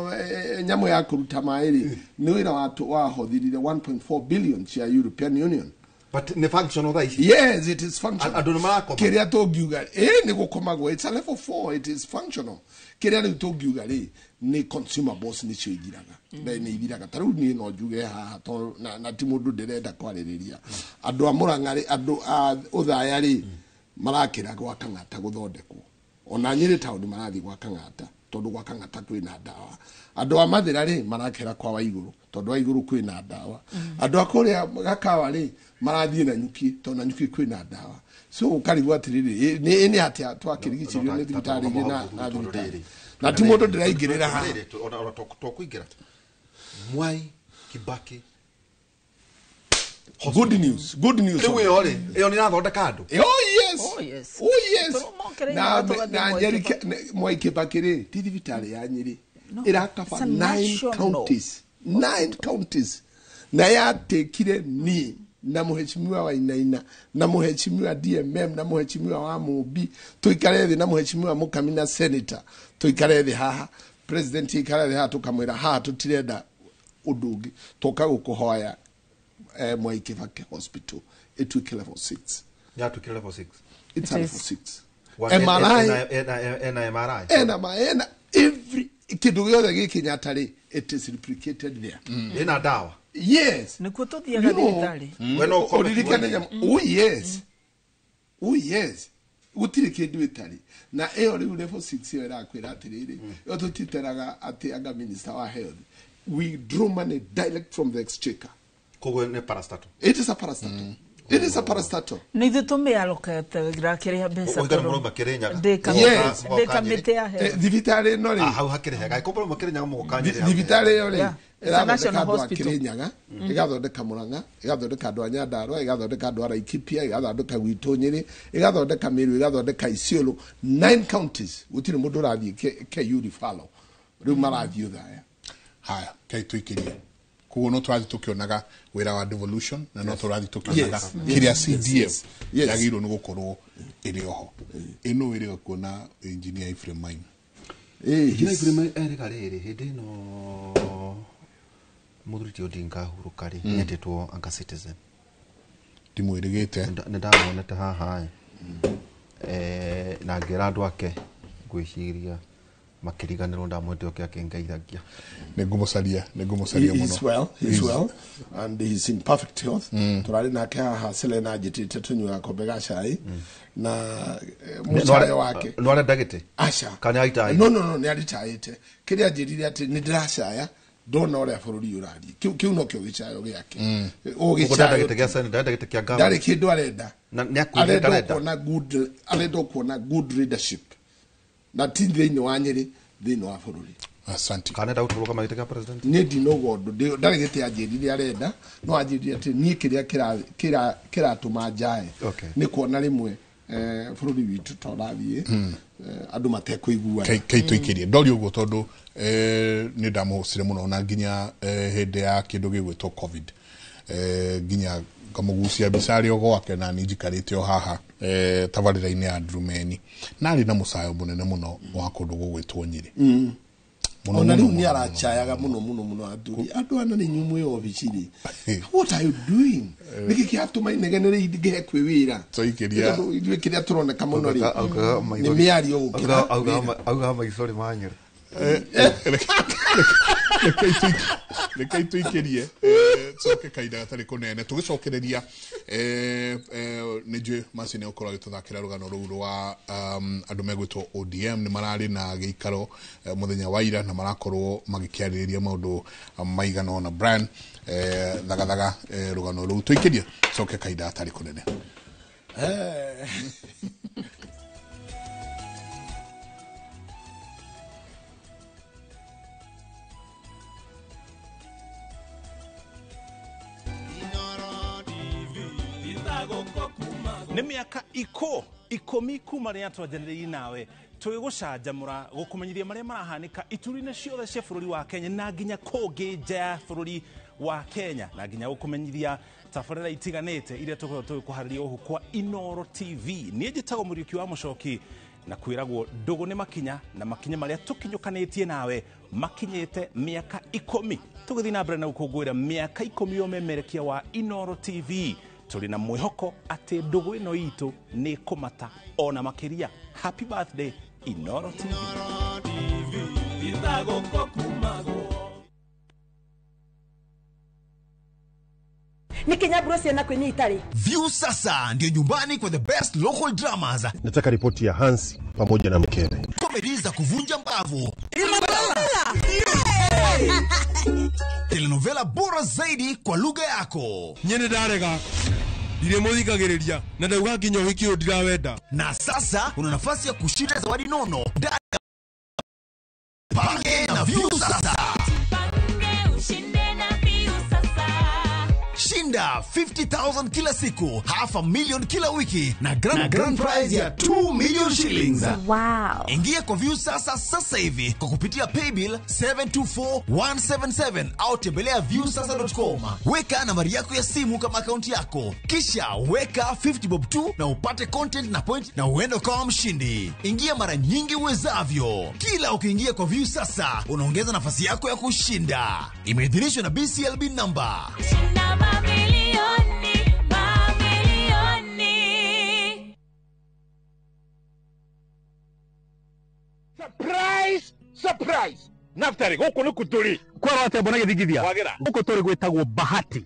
nyamo ya kuruta mai ri ni wira wa hothirire 1.4 billion cia European Union. But ne functional that yes, it is functional. Adonamako kiria to giuga ni gukomagwo it's a level 4, it is functional. Kiria ni to giuga ri ni consumables ni cio igiraga na ni igiraga taru ni no juge ha to na ti mundu ndirenda kwaririria andu amurangari andu a uthaya ri marakira gwa Kang'ata guthondekwo ona Nyeri town marathi gwa Kang'ata tondu gwa Kang'ata kwina dawa andu a Mathira ri marakira kwa Waiguru tondu Waiguru kwina dawa andu akuria gakawa ri marathi na nyuki tondu na nyuki kwina dawa so ukarigwa atiriri ni atia twakirigichirio ni thibitari na thibitari na ti mundu ndiraingirira ha ona tokuingira Mwai Kibaki. Good news. Ewe ole eyo ni nathondeka andu. Oh yes. Na Nyeri Mwai Kibaki ri ti thibitari ya Nyeri irakaba 9 counties na yatekire ni na Mheshimiwa Wainaina na Mheshimiwa DMM na Mheshimiwa wa Mubi tuikare thi na Mheshimiwa Mukamina senator tuikare thi haha president ikare thi haha tukamwira haha tutirenda udungi toka gukuhoya Mwai Kibaki hospital etuike level 6 ya tuike level 6 it's level 6 MRI every kidu yothe gikinya tari it is replicated there ina dawa Yes. Nikuo tuthiaga thibitari. Yes. Gutire kindu itari. Na eyo riu level 6 yo irakwira atiriri. Yo tutiteraga ati anga minister wa health. We draw money direct from the exchequer. Kogo ne parastatal. It is a parastatal. It is a parastatal. Ni thutume alokete grakiria besa. Oigana muno makirenyaga. Yes. De kametea he. Thibitari no ri. Hau hakirenyaga. Kopro makirenyaga mu kanyire. Thibitari yo ri. National Hospital. Kirinyaga, igathondeka Murang'a, igathondeka andũ a Nyandarua, igathondeka andũ a Laikipia, igathondeka gwitũ Nyeri, igathondeka Meru, igathondeka Isiolo, 9 counties. Gũtirĩ mũndũ ũrathiĩ KU referral. Rĩu marathiĩ thaya. Haya, kai tuikirie. Kuo no twathi tukionaga wira wa devolution na no turathi tukionaga kiria CDF yagirwo ni gukorwo iri oho. Ino wiri kuona engineer Ephraim Maina. Engineer Ephraim Maina erika riri hindi no Muthuri Odinga hurukari nyetitwo anga Citizen. Ndimwirigite ndamwonete haha na ngira andu ake gwiciria makiriganirwo ndamwete oke akengeithagia ningumucaria muno. He's well and he's in perfect health. Turari nake haha Selena ajitite tunywa kombe ga cai na mucare wake no ara dagite aca kana aitai no ni aritaite kiria njirire ati ni ndiracaya ndona uria bururi urari kiu no kio gicayo giake o gicayo dagite kia gava ndari kindu arenda na nyakwireta arenda kuona good leadership na tindhiini wa Nyeri thiini wa bururi. Asante. Kana da uturuka magite ka president. Ni dino gondo ndari gite ajirire arenda no ajirire ati ni kiria kira tuma jae ni kuona rimwe bururi witu torathie andu matekuigua kai tuikirie ndori uguo tondu ni ndamucire muno na nginya hinde ya kindu gigwitwo covid nginya kamugucia bisari ogo wake na ninjikarite o haha tabarira-ini ya Ndrumeni nari na musayo munene muno wa kundu gugwitwo Nyeri ona riu ni arachayaga muno athuri andu ana ni nyumu yo biciri. What are you doing? Niki kiatuma inegenere idige kwewira toikiria itwe kiria turoneka muno ri ni miari ogukira auga maisori manyere Lekai tuikirie soke kaida gatari kunene tugicokereria nije macine ukora gituthakira rugano ruu rwa andu megwitwo ODM ni marari na giikaro muthenya wa ira na marakorwo magikiaririria maundu maigana na brand thagathaga rugano ruu tuikirie soke kaida gatari kunene nä mä aka ikåmi kuma rä a twanjanä nawe tå gå canjamå gå kå menyithia marä a marahanä ka ituri-inä ciothe cia bå rå ri wa Kenya na nginya kå ngä nja ya bå rå ri wa Kenya na nginya gå kå menyithia tabarä itiganä te iria tå tå kå harä ria å kwa Inoro TV niä njä tagwo må riuki wa må coki na kwä ragwo ndå gå nä makinya na makinya marä a tå kinyå kanä tie nawe makinyä te mä aka 10 tå gä thiä na mbere na gå kå ngå ä ra mä aka 10 ya umemerekia wa Inoro TV tuli na mwihoko ati ndugu ino itu ni kumata ona makiria. Happy birthday Inoro TV. Ni Kenya Bros na kwenye Itali. View sasa ndio nyumbani kwa the best local dramas. Nataka ripoti ya Hansi pamoja na mkewe. Komedi za kuvunja mbavu. Telenovela bora zaidi kwa lugha yako. Nyene darega. Dire muthikagiriria na ndauga nginya uhiki ndirawenda. Na sasa una nafasi ya kushinda zawadi nono. Pange na View sasa. Shinda 50,000 kila siku, $500,000 kila wiki na grand prize ya 2 million shillings. Wow. Ingia kwa View sasa hivi kwa kupitia paybill 724177 au tembelea viewsasa.com. Weka nambari yako ya simu kama akaunti yako, kisha weka 50 bob tu na upate content na point na uende kama mshindi. Ingia mara nyingi uwezavyo. Kila ukiingia kwa View sasa unaongeza nafasi yako ya kushinda. Imeidhinishwa na BCLB number. Surprise! Naftari guku ni kuturi kwara ate bona githigithia guku turi gwetagwo Bahati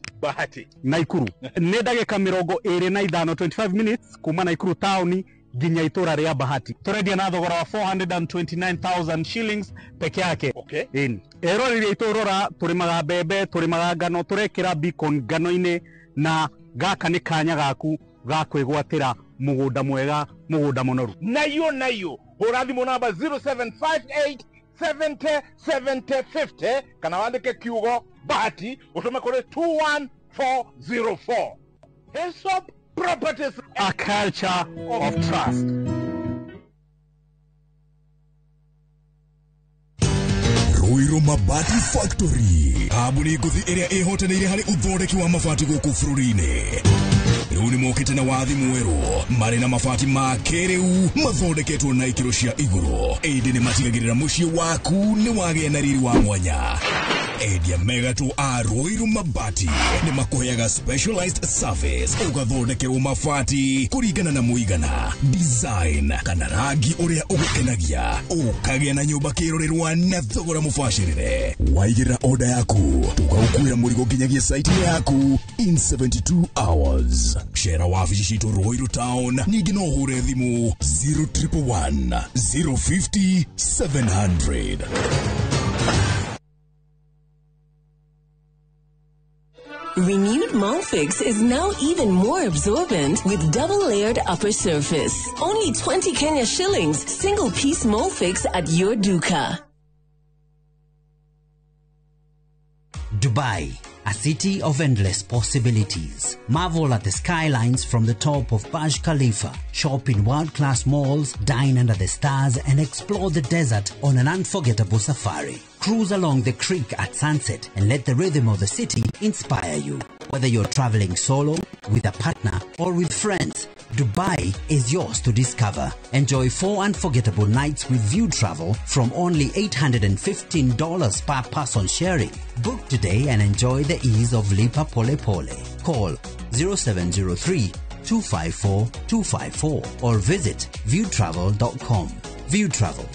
Naikuru ne ndagika 25 25 minutes kuma Naikuru town ginya itura ria Bahati turendia na thogora wa 429,000 shillings peke yake. Ero ria iturora turimaga mbembe turimaga ngano turekira beacon ngano-ini na gaka ni kanya gaku ga kwigwatira mugunda mwega mugunda munoru nayo urathimo namba 0758 70 70 50 kana wandike kiugo Bahati utume kore 21404. Hillsop Properties, a culture of trust. Ruiru Mabati Factory, habuni kuthi area ehotanire hari uthondeki wa mabati guku bururi-ini. Riu ni mokite na wathi mweru mari na mabati ma kiriu mathondeketwo na ikiro cia iguru. Indi ni matigagirira mucii waku ni wagia na riri wa mwanya. Endia mega tu a Ruiru Mabati ni makuheaga specialized service ugathondekerwo mabati kuringana na muigana, design kana rangi uria ugukenagia, ukagia na nyumba kirorerwa na thogora mubashirire. Waigirira order yaku tugagukwira murigo nginyagia site yaku in 72 hours. Share wabici citu Ruiru Town, ningi no hure thimu 0111 050 700. Renewed Molfix is now even more absorbent with double-layered upper surface. Only 20 Kenya shillings, single-piece Molfix at your duka. Dubai, a city of endless possibilities. Marvel at the skylines from the top of Burj Khalifa. Shop in world-class malls, dine under the stars, and explore the desert on an unforgettable safari. Cruise along the creek at sunset and let the rhythm of the city inspire you. Whether you're traveling solo, with a partner, or with friends, Dubai is yours to discover. Enjoy 4 unforgettable nights with View Travel from only $815 per person sharing. Book today and enjoy the ease of Lipa Pole Pole. Call 0703 254 254 or visit viewtravel.com. View Travel.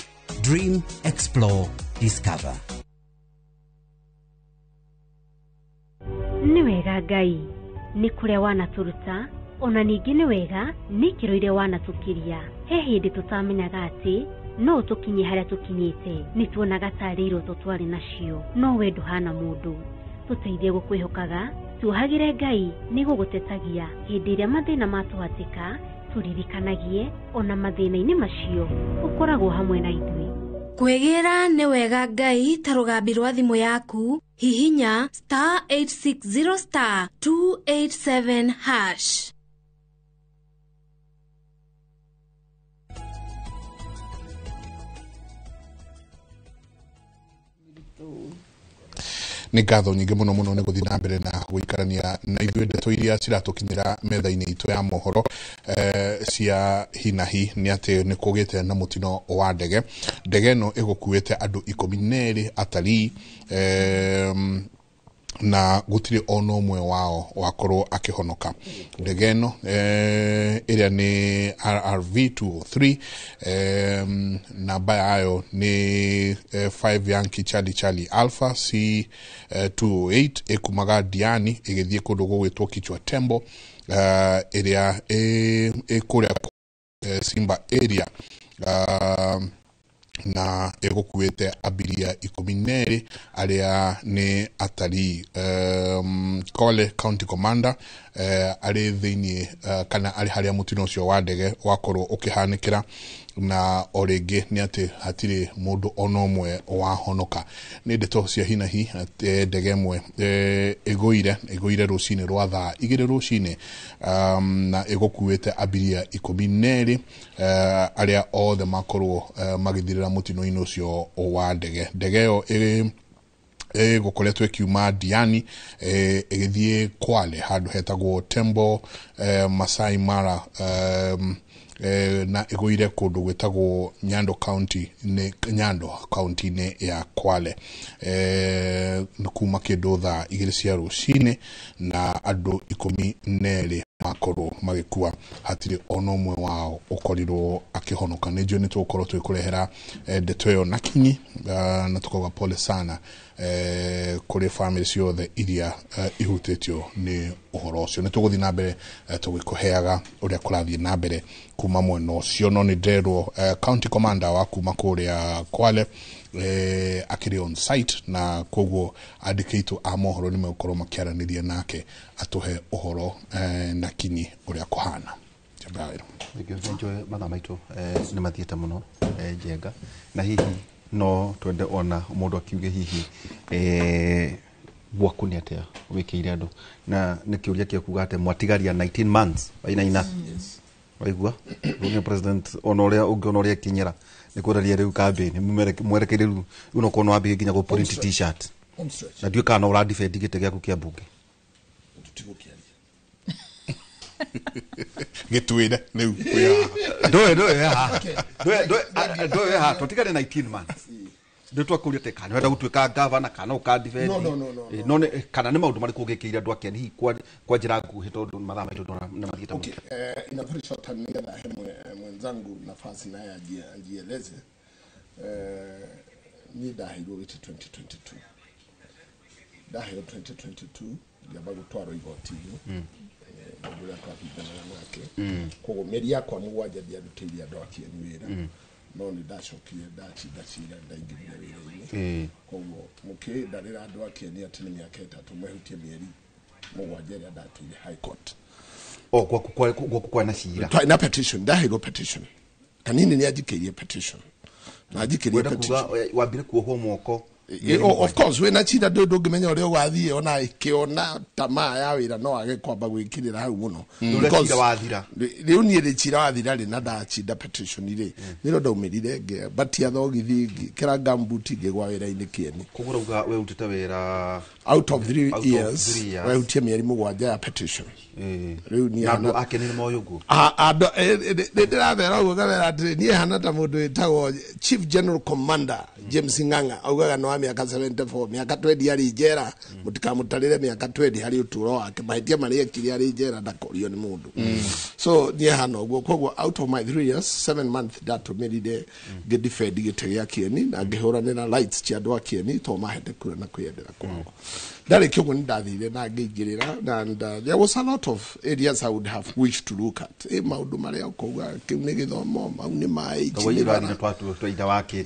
Dream, explore, discover. Ni wega Ngai ni kuria wanaturuta ona ningi ni wega ni kiro iria wanatukiria. He hindi tutamenyaga ati no tukinye haria tukinyite ni tuonaga tari iroto twari nacio no we nduhana mundu. Tuteithie gukwihokaga tuohagire Ngai ni gugutetagia hindi iria mathina matuhatika turirikanagie ona mathina-ini macio ukoragwo hamwe na ithui. Kwegira ni wega Ngai ta rugambi rwa thimu yaku hihinya *860 *287#. Nĩ ngatho nyingĩ mũno mũno nĩ gũthiĩ na mbere na gũikarania na ithuĩ ndeto iria ciratukinyĩra metha-inĩ itũ ya mohoro cia hi na hi nĩ atĩ nĩ kũgĩte na mũtino wa ndege. Ndege ĩno ĩgũkuĩte andũ 12 atalii na gutire ono mwe wao wakorwo akihonoka. Ndege ĩno ĩrĩa nĩ RRV203 namba yayo nĩ 5 Yankee Charlie Alpha C208 ĩkumaga Diani ĩgĩthiĩ kũndũ gũgwĩtwo Kichwa Tembo ĩrĩa ĩkũrĩa Simba area na ĩgũkuĩte abiria 12 arĩa nĩ atalii. Kwale County Commander arĩ thĩinĩ kana arĩ harĩa mũtino ũcio wa ndege wakorwo ũkĩhanĩkĩra, na orĩngĩ nĩ atĩ hatirĩ mũndũ ona ũmwe wahonoka. Nĩ ndeto cia hi na hi atĩ ndege ĩmwe ĩgũire rũcinĩ rwa thaa 2 rũcinĩ na ĩgũkuĩte abiria 12 arĩa othe makorwo magĩthirĩra mũtino-inĩ ũcio wa ndege. Ndege ĩyo gũkoretwo ĩkiuma Diani ĩgĩthiĩ Kwale handũ hetagwo Tembo Masai Mara na ĩgũire kũndũ gwĩtagwo Nyando County-inĩ ya Kwale kuma kĩndũ thaa 2 cia rũcinĩ na andũ 12 makorwo magikua hatire ono mwe wao ukorirwo akihonoka nejo ni tukorwo twikurehera ndeto yo nakinyi na tukoga pole sana kuri family ciothe iria ihutetio ni uhoro ucio ni tuguthi na mbere tugikuheaga uria kurathie na mbere kuma mwena ucio no ni nderwo county commander wa kuma kuria Kwale akiri on site na koguo andikeitu a mohoro ni mekorwo makiaraniria nake atuhe uhoro na kinyi uria kuhana jabairo ngijoe matha maitu ni mathiete muno njenga na hihi no twende ona mundu akiuge hihi gwaku ni atia wikire andu na nikiuria kia kuga ate mwatigaria 19 months aina waigua ni president onoria ungonoria kinyera nikuraria riu campaign mwerekeire riu uno kono abi ginya go print t-shirt na dio kana ura defend gite gyaku kia bunge gitwire riu doe ha totikare 19 months ndio twakuria te kana wenda gutwika governor kana uka defend no kana ni maundu mari kugikiira andu akeni hi kwa njira nguhi tondu mathaa maitu na mathieta okay in a very short time nigetha mwenzangu nafasi naye ajieleze ni ndahirwo witi 2022 ndahirwo 2022 ndiaba gutwaro igoti-ini ndio twapigana nake koguo meri yakwa mugwanja ndiarutiria andu akieni wira no ni ndacokire ndacira ndaingirire wira-ini koguo mukindarira andu akieni ati ni miaka 3 mwehutie mieri mugwanja ria ndatire high court kwa na cira na petition ndahirwo petition kanini ni ajikirie petition na ajikirie petition wambire kuohwo moko of course we na chida do ngimenya uri wathie ona ikiona tamaa ya wira no age kwamba gwikirira hau muno because wathira riu ni ri chira wathira ri na ndachinda petition ire niro ndaumirire nge batia thogithi kira gambuti ngigwa wira-ini kieni kuguruga we utete wira out of 3 years we utie mieri mugwanja ya petition riu ni ana akenini moyugu ando ndirathera ugo gabera ati ni hana ta mundu witagwo Chief General Commander James Ng'ang'a augaga no miaka 74 miaka 20 yari njera mutikamutarire miaka 20 hari uturo wake mahitia maria kiri yari njera ndakorio ni mundu so ni hana ugo koguo out of my 3 years 7 months that meride defend gite gya kieni na ngihuranira lights cia andu akieni to mahete kura na kwendera kwao ndari kyogo ndathire na ngingirira and there was a lot of areas I would have wished to look at maundu maria ukauga kiuni githomo mau ni mai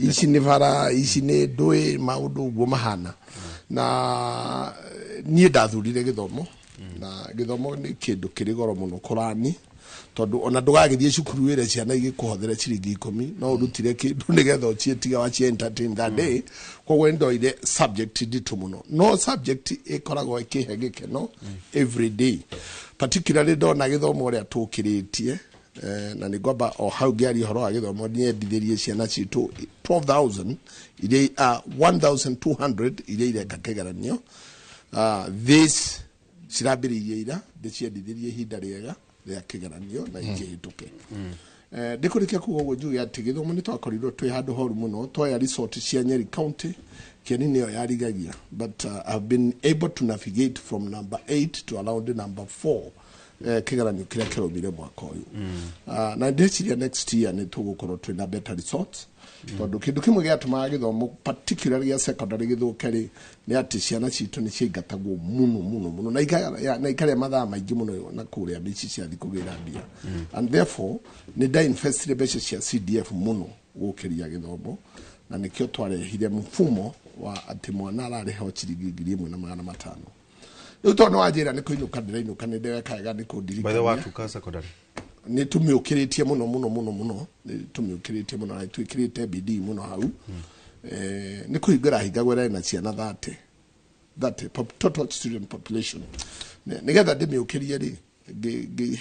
ici ni vara ici ni ndui maundu guo mahana na nie ndathurire githomo na githomo ni kindu kiri goro muno kurani tondu ona ndugagithie cukuru wire ciana igikuhothera ciringi 10 no urutire kindu nigetha ucietiga wa entertain that day koguo ndoire subject nditu muno no subject ikoragwo ikihe gikeno every day particularly ndona githomo ria tukiritie na ni gwamba o hau giari horo wa githomo ni endithirie ciana citu 12,000 ile 1,200 ile ireka kigeranio this cirambiririe ira ndiciendithirie hinda riega ria kigeranio na ikihituke ndikurikia kugo njuge ati githomo ni twakorirwo twi handu horu muno twoya resort cia Nyeri County kieni niyo yarigagia but I've been able to navigate from number 8 to around number 4 kigeranio kiria kiromire mwaka uyu na ndeciria next year ni tugukorwo twi na better resorts tondu kindu kimwe giatumaga githomo particularly ya secondary githukari ni ati ciana citu ni ciingatagwo muno na ikaria mathaa maingi muno na kuria bici cia thiku gira mbia and therefore ni da invest beca cia CDF muno gukiria githomo na nikio twarehire mfumo wa ati mwana arareho ciringi 1,500 riu tondu wajira ni kuinuka ndirainũka ni ndewekaga ni kundirikania by the way to secondary ni tumiukiritie muno tumiukiritie muno na twikirite bidii muno hau ni kuhingura hingagwera na ciana 30 total student population nigetha ndimiukirie ri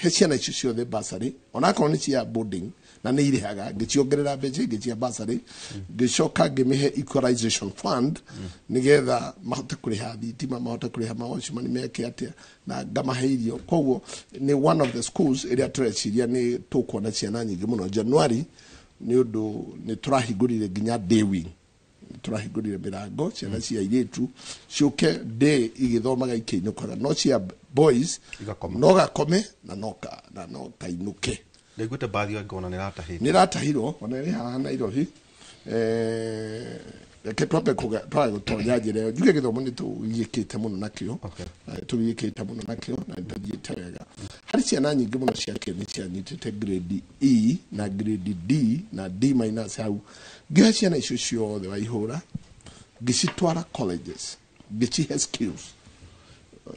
he ciana icio ciothe basari onakorwo ni cia boarding na ni irihaga ngiciongerera mbeca ngicia basari ngicoka ngimihe equalization fund nigetha mahote kuriha thitima mahote kuriha maoshima ni meke atia na ngamahe irio koguo ni one of the schools iria tureciria ni tukuona ciana nyingi muno January ni undu ni turahingurire nginya day wing turahingurire mirango ciana cia iritu ciuke day igithomaga ikiinukora no cia boys no gakome na no kainuke Ndiguite baadhi ngona ni ratahirwo ona ri haha Nairobi reke twambe gutonya njira njuge githomo ni tugikite muno nakio tugikite muno nakio na ndagite wega hari ciana nyingi muno cia kene cia nyitite grade E na grade D na D minus hau ngira ciana icio ciothe waihura ngicitwara colleges ngichihe skills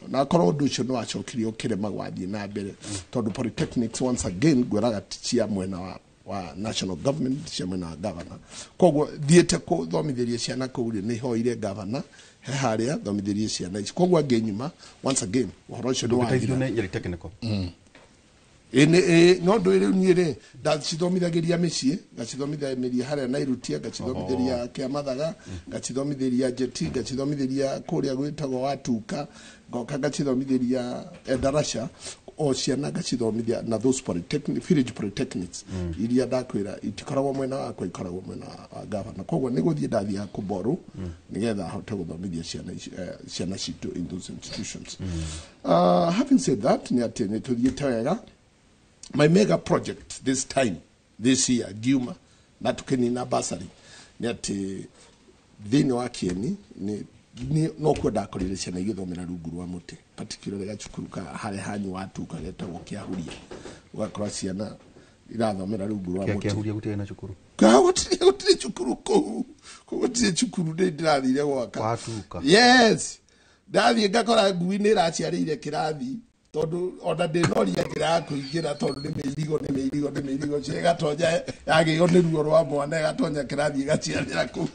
na korwo ndu cio no acokirio kirema gwathie na mbere tondu polytechnics once again gweraga cia mwena wa national government cia mwena wa governor koguo thiete ku thomithirie ciana kuuri ni hoire governor he haria thomithirie ciana ici koguo ngenyuma once again uhoro cio no wa technical no ndu iri nyire ndacithomithagiria micii ngacithomithagiria haria Nairutia ngacithomithagia kia Mathaga ngacithomithagia Jeti ngacithomithagia kuria gwitagwo Watuka ngoka ngacithomithagia Endarasha o ciana ngacithomithia na those polytechnic village polytechnics iria ndakwira itikoragwo mwena wakwa ikoragwo mwena wa governor koguo ni guthie ndathia kuboru nigetha hote guthomithia ciana citu in those institutions. Having said that ni ati ni tuthiete wega. My mega project this year Juma na tukinina basari ni ati thini wa kieni ni no kwenda akorire ciana igithomera rungu rwa muti particularly gachukuru ka hare hanyu Watuka getagwo Kiahuria ugakora ciana irathomera rungu rwa muti Kiahuria gutire na cukuru gutire cukuru ko gutire cukuru ndirathire gwaka Watuka yes ndathie ngakora ngui ni iraciarire kirathi tondu ona ndinoria ngira kuingira tondu ni meirigo ciega tonya yagiyo ni ruo rwa mwana gatonya kirathi gaciarira ku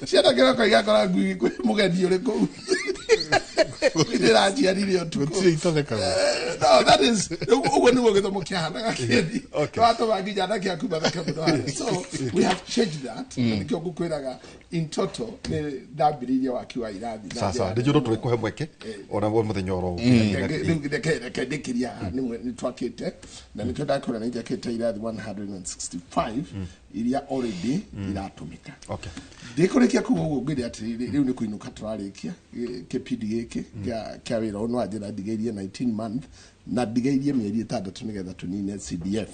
ciana kira ko igakora ngui kwi mugeni uri ku ndiraciarire otuko no that is ugo ni githomo kiahana gakindi twato banginya na kia kuba thakamuno so we have changed that nikyo gukwiraga in total ni ndambiriria wakiwa irathi sasa ndijo turikuhe mweke ona wo muthenya oro ndikiria ni twakite na nikyo ndakora ni jakete irathi 165 iria already iratumika okay ndikurikia kugugu ngiri ati riu ni kuinuka turarikia kipindi giki kia wira ono ajira ndigeirie 19 month na ndigeirie mieri 6 nigetha tunine CDF.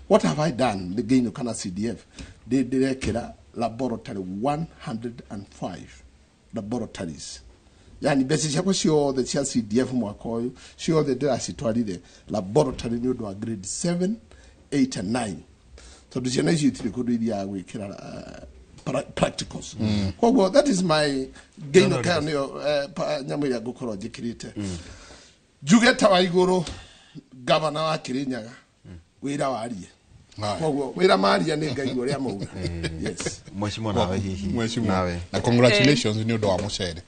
What have I done the gain kana CDF ndirekera laboratory 105 laboratories yani besi ciakwa ciothe cia CDF mwaka uyu ciothe ndiracitwarire laboratory ni undu wa grade 7 8 and 9 tondu ciana ici itiri kundu iria gwikira practicals. Koguo that is my gain kana nyamu ya gukorwo njikirite jugeta wa iguru governor wa Kirinyaga wira warie koguo wira maria ni ngai uria mauga yes mheshimiwa nawe hihi nawe na congratulations ni undu wa mucere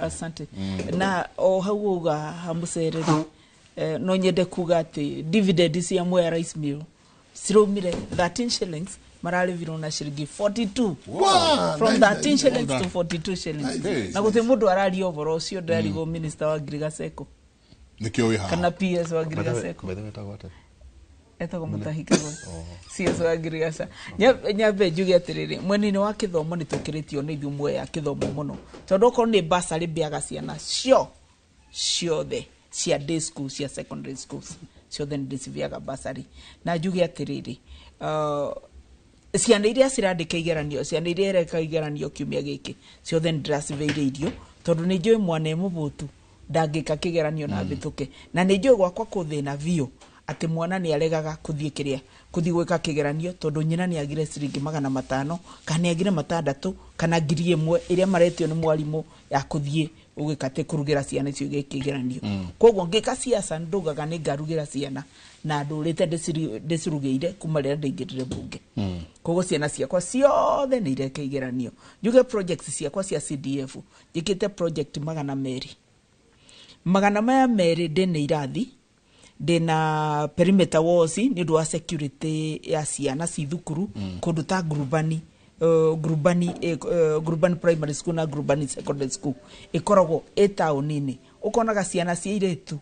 asante na o hauga hamucere no nyende kuga ati dividend cia mwe rice mill cirumire 13 shillings marali viro na shilingi 42 from 13 shillings to 42 shillings na guthi mundu arali ovoro cio ndari go minister wa Grigaseko nikyo wi ha kana PS wa Grigaseko etagwo Mutahika CS wa Grigasa nyabe njuge atiriri mwenini wa kithomo ni tukiritio ni thumwe ya kithomo muno tondu okorwo ni basari biaga ciana ciothe cia day school cia secondary schools ciothe ni ndiciviaga basari na njuge atiriri ciana iria cirandika igeranio ciana iria ireka igeranio kiumia giki ciothe ndiraciveire irio tondu ni njui mwana mubutu ndangika kigeranio na bituke na ni njui gwakwa kuthina vio ati mwana ni aregaga kuthie gwika kigeranio tondu nyina ni agire ciringi 500 kana agire 600 kana 1000 iria maretio ni mwalimu ya kuthie ugikate kurugira ciana icio gikigeranio koguo ngika ciaca ndugaga ni ngarugira ciana na ndurite ndicirugeire kuma rira ndingirire bunge koguo ciana ciakwa ciothe ni ireke igeranio njuge projects ciakwa cia CDF njikite project 200 maya meri ndene irathi ndena perimeter walls ni ndwa security ya ciana ci thukuru kundu ta Grubani primary school na Grubani secondary school ikoragwo etaunini ukonaga ciana cia iretu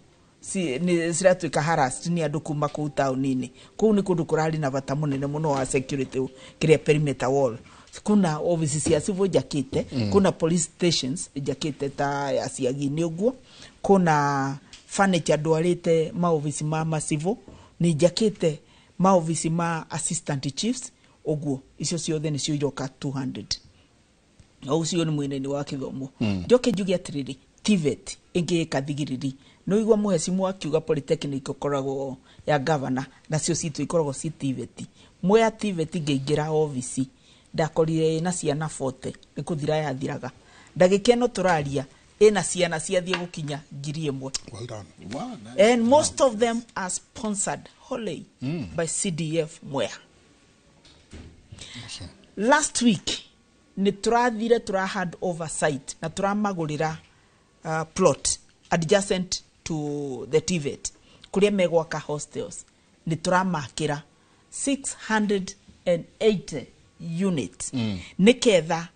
ni ciratuika harassed ni andu kuma ku taunini kuu ni kundu kurali na bata munene muno wa security kiria perimeter wall kuna offices cia civil jakite kuna police stations jakite ta ya Siagini uguo kuna furniture dwarite ma office ma civil ni jakite ma office ma assistant chiefs uguo icio ciothe ni cio iroka 200 ucio ni mwene ni wa kithomo njoke njuge atiriri TVET ingi kathigiriri no igwa muhecimu akiuga polytechnic koragwo ya governor nacio citu ikoragwo ci TVET moya TVET ngeingira office ndakorire na ciana 40 nikuthira yathiraga ndagikeno turaria ina ciana ciathie gukinya 1,000 well done and most of them are sponsored wholly by CDF Mwea. Last week ni turathire turahand oversight na turamagurira plot adjacent to the TVET kuria megwaka hostels ni turamakira 680 units niketha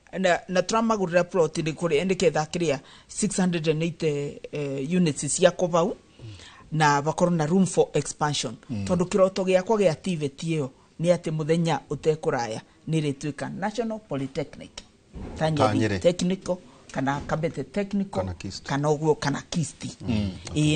na turamagurira plot ni kuria niketha kiria 680 units cia kobau na bakorwo na room for expansion tondu kiroto giakwa gia TVET iyo ni ati muthenya utekuraya ni ritwika National Polytechnic Tanyeri Technical kana Kabete Technical kana uguo kana Kisti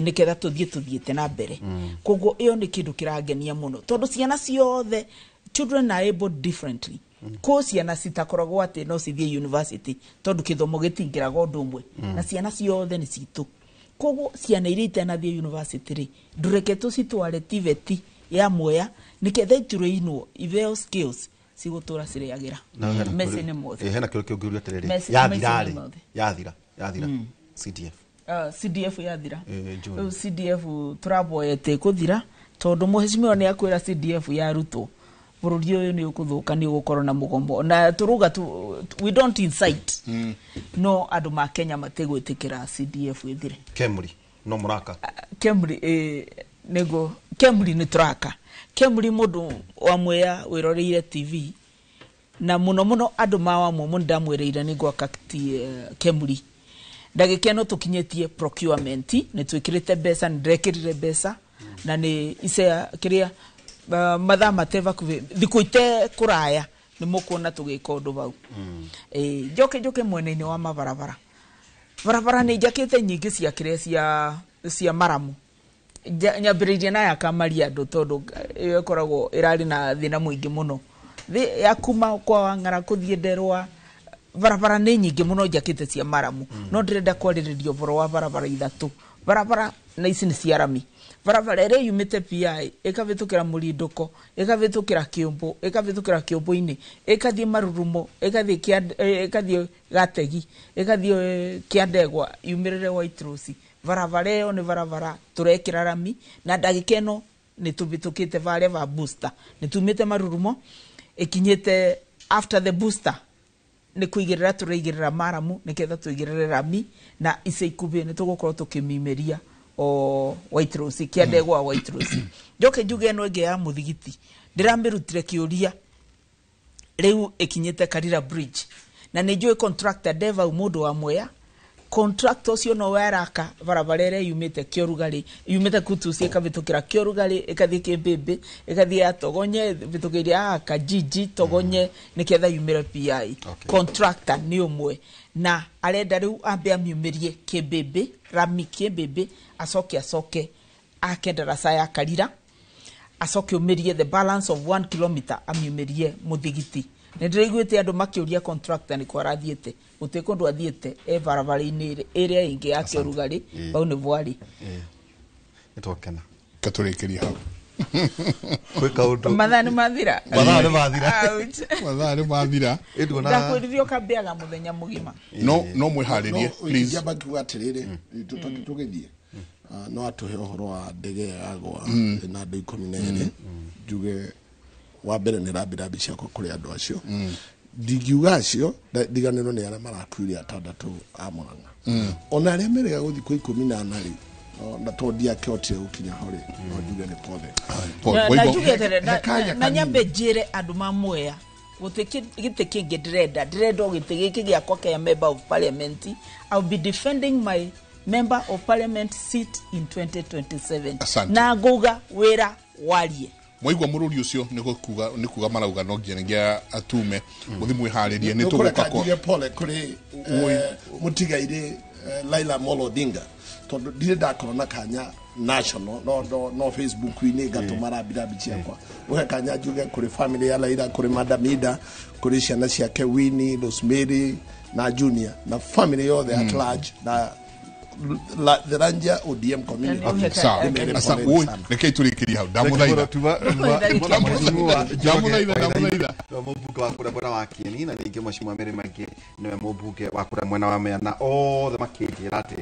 niketha tuthiete na mbere koguo iyo ni kindu kiragenia muno tondu ciana ciothe children are able differently ko ciana citakoragwo ati no cithie university tondu kithomo gitingiraga undu umwe na ciana ciothe ni citu koguo ciana irite na thie university ri ndureke tucitware TVET ya Mwea niketha itureino iveo skills cigutura cireagira mesi ni mothe hena kiro kiungiuria terere yathira CDF CDF yathira CDF turaboyete kuthira tondu muhecimio ni akwira CDF ya ruto bururi uyu ni ukuthuka ni ugukorwo na mugombo na turuga we don't incite no andu ma Kenya mategwitikira CDF ithire Kemri no muraka Kemri nego Kemri ni turaka Kemri mundu wa Mwea wiroreire TV na muno andu mawa mumu ndamwereire ni gwaka Kemri ndagikeno tukinyetie procurement ni twikirite besa ndrekirire besa na ni ise kiria matha mateva thikuite kuraya ni mukuona tugika undu bau joke mwene-ini wa mabarabara ni jakite nyingi cia kiria cia maramu nyambiririe na yakamari andu tondu ikoragwo irari na thina muingi muno ya kuma kwa Wang'ara kuthie Nderwa barabara ni nyingi muno jakite cia maramu no ndirenda kwariririo boro wa barabara ithatu barabara na ici ni cia rami barabara ere yumite PI ikavitukira Murinduko ikavitukira Kiumbu ikavitukira Kiumbu-ini ikathie Marurumo ikathie Gategi ikathie Kiandegwa yumirire White Rose barabara yo ni barabara turekira rami na ndagikeno ni tuvitukite vale va booster ni tumite Marurumo ikinyete after the booster ni kuigirira tureigirira maramu niketha tuigirire rami na ice ikubi ni tugukorwo tukimimeria o White Rose Kiandegwa White Rose njoke njuge no nge ya muthigiti ndiramirutire kiuria riu ikinyete Karira Bridge na ni njui contractor Deva mundu wa Mwea contractor ucio no weraka barabarere yumite Kiorugari yumite Kutusi ikavitukira Kiorugari ikathie Kimbimbi ikathie Atogonye vitukiria Kajiji Togonye niketha yumire PI contractor ni umwe na arenda riu ambe amiumirie Kimbimbi rami Kimbimbi asoke akendarasa ya Karira asoke umirie the balance of 1 kilometer amiumirie muthigiti ndiriguite andu makiuria contractor ni kwarathiete utikundu athiete barabara-ini area ingi ya Kiorugari bau ni bwari itokena katurikiria hau kwika undu mathani mathira ndakwirithio kambiaga muthenya mugima no mwiharirie please jamba kiuga atiriri tugithie no atuhe uhoro wa ndege yagwa na andu 12 njuge wa mbere ni rabi ciakwa kuri andu acio ndigiuga acio ndiganiro ni ara marakuire atandatu a Murang'a ona aria merega guthi ku 18 ri na tondia kiote ukinya hori no njuge ni pothe na njuge tere na nyambe njire andu ma Mwea gite kingi ndirenda gite giki giakwa kia member of parliament I'll be defending my member of parliament seat in 2027 na nguga wira warie mwaigwa mururi ucio ni kuga marauga no nginya atume muthi mwiharirie ni tuguka ko pole kuri mutigaire Laila Molo Odinga tondu ndire ndakorona kanya national no Facebook ini gatumara birabici yakwa uhe kanya njuge kuri family ya Laila kuri Madamida kuri ciana ciake Winnie Rosemary na Junior na family yothe at large na the Ranger ODM community. Asa oi nekei turikiria hau ndamuthaitha mubuke wa kura bora wa Kieni na ninge mheshimiwa Mary Mage niwe mubuke wa kura mwena wa Mea na othe makijira ati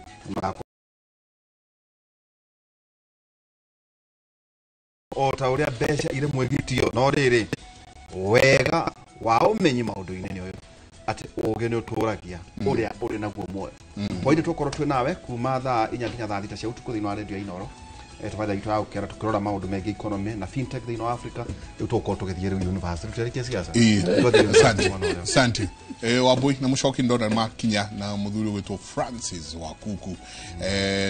o ta uria besha ire mwegitio no riri wega wa umenyi maundu-ini ni uyu ati uge ni uturagia uria uri naguo mwe poinde tukorwo twi nawe kuma thaa 4 nginya thaa 6 cia utuku thini wa radio Inoro tufanya itwa ukera tukirora maundu megi economy na fintech thini wa Africa tukorwo tugithie ri university turekia siasa asante wabui na mushoki ndona makinya na muthuri witwo Francis Wakuku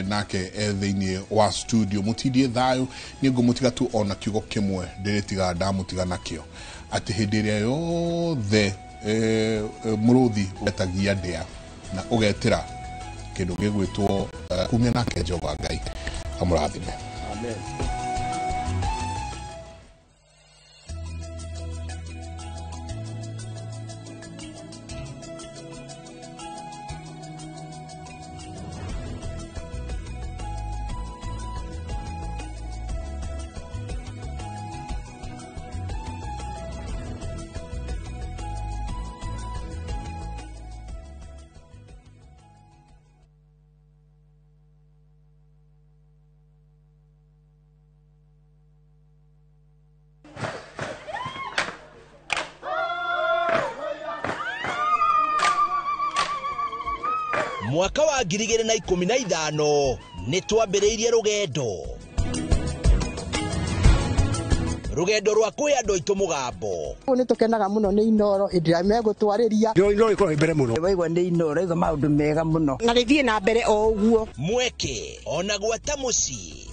nake thini wa studio mutidie thayo ni ngumutiga tu ona kiugo kimwe ndiritiga ndamutiga nakio ati hindiria yothe muruthi utagia ndia na ugetira kindu gigwitwo kumia nake Jehova Ngai amurathime amen. Mwaka wa 2015 ni twambiriirie rugendo rwa kuya ndo itu mugambo ni tukenaga muno ni Inoro indira megutwariria Inoro ikoro imbere muno waigwa ni Inoro iga maundu mega muno na rithie na mbere o uguo mweke ona gwata muci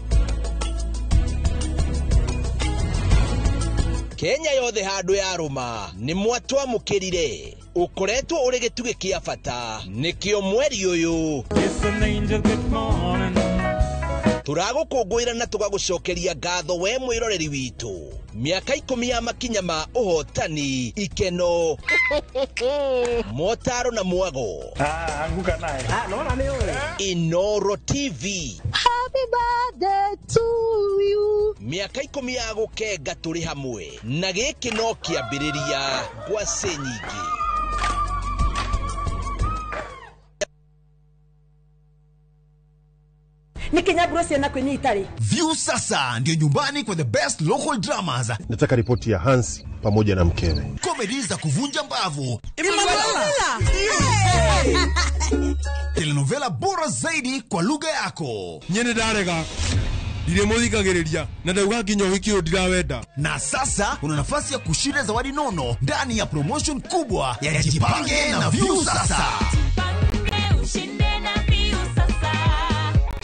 Kenya yothe handu ya ruma ni mwatwa mukirire ukoretwo uri gituge kia bata nikio mweri uyu turagukungwira na tugagucokeria ngatho we mwiroreri witu miaka 10 ya makinya ma uhotani ikeno motaro na mwago anguka naye naona ni wewe Inoro TV happy birthday to you miaka 10 ya gukenga turi hamwe na giki no kiambiriria gwa senyingi ni Kenya Bros na kwenye itali. View sasa ndio nyumbani kwa the best local dramas. Nataka ripoti ya Hansi pamoja na mkewe. Comedy za kuvunja mbavu. Hey! Telenovela bora zaidi kwa lugha yako. Nyene darega. Dire muthikagiriria na ndauga nginya wiki ndirawenda. Na sasa una nafasi ya kushinda zawadi nono ndani ya promotion kubwa ya Jipange na View sasa.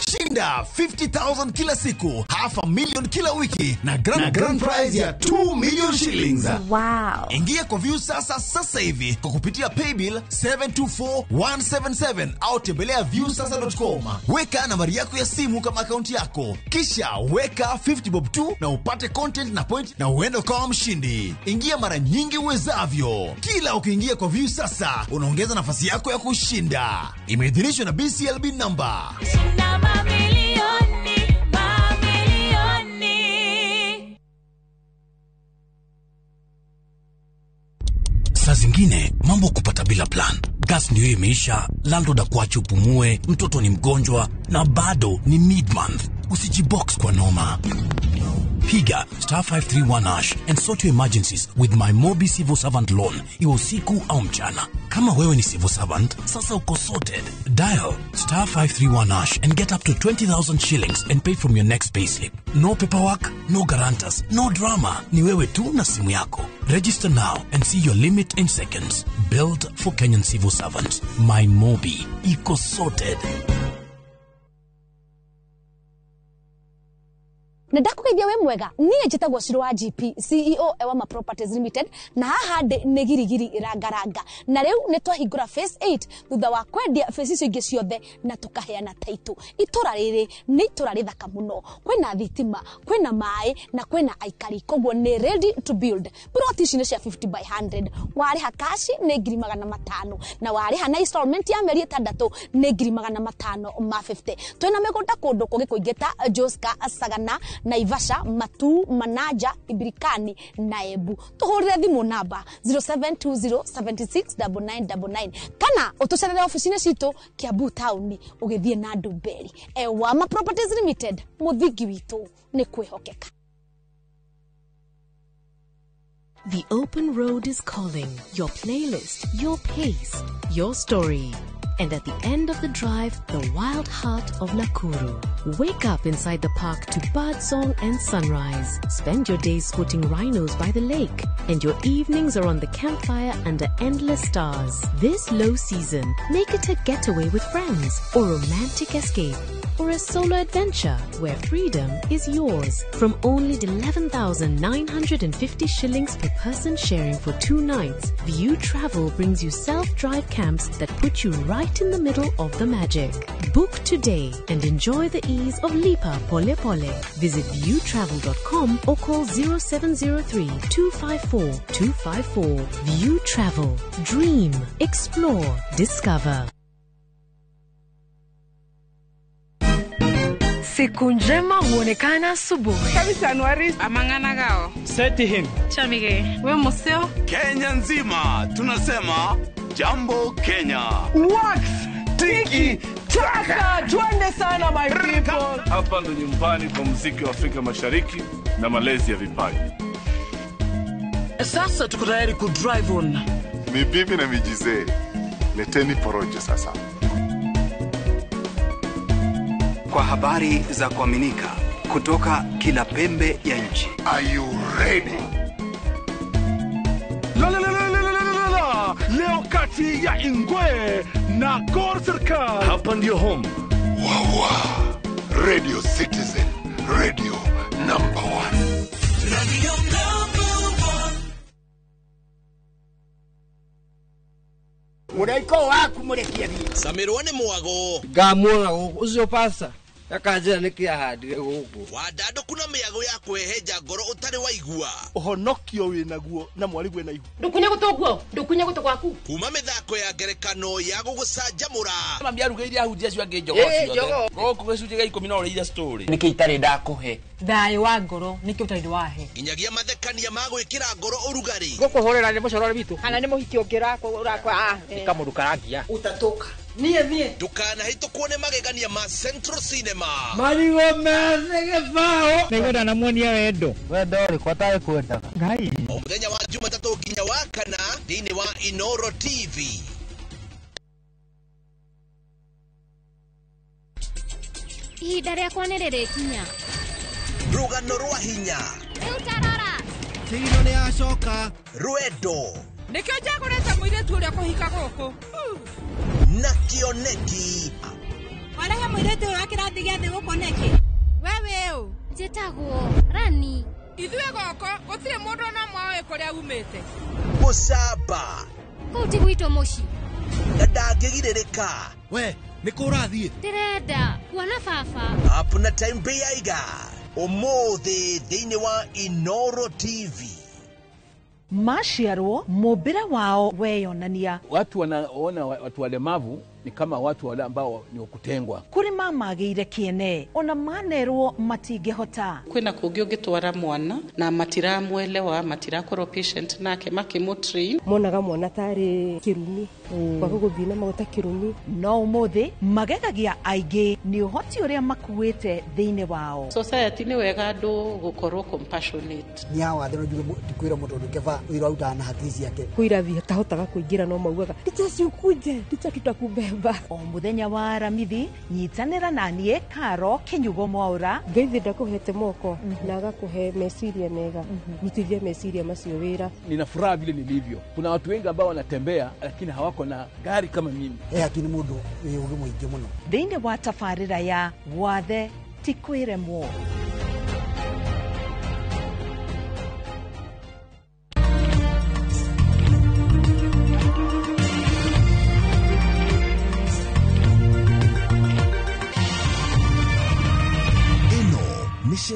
Shinda 50,000 kila siku, $500,000 kila wiki na grand prize ya 2 million shillings. Wow. Ingia kwa View sasa hivi kwa kupitia paybill 724177 au tembelea viewsasa.com. Weka nambari yako ya simu kama akaunti yako, kisha weka 50 bob tu na upate content na point na uende kwa mshindi. Ingia mara nyingi uwezavyo. Kila ukiingia kwa View sasa unaongeza nafasi yako ya kushinda. Imeidhinishwa na BCLB number. Saa zingine mambo kupata bila plan. Gas ndio imeisha, landlord akuache upumue, mtoto ni mgonjwa na bado ni mid-month. Usijibox kwa noma. Piga *531# and sort your emergencies with my Mobi Civil Servant Loan. Iwe usiku au mchana. Kama wewe ni civil servant, sasa uko sorted. Dial *531# and get up to 20,000 shillings and pay from your next payslip. No paperwork, no guarantors, no drama. Ni wewe tu na simu yako. Register now and see your limit in seconds. Built for Kenyan civil servants. My Mobi. Iko sorted. na ndakugeithia we mwega niĩ njĩtagwo Shiro wa GP CEO Ewama Properties Limited na haha ndĩ nĩ girigiri irangaranga na rĩu nĩ twahingũra phase 8 thutha wa kwendia phase icio ingĩ ciothe na tukaheana title. Itura rĩrĩ nĩ itura rĩthaka mũno, kwĩna thitima, kwĩna maĩ na kwĩna aikari, koguo nĩ ready to build. Plot ici nĩ cia 50 by 100, warĩha cash nĩ 500 na warĩha na installment ya mĩeri 6 nĩ 550. Twĩna mĩgũnda kũndũ kũngĩ kũingĩ ta Joska, Sagana, Naivasha, Matu, Manaja, Ibirikani na Embu. Tuhũrĩre thimũ namba 0720769999 kana ũtũcerere ofici-inĩ citũ Kiambu Town ũgĩthiĩ na Ndumberi. Ewama Properties Limited, mũthingi witũ nĩ kwĩhokeka. The open road is calling. Your playlist, your pace, your story. And at the end of the drive, the wild heart of Nakuru. Wake up inside the park to birdsong and sunrise. Spend your days spotting rhinos by the lake. And your evenings are on the campfire under endless stars. This low season, make it a getaway with friends or romantic escape. Or a solo adventure where freedom is yours. From only 11,950 shillings per person sharing for 2 nights, View Travel brings you self-drive camps that put you right in the middle of the magic. Book today and enjoy the ease of Lipa Pole Pole. Visit viewtravel.com or call 0703-254-254. View Travel. Dream. Explore. Discover. Siku njema huonekana asubuhi. Kabisa Anuari amangana gao. Seti him. Chamige. We museo. Kenya nzima tunasema jambo Kenya. Wax. Tiki. Taka. Twende sana my people. Hapa ndo nyumbani kwa muziki wa Afrika Mashariki na malezi ya vipaji. Sasa tuko tayari ku drive on. Mibibi na mijize. Leteni porojo sasa. Kwa habari za kuaminika kutoka kila pembe ya nchi. Are you ready? Leo kati ya Ingwe na Gor Serikali. Hapa ndio home. Wawa. Radio Citizen. Radio number 1. Radio number 1. Uraiko waku murekia bi. Samirwa ni mwago. Ngamwona ucio pasa. Yakanjira nikia handire guku. Wadado kuna miago ya kweheja ngoro utari waigua. Uhonokio winaguo na mwarigwe na igu. Ndukunya gutoguo, ndukunya guto gwaku. Kuma mithako ya ngerekano ya gugucanjamura. Mambia rugeire ahunjia cio ange njogo ciothe. Goku gicunje ga 10 no ria story. Niki itari ndakuhe. Thayo wa ngoro niki utari wahe. Nginyagia mathekania ma gwikira ngoro urugari. Gukuhorera ni mucorore bitu. Kana ni muhiki ungirako urakwa. Ikamundu karagia. Utatoka. Nie. Dukana hitukuone magegania ma Central Cinema. Marigo meze fao. Nĩgwenda na muonia wendo. Wendo ri kwatae kwenda. Ngai. Muthenya wa Jumatatu nginya wa kana thĩinĩ wa Inoro TV. Ihinda rĩakwa nĩ rĩrĩkinya. Rũgano rwa hinya. Rĩu tarora. Tigino nĩ acoka. Rwendo. Nikio njagũrĩte mũirĩtu ũrĩa kũhika gũkũ. Na kĩoneki. Walaga mũirĩtu ũyũ wa kĩrathi gĩa thĩ gũkũ nĩkĩ? Wewe ũ. Njĩtagwo Rani. Ithuĩ gũkũ gũtirĩ mũndũ ona mwawe kũrĩa umĩte. Mũcamba. Kũu ti gwitũ mũciĩ. Na ndangĩgirĩrĩka. We, nĩ kũ ũrathiĩ? Ndĩrenda kuona baba. Apuna time mbĩaiga. Ũmũthĩ thĩinĩ wa Inoro TV. Maciarwo mũmbĩre wao weyonania. Watu wanaona watu walemavu ni kama watu wale ambao ni kutengwa. Kuri mamagĩire kĩene ona manerwo matingĩhota. Kwĩna kũngĩ ũngĩtwara mwana na matiramwelewa matirakorwo patient nake makĩmũtrain. Monaga mwana tarĩ kĩrumi. Kwa gũthiĩ na magũta kĩrumi. No ũmũthĩ magegagia aingĩ nĩ ũhoti ũrĩa makuĩte thĩinĩ wao. Society nĩ wega andũ gũkorwo compassionate. Ni hawa thĩno njuge tikwĩra mũndũ ndũkeba wĩra utaga na hakiri ciake. Kuirathi tahotaga kũingĩra no maugaga ticha ciukuje ticha tutakubeba. O muthenya wa Aramithi nyitanĩra na niĩ Karo Kinyugo Mwaura. Ngeithi ndakuhete moko na agakuhe meciria mega. Nitithia meciria macio wĩra. Nina furaha vile nilivyo. Kuna watu wengi ambao wanatembea lakini hawako na gari kama mimi. Akini mũndũ wĩ ũgĩ mũingĩ mũno. Thĩinĩ wa tabarĩra ya Wathe ti kwĩremwo.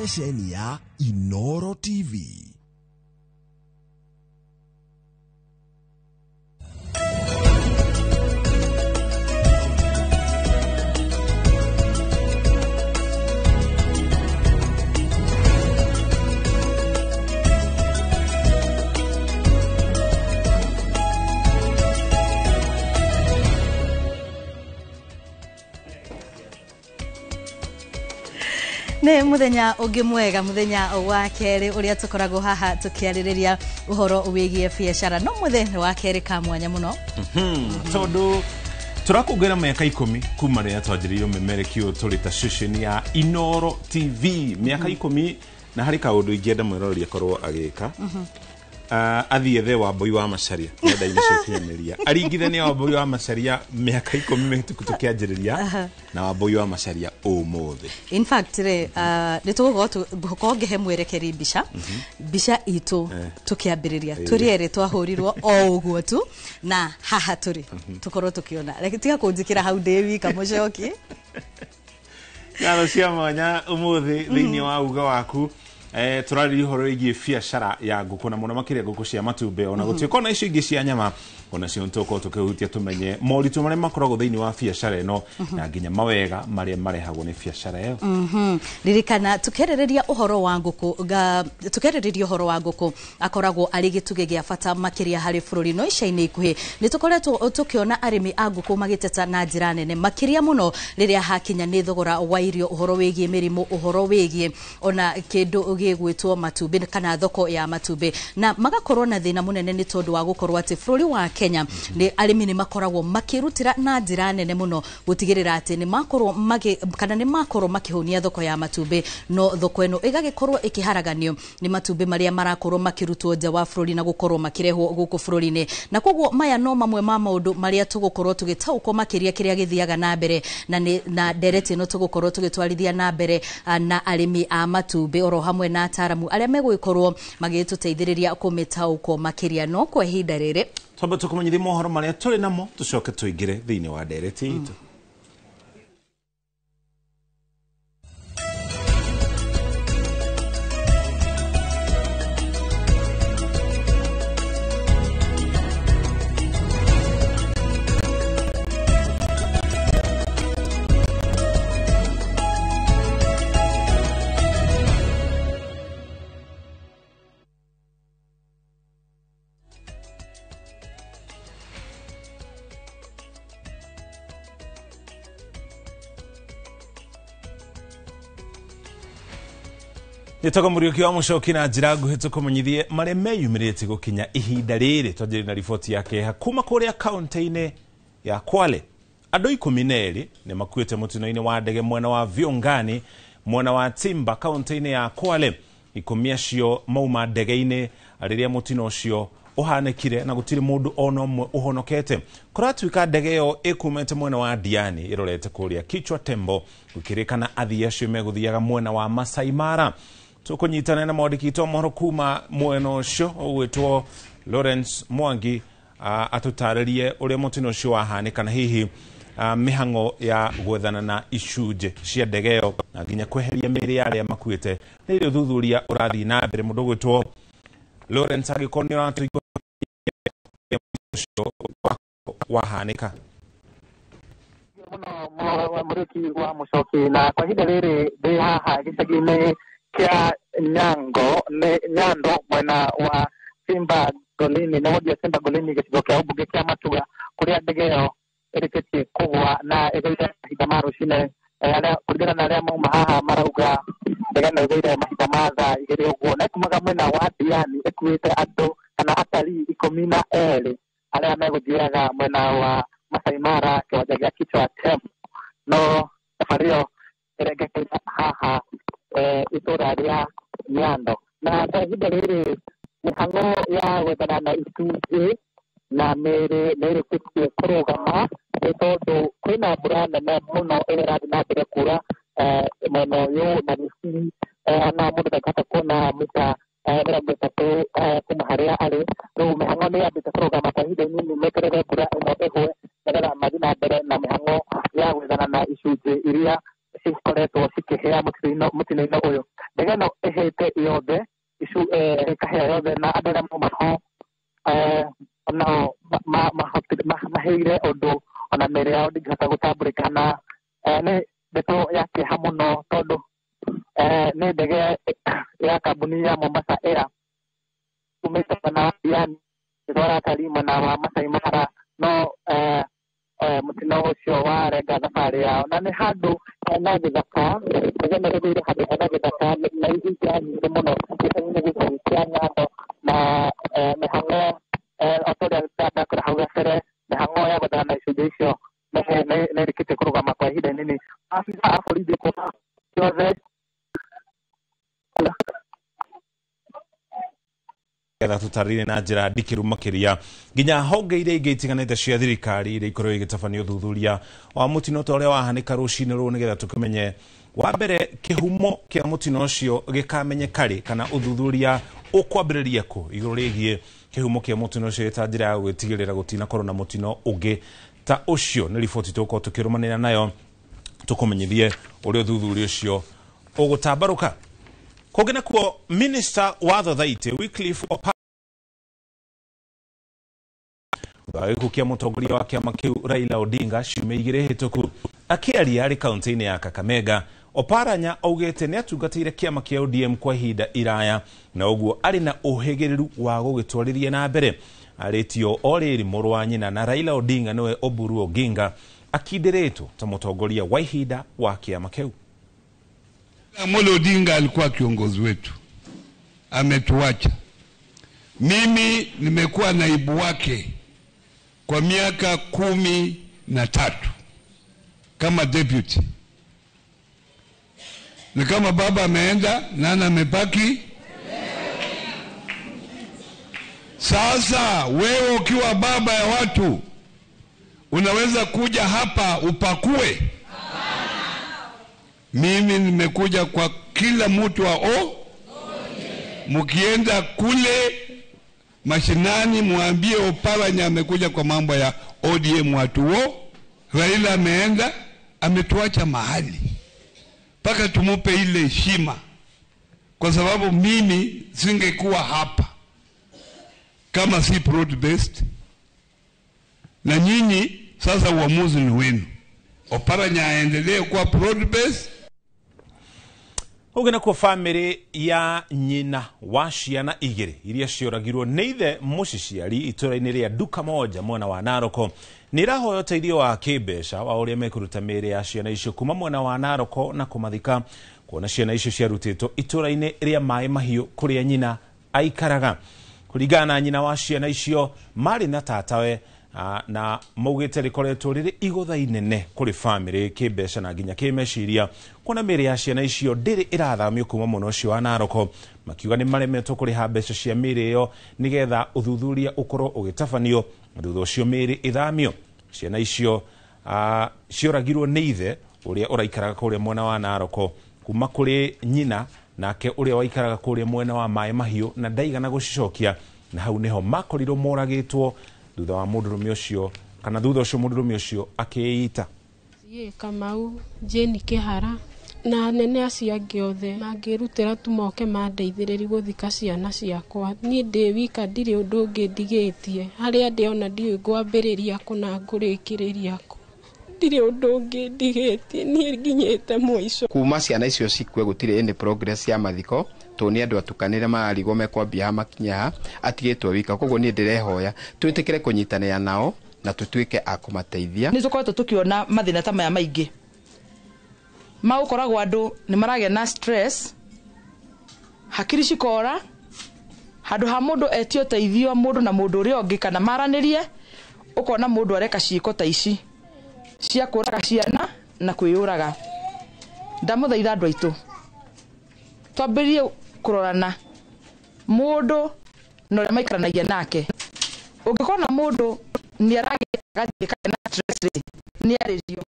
ceceni ya Inoro TV. Ne muthenya ungi mwega muthenya wa keri uria tukoragwo haha tukiaririria uhoro wigie biashara no muthenya wa keri ka mwanya muno tondu turakungwira miaka 10 kuma ria twanjiririo memerekio turita station ya Inoro TV miaka 10 na hari kaundu ingienda mwirorori akorwo agika athie the Wambui wa Macharia nenda ini cio kinyanĩria aringithania Wambui wa Macharia miaka 10 mihituku tukianjiriria na Wambui wa Macharia umuthi. In fact nitugukorwo ngihe mwerekeri mbica itu tukiambiriria turiere twahurirwo o uguo tu na haha turi tukorwo tukiona reke tiga kunjikira hau ndi wika mucoki ngano cia mwanya umuthi thiini wa uga waku turari horo igie biashara ya nguku na muno makiria nguku cia matumbe ona gutiko na icio ingi cia nyama ona cio ntoko tukihutia tumenye moritu mare makoragwo thiini wa biashara eno na nginya mawega maria marehagwo ni biashara iyo. Ririkana tukereriria uhoro wa nguku tukereriria uhoro wa nguku akoragwo ari gituge gia bata makiria hari bururi no ica-ini ikuhi ni tukoretwo tukiona arimi a nguku magiteta na njira nene makiria muno riria hakinya ni thogora wa irio uhoro wigie mirimu uhoro wigie ona kindu gigwitwo matumbe kana thoko ya matumbe na magakorwo na thina munene ni tondu wa gukorwo ati bururi wa Kenya ni arimi ni makoragwo makirutira na njira nene muno gutigirira ati ni makorwo kana ni makorwo makihunia thoko ya matumbe no thoko eno igagikorwo ikiharaganio ni matumbe maria marakorwo makirutwo nja wa bururi na gukorwo makirehwo guku bururi-ini na kogwo maya no mamwe ma maundu maria tugukorwo tugitauko makiria kiria githiaga na mbere na ndereti no tugukorwo tugitwarithia na mbere na arimi a matumbe oro hamwe na ataramu aria megwikorwo magituteithiriria kumitauko makiria no kwa ihinda riri twamba tukumenyithia mohoro maria turi namo tucoke tuingire thiini wa ndereti itu. Nitoka muriuki wa mucoki na njira nguhi tukumenyithie maria meyumirite gukinya ihinda riri twanjiri na riboti yake hakuma kuria kaunti-ini ya Kwale. Andu 12 ni makuite mutino-ini wa ndege mwena wa Viungani mwena wa Timba kaunti-ini ya Kwale. 10 acio mauma ndege-ini riria mutino ucio uhanekire na gutiri mundu ono mwe uhonokete. Kuratuika ndege yo ikumete mwena wa Diani irorete kuria Kichwa Tembo gukirikana athii acio meguthiaga mwena wa Masai Mara. Tukunyitana na mwandikito mohoro kuma mwena ucio ugwitwo Lawrence Mwangi atutaririe uria mutino ucio wahanika na hihi mihango ya gwethana na icunje cia ndege yo na nginya kweheria miri aria makuite ni rio thuthuria urathi na mbere mundu gwitwo Lawrence agikonio na tuiko wahanika muno muriki wa mucoki na kwa ihinda riri ndi haha gicagi-ini kia Nyando mwena wa Simba Golini na wodi ya Simba Golini gicigo kia ubunge kia Matuga kuria ndege yo irikitie kugwa na igaire mahinda ma rucine kuringana na aria mauma haha marauga ndege ĩno ĩgũire mahinda ma thaa igĩrĩ ũguo na ĩkumaga mwena wa Diani ĩkuĩte andũ kana atarii 12 arĩa megũthiaga mwena wa Masai Mara kĩwanja gĩa Kichwa Tembo no safari ĩyo ĩrengekete haha itũra rĩa Nyando na kwa ihinda rĩrĩ mĩhang'o ya gwethana na icunjĩ na mĩĩrĩ nĩ ĩrĩkĩtie kũrũgama nĩ tondũ kwĩna mbura nene mũno ĩrĩa ĩrathiĩ na mbere kuura mwena ũyũ na gĩciri na mũndũ ndangĩhota kuona mita 30 kuma harĩa arĩ rĩu mĩhang'o nĩ yambĩte kũrũgama kwa ihinda inini meterere mbura ĩno ĩgwe nĩgetha mathiĩ na mbere na mĩhang'o ya gwethana na icunjĩ iria cikoretwo cikĩhĩa mũtino-inĩ ũyũ ndege no ehete yothe isu kahea yothe na andũ arĩa maumaho nao maheire ũndũ ona mĩĩrĩ yao ndĩngĩhota gũtambũrĩka na nĩ ndeto ya kĩeha mũno tondũ nĩ ndege ya kambuni ya Mombasa Air kumĩte na yani gũtwara atarii mwena wa Masai Mara no mũtino ũcio warenga thabarĩ yao na nĩ handũ hena gĩthaka ndege nĩ ĩgũire handũ hena gĩthaka na ihinda nyingĩ mũno gĩcagi-inĩ gĩkĩ kĩa Nyando na mĩhang'o otorĩa ndakora hau gabere mĩhang'o ya gũthana icunjĩ icio nĩ ĩrĩkĩtie kũrũgama kwa ihinda inini. Afisa a borithi kuuma ciothe getha tutarire na njĩra ndikiru makiria nginya honge iria ingĩ itiganĩte cia thirikari iria ikorwo igĩtabania ũthuthuria wa mũtino ta ũrĩa wahanĩka rũcinĩ rũu nĩgetha tũkĩmenye wa mbere kĩhumo kĩa mũtino ũcio gĩkamenyeka rĩ kana ũthuthuria ũkwambĩrĩria kũ igũrũ rĩgiĩ kĩhumo kĩa mũtino ũcio ta njĩra ya gwĩtigĩrĩra gũtinakorwo na mũtino ũngĩ ta ũcio. Nĩ riboti tũgũkorwo tũkĩrũmanĩra nayo tũkũmenyithie ũrĩa ũthuthuria ũcio ũgũtambarũka. Kũngĩ nakuo Minister wa Thothaitĩ Wycliffe Oparanya gũkia mũtongoria wa kĩama kĩu Raila Odinga ciumia igĩrĩ hĩtũku akĩaria arĩ kaunti-inĩ ya Kakamega. Oparanya augĩte nĩ atungatĩire kĩama kĩa ODM kwa ihinda iraya na ũguo arĩ na ũhĩgĩrĩru wa gũgĩtwarithia na mbere. Arĩtio o rĩrĩ mũrũ wa nyina na Raila Odinga nĩwe Oburu Oginga akindĩrĩtwo ta mũtongoria wa ihinda wa kĩama kĩu. Amolo Odinga alikuwa kiongozi wetu, ametuacha. Mimi nimekuwa naibu wake kwa miaka 13 kama deputy. Ni kama baba ameenda, nana amebaki. Sasa wewe ukiwa baba ya watu unaweza kuja hapa upakue? Mimi nimekuja kwa kila mtu wa mukienda kule mashinani muambie Oparanya amekuja kwa mambo ya ODM watu Raila ameenda, ametuacha mahali paka tumupe ile heshima, kwa sababu mimi singekuwa hapa kama si broad based. Na nyinyi sasa uamuzi ni wenu, Oparanya aendelee kuwa broad based. Ugena kwa family ya nyina wa ciana igĩrĩ iria cioragirwo nĩ ithe mũciciari itũra-inĩ rĩa Duka Moja mwena wa Naroko nĩ irahoya ũteithio wa kĩmbeca wa ũrĩa mekũruta mĩĩrĩ ya ciana icio kuma mwena wa Naroko na kũmathika, kuona ciana icio ciarutĩtwo itũra-inĩ rĩa Maĩ Mahiũ kũrĩa nyina aikaraga. Kũringana na nyina wa ciana icio marĩ na tatawe na maugĩte rĩkoretwo rĩrĩ igũtha inene kũrĩ family kĩmbeca na nginya kĩmeciria, kuona mĩĩrĩ ya ciana icio ndĩrĩ ĩrathamio kuma mwena ũcio wa Naroko, makiuga nĩ maremetwo kũrĩha mbeca cia mĩĩrĩ ĩyo nĩgetha ũthuthuria ũkorwo ũgĩtabanio thutha ũcio mĩĩrĩ ĩthamio. Ciana icio cioragirwo nĩ ithe ũrĩa ũraikaraga kũrĩa mwena wa Naroko kuma kũrĩ nyina nake ũrĩa waikaraga kũrĩa mwena wa Maĩ Mahiũ na ndaigana gũcicokia, na hau nĩho makorirwo moragĩtwo thutha wa mũndũrũme ũcio kana thutha ũcio mũndũrũme ũcio akĩĩita Kamau Jane Kĩhara na nene acio angĩ othe mangĩrutĩra tu moke mandeithĩrĩrie gũthika ciana ciakwa. Niĩ ndĩ wika ndirĩ ũndũ ũngĩ ndigĩtie, harĩa ndĩ ona ndiũĩ ngwambĩrĩria kũ na ngũrĩkĩrĩria kũ, ndirĩ ũndũ ũngĩ ndigĩtie, niĩ nginyĩte mũico. Kuma ciana icio cikue gũtirĩ any progress ya mathiko, toni andũ atukanĩre marigwo mekwambia makinya atigĩtwo wika. Koguo niĩ ndĩrehoya twĩtĩkĩre kũnyitanĩra nao na tũtuĩke a kũmateithia. Nĩ tũkoretwo tũkĩona mathĩna ta maya maingĩ magũkoragwo andũ nĩ maragĩa na stress, hakiri cikora, handũ ha mũndũ etio ũteithio mũndũ na mũndũ ũrĩa ũngĩ kana maranĩrie, ũkona mũndũ areka ciĩko ta ici cia kũraga ciana na kwĩyũraga. Ndamũthaitha andũ aitũ twambĩrĩrie kũrorana mũndũ na ũrĩa maikaranagia nake. Ũngĩkona mũndũ nĩ aragĩka na stress nĩ arĩrio.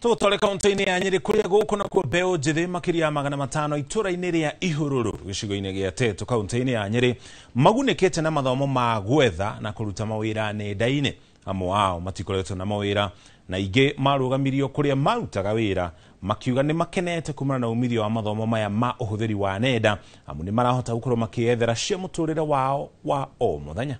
Tũtore kaunti-inĩ ya Nyĩrĩ kũrĩa gũkũ nakuo mbeũ njĩthĩ makĩria 500 itũra-inĩ rĩa Ihũrũrũ gĩcigo-inĩ gĩa Tetu kaunti-inĩ ya Nyĩrĩ magunĩkĩte na mathomo ma gwetha na kũruta mawĩra nenda-inĩ. amwe ao matikoretwo na mawira na ingĩ marũgamirio kũrĩa marutaga wĩra makiuga nĩ makenete kumana na umithio wa mathomo maya ma ũhũthĩri wa nenda amu nĩ marahota gũkorwo makĩethera cia mũtũrĩre wao wa o mũthenya.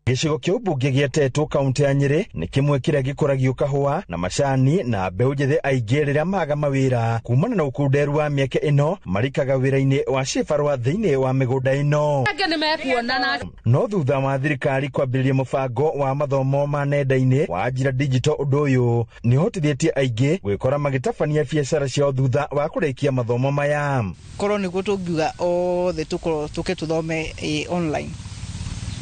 Gĩcigo kĩa ũmbunge gĩa Tetũ kaunti ya Nyĩrĩ nĩ kĩmwe kĩrĩa gĩkũragio kahũa na macani na mbeũ njĩthĩ aingĩ rĩrĩa maga mawĩra kumana na ũkunderu wa mĩaka ĩno marikaga wĩra-inĩ wa cibarũa thĩinĩ wa mĩgũnda ĩno. No thutha wa thirikari kwambĩrĩria mũbango wa mathomo ma nenda-inĩ wa Ajira Digital, ũndũ ũyũ nĩ ũhotithĩtie aingĩ gwĩkora magĩtabania biacara ciao thutha wa kũrĩkia mathomo maya. Korwo nĩguo tũngiuga othe tũke tũthome online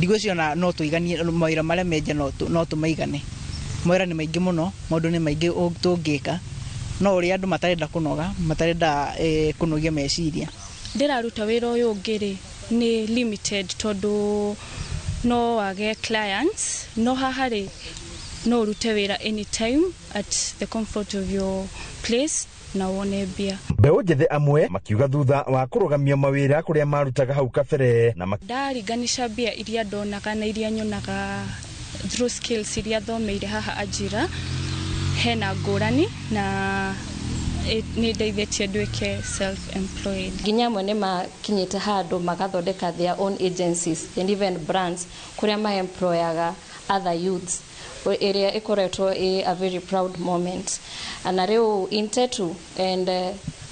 ndigwĩciona no tũiganie mawĩra marĩa menja no tũmaigane. Mawĩra nĩ maingĩ mũno, maũndũ nĩ maingĩ tũngĩka, no ũrĩa andũ matarenda kũnoga, matarenda kũnogia meciria. Ndĩraruta wĩra ũyũ ũngĩ nĩ limited tondũ no wage clients, no haha no urute wĩra anytime at the comfort of your place na wone mbia. Mbeũ njĩthĩ amwe makiuga thutha wa kũrũgamia mawĩra kũrĩa marutaga hau kabere na ndaringanisha mbia iria ndonaga na iria nyonaga through skills iria thomeire haha Ajira hena ngũrani na nĩ ndeithĩtie nduĩke self-employed. Nginya amwe nĩ makinyĩte handũ magathondeka their own agencies and even brands kũrĩa maemployaga other youths, area ikoretwo a very proud moment. Na rĩu in Tetũ and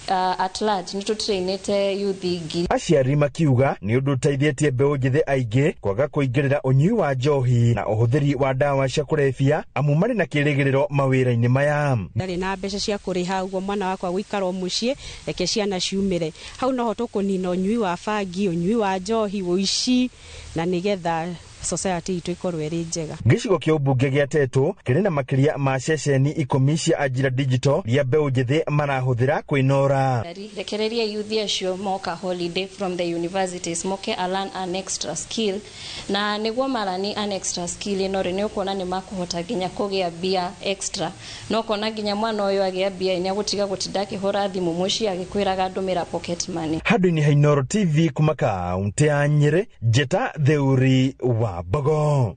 at large nĩ tũtrainĩte youth ingĩ. Aciari makiuga nĩ ũndũ ũteithĩtie mbeũ njĩthĩ aingĩ kwaga kũingĩrĩra ũnyui wa njohi na ũhũthĩri wa ndawa cia kũrebia amu marĩ na kĩrĩgĩrĩro mawĩra-inĩ maya. Ndarĩ na mbeca cia kũrĩha ũguo mwana wakwa gũikara mũciĩ reke ciana ciumĩre. Hau noho tũkũnina ũnyui wa bangi, ũnyui wa njohi, ũici na nĩgetha society itũ ikorwo ĩrĩ njega. Gĩcigo kĩa ũmbunge gĩa Tetũ kĩrĩ na makĩria ma ceceni 10 cia Ajira Digital iria mbeũ njĩthĩ marahũthĩra kwĩnora. Rekereria youth acio moka holiday from the universities moke learn an extra skill na nĩguo marani an extra skill ĩno nĩ ũkuona nĩ makũhota nginya kũgĩa mbia extra. No kuona nginya mwana ũyũ agĩa mbia nĩ agũtiga gũtinda akĩhũra thimũ mũciĩ agĩkwĩraga ndũmĩra pocket money. Handũ-inĩ ha Inooro TV kuma kaunti ya Nyĩrĩ, Njeta Theuri wa Bogo.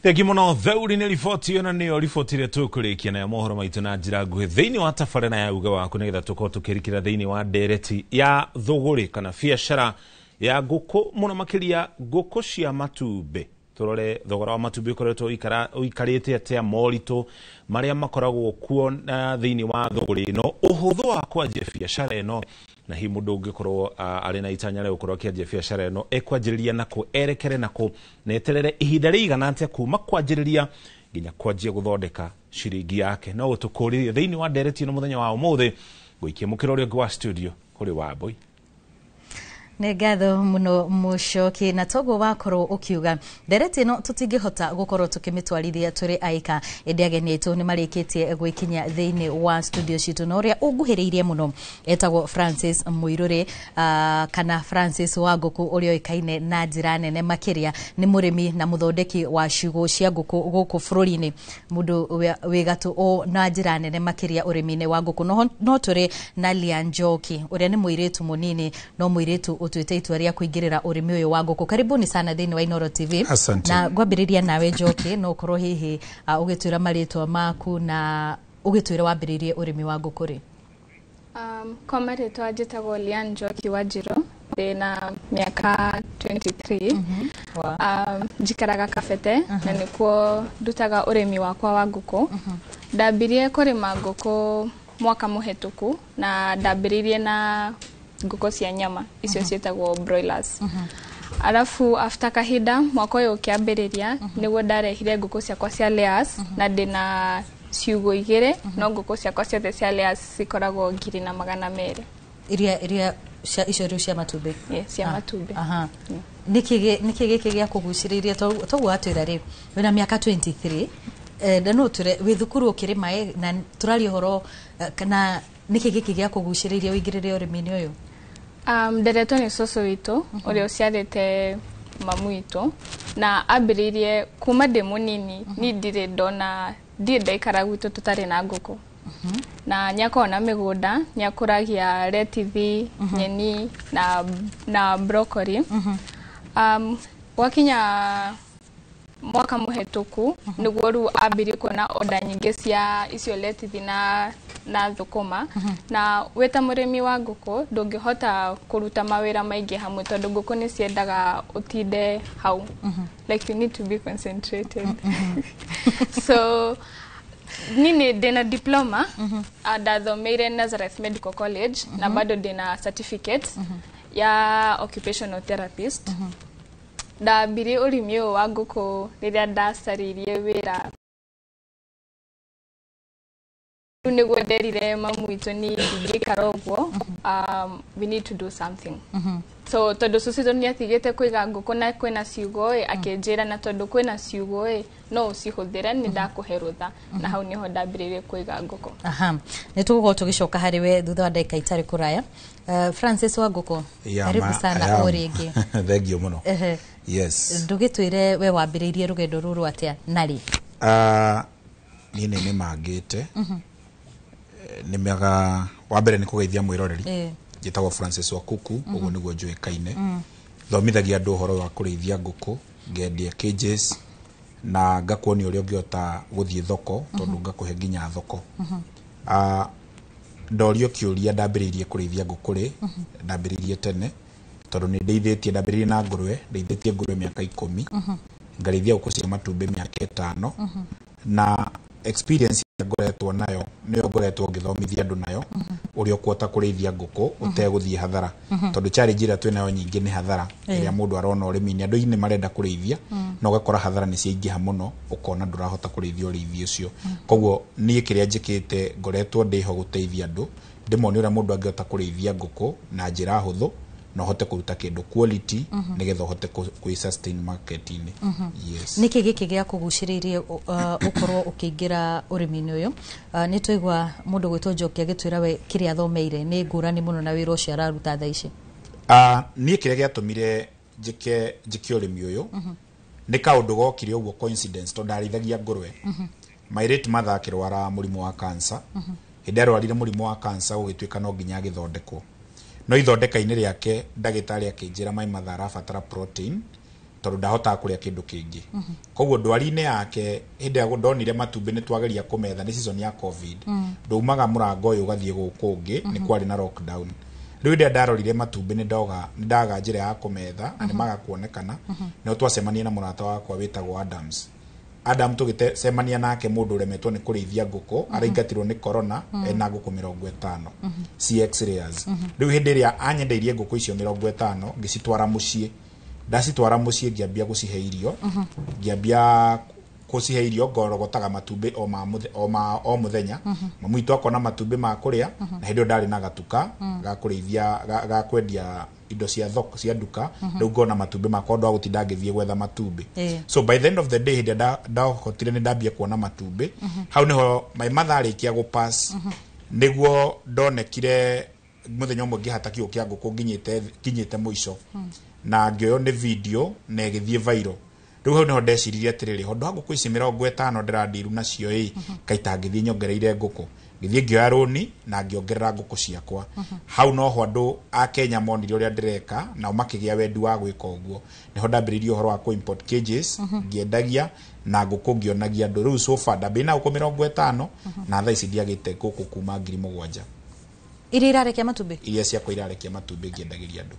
Thengi mũno Theuri nĩ riboti ĩyo na nĩyo riboti ĩrĩa tũkũrĩkia nayo mohoro maitũ na njĩra nguhĩ thĩinĩ wa tabarĩra ya uga waku nĩgetha tũkorwo tũkĩrikĩra thĩinĩ wa ndereti ya thũgũrĩ kana biacara ya ngũkũ mũno makĩria ngũkũ cia matumbĩ. Tũrore thogora wa matumbĩ ũkoretwo ũikarĩte atĩa, moritũ marĩa makoragwo kuo thĩinĩ wa thũgũrĩ ĩno, ũhũthũ wa kwanjia biacara ĩno na hi mũndũ ũngĩkorwo arĩ na itanya rĩa gũkorwo akĩanjia biacara ĩno ekwanjĩrĩria nakũ, erekere nakũ na eterere ihinda rĩigana atĩa kuma kwanjĩrĩria nginya kwanjia gũthondeka ciringi yake. No ũtũkũrĩrie thĩinĩ wa ndereti ĩno mũthenya wa ũmũthĩ gũikia mũkĩra ũrĩa ũngĩ wa studio kũrĩ Wambui. Nĩ ngatho mũno Mũchoki, na toguo wakorwo ũkiuga ndereti ĩno tũtingĩhota gũkorwo tũkĩmĩtwarithia tũrĩ aika, ĩndĩ ageni aitũ nĩ marĩkĩtie gwĩkinya thĩinĩ wa studio citũ na ũrĩa ũnguhĩrĩirie mũno etagwo Francis Mũirũrĩ kana Francis Wangũkũ ũrĩa oĩkaine na njĩra nene makĩria nĩ mũrĩmi na mũthondeki wa ciugũ cia ngũkũ gũkũ bũrũri-inĩ, mũndũ wĩ gatũ o na njĩra nene makĩria ũrĩmi-inĩ wa ngũkũ. No tũrĩ na Lia Njoki ũrĩa nĩ mũirĩtu mũnini no mũirĩtu utuite itua rĩa kuingĩrĩra ũrĩmi ũyũ wa ngũkũ. Karibuni sana thĩinĩ wa Inooro TV. Asante. Na ngwambĩrĩria nawe Njoki, no ũkorwo hihi ũgĩtwĩra marĩtwa maku na ũgĩtwĩra wambĩrĩrie ũrĩmi wa ngũkũ rĩ? Kwa marĩtwa njĩtagwo Lia Njoki Wanjirũ, ndĩna mĩaka 23. Njikaraga Kabete na nĩkuo ndutaga ũrĩmi wakwa wa ngũkũ. Ndambirie kũrĩma ngũkũ mwaka mũhetũku na ndambĩrĩirie na ngũkũ cia nyama icio ciĩtagwo broilers. Alafu after kahinda mwaka ũyũ ũkĩambĩrĩria nĩguo ndarehire ngũkũ ciakwa cia layers na ndĩna ciugũ 2 no ngũkũ ciakwa ciothe cia layers cikoragwo 2,200. Iria icio rĩu cia matumbĩ? Cia matumbĩ. Nĩkĩ gĩkĩ gĩa kũgucĩrĩria toguo atwĩra rĩu wĩna mĩaka 23 no tũre wĩ thukuru ũkĩrĩma na tũraria ũhoro kana nĩkĩ gĩkĩ gĩa kũgucĩrĩria wĩingĩrĩre ũrĩmi-inĩ ũyũ? Nderetwo nĩ cũcũ witũ ũrĩa ũciarĩte mamu witũ na ambĩrĩirie kuma ndĩ mũnini. Ni ndirĩ ndona ndaikara gwitũ tũtarĩ na ngũkũ na nĩakoragwo na mĩgũnda, nĩakũragia retithi, nyeni na broccoli. Wakinya mwaka muhetuku niguo riu ambiri kuona oda nyingi cia icio letithi na thukuma na weta murimi wa nguku ndungihota kuruta mawira maingi hamwe tondu nguku ni ciendaga utinde hau like you need to be concentrated so nini ndina diploma ndathomeire Nazareth Medical College na bado ndina certificate ya occupational therapist ndambire urimi wa nguku riria ndacaririe wira niguo nderire mamu witũ ni ndingĩikara ũguo we need to do something so tondu Susan ni atigite kuiga nguku na kwina ciugo akinjira na tondu kwina ciugo no ucihuthire ni ndakuherutha na hau niho ndambiririe kuiga nguku nitugukorwo tugicoka hari we thutha wa ndagika itari kuraya Francis wa nguku karibu sana oringi thank you muno yes ndugitwire we wambiriirie rugendo ruru atia nari nini mangite ni mega wa mbere ni kugeithia mwiroreri njitagwo Francis wa kuku uguo niguo njuikaine thomithagia andu horo wa kureithia nguku ngendia cages na ngakuonia uria ungiota guthie thoko tondu ngakuhe nginya thoko ndorio kiuria ndambiriirie kureithia nguku ri ndambiriirie tene tondu ni ndeithitie ndambiriirie na ngurwe ndeithitie ngurwe miaka 10 ngareithia nguku cia matumbi miaka 5 na experience ngoretwo nayo niyo ngoretwo ngithomithia andu nayo uria kuota kureithia nguku uteguthie hathara tondu challenge ira twinayo nyingi ni hathara iria mundu arona urimi ni andu ini marenda kureithia no gakora hathara ni ciingiha muno ukona ndurahota kureithia ureithia ucio koguo nie kiria njikite ngoretwo ndiho guteithia andu ndimoni uria mundu angiota kureithia nguku na njira huthu no hote kuruta kindu quality nigetha hote ku sustain market ini yes niki giki gia kuguciririe ukorwo ukiingira urimi-ini uyu ni tuigwa mundu gwitwo Njoki agitwira we kiria thomeire ni ngurani muno na wira ucio araruta tha ici nie kiria giatumire njike urimi uyu ni kaundu gokire uguo coincidence to ndarithagia ngurwe mairate mathakirwara murimu wa cancer hidarwarire murimu wa cancer ugitwika no nginya githondekwo no ithondeka-ini riake ndagitari akinjira mai mathara fatara protein tondu ndahota kuria kindu kingi koguo ndwari-ini yake hindi ya ndonire matumbi ni twageria kumetha ni season ya covid ndaumaga murango uyu ugathie gukungi ni kwari na lockdown riu ndia ndarorire matumbi ni ndaga njira ya kumetha ani maga kuonekana no twacemania na murata wakwa witagwo Adam tugicemania nake mundu uremetwo ni kureithia nguku araingatirwo ni corona ena nguku 50 CX layers riu hindi iria anyendeirie nguku icio 50 ngicitwara mucii ndacitwara mucii ngiambia gucihe irio ngiambia kucihe irio ngorogotaga matumbi o muthenya mamu itu akona matumbi ma kuria na hindi ndari na gatuka ga kureithia ga kwendia indo cia thoko cia duka riu ngona matumbi makwa ndo agutinda ngithie gwetha matumbi so by the end of the day hindi ndahotire ni ndambia kuona matumbi hau niho my mother arikia gu pass niguo ndonekire muthenya umwe ngihata kiu kia nguku nginyite muico na ngioyo ni video na igithie viral riu hau niho ndeciririe atiriri hondo nguku ici 50 ndirandiru nacio kaita ngithie nyongereire nguku ngithie ngioya roni na ngiongerera nguku ciakwa hau no ho andu a Kenya monire uria ndireka na makigia wendi wa gwika uguo niho ndambiririe uhoro wa ku import cages ngiendagia na nguku ngionagia andu riu so far ndabina nguku 50 na thaa ici ndiagite nguku kuma 7,000 iri irarekia matumbi iria ciakwa irarekia matumbi ngiendagiria andu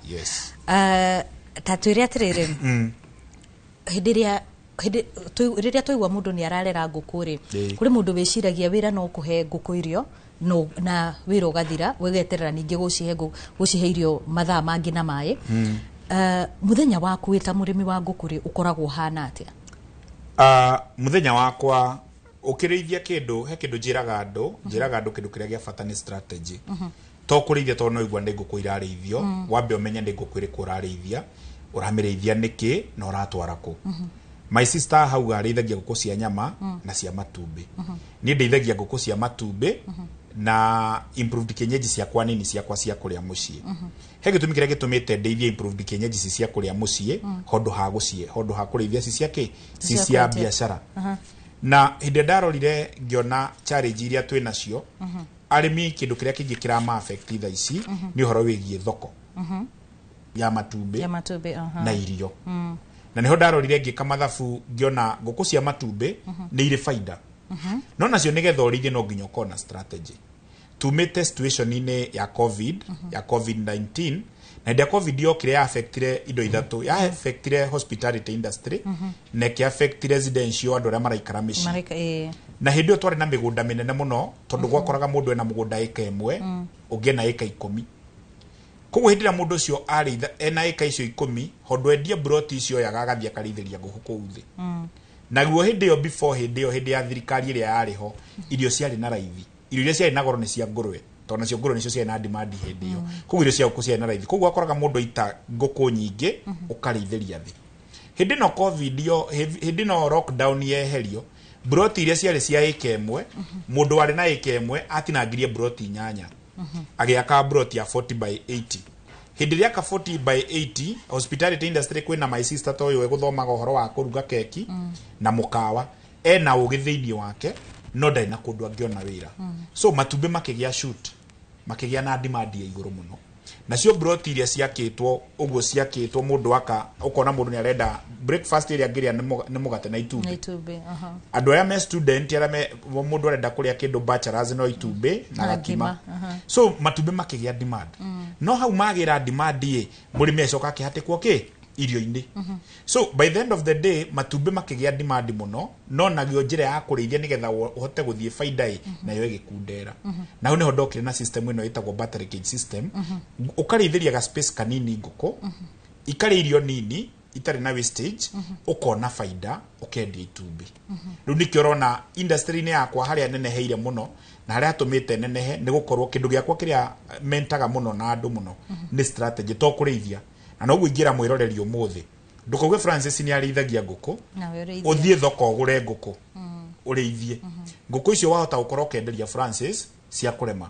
yes tatuiria atiriri riria tuigwa mundu ni ararera nguku ri kuri mundu wiciragia wira no kuhe nguku irio no na wira ugathira wegeterera ningi gucihe irio mathaa mangi na mai muthenya waku wita murimi wa nguku ri ukoragwo hana atia muthenya wakwa ukirithia kindu he kindu njiraga andu kindu kiria gia bata ni strategy to kurithia to no igwa ndi nguku irarithio wambe umenya ndi nguku iri kurarithia uramirithia niki na uratwara ku my sister hau arithagia nguku cia nyama na cia matumbi ni ndeithagia nguku cia matumbi na improved kienyeji ciakwa nini ciakwa cia kuria mucii he gitumi kiria gitumite ndeithia improved kienyeji cia kuria mucii hondu ha kurithia ci cia biashara na hindi ndarorire ngiona challenge iria twi nacio arimi kindu kiria kingi kirama affect tha ici ni uhoro wigie thoko ya matumbi na irio na niho ndarorire ngika mathabu ngiona ngũkũ cia matumbĩ nĩ irĩ faida no nacio nigetha ũrĩithie no nginya ũkorwo na strategy. Tumĩte situation-inĩ ya covid ya covid-19 na ndia covid yokire ya affectire indo ithatũ, ya affectire hospitality industry na ke affect residential andũ arĩa maraikara mĩciĩ na hĩndĩ ĩyo twarĩ na mĩgũnda mĩnene mũno tondũ gwakoraga mũndũ ena mũgũnda eka ĩmwe ũngĩ na eka 10. Koguo hĩndĩ ĩrĩa mũndũ ũcio arĩitha ena eka icio 10 hondũ endia broti icio yaga agathiĩ akarĩithĩria ngũkũ kũu thĩ. Naguo hĩndĩ ĩyo before hĩndĩ ya thirikari ĩrĩa yarĩ ho irio ciarĩ na raithi, irio iria ciarĩ na goro nĩ cia ngũrwe tondũ nacio ngũrwe nicio ciarĩ na demand hĩndĩ ĩyo. Koguo irio cia ngũkũ ciarĩ na raithi, koguo akoraga mũndũ aita ngũkũ nyingĩ ũkarĩithĩria thĩ. Hĩndĩ no covid yo hĩndĩ no lockdown yeherio broti iria ciarĩ cia eka ĩmwe mũndũ warĩ na eka ĩmwe atinangirie broti 8 agĩaka broti ya 40 by 80. Hĩndĩ ĩrĩa ka 40 by 80 hospitality industry kwĩna my sister toyo egũthomaga ũhoro wa kũruga keki na mũkawa ena ũgĩ thĩinĩ wake no ndarĩ na kũndũ angĩona wĩra. So matumbĩ makĩgĩa shoot makĩgĩa na demand ya igũrũ mũno nacio broti iria ciakĩtwo ũguo ciakĩtwo mũndũ aka ũkona mũndũ nĩ arenda breakfast ĩrĩa angĩrĩa nĩ mũgate na itumbĩ. Andũ arĩa me student arĩa mũndũ arenda kũrĩa kĩndũ bachelors no itumbĩ na gakima. So matumbĩ makĩgĩa demand no hau magĩra demand mũrĩmi acoka akĩhatĩkwo irio-inĩ. So by the end of the day matumbĩ makĩgĩa demand mũno no nagio njĩra ya kũrĩithia nĩgetha ũhote gũthiĩ faida nayo ĩgĩkundera. Na hau nĩho ndokire na system ĩno ĩtagwo battery cage system. Ũkarĩithĩria ga space kanini ngũkũ ikarĩ irio nini itarĩ na wastage ũkona faida ũkendia itumbĩ. Rĩu nĩkĩo ũrona industry-inĩ yakwa harĩa neneheire mũno na harĩa atũmĩte nenehe nĩ gũkorwo kĩndũ gĩakwa kĩrĩa mentaga mũno na andũ mũno nĩ strategy to kũrĩithia. Na no gwĩgira mwĩroreri ũmũthĩ ndũkauge Francis nĩ arĩithagia ngũkũ ũthiĩ thoko ũgũre ngũkũ ũrĩithie ngũkũ icio wahota gũkorwo ũkenderia Francis cia kũrema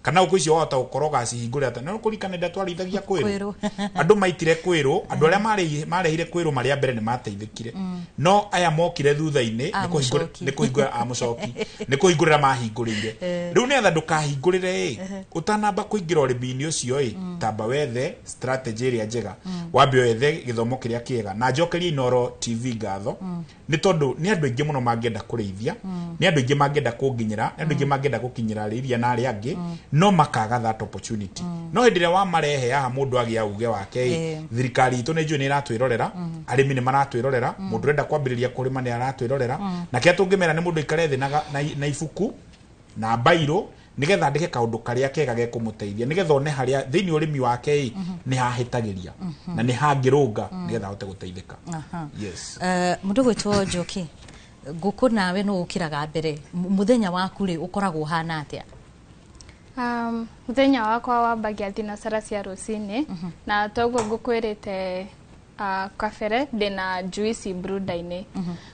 kana ngũkũ icio wahota gũkorwo gacihingũrĩra ta no kũrikana nda twarĩithagia kwĩrũ andũ maitire kwĩrũ andũ arĩa marehire kwĩrũ marĩa mbere nĩ mateithĩkire no aya mokire thutha-inĩ nĩ kũhingũra amũcoki nĩ kũhingũrĩra mahingũrĩire rĩu nĩ atha ndũkahingũrĩre ũtanamba kũingĩra ũrĩmi-inĩ ũcio tamba wethe strategy ĩrĩa njega wambe wethe gĩthomo kĩrĩa kĩega na njokerie Inooro TV ngatho nĩ tondũ nĩ andũ aingĩ mũno mangĩenda kũrĩithia nĩ andũ aingĩ mangĩenda kũnginyĩra nĩ andũ aingĩ mangĩenda gũkinyĩra rĩithia na arĩa angĩ no makaga that opportunity. No hĩndĩ ĩrĩa wamarehe haha mũndũ agĩa uge wake thirikari itũ nĩ njũĩ nĩ iratwĩrorera arĩmi nĩ maratwĩrorera mũndũ ũrenda kwambĩrĩria kũrĩma nĩ aratwĩrorera na kĩrĩa tũngĩmera nĩ mũndũ ikare thĩ na ibuku na bairo nigetha andike kaũndũ karĩa kega gekũmũteithia nigetha one harĩa thĩinĩ ũrĩmi wake nĩ hahĩtagĩria na nĩ hangĩrũnga nigetha ahote gũteithĩka. Yes. Mũndũ gwĩtwo Njoki ngũkũ nawe no ũkĩraga mbere mũthenya waku rĩ ũkoragwo hana atĩa? Muthenya wakwa wambagia thinacara cia rũcinĩ na toguo ngũkwĩrĩte kabere ndĩna juici brooder-inĩ.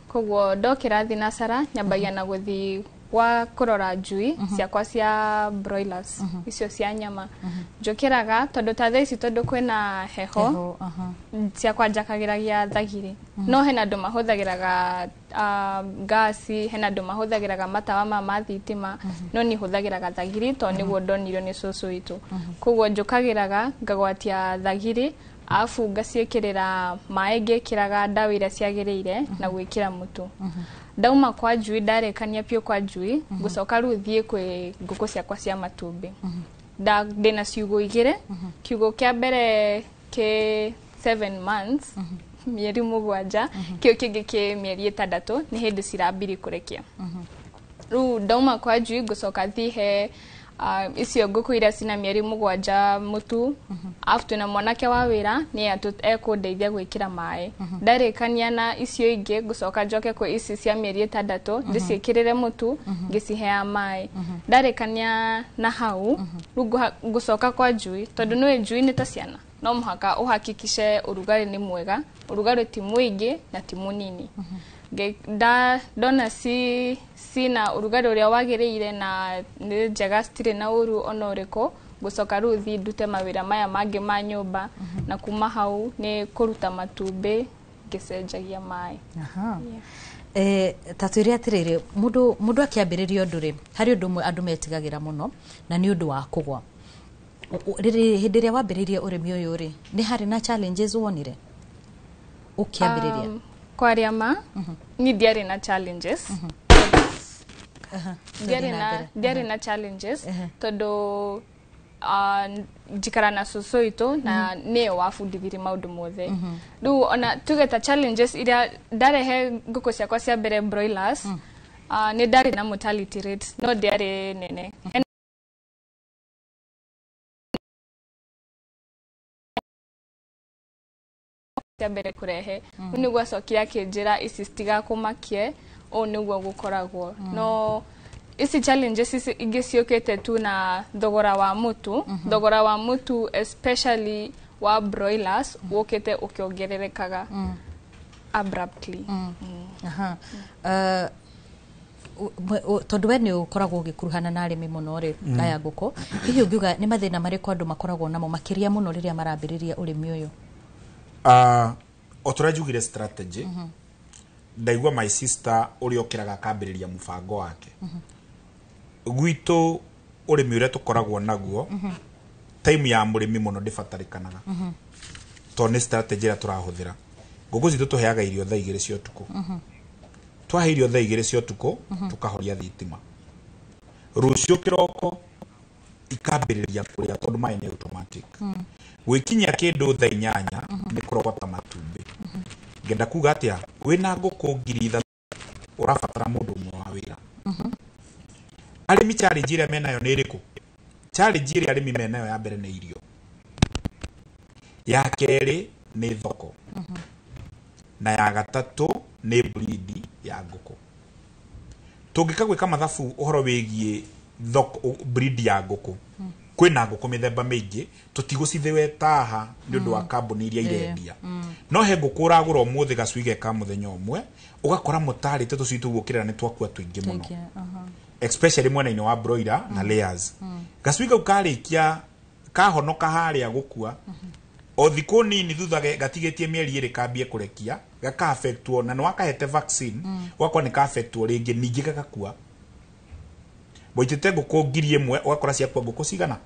Koguo ndokĩra thinacara nyambagia na gũthiĩ wa kũrora njui ciakwa cia broilers icio cia nyama. Njũkĩraga tondũ ta thaa ici tondũ kwĩna heho ciakwa njakagĩragia thagiri no hena andũ mahũthagĩraga gasi hena andũ mahũthagĩraga matawa ma thitima no niĩ hũthagĩraga thagiri tondũ nĩguo ndonirio nĩ cũcũ witũ. Koguo njũkagĩraga ngagwatia thagiri afu ngaciĩkĩrĩra maĩ ngĩkĩraga ndawa iria ciagĩrĩire na gwĩkĩra mũtu. Ndauma kwa njui ndarĩkania piũ kwa njui ngũcoka rĩu thiĩ kwĩ ngũkũ ciakwa cia matumbĩ. Ndĩna ciugũ 2 kiugũ kĩa mbere kĩ 7 months mĩeri 7 kĩo kĩngĩ kĩ mĩeri 6 nĩ hĩndĩ cirambiri kũrekia. Rĩu ndauma kwa njui ngũcoka thiĩ he icio ngũkũ iria cina mĩeri 7 mũtu after na mwanake wa wĩra nĩ ekũndeithia gwĩkĩra maĩ. Ndarĩkania na icio ingĩ ngũcoka njoke kwĩ ici cia mĩeri 6 ndĩciĩkĩrĩre mũtu ngĩciheaga maĩ. Ndarĩkania na hau rĩu ngũcoka kwa njui tondũ nĩ njui nĩ ta ciana no mũhaka ũhakikice ũrugarĩ nĩ mwega ũrugarĩ ti mũingĩ na ti mũnini. Ndona sina ũrugarĩ ũrĩa wagĩrĩire na nĩ njega citirĩ na ũru ona ũrĩkũ ngũcoka rĩu thiĩ ndute mawĩra maya mangĩ ma nyũmba na kuma hau nĩ kũruta matumbĩ ngĩcenjagia maĩ. Ta twĩre atĩrĩrĩ mũndũ akĩambĩrĩria ũndũ rĩ harĩ ũndũ ũmwe andũ metigagĩra mũno na nĩ ũndũ wa kũgwa. Hĩndĩ ĩrĩa wambĩrĩirie ũrĩmi ũyũ rĩ nĩ harĩ na challenges wonire? ukiambiriria kwa riama ni diari na challenges diari na challenges todo jikara na soso ito na ne wafundithiri maundu mothe du ona tugeta challenges iria ndarehe nguku ciakwa cia mbere broilers ni ndari na mortality rate no diari nene cia mbere kurehe niguo acokire akinjira ici citigakumakie o niguo gukoragwo no isi challenges ingi ciukite tu na thogora wa mutu especially wa broilers wokite ukiongererekaga abruptly tondu we ni ukoragwo gikuruhana na arimi muno ri aya nguku hihi ungiuga ni mathina mariko andu makoragwo namo makiria muno riria marambiriria urimi uyu oturajugire strategy ndaigua my sister uri okiraga kambiriria mubango wake gwito urimi uria tukoragwo naguo time ya murimi muno ndibatarikanaga to ni strategy ya turahuthira nguku zitu tuheaga irio thaa 2 cia utuku twahe irio thaa 2 cia utuku tukahoria thitima rucio kiroko ikambiriria kuria tondu mai ni automatic wikinya kindu thaa 8 ni kurogota matumbi ngenda kuga atia wina nguku ngiri urabatara mundu umwe wa wira arimi challenge iria menayo ni iriku challenge iria arimi menayo ya mbere ni irio ya keri ni thoko na ya gatatu ni breed ya nguku tungikagwika mathabu uhoro wigie thoko breed ya nguku kwina nguku mithemba mingi tutigucithiwe taha ni undu wa kambuni iria irendia no he nguku uragura umuthi gacuige ka muthenya umwe ugakora mutari te tucitu gukirira ni twakua twingi muno especially mwena-ini wa broiler na layers gacuiga ukarikia kahonoka haria gukua o thiku nini thutha gatigetie mieri iri kambie kurekia gaka affectwo na no akahete vaccine wakwa ni ka affectwo ringi ningi gakakua boitete nguku ngiri imwe ugakora ciakua nguku cigana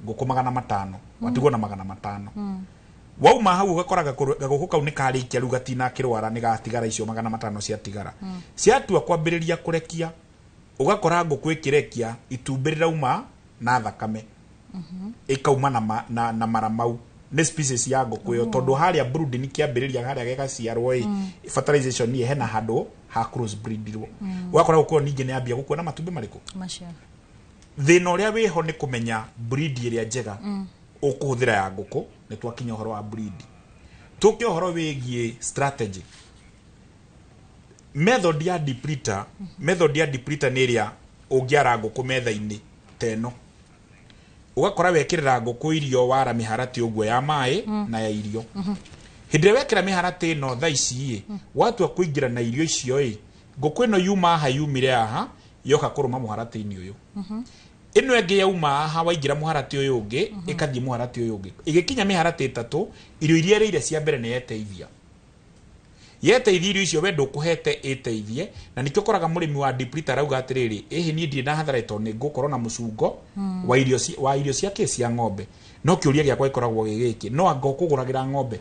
nguku 500 watigwo na 500 wauma hau ugakora gaguku kau ni karikia riu gatina kirwara ni gatigara icio 500 cia tigara ciatua kwambiriria kurekia ugakora nguku ikirekia itumbĩ rĩrauma na thakame ikauma na maramau ni species ya nguku yo tondu haria brood ni kiambiriria haria gegaciarwo fertilization ni hena handu ha cross breed ro ugakora nguku ningi ni ambia gukua na matumbĩ mariku macio thina uria wiho ni kumenya breed iria njega ukuhuthira ya nguku ni twakinya horo wa breed tuki horo wigie strategy method ya depleter ni iria ungiara nguku metha-ini teno ugakora wekirira nguku irio wara miharati uguo ya mai na ya irio hindire wekira miharati no thaa ici watu kuingira na irio icio nguku ino yuma ha yumire aha yoka kuruma muharati-ini uyu ino enge yauma aha waingira muharati uyu ungi ikathie muharati uyu ungi igikinya miharati 3 irio iria rire cia mbere ni yeteithia irio icio wendo kuhete eteithie na nikyo koraga murimi wa depleter rauga atiriri ni ndie na hathara to ni ngukorwo na mucungo wa irio cia cia ng'ombe no kiuria giakwa ikoragwo gigiki no anga kuguragira ng'ombe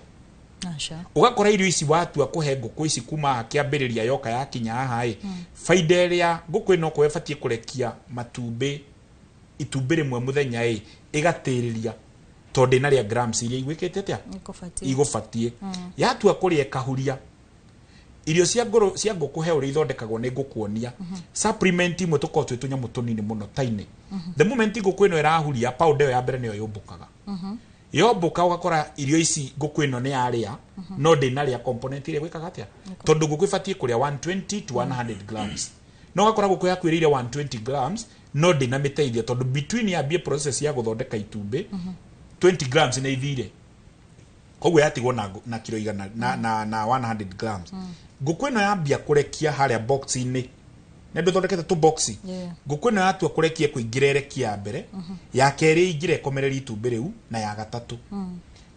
ugakora irio ici watua kuhe nguku ici kuma kiambiriria yoka ya kinya haha faida iria nguku ino ko efatie kurekia matumbĩ itumbĩ rimwe muthenya igatiriria tondu ina ria grams iria igwikite atia igufatie yatua kuria kahuria irio cia nguku he uri ithondekagwo ni ngukuonia supplement imwe tukotwe tunyamu tunini muno taine the moment nguku ino irahuria powder ya mbere niyo yumbukaga yombuka ugakora irio ici nguku ino ni aria no ndina ria component iria gwikaga atia tondu nguku ifatie kuria 120 to 100 grams no ugakora nguku yaku iriria 120 grams no ndina miteithia tondu between ya bia process ya guthondeka itumbĩ 20 grams ni ithire koguo yatigwo na kilo igana na 100 grams nguku ino yambia kurekia haria box-ini ne nduthondekete tu boxi nguku ino yatua kurekia kuingira erekia mbere ya keri ingire komereri itumbĩ riu na ya gatatu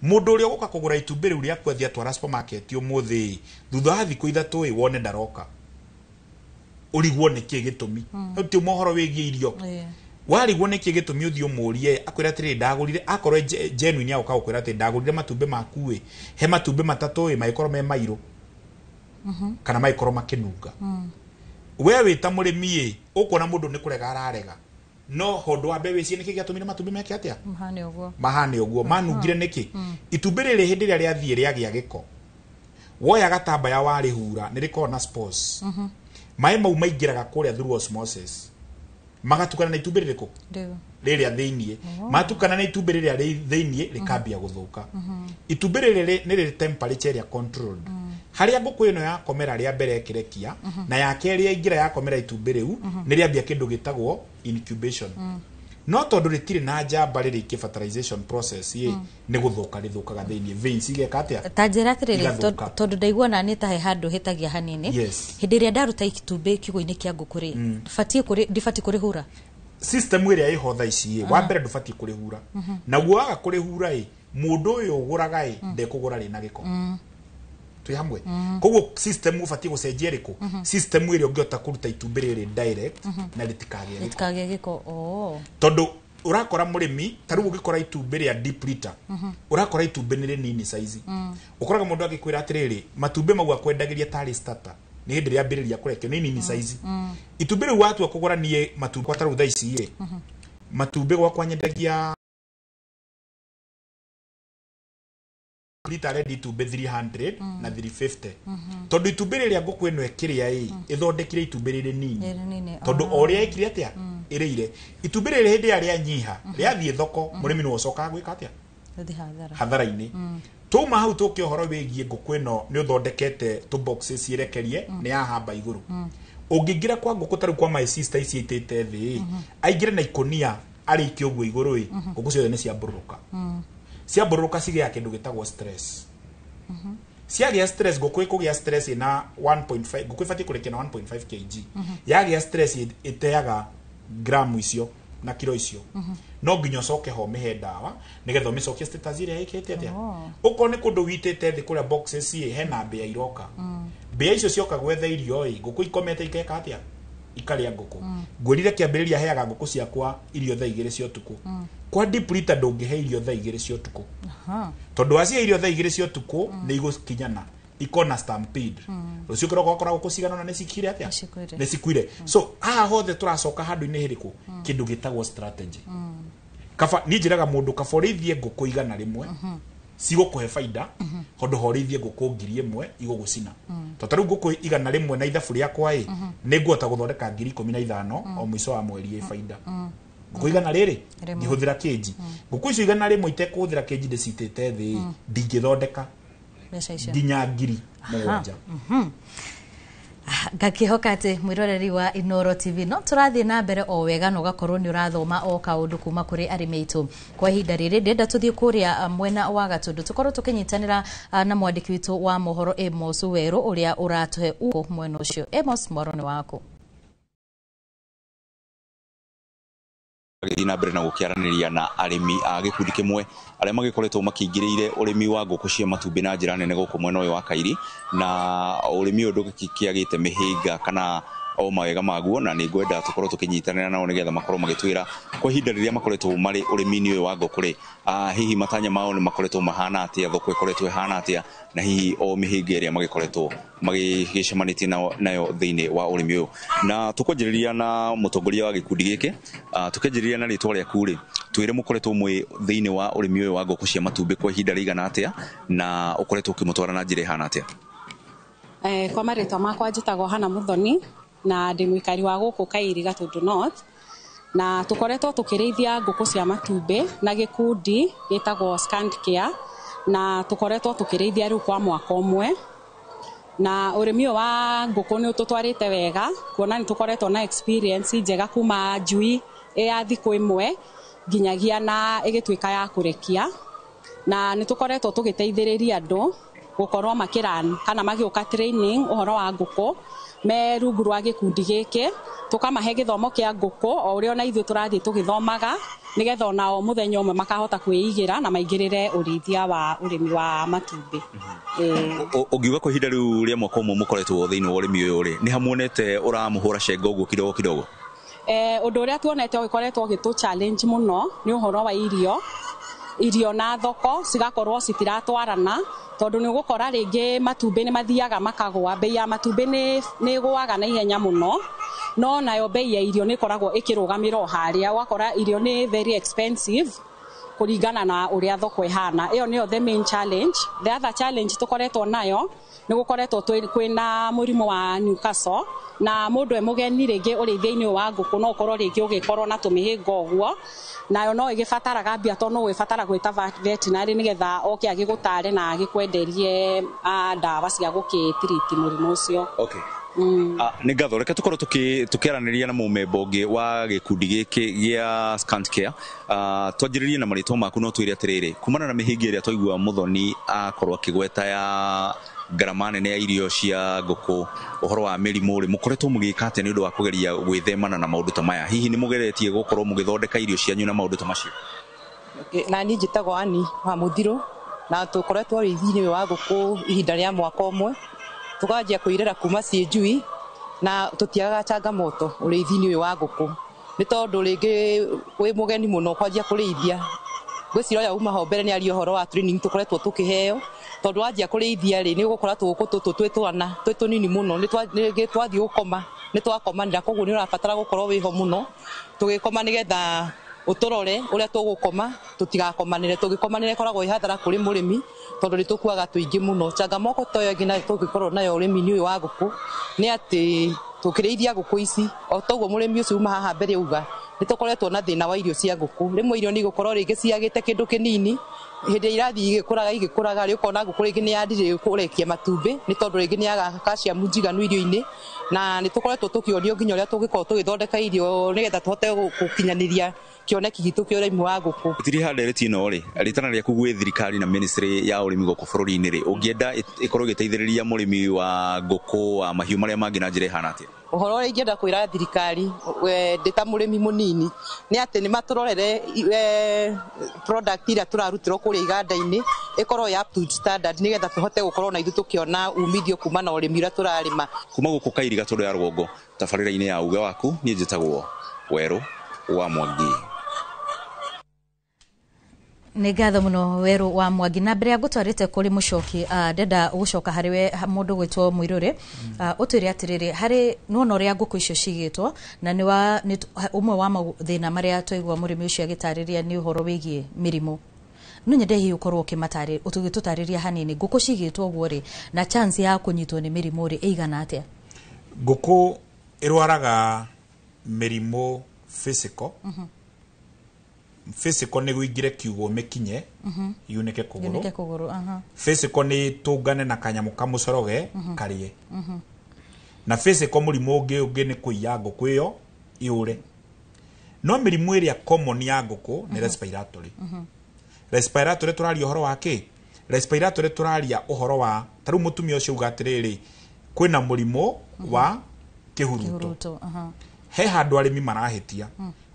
mundu uria uguka kugura itumbĩ riu ria kwethia twara supermarket umuthi thutha wa thiku 3 wone ndaroka urigwo niki gitumi ti mohoro wigie irio warigwo niki gitumi uthio murie akwira atiri ndagurire akorwe genuine yao kaukwira atiri ndagurire matumbe maku he matumbe matatu maikoro me mairo kana maikoro makinunga we wita murimi ukona mundu ni kurega ararega no hondo wa bewe cie niki giatumire matumbe meke atia mahane ogwo manungire niki itumbe riri hindi ria riathie riagia giko woya gatamba ya wari hura nirikona spores mai mau maingiraga kuria through osmosis magatukana na itumbere riko riria thiinie matukana na itumbere riria thiinie rikambia guthuka itumbere riri ni riri temperature ya controlled haria nguku ino ya komera ria mbere kirekia na ya keri ya ingira ya komera itumbere u ni riambia kindu gitagwo incubation no tondu ritire na njamba riri ki fertilization process ye ni guthuka rithukaga thiinie veins igeka atia tanjira atiriri tondu ndaigua na ni tahe handu hitagia hanini hindi ria ndaruta ikitumbe kigo-ini kia nguku ri ndibati kuri hura system iria iho tha ici wa mbere ndubati kuri hura na guaga kuri hura mundu uyu uguraga ndekugura rina giko twi hamwe koguo system ubati gucenjia riko system iria ungiota kuruta itumbere riri direct na ritikage giko tondu urakora murimi taru ugikora itumbere ya deep liter urakora itumbere ni nini size ukoraga mundu agikwira atiriri matumbe magwa kwendagiria tari starter ni hindi ria mbiriria kurekio ni nini size itumbere watu akugura nie matumbe kwa taru tha ici matumbe gwa kwanyendagia liter ready to be 300 na 350 tondu itumbere ria nguku ino ekiria ithondekire itumbere ri nini tondu oria ikire atia irire itumbere ri hindi ya nyiha riathie thoko murimi no coka gwika atia hathara-ini tuma hau tuke horo wigie nguku ino ni uthondekete tu boxes irekerie ni ahamba iguru ungingira kwa nguku taru kwa my sister ici itete thi aingire na ikonia ariki ogwo iguru nguku ciothe ni cia buruka cia buruka cigia kindu gitagwo stress ciagia stress nguku ikugia stress na 1.5 nguku ifati kurekia na 1.5 kg yagia stress iteaga gramu icio na kilo icio no nginya coke ho mehe dawa nigetho micokie status iria ikete atia uko ni kundu witete thi kuria boxes hena mbea iroka mbea icio cioka gwetha irio nguku ikomete ikeka atia ikaria nguku ngwirire kiambiriria heaga nguku ciakwa irio tha igiri cia utuku kwa deep liter ndungihe irio tha igiri cia utuku tondu acia irio tha igiri cia utuku ni igukinyana ikona stampede rucio kiroko akora gukucigana na nicikire atia nicikuire so aha hothe turacoka handu-ini hiriku kindu gitagwo strategy kaba ni njiraga mundu kaborithie nguku igana rimwe cigukuhe faida hondu horithie nguku 1,000 igugucina totaru nguku igana rimwe na ithabu riakwa ni nguota guthondeka 15,000 o mwico wa mweri faida nguku igana riri nihuthira keji nguku icio igana rimwe itekuhuthira keji ndicitete thi ndingithondeka nginya 7,000 ngakihoka ati mwiroreri wa Inoro TV no turathie na mbere o wega no gakorwo ni urathoma o kaundu kuma kuri arimi itu kwa ihinda riri ndenda tuthie kuria mwena wa Gatundu tukorwo tukinyitanira na mwandiki witu wa mohoro Amos Weru uria uratuhe uko mwena ucio Amos moroni wako agithina mbere na gukiaraniria na arimi a gikundi kimwe aria magikoretwo makingiriire urimi wa nguku cia matumbi na njira nene guku mwena uyu wa Kairi na urimi undu kiagite mihinga kana o mawega maguo na ni ngwenda tukorwo tukinyitanira nao nigetha makorwo magitwira kwa ihinda riria makoretwo mari urimi-ini uyu wa nguku ri hihi matanya mao ni makoretwo mahana atia thoko ikoretwo ihana atia na hihi o mihinga iria magikoretwo magicemanitie nayo thiini wa urimi uyu na tukwanjiriria na mutongoria wa gikundi giki tukanjiriria na ritwa riaku ri twire mukoretwo mwi thiini wa urimi uyu wa nguku cia matumbi kwa ihinda rigana atia na ukoretwo ukimutwara na njira ihana atia kwa maritwa makwa njitagwo Hana Muthoni na ndi mwikari wa guku Kairi Gatundu North na tukoretwo tukirithia nguku cia matumbi na gikundi gitagwo Scant Care na tukoretwo tukirithia riu kwa mwaka umwe na urimi wa nguku ni ututwarite wega kuona ni tukoretwo na experience njega kuma njui ya thiku imwe nginyagia na igitwika ya kurekia na ni tukoretwo tugiteithiriria andu gukorwo makiran kana magioka training uhoro wa nguku me rungu rwa gikundi giki tukamahe githomo kia nguku o uria na ithu turathie tugithomaga nigetha onao muthenya umwe makahota kwiigira na maingirire urithia wa urimi wa matumbi ugiuga kwa ihinda riu ria mwaka umwe mukoretwo thiini wa urimi uyu ri ni hamuonete uramuhura cengo uguo kidogo Undu uria tuonete ugikoretwo gitu challenge muno ni uhoro wa irio na thoko cigakorwo citiratwarana tondu ni gukora ringi matumbi ni mathiaga makagwa bei ya matumbi ni gwaga na ihenya muno no nayo bei ya irio ni koragwo ikirugamira haria wakora irio ni very expensive kuringana na uria thoko ihana iyo niyo the main challenge. The other challenge tukoretwo nayo ni gukoretwo kwina murimo wa Newcastle na mundu emugeni ringi urithia-ini wa nguku no ukorwo ringi ugikorwo na tumihinga uguo nayo no igibataraga mbia to no wibatara gwita veterinary nigetha oke agigutare na agikwenderie ndawa cia gukitreat murimu ucio. Okay. Nĩ ngatho reke tukorwo tukiaraniria na mumembo ũngĩ wa gikundi gĩkĩ gĩa Scant Care. Twanjĩrĩrie na marĩtwa maku no twĩre atĩrĩrĩ kumana na mĩhĩnga ĩrĩa twaigua Muthoni akorwo akĩgweta ya ngarama nene ya irio cia ngũkũ ũhoro wa mĩrimũ rĩ mũkoretwo mũgĩka atĩ nĩ ũndũ wa kũgeria gwĩthemana na maũndũ ta maya hihi nĩ mũgeretie gũkorwo mũgĩthondeka irio cianyu na maũndũ ta macio? Na niĩ njĩtagwo Ani wa Mũthiro na tũkoretwo ũrĩithi-inĩ wa ngũkũ ihinda rĩa mwaka ũmwe tukanjia kwĩrera kuma ciĩnjui na tũtiagaga changamoto ũrĩithi-inĩ wa ngũkũ nĩ tondũ rĩngĩ wĩ mũgeni mũno kwanjia kũrĩithia gwĩcira ũrĩa uma ho mbere nĩ ario ũhoro wa training tũkoretwo tũkĩheo tondu wanjia kũrĩithia rĩ nĩ ũgũkora tũgũkũ tũtũ twĩ twana twĩ tũnini mũno nĩ twathiĩ gũkoma nĩ twakomanĩra koguo nĩ ũrabatara gũkorwo wĩho mũno tũgĩkoma nĩgetha utorore uria tugukoma tutigakomanire tugikomanire koragwo ihathara kuri murimi tondu ni tukuaga tuingi muno changamoto toyo ngina tugikorwo nayo urimi uyu wa nguku ni ati tukirithia nguku ici o toguo murimi ucio uma haha mbere uga ni tukoretwo na thina wa irio cia nguku rimwe irio ni gukorwo ringi ciagite kindu kinini hindi irathi igikuraga ri ukona nguku ringi ni yandire kurekia matumbi ni tondu ringi ni yaga calcium njiganu irio-ini na ni tukoretwo tukionio nginya uria tugikorwo tugithondeka irio nigetha tuhote gukinyaniria kioneki gitu kia urimi wa nguku tiri handereti ino ri ritana rĩa kugwe thirikari na ministry ya urimi guku bururi-ini ri ungienda ikorwo giteithĩrĩria murimi wa nguku wa mahiũ maria mangi na njĩra ihana atia? Uhoro ũrĩa ingĩenda kwĩra thirikari ndĩta mũrĩmi mũnini nĩ atĩ nĩ matũrorere product iria tũrarutĩrwo kũrĩa iganda-inĩ ĩkorwo ya up to standard nĩgetha tũhote gũkorwo na ithuĩ tũkĩona umithio kuma na ũrĩmi ũrĩa tũrarĩma kuma gũkũ Kairiga tondũ ya rũgongo tabarĩra-inĩ ya uga waku niĩ njĩtagwo Werũ wa Mwangi. Nĩ ngatho mũno Werũ wa Mwangi na mbere ya gũtwarĩte kũrĩ mũcoki ndenda gũcoka harĩ we mũndũ gwĩtwo Mũirũrĩ ũtwĩre atĩrĩrĩ harĩ nuona ũrĩa ngũkũ icio cigĩtwo na nĩ ũmwe wa mathĩna marĩa twaigua mũrĩmi ũcio agĩtarĩria nĩ ũhoro wĩgiĩ mĩrimũ no nyende hihi ũkorwo ũgĩtũtarĩria hanini ngũkũ cigĩtwo ũguo rĩ na chance ya kũnyitwo nĩ mĩrimũ rĩ ĩigana atĩa? Ngũkũ ĩrwaraga mĩrimũ physical physical ni guingire kiugo mekinye yunike kuguru physical ni tungane na kanyamu kamucoroge karie na physical murimu ungi ni kuiya nguku iyo iure no mirimu iria common ya nguku ni respiratory respiratory turaria uhoro wa ki respiratory turaria uhoro wa taru mutumia ucio ugatiriri kwina murimu wa kihuruto he handu arimi marahitia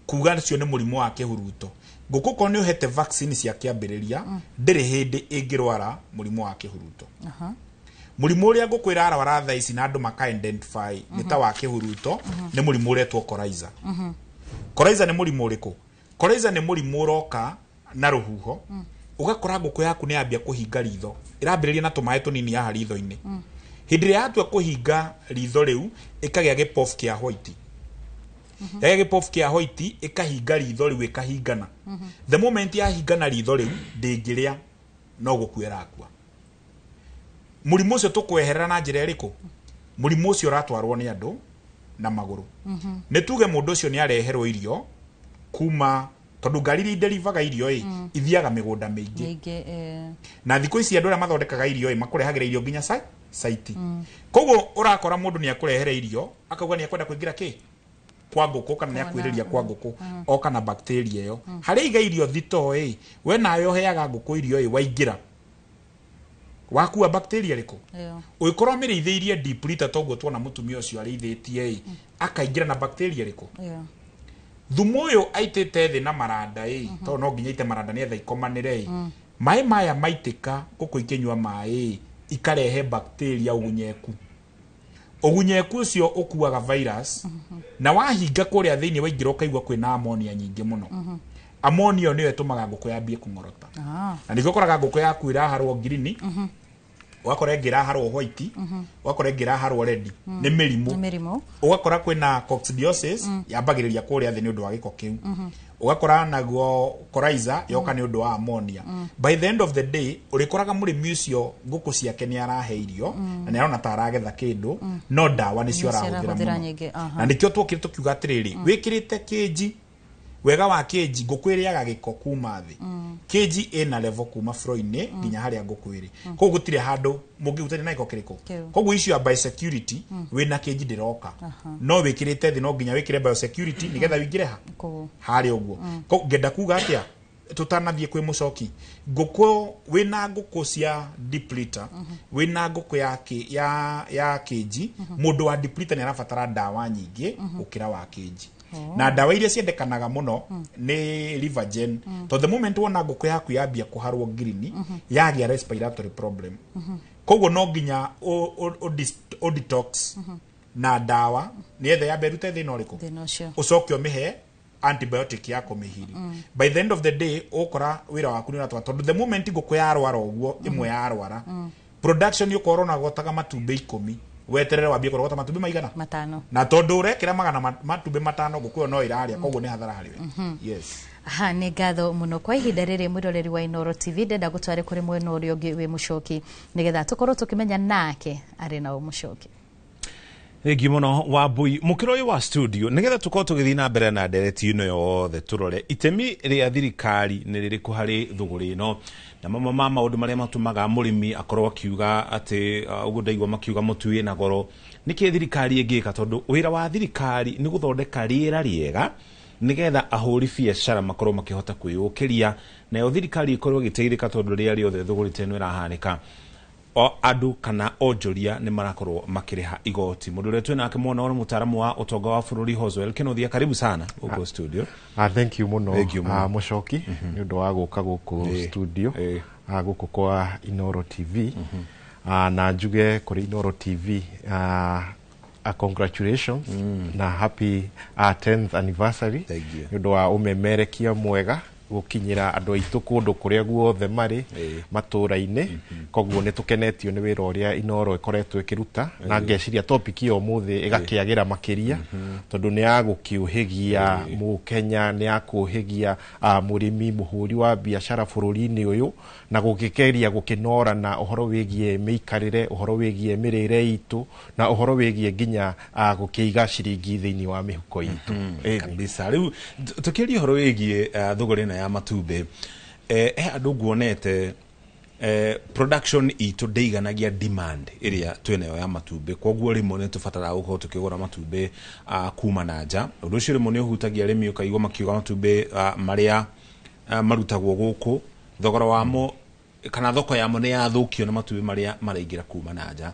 kuga cio ni murimu wa kihuruto nguku ko ni uhete vaccine cia kiambiriria ndiri hindi ingirwara murimu wa kihuruto murimu uria nguku irarwara thaa ici na andu maka identify ni ta wa kihuruto ni murimu uretwo Coryza. Coryza ni murimu uriku? Coryza ni murimu uroka na ruhuho ugakora nguku yaku ni yambia kuhinga ritho irambiriria na tumae tunini ya ritho-ini hindi ria atua kuhinga ritho riu ikagia gipofu kia white ya gipofu kia white ikahinga ritho riu ikahingana the moment ya hingana ritho riu ndingiria no gukuera akua murimu ucio tukweherera na njira iriku murimu ucio ratwarwo ni andu na maguru ne tuge mundu ucio ni areherwo irio kuma tondu ngari iria delivaga irio ithiaga migunda mingi na thiko ici andu aria mathondekaga irio makurehagira irio nginya site koguo urakora mundu ni akurehere irio akauga ni akwenda kuingira ki kwa nguku kana ni akwiriria kwa nguku o kana bacteria iyo hari iga irio thito we nayo heaga nguku irio waingira wakua bacteria riko uikorwo mirithĩirie deep litter toguo tuona mutumia ucio arithĩtie akaingira na bacteria riko thumu uyu aitite thi na maranda to no nginya ite maranda ni etha ikomanire mai maya maitika nguku ikinywa mai ikarehe bacteria unyeku ugunyeku ucio ukuaga virus na wahinga kuria thiini waingira ukaigua kwina ammonia nyingi muno ammonia niyo itumaga nguku yambie kungorota na niko koraga nguku yaku iraharwo green wakora ngiraharwo white wakora ngiraharwo red ni mirimu ugakora kwina coccidiosis yambagiriria kuria thi ni undu wa giko kiu ugakora naguo coryza yoka ni undu wa ammonia by the end of the day urikoraga murimi ucio nguku ciake ni araheirio na ni arona taragetha kindu no dawa ni cio arahũthĩra muno na ndikio twokire tukiuga atiriri wikirite keji wega wa keji nguku iriaga giko kuma thi keji ina level kuma floor-ini nginya haria nguku iri koguo gutire handu mungihutania na giko kiriko koguo issue ya biosecurity wina keji ndiroka no wikirite thi no nginya wikire biosecurity nigetha wingire hari uguo koguo ngenda kuga atia tutanathie kwi mucoki nguku wina nguku cia depleter wina nguku ya keji mundu wa depleter ni arabatara dawa nyingi ukira wa keji na dawa iria ciendekanaga muno ni Livagen to the moment wona nguku yaku yambia kuharwo green yagia respiratory problem koguo no nginya o detox na dawa ni ethe ya berute thina uriku ucokio mihe antibiotic yako mihiri by the end of the day ukora wira waku ni ratwa tondu the moment nguku yarwara uguo imwe yarwara production yoko na gotaga matumbe 10 weterere wambie kurogota matumbe maigana 5 na tondu urekira magana matumbe 5 nguku no iraria koguo ni hathara hariwe yes nĩ ngatho mũno kwa ihinda rĩrĩ mwĩroreri wa Inooro TV ndenda gũtware kũrĩ mwena ũrĩa ũngĩ wĩ Mũchoki nĩgetha tũkorwo tũkĩmenya nake arĩ na Mũchoki Thengi muno Wambui mukiro uyu wa studio nigetha tukorwo tugithii na mbere na ndereti ino yothe turore itemi ria thirikari ni ririku hari thuguri ino na mama maundu maria matumaga murimi akorwo akiuga ati uguo ndaigwa makiuga mutui na goro niki thirikari ingika tondu wira wa thirikari ni guthondeka riera riega nigetha ahuri biacara makorwo makihota kwiyukiria na thirikari ikorwo giteithika tondu ria riothe thuguri teno irahanika o adu kana ojoria ni marakorwo makiriha igoti mundu retu nake mwana ora mutaramu wa utonga wa bururi Hoswell Kenothia karibu sana uko studio thank you muno Muchoki ni undu wa guka guku studio guku kwa Inooro TV na njuge kuri Inooro TV congratulations na happy 10th anniversary ni undu wa umemerekia mwega gukinyira andu aitu kundu kuria guothe mari matura-ini koguo ni tukenetio ni wira uria Inooro ikoretwo ikiruta na ngeciria topic iyo muthi igakiagira makiria tondu ni agukiuhigia mu Kenya ni akuhigia murimi muhuri wa biashara bururi-ini uyu na gukikeria gukinora na uhoro wigie miikarire uhoro wigie mirire itu na uhoro wigie nginya gukiiga ciringi thiini wa mihuko itu kabisa riu tukiria uhoro wigie thuguri ya matumbe andu nguonete production itu ndeiganagia demand iria twenayo ya matumbe koguo rimwe ni tubatara gukorwo tukigura matumbe kuma na nja undu ucio rimwe ni uhutagia arimi ukaigwa makiuga matumbe maria marutagwo guku thogora wamo kana thoko yamo ni yathukio na matumbe maria maraingira kuma na nja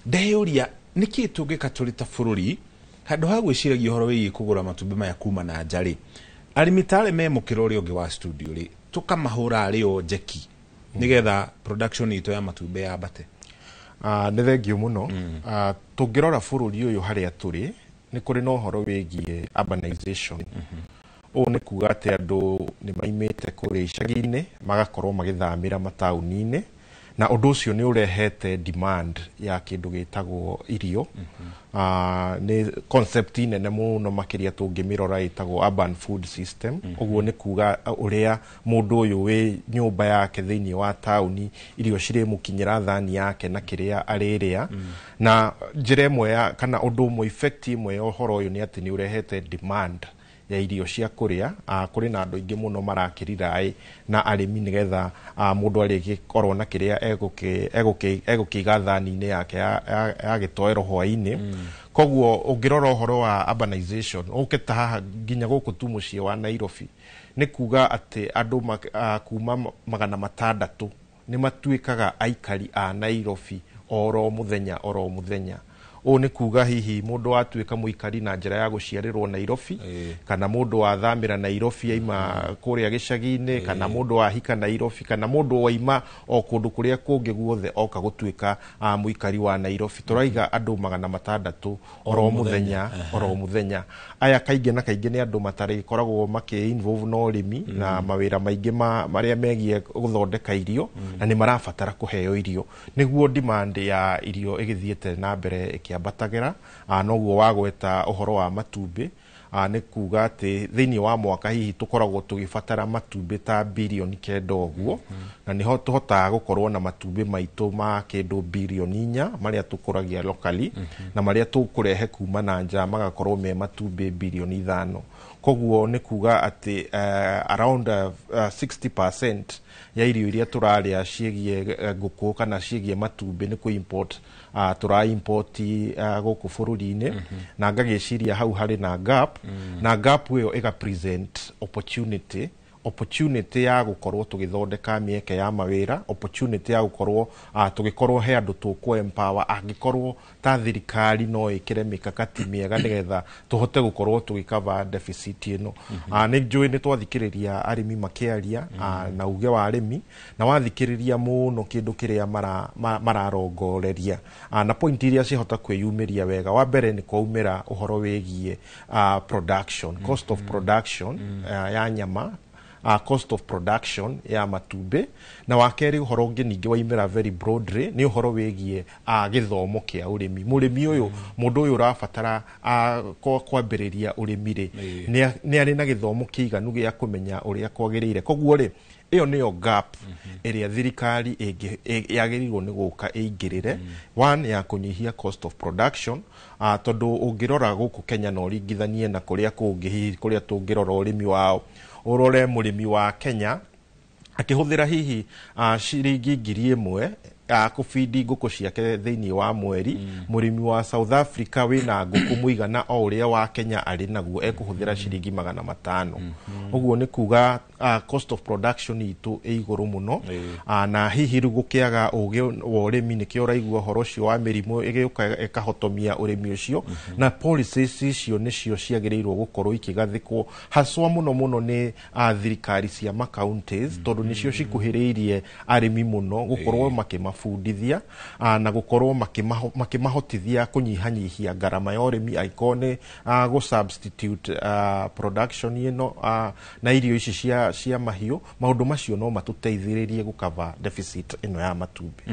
ndeyuria niki tungika turi ta bururi handu ha gwiciragia uhoro wigi kugura matumbe maya kuma na nja ri alimitale me mukirori ungi wa studio ri tukamahura ario jeki nigetha production ito ya matumbe ya bate ni thengio muno tungirora bururi uyu haria turi ni kuri no horo wigie urbanization ni kuga ati andu ni maimite kuri icagi-ini magakorwo magithamira matauni-ini na undu ucio ni urehete demand ya kindu gitagwo irio ni concept nene muno makiria tungimirora itagwo urban food system uguo ni kuga uria mundu uyu wi nyumba yake thiini wa tauni irio cire mukinyira thani yake na kiria ariria na njira imwe kana undu umwe effect imwe uhoro uyu ni ati ni urehete demand ya irio cia kuria kuri na andu ingi muno marakirira na arimi nigetha mundu arigikorwo na kiria egukiga thani-ini yake ya gitoero hwaini koguo ungirora uhoro wa urbanization ukita haha nginya guku tu mucii wa Nairobi ni kuga ati andu kuma 600 ni matuikaga aikari a Nairobi oro muthenya o ni kuga hihi mundu atuika muikari na njira ya guciarirwo Nairobi kana mundu wa thamira Nairobi aima kuria gicagi-ini kana mundu wa hika Nairobi kana mundu waima o kundu kuria kungi guothe oka gutuika muikari wa Nairobi turaiga andu 600 oro muthenya aya kaingi na kaingi ni andu matari koragwo maki involve no urimi na mawira maingi maria megie guthondeka irio na ni marabatara kuheo irio niguo demand ya irio igithiete na mbere ikiambatagira noguo wagweta uhoro wa matumbi ni kuga ati thiini wa mwaka hihi tukoragwo tugibatara matumbi ta bilioni 9 oguo na niho tuhotaga gukorwo na matumbi maitu ma kindu bilioni 4 maria tukuragia locally na maria tukurehe kuma na nja magakorwo me matumbi bilioni 5 koguo ni kuga ati around 60% ya irio iria turaria ciegie nguku kana ciegie matumbi ni ku import tura import guku bururi-ini na ngagiciria hau hari na gap na gap iyo ega present opportunity ya gukorwo tugithondeka mieke ya mawira opportunity ya gukorwo tugikorwo he andu tuku empower angikorwo ta thirikari no ikire mikakati miega nigetha tuhote gukorwo tugikava deficit ino ni njui ni twathikiriria arimi makiaria na uge wa arimi na wathikiriria muno kindu kiria mararongoreria na point iria cihota kwiyumiria wega wa mbere ni kwaumira uhoro wigie production cost of production ya nyama cost of production ya matumbi na wakeri uhoro ungi ningi waimira very broadly ni uhoro wigie githomo kia urimi murimi uyu mundu uyu rafatara kwambiriria urimi ri ni ari na githomo kiiganu gia kumenya uria kwagirire koguo ri iyo niyo gap area thirikari yagirirwo ni guka ingirire one ya kunyihia cost of production tondu ungirora guku Kenya no ringithanie na kuria kungi hihi kuria tungirora urimi wao urore murimi wa Kenya akihuthira hihi ciringi 1,000 kufidi nguku ciake thiini wa mweri murimi wa South Africa wina nguku muigana o uria wa Kenya ari naguo ekuhuthira ciringi 500 uguo ni kuga cost of production itu iguru muno na hihi rugukiaga uge wa urimi nikio raigua horo cio wa mirimu igiuka ekahotomia urimi ucio na policies icio nicio ciagirirwo gukorwo ikigathikwo haswa muno ni thirikari cia ma counties tondu nicio cikuhiriirie arimi muno gukorwo makimafundithia na gukorwo makimahotithia kunyihanyihia garama ya urimi aikone go substitute production ino na irio ici cia mahiu maundu macio no matuteithiririe gukava deficit ino ya matumbi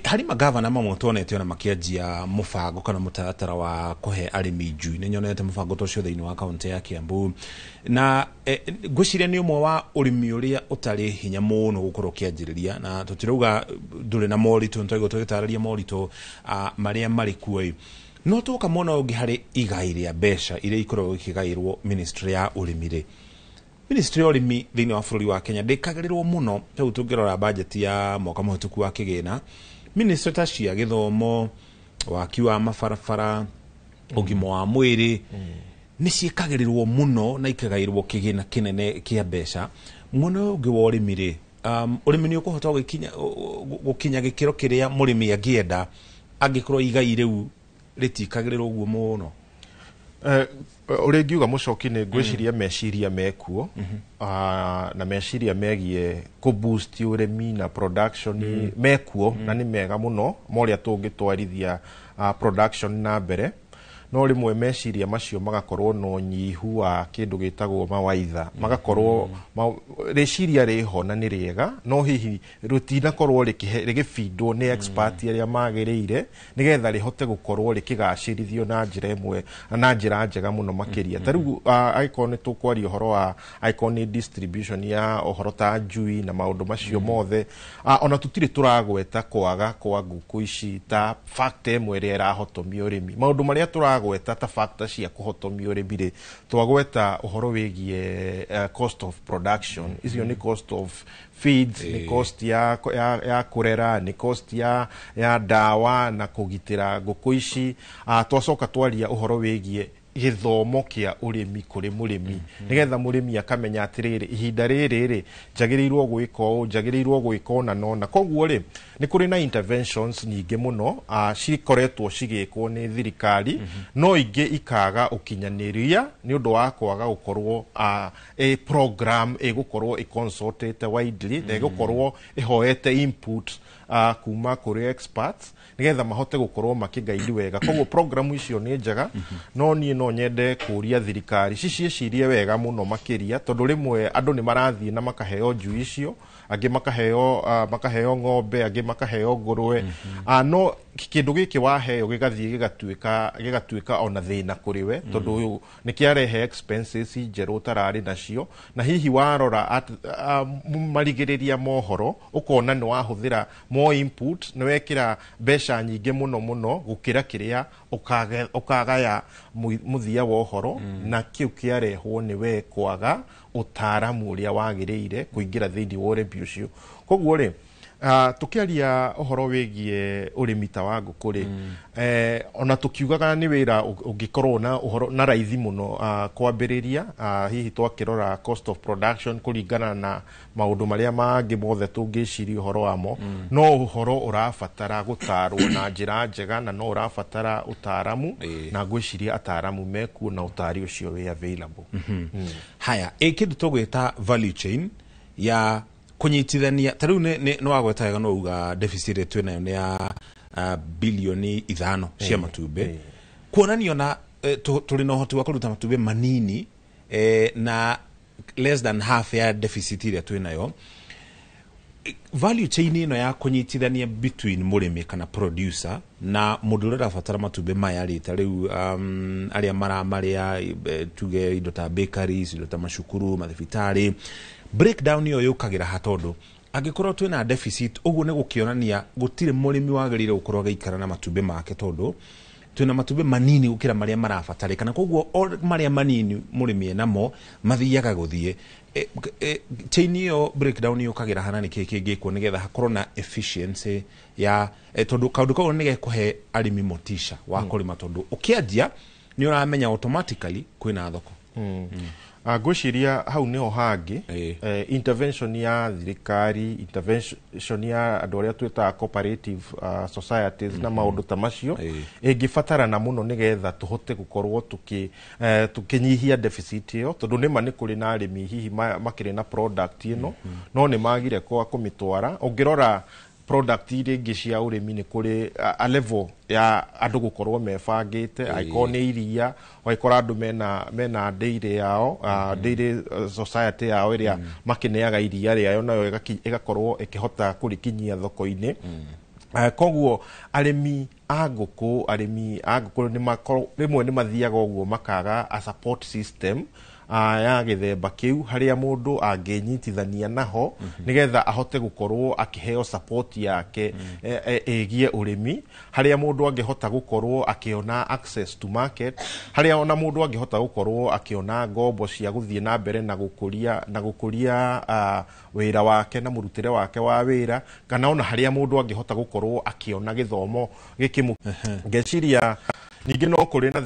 hari magavana mamwe tuonete ona makianjia mubango kana mutaratara wa kuhe arimi njui ni nyonete mubango tocio thiini wa kaunti ya Kiambu na ngwiciria ni umwe wa urimi uria utari hinya muno gukorwo kianjiriria na tutirauga nduri na moritu ntaigo tugitararia moritu maria mari kuo no tuka mona ungi hari igai ria besha iria ikorwo ikigairwo ministry ya urimire ministry ya urimi thiini wa bururi wa Kenya ndikagirirwo muno tau tungirora budget ya mwaka muhituku wa kigina ministry ta cia githomo waki wa mabarabara ugimo wa mwiri ni ciikagirirwo muno na ikagairwo kigina kinene kia besha muno ungi wa urimire urimi ni ukuhota gukinya gikiro kiria murimi agienda angikorwo igai riu ritikagirirwo guo muno urengiuga mucoki ni ngwiciria meciria mekuo na meciria megie ku boost urimi na production mekuo na ni mega muno moria tungitwarithia production na mbere no rimwe meciria macio magakorwo no nyihu wa kindu gitagwo mawaitha magakorwo reciria riho na ni riega no hihi rutina korwo rigifindwo ni expert aria magiriire nigetha rihote gukorwo rikigacirithio na njira imwe na njira njega muno makiria tariu icon tukwaria horo wa icon distribution ya ohoro ta njui na maundu macio mothe ona tutiri turagweta kwaga kwa nguku ici ta factor imwe ria irahotomia urimi maundu maria gweta ta factor cia kuhotomia urimi twagweta uhoro wigie cost of production icio ni cost of feeds ni cost ya kurera ni cost ya dawa na kugitira nguku ici twacoka twaria uhoro wigie githomo kia urimi kuri murimi nigetha murimi akamenya atiriri ihinda riri jagirirwo gwika o jagirirwo gwika ona nona koguo ri ni kuri na interventions nyingi muno cikoretwo cigikwo ni thirikari no ingi ikaga ukinyaniria ni undu wa kwaga gukorwo a program igukorwo consulted widely na igukorwo ihoete input kuma kuri experts nigetha mahote gukorwo makigaidi wega koguo program icio ni njega no nie no nyende kuria thirikari ciciecirie wega muno makiria tondu rimwe andu ni marathie na makaheo njui icio angi makaheo ng'ombe angi makaheo ngurwe no kindu giki waheo gigathie gigatuika ona thina kuriwe tondu ni kiarehe expenses njeru tarari nacio na hihi warora marigiriria mohoro ukona ni wahuthira more input ni wekira besha nyingi muno gukira kiria ukagaya muthia wa uhoro na kiu kiarehwo ni we kwaga utaramu uria wagiriire kuingira thiini wa urimi ucio koguo ri tukiaria uhoro wigie urimi ta wa nguku ri ona tukiugaga ni wira ungikorwo na uhoro na raithi muno kwambiriria hihi twakirora cost of production kuringana na maundu maria mangi mothe tungiciria uhoro wamo no uhoro urafatara gutarwo na njira njega na no urafatara utaramu na gwiciria ataramu meku na utari ucio we available haya kindu tugwita value chain ya kunyitithania tariu no wagwetaga no uga deficit twinayo ni ya bilioni 5 cia matumbe kuonanio na tuli no hoti wa kuruta matumbe manini na less than half ya deficit ile twinayo value chain ino ya kunyitithania between murimi kana producer na mundu ura rafatara matumbe maya ri tariu aria maria tuge indo ta bakeries indo ta mashukuru mathibitari breakdown yo yukagira hatondu angikorwo twina deficit uguo ne gukionania gutire murimi wagirire gukorwo gaikara na matumbe make tondu twina matumbe manini gukira maria marafatarikana koguo maria manini murimi enamo mathiaga guthie chain yo breakdown yukagira hana ni kingikwo nigetha hakorwo na efficiency ya tondu kaundu kaundu nige kuhe arimi motisha wa kurima tondu ukiandia ni uramenya automatically kwina thoko gwiciria hau niho hangi intervention ya thirikari intervention ya andu aria twita cooperative societies na maundu ta macio ingibatarana muno nigetha tuhote gukorwo tukinyihia deficit yo tondu nima ni kuri na arimi hihi makiri na product ino no ni magire kwa kumitwara ungirora product iringi cia urimi ni kuri a level ya andu gukorwo mebangite aiko ni iria waikora andu mena dairy yao dairy society yao iria makineaga iria riayo nayo igakorwo ikihota kurikinyia thoko-ini koguo arimi a nguku ni makoro rimwe ni mathiaga uguo makaga a support system ya githemba kiu haria mundu angenyitithania naho nigetha ahote gukorwo akiheo support yake egie urimi haria mundu angehota gukorwo akiona access to market haria ona mundu angehota gukorwo akiona ngombo cia guthie na mbere na gukuria wira wake na murutire wake wa wira kana ona haria mundu angehota gukorwo akiona githomo gikimu ngeciria ningi no kuri na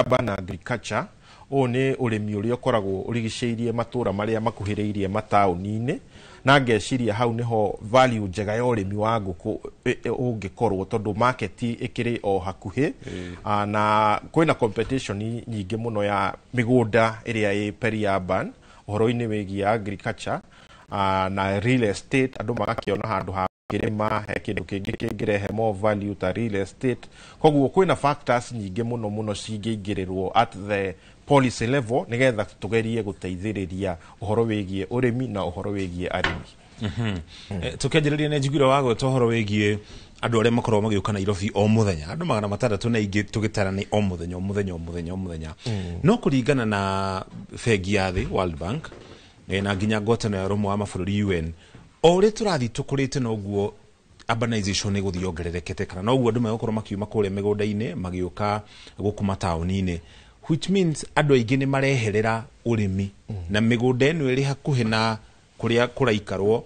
urban agriculture one urimi uria ukoragwo urigiceirie matura maria makuhiriirie matauni-ini na ngeciria hau niho value njega ya urimi wa nguku ungikorwo tondu market ikiri o hakuhi na kwina competition nyingi muno ya migunda iria i peri-urban uhoro-ini wigie agriculture na real estate andu magakiona handu ha kirima he kindu kingi kingirehe more value ta real estate koguo kwina factors nyingi muno cingingirerwo at the policy level nigetha tugerie guteithiriria uhoro wigie urimi na uhoro wigie arimi tukianjiriria ne njiguira wago uhoro wigie andu aria makorwo magiuka Nairobi o muthenya andu 600 na ingi tugitarana o muthenya no kuringana na fegi ya thi World Bank na nginya ngotano ya romo wa mabũrũri UN o ri turathi tukurite no guo urbanization ni guthio ngererekete kana no guo andu magokorwo makiuma kure migunda-ini magiuka gukuma tauni-ini which means andu aingi ni mareherera urimi na migunda eno iri hakuhi na kuria kuraikarwo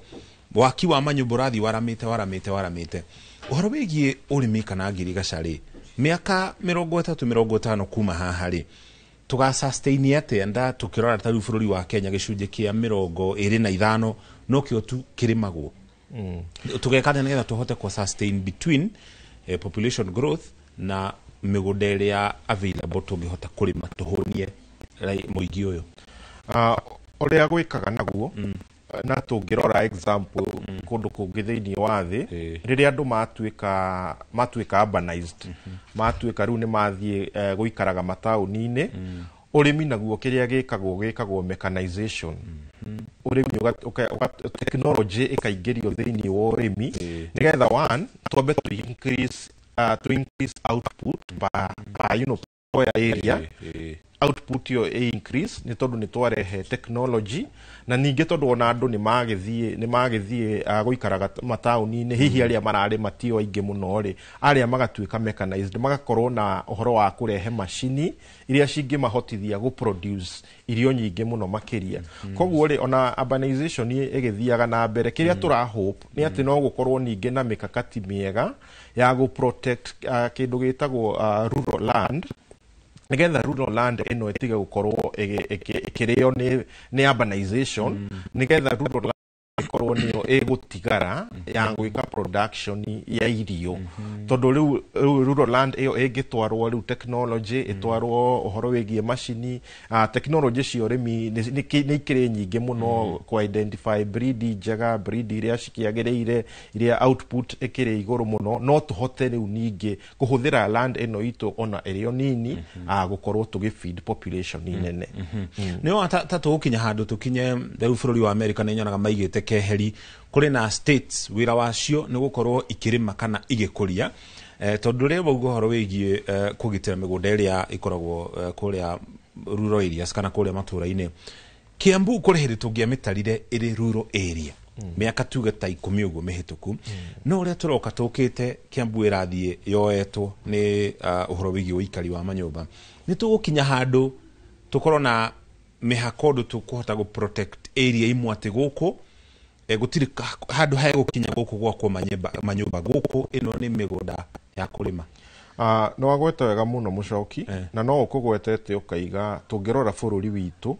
waki wa manyumba rathi waramite uhoro wigie urimi kana ngirigaca ri miaka 30-50 kuma haha ri tuga sustain ate anda tukirora ta bururi wa Kenya gicunje kia 25 no kio tu kirimagwo tugekana nigetha tuhote ku sustain between population growth na migunda iria available tungihota kurima tuhunie muigi uyu oria gwikaga naguo na tungirora example kundu kungi thiini wa thi riria andu matuika urbanized matuika riu ni mathie guikaraga matauni-ini urimi naguo kiria gikagwo mechanization urimi technology ikaingirio thiini wa urimi nigetha one twambe to increase output by area output yo increase ni tondu ni twarehe technology na ninge tondu ona andu ni magithie guikaraga matauni-ini hihi aria marari matio aingi muno ri aria magatuika mechanized magakorwo na uhoro wa kurehe machine iria cingi mahotithia gu produce irio nyingi muno makiria koguo ri ona urbanization igithiaga na mbere kiria tura hope ni ati no gukorwo ninge na mikakati miega ya gu protect kindu gitagwo rural land nigetha rural land ino etiga gukorwo ikirio ni urbanization nigetha rural land ikorwo niyo igutigara ya gwika production ya irio tondu riu rural land iyo igitwarwo riu technology itwarwo uhoro wigie machine technology cio rimi ni ikire nyingi muno ku identify breed njega breed iria cikiagiriire iria output ikire iguru muno no tuhote riu ningi kuhuthira land ino itu ona irio nini gukorwo tugifeed population inene niyo tatukinya handu tukinye riu bururi wa America ni nyonaga maigite keheri kuri na states wira wacio ni gukorwo ikirima kana igikuria tondu ri baugo horo wigie kugitira migunda iria ikoragwo kuria rural areas kana kuria matura-ini Kiambu kuri hindi tungiamitarire iri rural area miaka tuge ta 10 uguo mihituku no uria turoka tukite Kiambu irathie yoetwo ni uhoro wigie uikari wa manyumba ni tugukinya handu tukorwo na mihakondo tukuhota gu protect area imwe ati guku gutiri handu hae gukinya guku gwakwo manyumba guku ino ni migunda ya kurima no wagweta wega muno mucoki na no ukugwetete ukaiga tungirora bururi witu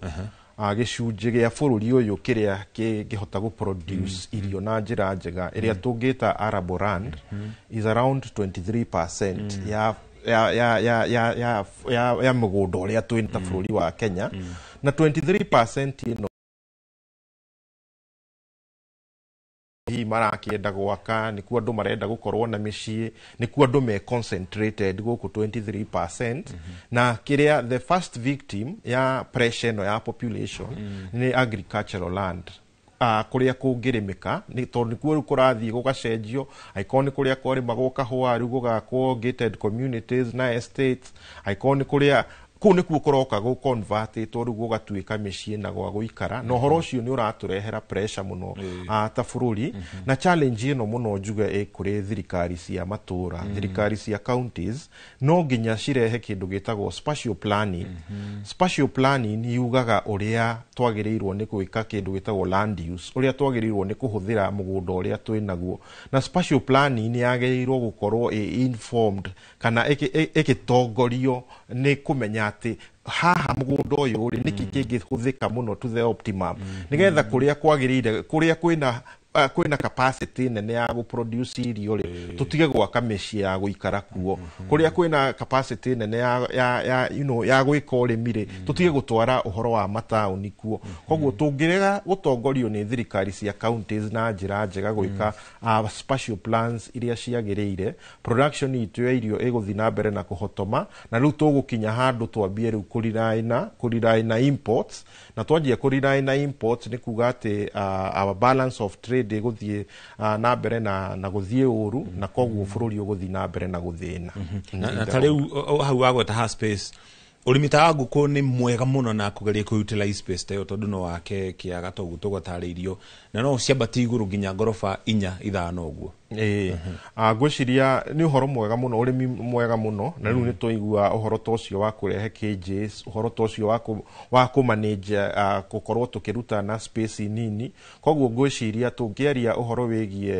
gicunje gia bururi uyu kiria kihota gu produce irio na njira njega iria tungita arable land is around 23% ya mugunda uria twinta bururi wa Kenya na 23% ino hii marakienda gwaka ni ku andu marenda gukorwo na micii ni ku andu me concentrated guku 23% na kiria the first victim ya pressure no ya population ni agricultural land kuria kungirimika ni tondu kuo kurathie gugacenjio aikoni kuria kwari magoka hwa ru gugakwo gated communities na estates aikoni kuria kuni kuokoroka go convert toru gugatuika micii na gwa guikara no horo cio ni uraturehera pressure muno ta bururi na challenge ino muno njuga kuri thirikari cia matura thirikari cia counties no nginya cirehe kindu gitagwo spatial planning yugaga uria twagirirwo ni gwika kindu gitagwo land use uria twagirirwo ni kuhuthira mugunda uria twinaguo na spatial planning ni yagirirwo gukorwo informed kana ikitongorio ni kumenya ati haha mugunda uyu ri niki kingihuthika muno to the optimum nigetha kuria kwagirire kuria kwina capacity nene ya gu produce irio ri tutige gwaka micii ya guikara kuo kuria kwina capacity nene ya ya gwika urimi ri tutige gutwara uhoro wa matauni kuo koguo tungirega gutongorio ni thirikari cia counties na njira njega gwika spatial plans iria ciagiriire production itu ya irio iguthi na mbere na kuhotoma na riu tugukinya handu twambie riu kuriraina imports na twanjia kuriraina imports ni kuga ati our balance of trade guthie na mbere na guthie uru na koguo bururi uguthi na mbere na guthina na tariu hau wagweta ha space urimita wa nguku ni mwega muno na kugeria ku utilize space tayo tondu no wake kiaga togu tugotaririo na no ciambati iguru nginya ngorofa 4-5 uguo ngwiciria nĩ ũhoro mwega mũno, ũrĩmi mwega mũno, na rĩu nĩ tũigua ũhoro ta ũcio wa kũrehe cages, ũhoro ta ũcio wa kũmanage gũkorwo tũkĩruta na space nini. Koguo ngwiciria tũngĩaria ũhoro wĩgiĩ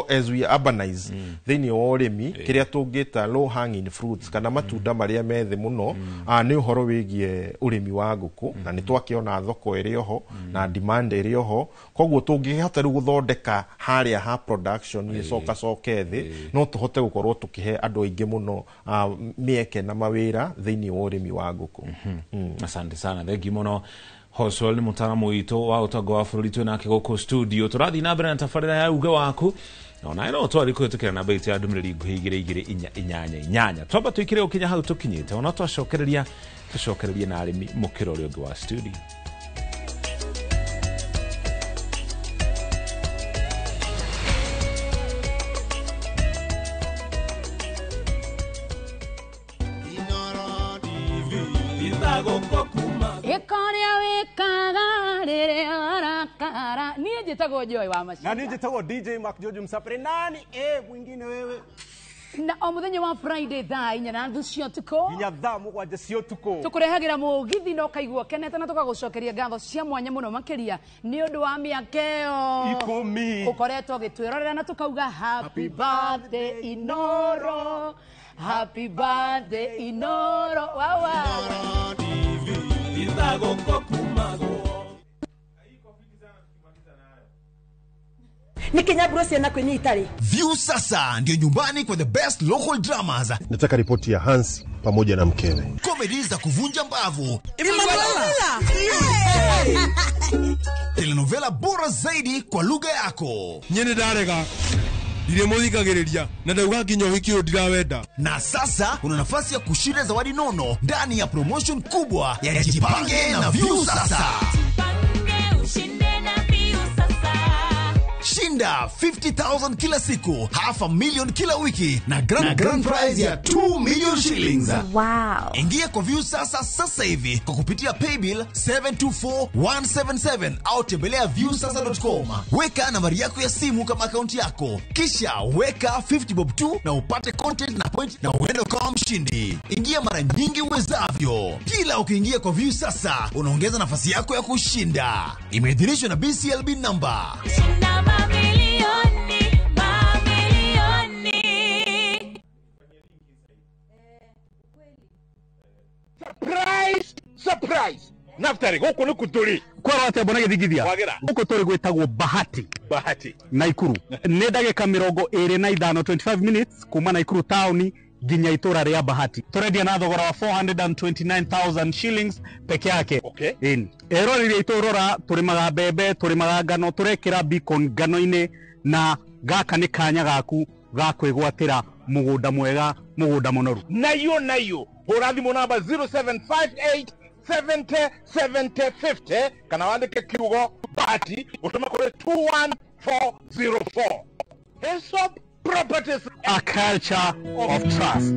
as we urbanize thĩinĩ wa ũrĩmi, kĩrĩa tũngĩta low hanging fruits kana matunda marĩa me thĩ mũno, nĩ ũhoro wĩgiĩ ũrĩmi wa ngũkũ, na nĩ twakĩona thoko ĩrĩ oho na demand ĩrĩ oho. Koguo tũngĩhota rĩu gũthondeka harĩa ha production coke thĩ, no tũhote gũkorwo tũkĩhe andũ aingĩ mũno mĩeke na mawĩra thĩinĩ wa ũrĩmi wa ngũkũ. Asante sana, thengi mũno. Hoswell nĩ mũtaramu witũ wa ũtonga wa bũrũri twĩ nake gũkũ studio. Tũrathiĩ na mbere na tabarĩra ya uge waku, ona ĩno twari kũhĩtũkĩra namba itũ ya ndũmĩrĩri nguhĩ 2288. Twamba tũikire ũkinya hau tũkinyĩte, ona twacokereria na arĩmi mũkĩra ũrĩa ũngĩ wa studio. Ikoria wikaga rĩrĩa arakara. Niĩ njĩtagwo Joy wa Maciga. Na niĩ njĩtagwo DJ Mark George Msapre. Nani mwingine wewe? Na o mũthenya wa Friday thaa 4 cia ũtukũ nginya thaa 7 cia ũtukũ tũkũrehagĩra mũgithi na ũkaigua kenete na tũgagũcokeria ngatho cia mwanya mũno makĩria nĩ ũndũ wa mĩaka ĩyo 10 ũkoretwo ũgĩtwĩrorera na tũkauga happy birthday Inoro, happy birthday Inoro. Wawa Nikinyabrosia na kwenye itali. View sasa ndio nyumbani kwa the best local dramas. Nataka ripoti ya Hans pamoja na mkewe. Comedy za kuvunja mbavu. Telenovela bora zaidi kwa lugha yako. Nyene darega. Ndire muthikagiriria na ndauga nginya uhiki ndirawenda. Na sasa una nafasi ya kushinda zawadi nono ndani ya promotion kubwa ya Jipange na View sasa. Shinda 50,000 kila siku, $500,000 kila wiki na grand prize ya 2 million shillings. Wow. Ingia kwa View sasa hivi kwa kupitia paybill 724177 au tembelea viewsasa.com. Weka nambari yako ya simu kama akaunti yako, kisha weka 50 bob tu na upate content na point na uende kama mshindi. Ingia mara nyingi uwezavyo. Kila ukiingia kwa View sasa unaongeza nafasi yako ya kushinda. Imeidhinishwa na BCLB number. Surprise. Naftari goko ni kuturi. Kwa wate bona githigithia. Goko turi gwetagwo Bahati. Naikuru. Nĩ ndagĩka 25 25 minutes kuma Naikuru town nginya itura ria Bahati. Turendia na thogora wa 429,000 shillings peke yake. Ero rĩrĩa iturora turimaga mbembe, turimaga ngano, turekĩra beacon ngano-inĩ na gaka nĩ kanya gaku ga kwĩgwatĩra mũgũnda mwega, mũgũnda mũnoru. Nayo hũra thimũ namba 0758 70 70 50 kana wandĩke kiugo Bahati ũtũme kũrĩ 21404. Hillsop Properties, a culture of trust.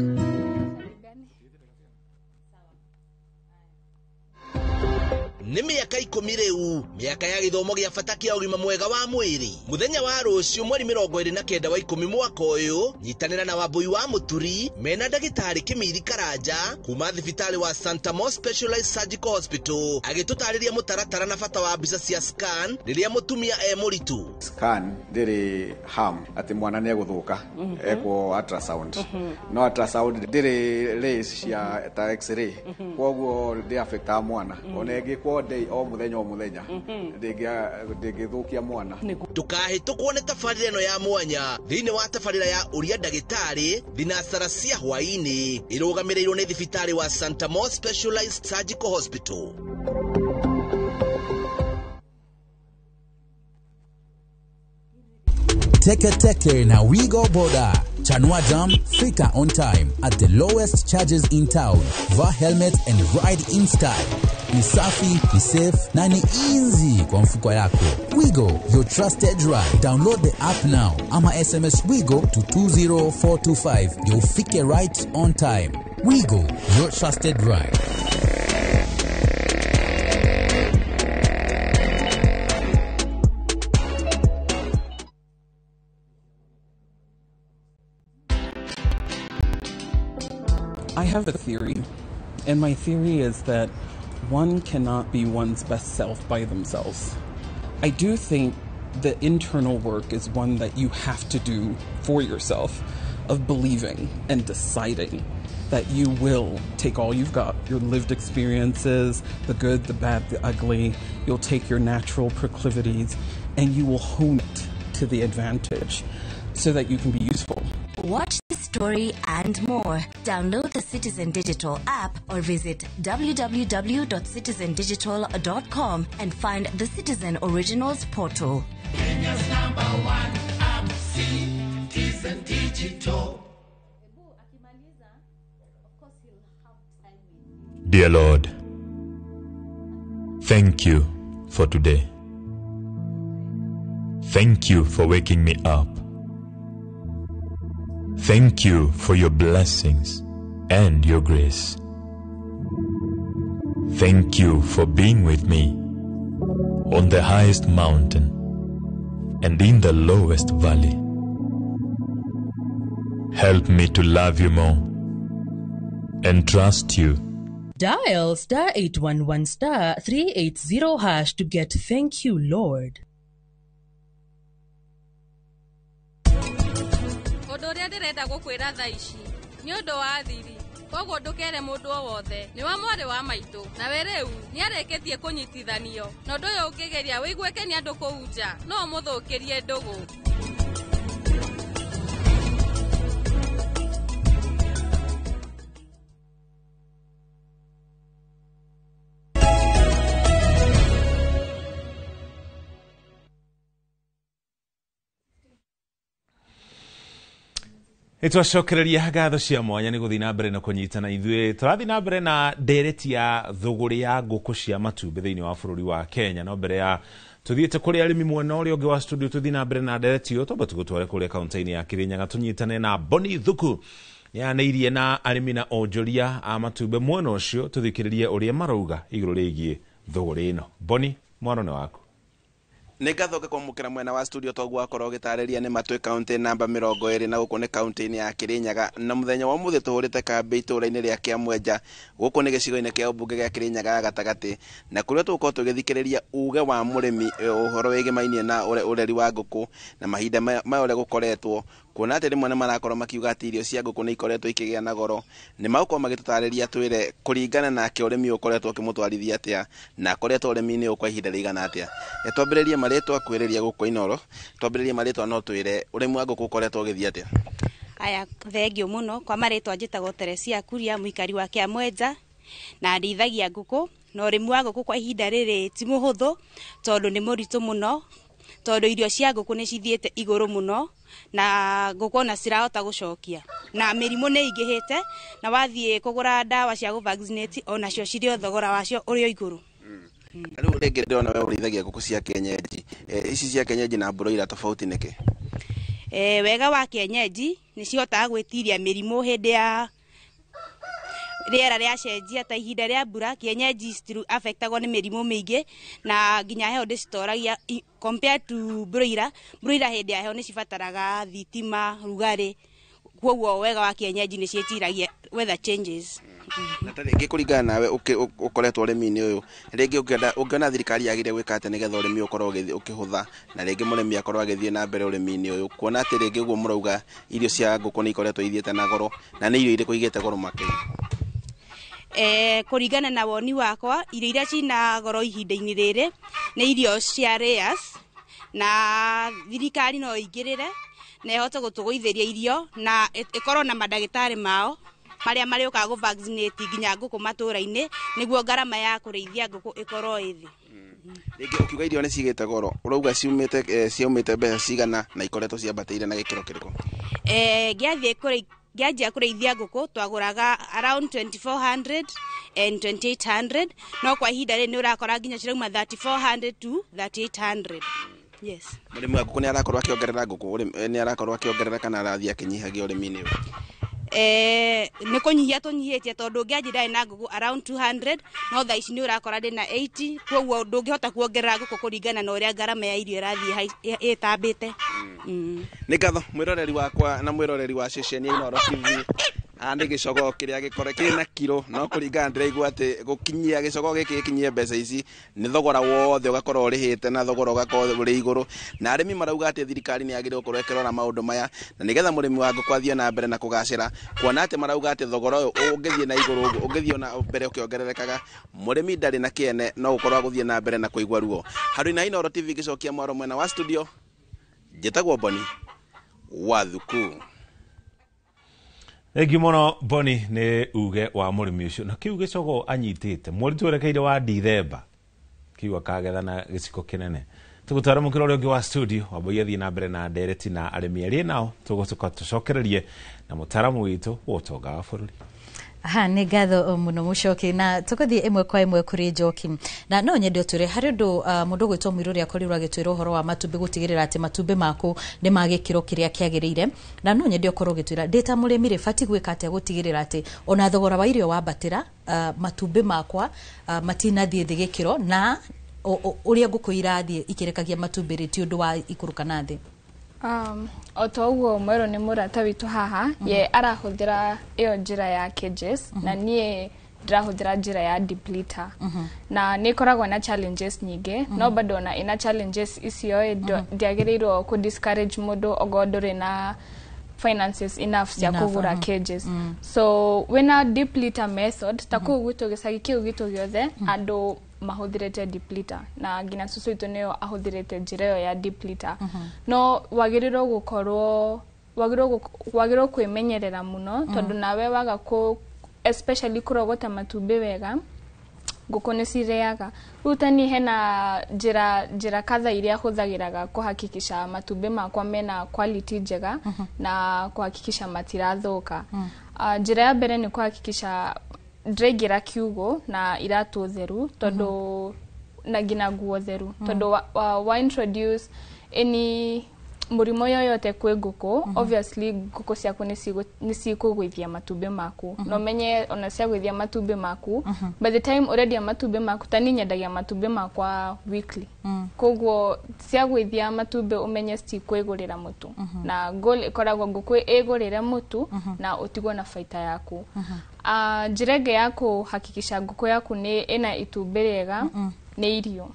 Nĩ mĩaka 10 rĩu, mĩaka ya gĩthomo gĩa bata kĩa ũgima mwega wa mwĩrĩ. Mũthenya wa rũciũ mweri 29 wa 10 mwaka ũyũ, nyitanĩra na Wambui wa Mũturi mena ndagĩtarĩ Kĩmiri Karanja kuma thibitarĩ wa Santa Mo Specialized Surgical Hospital agĩtũtarĩria mũtaratara na bata wa mbica cia scan rĩrĩa mũtumia mũritũ. Scan ndĩrĩ harm atĩ mwana nĩ egũthũka ekwo ultrasound. No ultrasound ndĩrĩ rays cia ta x-ray. Koguo ndĩ affect mwana. Ona ĩngĩkwo day o muthenya ndĩngĩthũkia mwana. Tukahĩtũkwo nĩ tabarĩra ĩno ya mwanya thĩinĩ wa tabarĩra ya ũria ndagĩtarĩ thinacara cia hwaĩ-inĩ ĩrũgamĩrĩirwo nĩ thibitarĩ wa Santa Mo Specialized Surgical Hospital. Teke na Wigo Boda. Chanua Jam, fika on time at the lowest charges in town. Vaa helmet and ride in style. Ni safi, ni safe, na ni easy kwa mfuko yako. Wigo, your trusted ride. Download the app now. Ama SMS Wigo to 20425. You'll fike right on time. Wigo, your trusted ride. I have a theory, and my theory is that one cannot be one's best self by themselves. I do think the internal work is one that you have to do for yourself, of believing and deciding that you will take all you've got, your lived experiences, the good, the bad, the ugly. You'll take your natural proclivities and you will hone it to the advantage so that you can be useful. Watch the story and more. Download the Citizen Digital app or visit www.citizendigital.com and find the Citizen Originals portal. Kenya's #1 app, Citizen Digital. Dear Lord, thank you for today. Thank you for waking me up. Thank you for your blessings and your grace. Thank you for being with me on the highest mountain and in the lowest valley. Help me to love you more and trust you. Dial *811*380# to get thank you, Lord. Odoria ndirenda gukwira thaa ici ni undu wa thiri koguo ndukere mundu o wothe ni wa mwari wa maitu na we riu ni areketie kunyitithanio na undu uyu ungigeria wiguike ni andu kuunja no muthukirie ndugu. Itwacokereria ngatho cia mwanya ni guthii na mbere na kunyitana ithuĩ tũrathi na mbere na ndereti ya thũgũrĩ ya ngũkũ cia matumbĩ thĩinĩ wa bũrũri wa Kenya. No mbere ya tuthiĩte kũrĩ arĩmi mwena ũrĩa ũngĩ wa studio tũthi na mbere na ndereti ĩyo twamba tũgũtware kũrĩa kaunti-inĩ ya Kirinyaga tũnyitane na Boni Thuku yanĩirie na arĩmi na onjoria a matumbĩ mwena ũcio tũthikĩrĩrie ũrĩa marauga igũrũ rĩgiĩ thũgũrĩ ĩno. Boni, mwaro nĩ waku. Nĩ ngathoka kwamũkĩra mwena wa studio toguo akorwo gĩtarĩria nĩ matwĩ kaunti namba 20 na gũkũ nĩ kaunti-inĩ ya Kirinyaga na mũthenya wa mũthĩ tũhũrĩte kambĩ itũũra-inĩ rĩa Kĩamwenja gũkũ nĩ gĩcigo-inĩ kĩa ũmbunge gĩa Kirinyaga gatagatĩ na kũrĩa tũgũkorwo tũgĩthikĩrĩria uge wa mũrĩmi ũhoro wĩgĩmainie na ũreri wa ngũkũ na mahinda maya ũrĩa gũkoretwo kuona atĩ rĩmwe nĩ marakorwo makiuga atĩ irio cia ngũkũ nĩ ikoretwo ikĩgĩa na goro nĩ magũkorwo magĩtũtarĩria twĩre kũringana nake ũrĩmi ũkoretwo ũkĩmũtwarithia atĩa na akoretwo ũrĩmi-inĩ kwa ihinda rĩigana atĩa. Twambĩrĩrie marĩtwa kwĩrĩria gũkũ Inoro, twambĩrĩrie marĩtwa no twĩre ũrĩmi wa ngũkũ ũkoretwo ũgĩthiĩ atĩa. Aya thengio mũno kwa marĩtwa njĩtagwo Teresia Kuria mũikari wa Kĩamwenja na ndĩithagia ngũkũ na ũrĩmi wa ngũkũ kwa ihinda rĩrĩ ti mũhũthũ tondũ nĩ mũritũ mũno tondũ irio cia ngũkũ nĩ cithiĩte igũrũ mũno na ngũkũ na cirahota gũcokia na mĩrimũ nĩ ingĩhĩte na wathiĩ kũgũra ndawa cia gũ-vaccinate onacio cirĩ thogora wacio ũrĩ igũrũ. Rĩu rĩngĩ ndĩrona we ũrĩithagia ngũkũ cia kienyeji, ici cia kienyeji na broiler tofauti nĩkĩ? Wega wa kienyeji nĩ cihotaga gwĩtiria mĩrimũ hĩndĩ ya rĩera rĩacenjia ta ihinda rĩa mbura. Kienyeji still affectagwo nĩ mĩrimũ mĩingĩ na nginya heho ndĩcitoragia compared to broiler. Broiler hĩndĩ ya heho nĩ cibataraga thitima, rugarĩ, kwoguo wega wa kienyeji nĩ ciĩtiragia weather changes. Na ta rĩngĩ kũringana nawe ũkoretwo ũrĩmi-inĩ ũyũ rĩngĩ ũngĩona thirikari yagĩrĩire gwĩka atĩ nĩgetha ũrĩmi ũkorwo ũkĩhũtha na rĩngĩ mũrĩmi akorwo agĩthiĩ na mbere ũrĩmi-inĩ ũyũ kuona atĩ rĩngĩ ũguo mũrauga irio cia ngũkũ nĩ ikoretwo ithiĩte na goro na nĩ irio irĩkũ igĩte goro makĩria? Kũringana na woni wakwa irio iria cina goro ihinda-inĩ rĩrĩ nĩ irio cia layers na thirikari no ĩingĩrĩre na ĩhote gũtũgũithĩria irio na ĩkorwo na mandagĩtarĩ mao marĩa marĩũkaga gũ-vaccinate nginya ngũkũ matũũra-inĩ nĩguo ngarama ya kũrĩithia ngũkũ ĩkorwo ĩthĩ. Rĩngĩ ũkiuga irio nĩ cigĩte goro ũrauga ciaumĩte mbeca cigana na ikoretwo ciambatĩire na gĩkĩro kĩrĩkũ? Ngĩanjia kũrĩithia ngũkũ twagũraga around 2400 and 2800 no kwa ihinda rĩrĩ nĩ ũrakora nginya cirauma 3400 to 3800. Yes. Mũrĩmi wa ngũkũ nĩ arakorwo akĩongerera ngũkũ, nĩ arakorwo akĩongerera kana arathiĩ akĩnyihagia ũrĩmi-inĩ ũyũ? Nĩ kũnyihia tũnyihĩtie tondũ ngĩanjia na ngũkũ around 200 no thaa ici nĩ ũrakora ndĩ na 80 kwoguo ndũngĩhota kuongerera ngũkũ kũringana na ũrĩa ngarama ya irio ĩrathiĩ ĩtambĩte. Nĩ ngatho mwĩroreri wakwa na mwĩroreri wa ceceni ya Inoro TV ande gicogo kiria gikore kiri na kilo no kuringana ndiraigua ati gukinyia gicogo giki gikinyie mbeca ici ni thogora wothe ugakorwo urihite na thogora ugakorwo uri iguru na arimi marauga ati thirikari ni agire gukorwo ikirora maundu maya na nigetha murimi wa nguku athie na mbere na kugacira kuona ati marauga ati thogora uyu ungithie na iguru ungithie na mbere ukiongererekaga murimi ndari na kiene no ukorwo guthie na mbere na kuigwa ruo Haruna Inooro TV gicokia mwaro mwena wa studio Jetagwo Boni Wathuku. Egi mono Boni ne uge wa murimi ucio na kiu gicogo anyitite mweri twerekeire wa Dithemba kiu akagetha na giciko kinene tugutwara mukiro uri ungi wa studio waboye thie na mbere na ndereti na arimi eri nao tugutuka tucokererie na mutaramu witu wotonga wa bururi. Nĩ ngatho mũno Mũchoki na tũgũthiĩ ĩmwe kwa ĩmwe kũrĩ Njoki na no nyende ũtwĩre harĩ ũndũ mũndũ gwĩtwo Mũirũrĩ akorirwo agĩtwĩra ũhoro wa matumbĩ gũtigĩrĩra atĩ matumbĩ maku nĩ ma gĩkĩro kĩrĩa kĩagĩrĩire na no nyende ũkorwo ũgĩtwĩra ndĩ ta mũrĩmi rĩ batiĩ gwĩka atĩa gũtigĩrĩra atĩ ona thogora wa irio wambatĩra matumbĩ makwa matinathiĩ thĩ gĩkĩro na ũrĩa ngũkũ irathiĩ ikĩrekagia matumbĩ rĩ ti ũndũ wa ikũrũka na thĩ. Oto uguo Mwero ni murata witu haha ye arahuthira iyo njira ya cages na nie ndirahuthira njira ya depleter na ni koragwo na challenges nyingi no bado na ina challenges icio ndiagĩrĩirwo ku discourage mundu ogodore na finances enough cia kugura cages so when a depleter method taku gwito gicagi kiu gitu giothe andu mahuthirete depleter na ngina susu itu neo ahuthirete njira yo ya depleter no wagiriro wagiriro kwimenyerera muno tondu nawe waga ku especially kurogota matumbĩ wega nguku nĩ cireaga rutani hena njira kadha iria huthagiraga kuhakikisha matumbĩ makwa mena quality njega na kuhakikisha matirathuka njira ya mbere ni kuhakikisha ndrengira kiugo na iratu theru tondu na ngina nguo theru tondu wa introduce any murimo yoyote kwe nguku obviously nguku ciaku ni cikugwithia matumbĩ maku no menye ona ciagwithia matumbĩ maku by the time already matumbĩ maku tani nyendagia matumbĩ makwa weekly koguo ciagwithia matumbĩ umenye cikwigurira mutu na goal ikoragwo nguku igurire mutu na utigwo na faita yaku njirege yako hakikisha nguku yaku ni ina itumbĩ riega ni irio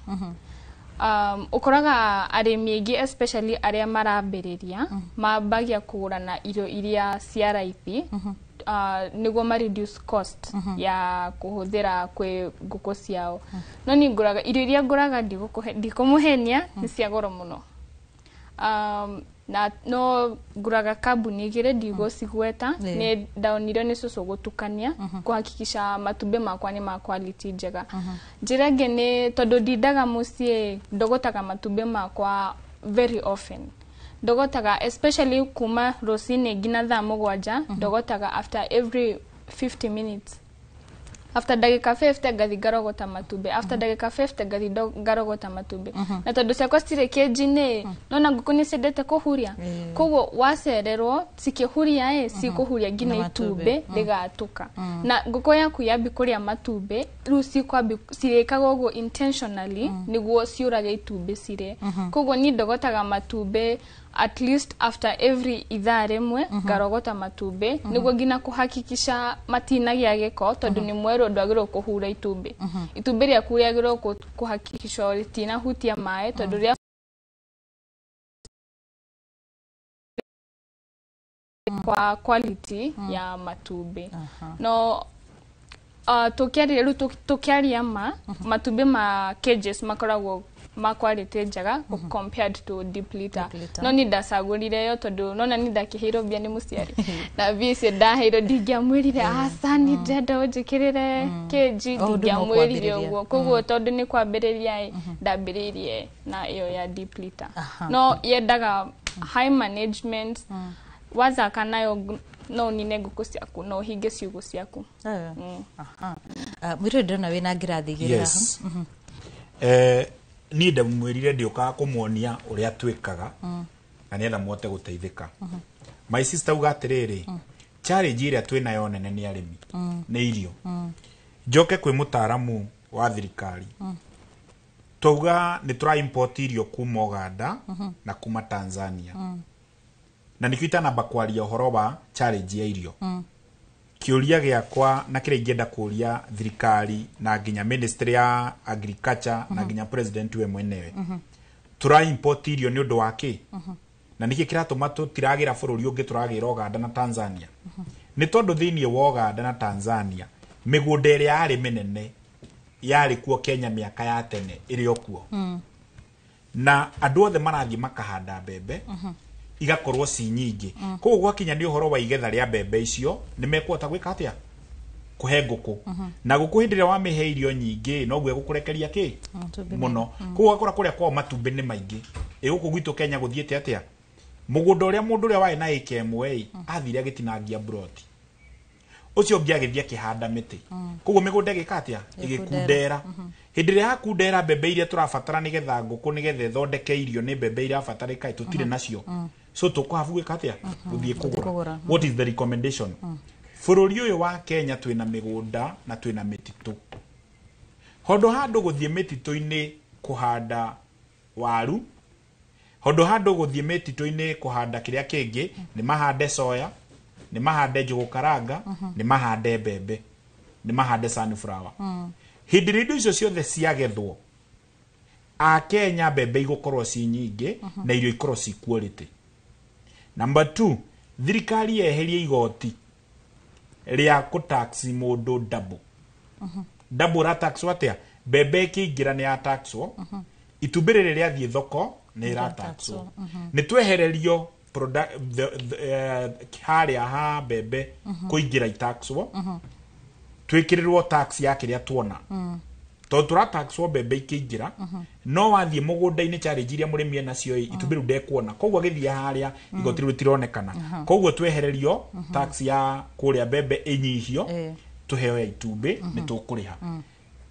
ukoraga arĩmi aingĩ especially arĩa marambĩrĩria mambagia kugura na irio iria cia raithi niguo ma reduce cost ya kuhuthira kwe nguku ciao no ni nguraga irio iria nguraga ndikumuhenia ni cia goro muno na no nguraga kambuni igire ndigo cigweta ni daunire ni susu gutukania kuhakikisha matumbĩ makwa ni ma quality njega njira ingĩ ni tondu ndindaga muciĩ ndogotaga matumbĩ makwa very often ndogotaga especially kuma rũcinĩ nginya thaa 7 ndogotaga after every 50 minutes after dagika 50 gathi garogota matumbĩ after dagika 50 gathi garogota matumbĩ na tondu ciakwa cire kejine nona nguku ni cendete kuhuria koguo wacererwo cikihuria cikuhuria ngina itumbĩ rigatuka na nguku yaku yambi kuria matumbĩ riu cikwambi cirikaga uguo intentionally niguo ciurage itumbĩ cire koguo ni ndogotaga matumbĩ at least after every ithaa rimwe garogota matumbĩ niguo ngina kuhakikisha matinagia giko tondu ni Mweru ndwagirwo kuhura itumbĩ itumbĩ rĩaku rĩagirwo kuhakikisha ritina hutia maĩ tondu ria kwa quality ya matumbĩ no tukiaria matumbĩ ma cages makoragwo ma quality njega compared to depleter no ni ndacagurire yo tondu nona ni ndakihiro bia ni muciari na vice ndahiro ndingiamwirire asa ni ndenda unjikirire keji ndingiamwirire uguo koguo tondu ni kwambiriria ndambiririe na iyo ya depleter no yendaga high management waza kanayo no nine nguku ciaku no hinge ciugo ciaku Mwirũrĩ ndona wina ngirathi gira ni ndamwirire ndioka kumuonia uria twikaga na nienda mwote guteithika my sister uga atiriri challenge iria twinayo nene ni arimi ni irio njoke kwi mutaramu wa thirikari tuga ni try import irio kuma Uganda na kuma Tanzania na nikita namba kwaria uhoro wa challenge ya irio kiuria giakwa na kire ingenda kuria thirikari na nginya ministry ya agriculture na nginya president we mwenewe tura import irio ni undu wake na niki kiratuma tutiragira bururi ungi turagira Uganda na Tanzania ni tondu thiini wa Uganda na Tanzania migunda iri yari minene yari kuo Kenya miaka ya tene iri okuo na andu othe marathie makahanda mbembe igakorwo ci nyingi koguo gwakinya ni uhoro wa igetha ria mbembe icio ni mekwota gwika atia kuhe nguku na nguku hindire wa mihe irio nyingi no gwe gukurekeria ki muno koguo akora kuria kwa matumbi ni maingi guku gwitu Kenya guthiete atia mugunda uria mundu uria wai na ikemwe athire agitinangia broti ucio ngiagithia kihanda miti koguo migunda gikatia igikundera hindire hakundera mbembe iria turabatara nigetha nguku nigetha thondeke irio ni mbembe iria abatarika tutire nacio so tukuhavu gwikatia guthie kugura what is the recommendation bururi uyu wa Kenya twina migunda na twina mititu hondo handu guthie mititu-ini kuhanda waru hondo handu guthie mititu-ini kuhanda kiria kingi ni mahande soya ni mahande njugu karanga ni mahande mbembe ni mahande sunflower hindire indo icio ciothe ciagethwo a Kenya mbembe igukorwo ci nyingi na irio ikorwo ci quality. Number 2, thirikari yeherie igoti ria kutaxi mundu double double ra tax watia mbembe kiingira ni ya taxwo itumbire riria thie thoko ni ra taxwo ni twehererio haria ha mbembe kuingira itaxwo twikirirwo tax ya kiria tuona to tura taxwo mbembe ikiingira no wathie mugunda-ini challenge iria murimi nacio itubiru ndekuona koguo githie haria igoti ritironekana koguo twehererio tax ya kuria mbembe inyihio tuheo ya itumbi ni tukuriha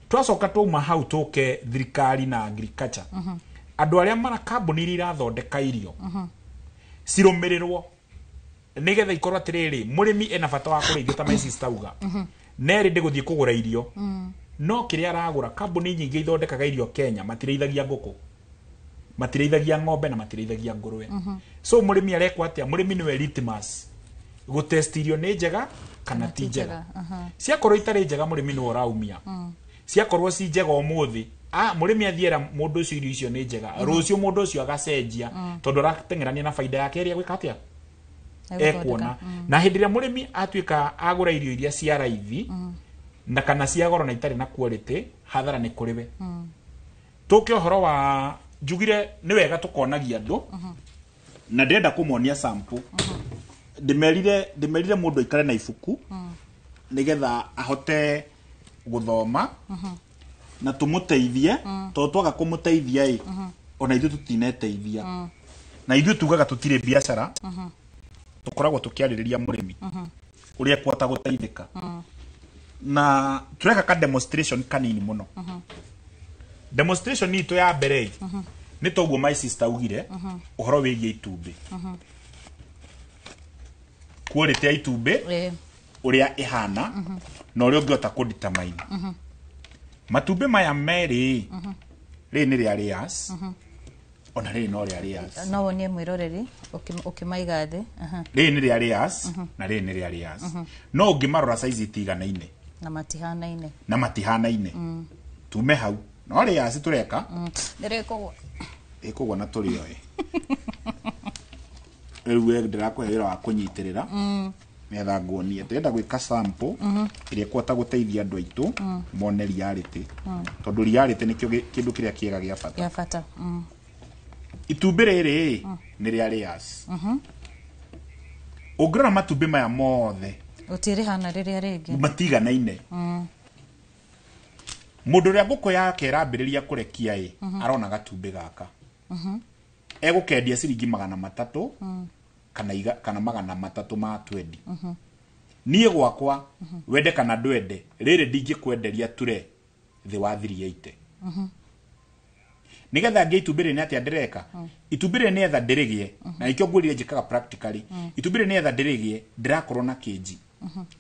twacoka tuma hau tuke thirikari na agriculture andu aria mara kambuni iria irathondeka irio cirumirirwo nigetha ikorwo atiriri murimi ena bata wa kureithio ta maici stauga neri ndiguthie kugura irio no kiria aragura kambuni nyingi ithondekaga irio Kenya matireithagia nguku matireithagia ng'ombe na matireithagia ngurwe so murimi arekwa atia murimi niwe litmus gutest irio ni njega kana ti njega ciakorwo itari njega murimi ni uraumia ciakorwo ci njega umuthi murimi athiera mundu ucio irio icio ni njega rucio mundu ucio agacenjia tondu ratengerania na faida yake iria gwika atia ekuona na hindiria murimi atuika agura irio iria cia raithi na kana cia goro na itari na quality hathara ni kuriwe tuke uhoro wa njugire ni wega tukonagia andu na ndenda kumonia sample ndimerire mundu ikare na ifuku nigetha ahote guthoma na tumuteithie to twaga kumuteithia ona ithu tutineteithia na ithu tugaga tutire biashara tukoragwo tukiaririria murimi uria kwata guteithika na tureka ka demonstration kanini muno demonstration ni to ya mbere ni toguo my sister ugire uhoro wigie itumbi quality ya itumbi uria ihana na uria ungiota kudetermine matumbi maya meri ri ni ria layers ona ri no ria layers no wonie mwiroreri ukimaiga thi ri ni ria layers na ri ni ria layers no ungimarora size itiganaine na matihanaine tume hau no layers tureka ndirikogwa ikogwa na turi oi ewe ndirakuhe wira wa kunyitirira metha nguonie ndenda gwika sample iria kwata guteithia andu aitu mone reality tondu reality nikio kindu kiria kiega gia fata itumbi riri ni ria layers ugrana matumbi maya mothe utiri hana riria ringi matiganaine mundu ria nguku yake irambiriria kurekia arona gatumbi gaka egukendia ciringi 300 kana 300 ma 20 nie gwakwa wende kana ndwende riri ndingikwenderia ture thi wa 380 nigetha ngeitumbire ni atia ndireka itumbire ni etha ndirigie na ikyo ngurire njikaga practically itumbire ni etha ndirigie ndirakorwo na kg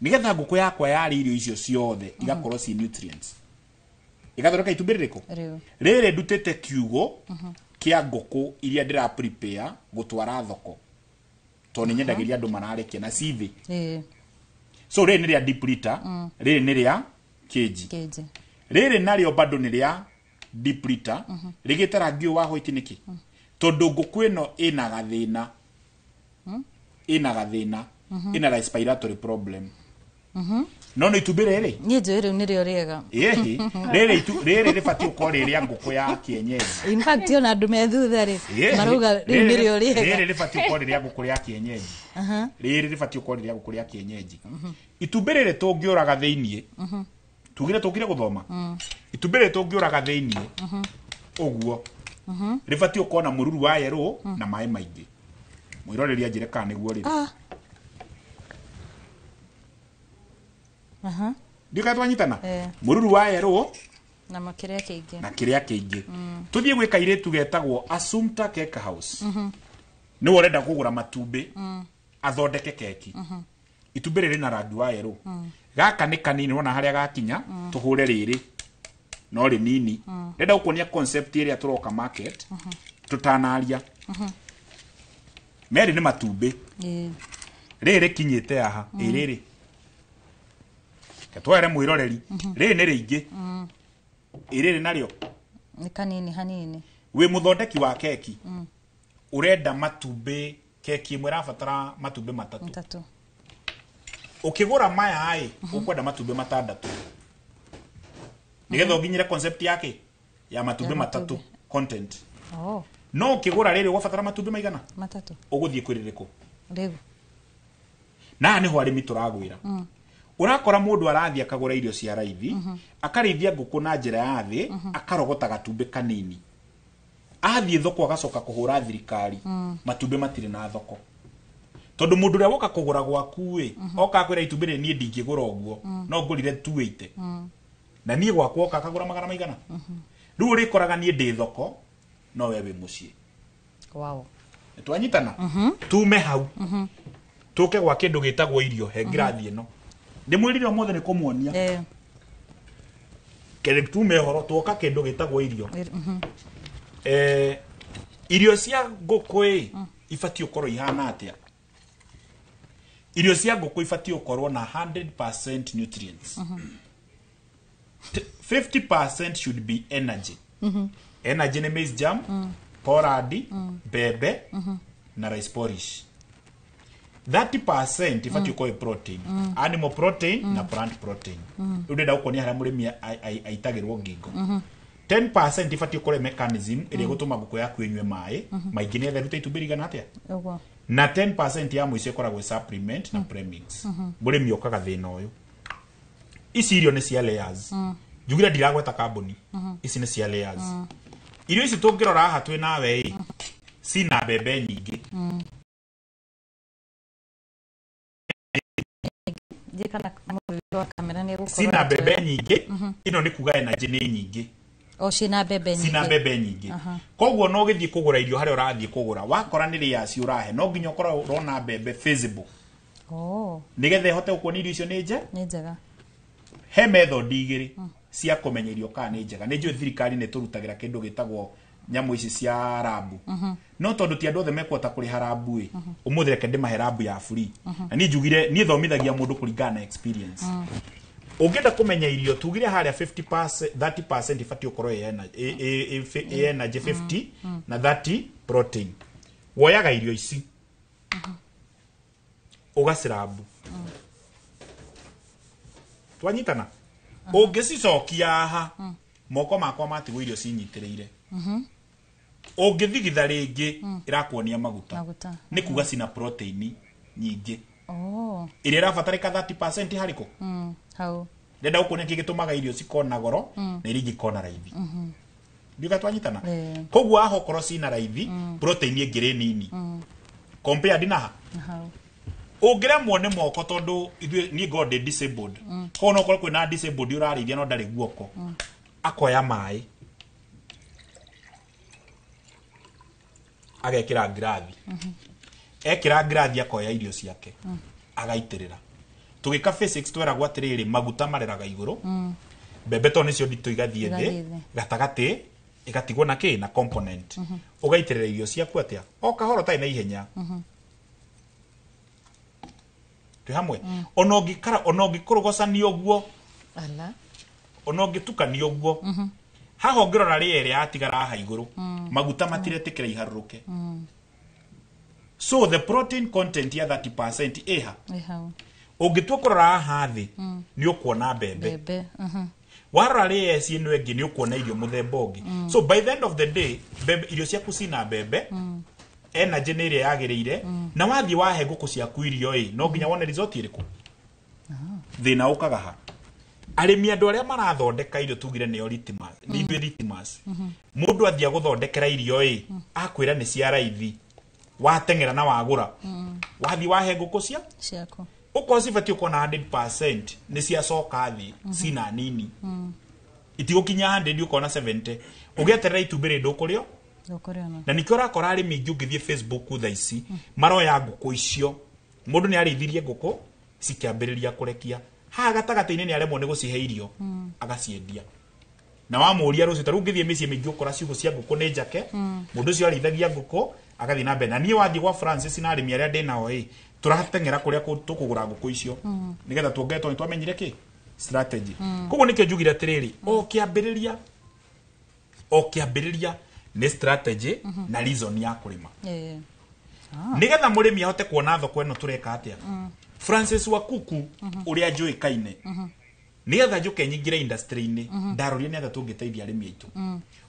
nigetha nguku yakwa yari irio icio ciothe igakorwo ci nutrients igathoreka itumbire riko riri ndutete kiugo kia nguku iria ndira prepare gutwara thoko to ni nyendagiria andu mararekia na cithi so rĩrĩ nĩ rĩa deep liter rĩrĩ nĩ rĩa kg rĩrĩ narĩo bado nĩ rĩa deep liter rĩgĩte rangi wa white nĩkĩ tondũ ngũkũ ĩno ĩna gathĩna ina respiratory problem no itumbĩ rĩrĩ niĩ njũĩ rĩu nĩrĩo rĩega rĩrĩ rĩbatiĩ gũkorwo rĩrĩa ngũkũ ya kienyeji in fact ona andũ me thutha marauga rĩu nĩrĩo rĩega rĩrĩ rĩbatiĩ gũkorwo rĩrĩa ngũkũ ya kienyeji rĩrĩ rĩbatiĩ gũkorwo rĩrĩa ngũkũ ya kienyeji itumbĩ rĩrĩ tũngĩũraga thĩiniĩ tugire gũthoma itumbĩ rĩrĩ tũngĩũraga thĩiniĩ ũguo rĩbatiĩ gũkorwo na mũruru wa yellow na maĩ maingĩ mwĩroreria njĩre kana nĩguo rĩrĩ ndika twanyitana mũruru wa yellow na makĩrĩa kĩingĩ tuthiĩ gwĩ kairĩtu getagwo Assumpta Cake House nĩ ũrenda kũgũra matumbĩ athondeke keki itumbĩ rĩrĩ na rangi wa yellow gaka nĩ kanini wona harĩa gakinya tũhũre rĩrĩ no rĩ nini ndenda gũkuonia concept ĩrĩa tũroka market tutanaria merĩ nĩ matumbĩ rĩrĩ kinyĩte aha rĩrĩ ketwere mwĩroreri rĩrĩ nĩ rĩingĩ rĩrĩ narĩo nĩ kanini hanini wĩ mũthondeki wa keki urenda matumbĩ keki ĩmwe ĩrabatara matumbĩ matatũ ukigura maya ukwenda matumbĩ matandatũ nigetha nginyire concept yake ya matumbĩ matatũ content no ukigura rĩrĩ ugabatara matumbĩ maigana matatũ uguthie kwĩrĩrĩkũ rĩu na nĩ ho arĩmi turagwĩra urakora mũndũ arathia akagũra irio cia raithi akarĩithia ngũkũ na njĩra ya thĩ akarogota gatumbĩ kanini athie thoko agacoka kũhũra thirikari matumbĩ matirĩ na thoko tondu mundu ria woka kugura gwaku oka kwira itumbĩ rĩ niĩ ndingĩgũra ũguo no ngũrire 280 na niĩ gwakwa oka akagũra magana maigana rĩu rĩkoraga niĩ ndĩ thoko no we wĩ mũciĩ twanyitana tume hau tuke gwa kĩndũ gĩtagwo irio he ngirathi ĩno ndĩmwĩrire mothe nĩ kũmuonia kere tume horo tuoka kĩndũ gĩtagwo irio irio cia ngũkũ ibatiĩ gũkorwo ihana atĩa irio cia ngũkũ ibatiĩ gũkorwo na 100% nutrients 50% should be energy energy nĩ maize germ porrard mbembe na rice porridge 30% ibatiĩ gũkorwo protein animal protein na plant protein ndenda gũkonia harĩa mũrĩmi aitagĩrwo ngingo 10% ibatiĩ gũkorwo mechanism ĩrĩa gũtũma ngũkũ yaku ĩnyue maĩ maingĩ nĩ etha ruta itumbĩ rigana atĩa na 10% ya mũico ĩkoragwo supplement na premix mũrĩmi okaga thĩna ũyũ ici irio nĩ cia layers njugire ndiragweta kambuni ici nĩ cia layers irio ici tũngĩrora haha twĩ nawe cina mbembe nyingĩ cina mbembe nyingĩ ĩno nĩ kuga energy nĩ nyingĩ cina mbembe nyingĩ koguo no gĩthiĩ kũgũra irio harĩa ũrathiĩ kũgũra wakora nĩ layers ũrahe no nginya ũkorwo ũrona mbembe feasible nigetha ihote gũkuonia irio icio nĩ njega he method igĩrĩ cia kũmenya irio kana nĩ njega nĩ njũĩ thirikari nĩ tũrutagĩra kĩndũ gĩtagwo nyamũ ici cia rabu no tondũ ti andũ othe mekũhota kũrĩha rabu ũmũthĩ reke ndĩmahe rabu ya free na niĩ njugire niĩ thomithagia mũndũ kũringana na experience ũngĩenda kũmenya irio tugire harĩa 50% 30% ibatiĩ gũkorwo energy 50 na 30 protein woyaga irio ici ũgacirabu twanyitana ũngĩcicokia haha moko makwa matigwo irio cinyitĩrĩire ũngĩthigitha rĩngĩ ĩrakuonia maguta nĩ kuga cina protein nyingĩ ĩrĩa ĩrabatarĩka 30% harĩkũ hau ndenda gũkuonia kĩ gĩtũmaga irio cikona goro na iria ingĩ ikona raithi ndiuga twanyitana koguo aho korwo cina raithi protein ĩngĩ nini compared na ũngĩremwo nĩ moko tondũ niĩ god disabled kono okorwo kwĩna disabled ũrarĩithia no ndarĩ guoko akoya maĩ agekĩra ngirathi ekĩra ngirathi akoya irio ciake agaitĩrĩra tũgĩka physics tweragwo atĩrĩrĩ maguta mareraga igũrũ mbembe to nĩcio nditũ igathiĩ thĩ gatagatĩ ĩgatigwo na kĩ na component ũgaitĩrĩra irio ciaku atĩa o kahoro tarĩ na ihenya twi hamwe ona ungikara ona ungikurugocania uguo ala ona ungitukania uguo haho ngirora riere yatigara ha iguru maguta matiretikira iharuruke so the protein content ya 30% eha ungitua kurora haha thi ni ukuona bebe warora riere ciino engi ni ukuona irio muthemba ungi so by the end of the day bebe irio ciaku cina bebe energy ni iria yagirire na wathi wahe nguku ciaku irio no nginya wone result iriku thina ukaga ha arimi andu aria marathondeka irio tugire ni litmus ni ithu litmus mundu athia guthondekera irio akwira ni cia raithi watengera na wagura wathi wahe nguku ciaku uko sifati uko na 100% ni cia coka thi cina nini itigukinya 100 uko na 70 ugeterera itumbire ndukurio na nikio rakora arimi ngithie Facebook tha ici maroya nguku icio mundu ni arithirie nguku cikiambiriria kurekia ha gatagata-ini ni aremwo ni gucihe irio agaciendia na wamuria rucio taru ngithie micii mingi ukora ciugo cia nguku ni njake mundu ucio arithagia nguku agathi na mbere na nie wathi gwa Francis na arimi aria ndinao turatengera kuria tukugura nguku icio nigetha tuongetwo ni twamenyire ki strategy koguo nikio njugire atiriri o kiambiriria ni strategy na reason ya kurima nigetha murimi ahote kuona thoko eno tureka atia Francis Wakuku uria njui kaine nigetha njuke nyingire industry ini ndarorie ni atha tungiteithia arimi aitu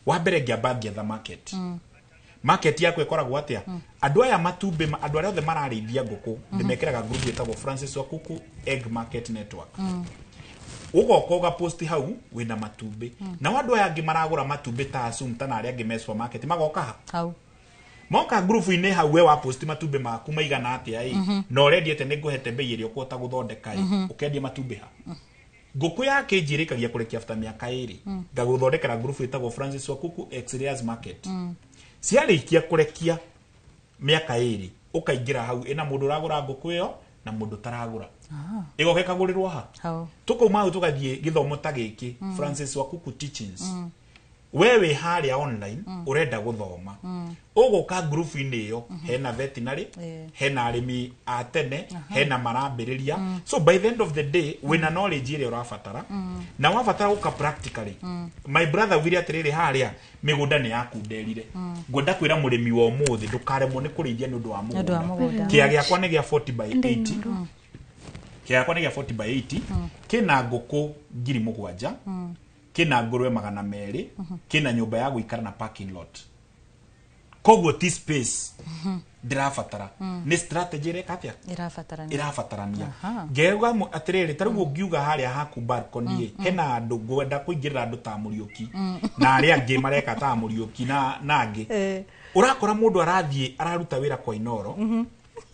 wa mbere ngiambangia the market yako ikoragwo atia andu aya matumbe andu aria othe mararithia nguku ndimekeraga group yetagwo Francis Wakuku Egg Market Network ugoka uga post hau wina matumbe na wandu aya angi maragura matumbe ta Assumpta na aria angi me supermarket magoka hau moka group ine hau we wa post matumbe maku maigana atia no ready ete ninguhete bei irio kwota guthondeka ukendia matumbe ha nguku yake njirikagia kurekia after miaka 2 ngaguthondekera group yetagwo Francis Wakuku X-Rares Market ciarikia kurekia miaka 2 ukaingira hau ina mundu uragura nguku iyo na mundu taragura igoke kagurirwo ha tukuma hau tugathie githomo ta giki Francis Wakuku Teachings wewe haria online urenda guthoma ugoka group ine iyo hena veterinary hena arimi atene hena marambiriria so by the end of the day wina knowledge ile urafatara na wafatara uka practically my brother wiri atiriri haria migunda ni yaku nderire ngwenda kwira murimi wa umuthi ndukaremwo ni kurithia ni undu wa mugunda kia giakwa ni gia 40/80 kiakwa ni gia 40/80 kina nguku 7,000 kina ngurwe 200 kina nyumba ya guikara na parking lot koguo ti space ndirafatara ni strategy rekatia irafatarania ngeuga atiriri tarugo ngiuga haria haku balcony hena andu ngwenda kuingirira andu ta Muriuki na aria angi mareka ta Muriuki na angi urakora mundu arathie araruta wira kwa Inoro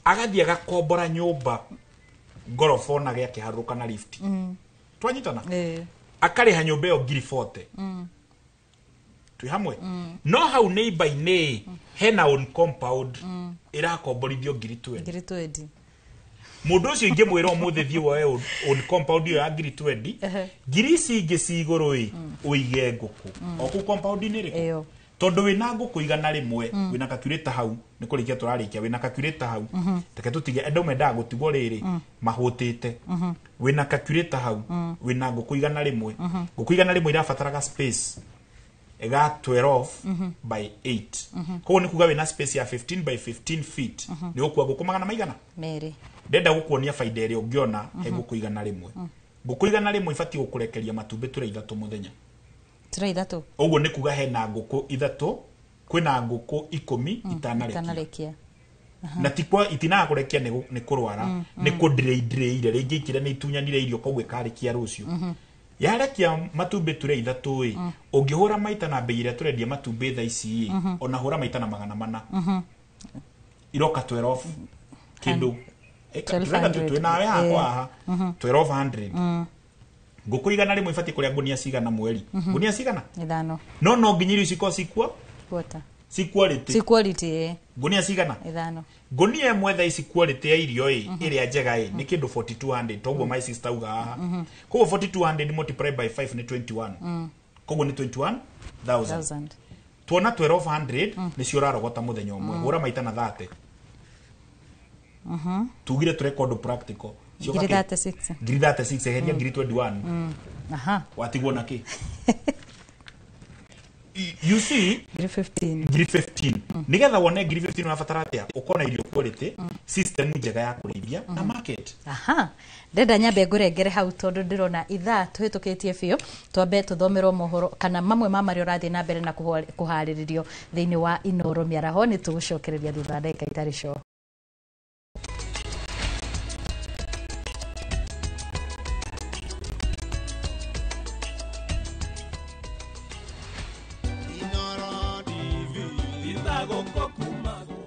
agathie agakombora nyumba gorofona gya kiharuka na lift twanyitana akariha nyumba yo 40 twi hamwe no hau neighbor hena on compound irakomborithio 20 mundu ucio ingi mwira umuthi thio we on compound yo ya 20 girisi ingi ciguru uige nguku oku compound ni riko tondu wina nguku igana rimwe wina calculator hau ni kurikia turarikia wina calculator hau teke tutige endo menda gutigwo riri mahutite wina calculator hau wina nguku igana rimwe nguku igana rimwe irafataraga space ega 12/8 koguo ni kuga wina space ya 15/15 feet ni ukua nguku magana maigana meri ndenda gukuonia faida iri ungiona he nguku igana rimwe nguku igana rimwe ifati gukurekeria matumbe ture 3 muthenya ture 3 uguo ni kuga hena nguku 3 kwina nguku 10 itanarekia na tikwa itina kurekia ni kurwara ni kudreidreire ringi ikire ni itunyanire irio koguo ikarikia rucio yarekia matumbe ture 3 ungihura maita na bei ire turendia matumbe tha ici ona hura maita na 400 iroka 12 kindu turenda tutwina ya kwa 1200 nguku igana rimwe ifati kuria gunia cigana mweri gunia cigana 5 no nginyiri ciko cikwa quota si quality gunia cigana 5 gunia imwe tha ici quality ya irio iria njega ni kindu 4200 toguo my sister uga haha koguo 4200 multiply by 5 ni 21 koguo ni 21000 tuona 1200 ni cio rarogota muthenya umwe hura maita na 30 tugire tu record practical Ngiri 36. Ngiri 36 eheria ngiri 21. Aha. Watigwo na ki? You see, ngiri 15. Nigetha wone ngiri 15 unabatara atia ukona irio quality, system njega ya kurithia na market. Aha. Ndenda nyambe ngurengere hau tondu ndirona ithaa tuhitukitie biu twambe tuthomerwo mohoro kana mamwe ma mario rathi na mbere na kuhariririo thiini wa Inoro miaraho ni tugucokereria thutha ndagika itari cio.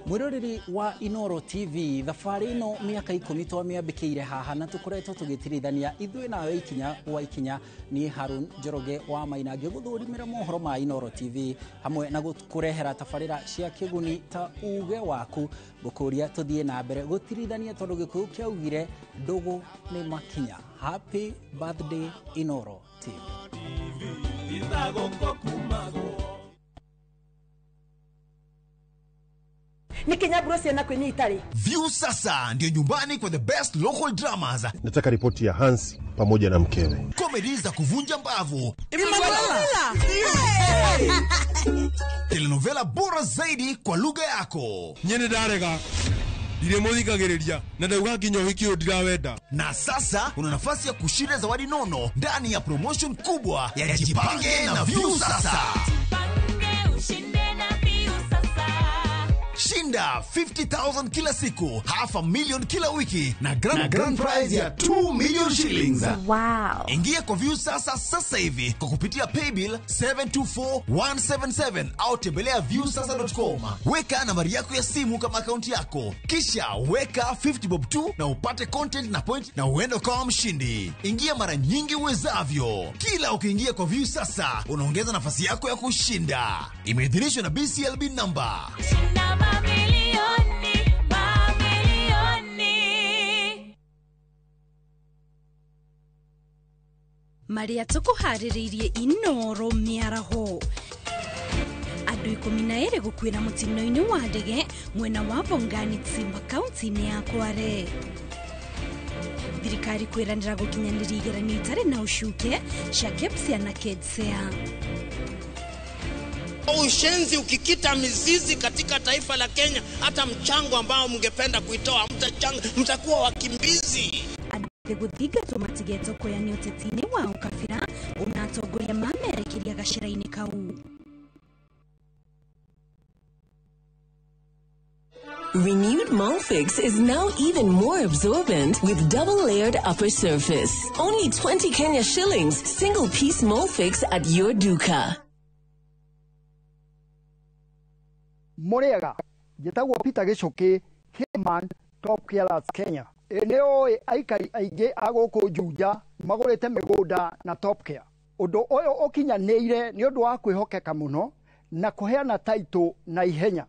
Mwiroreri wa Inoro TV thabarĩ ĩno mĩaka 10 twamĩambĩkĩire haha na tũkoretwo tũgĩtirithania ithuĩ nawe ikinya wa ikinya ni Harun Njoroge wa Mainangi gũthũrimĩra mohoro ma Inoro TV hamwe na kũrehera tabarĩra cia kĩguni ta uge waku gũkũria tũthiĩ na mbere gũtirithania tondũ Gĩkũyũ kĩaugire ndũgũ nĩ makinya. Happy birthday Inoro TV. Ni Kenya Bros na kwenye Itali. View sasa ndio nyumbani kwa the best local dramas. Nataka ripoti ya Hansi pamoja na mkewe. Comedies za kuvunja mbavu. Emanuela. Telenovela bora zaidi kwa lugha yako. Nyene darega. Ile muthikagiriria na ndauga nginya uhiki ndirawenda. Na sasa una nafasi ya kushinda zawadi nono ndani ya promotion kubwa ya Jipange na View sasa. Shinda 50,000 kila siku, $500,000 kila wiki na grand prize ya 2 million shillings. Wow. Ingia kwa View sasa hivi kwa kupitia paybill 724177 au tembelea viewsasa.com. Weka nambari yako ya simu kama akaunti yako, kisha weka 50 bob tu na upate content na point na uende kama mshindi. Ingia mara nyingi uwezavyo. Kila ukiingia kwa View sasa unaongeza nafasi yako ya kushinda. Imeidhinishwa na BCLB number. Maria tukuhaririirie Inoro miaraho. Andũ 12 gũkuĩra mũtino-inĩ wa ndege mwena wa Bongani Tsimba kaunti-inĩ ya Kware. Thirikari kwĩranĩra gũkinyanĩria igeranio itarĩ na ũcuke cia KEPSIA na KEDSEA. Ushenzi ukikita mizizi katika taifa la Kenya, hata mchango ambao mngependa kuitoa mtakuwa wakimbizi. Guthigatwo matigeto koyanio tetini wa ukabira unatongoria mamerekeria gacira-inĩ kau. Renewed Molfix is now even more absorbent with double-layered upper surface. Only 20 Kenya shillings, single-piece Molfix at your duka. Moriaga, jetagwo Peter Gichuki, Hitman, Top Killers Kenya. Eneo aikari aingĩ agũkũ Juja magũrĩte mĩgũnda na Top Care. Ũndũ ũyũ ũkinyanĩire nĩ ũndũ wa kwĩhokeka mũno na kũheana taitũ na ihenya.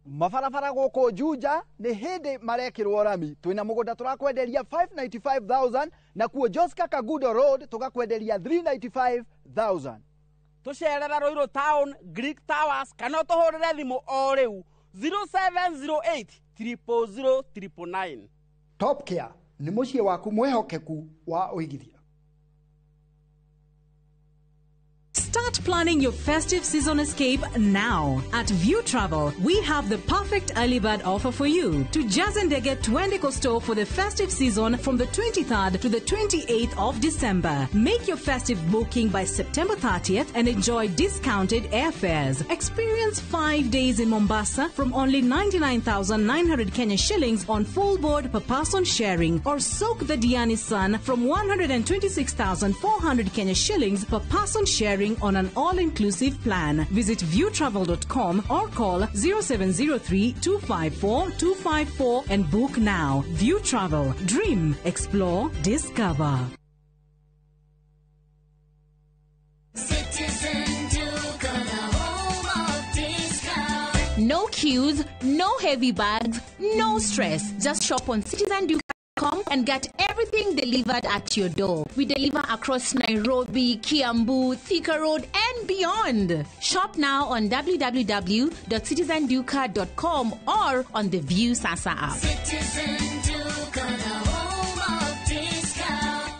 Mabarabara gũkũ Juja nĩ hĩndĩ marekĩrwo rami. Twĩna mũgũnda tũrakwenderia 595,000 na kuo Joska Kagudo Road tũgakwenderia 395,000. Tucerera Ruiru Town, Greek Towers, kana tuhurire thimu o riu 0708 000 999. Top Care nĩ mũciĩ waku mwehokeku wa ũigithia. Start planning your festive season escape now. At View Travel, we have the perfect early bird offer for you. To Jazendege Twende Coastal for the festive season from the 23rd to the 28th of December. Make your festive booking by September 30th and enjoy discounted airfares. Experience 5 days in Mombasa from only 99,900 Kenya shillings on full board per person sharing, or soak the Diani Sun from 126,400 Kenya shillings per person sharing on an all-inclusive plan. Visit viewtravel.com or call 0703-254-254 and book now. View Travel. Dream. Explore. Discover. No queues, no heavy bags, no stress. Just shop on Citizen Duke and get everything delivered at your door. We deliver across Nairobi, Kiambu, Thika Road, and beyond. Shop now on www.citizenduca.com or on the View Sasa app. Citizen Duca, the home of discount.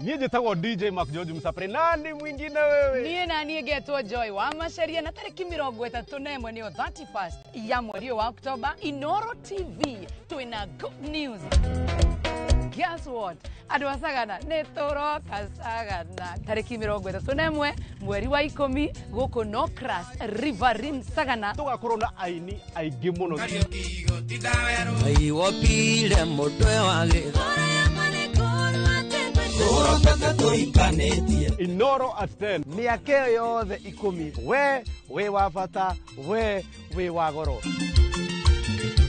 Niye njĩtagwo DJ Mark George Msapre. Nani mwingine wewe? Niĩ na niĩ ngetwo Joy wa Macharia, na tarĩki 31 nĩyo 31st ya mweri wa Oktoba. Inoro TV twĩna good news. Guess what? Andũ a Sagana nĩ tũroka Sagana tarĩki 31 mweri wa 10 gũkũ Nokras Riverine Sagana. Tũgakorwo na aini aingĩ mũno. Aiwopile mũtwe wa gĩthora. Inoro at 10 mĩaka yothe 10 we wa bata we wa goro.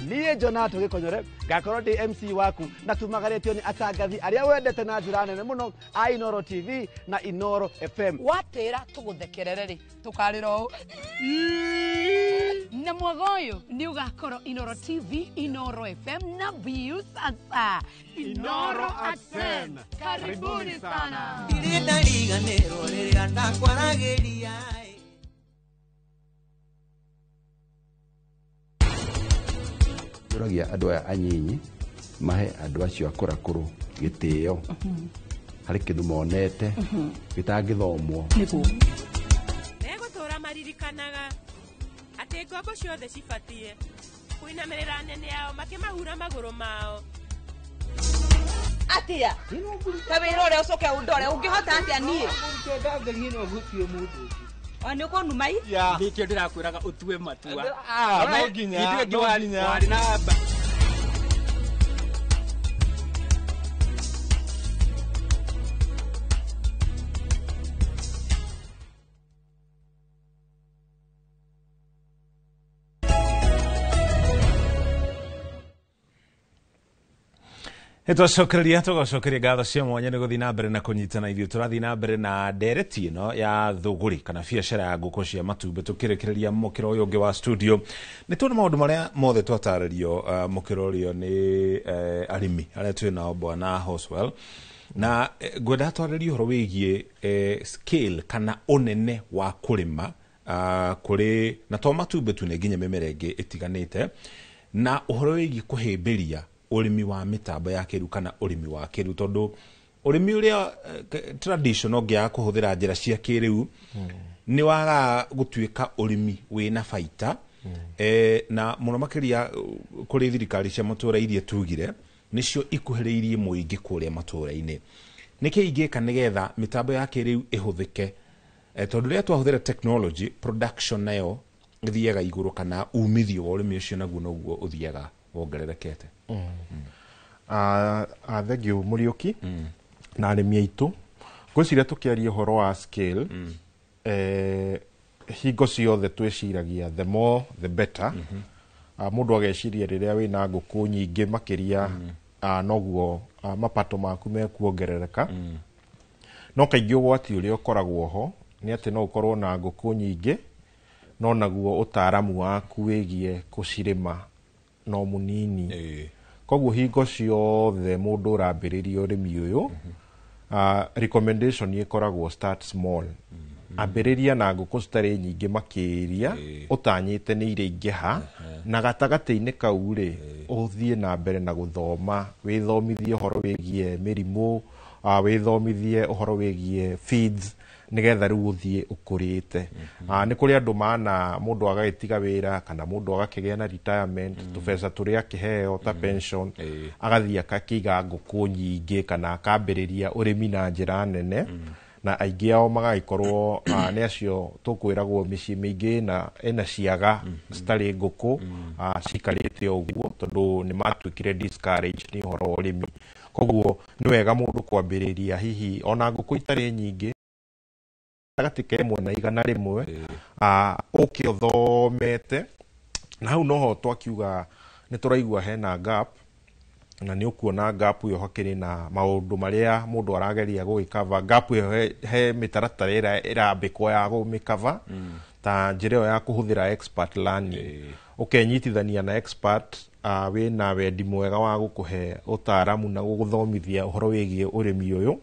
Niĩ Jonato Gĩkonyore ngakorwo ndĩ MC waku na tumagarĩtio nĩ atangathi arĩa wendete na njĩra nene mũno a Inoro TV na Inoro FM. Watĩra tũgũthekerere rĩ tũkarĩra ũũ na mwaka ũyũ nĩ ũgakorwo Inoro TV, Inoro FM na View Sasa. Inoro at 10. Karibuni sana. Irinda riganĩrwo rĩrĩa ndakwaragĩria. Ndũragia andũ aya anyinyi mahe andũ acio akũrakũrũ gĩtĩo harĩ kĩndũ monete gĩtangĩthomwo. Megũtũra maririkanaga atĩ ngombo ciothe cibatie kũinamĩrĩra nene yao makĩmahura magũrũ mao. Atia ta wĩra ũrĩa ũcoke ũndore ũngĩhota atĩa niĩ Ani uko numai? Ya. Nĩkĩo ndĩrakwĩraga ũtue matua. No nginya. Wari na amba. Tũcokereria ngatho cia mwanya nĩ gũthiĩ na mbere na kũnyitana ithuĩ tũrathiĩ na mbere na ndereti ĩno ya thũgũri kana biacara ya ngũkũ cia matumbĩ tũkĩrekereria mũkĩro ũyũ ũngĩ wa studio. Nĩ tuona maũndũ marĩa mothe twatarĩrio mũkĩro ũrĩa nĩ arĩmi arĩa twĩ nao Bwana Hoswell, na ngwenda twarĩrie ũhoro wĩgiĩ scale kana ũnene wa kũrĩma kũrĩ na to matumbĩ tu nĩ nginya mĩmera ĩngĩ ĩtiganĩte, na ũhoro wĩgiĩ kũhĩmbĩria ũrĩmi wa mĩtambo ya kĩrĩu kana ũrĩmi wa kĩrĩu, tondũ ũrĩmi ũrĩa traditional ngĩaga kũhũthĩra njĩra cia kĩrĩu nĩ waga gũtuĩka ũrĩmi wĩna baita. Na mũno makĩria kũrĩ thirikari cia matũũra iria tugire nĩcio ikuhĩrĩirie mũingĩ kũrĩa matũũra-inĩ. Nĩkĩ ingĩka nĩgetha mĩtambo ya kĩrĩu ĩhũthĩke, tondũ rĩrĩa twahũthĩra technology production nayo ĩthiaga igũrũ kana umithio wa ũrĩmi ũcio naguo noguo ũthiaga wongererekete. Thengiũ Mũriũki na arĩmi aitũ, ngwĩciria tũkĩaria ũhoro wa scale, hingo ciothe twĩciragia the more the better. Mũndũ ageciria rĩrĩa wĩna ngũkũ nyingĩ makĩria noguo mapato maku mekuongerereka. No kaingĩ ũgwati ũrĩa ũkoragwo ho nĩ atĩ no ũkorwo na ngũkũ nyingĩ no naguo ũtaaramu waku wĩgiĩ gũcirĩma no mũnini. Koguo hingo ciothe mũndũ ũrambĩrĩria ũrĩmi ũyũ, recommendation ĩkoragwo start small. Ambĩrĩria na ngũkũ citarĩ nyingĩ makĩria ũtanyĩte nĩ iraingĩha, na gatagatĩ-inĩ kau rĩ ũthiĩ na mbere na gũthoma, wĩthomithie ũhoro wĩgiĩ mĩrimũ, wĩthomithie ũhoro wĩgiĩ feeds, nĩgetha rĩu ũthiĩ ũkũrĩte. Nĩ kũrĩ andũ mana mũndũ agagĩtiga wĩra kana mũndũ agakĩgĩa na retirement, tũbeca tũrĩa akĩheo ta pension, agathiĩ akakĩiga ngũkũ nyingĩ kana akambĩrĩria ũrĩmi na njĩra nene. Na aingĩ ao magagĩkorwo nĩ acio tũkwĩragwo mĩciĩ mĩingĩ ĩna ciaga citarĩ ngũkũ cikarĩte ũguo, tondũ nĩ matuĩkire discouraged nĩ ũhoro wa ũrĩmi. Koguo nĩ wega mũndũ kwambĩrĩria hihi ona ngũkũ itarĩ nyingĩ gatagatĩ ka ĩmwe na igana rĩmwe, ũkĩ ũthomete, na hau noho twakiuga nĩ tũraigua hena gap na nĩ ũkuona gap ĩyo hakĩrĩ na maũndũ marĩa mũndũ arageria gũgĩkava. Gap ĩyo he mĩtaratara ĩrĩa ĩrambĩkwo ya gũmĩkava ta njĩra ĩyo ya kũhũthĩra expert learning, ũkenyitithania na expert wĩna wendi mwega wa gũkũhe ũtaaramu na gũgũthomithia ũhoro wĩgiĩ ũrĩmi ũyũ,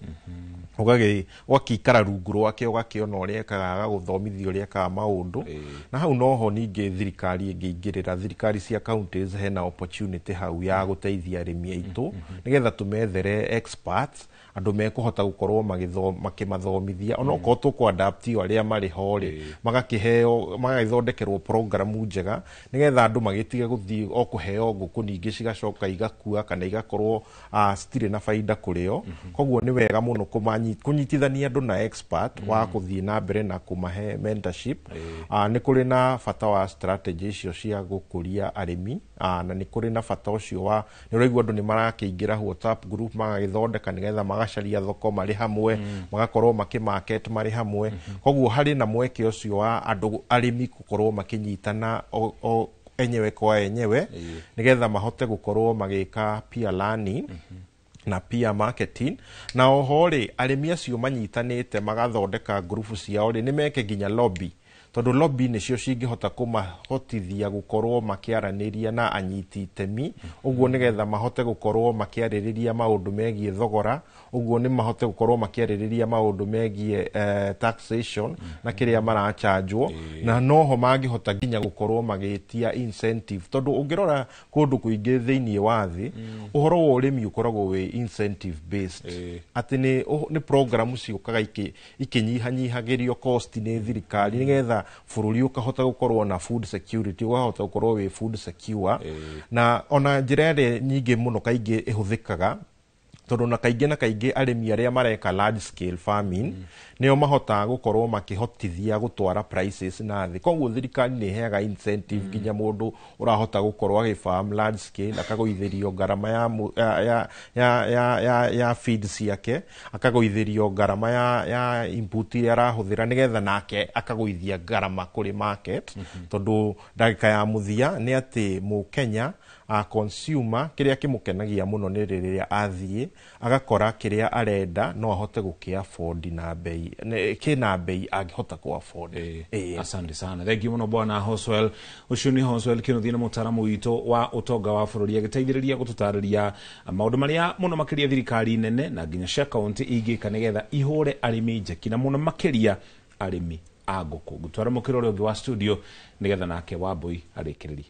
ũgakĩikara rungu rwake ũgakĩona ũrĩa ekaga, agagũthomithia ũrĩa ekaga maũndũ. Na hau noho ningĩ thirikari ĩngĩingĩrĩra, thirikari cia counties hena opportunity hau ya gũteithia arĩmi aitũ nĩgetha tũmethere experts, andũ mekũhota gũkorwo makĩmathomithia ona okorwo tũkũadaptio arĩa marĩ ho rĩ, magakĩheo magagĩthondekerwo programu njega nĩgetha andũ magĩtige gũthiĩ o kũheo ngũkũ ningĩ cigacoka igakua kana igakorwo citirĩ na baida kũrĩo. Koguo nĩ wega mũno kũnyitithania andũ na expert wa gũthiĩ na mbere na kũmahe mentorship. Nĩ kũrĩ na bata wa strategy icio cia gũkũria arĩmi, na nĩ kũrĩ na bata ũcio wa nĩ ũraigua andũ nĩ marakĩingĩra WhatsApp group magagĩthondeka nĩgetha magacaria thoko marĩ hamwe, magakorwo makĩmarket marĩ hamwe. Koguo harĩ na mweke ũcio wa andũ arĩmi gũkorwo makĩnyitana enyewe kwa enyewe nĩgetha mahote gũkorwo magĩka peer learning na peer marketing. Na oho rĩ, arĩmi acio manyitanĩte magathondeka group ciao rĩ, nĩ meke nginya lobby, tondũ lobby nĩcio cingĩhota kũmahotithia gũkorwo makĩaranĩria na anyiti itemi, ũguo nĩgetha mahote gũkorwo makĩarĩrĩria maũndũ megiĩ thogora, ũguo nĩ mahote gũkorwo makĩarĩrĩria maũndũ megiĩ taxation na kĩrĩa marachanjwo. Na noho mangĩhota nginya gũkorwo magĩtia incentive, tondũ ũngĩrora kũndũ kũingĩ thĩinĩ wa thĩ ũhoro wa ũrĩmi ũkoragwo wĩ incentive based, atĩ nĩ program ciũkaga ikĩnyihanyihagĩrio cost nĩ thirikari nĩgetha bũrũri ũkahota gũkorwo na food security, ũkahota gũkorwo wĩ food secure. Na ona njĩra ĩrĩa nyingĩ mũno kaingĩ ĩhũthĩkaga, tondũ na kaingĩ arĩmi arĩa mareka large scale farming nĩo mahotaga gũkorwo makĩhotithia gũtwara prices na thĩ. Koguo thirikari nĩ iheaga incentive nginya mũndũ ũrahota gũkorwo agĩfarm large scale akagũithĩrio ngarama ya feed ciake, akagũithĩrio ngarama ya input iria arahũthĩra nĩgetha nake akagũithia ngarama kũrĩ market. Tondũ ndagĩka ya mũthia nĩ atĩ Mũkenya consumer kĩrĩa kĩmũkenagia mũno nĩ rĩrĩa athiĩ agakora kĩrĩa arenda no ahote gũkĩ afford na bei, kĩna bei angĩhota ku afford. Asante sana, thank you mũno bwana Hoswell. Ũcio nĩ Hoswell Kĩnuthia, nĩ mũtaaramu witũ wa ũtonga wa bũrũri, agĩteithĩrĩria gũtũtarĩria maũndũ marĩa mũno makĩria thirikari nene na nginya cia kaunti ingĩka nĩgetha ihũre arĩmi njeki na mũno makĩria arĩmi a ngũkũ. Gũtwara mũkĩra ũrĩa ũngĩ wa studio nĩgetha nake Wambui arĩkĩrĩrie.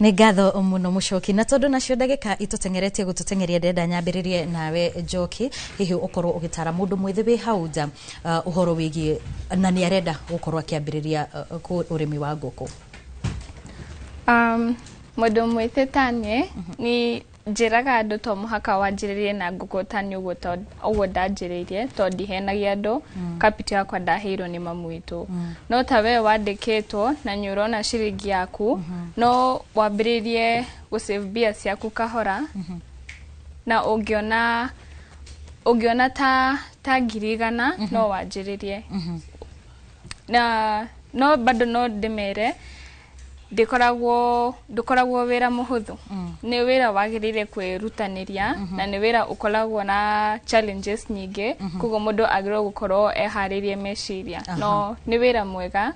Nĩ ngatho mũno Mũchoki, na tondũ nacio ndagĩka itũtengeretie gũtũtengeria ndenda nyambĩrĩrie nawe Njoki, hihi ũkorwo ũgĩtara mũndũ mwĩthĩ wĩ hau nja ũhoro wĩgiĩ na nĩ arenda gũkorwo akĩambĩrĩria ũrĩmi wa ngũkũ. Mũndũ mwĩthĩ taniĩ nĩ njĩraga andũ to mũhaka wanjĩrĩrie na ngũkũ tani ũguo ndanjĩrĩirie, to ndihenagia andũ, capital yakwa ndaheirwo nĩ mamu witũ. No ta we wandĩkĩtwo na nĩ ũrona ciringi yaku, no wambĩrĩrie gũsave mbia ciaku kahora, na ũngĩona ta ngiri 100 no wanjĩrĩrie. Na no bado no ndĩmere ndũkoragwo wĩra mũhũthũ, nĩ wĩra wagĩrĩire kwĩrutanĩria na nĩ wĩra ũkoragwo na challenges nyingĩ, koguo mũndũ agĩrĩirwo gũkorwo eharĩirie meciria. No nĩ wĩra mwega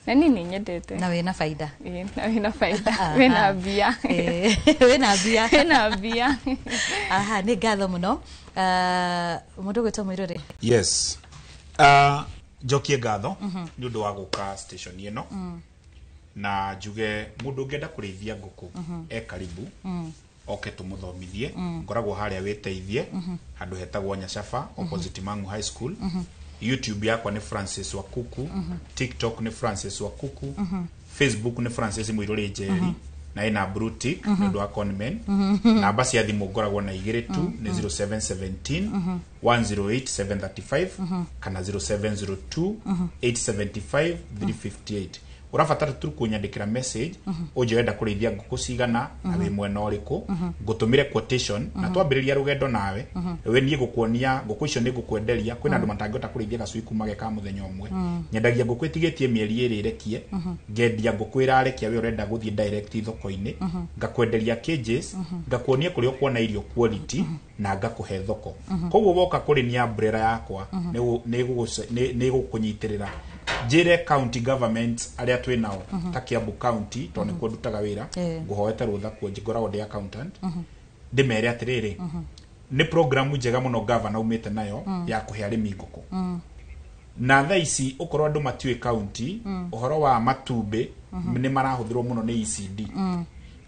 na niĩ nĩ nyendete. Na wĩna baida. Na wĩna baida, wĩna mbia. Wĩna mbia. Aha, nĩ ngatho mũno. Mũndũ gwĩtwo Mũirũrĩ. Yes. Njokie ngatho nĩ ũndũ wa gũka station ĩno. Na njuge mũndũ ũngĩenda kũrĩithia ngũkũ karibu oke tũmũthomithie. Ngoragwo harĩa wĩteithie handũ hetagwo Nyacaba opposite Mang'u High School. YouTube yakwa nĩ Francis Wakuku, TikTok nĩ Francis Wakuku, Facebook nĩ Francis Mũirũrĩ Njeri na ina Brutic nĩũndũ wa Conmen. Namba cia thimũ ngoragwo na 22 nĩ 0717 108 735 kana 0702 875 358. urabatara tu kunyandikira message uje wenda kurithia nguku cigana na wi mwena uriku ngutumire quotation na twambiriria rugendo nawe we nie gukuonia nguku icio ni ngukwenderia kwina andu matangihota kurithia gacui kuma geka muthenya umwe nyendagia nguku itigetie mieri iri irekie ngendia nguku irarekia we urenda guthie direct thoko-ini ngakwenderia cages ngakuonia kuria kuona irio quality na ngakuhe thoko koguo woka kuri ni umbrella yakwa ni gukunyitirira jire county government aria twi nao ta Kiambu county to nikuo ndutaga wira nguhoete rutha kuo njigoragwo ndi accountant ndimere atiriri ni program njega muno governor umite nayo ya kuhe arimi nguku na tha ici ukorwo andu matiwe county uhoro wa matumbe ni marahuthirwo muno ni ECD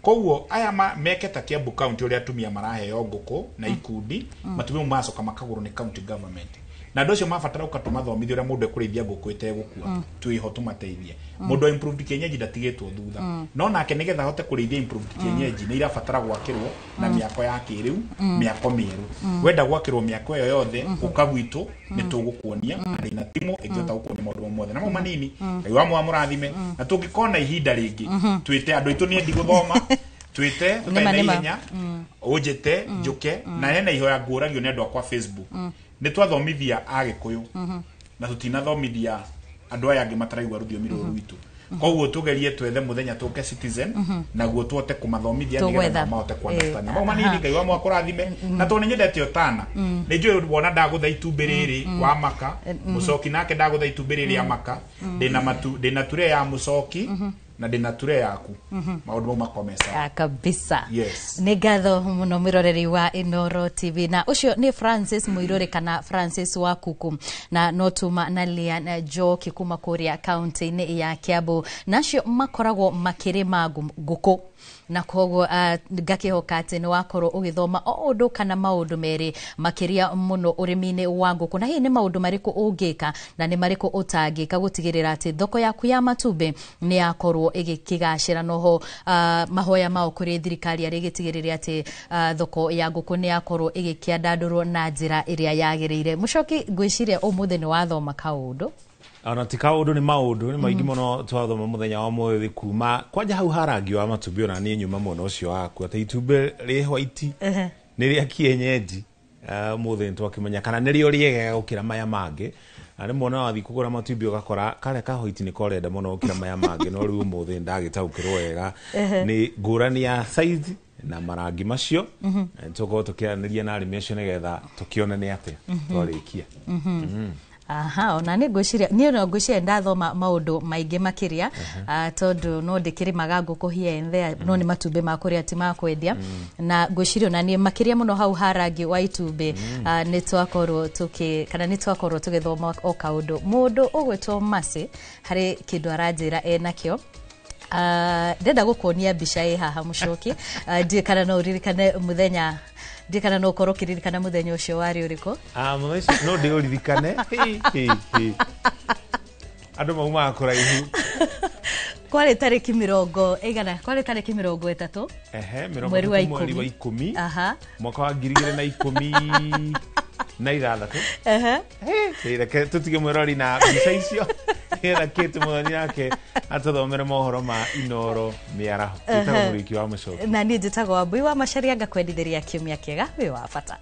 koguo aya meketa Kiambu county uria atumia maraheo nguku na ikundi matumbe macoka makagurwo ni county government na ndocio mabatara ukatuma thomithio ria mundu ekurithia nguku itegukua twiho tumateithie mundu improved kienyeji ndatigitwo thutha no nake nigetha hote kurithia improved kienyeji ni irabatara gwakirwo na miako ya kiriu miako mieru wenda gwakirwo miako yo yothe ukagwitu ni tugukuonia ari na timo igiota gukuonia maundu mothe na manini ngai wa murathime na tungikona ihinda ringi twite andu itu ni ndi guthoma twite tutaithenya ujete njuke na hena ihoya nguragio ni andu akwa Facebook ni twathomithia agikuyu na tutinathomithia andu aya angi mataraigwa rudhiomi ruru witu koguo tugerie twethe muthenya tuke Citizen naguo twote kumathomithia nigetha mahote kuandastana mau manini ngai wa mwakurathime na to ninyendete otana ni njui wona ndagutha itumbi riri wa maka mucoki nake ndagutha itumbi riri ya maka ndina ture ya mucoki na ndina ture yaku maundu makomesa kabisa yes ni ngatho muno miroreri wa Inoro TV na ucio ni Francis Muirore kana Francis wa Kuku na notuma na Lian Joki kuma kuria county ni ya Kiambu nacio makoragwo makirima nguku na koguo ngakihoka ati ni wakorwo ugithoma o undu kana maundu meri makiria muno urimine wa nguku na hii ni maundu mariku ungika na ni mariku utangika gutigirira ati thoko yaku ya matumbi ni yakorwo igikigacira noho mahoya mao kuri thirikari ari gitigirira ati thoko ya nguku ni yakorwo igikiandandurwo na njira iria yagirire mucoki ngwiciria umuthe ni wathoma kaundu ana tikaudu ni maudu ni maingi muno twathoma muthenya wa mwethi kuma kwanja hau harangi wa matumbi ona ni nyuma muno ucio waku ati itumbi ri white ni ria kienyeji muthe twakimenya kana ni rio riega gukira maya mangi ari mona wathi kugura matumbi ugakora kale ka white ni korenda muno gukira maya mangi no riu muthe ndagitaukirwo wega ni ngurani ya size na marangi macio tuko tukianiria na arimi acio nigetha tukiona ni ate twarikia aha ona ni ngwiciria ni no ngwiciria ndathoma maundu maingi makiria tondu no ndikirimaga nguku here and there no ni matumbi makuria ti makwendia na ngwiciria ona ni makiria muno hau harangi wa itumbi ni twakorwo tugithoma o kaundu mundu ugwitwo Masi hari kindu aranjira enakio ndenda gukonia mbica haha mucoki ndikana no uririkane muthenya ndikana no korwo kiririkana muthenya ucio wari uriku muthenya no ndi uririkane andu mauma kuraihu kwari tariki 30 kwari tariki 30 mweri wa 10 mwaka wa 2010 na ithathatũ reke tutige mwirori na mbica icio ira kitu muthoni yake atuthomere mohoro ma Inoro miaraho itagwo muriki wa mucoki na ni njitagwo Wambui wa Macharia ngakwendithĩria kiumia kiega wi wa bata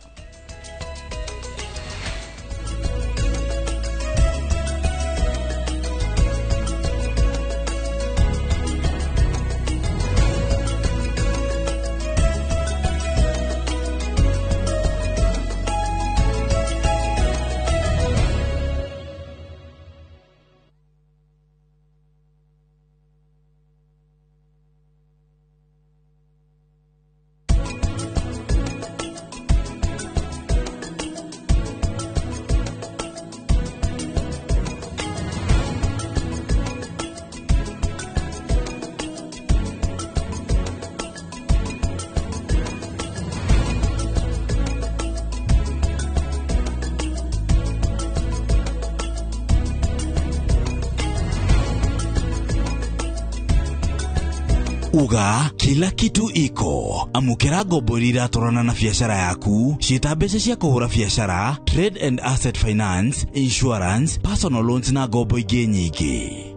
Uga kila kitu iko amukira goborira torana na biashara yaku cita mbeca cia kuhura biashara trade and asset finance insurance personal loans na gobo ingi nyingi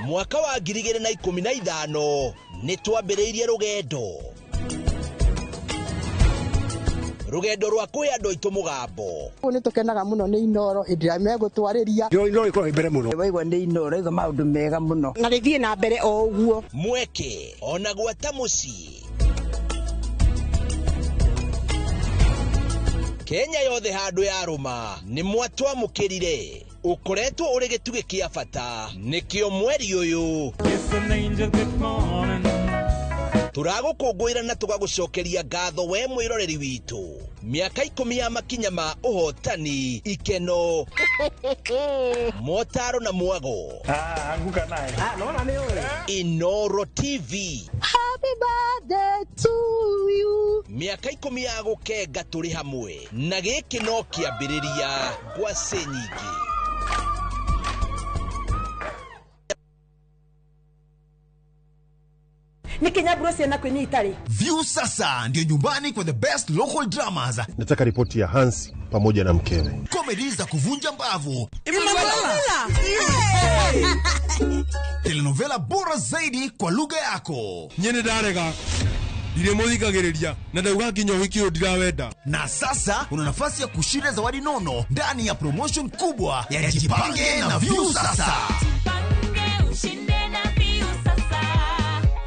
mwaka wa 2015 nĩ twambĩrĩirie rugendo rwa kwĩ andũ aitũ mũgambo. Nĩ tũkenaga mũno nĩ Inoro hĩndĩ ĩrĩa megũtwarĩria. Inoro ĩkoragwo mbere mũno. Waigua nĩ Inoro iga maũndũ mega mũno. Na rĩthiĩ na mbere o ũguo. Mweke ona gwata mũciĩ. Kenya yothe handũ ya rũma nĩ mwatwamũkĩrire. Ukoretwo ũrĩ gĩtugĩ kĩa bata nĩkĩo mweri ũyũ turagũkũngũĩra na tũgagũcokeria ngatho we mwĩroreri witũ. Mĩaka 10 ya makinya ma ũhotani, ikeno, motaro na mwago. Anguka naye. Naona ni wewe. Inoro TV. Happy birthday to you. Mĩaka 10 ya gũkenga tũrĩ hamwe na gĩkĩ no kĩambĩrĩria kwa nyingĩ. Ni Kenya Bruce na kwenye Italy. View sasa ndio nyumbani kwa the best local dramas. Nataka ripoti ya Hans pamoja na mkewe. Comedy za kuvunja mbavu. Telenovela bora zaidi kwa lugha yako. Nyene darega. Ile muthikagiriria na ndauga kinyo hiki ndirawenda. Na sasa una nafasi ya kushinda zawadi nono ndani ya promotion kubwa ya Jipange na View sasa.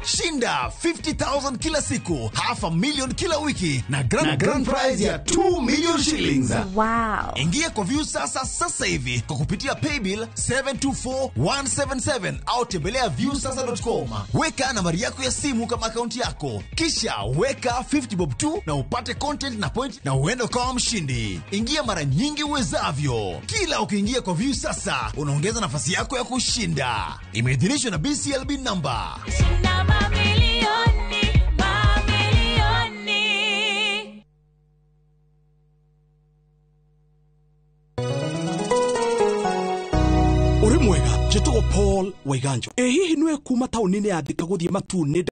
Shinda 50,000 kila siku, $500,000 kila wiki na grand prize ya 2 million shillings. Wow. Ingia kwa View sasa hivi kwa kupitia paybill 724177 au tembelea viewsasa.com. Weka nambari yako ya simu kama akaunti yako, kisha weka 50 bob tu na upate content na point na uende kama mshindi. Ingia mara nyingi uwezavyo. Kila ukiingia kwa View sasa unaongeza nafasi yako ya kushinda. Imeidhinishwa na BCLB number. Uri mwega, jitugo Paul Waiganjo. Hihi nwe kuma taunini ya Thika guthie Matune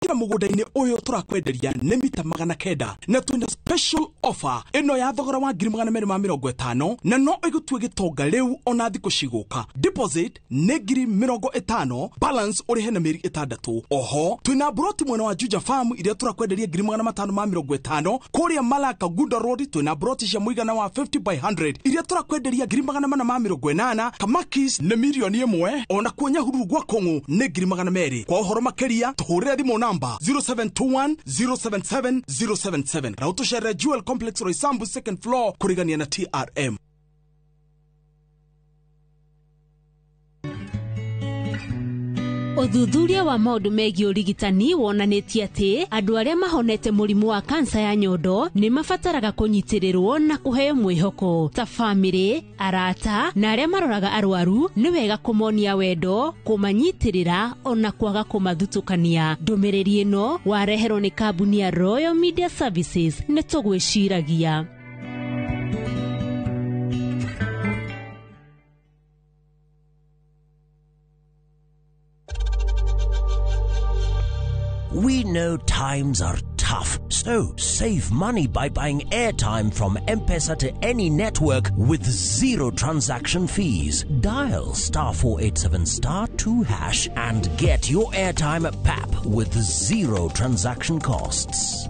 kira mugundaini uyu turakwenderia nĩ mita 900 na twina special offer ino ya thogora wa 250 na no igutue gitonga riu ona thiko ciguka. Deposit nĩ 50,000, balance uri hena mĩeri 6. Oho twina broti mwena wa Juja Farm iria turakwenderia 550 kuria Malaka Gunda Road. Twina broti cia muigana wa 50 by 100 iria turakwenderia 480. Kamakis nĩ milioni 1 ona kuonya huru gwa Kongo nĩ 200,000. Kwa uhoro makeria tuhurire thimo namba 0721077077 na utushere Jewel Complex Roysambu second floor kurigania na TRM. Uthuthuria wa maundu megiĩ ũrigitani wonanĩtie atĩ andũ arĩa mahonete mũrimũ wa kansa ya nyondo nĩ mabataraga kũnyitĩrĩrwo na kũheo mwĩhoko. Ta famĩlĩ, arata na arĩa maroraga arwaru nĩ wega kũmonia wendo, kũmanyitĩrĩra ona kwaga kũmathutũkania. Ndũmĩrĩri ĩno wareherwo nĩ kambuni ya Royal Media Services. Nĩ tũgwĩciragia. We know times are tough, so save money by buying airtime from M-Pesa to any network with 0 transaction fees. Dial *487*2# and get your airtime PAP with 0 transaction costs.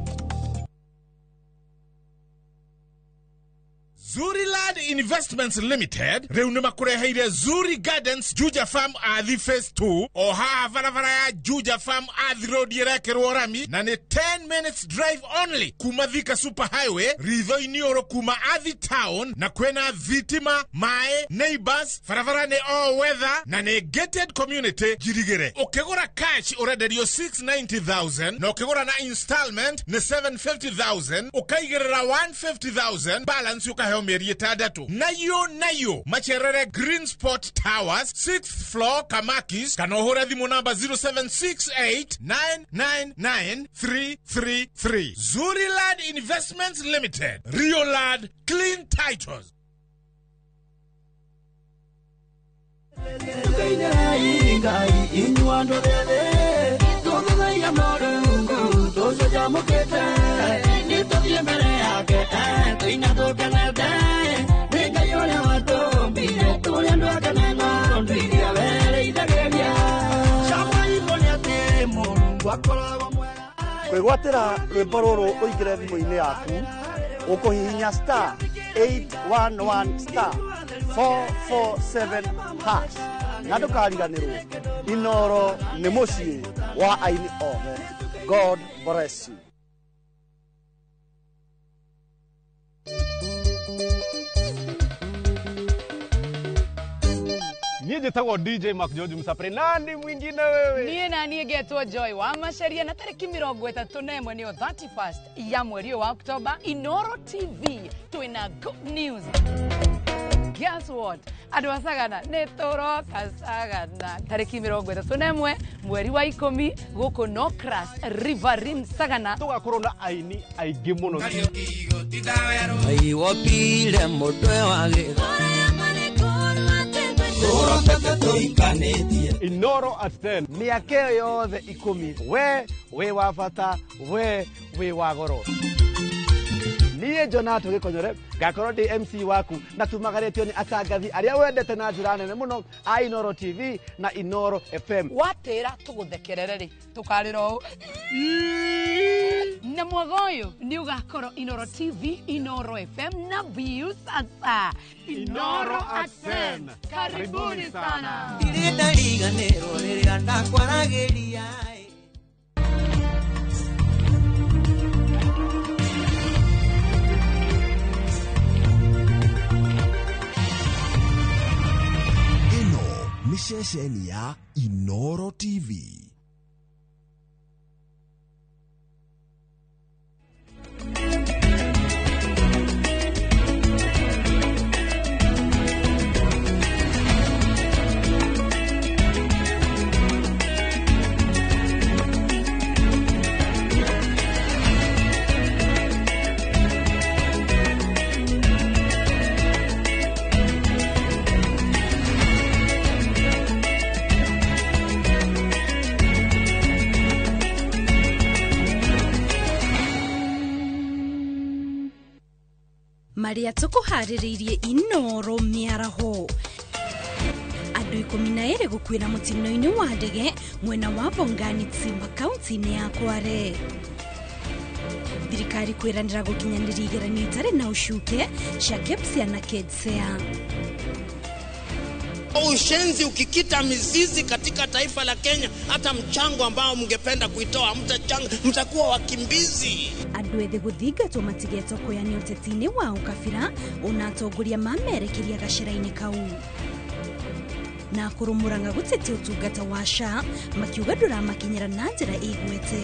Zuriland Investments Limited reu makureheire Zuri Gardens Juja Farm Athi Phase 2 o haa varavara ya Juja Farm Athi Road yerekerwo rami na ni 10 minutes drive only kuma Thika Super Highway ritho inioro kuma Athi Town na kwena Thitima, Mae, Neighbors, varavara ni all weather na ni gated community Girigere. Ukigura cash urenderio 690,000 na ukigura na installment ni 750,000 ukaigerera 150,000 balance ukaheo meri etadatu. Nayo macherere Green Spot Towers 6th floor Kamakis. Kanohora thimu namba 0768999333. Zuriland Investments Limited. Rio Land Clean Titles. kwĩgwatĩra rwĩmbo rũrũ ũingĩre thimũ-inĩ yaku ũkũhihinya star 811 star 447 hash na ndũkariganĩrwo Inoro nĩ mũciĩ wa aini othe. God bless you. Niye jetagwo DJ Mark George Musapre. Nani mwingine wewe? Niye na niye getwo Joy wa Macharia na tariki 31 niyo 31st ya mweri wa Oktoba. Inoro TV twina good news. Guess what? Adwa sagana netoro kasagana tariki 31 mweri wa 10 guko no crash Riverine Sagana tugakorwo na aini aingĩ muno. Aiwo pile mutwe wage Inoro at 10 mĩaka yothe 10 we wa bata we wa goro. Niye Jonato Gikonyore gakorwo ndi MC waku na tumagaretio ni atangathi aria wendete na njira nene muno a Inoro TV na Inoro FM. Watira tuguthekerere ri tukariro na mwagoyo ni ugakorwo Inoro TV, Inoro FM na views asa Inoro at 10. Karibuni sana. Irinda liganero rĩrĩa ndakwarageria. Mishesheni ya Inoro TV. Maria tukuharĩrĩirie Inoro miaraho. Andũ 12 gũkuĩra mũtino-inĩ wa ndege mwena wa Bongani Tsimba kaunti-inĩ ya Kwale. Thirikari kwĩranĩra gũkinyanĩria igeranio itarĩ na ũcuke cia KEPSIA na KEDSEA. Ushenzi ukikita mizizi katika taifa la Kenya, hata mchango ambao mngependa kuitoa mtakuwa wakimbizi. Andũ ethĩ gũthingatwo matigetwo kũyania ũteti-inĩ wa ũkabira ũnatongoria mamerekeria gacĩra-inĩ kau. Na kũrũmũranga gũtetia ũtungata wa SHA makiuga ndũramakinyĩra na njĩra ĩgwete.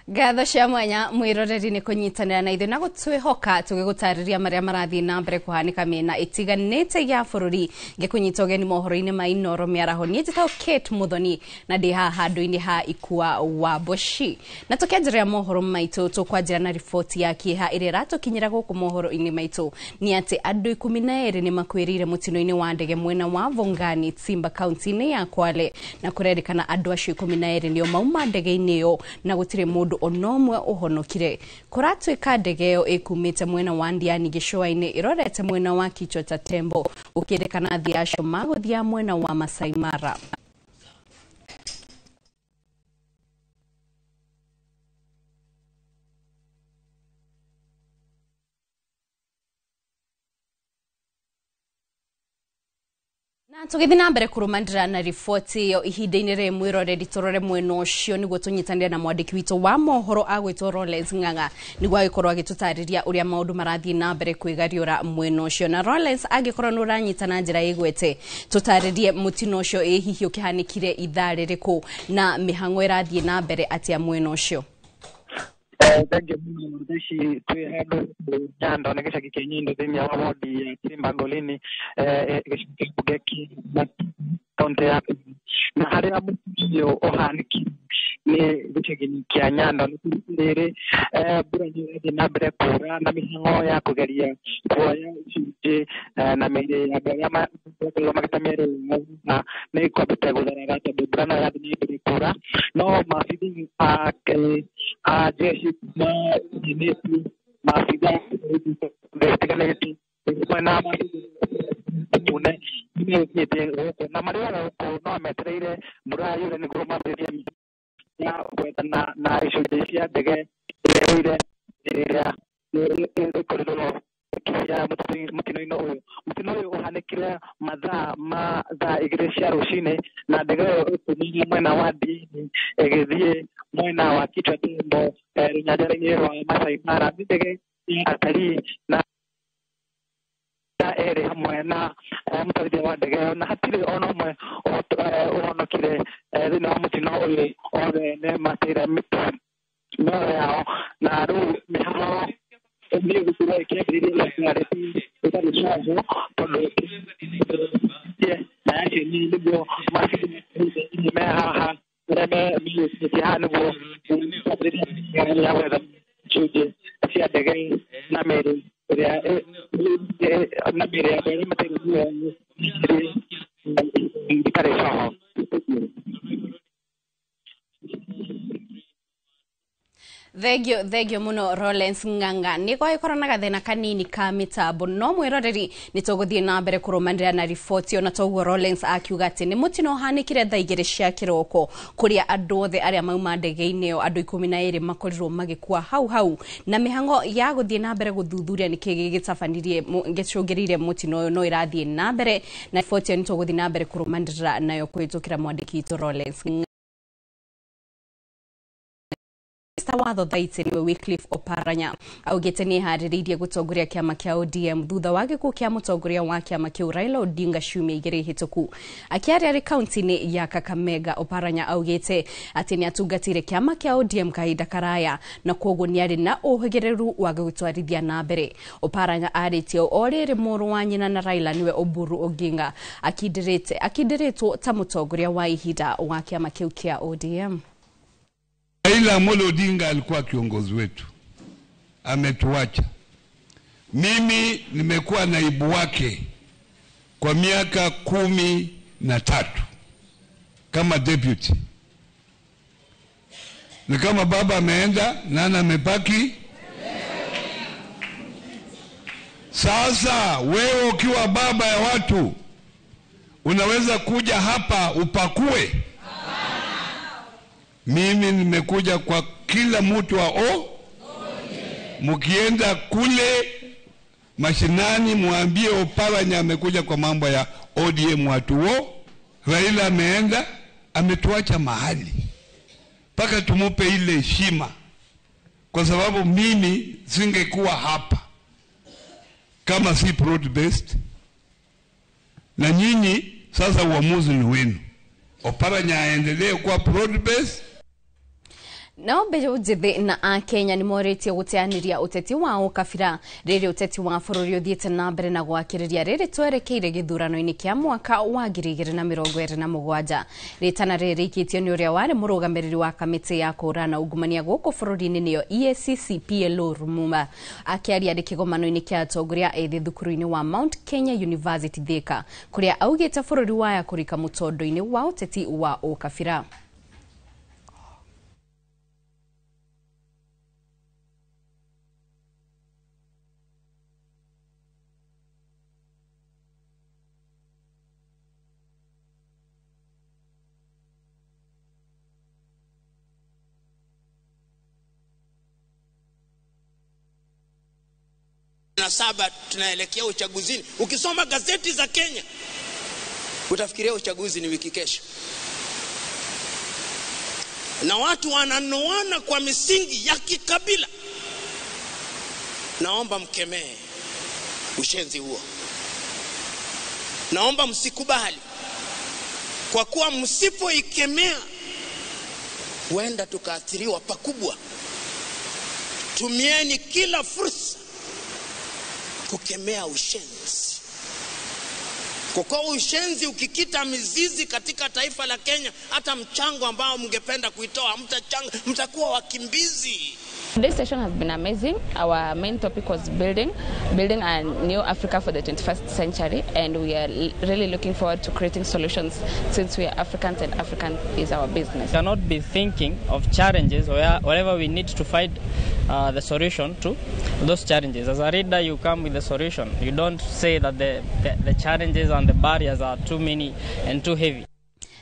Gatho cia mwanya mwiroreri ni kunyitanira na ithu na gutwihoka tugigutariria maria marathii na mbere kuhanika miena itiganite ya bururi ngikunyita ugeni mohoro-ini ma Inoro miaraho ni njitao Kate Muthoni na ndi haha handu-ini ha ikua wa Boshi na tukianjiria mohoro maitu tukwanjira na riboti ya kiha iria ratukinyira guku mohoro-ini maitu ni ati andu 12 ni makwirire mutino-ini wa ndege mwena wa Bongani Tsimba kaunti-ini ya Kwale na kurerikana andu acio 12 nio mauma ndege-ini yo na gutire mundu onomwe uhonokire. Kuratwika ndege yo ikumite mwena wa Ndiani gicua-ini irorete mwena wa Kichwa cha Tembo ukirikana athii acio maguthia mwena wa Masai Mara. Na tugithii na mbere kurumandira na riboti yo ihinda-ini ri mwiroreri turore mwena ucio niguo tunyitanire na mwandiki witu wa mohoro agwitwo Rollins Ng'ang'a niguo agikorwo agitutariria uria maundu marathii na mbere kwigariura mwena ucio. Na Rollins agikorwo nuranyitana njira igwete tutaririe mutino ucio hihi ukihanikire ithaa ririku na mihango irathii na mbere atia mwena ucio. thank you mwandishi tuehado nyando nekesha kikenyindo thini ya wodi ya Simba Golini geki na kaunti ya na haria mutio ohaniki ni gutegi kia nyando nire burani na bre kura na mihango ya kugeria kuya chije na mere ya gama kwa makatamere na ni kwa bitagula rata burana ya ni bre kura no mafidi jeshi na jeshi mafida investigate na tune ni na maria no metreire murayo ni goma de ya kwenda na ishuhudia dege ile koridoro ya mutino uhanekire madha igresia rushine na dege ni mwana wa dini egethie mwana wa kichwa tembo nyajara Masai Mara dege atari na ere hamwe na mutari wa dege na hatire ono mwe uhonokire thina wa mutino uyu ore ne matira mitu no yao na ru mihano ndio gukura kebiri la clarity ita lishazo todo na yake ni ndio mafiki ni meha rebe ni hanu bo ya weda chuje sia dege na mere ya na mere ya bari matira ni tarefa Thegio muno Rollins Nganga ni kwa ikorana gathina kanini ka mitambo no mwiroreri ni tuguthie na mbere kurumanira na ripoti ona toguo Rollins akiuga ati ni mutino hanikire thaa 2 cia kiroko kuria andu othe aria mauma ndege-ini yo andu 12 makorirwo magikua hau na mihango ya guthie na mbere guthuthuria ni kigigitafanirie gicungiriire mutino uyu no irathie na mbere na ripoti ni tuguthie na mbere kurumanira nayo kuhitukira mwandiki itu Rollins watho thaiti niwe Wycliffe Oparanya augite ni haririirie gutongoria kiama kia ODM thutha wa gikuo kia mutongoria wa kiama kiu Raila Odinga ciumia igiri hituku akiaria ri kaunti-ini ya Kakamega Oparanya augite ati ni atungatire kiama kia ODM kahinda karaya na koguo ni ari na uhigireru wa gutwarithia na mbere Oparanya aritio oriri muru wa nyina na Raila niwe Oburu Oginga akidiritwo ta mutongoria wa ihinda wa kiama kiu kia ODM. Raila Amolo Odinga alikuwa kiongozi wetu, ametuacha. Mimi nimekuwa naibu wake kwa miaka 13 kama deputy. Na kama baba ameenda, nani amebaki? Sasa wewe ukiwa baba ya watu unaweza kuja hapa upakue? Mimi nimekuja kwa kila mtu wa mkienda kule mashinani muambie Oparanya amekuja kwa mambo ya ODM watu Raila ameenda, ametuacha mahali paka tumupe ile heshima, kwa sababu mimi singekuwa hapa kama si broad based. Na nyinyi sasa uamuzi ni wenu, Oparanya aendelee kuwa broad based. No bejo jithi na a Kenya ni moretie guteaniria uteti wa ukabira riri uteti wa bururi uthiete na mbere na gwakiriria riri twerekeire githurano-ini kia mwaka wa 2027 ritana riri ikitio ni uria wari murugamiriri wa kamiti ya kurana ugumania guku bururi-ini niyo EACC PLO Rumumba akiaria ri kigomano-ini kia atongoria ethi thukuru-ini wa Mount Kenya University Thika kuria augite bururi waya kurika mutondo-ini wa uteti wa ukabira. Na 7 tunaelekea uchaguzini. Ukisoma gazeti za Kenya utafikiria uchaguzi ni wiki kesho. Na watu wananoana kwa misingi ya kikabila. Naomba mkemee ushenzi huo. Naomba msikubali. Kwa kuwa msipoikemea huenda tukaathiriwa pakubwa. tumieni kila fursa kukemea ushenzi. Kwa ushenzi ukikita mizizi katika taifa la Kenya, hata mchango ambao mngependa kuitoa mtakuwa wakimbizi. This session has been amazing. Our main topic was building a new Africa for the 21st century, and we are really looking forward to creating solutions since we are Africans and African is our business. We cannot be thinking of challenges wherever we need to find the solution to those challenges. As a reader, you come with the solution. You don't say that the challenges and the barriers are too many and too heavy.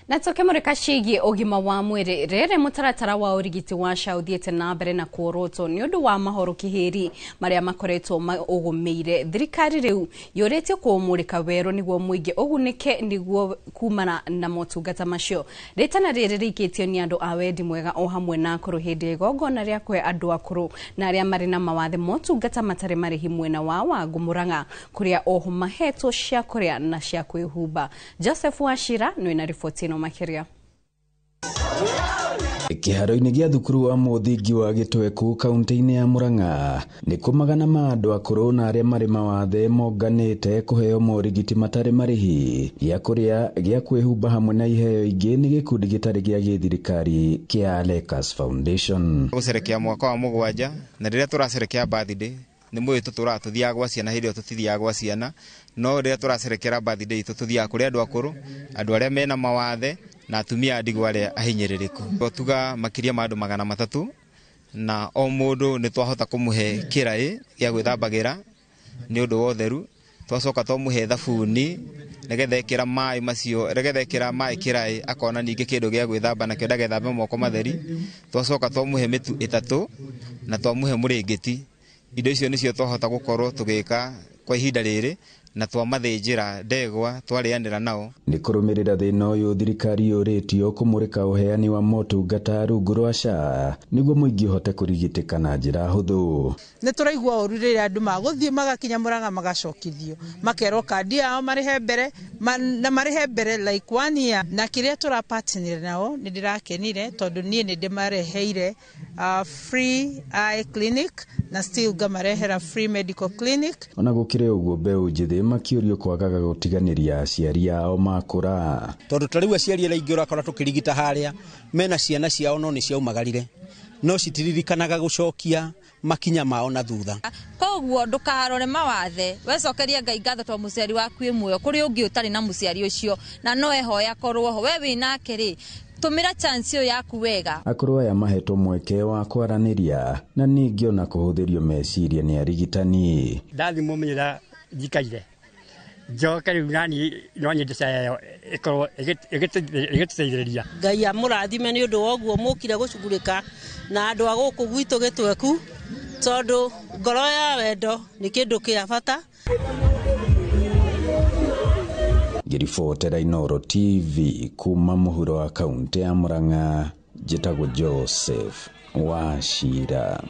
Na toke mureka cigie ugima wa mwiri rere mutaratara wa urigiti wa SHA uthiete na mbere na kuoroto ni undu wa mahoro kihiri maria makoretwo ugumeire thirikari riu yoretio kumurika wero niguo muingi ugunike niguo kumana na motungata macio ritana riri rikitio ni andu a wendi mwega o hamwe na akuru hindi igongona ria kwe andu akuru na aria mari na mawathe motungata matari marihi mwena wa Wangu Murang'a kuria oho mahetwo cia kuria na cia kwihumba. Joseph Wachira nwina ripoti makiria. Kiharo-ini gia thukuru wa muthingi wa Gitweku kaunti-ini ya Murang'a ni kumagana ma andu akuru na aria mari mawathe monganite kuheo morigiti matari marihi gia kuria gia kwihumba hamwe na iheo ingi ni gikundi gitari gia githirikari kia Lakers Foundation. Gucerekia mwaka wa mugwanja na riria turacerekia birthday ni mwitu turatuthiaga gwa ciana hindi tutithiaga gwa ciana no riria turacerekera birthday tututhiaga kuri andu akuru andu aria mena mawathe na atumia ndigwa aria ahinyiririku tuga makiria ma andu 300 na o mundu ni twahota kumuhe kirai ya gwithambagira ni undu wa utheru twacoka twamuhe thabuni nigetha ikira mai macio nigetha ikira mai kirai akona ningi kindu gia gwithamba na kenda gethambe moko matheri twacoka twamuhe mitu 3 na twamuhe muringiti. Indo icio nicio twahota gukorwo tugika kwa ihinda riri na twamathinjira ndegwa twarianira nao. Ni kurumirira thina uyu thirikari yoretio kumurika uheani wa motungata rungu rwa SHA niguo muingi hote kurigitika na njira huthu. Ni turaigua uru riria andu maguthie magakinya Murang'a magacokithio makero kandi yao marihe mbere na marihe mbere like 1 year na kiria turapartner nao ni ndirakenire tondu nie ni ndimareheire free eye clinic na still gamarehera free medical clinic. Ona gukire uguo mbeu njithi makiurio kwagaga gutiganiria aciari ao makura tondu tariu aciari aria ingi urakora tukirigita haria mena ciana ciao no ni ciaumagarire no citiririkanaga gucokia makinya mao na thutha. Koguo ndukaharore mawathe wecokeria Ngai ngatho twa muciari waku imwe kuri ungi utari na muciari ucio na no ehoya korwo ho we winake ri tumira chance yaku wega. Akuru aya mahetwo mweke wa kwaraniria na ningi ona kuhuthirio meciria ni arigitani. Ndathi mumenyera jikaire joka riu nani no nyendesa ikorwo igituteithiriria. Ngai amurathime ni undu woguo mukire gucugurika na andu aguku gwitu Gitweku tondu ngoro ya wendo ni kindu kia bata. Ngiribotera Inooro TV kuma muhuro wa kaunti ya Murang'a njitagwo Joseph Wachira.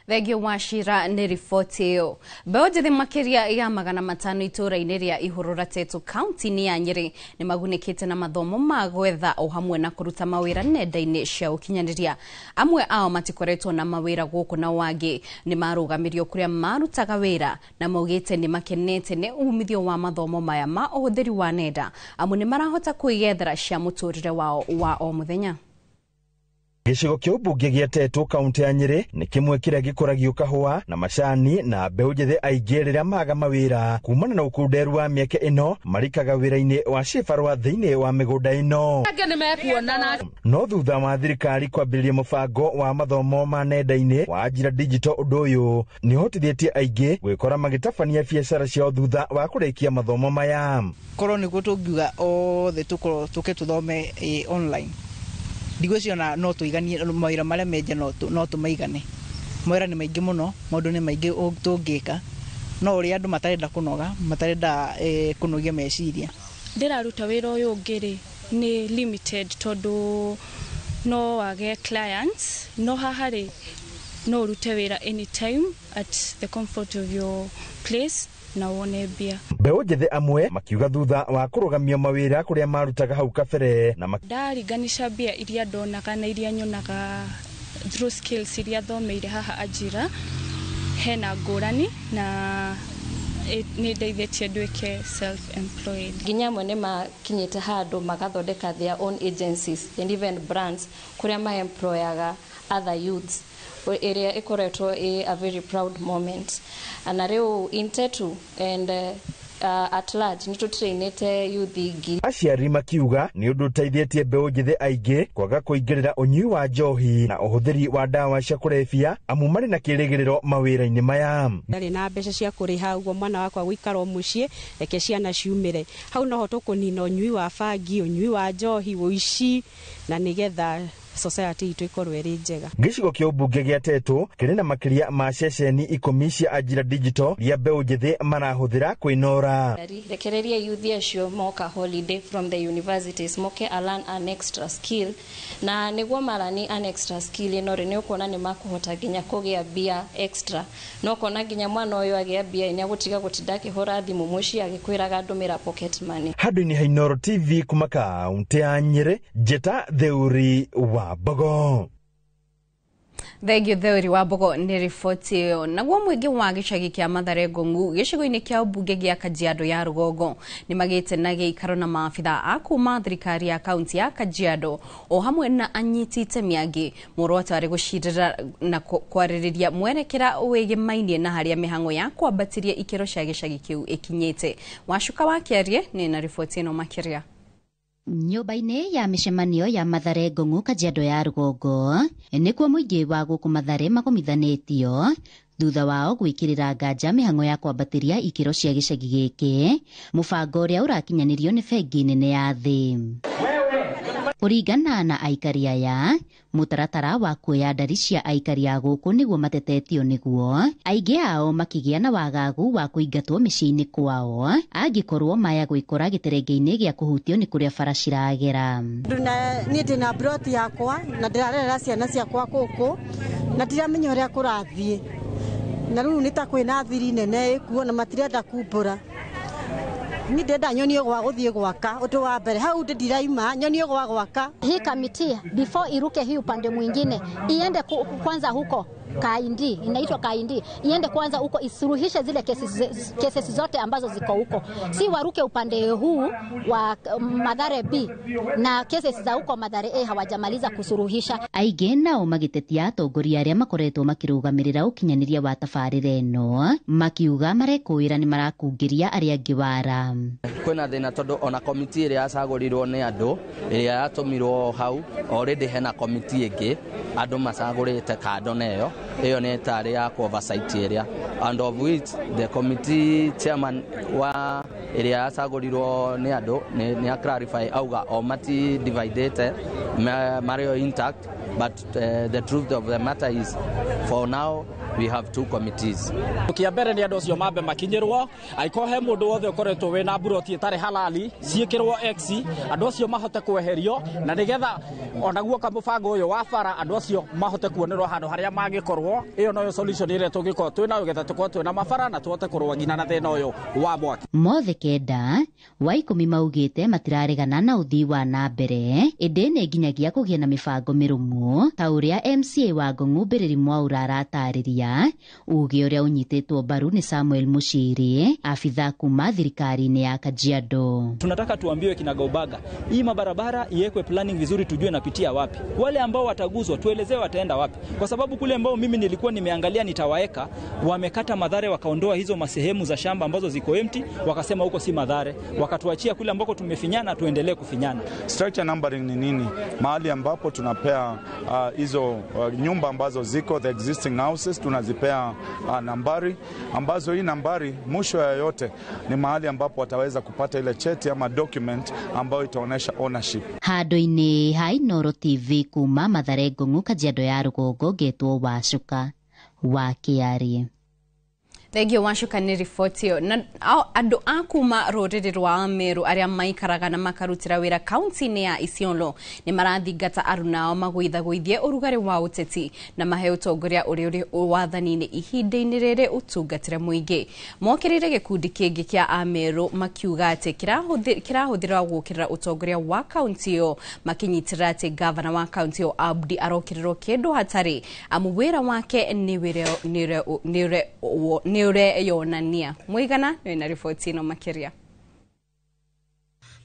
Thegio Wachira ni ripoti iyo. Mbeu njithi makiria ya 500 itura-ini ria Ihurura Tetu kaunti-ini ya Nyeri ni magunikite na mathomo ma gwetha o hamwe na kuruta mawira nenda-ini cia ukinyaniria. Amwe ao matikoretwo na mawira guku na wangi ni marugamirio kuria marutaga wira na maugite ni makenete ni umithio wa mathomo maya ma uhuthiri wa nenda. Amwe ni marahota kuigethera cia muturire wao wa o muthenya. Gicigo kia ubunge gia Tetu kaunti ya Nyeri ni kimwe kiria gikuragio kahua na macani na mbeu njithi aingi riria maga mawira kumana na ukunderu wa mieke ino marikaga wira-ini wa cibarua thiini wa migunda ino. No thutha wa thirikari kwambiriria mubango wa mathomo ma nenda-ini wa njira digital undu uyu ni hotithietie aingi gwikora magitabania biacara ciao thutha wa kurikia mathomo maya. Korwo niguo tungiuga othe tukorwo tuthome online digwecio na no tuiganie mawira maria menje no tumaigane. Mawira ni maingi muno maundu ni maingi tungika no uri andu matarenda kunoga matarenda kunogia meciria. Ndiraruta wira uyu ngiri ni limited tondu no wage clients no hahari no rute wira anytime at the comfort of your place na wone bia. Mbeu njithi amwe makiuga thutha wa kurugamia mawira kuria marutaga hau kabere na ndariganisha bia iria ndonaga na iria nyonaga through skills iria thomeire haha Ajira hena ngũrani na nĩ ndeithĩtie nduĩke self-employed. Nginya amwe nĩ makinyĩte handũ magathondeka their own agencies and even brands kuria ma-employaga other youths, ĩrĩa ĩkoretwo a very proud moment. Na rĩu Intetu and at large nĩ tũtrainĩte youth ingĩ. Aciari makiuga nĩ ũndũ ũteithĩtie mbeũ njĩthĩ aingĩ kwaga kũingĩrĩra ũnyui wa njohi na ũhũthĩri wa ndawa cia kũrebia amu marĩ na kĩrĩgĩrĩro mawĩra-inĩ maya. Ndarĩ na mbeca cia kũrĩha ũguo mwana wakwa gũikara mũciĩ reke ciana ciumĩre. Hau noho tũkũnina ũnyui wa bangi, ũnyui wa njohi, ũici na nĩgetha society itu ikorwo ĩrĩ njega. Gĩcigo kĩa ũmbunge gĩa Tetu kĩrĩ na makĩria ma ceceni 10 cia Ajira Digital iria mbeũ njĩthĩ marahũthĩra kwĩnora. Rekereria youth acio moka holiday from the universities moke learn an extra skill na nĩguo marani an extra skill ĩno nĩ ũkuona nĩ makũhota nginya kũgĩa bia extra. No kuona nginya mwana ũyũ agĩa bia nĩ agũtiga gũtinda akĩhũra thimũ mũciĩ agĩkwĩraga ndũmĩra pocket money. Handũ-inĩ ha Inooro TV kuma kaunti ya Nyĩrĩ, Njeta Theuri wa Bogo. Thegio Theuri wa Bogo nĩ riboti ĩyo. Naguo mũingĩ wa gĩcagi kĩa Mathare Ngong'u gĩcigo-inĩ kĩa ũmbunge gĩa Kajiado ya Rũgongo nĩ magĩte na gĩikaro na maabitha a kuma thirikari ya kaunti ya Kajiado o hamwe na anyiti itemi angĩ muoroto arĩ gũcirĩra na kwarĩrĩria mwerekera wĩgĩmainie na harĩa mĩhang'o ya kwambatĩria ikĩro cia gĩcagi kĩu ĩkinyĩte. Wacuka wa Kĩarie nĩ na riboti ĩno makĩria. Nyũmba-inĩ ya mĩcemanio ya Mathare Ngong'u Kajiado ya Rũgongo nĩkuo mũingĩ wa gũkũ Mathare magomithanĩtio thutha wao gwĩkĩrĩra nganja mĩhang'o ya kwambatĩria ikĩro cia gĩcagi gĩkĩ, mũbango ũrĩa ũrakinyanĩrio nĩ bengi nene ya thĩ. Kũringana na aikari aya, mũtaratara wa kuoya ndari cia aikari a gũkũ nĩguo matetetio nĩguo aingĩ ao makĩgĩa na wagagu wa kũingatwo mĩciĩ-inĩ kwao angĩkorwo maya gwĩkora gĩterenge-inĩ gĩa kũhutio nĩ kũrĩa bara ciragera. Niĩ ndĩna broti yakwa na ndĩrarerera ciana ciakwa gũkũ na ndiramenya ũrĩa kũrathiĩ, na rĩu nĩ ta kwĩna thiri nene ĩkuo na matirenda kumbũra. Ni ndenda nyonio gwa guthie gwaka uto wa mbere hau ndiraima nyonio gwa gwaka. Hii kamiti before iruke hii upande mwingine iende kwanza huko Kaindi, inaitwa Kaindi, iende kwanza huko isuruhishe zile kesi zote ambazo ziko huko, si waruke upande huu wa Mathare B na kesi za huko Mathare A hawajamaliza kusuruhisha. Aingĩ nao magĩtetia atongoria arĩa makoretwo makĩrũgamĩrĩra ũkinyanĩria wa tabarĩra ĩno makiuga marekũĩra nĩ marakungĩria arĩa angĩ wara. Kwĩna thĩna tondũ ona komiti ĩrĩa yacagũrirwo nĩ andũ ĩrĩa yatũmirwo hau already hena komiti ĩngĩ andũ macagũrĩte kando nayo ĩyo nĩ tarĩ ya oversight area, and of which the committee chairman wa ĩrĩa yacagũrirwo nĩ andũ nĩ a clarify auga o mati divided Mario intact, but the truth of the matter is for now we have two committees. Tukiambere ni andu cio mambe makinyirwo aiko he mundu wothe ukoretwo we na buroti itare halali ciikirwo x andu cio mahote kweherio na nigetha onaguo kamubango uyu wa bara andu cio mahote kuonerwo handu haria magikorwo. Iyo noyo solution ire tungiko twina ugetha tukwo twina mabara na tuhote kurwa ngina na thina uyu wa mwaki. Mothe kenda wa 10 maugite matiraregana na uthii wa na mbere indi nĩ nginyagia kũgĩa na mibango mĩrũmu ta ũrĩa MCA wa Ngong'u Mbiriri Mwaura aratarĩria. Uge ũrĩa unyitĩtwo mbaru ni Samuel Mushiri, afidha kuma thirikari-inĩ ya Kajiado. Tunataka tuambiwe kinagaubaga hii mabarabara iwekwe planning vizuri, tujue napitia wapi. Wale ambao wataguzwa tuelezewe wataenda wapi, kwa sababu kule ambao mimi nilikuwa nimeangalia nitawaeka wamekata Mathare, wakaondoa hizo masehemu za shamba ambazo ziko empty, wakasema huko si Mathare, wakatuachia kule ambako tumefinyana tuendelee kufinyana. Structure numbering ni nini? Mahali ambapo tunapea hizo nyumba ambazo ziko the existing houses tunazipea nambari ambazo hii nambari mwisho ya yote ni mahali ambapo wataweza kupata ile cheti ama document ambayo itaonesha ownership. Handũ-inĩ ha Inooro TV kuma Mathare Ngong'u Kajiado ya Rũgongo, Getwo Wacuka wa Kĩarie. Thegio wacukani riboti ĩyo na andũ a kuma rũrĩrĩ rwa Meru arĩa maikaraga na makarutĩra wĩra kaunti-inĩ ya Isiolo nĩ marathingata aruna ao magũithagũithie ũrugarĩ wa ũteti na mahe ũtongoria ũrĩa wathani-inĩ ihinda-inĩ rĩrĩ ũtungatĩre mũingĩ. Mokĩrĩire gĩkundi kĩngĩ kĩa Ameru makiuga atĩ kĩrahũthĩra gũkĩrĩra ũtongoria wa kaunti ĩyo makinyitĩra atĩ gavana wa kaunti ĩyo Abdi arokĩrĩrwo kĩndũ hatarĩ amu wĩra wake nĩ ureyonania. Muigana na riboti ino makiria.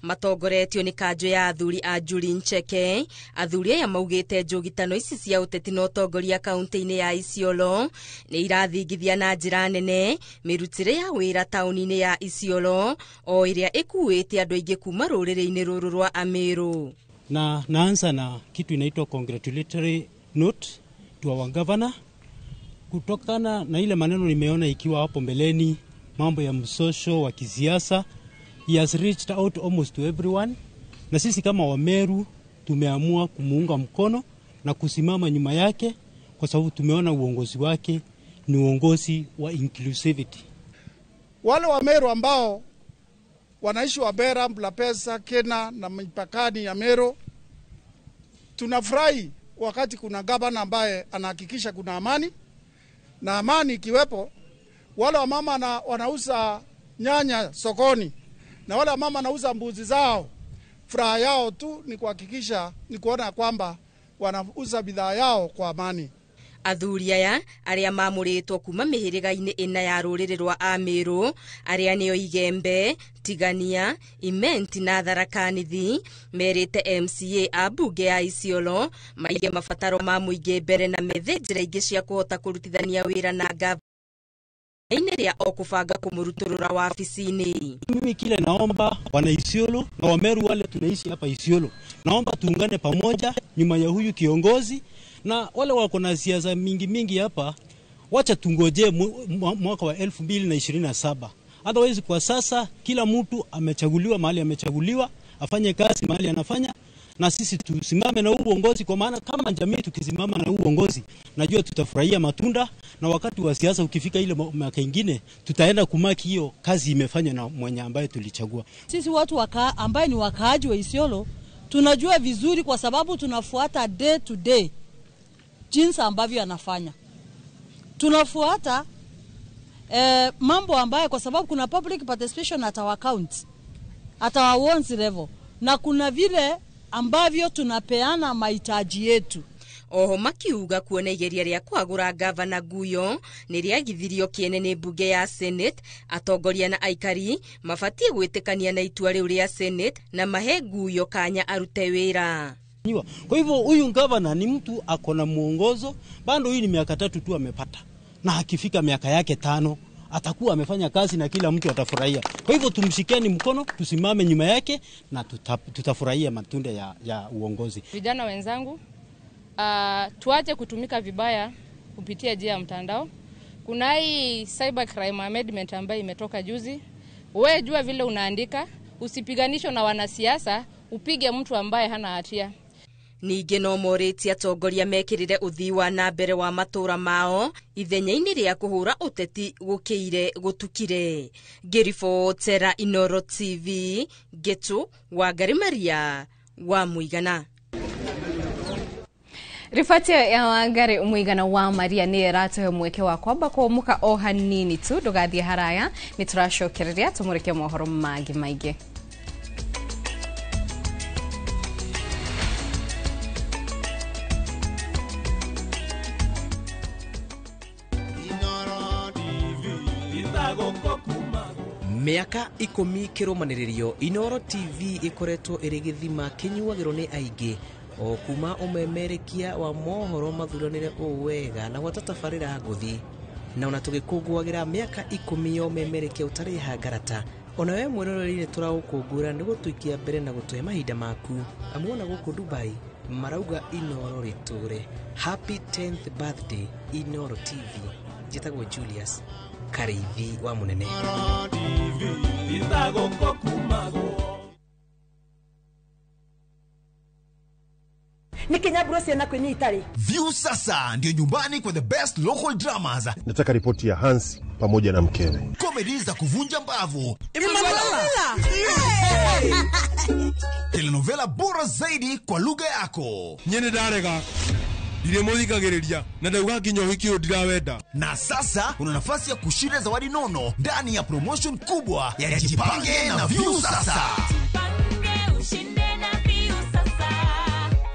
Matongoretio ni kanjo ya athuri a Njuri Ncheke, athuri aya maugite njugitano ici cia uteti na utongoria kaunti-ini ya Isiolo ni irathingithia na njira nene mirutire ya wira tauni-ini ya Isiolo o iria ikuite andu aingi kuma ruriri-ini ruru rwa Ameru. Na naanza na kitu inaitwa congratulatory note to our governor. Kutokana na ile maneno nimeona ikiwa hapo mbeleni mambo ya msosho wa kisiasa, he has reached out almost to everyone, na sisi kama Wameru tumeamua kumuunga mkono na kusimama nyuma yake kwa sababu tumeona uongozi wake ni uongozi wa inclusivity. Wale Wameru ambao wanaishi Wabera, Mlapesa, Kena na mipakani ya Meru, tunafurahi wakati kuna gavana ambaye anahakikisha kuna amani. Na amani ikiwepo, wale wamama wanauza nyanya sokoni na wale wamama wanauza mbuzi zao, furaha yao tu ni kuhakikisha ni kuona kwamba wanauza bidhaa yao kwa amani. Athuri aya aria mamuritwo kuma mihiriga-ini ina ya ruriri rwa Ameru aria nio Igembe, Tigania, Imenti na Tharaka-Nithi merite MCA abunge ya Isiolo maige mabataro ma muingi mbere na methe njira ingi cia kuhota kurutithania wira na gavana ria okubanga kumuruturura wabici-ini. Mimi kile naomba wana Isiolo na Wameru wale tunaishi hapa Isiolo, naomba tuungane pamoja nyuma ya huyu kiongozi, na wale wako na siasa mingi hapa wacha tungoje mwaka wa 2027. Otherwise kwa sasa kila mtu amechaguliwa mahali amechaguliwa, afanye kazi mahali anafanya, na sisi tusimame na uongozi, kwa maana kama jamii tukisimama na uongozi najua tutafurahia matunda, na wakati wa siasa ukifika ile mwaka ingine tutaenda kumaki hiyo kazi imefanywa na mwenye ambaye tulichagua. Sisi watu ambaye ni wakaaji wa Isiolo tunajua vizuri kwa sababu tunafuata day to day jinsi ambavyo anafanya. Tunafuata mambo ambayo kwa sababu kuna public participation at our county, at our wards level, na kuna vile ambavyo tunapeana mahitaji yetu. Oho makiuga kuona igeria ria kwagura gavana Guyo ni riagithirio kiene ni bunge ya Senate, atongoria na aikari mabatie gwitikania na itua riu ria Senate na mahe Guyo kanya arute wira. Kwa hivyo huyu gavana ni mtu akona muongozo, bado hii ni miaka 3 tu amepata, na akifika miaka yake 5 atakuwa amefanya kazi na kila mtu atafurahia. Kwa hivyo tumshikieni mkono, tusimame nyuma yake na tutafurahia matunda ya uongozi. Vijana wenzangu, tuache kutumika vibaya kupitia njia ya mtandao. Kuna hii cyber crime amendment ambayo imetoka juzi. Wewe jua vile unaandika, usipiganisho na wanasiasa, upige mtu ambaye hana hatia. Ningi no morĩtie atongoria mekirire uthii wa na mbere wa matura mao ithenya-inĩ ria kuhura uteti gukire gutukire. Ngiribotera Inoro TV, Getu Wangari Maria wa Muigana. Riboti ya Wangari Muigana wa Maria ni iratuhe mweke wa kwamba kumuka o hanini tu ndugathie haraya ni turacokereria tumurike mohoro mangi maingi. Miaka 10 kirumaniririo, Inoro TV ikoretwo iri githima kinyuagiro ni aingi o kuma umemerekia wa mohoro mathuranire wega na gwatatabarira nguthi na ona tugikungwagira miaka 10 yo memerekia utari hangarata. Ona we mweroreri turaukungura ni gutuikia mbere na gutuhe mahinda maku amuona guku Dubai marauga Inoro riture. Happy 10th birthday Inoro TV. Jitagwo Julius Karithi wa Munene. Ni Kenya brusi na kwenye itali. View sasa ndio nyumbani kwa the best local dramas. Nataka ripoti ya Hansi pamoja na mkewe. Comedy za kuvunja mbavu. Telenovela bora zaidi kwa lugha yako. Nyene darega. Ile muzika gereria na ndauga kinyo wiki odirawenda. Na sasa una nafasi ya kushinda zawadi nono ndani ya promotion kubwa ya Jipange na View sasa.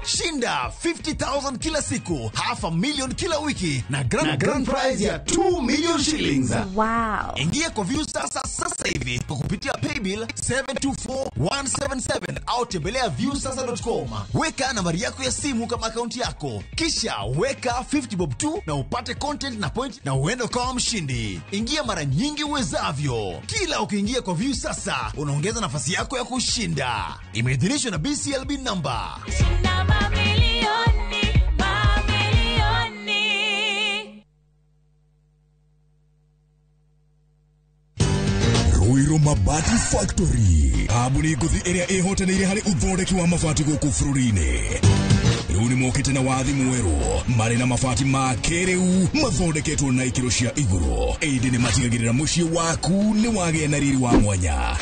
Shinda 50,000 kila siku, $500,000 kila wiki na grand prize ya 2 million shillings. Wow. Ingia kwa View sasa hivi kwa kupitia paybill 724177 au tembelea viewsasa.com. Weka nambari yako ya simu kama akaunti yako, kisha weka 50 bob tu na upate content na point na uende kwa mshindi. Ingia mara nyingi uwezavyo. Kila ukiingia kwa View sasa unaongeza nafasi yako ya kushinda. Imeidhinishwa na BCLB number. Ruiru Mabati Factory. Habuni guthi area ehotanire hari uthondeki wa mabati guku bururi-ini. Riu ni mokite na wathi mweru mari na mabati ma keriu mathondeketwo na ikiro cia iguru. Eidi ni matigagirira mucii waku ni wagia na riri wa mwanya.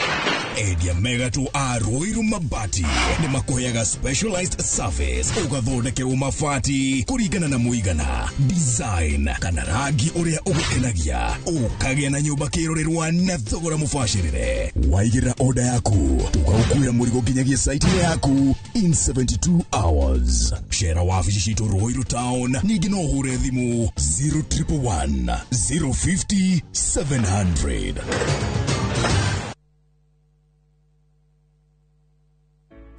Endia megatu a Ruiru Mabati ni makuheaga specialized service ugathondekerwo mabati kuringana na muigana, design kana rangi uria ugukenagia, ukagia na nyumba kirorerwa na thogora mubashirire. Waigirira order yaku tugagukuira murigo nginyagia site yaku in 72 hours. Shera wabici citu Ruiru Town, ningi no hure thimu 0111 050 700.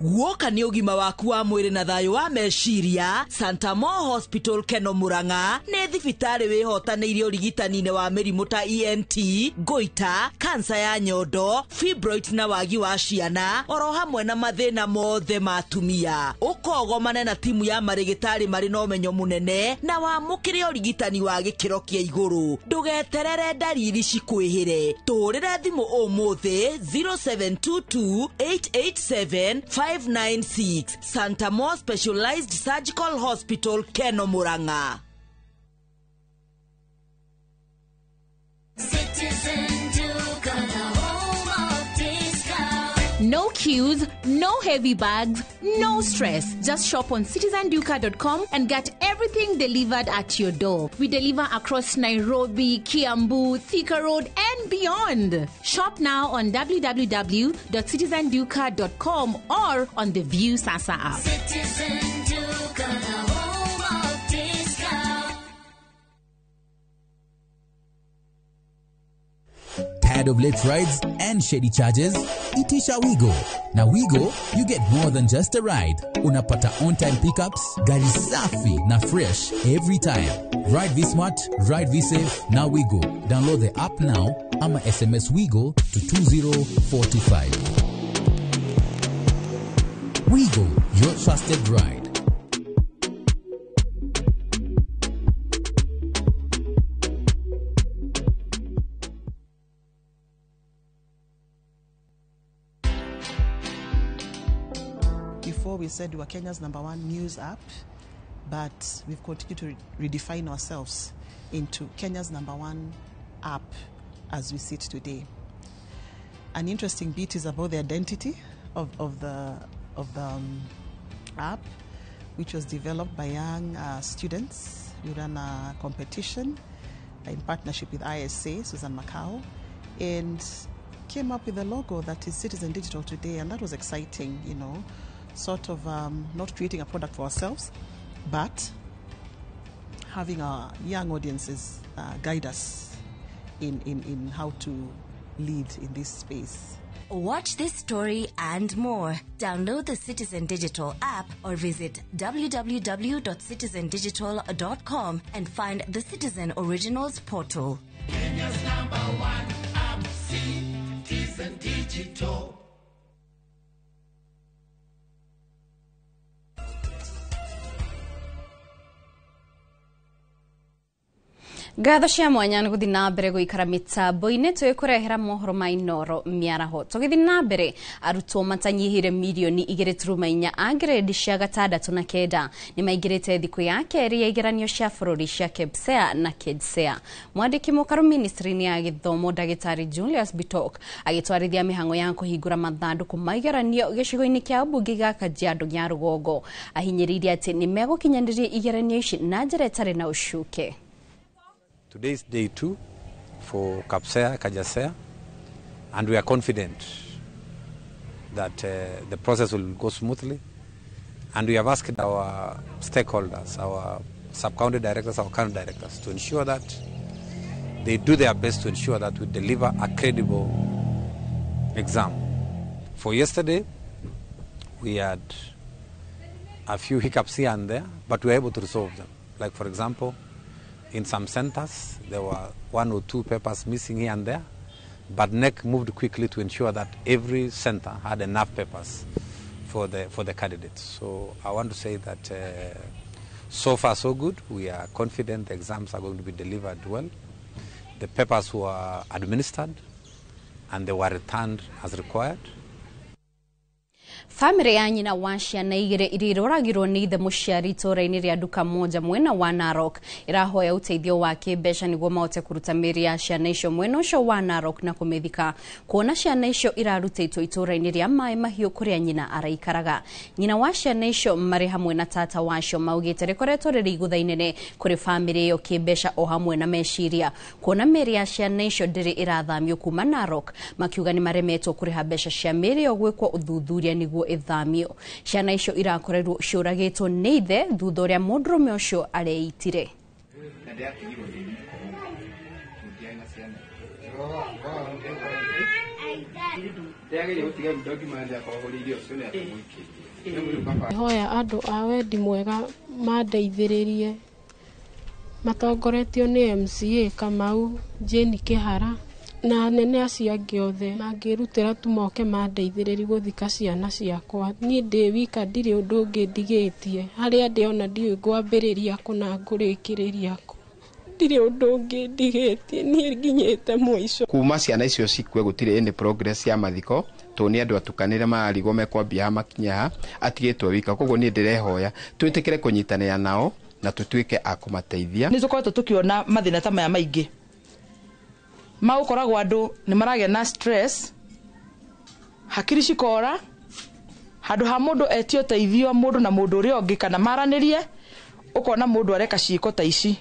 Woka ni ugima waku wa mwiri na thayo wa meciria. Santa Mo Hospital Keno Murang'a ne thibitari wihotanĩire ũrigitani-inĩ wa mĩrimũ ta ENT, goita, kansa ya nyondo, fibroid na wagi wa ciana, oro hamwe na mathĩna mothe ma atumia. Ũkogomane na timu ya marigitari marĩ na ũmenyo mũnene na wamũkĩre ũrigitani wa gĩkĩro kĩa igũrũ. Ndũgeterere ndariri cikwĩhĩre. Tũrĩre thimũ ũmũthĩ 0722 887 596. Santa Mo Specialized Surgical Hospital Keno Murang'a. No queues, no heavy bags, no stress. Just shop on citizenduka.com and get everything delivered at your door. We deliver across Nairobi, Kiambu, Thika Road, and beyond. Shop now on www.citizenduka.com or on the View Sasa app. Citizen Duka, the home of discount. Tired of late rides and shady charges? Itisha Wigo. Na Wigo, you get more than just a ride. Unapata on-time pickups, gari safi na fresh every time. Ride V-Smart, ride V-Safe, na Wigo. Download the app now, ama SMS Wigo to 20425. Wigo, your trusted ride. Before we said we were Kenya's #1 news app, but we've continued to redefine ourselves into Kenya's #1 app as we sit today. An interesting bit is about the identity of the app, which was developed by young students. We ran a competition in partnership with ISA, Susan Macau, and came up with a logo that is Citizen Digital today, and that was exciting, you know, sort of not creating a product for ourselves, but having our young audiences guide us in how to lead in this space. Watch this story and more. Download the Citizen Digital app or visit www.citizendigital.com and find the Citizen Originals portal. Kenya's #1 app, Citizen Digital. Ngatho cia mwanya nĩ gũthiĩ na mbere gũikara mĩtambo-inĩ twĩkũrehera mohoro ma Inoro mĩaraho. Tũgĩthiĩ na mbere, arutwo matanyihire milioni 2.4 a grade cia 6 na 9 nĩ maingĩrĩte thikũ ya kerĩ ya igeranio cia bũrũri cia KPSEA na KJSEA. Mwandĩki mũkaru ministry-inĩ ya gĩthomo Ndagĩtarĩ Julius Bitok agĩtwarithia mĩhang'o ya kũhingũra mathandũkũ ma igeranio gĩcigo-inĩ kĩa ũmbunge gĩa Kajiado gĩa Rũgongo. Ahinyĩrĩirie atĩ nĩ megũkinyanĩria igeranio ici na njĩra ĩtarĩ na ũcuke. Today is day 2 for KPSEA, KJSEA, and we are confident that the process will go smoothly. And we have asked our stakeholders, our sub-county directors, our county directors, to ensure that they do their best to ensure that we deliver a credible exam. For yesterday, we had a few hiccups here and there, but we were able to resolve them. Like, for example, in some centers, there were 1 or 2 papers missing here and there, but NEC moved quickly to ensure that every center had enough papers for the candidates. So I want to say that so far so good. We are confident the exams are going to be delivered well. The papers were administered and they were returned as required. Family ya nyina wa ciana igĩrĩ iriroragirwo nĩ ithe mũciari itũũra-inĩ rĩa Nduka Moja mwena wa Narok irahoya ũteithio wa kĩmbeca nĩguo mahote kũruta mĩĩrĩ ya ciana icio mwena ũcio wa Narok na kũmĩthika kuona ciana icio irarutĩtwo itũũra-inĩ rĩa Maĩ Mahiũ kũrĩa nyina araikaraga. Nyina wa ciana icio marĩ hamwe na tata wacio maugĩte rĩkoretwo rĩrĩ igũtha inene kũrĩ family ĩyo kĩmbeca o hamwe na meciria kuona mĩĩrĩ ya ciana icio ndĩrĩ irathamio kuma Narok, makiuga nĩ maremetwo kũrĩha mbeca cia mĩĩrĩ ĩyo gwĩkwo ũthuthuria nĩguo ithamio. Ciana icio irakorerwo ciũragĩtwo nĩ ithe thutha ũrĩa mũndũrũme ũcio areitire. Hoya andũ a wendi mwega mandeithĩrĩrie matongoretio nĩ MCA Kamau, Jane Kĩhara na nene acio angĩ othe mangĩrutĩra tu moke mandeithĩrĩrie gũthika ciana ciakwa. Niĩ ndĩ wika ndirĩ ũndũ ũngĩ ndigĩtie, harĩa ndĩ ona ndiũĩ ngwambĩrĩria kũ na ngũrĩkĩrĩria kũ. Ndirĩ ũndũ ũngĩ ndigĩtie, niĩ nginyĩte mũico. Kuma ciana icio cikue gũtirĩ any progress ya mathiko, to nĩ andũ atukanĩre marigwo mekwambia makinya atigĩtwo wika. Koguo niĩ ndĩrehoya twĩtĩkĩre kũnyitanĩra nao na tũtuĩke a kũmateithia. Nĩ tũkoretwo tũkĩona mathĩna ta maya maingĩ maũkoragwo andũ nĩ maragĩa na stress, hakiri cikora handũ ha mũndũ etio ũteithio mũndũ na mũndũ ũrĩa ũngĩ kana maranĩrie, ũkona mũndũ areka ciĩko ta ici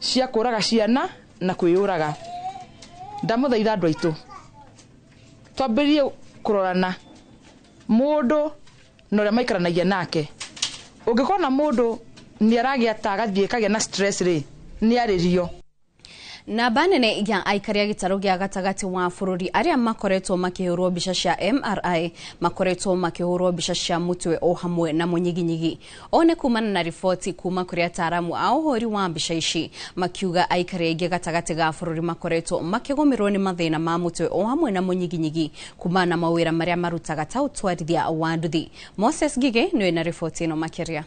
cia kũraga ciana na kwĩyũraga. Ndamũthaitha andũ aitũ twambĩrĩrie kũrorana mũndũ na ũrĩa maikaranagia nake. Ũngĩkona mũndũ nĩ aragĩa ta agathiĩ kagĩa na stress rĩ, nĩ arĩrio. Namba nene ya aikari a gĩtarũ gĩa gatagatĩ wa bũrũri arĩa makoretwo makĩhũrwo mbica cia MRI makoretwo makĩhũrwo mbica cia mũtwe o hamwe na mũnyiginyigi. O nĩ kumana na riboti kuma kũrĩ ataaramu a ũhũri wa mbica ici, makiuga aikari aingĩ gatagatĩ ga bũrũri makoretwo makĩgũmĩrwo nĩ mathĩna ma mũtwe o hamwe na mũnyiginyigi kumana na mawĩra marĩa marutaga ta ũtwarithia wa nduthi. Moses Gige nĩwe na riboti ĩno makĩria.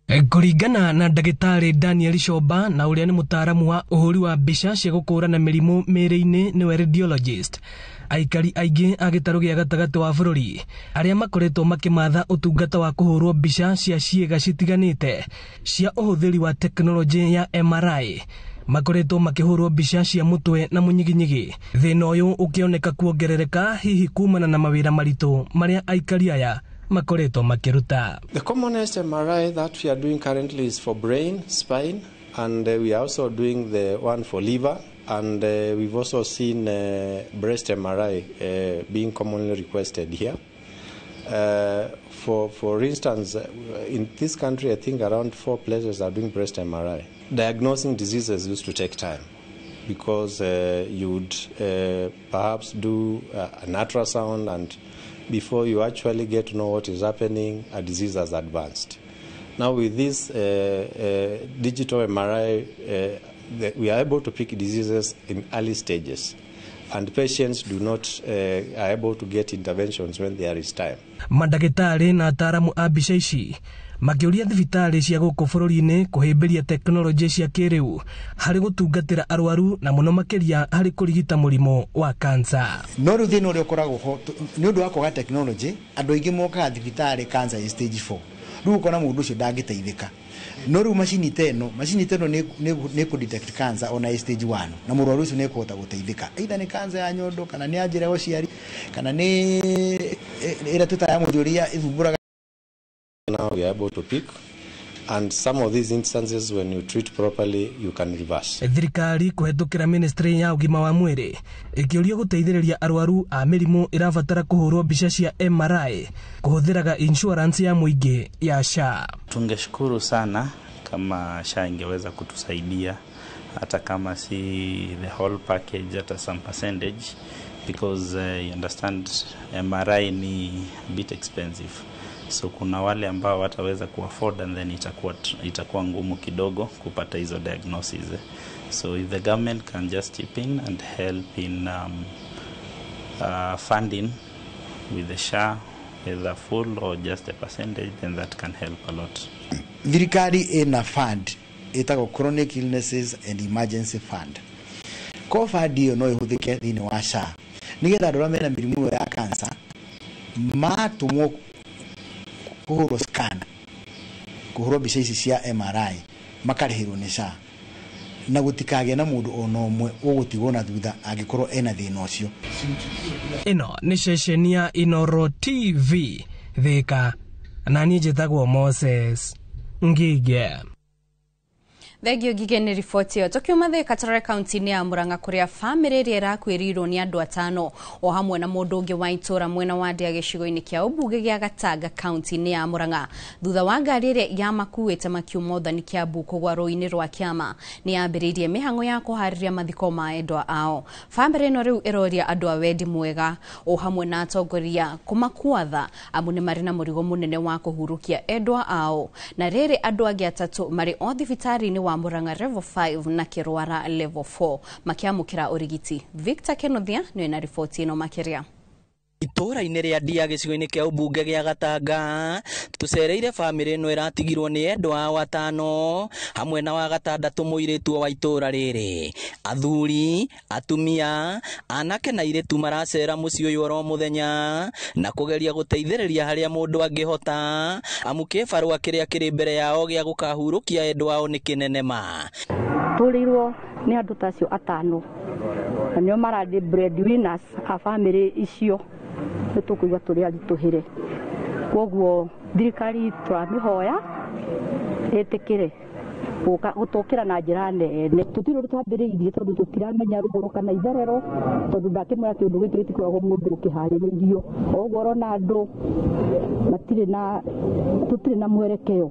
Kũringana na Ndagĩtarĩ Daniel Shoba na ũrĩa nĩ mũtaaramu wa ũhũri wa mbica cia gũkũũrana mĩrimũ mĩĩrĩ-inĩ nĩwe radiologist, aikari aingĩ a gĩtarũ gĩa gatagatĩ wa bũrũri arĩa makoretwo makĩmatha ũtungata wa kũhũrwo mbica cia ciĩga citiganĩte cia ũhũthĩri wa tekinoronjĩ ya MRI makoretwo makĩhũrwo mbica cia mũtwe na mũnyiginyigi. Thĩna ũyũ ũkĩoneka kuongerereka hihi kumana na mawĩra maritũ marĩa aikari aya makoretwo makiruta. The commonest MRI that we are doing currently is for brain, spine, and we are also doing the one for liver, and we've also seen breast MRI being commonly requested here. For instance, in this country, I think around 4 places are doing breast MRI. Diagnosing diseases used to take time because you would perhaps do an ultrasound, and before you actually get to know what is happening, a disease has advanced. Now with this digital MRI, we are able to pick diseases in early stages, and patients do not are able to get interventions when there is time. Mandagĩtarĩ na ataaramu a mbica ici makĩũria thibitarĩ cia gũkũ bũrũri-inĩ kũhĩmbĩria tekinoronjĩ cia kĩrĩu harĩ gũtungatĩra arwaru na mũno makĩria harĩ kũrigita mũrimũ wa kansa. No rĩu thĩna ũrĩa ũkoragwo ho nĩ ũndũ wa kwaga tekinoronjĩ, andũ aingĩ mokaga thibitarĩ cancer ya stage 4. Rĩu ũkona mũndũ ũcio ndangĩteithĩka. No rĩu macini teno nĩ kũ-detect cancer ona stage 1 na mũrwaru ũcio nĩ kũhota gũteithĩka. Either nĩ cancer ya nyondo kana nĩ ya njĩra ya ũciari kana nĩ ĩrĩa tũtaya mũthũria ĩthumbũraga. Now we are able to pick, and some of these instances when you treat properly you can reverse. Thirikari kũhetũkĩra ministry ya ũgima wa mwĩrĩ ĩkĩũria gũteithĩrĩria arwaru a mĩrimũ ĩrabatara kũhũrwo mbica cia MRI kũhũthĩraga insurance ya mũingĩ ya SHA. Tungeshukuru sana kama SHA ingeweza kutusaidia hata kama si the whole package, hata some percentage, because you understand MRI ni a bit expensive. So kuna wale ambao wataweza kuafford and then itakuwa ngumu kidogo kupata hizo diagnoses. So if the government can just chip in and help in funding with the SHA, either full or just a percentage, then that can help a lot. Thirikari ina fund itago chronic illnesses and emergency fund. Ko fund hiyo no ihũthĩke thĩinĩ wa SHA nigetha andũ arĩa mena mĩrimũ ya cancer matumwo kuhurwo scan, kuhurwo mbica ici cia MRI makarĩhĩrwo nĩ SHA na gũtikagĩa na mũndũ ona ũmwe ũgũtigwo na thutha angĩkorwo ena thĩna ũcio. Ĩno nĩ ceceni ya Inooro TV Thika na niĩ njĩtagwo Moses Ngige. Thegio Ngige nĩ riboti ĩyo. Tukiuma Thika tũrore kaunti-inĩ ya Murang'a kũrĩa bamĩrĩ ĩrĩa ĩrakuĩrĩirwo nĩ andũ 5 o hamwe na mũndũ ũngĩ wa itũra mwena wa Ndĩa gĩcigo-inĩ kĩa ũmbunge gĩa Gatanga kaunti-inĩ ya Murang'a thutha wa ngari ĩrĩa yamakuĩte makiuma ũthani Kiambu kũgwa rũĩ-inĩ rwa Kĩama nĩ yambĩrĩirie mĩhang'o ya kũharĩria mathiko ma endwa ao. Bamĩrĩ ĩno rĩu ĩroria andũ a wendi mwega o hamwe na atongoria kũmakuatha amu nĩ marĩ na mũrigo mũnene wa kũhurũkia endwa ao, na rĩrĩ andũ angĩ 3 marĩ o thibitarĩ-inĩ wa Murang'a level 5 na Kĩrwara level 4 makiamũkĩra ũrigiti. Victor Kenothia nĩ na riboti ĩno makĩria. Itũra-inĩ rĩa Ndĩa gĩcigo-inĩ kĩa ũmbunge gĩa Gatanga tũcereire bamĩrĩ ĩno ĩratigirwo nĩ endwa ao 5 hamwe na wa 6 mũirĩtu wa itũra rĩrĩ. Athuri, atumia, anake na airĩtu maracera mũciĩ ũyũ oro mũthenya na kũgeria gũteithĩrĩria harĩa mũndũ angĩhota amu kĩbarũa kĩrĩa kĩrĩ mbere yao gĩa gũkahurũkia endwa ao nĩ kĩnenema. Tũrĩirwo nĩ andũ tacio 5 na nĩo marandi breadwinners a bamĩrĩ icio. Nĩtũkũigua tũrĩ aritũhĩre, koguo thirikari tũramĩhoya ĩtĩkĩre gũtũkĩra na njĩra nene. Tũtirĩ twambĩrĩirie tondũ tũtiramenya rũgũrũ kana itherero tondũ ndakĩmenya atĩ ũndũ gĩkĩ gĩtikoragwo mũndũ ũkĩharĩrĩirio. Ũguo ũrona andũ tũtirĩ na mwerekeo.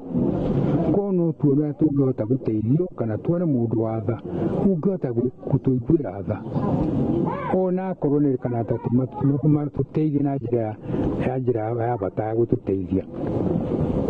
Kono tuona tũngĩhota gũteithio kana tuone mũndũ wa tha ũngĩhota gũtũiguĩra tha ona akorwo nĩ kana tũteithie na njĩra ya bata ya gũtũteithia.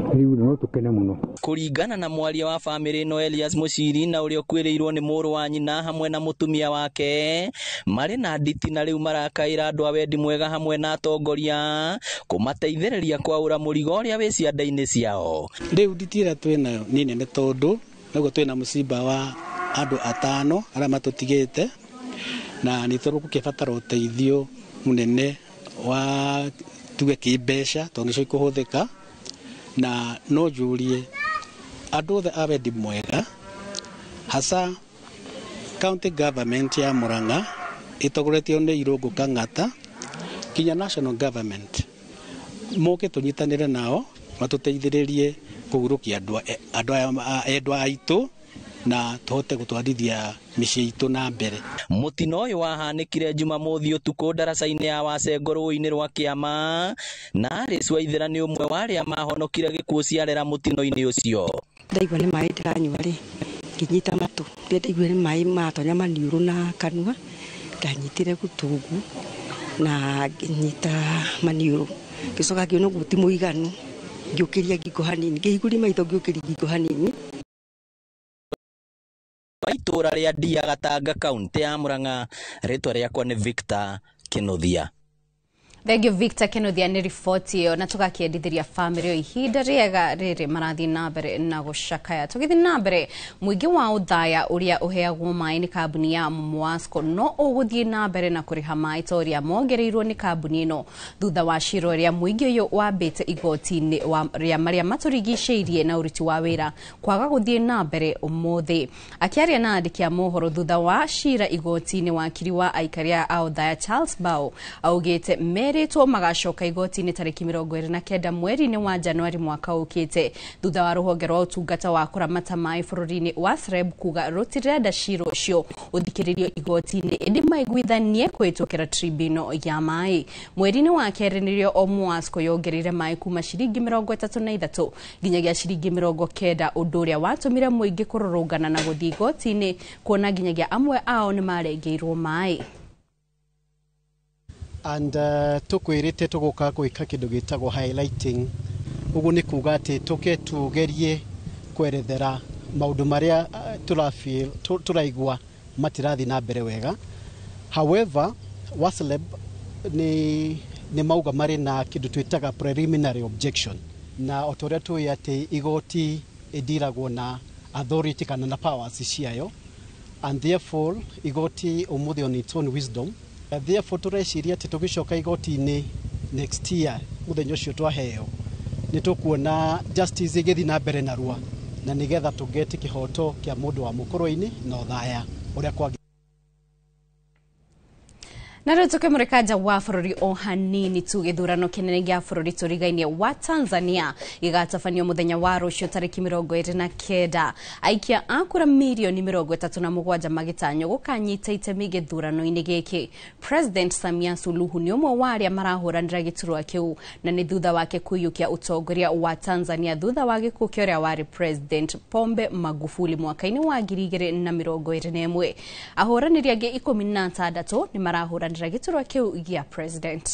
Rĩu no tũkene mũno. Kũringana na mwaria wa bamĩrĩ ĩno Elias Mũciri na ũrĩa ũkuĩrĩirwo nĩ mũrũ wa nyina hamwe na mũtumia wake marĩ na nditi na rĩu marakaĩra andũ a wendi mwega hamwe na atongoria kũmateithĩrĩria kwaũra mũrigo ũrĩa wĩ cianda-inĩ ciao. Rĩu nditi ĩrĩa twĩnayo nĩ nene tondũ nĩguo twĩna mũcimba wa andũ 5 arĩa matũtigĩte na nĩ tũgũkĩbatara ũteithio mũnene wa tuge kĩmbeca tondũ nĩcio ikũhũthĩka, na no njũrie andũ othe a wendi mwega hasa county government ya Murang'a ĩtongoretio nĩ Irũngũ Kang'ata kinya national government moke tũnyitanĩre nao matũteithĩrĩrie kũhurũkia endwa aitũ na tũhote gũtwarithia mĩciĩ itũ na mbere. Mũtino ũyũ wahanĩkire Jumamothi ũtukũ ndaraca-inĩ ya Wacengo rũĩ-inĩ rwa Kĩama na Alice Waithera nĩ ũmwe wa arĩa mahonokire gĩkuũ ciarera mũtino-inĩ ũcio. Ndaigua nĩ maĩ ndĩranyua rĩ ngĩnyita matũ ndaigua nĩ maĩ matonya maniũrũ na kanua ndanyitire gũtũgu na ngĩnyita maniũrũ ngĩcoka ngĩona ũguo ti mũiganu ngĩũkĩria ngingo hanini ngĩhingũria maitho ngĩũkĩria ngingo hanini. Itũra rĩa Ndĩa Gatanga kaunti ya Murang'a, rĩtwa rĩakwa nĩ Victor Kenothia. Thegio Victor Kenothia nĩ riboti ĩyo na tũgakiendithĩria famĩlĩ ihinda rĩega rĩrĩ marathiĩ na mbere na gũcakaya. Tũgĩthiĩ na mbere, mũingĩ wa ũthaya ũrĩa ũheagwo maĩ nĩ kambuni ya Mwasco no ũgũthiĩ na mbere na kũrĩha maĩ ta ũrĩa mongereirwo nĩ kambuni ĩno thutha wa cira ũrĩa mũingĩ ũyũ wambĩte igoti-inĩ rĩa marĩa matũrigicĩirie na ũruti wa wĩra kwaga gũthiĩ na mbere ũmũthĩ. Akĩaria na andĩki a mohoro thutha wa cira igoti-inĩ, wakiri wa aikari a ũthaya Charles Bao augĩte merĩtwo magacoka igoti-inĩ tarĩki 29 mweri-inĩ wa Januari mwaka ũkĩte thutha wa rũhonge rwa ũtungata wa kũramata maĩ bũrũri-inĩ wa SREB kuga rũtirenda cira ũcio ũthikĩrĩrio igoti-inĩ ĩndĩ maiguithanie kũhĩtũkĩra tribunal ya maĩ. Mweri-inĩ wa kerĩ nĩrĩo Mwasco yongereire maĩ kuma ciringi 33 nginyagia ciringi 90, ũndũ ũrĩa watũmire mũingĩ kũrũrũngana na gũthiĩ igoti-inĩ kuona nginyagia amwe ao nĩ marengeirwo maĩ. And tukwirite tuguka gwika kindu gitagwo highlighting. Ugu ni kuga ati tuke tugerie kwerethera maundu maria turaigua matirathi na mbere wega. However, WASLEB ni mauga mari na kindu twitaga preliminary objection, na otoria tu ati igoti idiragwo na authority kana na powers ciayo, and therefore igoti umuthi on its own wisdom. Therefore tureciria ati tugicoka igoti-inĩ next year muthenya ucio twaheo ni tukuona justice igithi na mbere na rua na nigetha tugeti kihoto kia mundu wa mukoro-ini na uthaya uria kwa. Na rĩu tũkĩmũrĩka nja wa bũrũri o hanini tu, gĩthurano kĩnene gĩa bũrũri tũrigainie wa Tanzania gĩgatabanio mũthenya wa rũciũ tarĩki 29. Aikia a kura milioni 37 magĩtanywo gũkanyita itemi gĩthurano-inĩ gĩkĩ. President Samia Suluhu nĩ ũmwe wa arĩa marahũranĩra gĩturwa kĩu na nĩ thutha wake kũiyũkia ũtongoria wa Tanzania thutha wa gĩkuũ kĩa ũrĩa warĩ President Pombe Magufuli mwaka-inĩ wa 2021. Ahũranĩri angĩ 16 nĩ marahũranĩra giturwa kiu gĩa president.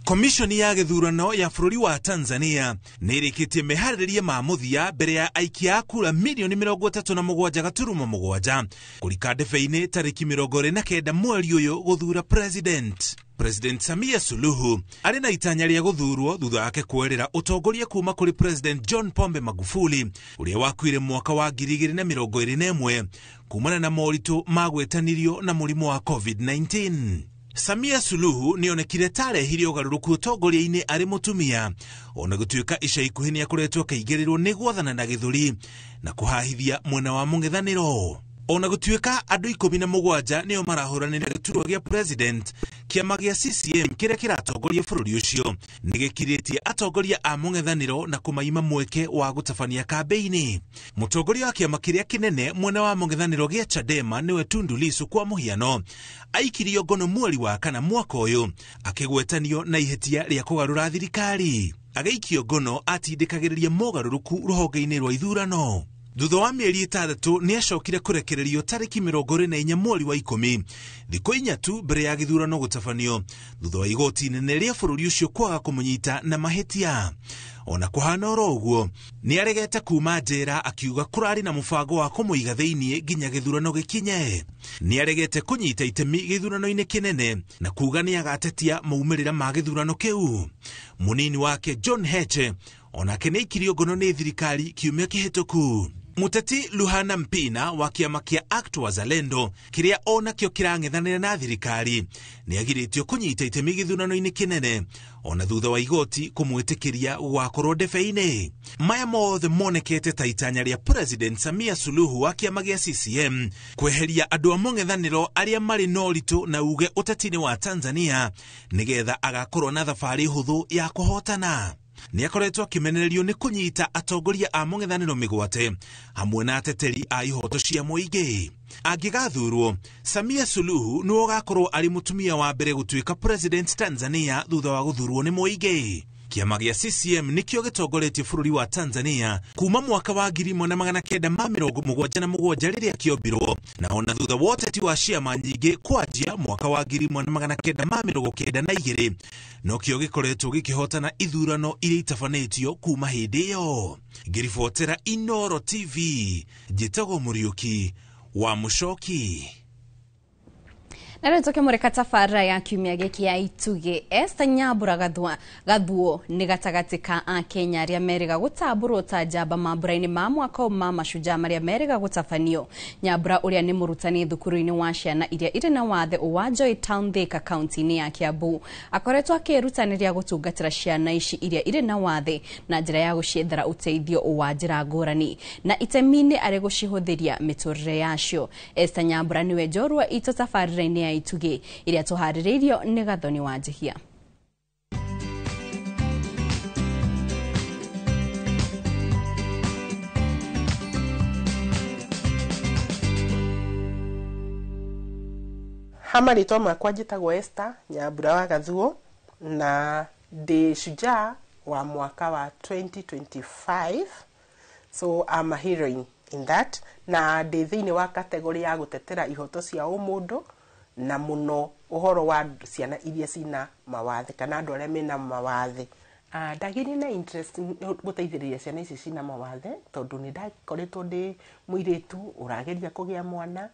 Komishoni ya gĩthurano ya bũrũri wa Tanzania nĩrĩkĩtie meharĩrĩria ma mũthia mbere ya aikia kura milioni 37.7 kũrika ndebe-inĩ tarĩki 29 mweri ũyũ gũthura president. President Samia Suluhu arĩ na itanya rĩa gũthurwo thutha wake kuerera ũtongoria kuma kũrĩ President John Pombe Magufuli ũrĩa wakuire mwaka wa 2021 kumana na moritũ magwetanirio na mũrimũ wa COVID-19. Samia Suluhu nĩonekire tarehire ũgarũrũku ũtongoria-inĩ arĩ mũtumia, ona gũtuĩka ica ikuhĩ nĩakoretwo akĩigĩrĩrwo nĩ gwathana na gĩthũri na kũhahithia mwena wa mũng'ethanĩro. Ona gũtuĩka andũ 17 nĩo marahũranĩra gĩturwa gĩa president, kĩama gĩa CCM kĩrĩa kĩratongoria bũrũri ũcio nĩgĩkirĩtie atongoria a mũng'ethanĩro na kũmaima mweke wa gũtabania kambeini. Mũtongoria wa kĩama kĩrĩa kĩnene mwena wa mũng'ethanĩro gĩa Chadema nĩwe Tundu Lissu kwa mũhiano aikirio ngono mweri wa kana mwaka ũyũ akĩgwetanio na ihĩtia rĩa kũgarũra thirikari. Agaikio ngono atindĩkagĩrĩria mogarũrũku rũhonge-inĩ rwa ithurano. Thutha wa mĩeri 3 nĩacokire kũrekererio tarĩki 24 mweri wa 10, thikũ 4 tu mbere ya gĩthurano gũtabanio thutha wa igoti inene rĩa bũrũri ũcio kwaga kũmũnyita na mahĩtia. Ona kũhana oro ũguo nĩaregete kuma njera akiuga kũrarĩ na mũbango wa kũmũiga thĩinĩ nginya gĩthurano gĩkinye. Nĩaregete kũnyita itemi gĩthurano-inĩ kĩnene na kuga nĩagatetia maumĩrĩra ma gĩthurano kĩu. Mũnini wake John Heche onake nĩaikirio ngono nĩ thirikari kiumia kĩhĩtũku. Muteti Luhana Mpina wa kĩama kĩa ACT Wazalendo kĩrĩa onakĩo kĩrang'ethanĩra na thirikari nĩagirĩtio kũnyita itemi gĩthurano-inĩ kĩnene ona thutha wa igoti kũmwĩtĩkĩria gwakorwo ndebe-inĩ. Maya mothe monekete ta itanya rĩa President Samia Suluhu wa kĩama gĩa CCM kweheria andũ a mũng'ethanĩro arĩa marĩ na ũritũ na uge ũteti-inĩ wa Tanzania nĩgetha agakorwo na thabarĩ hũthũ ya kũhotana. Nĩakoretwo akĩmenererio nĩ kũnyita atongoria a mũng'ethanĩro mĩgwate hamwe na ateteri a ihoto cia mũingĩ. Angĩgathurwo, Samia Suluhu nĩwe ũgakorwo arĩ mũtumia wa mbere gũtuĩka president Tanzania thutha wa gũthurwo nĩ mũingĩ. Kĩama gĩa CCM nĩkĩo gĩtongoretie bũrũri wa Tanzania kuma mwaka wa 1977 rĩrĩa kĩombirwo, na ona thutha wa ũteti wa ciama nyingĩ kwanjia mwaka wa 1992 nokĩo gĩkoretwo gĩkĩhotana ithurano iria itabanĩtio kuma hĩndĩ ĩyo. Ngĩribotera Inooro TV, njĩtagwo Mũriũki wa Mũcoki. Ero toke mureka tabarĩra ya kiumia gĩkĩ ya Ituge. Esther Nyambura Gathuo nĩ gatagatĩ ka a Kenya arĩa merĩga gũtambũrwo ta njamba mambũra-inĩ ma mwaka ma mashujaa marĩa merĩga gũtabanio. Nyambura ũrĩa nĩ mũrutani thukuru-inĩ wa ciana iria irĩ na wathe wa Joy Town Thika kaunti-inĩ ya Kiambu. Akoretwo akĩrutanĩria gũtungatĩra ciana ici iria irĩ na wathe na njĩra ya gũciethera ũteithio wa njĩra ngũrani na itemi-inĩ arĩ gũcihũthĩria mĩtũrĩre yacio. Esther Nyambura nĩwe njorua itũ tabarĩra-inĩ ya Ituge iria tũharĩrĩirio nĩ Gathoni wa Njihia. Hamarĩtwa makwa njĩtagwo Esther Nyambura wa Gathuo na ndĩ shujaa wa mwaka wa 2025, so I'm a heroine in that, na ndĩ thĩinĩ wa kategori ya gũtetera ihoto cia ũmũndũ na muno uhoro wa ciana iria cina mawathe kana andũ arĩa mena mawathe. Ndagĩrĩ na interest gũteithĩrĩria ciana ici cina mawathe tondũ nĩ ndakoretwo ndĩ mũirĩtu ũrageria kũgĩa mwana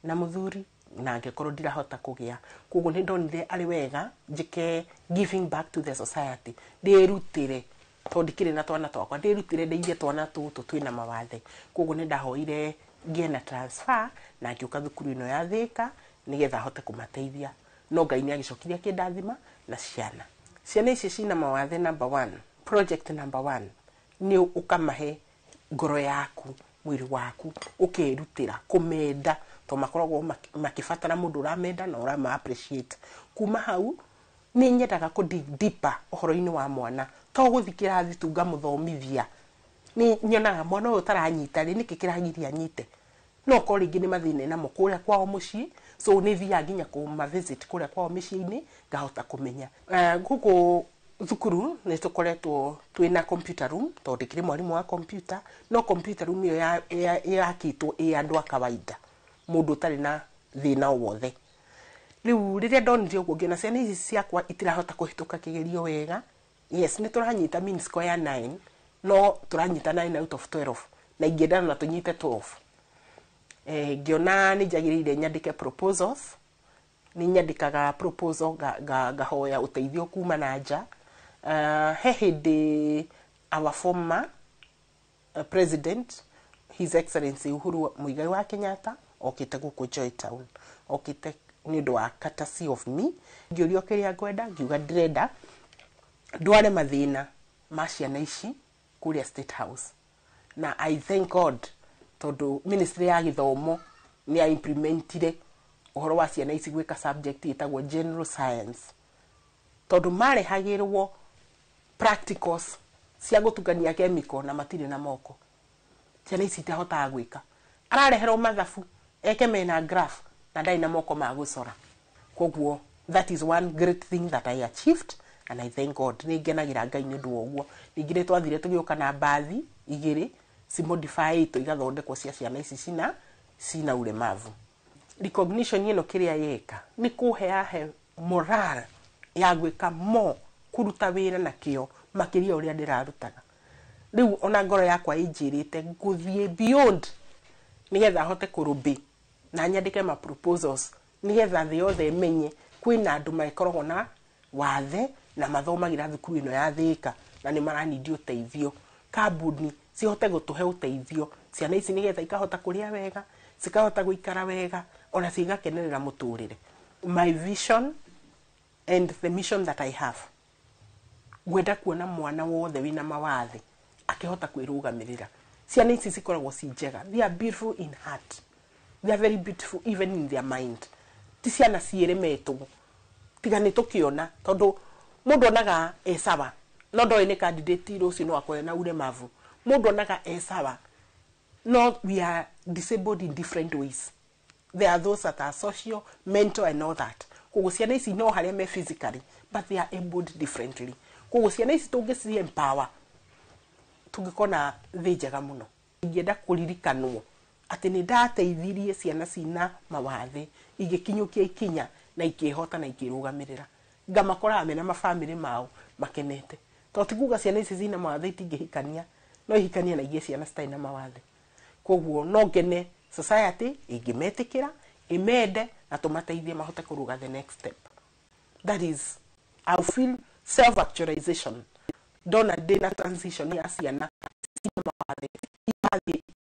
na mũthuri na ngĩkorwo ndirahota kũgĩa, koguo nĩ ndonire arĩ wega njĩke giving back to the society, ndĩrutĩre tondũ ndikĩrĩ na twana twakwa, ndĩrutĩre ndeithie twana tũtũ twĩna mawathe. Koguo nĩ ndahoire ngĩe na transfer na ngĩũka thukuru ĩno ya Thika nigetha hote kũmateithia, no Ngai nĩ agĩcokirie kĩndathima na ciana ici cina mawathe. Number 1, project number 1 nĩ ũkamahe ngoro yaku, mwĩrĩ waku, ũkerutĩra kũmenda to makoragwo makĩbatara mũndũ ũramenda na ũrama appreciate. Kuma hau nĩ nyendaga kũ dig deeper ũhoro-inĩ wa mwana, to gũthiĩ kĩrathi tu ngamũthomithia. Nĩ nyonaga mwana ũyũ ũtaranyita rĩ nĩkĩ kĩragiria anyite, no ko rĩngĩ nĩ mathĩna namo kũrĩa kwao mũciĩ, so nĩ thiaga nginya kũma visit kũrĩa kwao mĩciĩ-inĩ ngahota kũmenya. Gũkũ thukuru nĩ tũkoretwo twĩna computer room tondũ ndĩkĩrĩ mwarimũ wa computer, no computer room ĩyo yakĩtwo ĩ andũ a kawaida, mũndũ ũtarĩ na thĩna o wothe. Rĩu rĩrĩa ndonire ũguo ngĩona ciana ici ciakwa itirahota kũhĩtũka kĩgerio wega. Yes, nĩ tũranyita mean score ya 9, no tũranyita 9 out of 12 na ingĩendana na tũnyite 12. Ngĩona nĩ njagĩrĩire nyandĩke proposals, nĩ nyandĩkaga proposal ngahoya ũteithio kuma na nja. He hĩndĩ our former president, His Excellency Uhuru Muigai wa Kenyatta okĩte gũkũ Joy Town, okĩte nĩ ũndũ wa courtesy of me. Ngĩũrio kĩrĩa ngwenda, ngiuga ndĩrenda ndware mathĩna ma ciana ici kũrĩa State House, na I thank God tondũ ministry ya gĩthomo nĩ ya implementire ũhoro wa ciana ici gwĩka subject ĩtagwo general science, tondũ marehagĩrwo practicals cia gũtukania chemical na matirĩ na moko, ciana ici itahotaga gwĩka. Arareherwo mathabu eke mena graph na ndarĩ na moko ma gũcora. Koguo that is one great thing that I achieved and I thank God. Nĩ ngenagĩra Ngai nĩ ũndũ wa ũguo. Ningĩ nĩ twathire tũgĩũka na mbathi igĩrĩ modify igathondekwo cia ciana ici cina ulemavu. Recognition ĩno kĩrĩa yeka nĩ kũheahe moral ya gwĩka mo, kũruta wĩra na kĩo makĩria ũrĩa ndĩrarutaga. Rĩu ona ngoro yakwa ĩnjĩrĩte ngũthiĩ beyond nigetha hote kũrũbĩ na nyandĩke ma proposals nigetha thĩ yothe ĩmenye kwĩna andũ makoragwo na wathe na mathomagĩra thukuru ĩno ya Thika na nĩ maranidi ũteithio. Kambuni cihote gũtũhe ũteithio ciana ici nigetha ikahota kũrĩa wega, cikahota gũikara wega, ona cigakenerera mũtũrĩre. My vision and the mission that I have, gwenda kuona mwana wothe wĩna mawathe akihota kwĩrũgamĩrĩra. Ciana ici cikoragwo ci njega, they are beautiful in heart, they are very beautiful even in their mind. Ti ciana ciĩremetwo, tiga nĩ tũkĩona tondũ mũndũ onaga sawa, no ndoĩ nĩ candidate rũciũ no akorwo na ulemavu. Mũndũ onaga sawa, no we are disabled in different ways. There are those that are social, mental and all that. Koguo ciana ici no harĩa me physically but they are abled differently. Koguo ciana ici tũngĩci empower tũngĩkona thĩ njega mũno. Ingĩenda kũririkanwo atĩ nĩ ndateithirie ciana cina mawathe igĩkinyũkia ikinya na ikĩhota na ikĩrũgamĩrĩra, ngamakoraga mena mabamĩrĩ mao makenete. Tondũ ti kuga ciana ici cina mawathe itingĩhikania, no ihikania na igĩe ciana citarĩ na mawathe. Koguo no ngene society ĩngĩmetĩkĩra imende na tumateithie mahote kuruga the next step. That is, I feel self-actualization. Dona dena transition ya ciana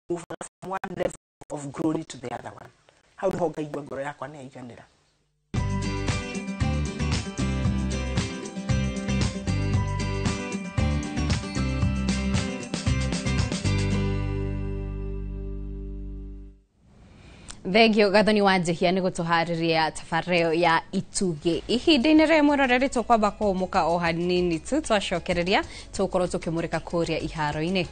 move from one level of glory to the other one. How do you go ngoro yakwa ne iganira? Thengio gathoni wa Njihia nĩ gũtũharĩria tabarĩro ya Itugi. Ihinda-inĩ rĩmwe rĩrĩ kwamba kũmũka o hanini tu twacokereria tũkorwo tũkĩmũrĩka kũrĩa iharo-inĩ.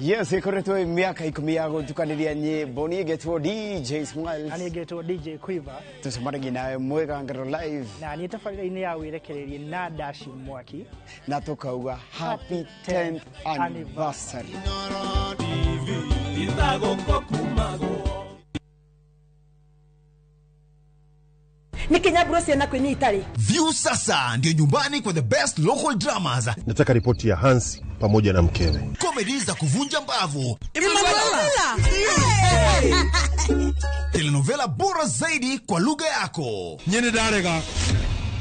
Yes, ikoretwo miaka 10 ya gutukaniria nyimbo ni getwo DJ Smile. Ani getwo DJ Quiver. Tucemanagia nawe Mwega Ngero live. Na ni tabarĩra-inĩ ya wirekererie na Dash Mwaki. Na tukauga happy 10th anniversary. Nikinyaburo ciana kwenye itari. View sasa ndio nyumbani kwa the best local dramas. Nataka ripoti ya Hansi pamoja na mkewe. Comedy za kuvunja mbavu. Telenovela bora zaidi kwa lugha yako. Nyene darega.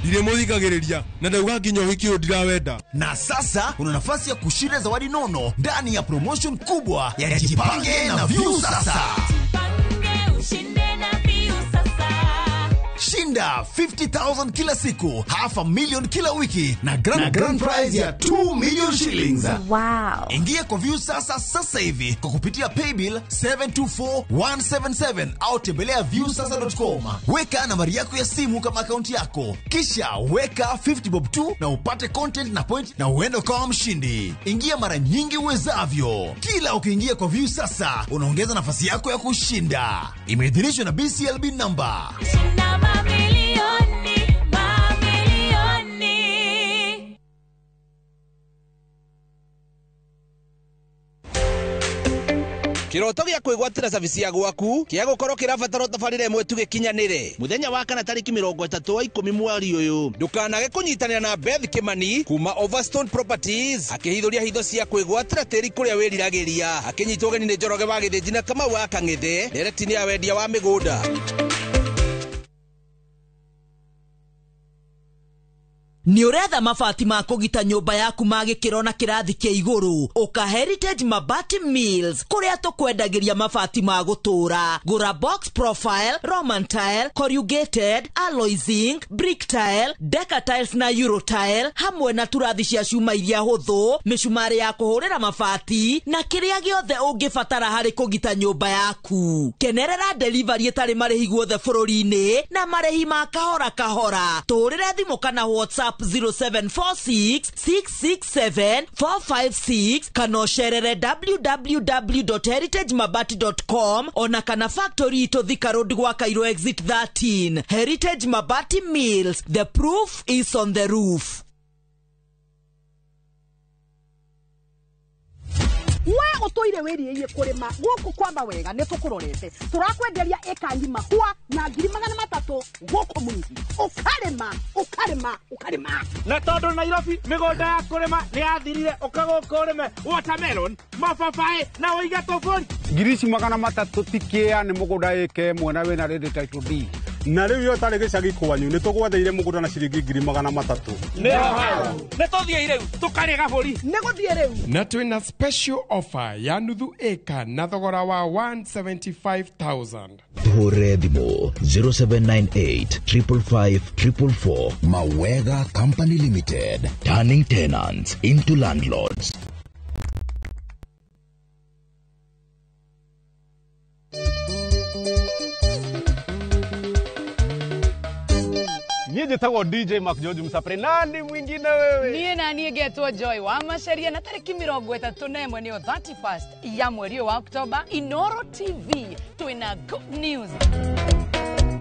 Dire muthikagiriria na ndauga nginya wiki ndirawenda. Na sasa una nafasi ya kushinda zawadi nono ndani ya promotion kubwa ya Jipange na View sasa. Shinda 50,000 kila siku, $500,000 kila wiki na grand prize ya 2 million shillings. Wow. Ingia kwa View sasa hivi kwa kupitia paybill 724177 au tembelea viewsasa.com. Weka nambari yako ya simu kama akaunti yako, kisha weka 50 bob tu na upate content na point na uende kama mshindi. Ingia mara nyingi uwezavyo. Kila ukiingia kwa View sasa unaongeza nafasi yako ya kushinda. Imeidhinishwa na BCLB number. Kiroto gya kwigwatira service ya gwaku kia gukorwo kirabatara tabarire imwe tu gikinyanire muthenya wa kana tariki 30 wa 10 mweri uyu ndukanage kunyitanira na Beth Kimani kuma Overstone Properties akihithuria hitho cia kwigwatira tiri kuria wiriragiria akinyitwo geni ni Njoroge wa Githĩnji na Kamau wa Kang'ethe directini ya wendia wa migunda. Ni uretha mabati ma kugita nyumba yaku ma gikiro na kirathi kia iguru uka Heritage Mabati Mills kuria tukwendagiria mabati ma gutura gura box profile, Roman tile, corrugated, alloy zinc, brick tile, Deca tiles na Euro tile hamwe na turathi cia cuma iria huthu micumari ya kuhurira mabati na kiria giothe ungibatara hari kugita nyumba yaku. Kenerera delivery itari marihi guothe bururi-ini na marihi ma kahora kahora. Tuhurire thimu kana WhatsApp 0746667456 kana sherere www.heritagemabati.com ona kana factory to Thika Road gwa Cairo exit 13. Heritage Mabati Mills, the proof is on the roof. We utoire wiriye kurima guku kwamba wega ne tukurorete turakwenderia eka ngima kwa na 300,000 guku munisi ukarima na tondu Nairobi migonda ya kurima ni yathirire ukagoka urime watermelon mababaĩ na uiga tofoni 300,000 tikia ni mugunda eke mwena wena ready title D na riu yo tari gicagi kwanyu ni tugwatheire mugunda na ciringi 300,000 ne tuthie riu tukarega buri ne guthie riu na twina special offer ya nuthu eka na thogora wa 175,000. Hore thimo 0798 555 444. Mawega Company Limited, turning tenants into landlords. Nije tago DJ Mark George Msapre nani mwingine wewe? Niye na niye getwa Joy wa Masharia na tariki 31 ni 31st ya mwezi wa Oktoba Inoro TV twina good news.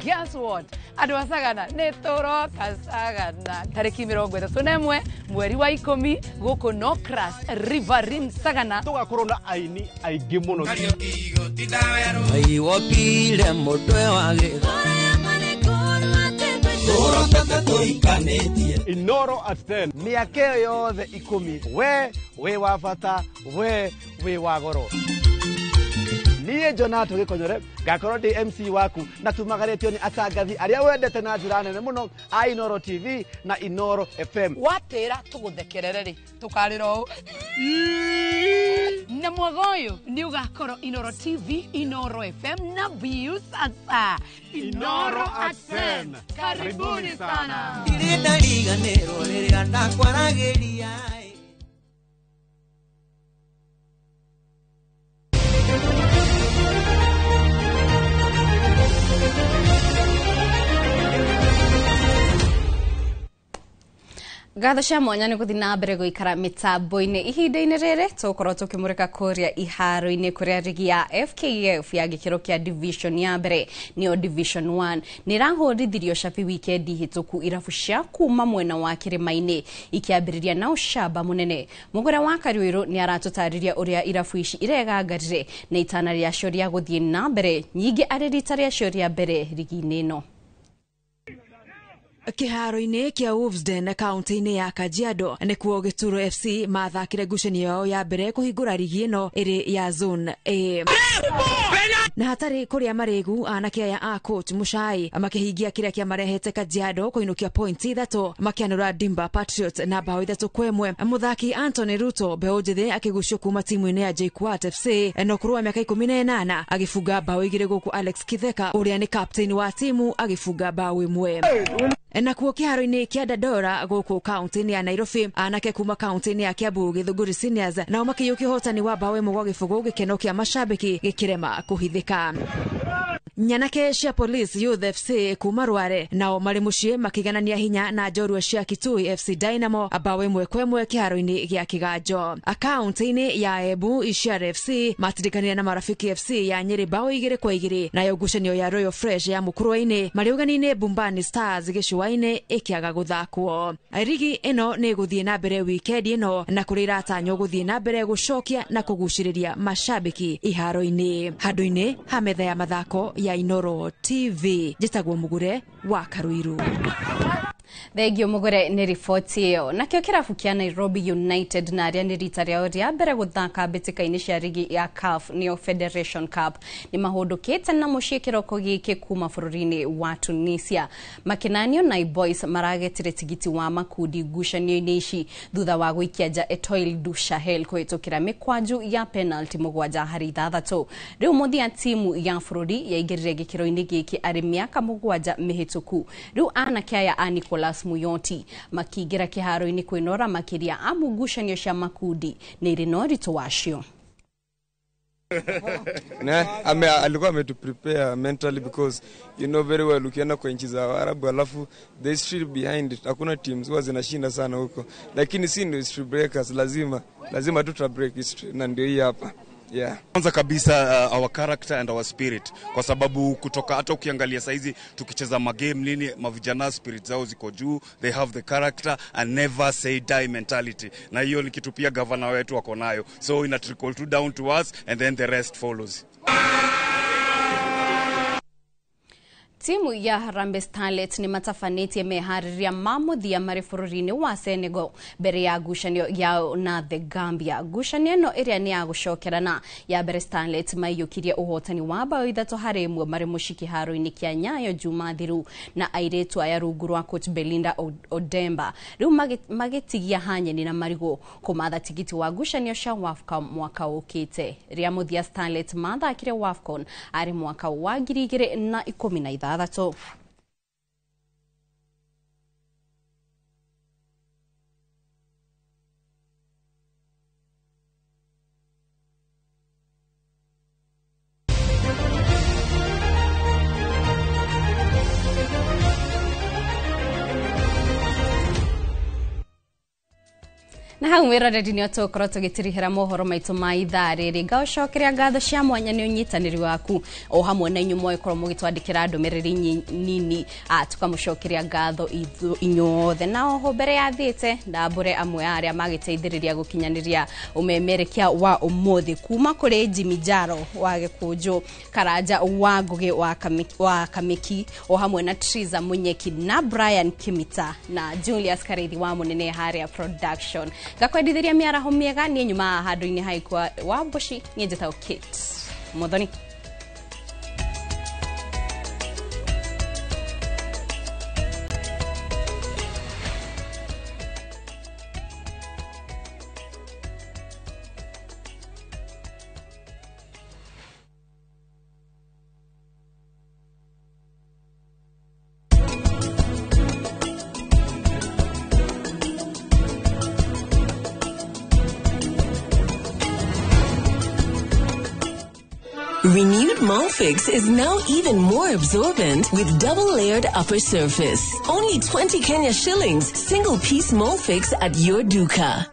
Guess what? Adwasagana netoro kasagana tariki 31 mwezi wa 10 goko no crash Riverine Sagana tugakorwo na aini aingĩ muno. Ai wopile motwe wage Inoro at 10 miaka yothe 10 we wa bata we wa goro niä Jonato Gikonyore ngakorwo ndä MC waku na tumagarätio nä atangathi arĩa wendete na njĩra nene mũno a Inoro TV na Inoro FM. Watĩra tũgũthekerere rĩ tũkarĩra ũũ na mwega ũyũ nĩ ũgakorwo Inoro TV, Inoro FM na View sasa. Inoro at 10. Karibuni sana. Irĩnda riganĩrwo rĩrĩa ndakwaragĩria. Gatho cia mwanya nĩ gũthiĩ na mbere gũikara mĩtambo-inĩ ihinda-inĩ rĩrĩ tũgũkorwo tũkĩmũrĩka kũrĩa iharo-inĩ kũrĩa rigi ya FKF ya gĩkĩro kĩa division ya mbere nĩyo division 1 nĩ ĩrahũrithirio cabi wikendi hĩtũku irabu cia kuma mwena wa kĩrĩma-inĩ ikĩambĩrĩria na ũcamba mũnene. Mũgũre wa Kariũirũ nĩ aratũtarĩria ũrĩa irabu ici iregangarire na itana rĩacio rĩa gũthiĩ na mbere nyingĩ arĩ rita rĩacio rĩa mbere rigi-inĩ ĩno. Kĩharo-inĩ kĩa Wolvesden kaunti-inĩ ya Kajiado nĩkuo Gĩturo FC mathakire ngucanio yao ya mbere kũhingũra rigi ĩno ĩrĩ ya zone A. Na hatarĩ kũrĩa marĩgu anake aya a coach Muchai makĩhingia kĩrĩa kĩamarehete Kajiado kũinũkia pointi 3 makĩanũra Dimba Patriots na bao 3-1. Mũthaki Anthony Ruto mbeũ njĩthĩ akĩgucio kuma timu-inĩ ya JKUAT FC na ũkũrũ wa mĩaka 18 agĩbunga bao 2 gũkũ Alex Kitheka ũrĩa nĩ captain wa timu agĩbunga bao 1. Na kuo kĩharo-inĩ kĩa Dandora gũkũ kaunti-inĩ ya Nairobi anake kuma kaunti-inĩ ya Kiambu Gĩthũngũri Seniors nao makĩiyũkia ũhotani wa bao 1 gwa gĩbũgũ gĩkeno kĩa macambĩki gĩkĩrema kũhithĩka. Nyanake cia Police Youth FC kuma Rware nao marĩ mũciĩ makĩganania hinya na njorua cia Kitui FC Dynamo bao 1-1 kĩharo-inĩ gĩa Kĩganjo. Akaunti-inĩ ya Embu Ishara FC matirikanire na Marafiki FC ya Nyeri bao 2-2 nayo ngucanio ya Royal Fresh ya Mũkũrwa-inĩ marĩũgani-inĩ Bumbani Stars gĩcũa-inĩ ĩkĩaga gũthakwo. Rigi ĩno nĩ gũthiĩ na mbere wikendi ĩno na kũrĩ iratanywo gũthiĩ na mbere gũcokia na kũgucĩrĩria macambĩki iharo-inĩ. Handũ-inĩ ha metha ya mathako ya Inoro TV njĩtagwo Mũgũre wa Karuiru. Thengio Mũgũre nĩ riboti ĩyo. Nakĩo kĩrabu kĩa Nairobi United na arĩa nĩ rita rĩao rĩa mbere gũthaka mbĩtĩka-inĩ cia rigi ya CAF nĩyo Federation Cup nĩ mahũndũkĩte na mũciĩ kĩroko gĩkĩ kuma bũrũri-inĩ wa Tunisia. Makenanio na Boys maragetire tigiti wa makundi ngucanio-inĩ ici thutha wa gũikia nja Etoile du Sahel kũhĩtũkĩra mĩkwanju ya penalty 7-6. Rĩu mũthia timu ya bũrũri yaingĩrire gĩkĩro-inĩ gĩkĩ arĩ mĩaka 7 mĩhĩtũku. Rĩu anake aya a Nicholas Muyoti makĩingĩra kĩharo-inĩ kwĩnora makĩria amu ngucanio cia makundi nĩ irĩ na ũritũ wacio. Alikuwa ametu prepare mentally because you know very well ukienda kwa nchi za Arabu alafu the history behind it hakuna teams huwa zinashinda sana huko, lakini si ndio history breakers, lazima tu break history na ndio hii hapa. Yeah. Kwanza kabisa our character and our spirit, kwa sababu kutoka hata ukiangalia saizi tukicheza magame nini mavijana spirit zao ziko juu, they have the character and never say die mentality, na hiyo ni kitu pia governor wetu wako nayo, so ina trickle to down to us and then the rest follows. Timu ya Harambee Starlets nĩ matafanĩtie meharĩrĩria ma mũthia marĩ bũrũri-inĩ wa Senegal mbere ya ngucanio yao na The Gambia. Ngucanio ĩno ĩrĩa nĩ ya gũcokerana ya mbere Starlets maiyũkirie ũhotani wa bao 3-1 marĩ mũciĩ kĩharo-inĩ kĩa Nyayo Jumathiru na airĩtu aya rungu rwa coach Belinda Odemba. Rĩu magĩtigia hanyeni na marigũ kũmatha tigiti wa ngucanio cia WAFCON mwaka ũkĩte. Rĩa mũthia Starlets mathakire WAFCON arĩ mwaka wa 2016. na hau mwiroreri nio tukorwo tugitirihira mohoro maitu ma ithaa riri ngacokeria ngatho cia mwanya ni unyitaniri waku o hamwe na inyumo ikorwo mugitwandikira ndumiriri nini tukamucokeria ngatho inyothe na oho mbere ya thiite ndambure amwe aria magiteithiriria gukinyaniria umemerekia wa umuthi kuma kuri Jimmy Jaro wa Gikunju, Karanja wa Ngugi wa Kamiki o hamwe na Triza Munyeki na Brian Kimita na Julius Karithi wa Munene Haria Production. Gakwendithiria miaraho miega ni nyuma handu-ini haikwa wa Mbushi ni njetaho Kate Muthoni. Renewed Molfix is now even more absorbent with double-layered upper surface. Only 20 Kenya shillings, single-piece Molfix at your duka.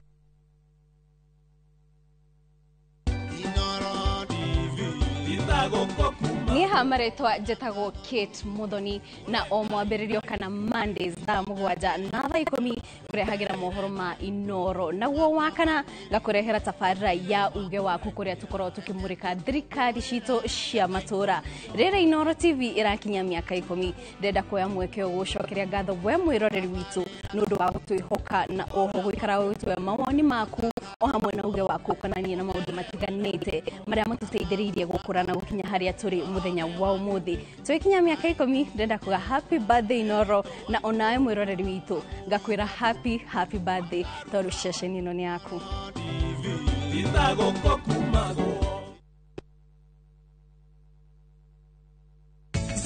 Ni hamaretwa jetago Kate Muthoni na o mwambiririo kana Mondays thaa mugwanja na thaa 10 kurehagira mohoro ma Inoro na guo wakana gakurehera tabarira ya uge waku kuria tukorwo tukimurika thirikari cito cia matura. Rere Inoro TV irakinya miaka 10 ndenda kuya mwekeo gucokeria ngatho we mwiroreri witu nundu wa gutwihoka na oho gwikara witwe mawoni maku o hamwe na uge waku konanie na maundu matiganite maria matuteithiririe gukura na gukinya haria turi muthenya wa umuthi. Twikinya miaka 10 ndenda kuga happy birthday Inoro na onae mwiroreri witu ngakwira happy birthday tondu ceceni ino ni yaku.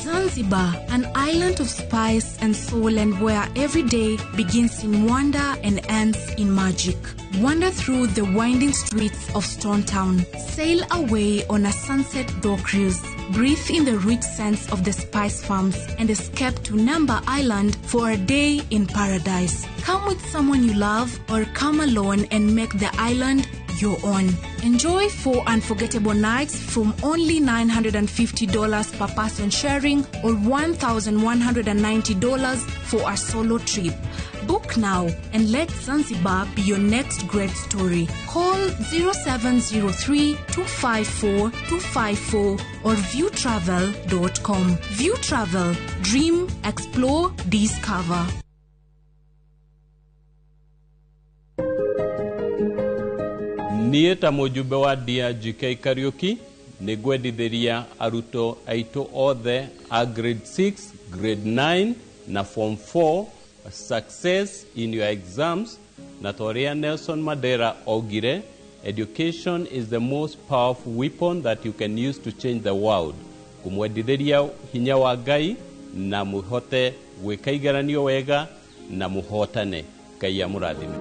Zanzibar, an island of spice and soul, and where every day begins in wonder and ends in magic. Wander through the winding streets of Stone Town. Sail away on a sunset door cruise. Breathe in the rich scents of the spice farms and escape to Namba Island for a day in paradise. Come with someone you love or come alone and make the island your own. Enjoy 4 unforgettable nights from only $950 per person sharing or $1,190 for a solo trip. Book now and let Zanzibar be your next great story. Call 0703-254-254 or viewtravel.com. View Travel. Dream, explore, discover. Niĩ ta mũjumbe wa DRGK Kariuki nĩ ngwendithĩria aruto aitũ othe a grade 6, grade 9 na form 4 success in your exams. Na toria Nelson Mandela augire, education is the most powerful weapon that you can use to change the world. Kumwendithĩria hinya wa Ngai na muhote gwĩka igeranio wega na muhotane. Ngai amũrathime.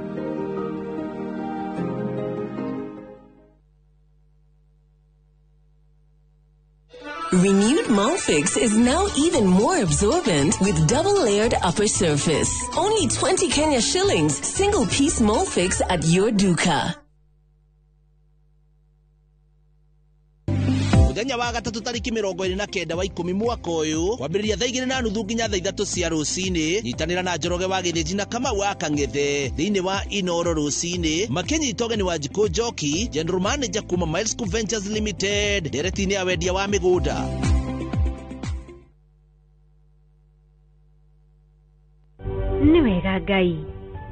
Renewed Molfix is now even more absorbent with double-layered upper surface. Only 20 Kenya shillings, single-piece Molfix at your duka. Muthenya wa gatatu tariki 29 wa 10 mwaka uyu kwambiriria thaa 2:30 nginya thaa 3 cia rucini. Nyitanira na Njoroge wa Githĩnji na Kamau wa Kang'ethe thiini wa Inoro rucini makinyita ũgeni wa Njikũ Njoki, General Manager kuma Miles Ventures Limited, nderetini ya wendia wa migunda. Ni wega Ngai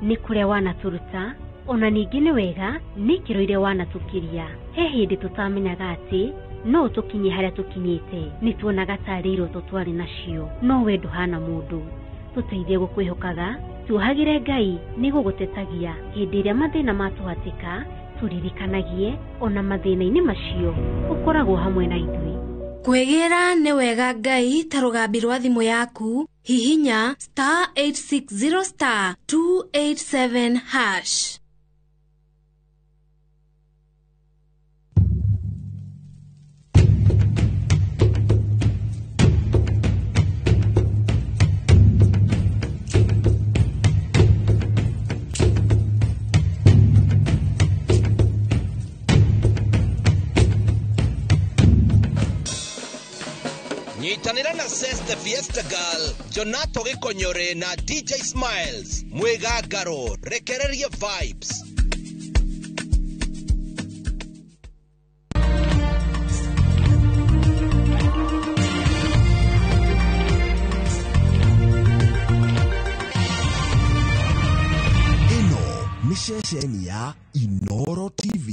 ni kuria wanaturuta ona ningi ni wega ni kiroire wanatukiria he hindi tutamenyaga ati no tukinye haria tukinyite ni tuonaga tariro tutwari nacio no we nduhana mundu tuteithie gukwihokaga tuohagire Ngai ni gugutetagia hindi iria mathina matuhatika turirikanagie ona mathina-ini macio ukoragwo hamwe na ithui. Kwegera ni wega Ngai ta rugambi rwa thimu yaku hihinya *860*287#. nyitanira na Ses the Fiesta Girl, Jonato Gikonyore na DJ Smiles. Mwegagaro, rekereria vibes. Mishesheni ya Inoro TV.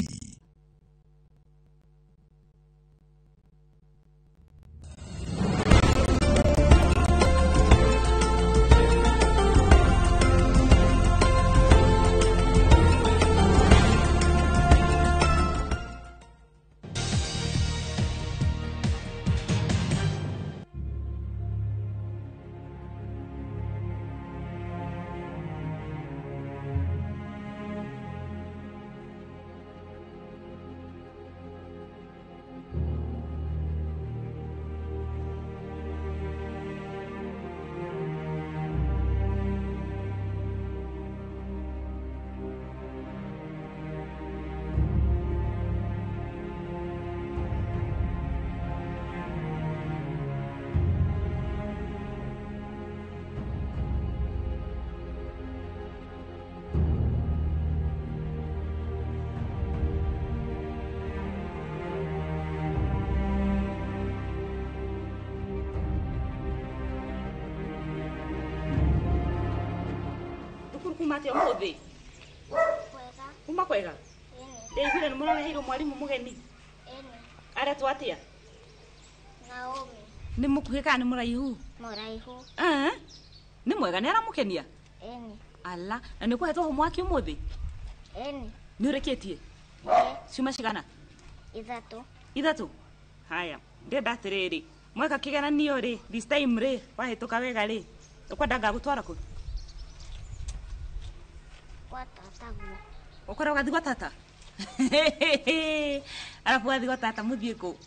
Kumate omuthi. Kwega. Kuma kwega. Ndeigire ni muraheirwo mwarimu mugeni. Ara twatia. Naomi. Ni mukuhika ni muraihu. Muraihu. Ni mwega ni aramukenia. Ala, na ni kuhetwo homework umuthi. Ni ureketie. Ciuma cigana? Ithatu. Haya, ndenda atiriri. Mweka kigeranio ri, this time ri, wahituka wega ri. Ukwenda ngagutwara ku? Ukora ugathi gwa tata? Alafu ugathi gwa tata muthie ku?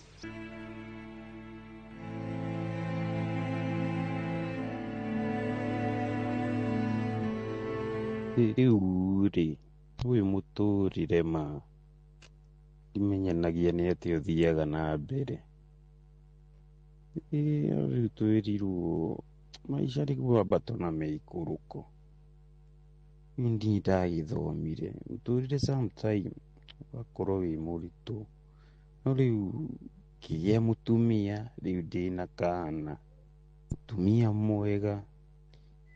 Riu ri, uyu muturire ma imenyanagia ni ati uthiaga na mbere. Riu twiriruo maisha riguo batona meikuruko. Ndi ndagithomire muturire sometime wakorwo wi muritu no riu kigia mutumia riu ndina kana mutumia mwega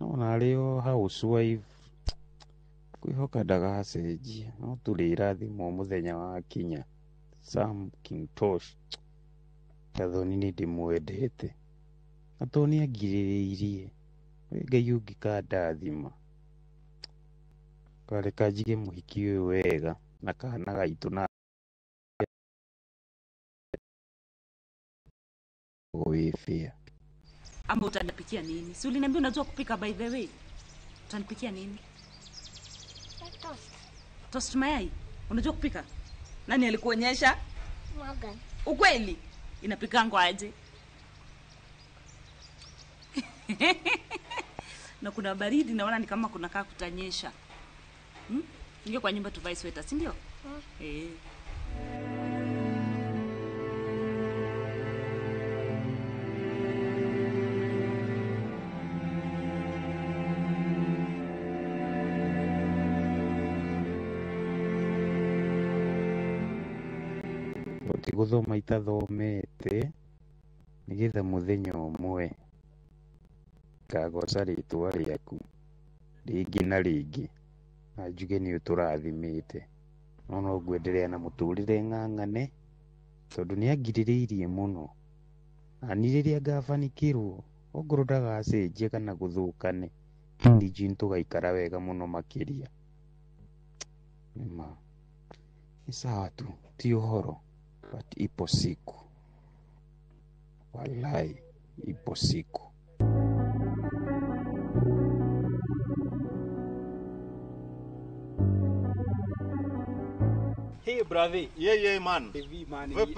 no nario housewife kwihoka ndagacenjia no turira thimo muthenya wa kinya Sam King Tosh kathoni ni ndimwendete atoni angiririirie Ngai ungikadathima kare kajige muhiki uyu wega na kana gaitu na wifia. Ama utanipikia nini? Si uliniambia unajua kupika by the way. Utanipikia nini? Toast. Toast mayai. Unajua kupika? Nani alikuonyesha? Morgan. Ukweli? Inapikangwa aje? Na kuna baridi naona ni kama kunakaa kutanyesha. Ingia kwa nyumba tuvae sweta, si ndio? Oti guthoma itathomete nigetha muthenya umwe kagoca ritwa riaku ringi na ringi ajuge ni uturathimite no ngwenderea na muturire ng'ang'ane tondu ni angiririirie muno ani riria ngafanikirwo ongoro ndagacenjie kana guthukane ndiji ntugaikara wega muno makiria nima ni sawa tu ti uhoro but ipo siku wallahi ipo siku. Hey brother. Yeah man. Vipi man? Vipi?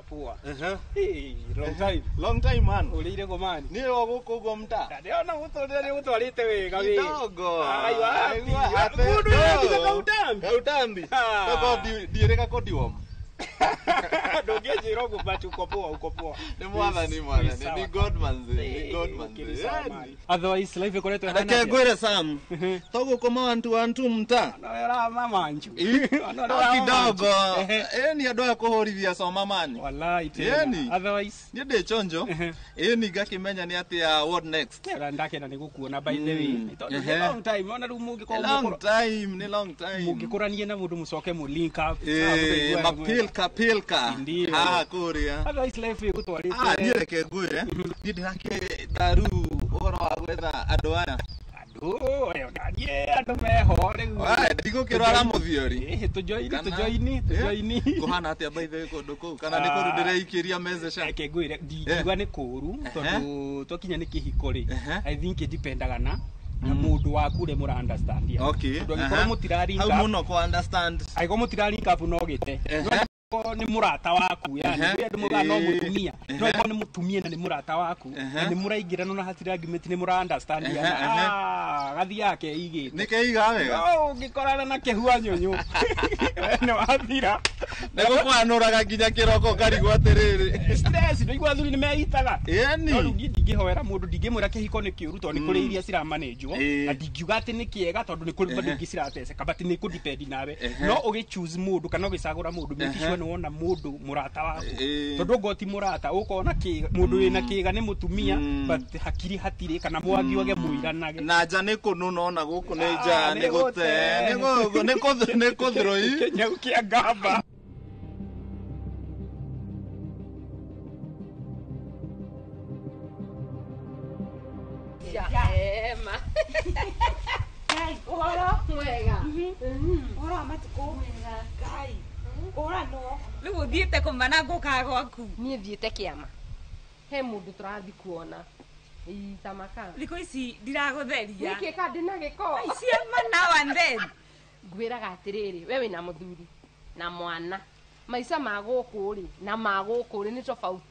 Poa. Hey, long time. Long time man. Ulire go man. Ni wako go mta. Ndiona utolete wega wewe. Kidogo. Aiwa. Mudu ya utambi. Utambi. Baba direka kodi wom. Ndũngĩnjĩra ũguo but uko poa. Nĩ mwathani ni Godman Otherwise life ikoretwo hana. Reke ngwĩre Sam. Tũgũkoma wantu mta. Nora mama anju. Kidogo. Ni andũ a kũhũrithia soma mani. Wallahi tena. Otherwise ni ndĩ chonjo. Ni ngakimenya ni atia what next. Ndakena ni gukuona by the way. Long time ona rĩu mũngĩkorwo long time. Mũngĩkũranie na mũndũ mũcoke mu link up. Mapilka. Kũrĩa. Otherwise life igũtwarĩte. Ni reke ngwĩre. Ni ndĩrake daru ũhoro wa gwetha andũ aya. Oyo ndanie andũ meho rĩu. Ndigũkĩrwara mũthiori. Tujoini. Kũhana atĩa by the way kũndũ kũu kana nĩ kũndũ ndĩreikĩria message. Reke ngwĩre ndiuga nĩ kũru tondũ twakinya nĩ kĩhiko rĩ. I think it dependaga na mũndũ waku rĩ mũra understand ya. Tondũ angĩkorwo mũtirari how mũno kũ understand. Angĩkorwo mũtirari kapu no gĩte. Ni murata waku yani ndu muga no mutumia no ni mutumia na ni murata waku na ni muraingira no hatira argument ni mura understand yana gathi yake igite ni keiga wega ungikorana na kehua nyonyo no athira nego kwanuraga nginya kiroko karigwa atiriri stress ndio igwa thuri ni meitaga yani no ndingihoera mundu ndingimwira kihiko ni kiuru to ni kuri iria cira manage na ndingiuga ati ni kiega tondu ni kuri bado ngiciratese but ni ku depend nawe no ugi choose mundu kana ugicagura mundu mikishwe wona mundu murata waku tondu ngoti murata ukona ki mundu wina kiga ni mutumia but hakiri hatiri kana mwagi wage muiranage na nja ni kununa ona guku ni nja ni gute ni kuthroi nyau kia ngamba Ema. Kai, ora mwega. Ora matuko mwega. Kai. Ora no. Riu thiete kumana nguka gwaku. Nie thiete kiama. He mundu turathi kuona. Itamaka. Thiko ici ndiragutheria. Niki kandi na giko. Ici mana and then. Ngwiraga atiriri, we wina muthuri na mwana. Maica ma guku ri na ma guku ri ni tofauti.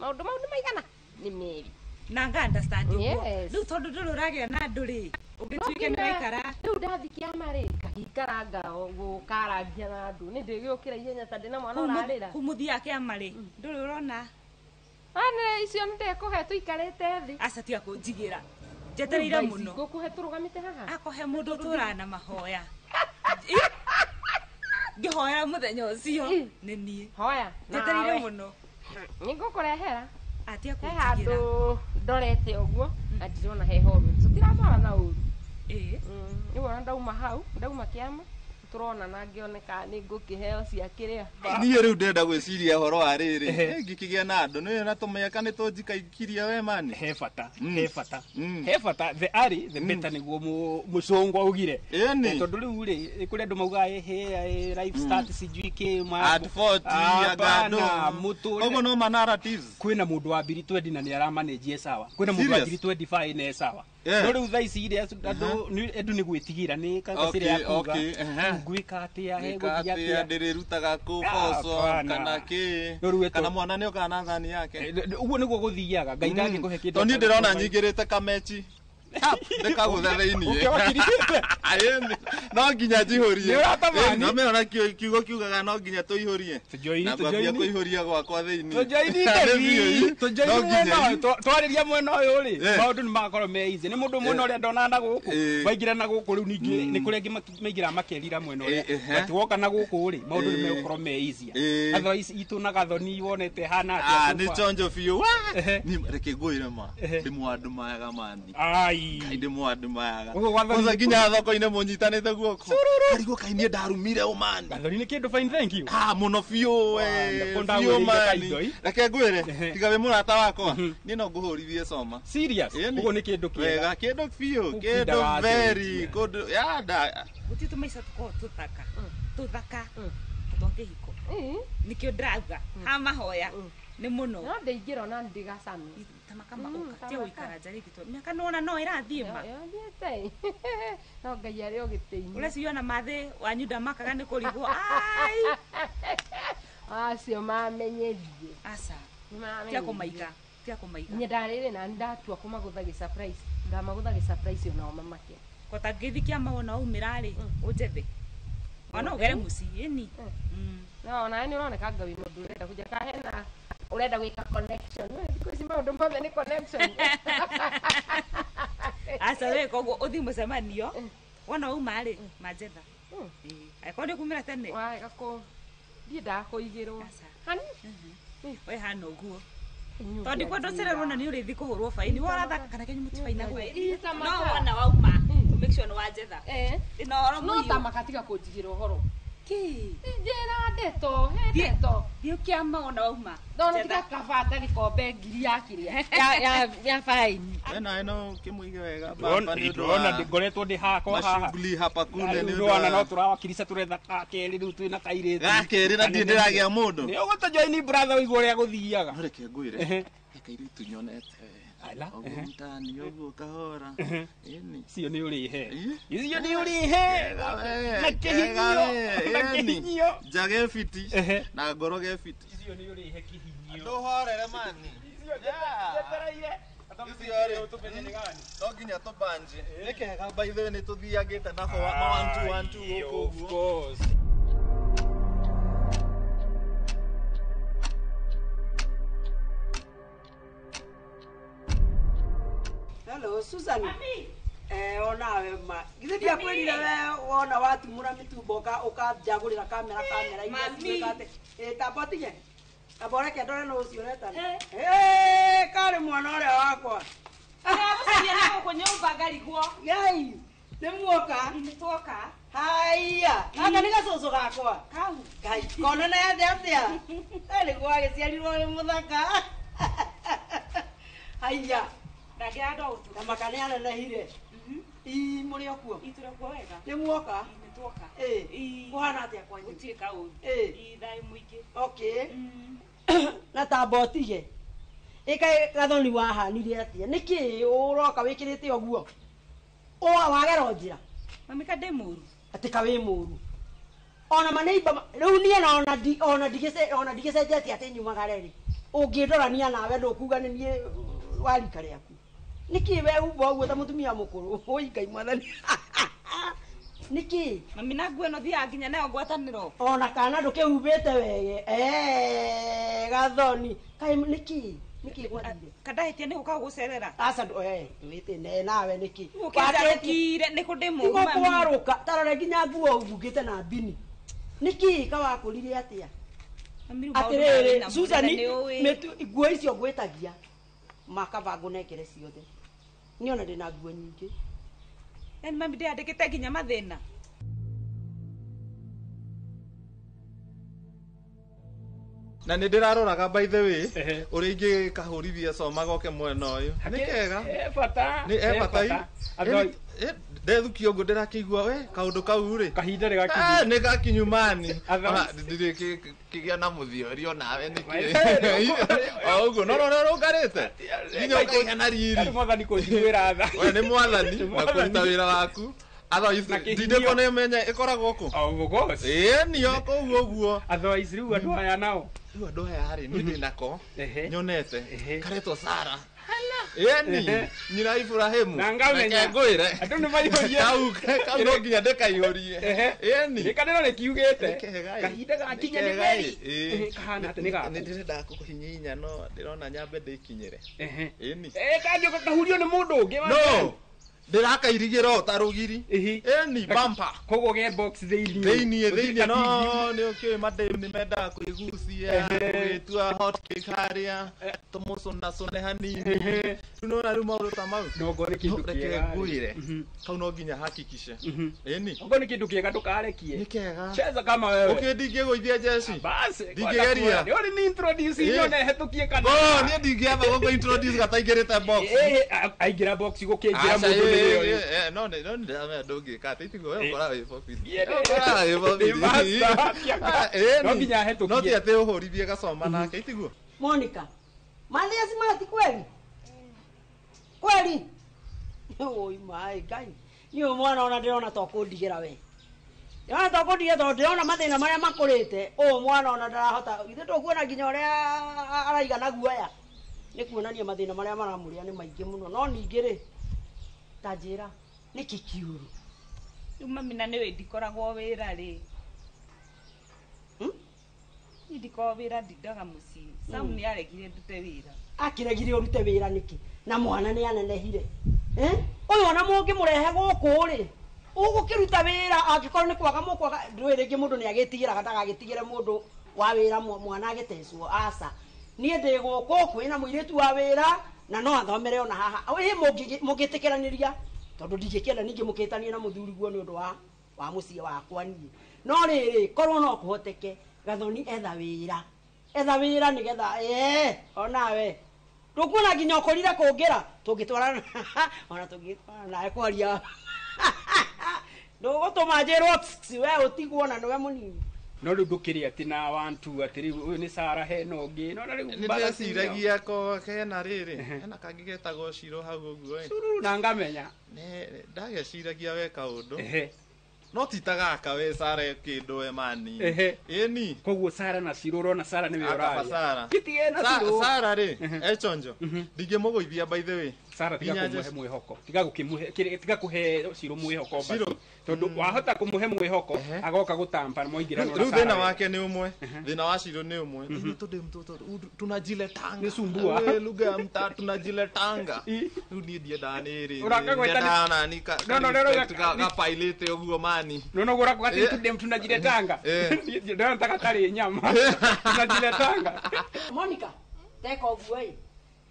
Maundu mau ni maigana ni meri. Na nga understand you. Riu tondu ndururagia na nduri. Ugituike ni waikara. Riu ndathi kiama ri kahikaranga gukarangia na andu ni ndigiukira ihenya tandi na mwana urarira. Kumuthia kiama ri. Nduri urona. Ana icio ndikuhe tuikarite thi. Aca tia kunjigira. Jeterira muno. Ngukuhe turugamite haha. Akohe mundu turana mahoya. Ngihoya muthenya ucio ni nie. Hoya. Jeterira muno. Ningukurehera. Atia kunjigira. Handu ndorete uguo na ndirona heho tutiratwara na uru ni wona ndauma kiama turona na ngioneka ni ngukiheo cia kiria ni riu ndenda gwiciria horo wa riri ngikigia na andu ni na tumeka ni tunjikaikiria we mani he fata the ari the better niguo mucungwa ugire tondu riu ri kuri andu mauga he life start sijui ki ma at 40 agado muture ogo no narratives kwina mundu wa 20 na ni ara manage sawa kwina mundu wa 25 ne sawa no riu thaa ici iria andu ni gwitigira ni kagacire yakuga gwika atia he guthia atia ndirirutaga ku boso kana ki kana mwana ni okana thani yake uguo niguo guthiaga ngai ndangikuhe kindu to ni ndirona nyingirite kamechi ndikagutha thiini no nginya njihurie no meona kiugo kiugaga no nginya tuihurie tujoini kuihuria gwakwa thiini twariria mwena uyu ri maundu ni makorwo me easy ni mundu mwena uria ndona na guku waingira na guku riu ningi ni kuria maigira makerira mwena uria but woka na guku ri maundu ni mekorwo me easy otherwise itu na gathoni wonete hana atia ni chonjo fiu ni reke ngwire ma ndi mwandu mayaga mani ndi mwandu mayaga kwanza nginya thoko-ine munyitanite guoko karigo kaini ndarumire umani gathoni ni kindu fine thank you muno fiu fiu mani reke ngwire tiga we murata wakwa ni no nguhurithie soma serious ugo ni kindu kiega kindu fiu kindu very good yada gutitu maisha tuko tuthaka twakihiko nikio ndauga ha mahoya ni muno no ndeingiro na ndigacana tamaka maoka tia uikara jari gitu miaka nona no irathie ma thiete no ngai ari ogiteini ureciona mathe wanyuda makaga ni kurigwo ai acio mamenyerie asa tia kumaiga nyendarire na ndatua kumagutha gi surprise ndamagutha gi surprise ona mamake kota ngithikia maona umirari unjethe Ona ugere muciini. No, na ni uroneka ngawi mundu urenda kuja kahena. Urenda gwika connection. Thikũ ici maũndũ mothe nĩ connection. Asa we koguo uthi mucemanio. Wona uma ri Majetha. Aiko nĩ kumĩra tene. Wega kũ. Ndiĩ ndakũigĩrwo. Hani? We hana ũguo. Tondũ kwenda cererwo na nĩ ũrĩthi kũhũrwo faini. Warathaka kana kenyu mũtifaina gwe. No wona wauma. Make sure no wajetha. Ino no tamaka tiga kũnjigĩra ũhoro. Ki? Njĩra ndeto, he ndeto. Thiĩ kĩama wona wauma. Ndona tiga kabata gĩkombe ngiri ya kĩrĩa. Ya faini. Na ino kimuige wega baba ni ndona ngoretwo ndi hakwa haha shughuli hapa kule ni ndona no turawakirica turetha kakeri riu twina kairĩtu gakeri na ndiragia mundu ni uguta join brother uigwo ria guthiaga reke ngwire kairitu nyonete ala mtani uguo kahora ini cio ni uri he icio ni uri he na kihinyo jage fiti na ngoro ge fiti icio ni uri he kihinyo nduhorere mani jetereire no nginya tubanje nikega by the way ni tuthiagite nako 1 2 1 2 of course. Hello Susan. Onawe ma githia kwirire we wona watumura mitumbo ukajagurira kamera igate tabotige abore ke ndore no ucio reta kare mwana ore wakwa gucaria na guku nyumba ngarigwo ngai ni muoka ni twoka haya aka ni gacucu gakwa kau ngai kona na yande atia ni gwa giciarirwo ni muthaka haya ndagira ndo utu na makane anenehire i muri okuo iture kuo wega ni muoka ni twoka kuhana atia kwanyu utieka uru thai muingi okay na tabotige ikai gathoni wahanire atia niki uroka wikirite oguo wagera njira mami kade muru atika wi muru ona maneiba riu nie ona digise jeti ati nyumagareri ungindorania nawe ndukuga ni nie warika riaku niki we ubo guo ta mutumia mukuru oigai mwathani niki mami na nguo no thia nginya nayo ngwataniro ona kana ndukihubite wege gathoni kai niki gwathire kadahitie ni guka gucerera asa wite ne nawe niki ukirukire ni kudimo mami kwaruka tarore nginya nguo ubugite na bini niki kawakurire atia atirere Susan nguo icio gwetagia makabango nekere ciothe niona ndina nguo nyingi yani mami ndiandikite nginya mathina na nä ndä raroraga by the way å rä ingä kahårithia comaga oke mwena å yå nä kega ndethukia å guo ndä rakä igua we kaå ndå kau rä kahinda rä nä gakinyumani ndirä kä gä a na må thiori onawe nä å guo no rä rå ngarä te nginya å kaigä na riri mwathani kå njiguä ra tha nä mwathani na kå ruta wä ra waku ndindä ko nä menya ä koragwo kå nio kå guo guo otherwise rä u andå aya nao rä u andå aya rä nä ndä nako nyonete karetwo Sara eni nyina Ibrahimu na ngamenya ngwä re andå nä maihårie kau no nginya ndä kaihårie eni nä kanä no nä kiugä kahinda gakinya nä geri kahana atä nä gaku nä ndä renda gå hinyinya no ndä rona nyambe ndä kinyä re eni kanjå kahurio nä må ndå å ngä ndä rakairigä ra ta rå giri eni bampa koguo ge box thä-inä no nä å kä mandä nä mendaga kwä gucia gwä tua hot cake harä a tå må cåna cåne hanini rä u nona rä u maå ndå ta mau reke ngwä re kau no nginya hakikice eni ongo nä kä ndå kä ega ndå karekie nä kega cheza kama wewe å kä ndingä gå ithia jeci ndingä geria nä å rä nä introduce nyone hetå kie kana niä ndingä amba gå gå introduce gataingä rä te box aingä ra box gå kä ingä ra må ndå no ndä ndå ka titiguo we ukora wä no ti atä å hå rithie gacoma nake itiguo Monica Malia smart kweli oi mai ngai ni mwana ona ndirona to kundigera we ya to kundigera to ndirona mathina maria makurite mwana ona ndarahota ithe to kuona nginya uria araiga na guoya ni kuonania mathina maria maramuria ni maingi muno no ningi ri ta njira ni kikiuru mami na niwe ndikoragwo wira ri ndiko wira ndidaga muci Sam ni aregire ndute wira akiregire urute wira niki na mwana ni anenehire uyu ona mungi murehe guku ri ugukiruta wira angikorwo ni kwaga mukwaga ndwirigi mundu ni agitigira gataga gitigire mundu wa wira mwana agitecwo asa nie ndi guku kwina muiritu wa wira na no athomere ona haha mugitikeraniria tondu ndingikenda ningi mukitanie na muthuri guo ni undu wa mucie wakwa nie no riri korwo no kuhoteke Gathoni etha wira nigetha onawe tukuona nginya ukorire kungira tungitwarana ona tungitwarana nae kwaria ndugutuma njirwo we utigwo na niwe munini no riu ndukiri ati na wantu ati riu ni Sara heno ngi no riu ndaciragia ko kena riri hena kangi getagwo Ciro hau uguo Sururu na ngamenya ndageciragia weka undu no titagaka we Sara kindu we mani ni koguo Sara na Ciro rona Sara ni wira kitie na Ciro Sara ri chonjo ndingimuguithia by the way Sara tiga kumuhe mwihoko tiga kuhe Ciro mwihoko basi tondu wahota kumuhe mwihoko agoka gutamba moingira no Sara thina wake ni umwe thina wa Ciro ni umwe tondu mtoto tunajiletanga ni sumbua lugha mta tunajiletanga ni ndie ndani ri urakagweta ni ka pilot uguo mani no gura kwa ati tudem tunajiletanga ndio nataka kali nyama tunajiletanga Monica teko guoi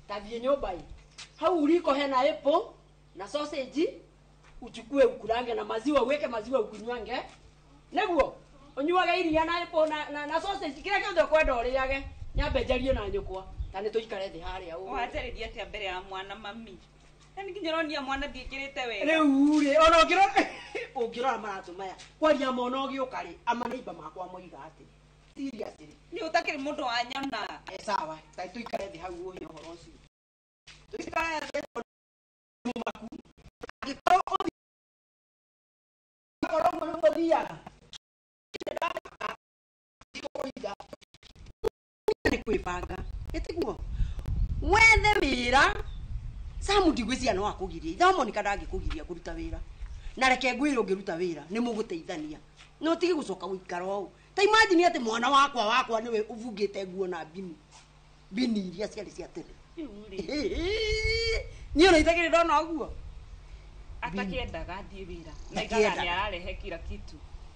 tabie nyumba hii hau uliko hena apple na sausage uchukue ukurange na maziwa uweke maziwa ukunywange neguo unyuage iria na apple na sausage kile kile kwenda uriage nyambe njarie na nyukwa tani tuikare thi haria u watereria tia mbere ya mwana mami yani kinyeronia mwana ndiikirite wega riu ri ona ungirora maratu maya kwaria mono giukari ama neiba makwa moiga ati seriously ni utakiri mundu wa nyama sawa tai tuikare thi hau uyo horo ucio tuikare thi mumaku agikoro muthia ni kwibanga etiguo wethe wira Samu ndigwizia no akugiria ithomo ni kada ngikugiria kuruta wira na reke ngwira ungiruta wira ni muguteithania no tigi gucoka guikara o ta imagine ati mwana wakwa niwe uvugite nguo na bini iria ciari cia tene ni ona itakire ndona uguo atakiendaga thie wira na igaga ni ararehe kila kitu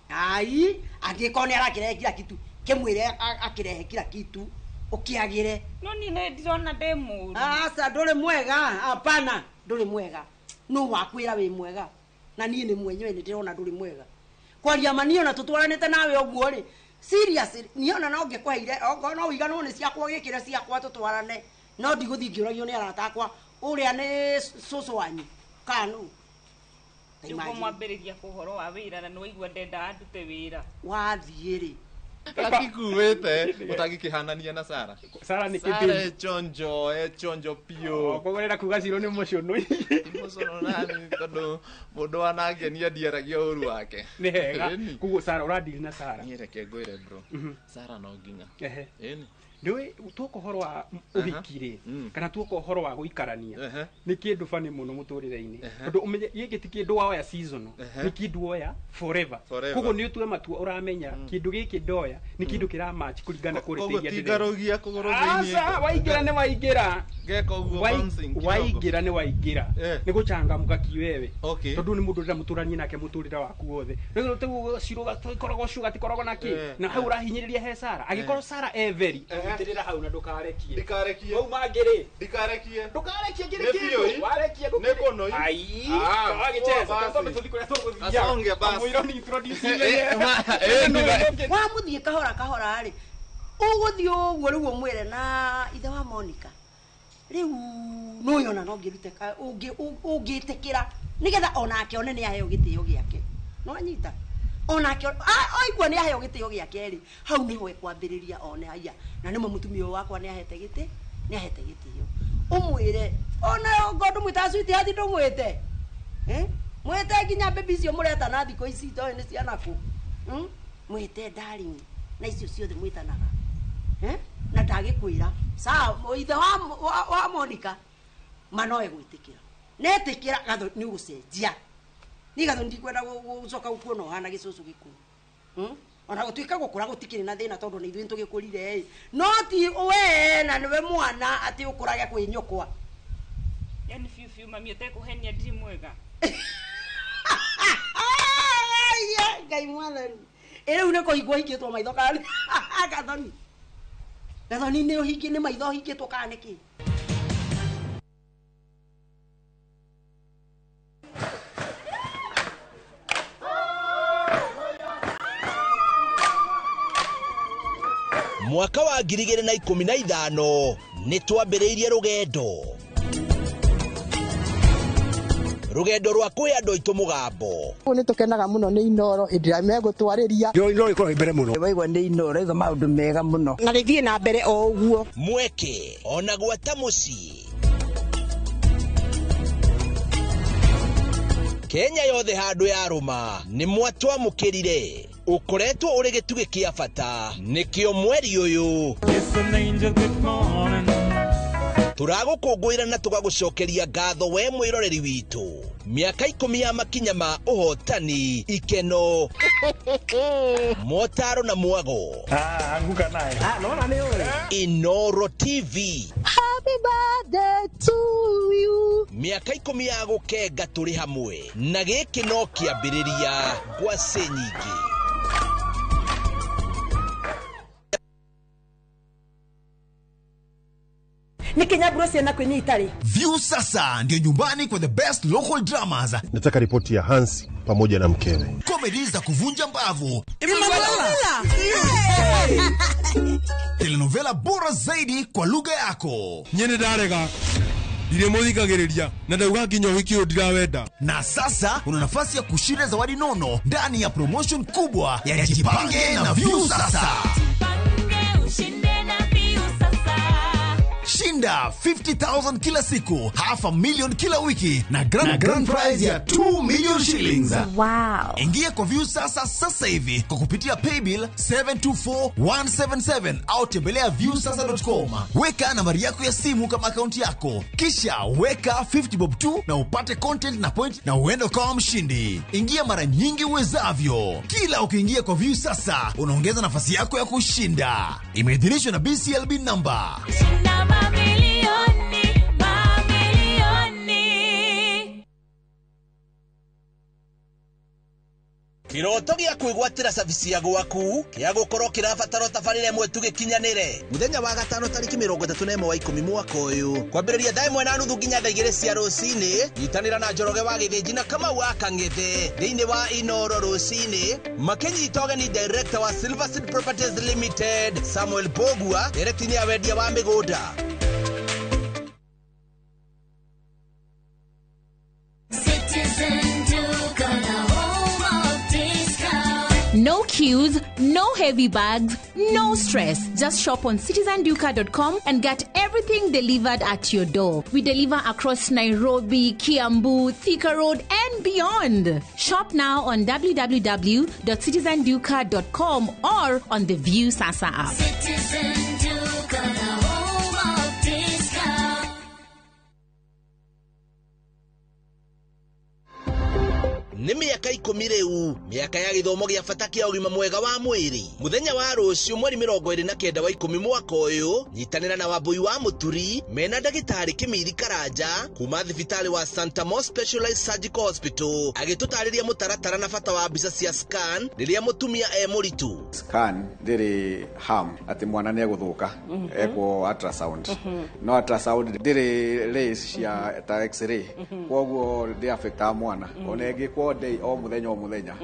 ai angikone arakirehe kila kitu kimwire akirehe kila kitu ukiagire no ni ne ndirona demo asa nduri mwega hapana nduri mwega no wakwira wi mwega na nie ni mwenyewe ndirona nduri mwega kwaria manio na tutwaranite nawe oguo ri seriously niona no ngikwaire ogo no wigano ni ciakwa gikire ciakwa tutwarane no ndiguthi ngiuragio ni arata akwa uria ni susu wanyu kanu Ndio mwambiriria kuhoro wa wira na no igwa ndenda andute wira wathie ri akikuwete utagikihanania na Sara ni kipi chonjo pio kogorera kuga Ciro ni mucono nani tondu mundu anangenia ndiaragia uru wake ni hega kugo Sara uradili na Sara ni reke ngwire bro Sara no nginya eni Ndiwe tuko horo wa uhikire kana tuko horo wa guikarania ni kindu fani muno muturire-ini tondu umenye giki ti kindu wa season ni kindu oya forever kugo ni utue matua uramenya kindu giki ndoya ni kindu kira match kulingana kuri tigia tigarugia kugorothini asa waigira ni waigira geka uguo bouncing waigira ni waigira ni guchangamuka kiwewe tondu ni mundu ndira muturanie nake muturira waku wothe rĩu tegu Ciro gatkoragwo shuga tikorogo naki na hau urahinyiriria he Sara agikorwo Sara every tirira hau na ndukarekie au mangiri ndikarekie ngiri kindu warekie nekono ai agicheza tondu tuthikore tuguthia asonge basi mwiro ni introduce wa muthie kahora ri uguthie uguo riu umwire na ithe wa Monica riu no yona no ngiruteka ungitikira nigetha onake one ni aheo gitio giake no anyita onake oigua ni aheo gitio giake ri hau niho ekwambiriria one aya na nimo mutumio wakwa ni ahete gitio umwire ona ngondo mwita sweet hati ndo mwite mwite nginya baby cio mureta na thiko ici to ni ciana ku mwite darling na icio ciothe mwitanaga na ndagikwira sawa ithe wa Monica manoe gwitikira netikira gatho ni ugucenjia ni gatho ndikwenda gucoka gukuona hana gicucu giku ona gutuika gukura gutikiri na thina tondu ni ithuĩ tũgĩkũrire no ti we na niwe mwana ati ukurage kwi nyũkwa yani fiu mami atekũhenia ndiri mwega ngai mwathani rĩu nĩ kũhingwo hingĩtwo maitho kana gathoni nĩ ũhingi nĩ maitho hingĩtwo kana nĩkĩ mwaka wa 2015 nĩ twambĩrĩirie rugendo rwa kwĩ andũ aitũ mũgambo nĩ tũkenaga mũno nĩ Inoro ĩndĩa megũtwarĩria Inoro ĩkorwo ĩ mbere mũno waigua nĩ Inoro iga maũndũ mega mũno na rĩthiĩ na mbere o ũguo mweke ona gwata mũciĩ Kenya yothe handũ ya rũma nĩ mwatwamũkĩrire ukoretwo ũrĩ gĩtugĩ kĩa bata nĩkĩo mweri ũyũ turagũkũngũĩra na tũgagũcokeria ngatho we mwĩroreri witũ miaka 10 ya makinya ma ũhotani ikeno motaro na mwago anguka naye naona nĩ ũre Inoro TV happy birthday to you miaka 10 ya gũkenga tũrĩ hamwe na gĩkĩ no kĩambĩrĩria ngwacĩ nyingĩ ni Kenya Bros na kwenye Italy. View sasa ndio nyumbani kwa the best local dramas. Nataka ripoti ya Hansi pamoja na mkewe. Comedy za kuvunja mbavu. Telenovela bora zaidi kwa lugha yako. Nyene darega. Ile muthikagiriria na ndauga nginya wiki ndirawenda. Na sasa una nafasi ya kushinda zawadi nono ndani ya promotion kubwa ya Jipange na View sasa. Shinda 50,000 kila siku, $500,000 kila wiki na grand prize ya 2 million shillings. Wow. Ingia kwa View sasa hivi kwa kupitia paybill 724177 au tembelea viewsasa.com. Weka nambari yako ya simu kama akaunti yako. Kisha weka 50 bob tu na upate content na point na uende kama mshindi. Ingia mara nyingi uwezavyo. Kila ukiingia kwa View sasa unaongeza nafasi yako ya kushinda. Imeidhinishwa na BCLB number. Kiroto gĩa kwĩgwatĩra service ya gwaku kĩa gũkorwo kĩrabatara tabarĩra ĩmwe tu gĩkinyanĩre mũthenya wa gatano tarĩki 31 wa 10 mwaka ũyũ kwambĩrĩria thaa 1:30 nginya thaa 2 cia rũcinĩ nyitanĩra na Njoroge wa Gĩthĩnji na Kamau wa Kang'ethe thĩinĩ wa Inoro rũcinĩ makĩnyita ũgeni director wa Silverseed Properties Limited Samuel Bogua director-inĩ ya wendia wa mĩgũnda. No queues, no heavy bags, no stress. Just shop on citizenduka.com and get everything delivered at your door. We deliver across Nairobi, Kiambu, Thika Road, and beyond. Shop now on www.citizenduka.com or on the View Sasa app. Citizen Duka, the home of discount. Nĩ mĩaka 10 rĩu mĩaka ya gĩthomo gĩa bata kĩa ũgima mwega wa mwĩrĩ mũthenya wa rũciũ mweri 29 wa 10 mwaka ũyũ nyitanĩra na Wambui wa Mũturi mena ndagĩtarĩ Kĩmiri Karanja kuma thibitarĩ wa Santa Mo Specialized Surgical Hospital agĩtũtarĩria mũtaratara na bata wa mbica cia scan rĩrĩa mũtumia mũritũ. Scan ndĩrĩ harm atĩ mwana nĩ egũthũka ekwo ultrasound no ultrasound ndĩrĩ rays cia ta x-ray kwoguo ndĩ affect mwana ona ĩngĩkwo day o muthenya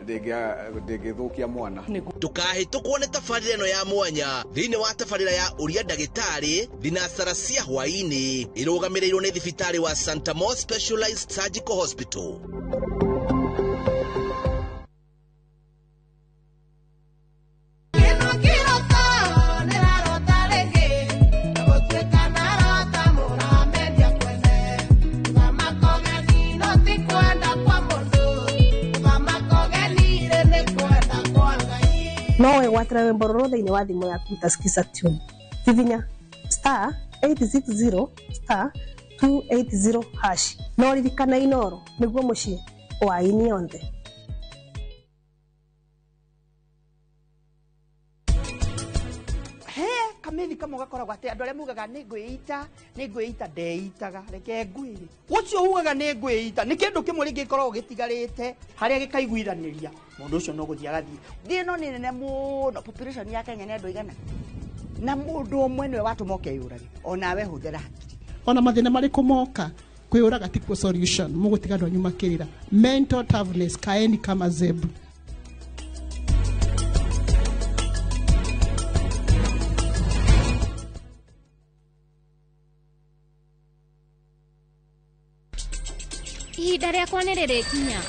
ndĩngĩthũkia mwana. Tukahĩtũkwo nĩ tabarĩra ĩno ya mwanya thĩinĩ wa tabarĩra ya ũria ndagĩtarĩ thinacara cia hwaĩ-inĩ ĩrũgamĩrĩirwo nĩ thibitarĩ wa Santa Mo Specialized Surgical Hospital. No wegwatĩra rwĩmbo rũrũ thĩinĩ wa thimũ yaku ta Skiza Tune. Hihinya *860*280#. No ririkana Inoro nĩguo mũciĩ wa ini yonthe. kamethi kamo gakoragwo atä andå arä a mugaga nä ngwä ita ndeitaga reke ngwä å cio ugaga nä ngwä ita nä kä ndå kä mwe rä ngä koragwo gä tigarä te harä a gä kaiguithanä ria må ndå å cio no gå thiä agathiä thä no nä nene må no population ya Kenya nä andå igana na må ndå å mwe nä we watå ma å keyå rage onawe hå thä ra hakiri ona mathina marĩkũ moka kwĩyũraga tikuo solution mũgũtiga andũ anyu makĩrĩra mental toughness kaeni kama zebu ihinda rĩakwa nĩ rĩrĩkinya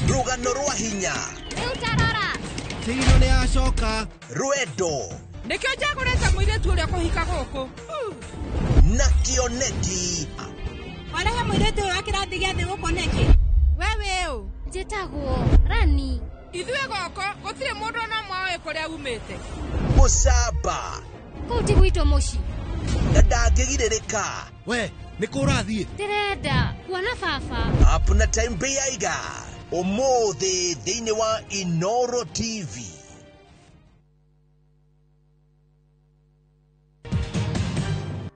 rũgano rwa hinya rĩu tarora tigino nĩ acoka rwendo nĩkĩo njagũrĩte mũirĩtu ũrĩa kũhika gũkũ na kĩoneki warehe mũirĩtu ũyũ wa kĩrathi gĩa thĩ gũkũ nĩkĩ we wĩũ njĩtagwo Rani ithuĩ goko gũtirĩ mũndũ ona mwaĩ kũrĩa umĩte mũcamba kũu ti gwitũ mũciĩ na ndangĩgirĩrĩka we nĩ kũ ũrathiĩ ndĩrenda kuona baba Up na time bĩaiga ũmũthĩ thĩinĩ wa Inoro TV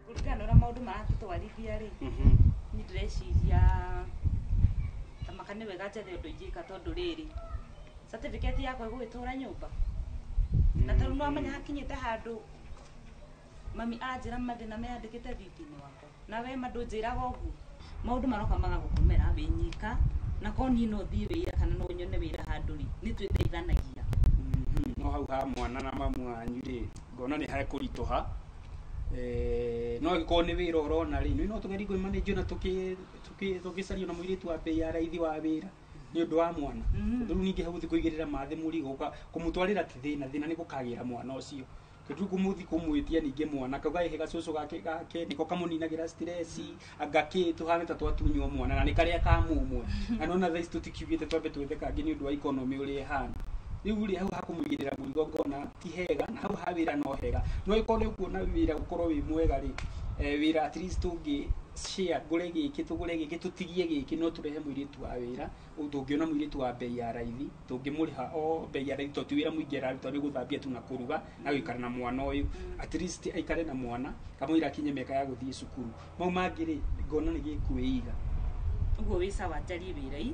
kũringana na maũndũ maratũtwarithia rĩ nĩ ndĩreciria ta makane wega njethe ũndũ ingĩka tondũ rĩrĩ certificate yakwa ĩgũgĩtũra nyũmba na tarĩu no amenya hakinyĩte handũ mami anjĩra mathĩna meyandĩkĩte thithi-inĩ wakwa na we mandũ njĩraga ũguo maũndũ maroka magagũkomera wĩ nyika na ko niĩ no thiĩ wĩra kana no nyone wĩra handũ rĩ nĩ twĩteithanagia no hau ha mwana na mamu wanyu rĩ ngona nĩ hakũritũha no gĩkorwo nĩ wĩra ũrona rĩ no tũgerie kwĩmanĩnjio na tũgĩcario na mũirĩtu wa mbei ya raithi wa wĩra nĩ ũndũ wa mwana tondũ rĩu ningĩ hau thĩ kũigĩrĩra mathĩ mũrigo kũmũtwarĩra ti thĩna nĩ gũkagĩra mwana ũcio kĩndũ kũmũthi kũmwĩtia ningĩ mwana kauga ihe gacũcũ gake nĩko kamũninagĩra stress agakĩ tũhane ta twatunywo mwana na nĩ karĩa ka mumwe na nona thaa ici tũtikiugĩte twambe twethe kangĩ nĩ ũndũ wa economy ũrĩa ĩhana rĩu rĩ hau hakũmũigĩrĩra mũrigo ngona ti hega na hau ha wĩra no hega no ĩkorwo nĩ ũkuona wĩra ũkorwo wĩ mwega rĩ wĩra at least tũngĩ share ngũre gĩkĩ tũgũre gĩkĩ tũtigie gĩkĩ no tũrehe mũirĩtu wa wĩra tũngĩona mũirĩtu wa mbei ya raithi tũngĩmũrĩha o mbei ya raithi tondũ wĩra mũingĩ araruta nĩ gũthambia tu na kũruga na gũikara na mwana ũyũ at least aikare na mwana kamũira akinye mĩaka ya gũthiĩ cukuru mau mangĩ rĩ ngona nĩ gĩkwĩiga ũguo wĩ sawa njarie wĩra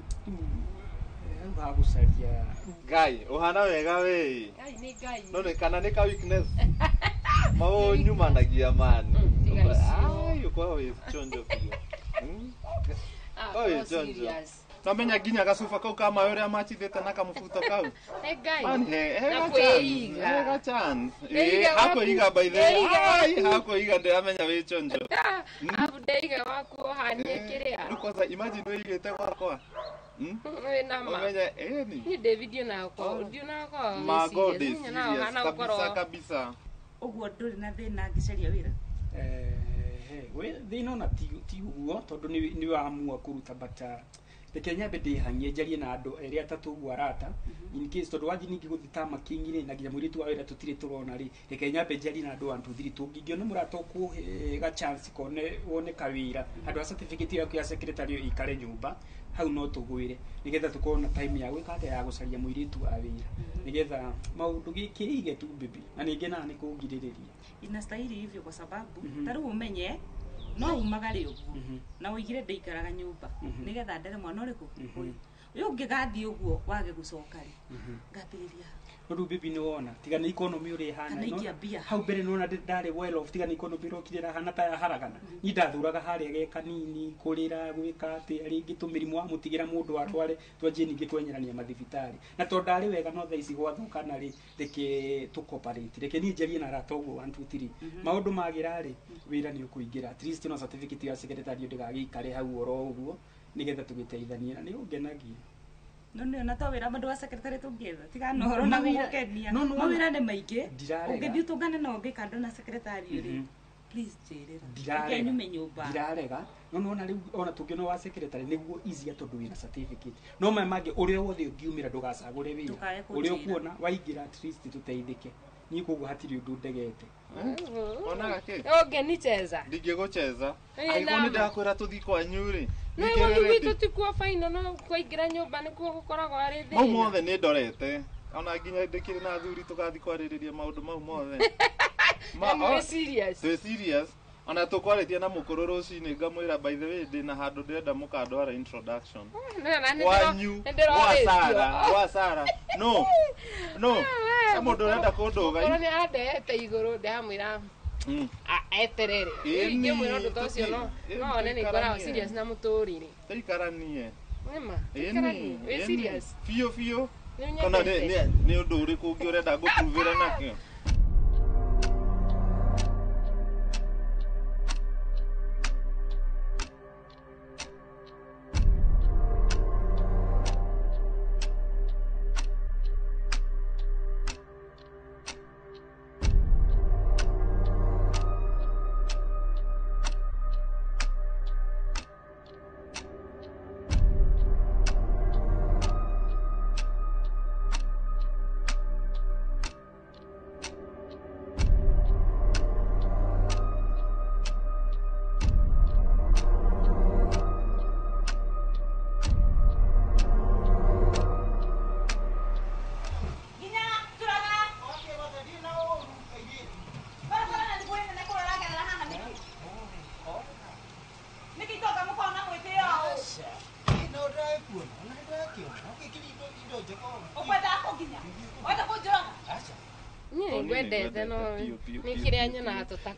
hau ha gũcaria Ngai ũhana wega we Ngai nĩ Ngai no nĩ kana nĩ ka weakness maũnyumanagia mani ai ukoragwo wĩ chonjo biũ wĩ chonjo Tamenya nginya gacuba kau ka maĩ ũrĩa machithĩte na kamũbuto kau hega chance hakwĩiga by the way hakwĩiga ndĩramenya wĩ chonjo abu ndĩiga waku ũhanie kĩrĩa rĩu kwanza imagine wĩigĩte gwakwa Umenya ni David yonako mago serious kabisa ũguo ndũrĩ na thĩna ngĩcaria wĩra we thĩna na ti ũguo tondũ nĩ wamua kũruta bata reke nyambe ndĩhang'ie njarie na andũ erĩ atatũ ũguo arata in case tondũ wathiĩ ningĩ gũthiĩ ta making-rĩ na nginya mũirĩtu wa wĩra tũtirĩ tũrona rĩ reke nyambe njarie na andũ 1 2 3 tũngĩngĩona mũrata ũkũhe ga chance wone kawĩra andũ a certificate yaku ya secretary ikare nyũmba hau no tũgwĩre nĩgetha tũkorwo na time ya gwĩka atĩa ya gũcaria mũirĩtu wa wĩra nĩgetha maũndũ gĩkĩige tu bibi na ningĩ na nĩ kũngirĩrĩria inastahili hivyo kwa sababu tarĩu ũmenye no umagare ũguo na ũigire ndĩikaraga nyũmba nĩgetha ndere mwana ũrĩkũ ũyũ ũngĩgathiĩ ũguo wage gũcoka rĩ ngambĩrĩria rĩu bibi nĩ wona tiga nĩ economy ũrĩa ĩhana hau mbere nona ndarĩ well off tiga nĩ economy ĩrokire hana ta ya haragana ni ndathuraga harĩa ge kanini kũrĩra gwĩka atĩa rĩngĩ tũmĩrimũ wa mũtigĩra mũndũ arware twanjie ningĩ kwenyerania mathibitarĩ na tondũ ndarĩ wega no thaa ici gwathũkana rĩ reke tũcoperate reke niĩ njarie na arata ũguo 1 2 3 maũndũ magĩra rĩ wĩra nĩ ũkũingĩra at least no certificate ya secretary ndĩgagĩikare hau oro ũguo nĩgetha tũgĩteithanie na nĩ ũngenagia no na to wĩra mũndũ wa secretary tũngĩetha tiga no horo na gũkenia mawĩra nĩ maingĩ ũngĩthiĩ ũtũngane na ũngĩ kando na secretary rĩ please njĩrĩra nyume nyũmba ndirarega no nona rĩu ona tũngĩona wa secretary nĩguo easier tondũ wĩna certificate no maĩ mangĩ ũrĩa wothe ũngiumĩra ndũgacagũre wĩra ũrĩa ũkuona waingĩra at least tũteithĩke niĩ koguo hatirĩ ũndũ ndegete onaga kĩ ũngĩnicheza ndingĩgũcheza angĩkorwo nĩ ndakwĩra tũthiĩ kwanyu rĩ no gwitũ ti kwa faino no kũingĩra nyũmba nĩkuo gũkoragwo arĩ thĩna mau mothe nĩ ndorete ona nginya ndĩkĩrĩ na thuri tũgathiĩ kwarĩrĩria maũndũ mau mothe We're serious. We're serious. Ona tukwaritie na mukuru rucini ngamwira by the way ndina handu ndirenda mukandwara introduction. Wanyu wa Sara. No. Mundu urenda kunduga. Ona andete iguru ndamwira. Eterere. Inge mwira ndu tocio no. No one ni ngora serious na muturire. Teikaranie. Nema. Teikaranie. We're serious. Fio. Kana ni undu uriku ungi urenda gupruvira nakio.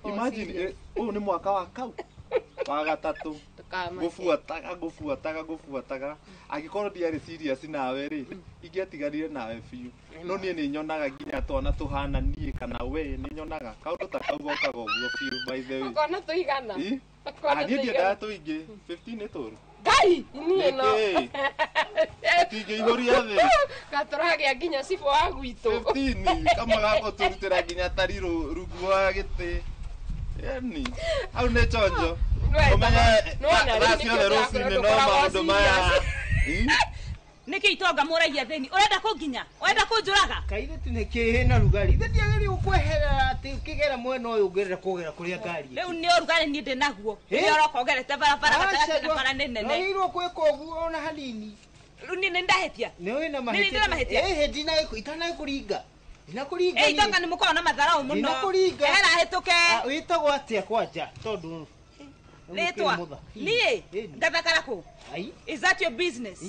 Imagine, ni mwaka wa kau wa gatatu gubuataga agikorwo ndiari serious nawe ri ingetigarire nawe biu no nie ni nyonaga nginya twana tuhana nie kana we ni nyonaga kaundu ta kau gokaga uguo biu by the way ukona tuigana ukona tuigana tuingi 15 etoro Gai nie no tige ihoria thi gaturage nginya sifo wa gwitu 15 kama gako turutira nginya tariro rungu wa gite yani au ne chonjo umenya rasio le rosine no maundu maya niki itonga muragia theni urenda kunginya urenda kunjuraga kaire tine kihina rugari theti ageri ukwehera ati ukigera mwena uyu ungerera kugera kuria ngari riu ni urugari ni ndinaguo ni urokongerete barabara batagati na bara nene no iro kwiko uguo ona hanini riu ni ndahetia ni wina mahetia ndina itana kuringa inakuringa itonga ni mukoro na matharau muno inakuringa hera hituke witagwo atia kwanja tondu letwa nie ndathakara ku is that your business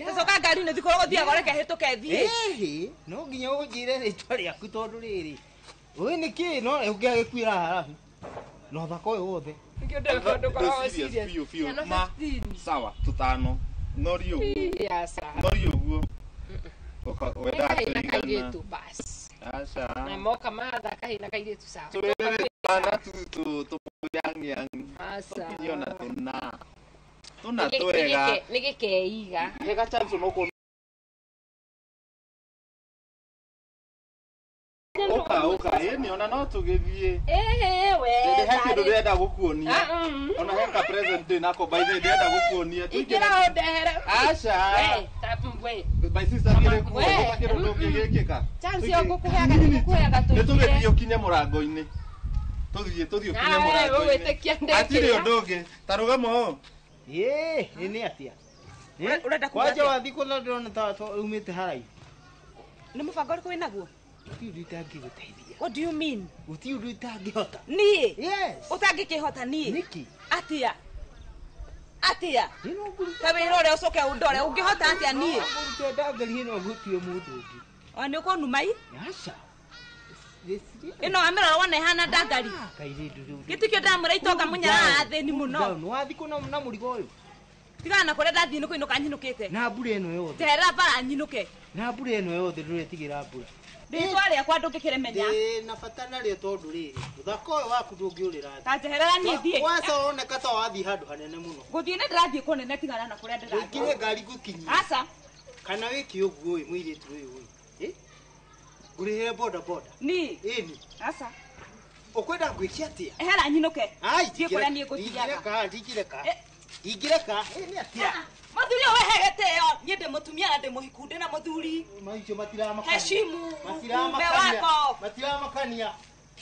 sasa ka gari ni thikoro gothia gore ke hituke thie no nginya unjire ritwa riaku tondu riri we niki no ungiagikwira harafu no thako uyu wothe nikio ndekondo kwa serious ma sawa tutano norio norio guo wenda kairetu bas acha na moka madha kahina kairetu sawa ana tu yang asa niona tuna twega nigikeiga rega chance no ko oka niona no tugithie we heki ndurenda gukuonia ona heka present day nako by the way ndenda gukuonia tugira ondehere acha we my sister kire kuoka kire ndungigikika chance yo gukuheaga nitugithie ukinye murango-ini tuthie ukinye murango-ini atire ndungi tarugamo ni atia urenda kwaje wathi kuna ndona ta umite harai ni mubango uriku winaguo utangiguteithia what do you mean utangihota nie yes utangikihota nie niki atia tabiro re ucoke undore ungihota atia nie ndangari hino gutio mundu ungi ani uko numai acha ino amira wone hana ndangari gitikio ndamura itonga munyara atheni muno no wathi kuna na murigo uyu tigana kore ndathi no kuinuka nyinukite na mbura eno yothe terera bara nyinuke na mbura eno yothe nduretigira mbura nditware akwa ndungikire menya na fatana ri tondu riri uthako uyu waku ndungiurira tanjeherera ni thie wasa oneka ta wathi handu hanene muno guthie ni ndirathie kunene tigana na kuria ndirathie kinye ngari gukinyi aca kana wiki uguo uyu mwiritu uyu ngurihe boda ni aca ukwenda ngwikia atia ehera nyinuke thie kuria ni nguthiaga ingireka ni atia muthuri wehegete yo nyende mutumia na ndemuhikunde na muthuri maicho matiramakania heshimu wako matiramakania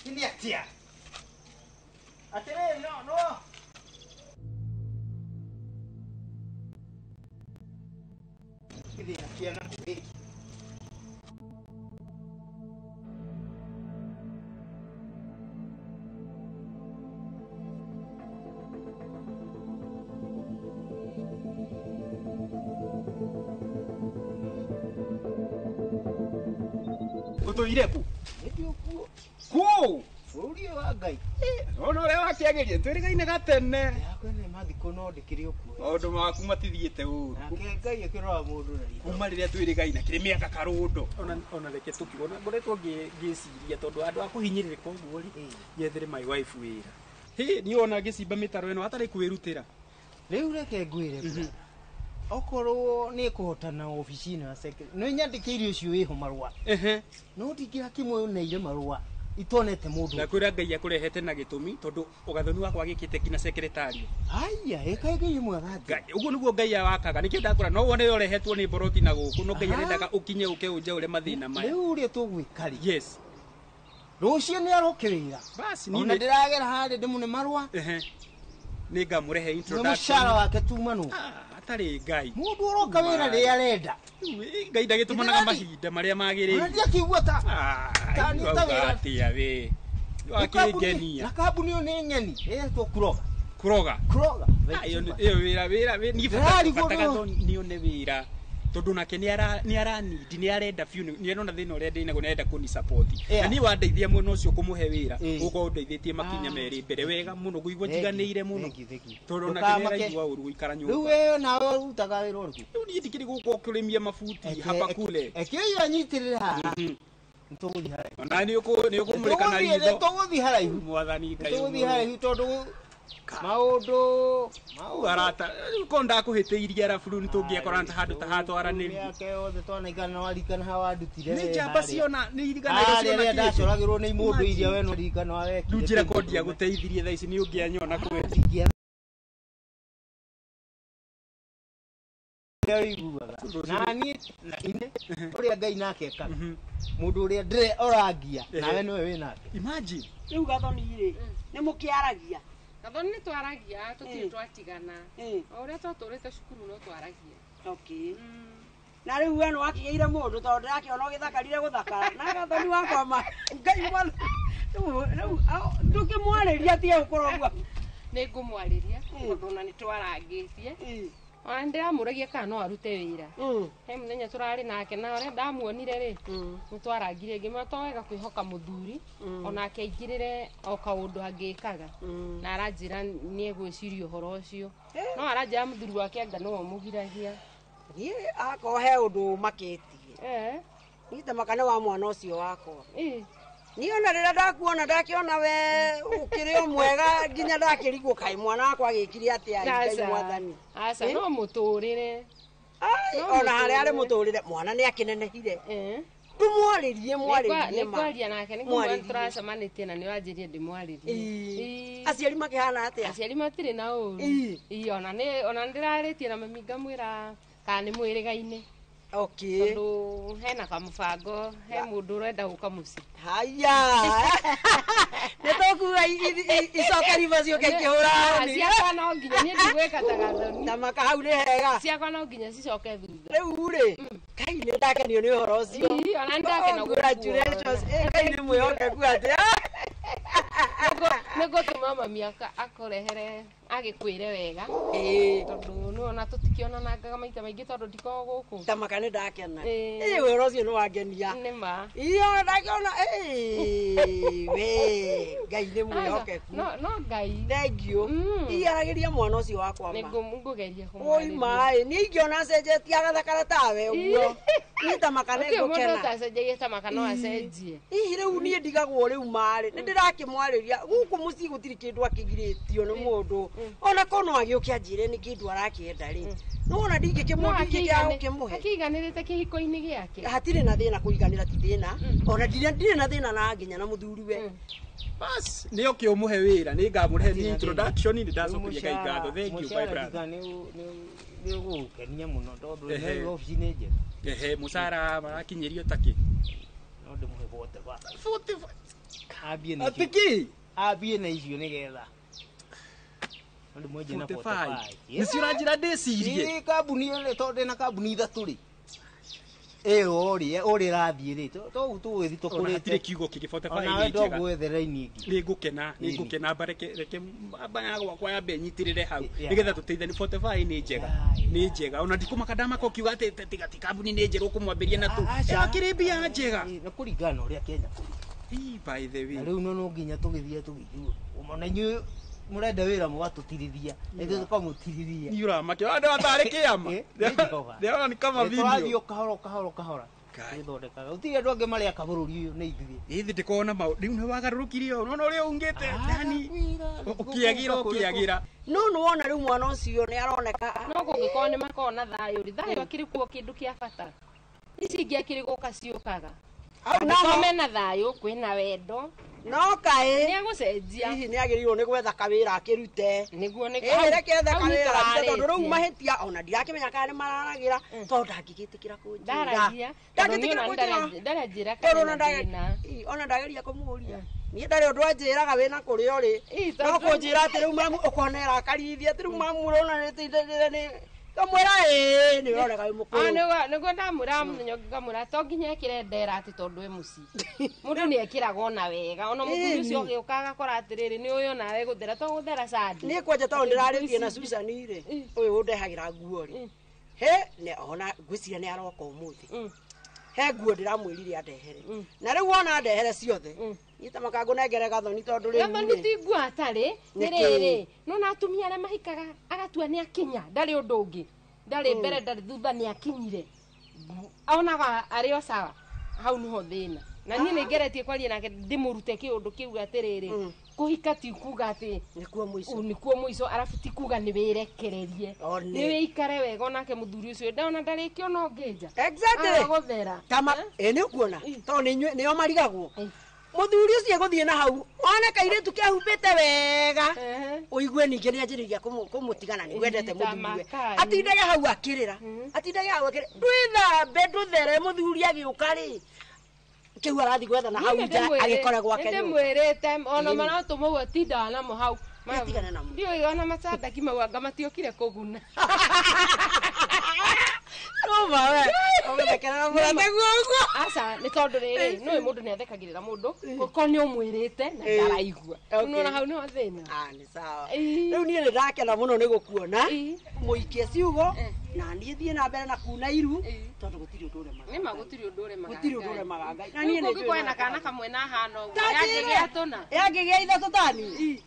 ni atia atere no kidi atia na kuheki Utoire ku. Ndio ku. Ku. Bũrũri wa Ngai. Ona ũrĩa wakĩagĩria twĩrĩgaine gatene. Yakwene mathiko no ndĩkĩrĩ ũkuo. Maũndũ maku matithiĩte ũru. Nake Ngai akĩrora mũndũ na ritho. Kuma rĩrĩa twĩrĩgaine kĩrĩ mĩaka karũndo. Ona reke tũkĩona ngoretwo ngĩciria tondũ andũ a kũhinyĩrĩrĩka ũguo rĩ yethere my wife wĩra. Niĩ ona ngĩcimba mĩtaro ĩno hatarĩ kwĩrutĩra. Rĩu reke ngwĩre okorwo nĩ kũhotana ofici-inĩ ya secretary no nyandĩkĩire ũcio wĩho marũa no ndingĩra kĩmwe ũneire marũa itonete mũndũ na kwĩra Ngai akũrehete na gĩtũmi tondũ ũgathoni wakwa gĩkĩte nginya secretary haya ĩka Ngai mwega ũguo nĩguo Ngai wakaga nĩkĩo ndakũra no wone ũrehetwo nĩ boroti na gũkũ no Ngai arendaga ũkinye ũke ũnje ũrĩa mathĩna maya rĩu ũrĩa tũgwĩkari yes rũciũ nĩ aroke wĩra basi ona ndĩragera harĩ ndĩmũne marũa nĩ ngamũrehe introduction mũcara wake tumanu atarĩ Ngai mũndũ ũroka wĩra rĩrĩa arenda Ngai ndagĩtũmanaga mahinda marĩa magĩrĩire ndakĩigua ta tani ta wĩra atia we wakĩngenia na kambuni nĩ ng'eni ĩtwo kuroga iyo wĩra niĩ bataga nione wĩra tondu nake ni aranidi ni arenda biu ni arona thina uria ndina nenda kuni support na ni wandeithia muno ucio kumuhe wira ugo ndeithĩtie makinya meri mbere wega muno guigwa jiganĩire muno tondu nake ni araigua uru guikara nyumba riu wewe nawe urutaga wira uriku riu ni ndikiri guko kurimia mabuti hapa kule ekio nyitirira haha ntuguthi haraihu ona ni ukumurika na ritho ntuguthi haraihu mwathani Ngai ntuguthi haraihu tondu maundu arata ko ndakuhĩtĩirie arabu rĩu nĩtũngĩakora handũ ta hatwaranĩria yake othe twanaikana warikana hawandutire nĩ njamba ciona nĩ irigana icio ciona ndacoragĩrwo nĩ mũndũ iria we no ririkana wekire rĩu njĩra kondi ya gũteithirie thaa ici nĩ ũngĩanyona kwendia nani na ine uria Ngai nake ekaga mundu uria ndire orangia nawe niwe wina imagine riu gathoni ri ni mukiaragia gathoni ni twaragia tutirĩ twatigana o uria twatũrĩte cukuru no twaragia okay na riu we no wakigeire mundu tondu ndirakiona ũgĩthakarire gũthakara na gathoni wakwa ma Ngai mwana riu ndukimwarĩria tie ũkorwo guo nĩ ngũmwarĩria tondũ ona nĩ twarangĩtie ona ndiramuragia kana no arute wira he muthenya turari nake na ore ndamuonire ri nitwarangire ngima twega kwihoka muthuri ona akeingirire o kaundu angikaga na aranjira ni egwiciria uhoro ucio no aranjira muthuri wake anga no mugiragia ni akohe undu maketie nita makane wa mwana ucio wako ni ona rira ndakuona ndakiona we ukiri o mwega nginya ndakirigwo kai mwana wakwa agikiri atia Ngai mwathani asa no muturire ona hari ari muturire mwana ni akinenehire tumwaririe mwaririe kwaria nake ni kumwa turacemanĩtie na ni wanjirie ndimwaririe aciari makihana atia aciari matire na uru ona ndirarĩtie na mami ngamwĩra kana nĩ mwĩrĩgaine okay tondu hena kamũbango he mundu urenda guka muci haya nitokuga icoka riva cio kĩhũra ciakwa no nginya niĩ ndigwĩka ta gathoni na maka hau nĩ hega ciakwa no nginya cicoke thutha rĩu rĩ Ngai nĩ ndakenio nĩ ũhoro ũcio ona ndakena congratulations Ngai nĩ mwĩhokeku atĩ nĩngũtũma mami akũrehere agĩkwĩre wega tondu nĩwona tũtikĩonanaga maita maingĩ tondu ndikoragwo gũkũ ta maka nĩ ndakena ũhoro ũcio nĩ wangenia nĩma iyo ndakiona we Ngai nĩ mwĩhokeku no Ngai thank you iaragĩria mwana ũcio wakwa ma nĩngũgeria oi maĩ niĩ ingĩona cenjetie agathakara tawe ũguo nĩ ta maka nĩ ngũkena mũndũ ũtacenjagia ta maka no acenjie hihi rĩu niĩ ndigagwo rĩu marĩ nĩ ndĩrakĩmwarĩria gũkũ mũciĩ gũtirĩ kĩndũ akĩgirĩtio nĩ mũndũ ona kono agĩũkia njĩre nĩ kĩndũ arakĩenda rĩ no ona ndingĩkĩmũndingĩkĩa gũkĩmũhe akĩiganĩrĩte kĩhiko-inĩ gĩake hatirĩ na thĩna kũiganĩra ti thĩna ona ndirĩ na thĩna na nginya na mũthuri we bas nĩ oke ũmũhe wĩra nĩ ngamũrehe ni introduction nĩ ndacokeria Ngai ngatho thank you my brother nĩ ũgũkenia mũno tondũ nĩ ofici-inĩ njega mũcara marakinyĩrio takĩ no ndĩmũhe 45 ambie na icio nĩgetha ndĩmwenje na 45 nĩcio ũranjĩra ndĩcirie kambuni ĩrĩ tondũ ndĩna kambuni ithatũ rĩ ori rathie ri to gwithi tukurite hatire kiugo kigibote ona bana ndo gwethere ingi ni ngukena bareke mbanya gwakwa ya benyitirire hau nigetha tuteithani 45 ni njega ona ndikumaka ndamaka ukiuga ati tigati kambuni ni njero kumwambiria na tu akiri mbia njega na kuringana uria Kenya by the way riu no nginya tugithie tugithiu umona nyu murenda wira mugatutirithia ndio tukamutithia ni uramake ande watari kiama ndio ni kama video radio kahora ithondekaga utire andu angi maria kabururi uyu ni ithuĩ ithi ndikona riu ni wagarurukire uno uria ungite yani ukiagira no wona riu mwana ucio ni aroneka no gugikona ni makona thayo akiri kuo kindu kia bata ici ingi akiri guka ciukaga au mena thayo kwina wendo no kae ni agucenjia hihi ni agirirwo ni gwetha kawira akirute niguo ni reke ethe kawira tondu riu mahitia ona ndirakimenya kana ni mararagira tondu ndangigitikira kunjira ndarajira kana ona ndageria kumuria ni ndari undu anjiraga wina kuria uri no kunjira ati riu mamu ukonera akarithia ati riu mamu urona ni kamwera ni urona wi mukuru niguo ndamura muthenya ngamura to nginya ekirendera ati tondu e muci mundu ni ekiraga ona wega ona muthuri ucio ugiukaga kora atiriri ni uyu nawe guthera to guthera sadi ni kwenja tondu ndiraritie na Susan ire uyu undehagira nguo ri he ne ona ngwiciria ni aroka umuthi he nguo ndiramwirire andehere na riu wona andehere ciothe ita makangu negere gathoni tondu riu gathoni ti nguo atari ni riri no na atumia aria mahikaga agatua ni akinya ndari undu ungi ndari mbere ndari thutha ni akinyire onaga ario sawa hau niho thina na nie ni ngeretie kwaria nake ndimurute kiundu kiu atiriri kuhika ti kuga ati nikuo muico arafu ti kuga ni wirekererie ni wikare wega onake muthuri ucio ndona ndarikio no ngeja exactly guthera kama ni ukuona to ni o marigagwo muthuri ucio guthie na hau ona kairitu kiahumbite wega uigue ninge ni anjiriria kumutigana ni wendete muthuri atindage hau akirira atindage hau akirira ndwithambe nduthere muthuri agiuka ri kiu arathi gwetha na hau nja agikore gwake ndi mwirite ona maratuma uguo tindaga namo hau ndio ona macandaki mau anga matiokire kuguna Roma we ogekerera mwana guo asa ni tondu riri no mundu ni athekagirira mundu ko ni umwirite na ndaraigua no na hau no thina ni sawa riu ni ndakena muno ni gukuona muikie ciugo na ni thie na mbere na kuna iru tondu gutiri undu ure ni magutiri undu ure magaga na ni ni kwena kana kamwe na hano yagigia tuna yagigia ithatu tani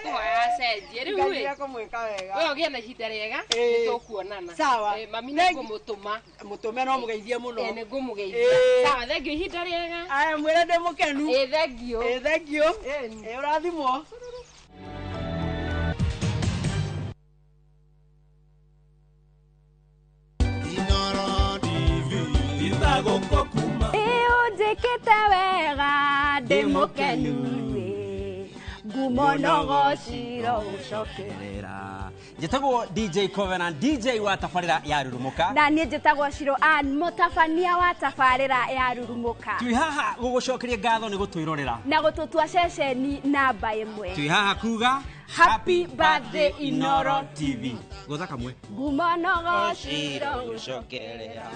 Tukuoya cenjie riu wi kumwika wega we ugie na ihinda riega ni tukuonana sawa mami ni ngumutuma mutume no mugeithie muno ni ngumugeithia sawa thengio ihinda riega aya mwire ndi mukenu thengio urathimwo ujikite wega ndi mukenu gumonogo ciro ucokerera njitagwo DJ Covenant DJ wa tafarira ya rurumuka na nie njitagwo Ciro Ann mutabania wa tafarira ya rurumuka twi haha gugucokeria ngatho ni gutwirorera na gututua ceceni namba 1 twi haha kuga Happy birthday Inoro TV gotha kamwe gumonogo ciro ucokerera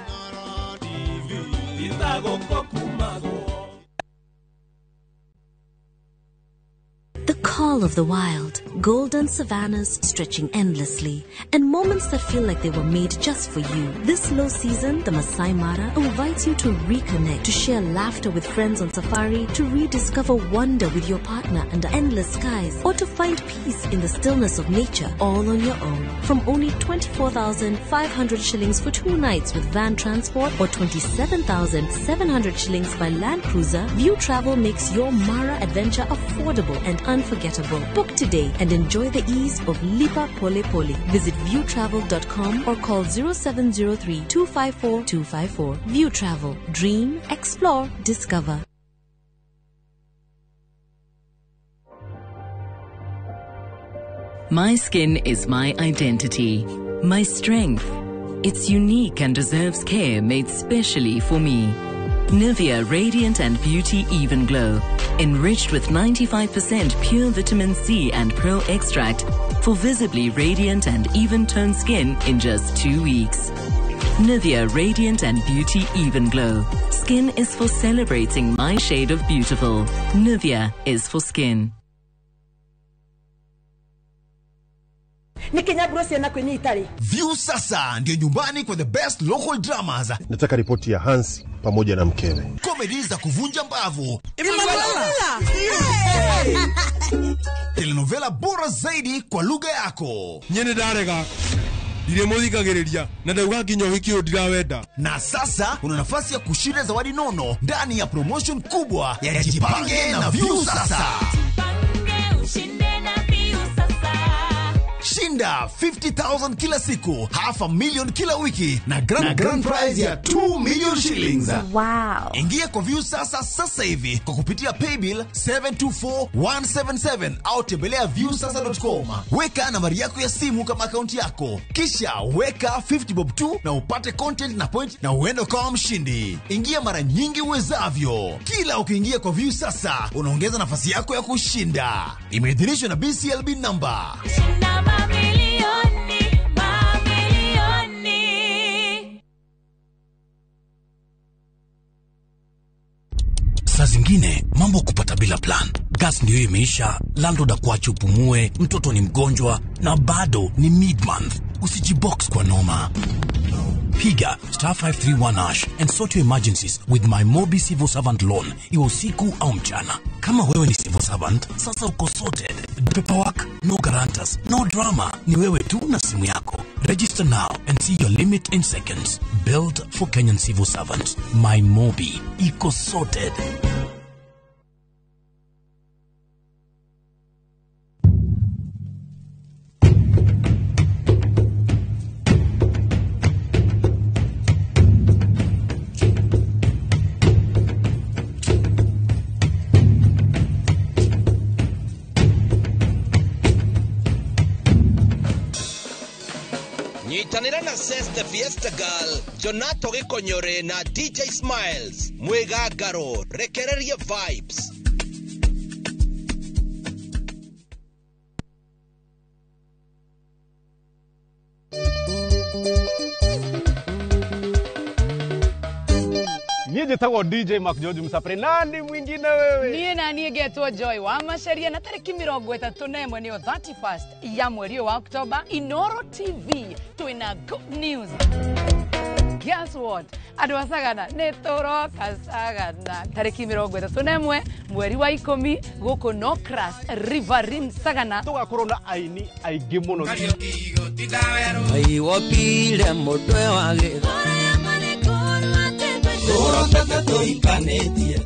The call of the wild, golden savannas stretching endlessly, and moments that feel like they were made just for you. This low season, the Masai Mara invites you to reconnect, to share laughter with friends on safari, to rediscover wonder with your partner under endless skies, or to find peace in the stillness of nature, all on your own. From only 24,500 shillings for 2 nights with van transport or 27,700 shillings by land cruiser, View Travel makes your Mara adventure affordable and unforgettable. Book today and enjoy the ease of Lipa Pole Pole. Visit viewtravel.com or call 0703 254 254. View Travel. Dream, explore, discover. My skin is my identity, my strength. It's unique and deserves care made specially for me. Nivea Radiant and Beauty Even Glow, enriched with 95% pure vitamin C and pearl extract for visibly radiant and even toned skin in just 2 weeks. Nivea Radiant and Beauty Even Glow. Skin is for celebrating my shade of beautiful. Nivea is for skin. View sasa ndio nyumbani kwa the best local dramas. Nataka ripoti ya Hansi pamoja na mkewe. Comedy za kuvunja mbavu. Telenovela bora zaidi kwa lugha yako. Nyene darega. Dire muthikagiriria na ndauga kinyo hikio ndirawenda. Na sasa una nafasi ya kushinda zawadi nono ndani ya promotion kubwa ya Jipange na View sasa. Shinda 50,000 kila siku, $500,000 kila wiki na grand prize ya 2 million shillings. Wow. Ingia kwa View sasa hivi kwa kupitia paybill 724177 au tembelea viewsasa.com. Weka nambari yako ya simu kama akaunti yako, kisha weka 50 bob tu na upate content na point na uende kama mshindi. Ingia mara nyingi uwezavyo. Kila ukiingia kwa View sasa unaongeza nafasi yako ya kushinda. Imeidhinishwa na BCLB number. Saa zingine mambo kupata bila plan. Gas ndio imeisha, landlord akuache upumue, mtoto ni mgonjwa na bado ni mid-month. Usijibox kwa noma. Piga *531# and sort your emergencies with my Mobi Civil Servant Loan, iwe usiku au mchana. Kama wewe ni civil servant, sasa uko sorted. Paperwork, no guarantors, no drama. Ni wewe tu na simu yako. Register now and see your limit in seconds. Built for Kenyan civil servants. My Mobi, iko sorted. Nyitanira na Ses the Fiesta Girl, Jonato Gikonyore na DJ Smiles, Mwegagaro, rekereria vibes. Niye jetagwo DJ Mark George Msapre, nani mwingine wewe? Niye na niye getwo Joy wa Macharia, na tariki 31 niyo 31st ya mweri wa Oktoba. Inoro TV twina good news. Guess what? Adwa sagana netoro kasagana tariki 31 mweri wa 10 guko no crash Riverin Sagana tugakorwo na aini aingĩ mũno. Ai wopile motwe wage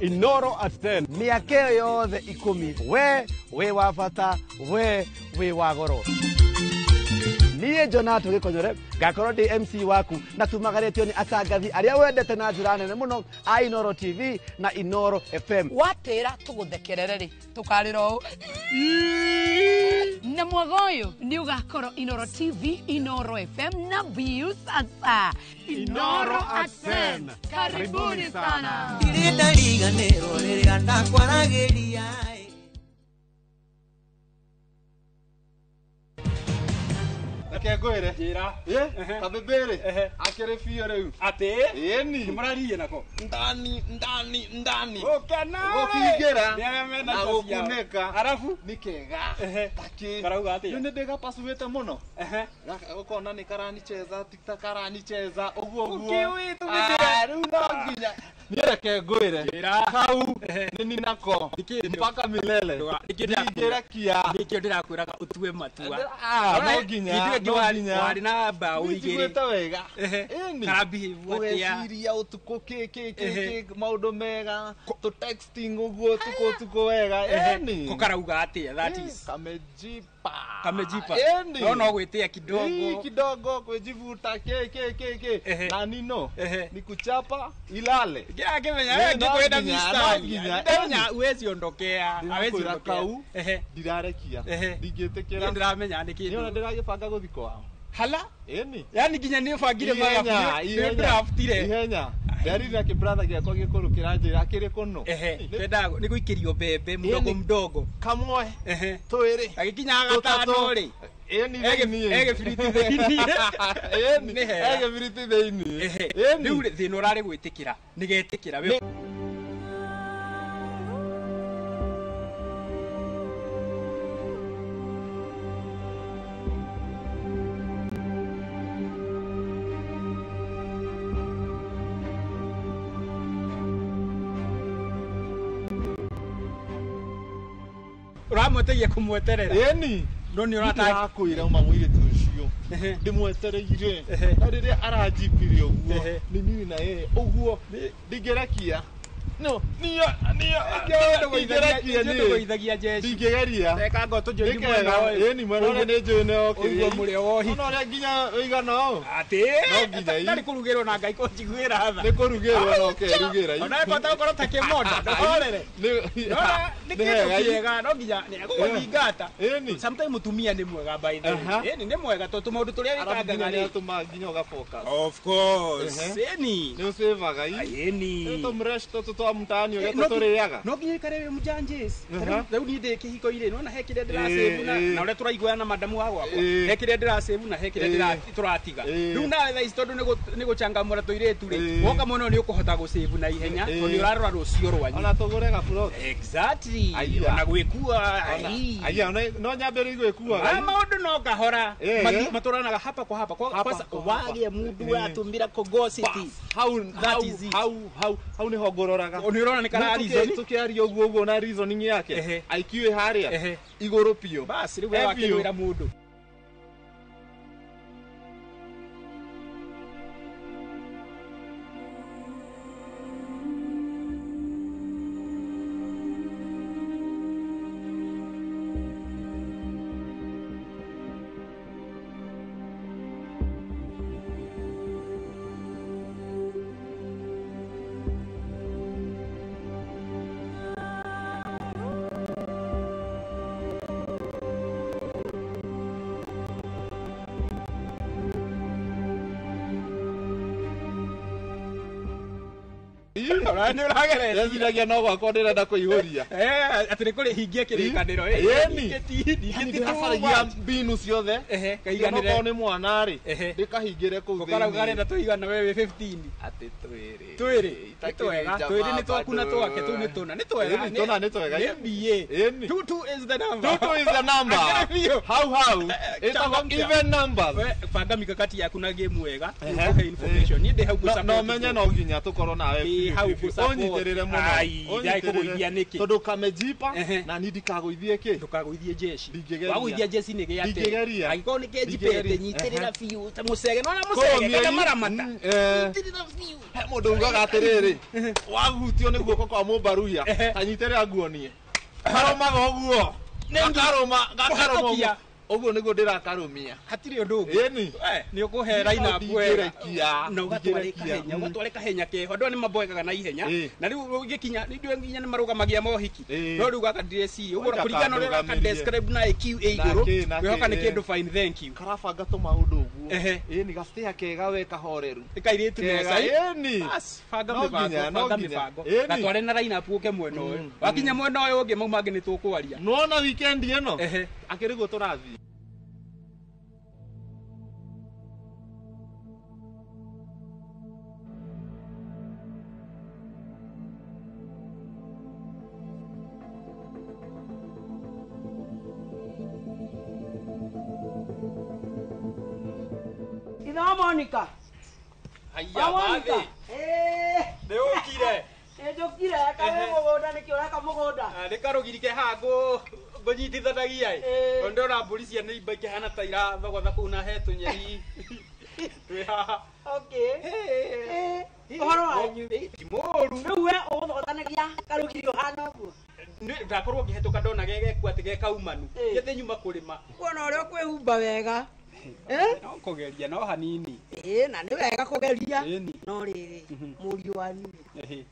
Inoro at 10 miaka yothe 10 we wa bata we wa goro. Niye Jonato Gikonyore gakorwo ndi MC waku na tumagaretio ni atangathi aria wendete na njira nene muno a Inoro TV na Inoro FM. Watira tuguthekerere ri tukariro na mwagoyo ni ugakorwo Inoro TV, Inoro FM na View sasa. Inoro at 10. Karibuni sana. Irinda liganero rĩrĩa ndakwarageria. Akegwere njira kabebere akere fio riu ate yeni nimurariye nako ndani ukena gokingira niamena na gukuneka arafu nikega taki karauga ate ninde ndega pasuwete muno ukona ni karani cheza tikta karani cheza uguo ukiwi riu nginya nireke ngwire kau nini nako mpaka milele nikira kia nikio ndirakwiraga utue matua no nginya wari na ba uigire wega eni karabi watia ugiria utuko maundu mega to texting uguo tuko wega eni kukarauga atia that is kamejipa no gwitia kidogo kwejivuta na nino ni kuchapa ilale akimenya wewe ngikwenda mistari ndenya uwezi ondokea hawezi ondokea ndirarekia ndingitikira ndiramenya ndiki niona ndiragibanga guthiko wao hala eni yani nginya ni bangire magafu ni draftire ihenya Dari na kibrother giakwa gikuru kiranjira kiri kuno pendago ni guikirio bebe mdogo kamwe twiri agikinya gatano ri ege firiti thĩinĩ ege firiti thĩinĩ rĩu thĩna ũrarĩ gwĩtĩkĩra nĩgetĩkĩra we uramweteria kumweterera yeni no ni urata kwira uma mwiritu ucio ndimwetereire na riria aranjipire uguo ni mimi na yeye uguo ndingerakia no niyo ndũgũithagia jeshi ndingegeria reka ngoto njoigi mwena ũyũ yeni mwena nĩ njũĩ no ũguo mũrĩ wohi no ũrĩa nginya ũigana ũũ atĩ tarĩ kũrugĩrwo na ngai kũnjiguĩra tha nĩ kũrugĩrwo no kerugĩra ona kota gũkorwo ta kĩmonda ndũhorere nĩ kĩndũ kĩega no nginya nĩegũgũthingata sometime mũtumia nĩ mwega by the way yeni nĩ mwega tondũ maũndũ tũrĩa wĩkangaga rĩ tũma nginya ũgafocus of course yeni nĩ ũsĩvaga yeni tũmresh tũtũ mtaani ũrĩa tũtũrĩaga no nginya ikare wĩ mũjanjĩs rĩu niĩ ndĩ kĩhiko irĩ nona he kĩrĩa ndĩrasave na ũrĩa tũraiguana na madamu wa gwakwa he kĩrĩa ndĩrasave na he kĩrĩa tũratiga rĩu nawe thaa ici tondũ nĩ gũcangamũra tũirĩtu rĩ woka mũno nĩ ũkũhota gũsave na ihenya tondũ nĩ ũrarora rũcio rwanyu ona tũgũre gaburoti exactly ona gwĩkua no nyambĩrĩrie gwĩkuaga maũndũ no kahora matũranaga hapa kwa hapa kwanza wage mũndũ atũmĩra kogosity hau nĩho ngũroraga ũnĩũrona nĩ kara reason tukiaria uguo na reasoning yake aikiwe haria iguru pio basi rĩu wakĩrwĩra mũndũ Ndĩrageragia no gwakwa ndĩrenda kũihũria atĩ nĩ kũrĩhingia kĩrĩkanĩro ndĩrabaragia mbinu ciothe kaiganĩre nĩ mwana rĩ ndĩkahingĩre kũu thĩinĩ ũkarenda tũigana we 15 atĩ twĩrĩ twĩrĩ nĩ twakuna twake tũu nĩ tũna nĩ twega MBA 22 is the number 22 is the number how it's even numbers banga mikakati yaku na game wega nĩũkũhe information niĩ ndĩ hau gũcapa no menye no nginya tũkorwo nawe hau ũnyiterere mũno ndĩrakũgũithia nĩkĩ tondũ kamejipa na nĩ ndikagũithie kĩ ndũkagũithie jeshi wagũithia jeshi nĩ gĩate angĩkorwo nĩ kĩnjipete nyitĩrĩra biũ ta mũcege nona mũcege kana maramata nyitĩrĩra biũ he mũndũ ugaga atĩrĩrĩ wahutio nĩ guoko kwa mũmbaruya anyitĩrĩra nguonie karomaga ũguo gakaroma uguo niguo ndirakarumia hatirĩ ũndũ ũngĩ nĩ ũkũhe raina kwera na ũgatware kahenya keho andũ nĩ mamboegaga na ihenya na rĩu ũgĩkinya nginya nĩ marũgamagia mohiki no rĩu gaka ndĩreci ũguo kũringana ũrĩa gaka describe na QA igũrũ wĩhoka nĩ kĩndũ fine thank you karabanga tũmaũndũ ũguo nĩ gacitĩa kega we kahoreru ĩkairĩtu nesa banga mĩbango gatware na raina ũke mwena ũyũ wakinya mwena ũyũ ũngĩ mau mangĩ nĩ tũkwaria nona weekend ĩno akĩrĩguo tũrathiĩ Ina Monica. Haya bathi. Nĩũkire. Nĩnjũkire kawe mũgũnda nĩkĩ ũreka mũgũnda. Nĩ karũgirike haha ngũnyitithanagia ndona mbũri cia nĩimba ikĩhana ta irathogotha kũu na he tũnyeri twĩ haha ũhoro wanyu ti mũũru rĩu we ũgũthogotanagia karũgiri ũhana ũguo ndakorwo ngĩhetũka ndona gegekua atĩ gekaumanu gĩthiĩ nyuma kũrĩma kuona ũrĩa ũkwĩhumba wega no kũgeria no hanini na nĩ wega kũgeria no rĩrĩ mũriũ wanyu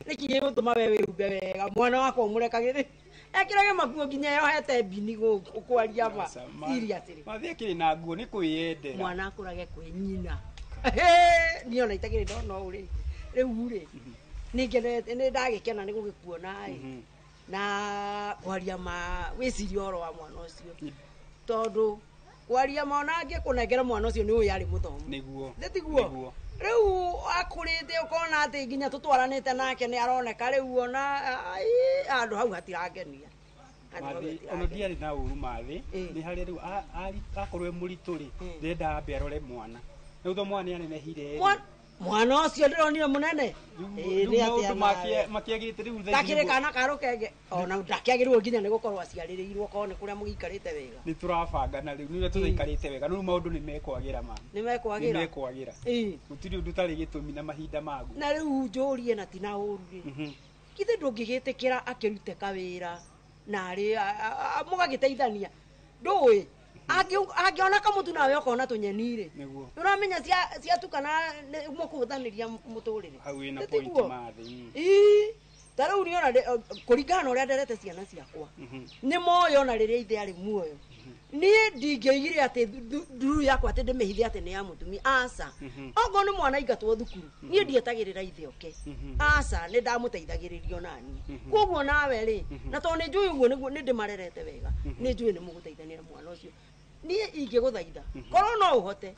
nĩkĩ gĩgũtũma we wĩhumbe wega mwana wakwa ũmũrekagĩrĩ ekĩrage makuo nginya yohete mbini gũkwaria ma iria atĩrĩ mathiĩ kĩrĩ na nguo nĩ kwĩyendera mwana akũrage kwĩ nyina niĩ ona itakĩrĩ ndona ũũ rĩ rĩu rĩ nĩ ndagĩkena nĩ gũgĩkuona na kwaria ma wĩciria ũhoro wa mwana ũcio tondũ kwaria monange kunengera mwana ucio ni uyu ari muthomu niguo tiguo riu akurite ukona ati nginya tutwaranite nake ni aroneka riu ona andu hau hatirangenia ona ndiari na uru mathi ni hari riu akorwe murituri ndenda ambe arore mwana riu tho mwana anenehire mwana ucio ndironire munene ni ati makiagite riu takire kana karukenge ona ndakiagirwo nginya ni gukorwo aciaririirwo kone kuria mugikarite wega ni turabanga na riu ni tutaikarite wega riu maundu ni mekwagira ni mekwagira gutiri undu tari gitumi na mahinda magu na riu njurie na tina ururi kithe ndungigitikira akirute kawira na ari mugagiteithania ndui angiona kamutu nawe ukona tunyenire uramenya cia tukana mukuhuthaniria muturire hau ina point mathi tara uniona kuringana uria nderete ciana ciakwa ni moyo na riria ithe ari muoyo nie ndingeigire ati nduru yakwa ati ndimihithe ati ni ya mutumi aca ogo ni mwana ingatwo thukuru nie ndietagirira ithe oke aca ni ndamuteithagiririo nani koguo nawe ri na to ni njui uguo niguo ni ndimarerete wega ni njui ni muguteithanira mwana ucio nie ingiguthaitha korwo no uhote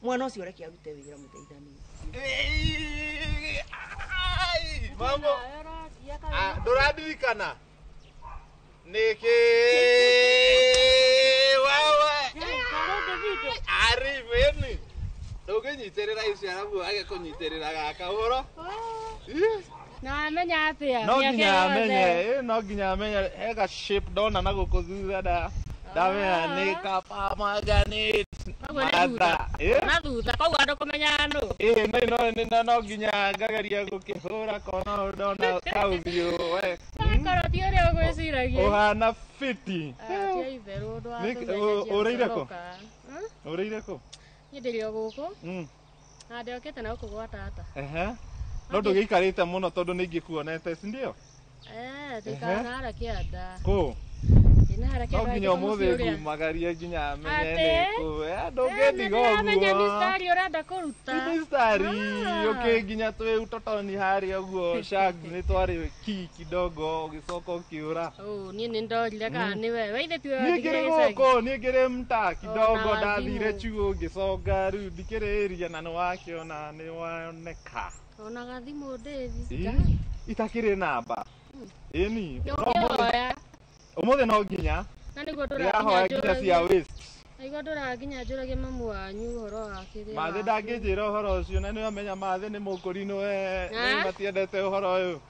mwana ucio reke arute wira muteithanie mambo ndurandirikana niki wewe ariveni ndunginyitirira icio arabu age kunyitirira gaka uhoro na menya atia no nginya amenye no nginya amenye hega shape dona na guku thutha da ndamenya ni kapamagani mata na thutha koguo andu kumenya no no nginya ngagaria gukihura kono ndona kauthiu we karoti ria gwiciragia uhana fiti atia itheru ureire ko ndirio guku na ndiokete na guku gwa tata no ndugiikarite muno tondu ningikuonete si ndio tikara kianda ko no nginya umuthi ngumagaria nginya amenye niku ndungithiga uguo amenya mistari urenda kuruta mistari nginya twi utotoni haria uguo shag ni twari ki kidogo ugicoka ukiura nie ni ndorire kana ni wewe ithe tu ni ngire mta kidogo ndathire chuo ngicoka riu ndikiriria na ni wakiona ni woneka ona gathimu Davis itakire namba eni no umuthi no nginya na niguo ndurahoya nginya cia waste niguo nduraginya njuragie mamu wanyu uhoro wa kiria mathe ndangijira uhoro ucio na ni amenya mathe ni mukurino we matiendete uhoro uyu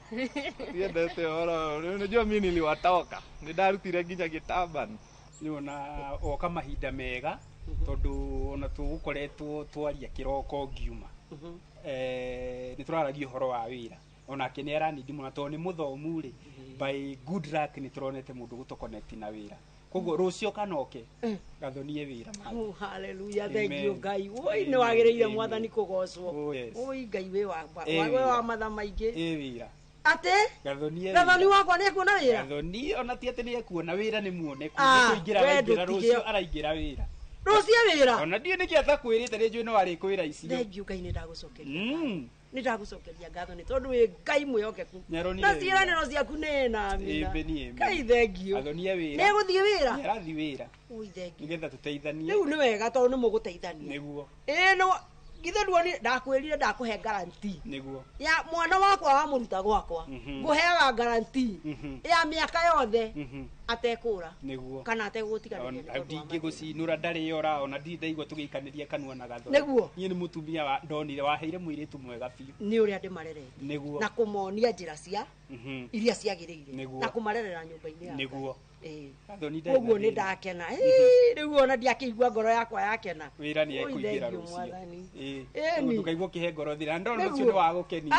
tiendete uhoro uyu ni jo mimi niliwatoka ni ndarutire nginya gitamban ni ona oka mahinda mega tondu ona tugukoretwo twaria kiroko ngiuma ni turaragia uhoro wa wira onake ni aranindi muno to ni muthomu ri by good luck ni turonete mundu gutokonecti na wira koguo rucio kanoke gathonie wira ma hallelujah thank you ngai woi ni wagireire mwathani kugocwo oi ngai we wa matha maingi wira ate gathonie gathoni wakwa ni kuona wira gathoni ona tiete ni kuona wira ni muone kuingira rucio araingira wira rucio wira ona ndie ni kiatha kwirite ni njui no ari kwira ici thank you ngai ni ndagucokeria ni ndagucokeria ngatho ni tondu wi ngai mwihokeku na ciiraniro ciaku ni na amina ngai thank you athonia wira ni guthie wira ni arathi wira ui thank you nigetha tuteithanie riu ni wega tondu ni muguteithania niguo no githe duoni ndakwirire ndakuhe guarantee niguo ya mwana wakwa wa muruta gwakwa nguheaga guarantee ya miaka yothe atekura niguo kana ategutigana ndingi gucinura ndari yora ona ndaigua tugikaniria kanua na gatho niguo nie ni mutumia wa ndonire waheire muiritu mwega biu ni uria ndimarerete niguo na kumonia njira cia iria ciagirire na kumarerera nyumba-ini yakwa niguo koguo ni ndakena riu ona ndiakĩigua ngoro yakwa yakena wira ni ekuingira rucio ndukaigua kihe ngoro thira ndona ucio ni wa gukenia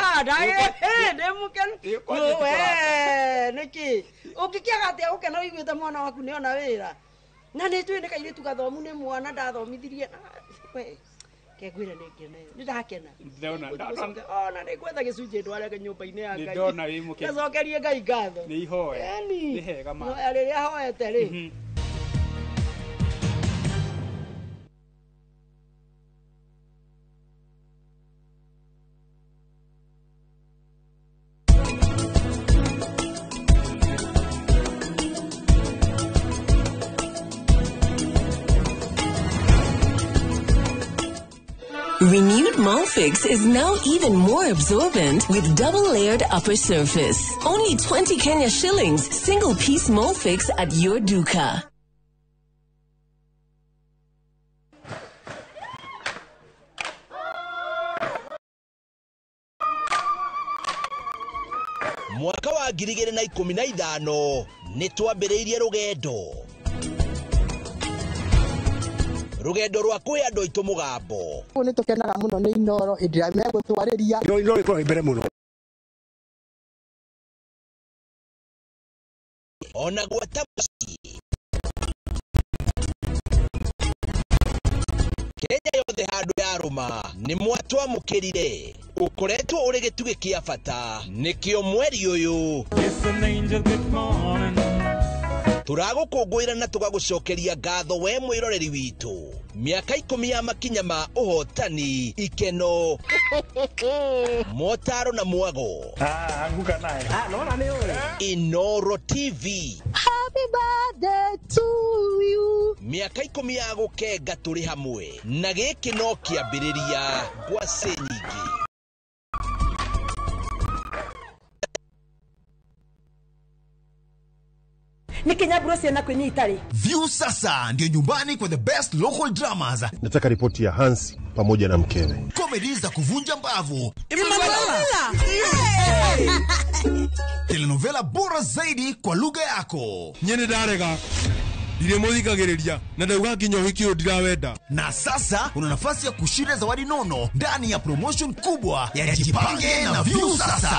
ndi mukenu niki ungikiaga atia gukena wiguite mwana waku ni ona wira na ni twi ni kairitu gathomu ni mwana ndathomithirie we kegwire ni ngene ni ndakena ona ni gwetha gicunji ndware nyumba-ini ya ngai ndona wi mukenu gacokerie ngai ngatho ni ihoya ni hega ma riria hoete ri Renewed Molfix is now even more absorbent with double-layered upper surface. Only 20 Kenya shillings, single-piece Molfix at your duka. Mwaka wa 2015 nitwambiriirie rugendo rwa kwi andu aitu mugambo ni tukenaga muno ni Inoro indira megutwariria Inoro ikoro imbere muno ona gwata Kenya yothe handu ya ruma ni mwatwamukirire ukoretwo uri gituge kia bata nikio mweri uyu turagukungwira na tugagucokeria ngatho we mwiroreri witu miaka 10 ya makinya ma uhotani ikeno motaro na mwago anguka naye naona ni wewe Inoro TV. Happy birthday to you. Miaka 10 ya gukenga turi hamwe na giki no kiambiriria gwa senyingi. Ni Kenya Bros na kwenye Itali. View sasa ndio nyumbani kwa the best local dramas. Nataka ripoti ya Hansi pamoja na mkewe. Comedy za kuvunja mbavu. Telenovela bora zaidi kwa lugha yako. Nyene darega. Ile muzika gereria na ndauga kinyo hikio ndirawenda. Na sasa una nafasi ya kushinda zawadi nono ndani ya promotion kubwa ya Jipange na View sasa.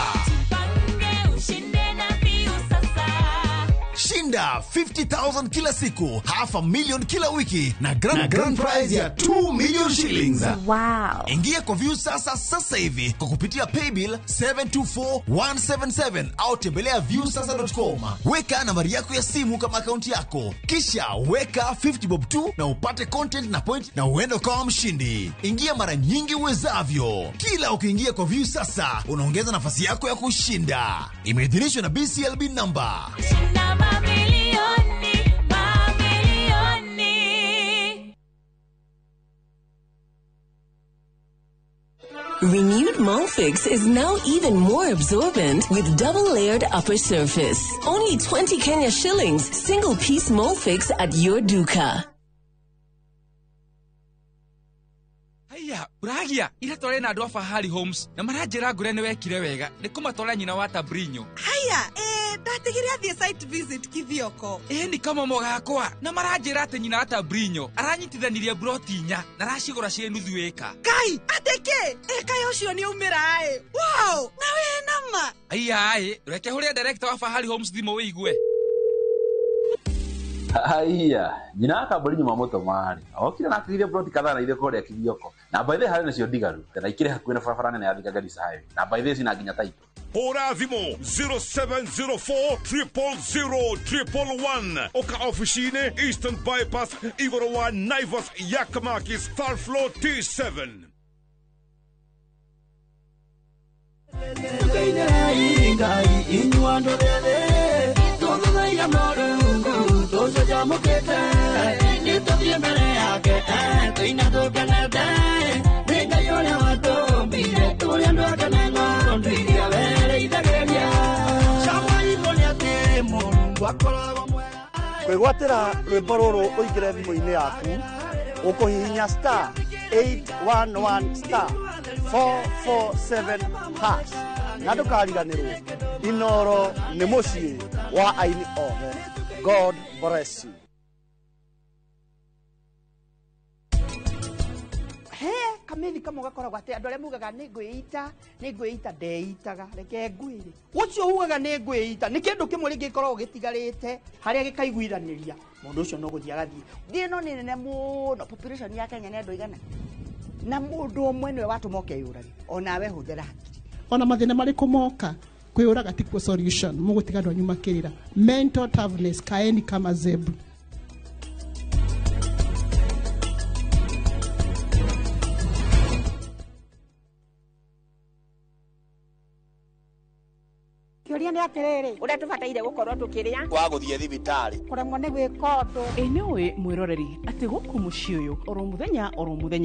Shinda 50,000 kila siku, $500,000 kila wiki na grand prize ya 2 million shillings. Wow. Ingia kwa View sasa hivi kwa kupitia paybill 724177 au tembelea viewsasa.com. Weka nambari yako ya simu kama akaunti yako, kisha weka 50 bob tu na upate content na point na uende kwa mshindi. Ingia mara nyingi uwezavyo. Kila ukiingia kwa View sasa unaongeza nafasi yako ya kushinda. Imeidhinishwa na BCLB number. Renewed Molfix is now even more absorbent with double-layered upper surface. Only 20 Kenya shillings, single-piece Molfix at your duka. Haya, Bragia, ira tole na andu a Fahari Homes na maranjira ngure ni wekire wega ni kumatwara nyina wa Tabrinyo. Haya, ndatigire athie site visit kithioko. Ni kama mogakwa na maranjira ati nyina wa Tabrinyo aranyitithanirie broti nya na racigura cie nuthu eka. Kai, ateke, eka yocio ni umira Wow, na we nama. Haya, reke huria director wa Fahari Homes thimo wiigwe. Haya, nyina wa Tabrinyo mamoto mari. Okire na akire broti kadhaa na ile kore ya kithioko. Na by the way nacio digaru. Tena ikire hakuina barabara nene ya Thika Garissa highway. Na by the way sina nginya title. Hora thimo 0704000111 Oka officine Eastern Bypass Igorowa Naivas Yakamakis Third Floor T7. Kwigwatira rwimbo ruru uingire thimu-ini yaku ukuhihinya star 811 star 447 hash na ndukariganirwo Inoro ni mucii wa aini othe. God bless you. Kameni kama ugakoragwo ati andu aria mugaga ni ngwiita ndeitaga reke ngwire ucio ugaga ni ngwiita ni kindu kimwe ringikorwo gitigarite haria gikaiguiraniria mundu ucio no guthia gathie thino ni nene muno population ya Kenya ni andu igana na mundu umwe niwe watuma ukeyurani onawe huthira hakiri ona mathina mariko moka kwiyuraga tikuo solution mugutiga andu anyu makirira mental toughness kaeni kama zebra. kĩũria nĩ atĩrĩrĩ ũrĩa tũbataire gũkorwo tũkĩrĩa wa gũthiĩ thibitarĩ kũremwo nĩ gwĩka ũndũ. Nĩ ũĩ mwĩroreri atĩ gũkũ mũciĩ ũyũ oro mũthenya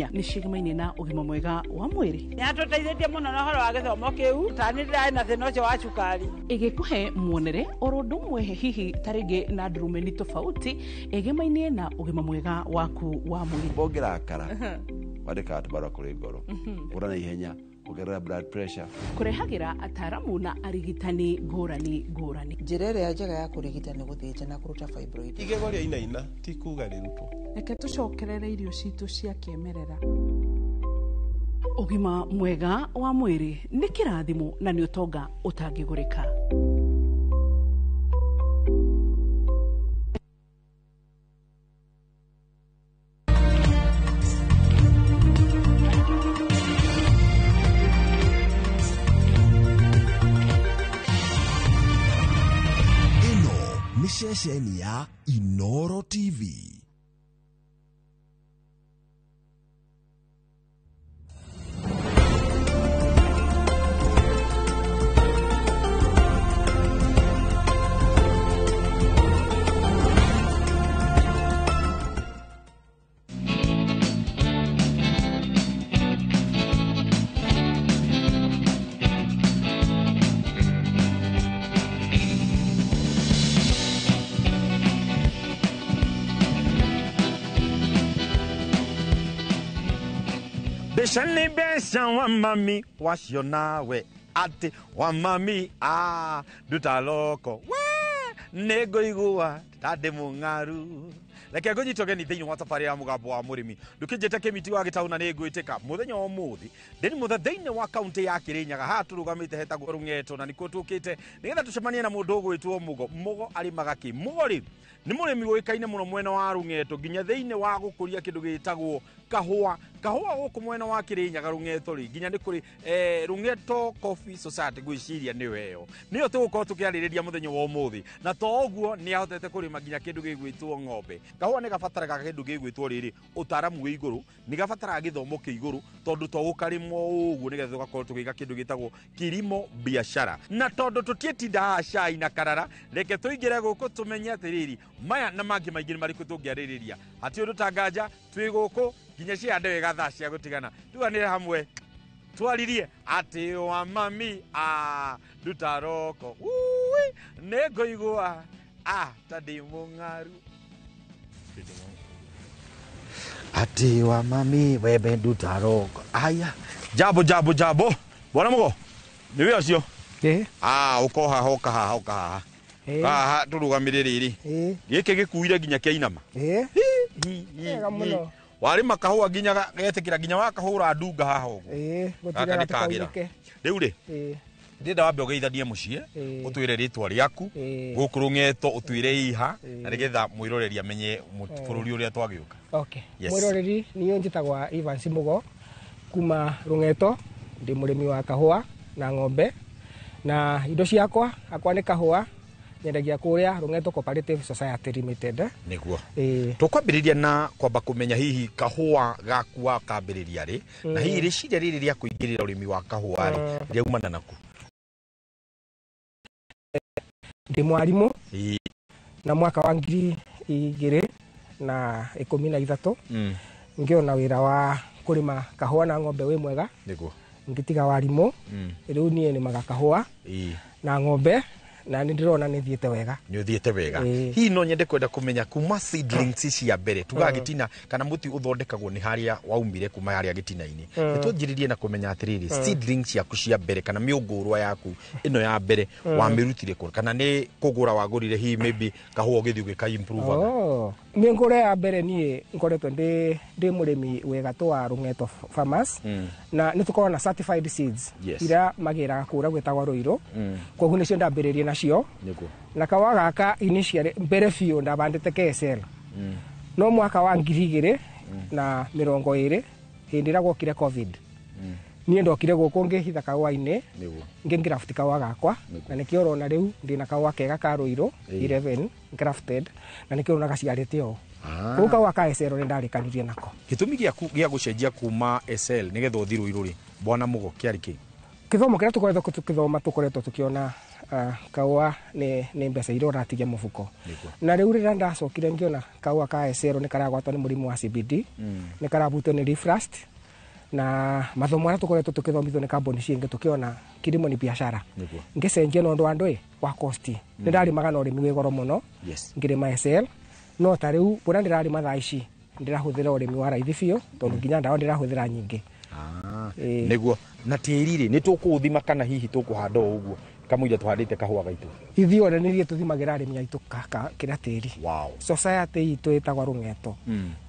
nĩ ciĩgemaine na ũgima mwega wa mwĩrĩ. Nĩ atũteithĩtie mũno na ũhoro wa gĩthomo kĩu tani ndĩrarĩ na thĩna ũcio wa cukari. Ĩgĩkũhe muonere oro ũndũ ũmwe hihi tarĩngĩ na ndurumeni tofauti ĩgemaine na ũgima mwega waku wa mwĩrĩ. Ũngĩrakara wandĩkaga tũbarũa kũrĩ ngoro ũra na ihenya kugerera blood pressure. Kũrehagĩra ataramu na arigitani ngũrani. Njĩra ĩrĩa njega ya kũrigita nĩ gũthĩnja na kũruta fibroid. Igego rĩa inaina ti kuga rĩrutwo. Reke tũcokerere irio citũ cia kĩmerera. Ũgima mwega wa mwĩrĩ nĩ kĩrathimo na nĩ ũtonga ũtangĩgũrĩka. Ni ceceni ya Inoro TV. Beshani besha wa mami wasio nawe ati wa mami dutaloko nego igua tade mungaru Leke gonyi togeni thĩinĩ wa safari ya mugambo wa mũrĩmi ndukĩnjĩte kĩmiti wa gĩtauna nĩ ngwĩtĩka mũthenya wa ũmũthĩ ndĩ thĩinĩ wa kaunti ya Kĩrĩnyaga haha tũrũgamĩte hetagwo Rũng'eto na nĩkuo tũkĩte nĩgetha tũcemanie na mũndũ ũgwĩtwo Mũgo arĩmaga kĩ Mũgo rĩ nĩ mũrĩmi ũĩkaine mũno mwena wa Rũng'eto nginya thĩinĩ wa gũkũria kĩndũ gĩtagwo kahũa gũkũ mwena wa Kĩrĩnyaga Rũng'eto rĩ nginya nĩ kũrĩ Rũng'eto Coffee Society gwĩciria nĩyo ĩyo nĩyo tũgũkorwo tũkĩarĩrĩria mũthenya wa ũmũthĩ na to ũguo nĩ ahotete kũrĩma nginya kĩndũ gĩgwĩtwo ng'ombe kahũa nĩ gabataraga kĩndũ gĩgwĩtwo rĩrĩ ũtaramu wĩ igũrũ nĩ gabataraga gĩthomo kĩ igũrũ tondũ to gũkarĩmwo ũguo nĩgetha tũgakorwo tũgĩka kĩndũ gĩtagwo kilimo biashara na tondũ tũtietinda haha cai na karara reke tũingĩre gũkũ tũmenye atĩrĩrĩ maya na mangĩ maingĩ nĩ marĩkũ tũngĩarĩrĩria hatirĩ ũndũ ta nganja twĩ gũkũ nginya ciande wega thaa cia gũtigana tuganĩre hamwe twaririe atĩ wa mami ndutaroko nĩ ngũigua tandĩ mũng'aru ati wa mami webe ndutaroko aya jambo bwana Mũgo nĩ wĩ acio ukoha hoka haha tũrũgamĩrĩre rĩrĩ gĩkĩ gĩkuire nginya kĩainama wega mũno warĩma kahũa nginya getĩkĩra nginya wakahũra ndunga haha ũguo gaka nĩ kagĩra rĩu rĩ ndĩrenda wambe ũgeithanie mũciĩ ũtwĩre rĩtwa rĩaku gũkũ Rũng'eto ũtwĩre iha na nĩgetha mwĩroreri amenye bũrũri ũrĩa twagĩũka. Mwĩroreri niĩ njĩtagwo Evans Mũgo kuma Rũng'eto ndĩ mũrĩmi wa kahũa na ng'ombe na indo ciakwa nĩ kahũa nyendagia kũrĩa Rũng'eto Cooperative Society Limited nĩguo tũkwambĩrĩria na kwamba kũmenya hihi kahũa gaku wakambĩrĩria rĩ na hihi rĩciria rĩrĩ rĩa kũingĩrĩra ũrĩmi wa kahũa rĩ rĩaumana naku. Ndĩ mwarimũ na mwaka wa 2013 ngĩona wĩra wa kũrĩma kahũa na ng'ombe wĩ mwega nĩguo ngĩtiga warimũ rĩu niĩ nĩmaga kahũa na ng'ombe na nĩndĩrona nĩ thiĩte wega. Nĩ ũthiĩte wega. Hihi no nyende kwenda kũmenya kuma seedlings cia mbere tugaga gĩtina kana mũtĩ ũthondekagwo nĩ harĩa waumire kuma harĩa gĩtina-inĩ. Nĩtwanjĩrĩrie na kũmenya atĩrĩrĩ seedlings ciaku cia mbere kana mĩũngũrwa yaku ĩno ya mbere wamĩrutire kũ kana nĩ kũgũra wagũrire hihi maybe kahũa ũgĩthiĩ ũgĩka improve. Mĩũngũrwa ya mbere niĩ ngoretwo ndĩ mũrĩmi wega wa Rũng'eto Farmers na nĩtũkoragwo na certified seeds iria magĩraga kũra gwĩtagwo Rũirũ koguo nĩcio ndambĩrĩrie nacio na kahũa gaka initially mbere biũ ndabandĩte KSL no mwaka wa 2020 hĩndĩ ĩrĩa gwokire COVID niĩ ndokire gũkũ ngĩhitha kahũa-inĩ ngĩngraft kahũa gakwa na nĩkĩo ũrona rĩu ndĩna kahũa kega ka Rũirũ 11 grafted na nĩkĩo ũrona gaciarĩte ũũ. Kũu kahũa ka SL nĩ ndarĩkanirie nako. Gĩtũmi gĩa gũcenjia kuma SL nĩgetha ũthiĩ Rũirũ rĩ bwana Mũgo kĩarĩ kĩ? Gĩthomo kĩrĩa tũkoretwo tũkĩthoma tũkoretwo tũkĩona kawa nĩ mbeca iria ũratigia mũbuko na rĩu rĩrĩa ndacokire ngĩona kawa ka esero nĩ karagwatwo nĩ mũrimũ wa CBD nĩ karabutwo nĩ Refrust na mathomo marĩa tũkoretwo tũkĩthomithwo nĩ kambuni cingĩ tũkĩona kilimo ni biashara ngĩcenjia na ũndũ wa andũ wa cost nĩ ndarĩmaga na ũrĩmi wĩ goro mũno ngĩrĩma esel no ta rĩu mbura ndĩrarĩma thaa ici ndĩrahũthĩra ũrĩmi wa raithi biũ tondũ nginya ndawa ndĩrahũthĩra nyingĩ nĩguo na tĩri-rĩ nĩ tũkũthima kana hihi tũkũhanda o ũguo kamũira tũhandĩte kahũa gaitũ ithuothe nĩ tũthimagĩra arĩmi aitũ kĩrĩa tĩri society itũ ĩtagwo Rũng'eto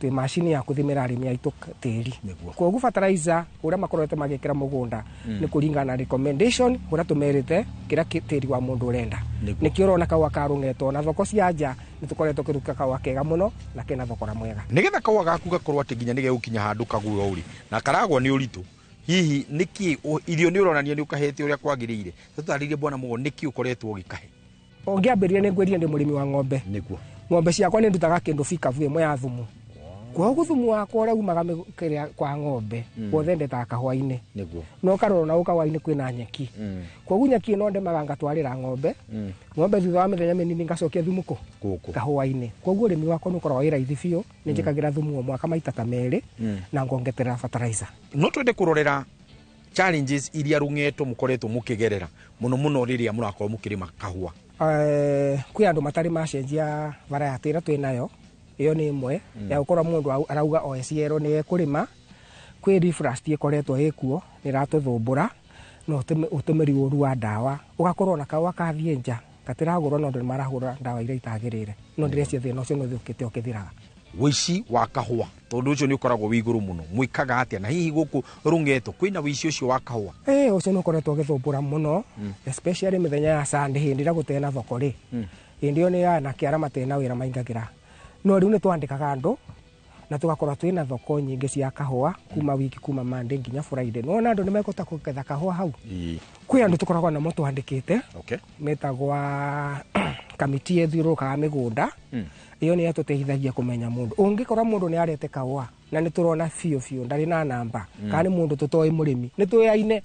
twĩ macini ya kũthimĩra arĩmi aitũ tĩri koguo fertilizer ũrĩa makoretwo magĩkĩra mũgũnda nĩ kũringana na recommendation ũrĩa tũmerĩte kĩrĩa tĩri wa mũndũ ũrenda nĩkĩo ũrona kahũa ka Rũng'eto na thoko cia nja nĩ tũkoretwo kĩruka kahũa kega mũno na kena thogora mwega nĩgetha kahũa gaku gakorwo atĩ nginya nĩ gegũkinya handũ kaguo ũrĩ na karagwo nĩ ũritũ hihi niki irio nĩ ũronania nĩ ukahete ũrĩa kwagĩrĩire tũtarĩrie bwana mũgo niki ũkoretwo ũgĩkahe ũngĩambĩrĩria nĩ ngwĩria ndĩ mũrĩmi wa ng'ombe nĩguo ng'ombe ciakwa nĩ ndutaga kĩndũ fikabu ĩmwe ya thumu kwa thumu wakwa ũrĩa umaga kĩrĩa kwa ng'ombe wothe ndetaga kahũa-inĩ nĩguo no karora na kahũa-inĩ kwĩna nyeki koguo nyeki ĩno ndemaga ngatwarĩra ng'ombe ng'ombe thutha wa mĩthenya mĩnini ngacokia thumu kahũa-inĩ koguo ũrĩmi wakwa nĩ ũkoragwo wĩ raithi biũ nĩ njĩkagĩra thumu o mwaka maita ta merĩ na ngongeterera fertilizer no twende kũrorera challenges iria Rũng'eto mũkoretwo mũkĩgerera mũno rĩrĩa mũrakorwo mũkĩrĩma kahũa kwĩ andũ matarĩ macenjia variety ĩrĩa twĩnayo iyo nĩ imwe ya gũkorwo mũndũ arauga o esiero nĩ ekũrĩma kwĩ Refrust ĩkoretwo ĩkuo nĩ ratũthũmbũra no ũtũmĩri ũru wa ndawa ũgakorwo na kahũa kathiĩ nja gatiragũrwo no andũ nĩ marahũra ndawa iria itagĩrĩire no ndĩreciria thĩna ũcio nĩ ũthũkĩte ũkĩthiraga wĩici wa kahũa tondũ ũcio nĩ ũkoragwo wĩ igũrũ mũno mwĩkaga atĩa na hihi gũkũ Rũng'eto kwĩna wĩici ũcio wa kahũa ũcio nĩ ũkoretwo ũgĩthũmbũra mũno especially mĩthenya ya Sunday hĩndĩ ĩrĩa gũtarĩ na thoko hĩndĩ ĩyo nĩ anake arĩa matarĩ na wĩra maingagĩra no rĩu nĩ twandĩkaga andũ na tũgakorwo twĩna thoko nyingĩ cia kahũa kuma wiki kuma Monday nginya Friday no na andũ nĩ mekũhota kũgetha kahũa hau kwĩ andũ tũkoragwo namo twandĩkĩte metagwo kamiti ĩthiũrũrũkaga mĩgũnda iyo nĩ yatũteithagia kũmenya mũndũ ũngĩkora mũndũ nĩ arete kahũa na nĩ tũrona biũ ndarĩ na namba kana nĩ mũndũ tũtoĩ mũrĩmi nĩ tũyaine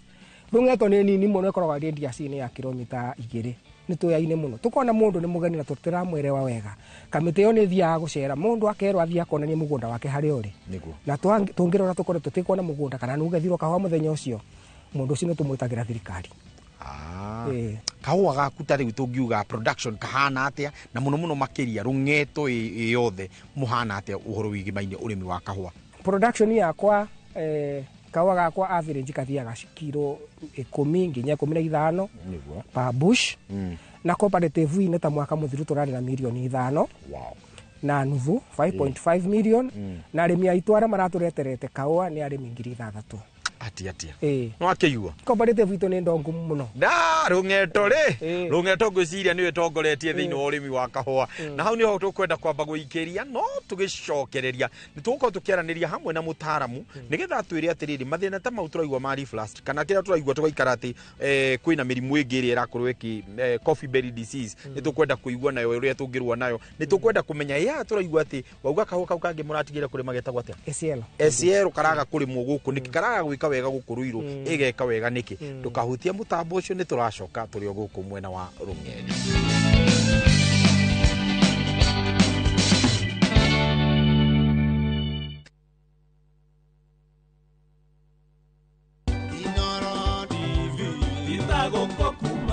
Rũng'eto nĩ nini mũno ĩkoragwo radius-inĩ ya kilomita 2 nĩ tũyaine mũno tũkona mũndũ nĩ mũgeni na tũtiramwĩrewa wega kamĩtĩ ĩyo nĩ thiaga gũcera mũndũ akerwo athiĩ akonanie mũgũnda wake harĩa ũrĩ na tũngĩrora tũkore tũtĩkuona mũgũnda kana nĩ ũgethirwo kahũa mũthenya ũcio mũndũ ũcio nĩ tũmwĩtagĩra thirikari kahũa gaku ta rĩu tũngiuga production kahana atĩa na mũno makĩria Rũng'eto yothe mũhana atĩa ũhoro wĩgimaine ũrĩmi wa kahũa production yakwa kahũa gakwa average kathiaga kilo 10 nginya 15 per bush na cooperative-inĩ ta mwaka mũthiru tũrarĩ na milioni 5 na nuthu 5.5 million na arĩmi aitũ arĩa maratũreterete kahũa nĩ arĩmi 6,000 atia no akĩigua cooperative itũ nĩ ndongu mũno Rũng'eto Rũng'eto ngwĩciria nĩwe tongoretie thĩinĩ wa ũrĩmi wa kahũa na hau nĩho tũkwenda kwamba gũikĩria no tũgĩcokereria nĩ tũgũkorwo tũkĩaranĩria hamwe na mũtaaramu nĩgetha twĩre atĩrĩrĩ mathĩna ta mau tũraigua ma Refrust kana kĩrĩa tũraigua tũgaikara atĩ kwĩna mĩrimũ ĩngĩ ĩrĩa ĩrakorwo coffee berry disease nĩ tũkwenda kũigua nayo ũrĩa tũngĩrũa nayo nĩ tũkwenda kũmenya tũraigua atĩ wauga kahũa kau kangĩ mũratigĩra kũrĩma getagwo atĩa esiero karaga kũrĩmwo gũkũ nĩkĩ karaga gwĩka wega gũkũrũirwo ĩgeka wega nĩkĩ ndũkahutie mũtambo ũcio nĩ tũracoka tũrĩ o gũkũ mwena wa Rũng'eto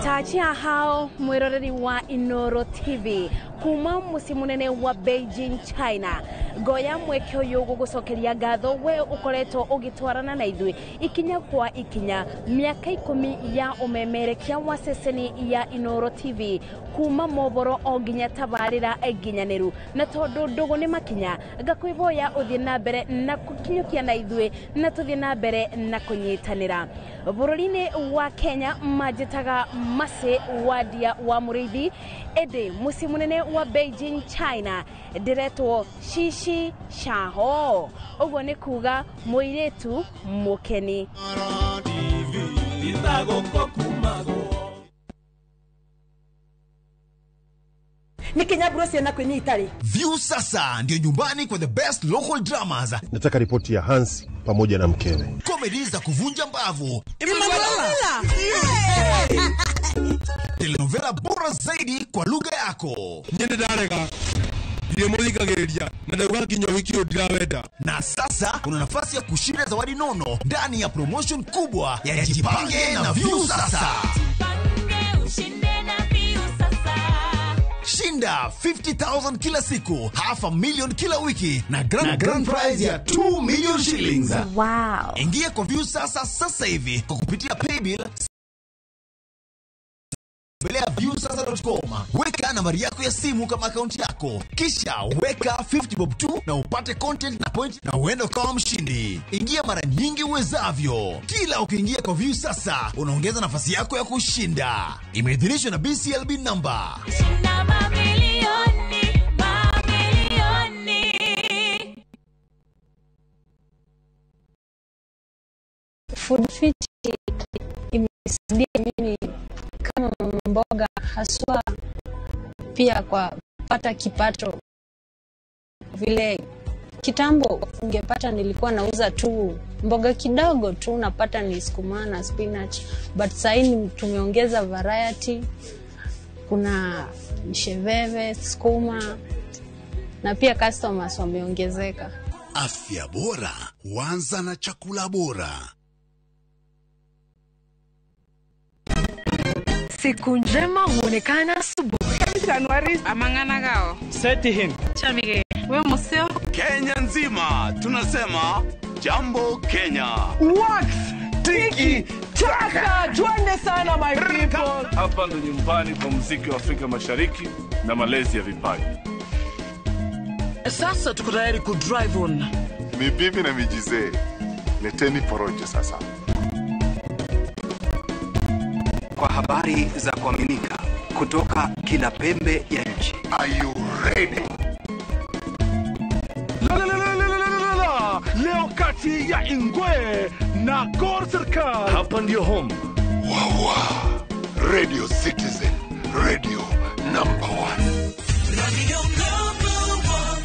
Tachia hao mwiroreri wa Inoro TV kuma muci munene wa Beijing China goya mweke uyu gugucokeria ngatho we ukoretwo ugitwarana na ithui ikinya kwa ikinya miaka 10 ya umemerekia wa ceceni ya Inoro TV kuma moboro o nginya tabarira nginyaniru na tondu ndugu ni makinya ngakwivoya uthie na mbere na kukinyukia na ithui na tuthie na mbere na kunyitanira bururi-ini wa Kenya majitaga Mase Wadia wa Muriithi ede muci munene wa Beijing China diretwo Shishi Shaho uguo ni kuga muiretu mukeni ni Kenya Bruce na kwenye Italy. View sasa ndio nyumbani kwa the best local dramas. Nataka ripoti ya Hans pamoja na mkewe. Comedy za kuvunja mbavu. telenovela bora zaidi kwa lugha yako. Nyende darega. Ndiremuthikagiriria na ndauga kinyo hikio ndirawenda. Na sasa kuna nafasi ya kushinda zawadi nono ndani ya promotion kubwa ya Jipange na View Sasa. Shinda 50,000 kila siku, $500,000 kila wiki na grand prize ya 2 million shillings. Wow. Ingia kwa View sasa hivi kwa kupitia paybill. Belea viewsasa.com. Weka nambari yako ya simu kama akaunti yako. Kisha weka 50 bob tu na upate content na point na uende kama mshindi. Ingia mara nyingi uwezavyo. Kila ukiingia kwa View Sasa, unaongeza nafasi yako ya kushinda. Imeidhinishwa na BCLB number. Shinda mamilioni. Food Fit imesaidia mimi kama mboga haswa, pia kwa pata kipato. Vile kitambo ungepata nilikuwa nauza tu mboga kidogo tu, napata ni sukuma na spinach, but sasa tumeongeza variety. Kuna msheveve, sukuma, na pia customers wameongezeka. Afya bora huanza na chakula bora. Siku njema huonekana asubuhi. Januari amangana gao. Seti him. Chamige. We museo. Kenya nzima tunasema jambo Kenya. Wax tiki taka. Twende sana my people. Hapa ndo nyumbani kwa muziki wa Afrika Mashariki na malezi ya vipaji. Sasa tuko tayari ku drive on. Mibibi na mijize. Leteni porojo sasa. Kwa habari za kuaminika kutoka kila pembe ya nchi. Are you ready? Leo kati ya Ingwe na Gor Serikali. Hapa ndio home. Wawa. Radio Citizen. Radio number 1. Radio number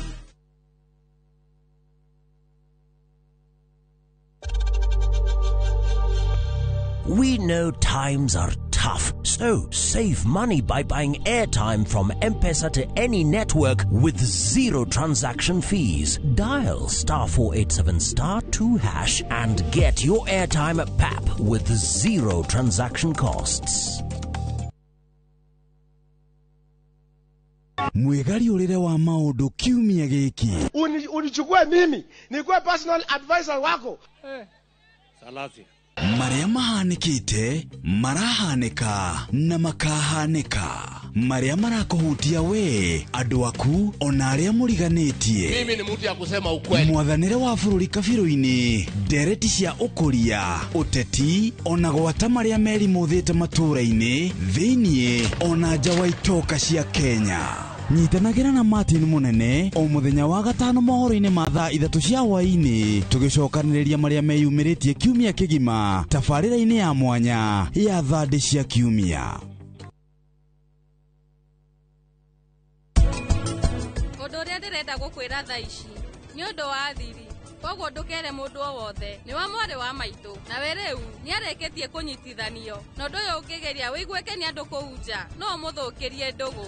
1. We know times are tough, so save money by buying airtime from M-Pesa to any network with zero transaction fees. Dial *487*2# and get your airtime PAP with zero transaction costs. Mwegari ulire wa maundu kiumia giki. Unichukue mimi nikuwe personal advisor wako. Salasi. Maria mahanikite, marahanika na makahanika. Maria marakohutia we, andu aku ona aria muriganitie. Mimi ni mtu ya kusema ukweli. Mwathanire wa bururi kabiru-ini, ndereti cia ukuria, uteti, ona gwata maria meri muthite matura-ini, thiini ona nja wa itoka cia Kenya. Nyitanagira na Martin Munene o muthenya wa gatano mohoro-ini ma thaa 3 cia hwaini, tugicokaniriria maria meyumiritie kiumia kigima tabarira-ini ya mwanya ya thandi cia kiumia. Undu uria ndirenda gukwira thaa ici ni undu wa thiri, koguo ndukere mundu o wothe ni wa mwari wa maitu na we riu ni areketie kunyitithanio na undu uyu ungigeria wiguike ni andu kuunja no muthukirie ndugu.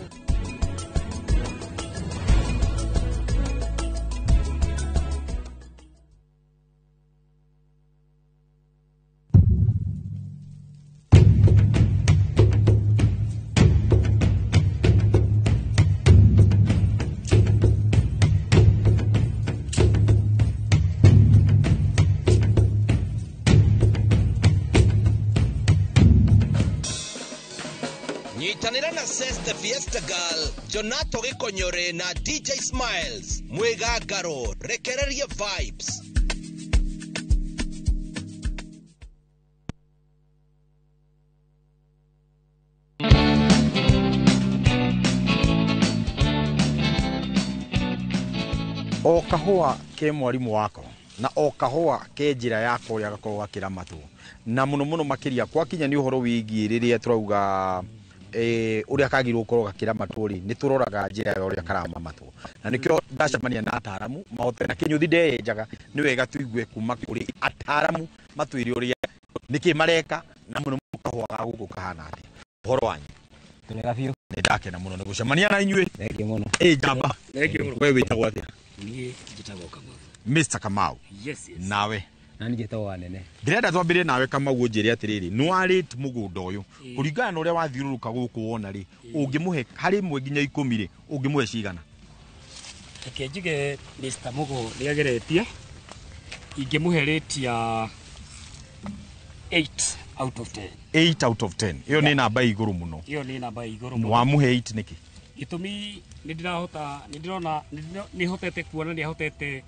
Nyitanira na Seste Fiesta Girl, Jonato Gikonyore na DJ Smiles, Mwegagaro, rekereria vibes. O kahua ke mwarimu wako na o kahua ke njira yako uria gakorwo gakiramatu na muno makiria kwa kinya ni uhoro wigi riria turauga uria kagirwo gukorwo gakiramatu ri ni turoraga njira ya uria karamamatu na nikio ndacamania na ataramu mahote na kinyuthi ndejaga ni wega tuigue kuma kuri ataramu matwiri uria niki mareka na muno kahua ga guku kahana ati uhoro wanyu. Tulega biũ. Nĩndakena mũno nĩgũcemania na inyuĩ. Thengiũ mũno. Njamba. Wewe wĩtagwo atĩa? Niĩ njĩtagwo Kamau. Mr. Kamau. Yes. Nawe. Na niĩ njĩtagwo Wanene. Ndĩrenda twambĩrĩrie nawe Kamau ũnjĩre atĩrĩrĩ, nĩwarĩte mũgũnda ũyũ. Kũringana na ũrĩa wathiũrũrũka gũkũ wona rĩ, ũngĩmũhe harĩ 1 nginya 10 rĩ, ũngĩmũhe cigana? Reke njuge Mr. Mugo nĩageretie. Ingĩmũhe rate ya 8 out of 10. 8 out of 10. Iyo nĩ namba igũrũ mũno. Iyo nĩ namba igũrũ mũno. Wamũhe 8 nĩkĩ? Gĩtũmi nĩndĩrona nĩhotete kuona nĩahotete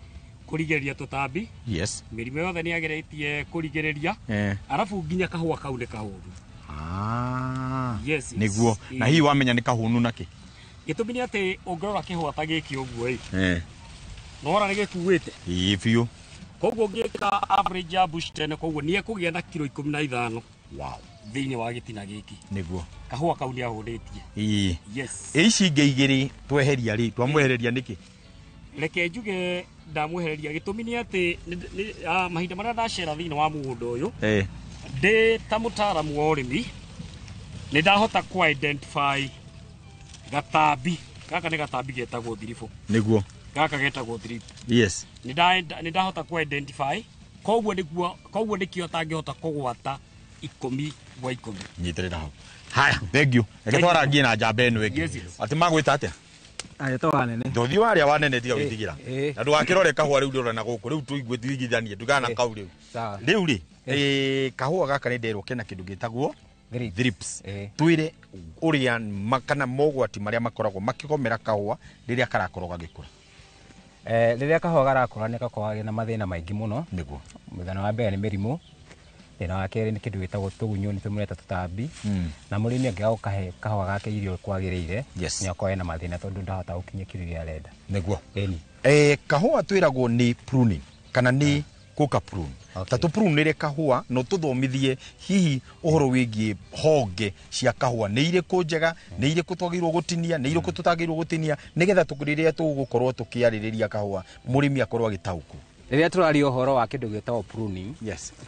kũrigĩrĩria tũtambi. Yes. Mĩrimũ yothe nĩageretie kũrigĩrĩria. Arabu nginya kahũa kau nĩ kahũnu. Yes. Nĩguo. Na hihi wamenya nĩ kahũnu nakĩ? Gĩtũmi nĩ atĩ ũngĩrora kĩhũa ta gĩkĩ ũguo ĩ. Nora nĩ gĩkuĩte. Biũ. Koguo ngĩka average ya bush 10 koguo nĩ ekũgĩa na kilo 15. Wow. Thĩinĩ wa gĩtina gĩkĩ. Nĩguo. Kahũa kau nĩ ahũrĩtie. Yes. Ici ingĩ igĩrĩ tweheria rĩ, twamwehereria nĩkĩ? Reke njuge ndamwehereria gĩtũmi nĩ atĩ mahinda marĩa ndacera thĩinĩ wa mũgũnda ũyũ ndĩ ta mũtaaramu wa ũrĩmi nĩ ndahota ku identify gatambi gaka nĩ gatambi getagwo thiribu. Nĩguo. Gaka getagwo thiribu. Yes. Nĩ ndahota ku identify koguo nĩkĩo tangĩhota kũgwata 10 gwa 10. Nyitĩrĩra hau. Haya, thank you. Reke twarangie na njamba ĩno ĩngĩ. Ati magwĩta atĩa? Agĩtwo Wanene. Ndothi warĩa Wanene tiga wĩtigĩra. Na ndũgakĩrore kahũa rĩu ndĩrona gũkũ rĩu tũiguithithanie ndugana kau rĩu. Rĩu rĩ kahũa gaka nĩ nderwo kena kĩndũ gĩtagwo thrips. Twĩre ũrĩa kana mogwati marĩa makoragwo makĩgomera kahũa rĩrĩa karakorwo gagĩkũra. Rĩrĩa kahũa garakũra nĩ gakoragwo na mathĩna maingĩ mũno. Nĩguo. Mũthenya wa mbere nĩ mĩrimũ. Thĩna wa kerĩ nĩ kĩndũ gĩtagwo tũgunyũ nĩ tũmũreta tũtambi. Na mũrĩmi angĩaga gũkahe kahũa gake irio kwagĩrĩire nĩ akoragwo na mathĩna tondũ ndahota gũkinyia kĩrĩa gĩa arenda. Nĩguo. Kahũa twĩragwo nĩ pruning kana nĩ kũka prune. Ta tũprunĩre kahũa no tũthomithie hihi ũhoro wĩgiĩ honge cia kahũa nĩ irĩkũ njega, nĩ irĩkũ twagĩrĩirwo gũtinia, nĩ irĩkũ tũtagĩrĩirwo gũtinia nĩgetha rĩrĩa tũgũkorwo tũkĩarĩrĩria kahũa mũrĩmi akorwo agĩtaũkwo. Rĩrĩa tũraria ũhoro wa kĩndũ gĩtagwo pruning,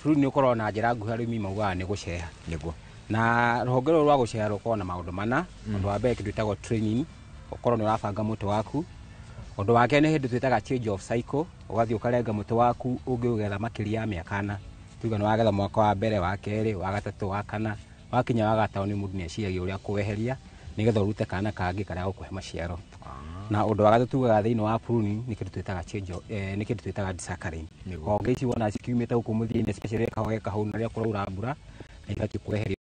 pruning ũkoragwo na njĩra nguhĩ arĩmi maugaga nĩ gũceha. Nĩguo. Na rũhonge rũrũ rwa gũceha rũkoragwo na maũndũ mana. Ũndũ wa mbere kĩndũ gĩtagwo training, ũkorwo nĩ ũrabanga mũtĩ waku. Ũndũ wa kerĩ nĩ hĩndĩ twĩtaga change of cycle, ũgathiĩ ũkarenga mũtĩ waku ũngĩũgetha makĩria ya mĩaka 4. Tuga nĩ wagetha mwaka wa mbere, wa kerĩ, wa gatatũ, wa kana, wakinya wa gatano mũndũ nĩ eciragia ũrĩa kũweheria nĩgetha ũrute kana kangĩ karĩa gũkũhe maciaro. Na ũndũ wa gatatũ tugaga thĩinĩ wa pruning nĩ kĩndũ twĩtaga change, nĩ kĩndũ twĩtaga desaccharing. Honge ici wona cikiumĩte gũkũ mũthia-inĩ especially kahũa kahũnu rĩrĩa kũraura mbura na ibatiĩ kweherio.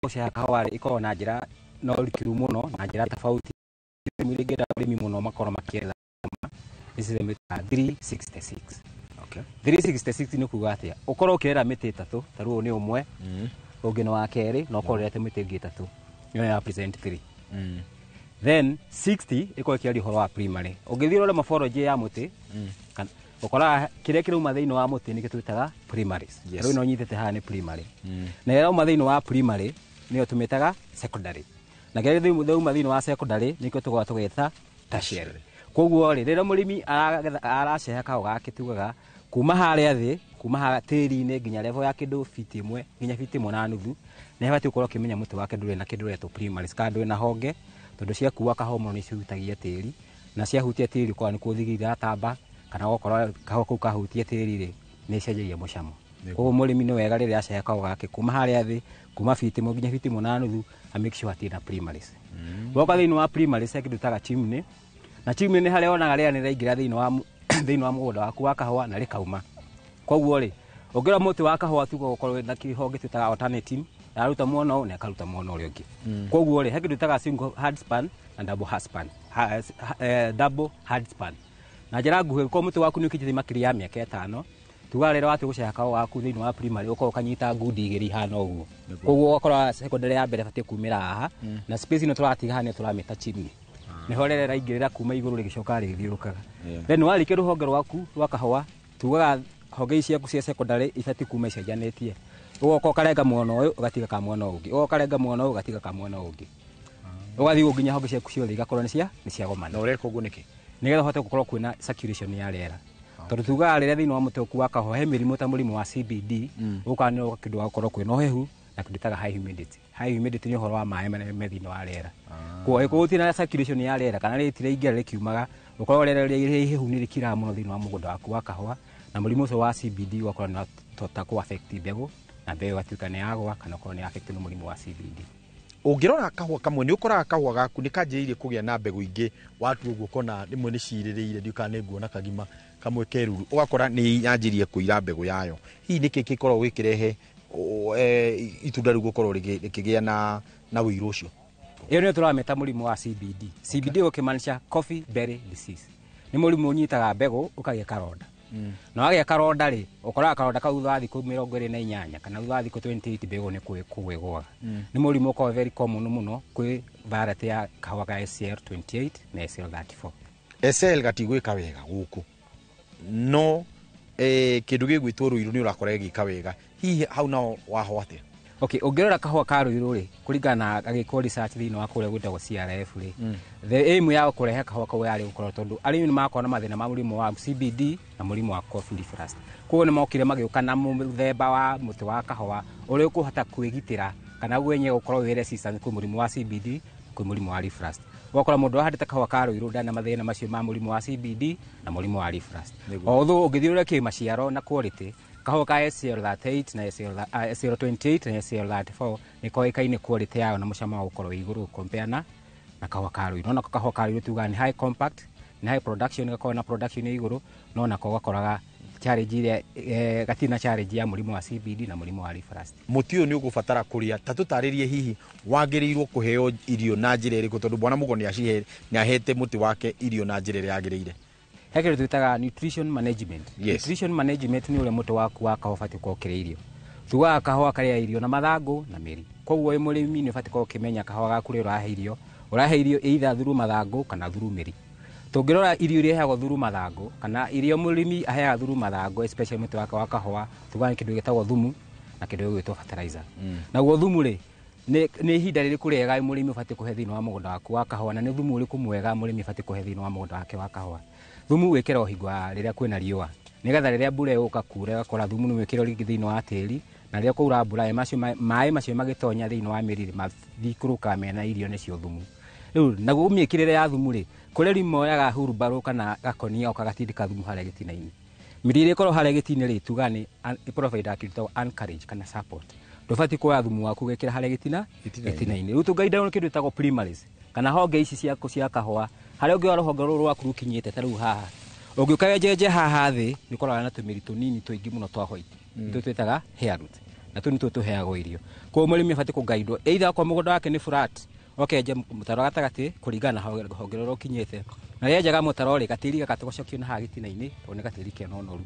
Gũceha kahũa ikoragwo na njĩra na ũrikiru mũno na njĩra tofauti. Mũrĩngĩra ũrĩmi mũno makorwo makĩetha nĩ 366. 366 nĩ kuga atĩa ũkorwo ũkĩrera mĩtĩ 3 ta rĩu nĩ ũmwe ũngĩ nĩ wa kerĩ na ũkorwo ũrerete mĩtĩ ĩngĩ 3 nĩyo ya present 3. Then 60 ĩkorwo ĩkĩaria ũhoro wa primary. Ũngĩthiĩ ũrore morphology ya mũtĩ ũkoraga kĩrĩa kĩrauma thĩinĩ wa mũtĩ nĩkĩo twĩtaga primaries. Rĩu no nyitĩte haha nĩ primary. Na ĩrauma thĩinĩ wa primary nĩyo tũmĩtaga secondary. Na kĩrĩa thĩinĩ thĩinĩ wa secondary nĩkĩo tũgoga tũgeta tertiary. Koguo rĩrĩa mũrĩmi araceha kahũa gake tugaga kuma harĩa thĩ, kuma tĩri-inĩ nginya level ya kĩndũ fiti 1 nginya fiti 1.5 nĩ habatiĩ gũkorwo ũkĩmenya mũtĩ wake ndũrĩ na kĩndũ gĩtagwo primaries kana ndũrĩ na honge tondũ ciakua kahũa mũno nĩ cihutagia tĩri na ciahutia tĩri ũkorwo nĩ kũthigirira tamba kana gũkorwo kahũa kau kahutia tĩri rĩ nĩ cenjagia mũcamo. Koguo mũrĩmi nĩ wega rĩrĩa aceha kahũa gake kuma harĩa thĩ kuma fiti 1 nginya fiti 1.5 a make sure atina primaries. Woka thĩinĩ wa primaries kĩndũ taga chimney na chimney nĩ harĩa onaga rĩera nĩ raingĩra thĩinĩ wa mũgũnda waku wa kahũa na rĩkauma. Koguo rĩ ũngĩra mũtĩ wa kahũa tuga ũkorwo na kĩhonge twĩtaga alternative yaruta mwena ũũ na akaruta mwena ũrĩa ũngĩ. Koguo rĩ he kĩndũ twĩtaga single hard span na double hard span. Double hard span. Na njĩra nguhĩ ko mũtĩ waku nĩ ũkinyĩte makĩria ya mĩaka 5 tuga rĩrĩa watu gũceha kahũa waku thĩinĩ wa primary ũkorwo kanyita ngundi igĩrĩ ihana ũguo. Koguo ũkorwo secondary ya mbere batiĩ kumĩra haha na space ĩno tũratiga haha nĩ tũramĩta chimney. Nĩ ho rĩrĩa raingĩrĩra kuma igũrũ rĩgĩcoka rĩgĩthiũrũkaga. Then warĩkia rũhonge rwaku rwa kahũa tugaga honge ici ciaku cia secondary ibatiĩ kuma icenjanĩtie. Ũgoka ũkarenga mwena ũyũ ũgatiga ka mwena ũngĩ. Ũgoka ũkarenga mwena ũyũ ũgatiga ka mwena ũngĩ. Ũgathiĩ nginya honge ciaku ciothe igakorwo nĩ ciagomana. Na ũreka ũguo nĩkĩ? Nĩgetha ũhote gũkorwo kwĩna circulation ya rĩera. Tondũ tugaga rĩrĩa thĩinĩ wa mũtĩ waku wa kahũa he mĩrimũ ta mũrimũ wa CBD ũka nĩ kĩndũ gũkorwo kwĩna ũhehu na kuditaga high humidity. High humidity ni horo wa maĩ me thĩinĩ wa rĩera. Kwa hiyo gũtirĩ circulation ya rĩera kana rĩtire ingĩra rĩkiumaga ũkorwo rĩera rĩrĩ ihehu nĩ rĩkira mũno thĩinĩ wa mũgũnda waku wa kahũa na mũrimũ ũcio wa CBD ũgakorwo nĩ tota ku affect mbegũ na mbegũ ĩgatuĩka nĩ yagwa kana ũkorwo nĩ affect nĩ mũrimũ wa CBD. Ũngĩrora kahũa kamwe nĩ ũkoraga kahũa gaku nĩ kanjĩrĩirie kũgĩa na mbegũ ingĩ watu ũguo kona rĩmwe nĩ cirĩrĩire ndiũka nĩ nguona kagima kamwe keruru ũgakora nĩ yanjĩrĩrie kũira mbegũ yayo. Hihi nĩkĩ gĩkoragwo gĩkĩrehe itunda rĩu gũkorwo rĩkĩgĩa na ũiru ũcio? Iyo nĩ tũrameta mũrimũ wa CBD. CBD ũkĩmaanisha coffee berry disease. Nĩ mũrimũ ũnyitaga mbegũ ũkagĩa karonda. Na wagĩa karonda rĩ, ũkoraga karonda kau thutha wa thikũ 28 kana thutha wa thikũ 28 mbegũ nĩ kũgwĩgwaga. Nĩ mũrimũ ũkoragwo very common mũno kwĩ variety ya kahũa ka SL28 na SL34. SL gatigwĩka wega gũkũ. No kĩndũ gĩgwĩtwo rũiru nĩ ũrakora gĩka wega. Hihi hau nao waho atĩa? Okay, ũngĩrora kahũa ka rũiru rĩ, kũringana na agĩkwo research thĩinĩ wa kũrĩa gwĩtagwo CRF rĩ, the aim ya kũrehe kahũa kau yarĩ gũkorwo tondũ arĩmi nĩ makorwo na mathĩna ma mũrimũ wa CBD na mũrimũ wa coffee reflux. Koguo nĩ mokire magĩũka na mũthemba wa mũtĩ wa kahũa ũrĩa ũkũhota kwĩgitĩra kana gwenye gũkorwo wĩ resistant kwĩ mũrimũ wa CBD kwĩ mũrimũ wa reflux. Wakora mũndũ ahandĩte kahũa ka rũiru ndana mathĩna macio ma mũrimũ wa CBD na mũrimũ wa reflux. Although ũngĩthiũrũrũkia maciaro na quality kahũa ka SL38 na SL28 na SL34 nĩ koĩkaine quality yao na mũcamo wa gũkorwo igũrũ compare na kahũa ka rũiru. No kahũa ka rũiru tuga ni high compact, ni high production, gakorwo na production ya igũrũ, no nako gakoraga challenge ile gatina challenge ya mũrimũ wa CBD na mũrimũ wa reflux. Mũtĩ ũyũ nĩ ũgũbatara kũrĩa ta tũtarĩrie hihi wagĩrĩirwo kũheo irio na njĩra ĩrĩkũ tondũ bwana Mugo nĩ ahete mũtĩ wake irio na njĩra ĩrĩa yagĩrĩire? Hekere twitaga nutrition management. Nutrition management ni ule mũtĩ waku wa kahũa ũbatiĩ gũkorwo ũkĩrĩa irio. Tugaga kahũa karĩa irio na mathangũ na mĩri. Koguo mũrĩmi nĩ ũbatiĩ gũkorwo ũkĩmenya kahũa gaku rĩrĩa ũrahe irio either through mathangũ kana through mĩri. Tũngĩrora irio iria iheagwo through mathangũ kana irio mũrĩmi aheaga through mathangũ especially mũtĩ wake wa kahũa, tugaga kĩndũ gĩtagwo thumu na kĩndũ gĩtagwo fertilizer. Naguo thumu rĩ nĩ ihinda rĩrĩkũ rĩega mũrĩmi ũbatiĩ kũhe thĩinĩ wa mũgũnda waku wa kahũa na nĩ thumu ũrĩkũ mwega mũrĩmi ũbatiĩ kũhe thĩinĩ wa mũgũnda wake wa kahũa? Thumu wĩkĩrwo hingo rĩrĩa kwĩna riũa. Nĩgetha rĩrĩa mbura ĩgũka kuura gakora thumu nĩ wĩkĩrwo rĩngĩ thĩinĩ wa tĩri na rĩrĩa kwaura mbura maĩ macio magĩtonya thĩinĩ wa mĩri mathikũrũka mena irio nĩcio thumu. Rĩu naguo mĩkĩrĩre ya thumu rĩ, kũrĩa rĩmwe oyaga hurumbarũ kana gakonia ũkagatindĩka thumu harĩa gĩtina-inĩ. Mĩri ĩrĩa ĩkorwo harĩa gĩtina rĩ tuga nĩ provide kĩndũ encourage kana support. Ndũbatiĩ kuoya thumu waku gĩkĩra harĩa gĩtina-inĩ. Rĩu tũngaida kĩndũ gĩtagwo primaries kana honge ici ciaku cia kahũa harĩa ũngĩoya rũhonge rũrũ rwaku rũkinyĩte ta rĩu haha. Ũngĩũka wenjenje haha thĩ nĩ ũkoraga na tũmĩri tũnini tũingĩ mũno twa white. Tũtũ twĩtaga hair root. Na tũu nĩtuo tũheagwo irio. Koguo mũrĩmi abatiĩ kũgaidwo either okorwo mũgũnda wake nĩ flat okenja mũtaro gatagatĩ kũringana na rũhonge rũrũ rũkinyĩte. Na rĩrĩa enjaga mũtaro rĩ gatĩri gagatũgocokio na haha gĩtina-inĩ tondũ nĩ gatĩri kena ũnoru.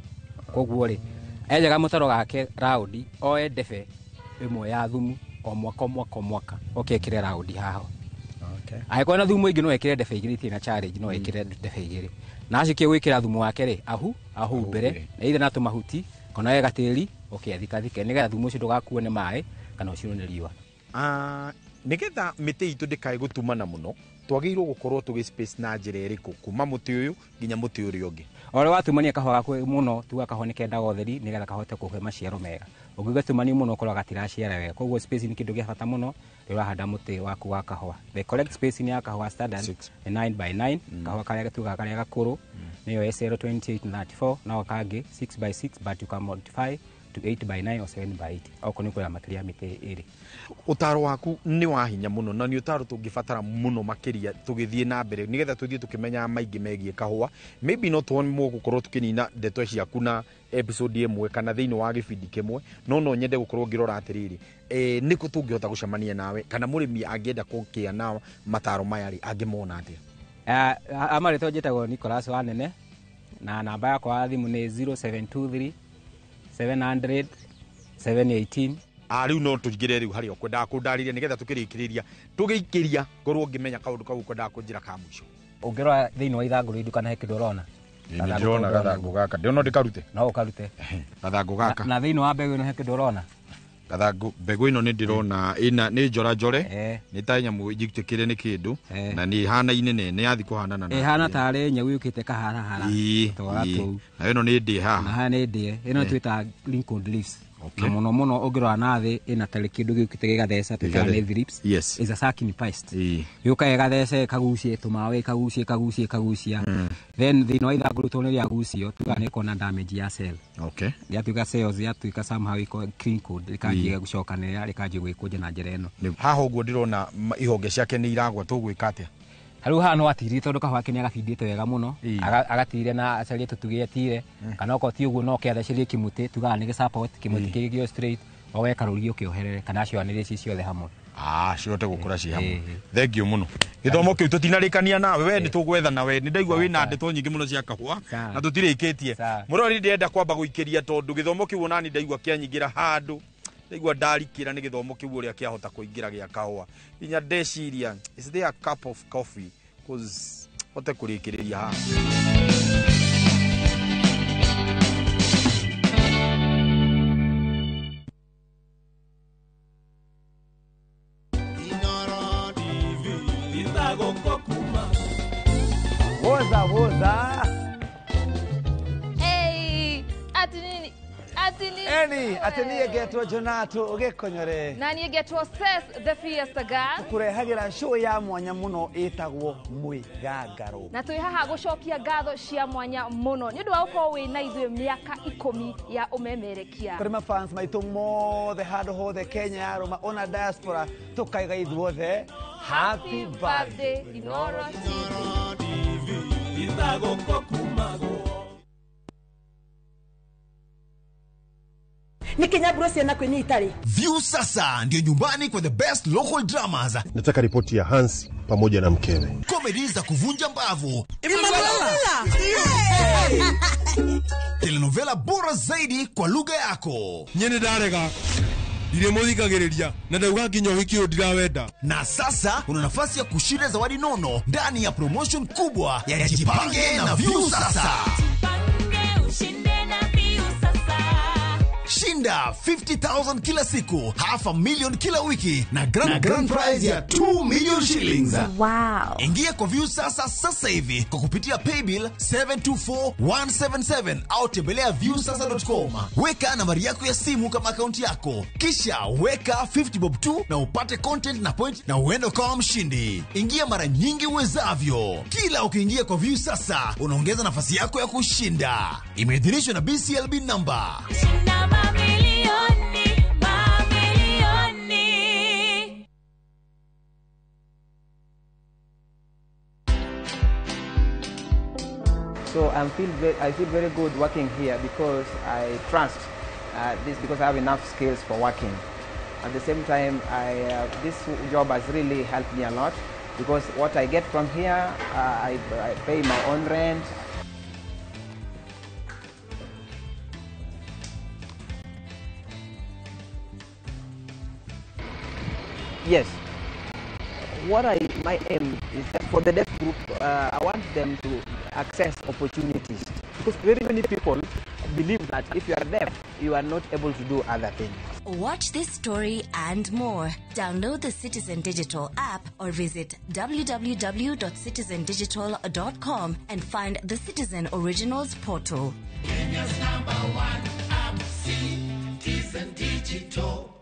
Koguo rĩ enjaga mũtaro gake round oe ndebe ĩmwe ya thumu o mwaka okekĩre round haha. Angĩkorwo na thumu ingĩ no ekĩre ndebe igĩrĩ itirĩ na challenge no ekĩre ndebe igĩrĩ. Na acikie gwĩkĩra thumu wake rĩ ahu mbere either na tũmahuti kana ye gatĩri thikathike nĩgetha thumu ũcio ndũgakuo nĩ maĩ kana ũcirwo nĩ riũa. Nĩgetha mĩtĩ itũ ndĩkae gũtumana mũno twagĩrĩirwo gũkorwo tũgĩ space na njĩra ĩrĩkũ kuma mũtĩ ũyũ nginya mũtĩ ũrĩa ũngĩ? Ore watumania kahũa gaku mũno tuga kahũa nĩ kendaga ũtheri nĩgetha kahote kũhe maciaro mega. Ũngĩgatumania mũno ũkoraga gatiraciara wega. Koguo space nĩ kĩndũ gĩa bata mũno rĩrĩa ũrahanda mũtĩ waku wa kahũa. The correct spacing ya kahũa standard nĩ 9x9. Kahũa karĩa tugaga karĩa gakũrũ nĩyo SL2834 na kangĩ 6x6 but you can modify to 8x9 or 7x8 okorwo nĩ kwĩra makĩria mĩtĩ ĩrĩ. Ũtaro waku nĩ wa hinya mũno na nĩ ũtaro tũngĩbatara mũno makĩria tũgĩthiĩ na mbere nĩgetha tũthiĩ tũkĩmenya maingĩ megiĩ kahũa. Maybe no tuone gũkorwo tũkĩnina ndeto ciaku na episode ĩmwe kana thĩinĩ wa gĩbindi kĩmwe no nyende gũkorwo ngĩrora atĩrĩrĩ nĩkũ tũngĩhota gũcemania nawe kana mũrĩmi angĩenda kũgĩa na mataro maya rĩ angĩmona atĩa? Amarĩtwo njĩtagwo Nicholas Wanene na namba yakwa ya thimũ nĩ 0723 700 718. Rĩu no tũingĩre rĩu harĩa ũkwendaga kũndarĩria nĩgetha tũkĩrĩkĩrĩria tũgĩikĩria korwo ngĩmenya kaũndũ kau ũkwendaga kũnjĩra ka mũico. Ũngĩrora thĩinĩ wa ithangũ rĩu kana he kĩndũ ũrona? Ndĩrona gathangũ gaka. Ndĩrona ndĩkarute? No ũkarute. Gathangũ gaka. Na thĩinĩ wa mbegũ ĩno he kĩndũ ũrona? Gathangũ mbegũ ĩno nĩ ndĩrona ĩna nĩ njora njore nĩ ta nyamũ njitĩkĩre nĩ kĩndũ na nĩ hana inene nĩ yathi kũhanana na hana tarĩ nyau yũkĩte kahara hara na ĩno nĩ ndĩ haha na nĩ ndĩ ĩno twĩta Lincoln leaves Na muno muno ogirwa nathi ina tali kindu giukite gigatheca tutane thrips is a sucking pest. Yuka gigathece kagucie tumawe kagucia then thino ida glutone ya gucio tugane kona damage ya cell. Okay. Ya tuka cells ya tuka somehow iko clean code ikaje gucokanira ikaje gwikuje na njira eno. Haha uguo ndirona ihonge ciake ni iragwa tugwika atia. Haru hano atiri tondu kahwa kene agafindite wega muno agatire na acarie tutugietire kana ko ti uguo no kiathecirie kimuti tugane ge support kimuti kigio straight ogeka ruri ukioherere kana cio anire ci ciothe hamwe ciote gukura ci hamwe. Thank you muno. Githomo kiu tutinarikania nawe we ni tugwetha nawe ni ndaigua wina ndeto nyingi muno cia kahua na tutirikitie murori ndienda kwamba guikiria tondu githomo kiu nani ndaigua kianyingira handu ndaigua ndarikira ni githomo kiu uria kiahota kuingira gia kahua inya ndeciria is there a cup of coffee cause ote kurikiria ha Woza. Hey, ati nini? Eni, ati niye getwo Jonato ugekonyore. Na niye getwo Ses the Fiesta Girl. Kurehagira show ya mwanya muno itagwo Mwigangaro. Na tui haha gucokia ngatho cia mwanya muno. Ni undu wa uko wina ithuĩ miaka 10 ya umemerekia. Kuri fans maitu mothe handu hothe Kenya yaruma ona diaspora tukaiga ithuothe. Happy birthday Inoro TV. View sasa ndio nyumbani kwa the best local dramas. Nataka ripoti ya Hansi pamoja na mkewe. Comedy za kuvunja mbavu. Telenovela bora zaidi kwa lugha yako. Nyene darega. Ile muthikagiriria na ndauga nginya wiki ndirawenda. Na sasa una nafasi ya kushinda zawadi nono ndani ya promotion kubwa ya Jipange na View sasa. Shinda 50,000 kila siku, $500,000 kila wiki na grand prize ya 2 million shillings. Wow. Ingia kwa View sasa hivi kwa kupitia paybill 724177 au tembelea viewsasa.com. Weka nambari yako ya simu kama akaunti yako, kisha weka 50 bob tu na upate content na point na uende kama mshindi. Ingia mara nyingi uwezavyo. Kila ukiingia kwa View sasa unaongeza nafasi yako ya kushinda. Imeidhinishwa na BCLB number. So I feel very good working here because I trust this because I have enough skills for working. At the same time, this job has really helped me a lot because what I get from here, I pay my own rent. Yes. My aim is that for the deaf group, I want them to access opportunities because very many people believe that if you are deaf, you are not able to do other things. Watch this story and more. Download the Citizen Digital app or visit www.citizendigital.com and find the Citizen Originals portal. Kenya's #1 app, Citizen Digital.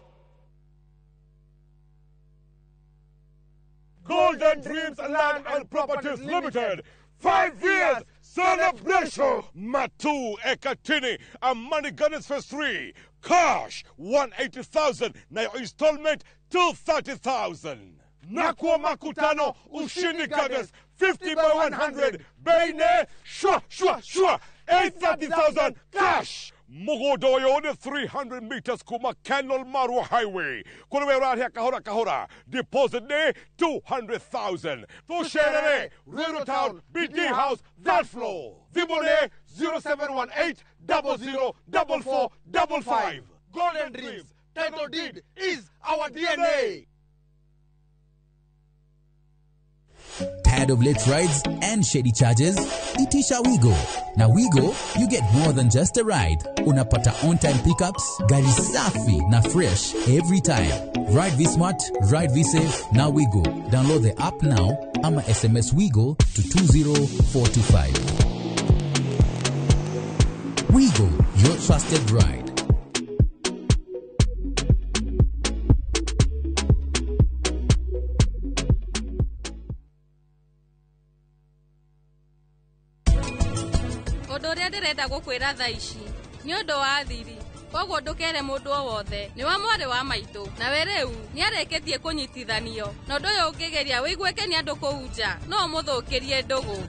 Golden Dreams Land and Properties Limited. 5 years celebration. Matu Ekatini and Money Gunners Phase 3. Cash 180,000. Now installment 230,000. Nakwa Makutano Ushini Gagas 50 by 100. Baine Shua 830,000 cash. Mogodoyo on 300 meters Kuma Canal Marwa Highway. Kulewe around here Kahora. Deposit day 200,000. To share Rural Town, BG House, that floor. Vibone 0718 004455. Golden Dreams, title deed is our DNA. Tired of late rides and shady charges? Itisha Wigo. Now Wigo, you get more than just a ride. Unapata on-time pickups, gari safi na fresh every time. Ride V-Smart, ride V-Safe, now Wigo. Download the app now, ama SMS Wigo to 20425. Wigo, your trusted ride. Tondu uria ndirenda gukwira tha ici ni undu wa thiri. Koguo ndukere mundu o wothe ni wa mwari wa maitu na we riu ni areketie kunyitithanio na undu uyu ungigeria wiguike ni andu kuunja no muthukirie ndugu.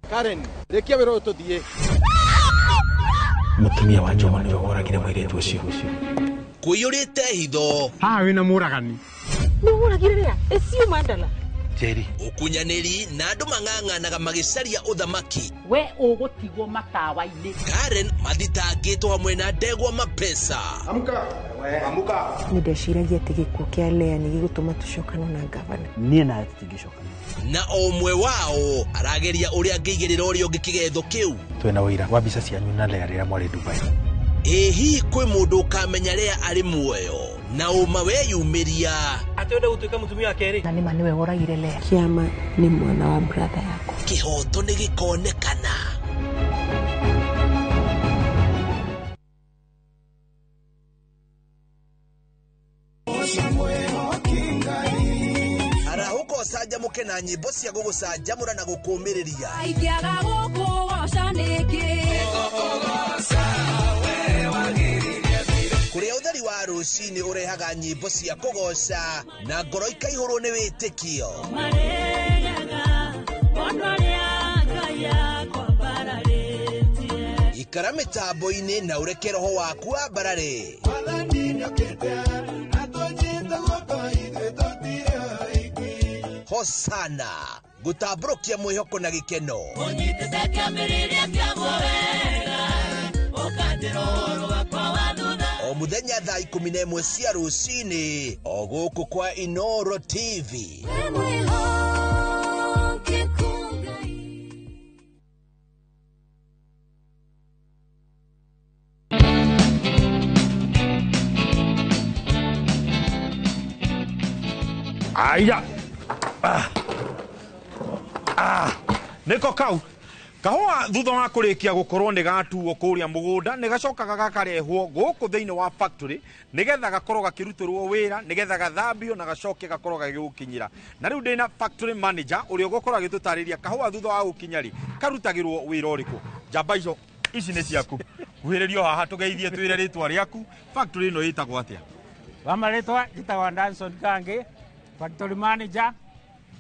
Karen, rekia wero tuthie. Mutumia wa Joma niwe woragire mwiritu ucio. Kuyurite hitho. Ha wina muragani. Ni muragire ria? Esiu mandala. Jerry. Ukunyaniri na andu mang'ang'anaga magicaria uthamaki. We ugutigwo matawa-ini. Karen mathitangitwo hamwe na Ndegwa Mapesa. Amuka. Amuka. Nindeciragia ati gikuo kia Lea ni gigutuma tucokana na gavana. Nie na tutingicokana. Na omwe wao arageria uria ngigirira uria ungikigetho kiu. Twena wira wa mbica cianyu na Lea rira mwari Dubai. Ehi kwi mundu ukamenya Lea ari muoyo na uma weyumiria atwende gutuika mutumia wa keri na nima niwe woragire Lea. Kiama ni mwana wa brother yako. Kihoto ni gikonekana. Arahuko saja muke na nyimbo cia gugucanjamura na gukumiriria. Aikiaga guku wocaniki. Kuria utheri wa rucini urehaga nyimbo cia kugoca na ngoro ikaihurwo ni witikio. Ikara mitambo-ini na ureke roho waku ambarare. Hosana gutamburukia mwihoko na gikeno. O muthenya thaa 11 cia rucini o guku kwa Inoro TV. Aya. Niko kau. Kahua thutha wa kurikia gukorwo ni gatuo kuria mugunda ni gacokaga gakarehwo guku thiini wa factory nigetha gakorwo gakirutirwo wira nigetha gathambio na gacoke gakorwo gagigukinyira. Na riu ndina factory manager uria gukorwo agitutariria kahua thutha wa gukinyari karutagirwo wira uriku. Jamba ici ni ciaku. Kuhiririo haha tugeithie twire ritwa riaku. Factory ino itagwo atia? Wamaritwa gitagwa Danson Kangi, factory manager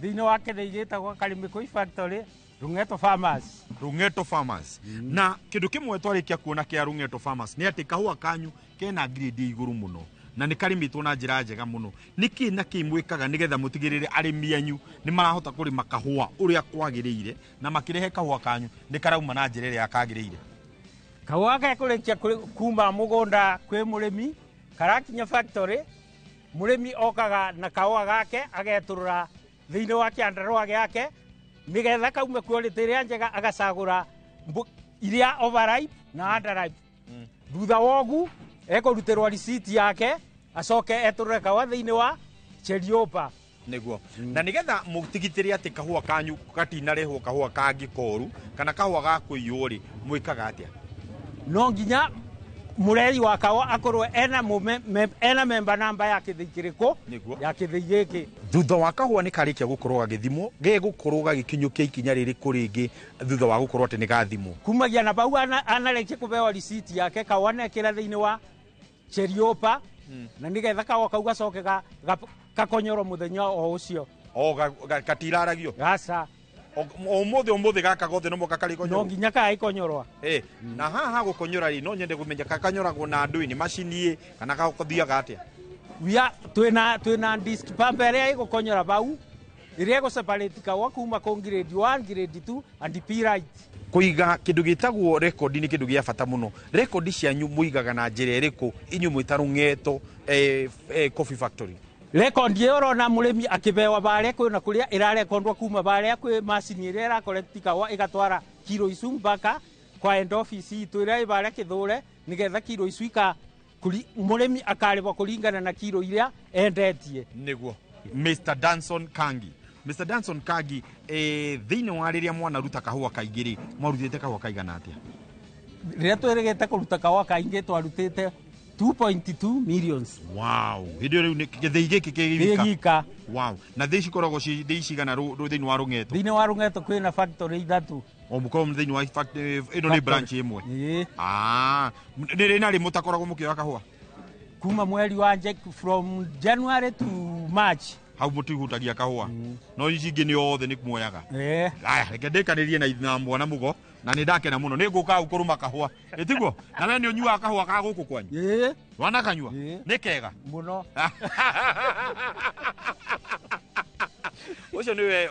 thiini wa Kithii gitagwo Karimikui factory. Rungeto Farmers. Rungeto Farmers. Na kindu kimwe twarikia kuona kia Rungeto Farmers ni ati kahua kanyu kena grade iguru muno na ni karimitwo na njira njega muno. Niki na kimwikaga nigetha mutigirire arimi anyu ni marahota kurima kahua uria kwagiriire na makirehe kahua kanyu ni karauma na njira iria kagiriire. Kahua ga kurikia kuma mugunda kwi murimi karakinya factory murimi okaga na kahua gake ageturura thiini wa kiandarua giake nigetha kaume quality iria njega agacagura iria overripe na underripe. Thutha wogu ekurutirwo receipt yake acoke eturure kahua thiini wa Cheriopa niguo. Na nigetha mutigitire ati kahua kanyu gatinarehwo kahua kangi koru kana kahua ga kuiywo ri mwikaga atia? No nginya mureri wa kahua akorwo ena member number ya Kithii kiriko ya Kithii giki. Thutha wa kahua ni karikia gukorwo gagithimo gegukorwo gagikinyukia ikinya riri kuringi thutha wa gukorwo ati ni gathimo kumagia na bau anareke kubewa receipt yake kahua nekira thiini wa Cheriopa na nigetha kahua kau gacoke gakonyoro muthenya o ucio gatiraragio gasa umuthi gaka gothe no mukakari konyorwa no nginya ka ikonyorwa na haha gukonyora ri no nyende kumenya kakanyoragwo na ndui-ini macini kana gakothiaga atia? Twina disc pump iria igukonyora bau iria iguseparate kahua kuma ko grade 1 grade 2 and P right. Kuiga kindu gitagwo record ni kindu gia bata muno. Record cianyu muigaga na njira iriku inyu mwita Rungeto Coffee Factory? Record yoro na murimi akibewa bare kwina kuria irarekondwa kuma bare kwi macini iria irakoreti kahua igatwara kilo icu mpaka kwa end office itu iria ibare Kithure nigetha kilo icu murimi akaribwa kuringana na kilo iria endetie. Niguo Mr. Danson Kangi. Mr. Danson Kangi, thiini wa riria mwana ruta kahua kaingiri mwarutite kahua kaigana atia? Riria twirigite kuruta kahua kaingi twarutite 2.2 millions. Wow. Hĩndĩ rĩu nĩ gĩthĩi gĩkĩ Gĩgika. Wow. Na thĩ cikoragwo thĩ cigana thĩinĩ wa Rũng'eto? Thĩinĩ wa Rũng'eto kwĩna factory 3. O mũkorwo thĩinĩ wa factory ĩno nĩ branch ĩmwe. Nĩ rĩ mũtakoragwo mũkĩoya kahũa? Kuma mweri wa from January to March. Hau mũtihutagia kahũa. No ici ingĩ nĩ othe nĩ muoyaga. Aya, reke ndĩkanĩrie na mwana mũgo na nĩ ndakena mũno nĩ ngũka hau kũrũma kahũa. Ĩtiguo? Na we nĩ ũnyuaga kahũa ka gũkũ kwanyu? Wana kanyua? Nĩ kega mũno. Ucio niwe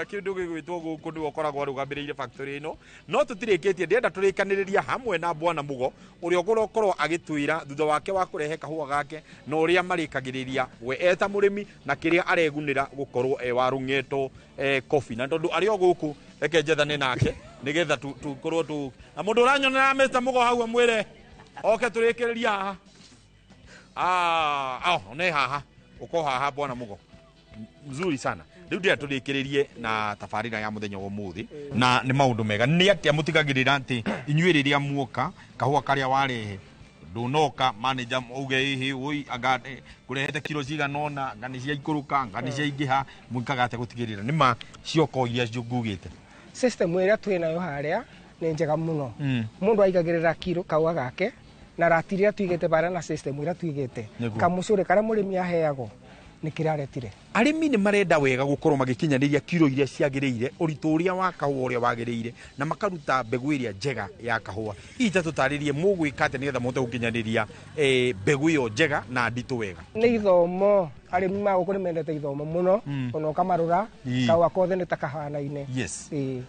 kindu gigwitwo guku ni ukoragwo arugambiriire factory ino no tutirĩkĩtie ndenda tũrĩkanĩrĩria hamwe na bwana Mugo uria ũgũkorwo agĩtwĩra thutha wake wa kũrehe kahũa gake na ũrĩa marĩkagĩrĩria we eta mũrĩmi na kĩrĩa aregunĩra gũkorwo wa Rũng'eto coffee na tondũ arĩ o gũkũ reke njethane nake nĩgetha tukorwo tu na mũndũ ũranyonera Mr. Mugo hau amwĩre oke tũrĩkĩrĩria haha ne haha uko haha bwana Mugo mzuri sana. Riu ndia turikiririe na tafarira ya muthenya wa muthi na ni maundu mega ni atia mutigagirira anti inyuĩ rĩrĩa muoka kahũa karĩa warehe ndunoka manager uge hihi oi agate kurehete kilo ciganona ngani cia ikuruka ngani cia ingiha muikaga ate gutigirira nima cioko iria ngugite system ĩrĩa twĩnayo harĩa nĩ njega mũno mundu aigagirira kilo kahũa gake na ratiria tuigite bara na system ĩrĩa tuigite kamucure kara mũrĩmi aheagwo nĩ kĩraretire arĩmi nĩ marenda wega gũkorwo magĩkinyanĩria kilo iria ciagĩrĩire ũritũ ũrĩa wa kahũa ũrĩa wagĩrĩire na makaruta mbegũ iria njega ya kahũa ita tũtarĩrie mũgwĩka atĩ nĩgetha mũhote gũkinyanĩria mbegũ iyo njega na nditũ wega nĩ ithomo arĩmi magũkũ nĩ mendete ithomo mũno ona ũkamarũra kahũa kothe nĩ takahanaine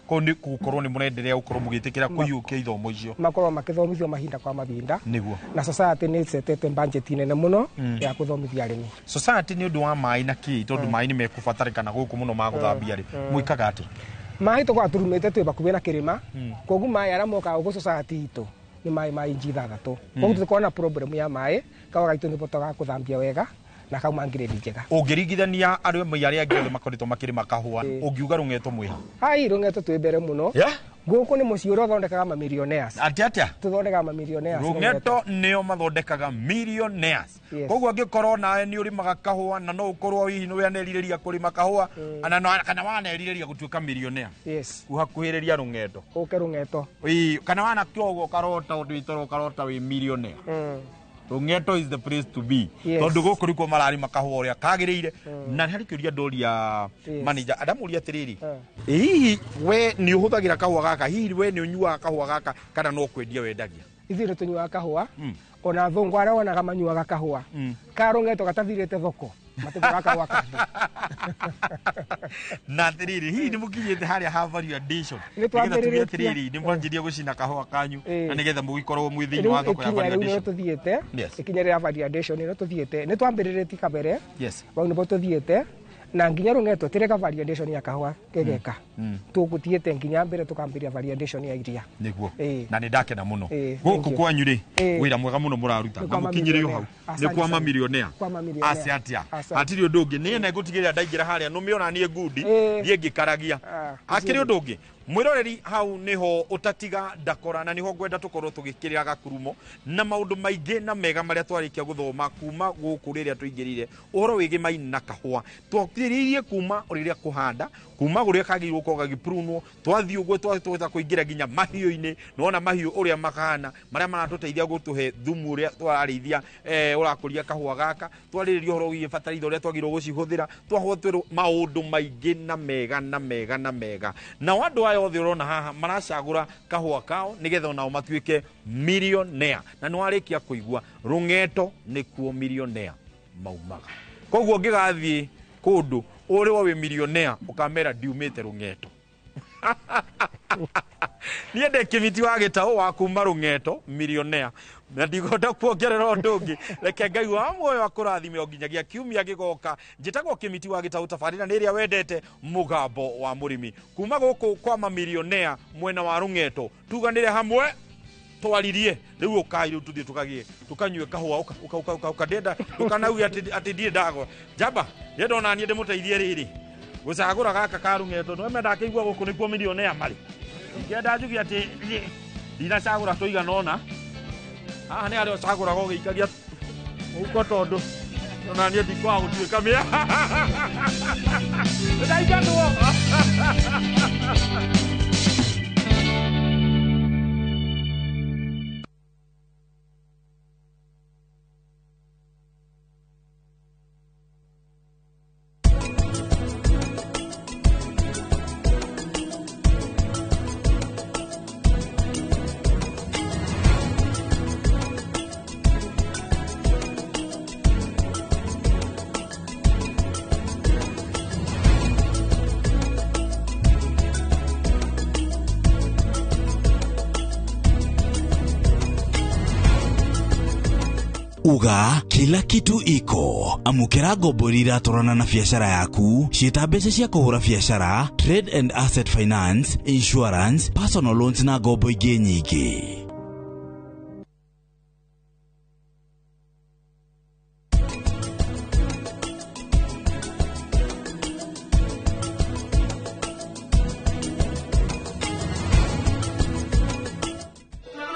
ko nĩ gũkorwo nĩ mũrenderea gũkorwo mũgĩtĩkĩra kũiyũkia ithomo icio makorwo makĩthomithio mahinda kwa mahinda nĩguo na society nĩ setete budget nene mũno ya gũthomithia arĩmi society nĩ ũndũ wa maĩ na kĩ tondũ maĩ nĩ mekũbatarĩkana gũkũ mũno ma gũthambia rĩ mũikaga atĩ maĩ tũkoragwo turumĩte twĩ bakuhĩ na kĩrĩma koguo maĩ arĩa mokaga gũkũ society itũ nĩ maĩ inji 3 koguo tũtikoragwo na problem ya maĩ kahũa gaitũ nĩ botaga gũthambia wega na kauma ngiredi njega ũngĩringithania arĩmi arĩa angĩ othe makoretwo makĩrĩma kahũa ũngiuga Rũng'eto mwĩha Rũng'eto twĩ mbere mũno gũkũ nĩ mũciĩ ũrĩa ũthondekaga mamillionaires atĩa tũthondekaga mamillionaires Rũng'eto nĩo mathondekaga millionaires koguo angĩkorwo nawe nĩ ũrĩmaga kahũa na no ũkorwo hihi nĩ wanerirĩria kũrĩma kahũa kana wanerirĩria gũtuĩka millionaire uhakuhĩrĩria Rũng'eto ũke Rũng'eto kana wanakĩogo karota ũndũ karota wĩ millionaire Rũng'eto is the place to be tondu guku riko mararima kahũa ũrĩa kagĩrĩire na harĩ kĩũria ndoria manager adamuria atĩrĩrĩ hihi we nĩ ũhũthagĩra kahũa gaka hihi we nĩ ũnyuaga kahũa gaka kana no kwendia wendagia ithuĩ nĩ tũnyuaga kahũa ona thũngũ arĩa wonaga manyuaga kahũa ka Rũng'eto gatathirĩte thoko matĩgũra kahũa kandi na atĩrĩrĩ hihi nĩ mũkinyĩte harĩa ha value addition nĩgetha tuge atĩrĩrĩ nĩ mwanjirie gũcina kahũa kanyu na nĩgetha mũgĩkorwo mwĩ thĩinĩ wa thoko ya value addition tũthiĩte ikinya rĩa value addition ĩno tũthiĩte nĩ twambĩrĩrĩtie kabere bau nĩbo tũthiĩte na nginya Rũng'eto tireka value addition ya kahũa gegeka tũgũthiĩte nginya mbere tũkambĩria value addition ya iria nĩguo na nĩ ndakena mũno gũkũ kwanyu rĩ wĩra mwega mũno mũraruta na mũkinyĩre hau nĩ kwa mamillionaire atia hatirĩ ũndũ ũngĩ nĩ ene gũtigĩrĩra ndaingĩra harĩa nũmĩona niĩ ngundi thiĩ ngĩkaragia akĩrĩ ũndũ ũngĩ mwĩroreri hau niho utatiga ndakora na niho ngwenda tukorwo tugikirira gakurumo na maundu maingi na mega maria twarikia guthoma kuma guku riria tuingirire uhoro wigi maini na kahua twakiririe kuma riria kuhanda kuma guria kagirwo ko gagiprunwo twathi ugwe twatwita kuingira ginya mahiu-ini nona mahiu uria makana maria maratuteithia gutuhe thumu uria twararithia urakuria kahua gaka twariririo uhoro wigi fatalizo uria twagirwo gucihuthira twahotwerwo maundu maingi na mega na mega na mega na wandu ayo othe urona haha maracagura kahua kao nigetha onao matuike millionaire na nwarikia kuigua Rũng'eto nikuo millionaire maumaga koguo ngigathie kundu uri wa millionaire ukamera diumite Rũng'eto niende kimiti wa gitao wa kuma Rũng'eto millionaire na ndigoda kuongerera undu ungi reke Ngai wa muoyo akurathime nginyagia kiumia gigoka njitagwo kimiti wa gitau tafarira ni ria wendete mugambo wa murimi kuma guku kwa mamillionaire mwena wa Rũng'eto tuganire hamwe twaririe riu ukai riu tuthie tukagie tukanywe kahua ukadenda tukanauga ati ndie ndagwa jamba yendona nie ndimuteithie riri gucagura gaka ka Rũng'eto no menda kĩigua guku nikuo millionaire mari ngenda njugi ati ndinacagura tuiganona haha nĩ arĩa ũcagũraga ũgĩikagia mũhuko tondũ ona niĩ ndikwaga gũtuĩka mĩa ndaiganwo Uga kila kitu iko. Amukira ngombo iratorana na biashara yaku, ciita mbeca cia kuhura biashara, trade and asset finance, insurance, personal loans na ngombo ingĩ nyingĩ.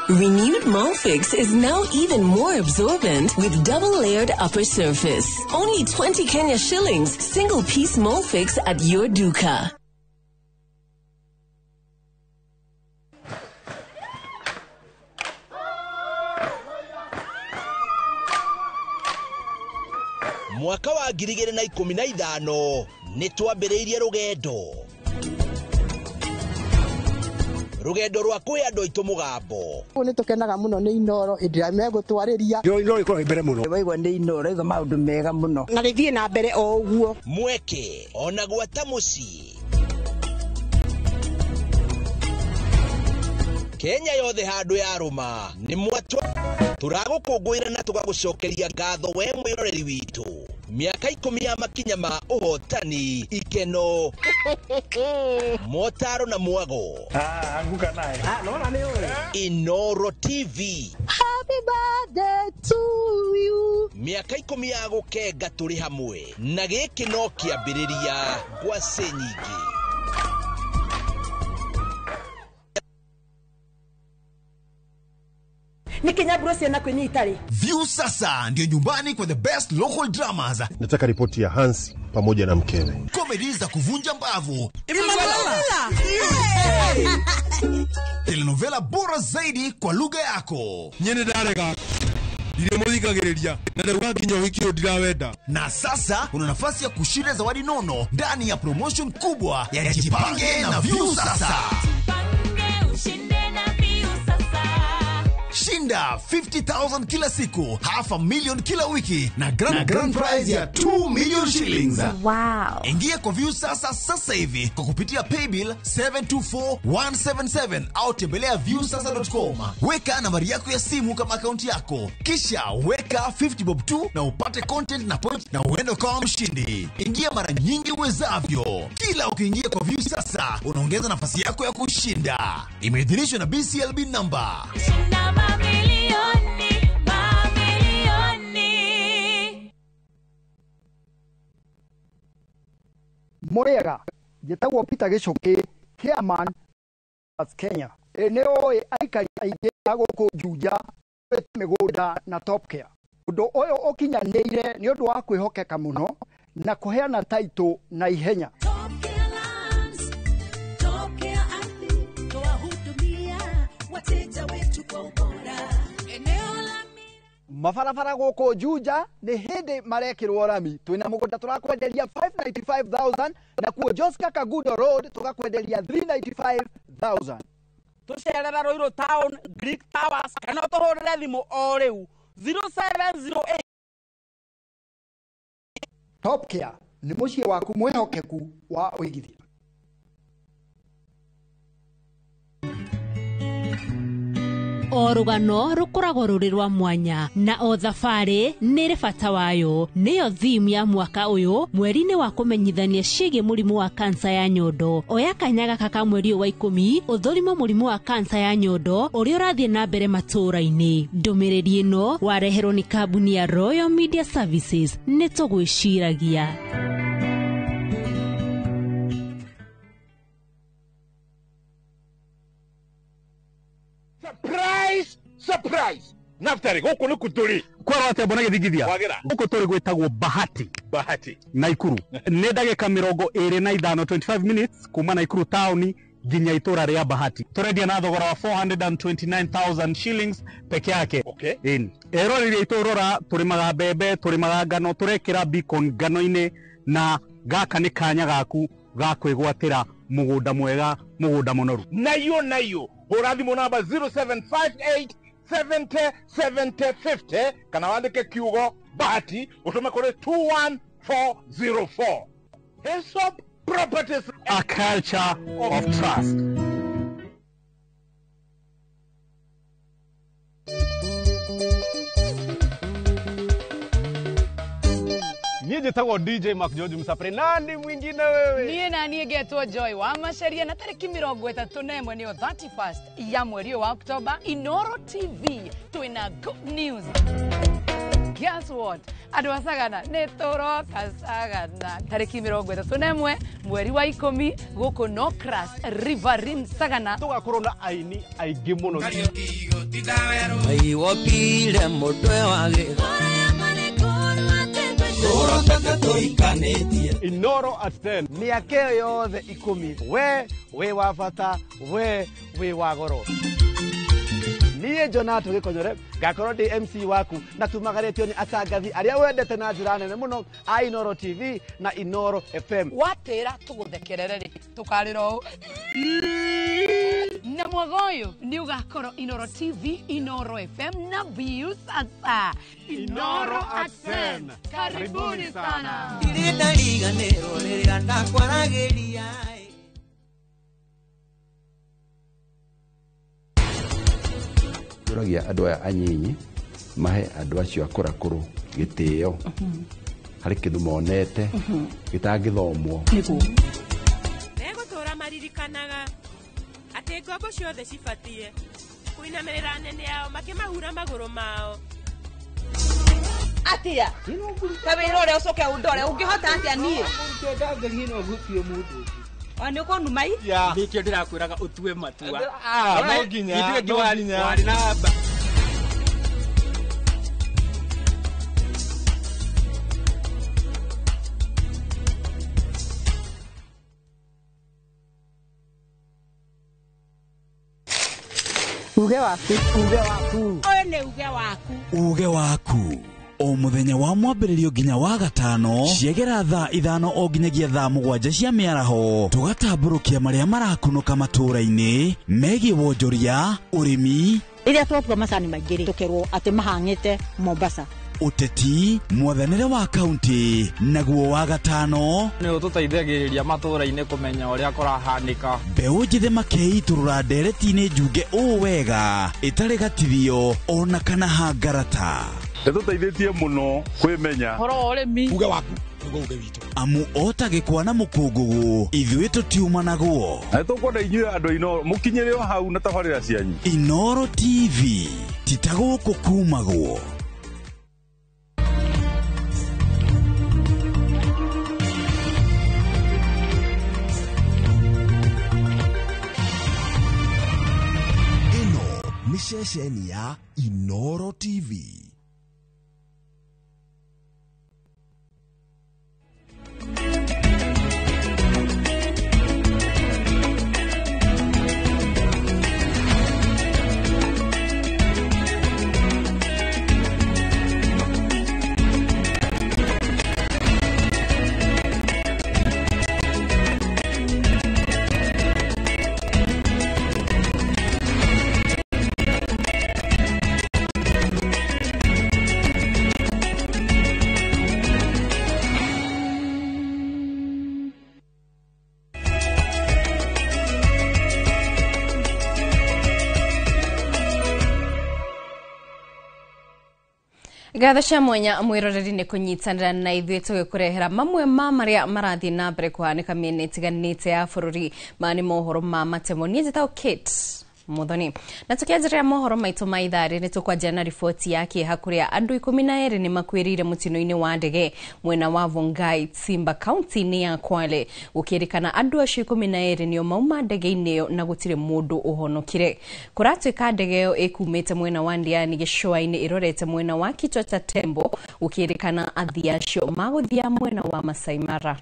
Renewed Molfix is now even more absorbent with double-layered upper surface. Only 20 Kenya shillings, single-piece Molfix at your duka. Mwaka wa 2015 nitwambĩrĩirie rugendo. Rugendo rwa kuya ndo itu mugambo. Ni tukenaga muno ni Inoro indira megutwariria. Inoro iko mbere muno. Waigwa ni Inoro igo maundu mega muno. Na rithie na mbere o uguo. Mweke ona gwata muci. Kenya yothe handu ya ruma ni mwatwa. Turagukungwira na tugagucokeria ngatho we mwiroreri witu. Miaka 10 ya makinya ma uhotani ikeno motaro na mwago anguka naye naona ni wewe Inoro TV. Happy birthday to you. Miaka 10 ya gukenga turi hamwe na giki no kiambiriria gwa senyingi. View sasa ndio nyumbani kwa the best local dramas. Nataka ripoti ya Hansi pamoja na mkewe. Comedy za kuvunja mbavu. Telenovela bora zaidi kwa lugha yako. Nyene darega. Dile modika gerelia. Na dawa kinyo hiki odiraweda. Na sasa una nafasi ya kushinda zawadi nono ndani ya promotion kubwa ya Jipange na View sasa. Shinda 50,000 kila siku, $500,000 kila wiki na grand prize ya 2 million shillings. Wow. Ingia kwa View sasa hivi kwa kupitia paybill 724177 au tembelea viewsasa.com. Weka nambari yako ya simu kama akaunti yako, kisha weka 50 bob tu na upate content na point na uende kama mshindi. Ingia mara nyingi uwezavyo. Kila ukiingia kwa View sasa unaongeza nafasi yako ya kushinda. Imeidhinishwa na BCLB number. Morega gitagwo Peter Gichuki chairman of Kenya. Eneo aikari aige aguku Juja migunda na Top Care. Undu uyu ukinyanĩire ni undu wa kwihokeka muno na kuheana title na ihenya. Mafarabara guku Juja ni hindi marekirwo rami. Twina mugunda turakwenderia 595,000 na kuo Joska Kagudo Road tugakwenderia 395,000. Tucerera Roiro Town Greek Towers kana tuhurire thimu o riu 0708. Top Care ni mucie waku mwehokeku wa uigithia. O rugano rukoragwo ruri rwa mwanya na o thabarĩ nĩ bata wayo. Nĩyo theme ya mwaka ũyũ mweri-inĩ wa kũmenyithania ciĩgiĩ mũrimũ wa kansa ya nyondo. Oya kanya gaka ka mweri wa 10 ũthũrimo mũrimũ wa kansa ya nyondo ũrĩa ũrathiĩ na mbere matũũra-inĩ. Ndũmĩrĩri ĩno wareherwo nĩ kambuni ya Royal Media Services. Nĩ tũgwĩciragia. Surprise! Surprise! Naftari guku ni kuturi kwaro ate mbona githigithia wagira guku turi gwitagwo Bahati Naikuru ne ndagika 25 25 minutes kuma Naikuru town ginya itura ria Bahati turendia na thogora wa 429,000 shillings peke yake. Okay. Ero ria iturora turi magabebe turi magangano turekira beacon ngano-ine na gaka ni kanya gaku ga kwigwatira mugunda mwega mugunda munoru nayo horathimo namba 0758 70 70 50 kana wandike kiugo Bahati utume kuri 21404. Hillsop Properties, a culture of trust. Niye jetagwo DJ Mark George Msapre. Nani mwingine wewe? Niye na niye getwo Joy wa Macharia na tariki 31 niyo 31st ya mweri wa Oktoba. Inoro TV twina good news. Guess what? Adwasagana netoro kasagana tariki 31 mweri wa 10 guko no crash Riverim Sagana tugakorwo na aini aingĩ muno. Aiwo pile mutwe wage Inoro at 10 miaka yothe 10 we wa bata we wa goro. Niye Jonato Gikonyore gakorwo ndi MC waku na tumagaretio ni atangathi aria wendete na njira nene muno a Inoro TV na Inoro FM. Watera tuguthekerere ri tukariro na mwagoyo ni ugakorwo Inoro TV, Inoro FM na views sasa. Inoro at 10. Karibuni sana. Dirida liganero lerira ndakwarageria. Turagia andũ aya anyinyi mahe andũ acio akũrakũrũ gĩtĩo harĩ kĩndũ monete gĩtangĩthomwo. Megũtũra maririkanaga atĩ ngombo ciothe cibatie kuinamĩrĩra nene yao makĩmahura magũrũ mao. Atia kawĩra ũrĩa ũcoke ũndore ũngĩhota atĩa niĩ ngagĩrie no gũtue mũndũ Ani uko numai? Ya. Nikio ndirakwiraga utue matua. No nginya. Wari na ba. Uge waku. One uge waku. O muthenya wa mwambĩrĩrio nginya wa gatano ciegera thaa 5 o nginyagia thaa 7 cia mĩaraho tugatambũrũkia marĩa marakunũka matũũra-inĩ megiĩ wonjoria ũrĩmi rĩrĩa twakua macani maingĩ tukerwo atĩ mahang'ĩte Mombasa ũteti mwathanĩre wa kaunti naguo wa gatano nĩ ũtũteithagĩrĩria matũũra-inĩ kũmenya ũrĩa kũrahanĩka mbeũ njĩthĩ makeitũrũra ndereti-inĩ njunge ũũ wega ĩtarĩ gatithio ona kana hangarata Nĩtũteithĩtie mũno kwĩmenya horo ũrĩmi uge waku uge witũ amu otagĩkwa na mũkũngũgũ ithuĩ tũtiuma naguo na tũkwenda inyuĩ andũ Inoro mũkinyĩre o hau na tabarĩra cianyu. Inoro TV titagũkũ kumagwo. Ino ni ceceni ya Inoro TV. Gatho cia mwanya mwiroreri ni kunyitanira na ithuĩ tũgĩkũrehera mamwe ma marĩa marathiĩ na mbere kũhanĩka mĩena ĩtiganĩte ya bũrũri. Maya nĩ mohoro ma matemo. Niĩ njĩtagwo Kate Muthoni. Na tukianjĩrĩra mohoro maitũ ma itharĩ nĩ tũkwanjia na riboti ya kĩeha kũrĩa andũ 12 nĩ makuĩrĩire mũtino-inĩ wa ndege mwena wa Vongai Simba County-inĩ ya Kwale. Gũkĩrĩkana andũ acio 12 nĩo mauma ndege-inĩ ĩyo na gũtirĩ mũndũ ũhonokire. Kũratuĩka ndege ĩyo ĩkumĩte mwena wa Ndiani gĩcũa-inĩ ĩrorete mwena wa Kitwata Tembo. Gũkĩrĩkana athii acio magũthia mwena wa Masai Mara.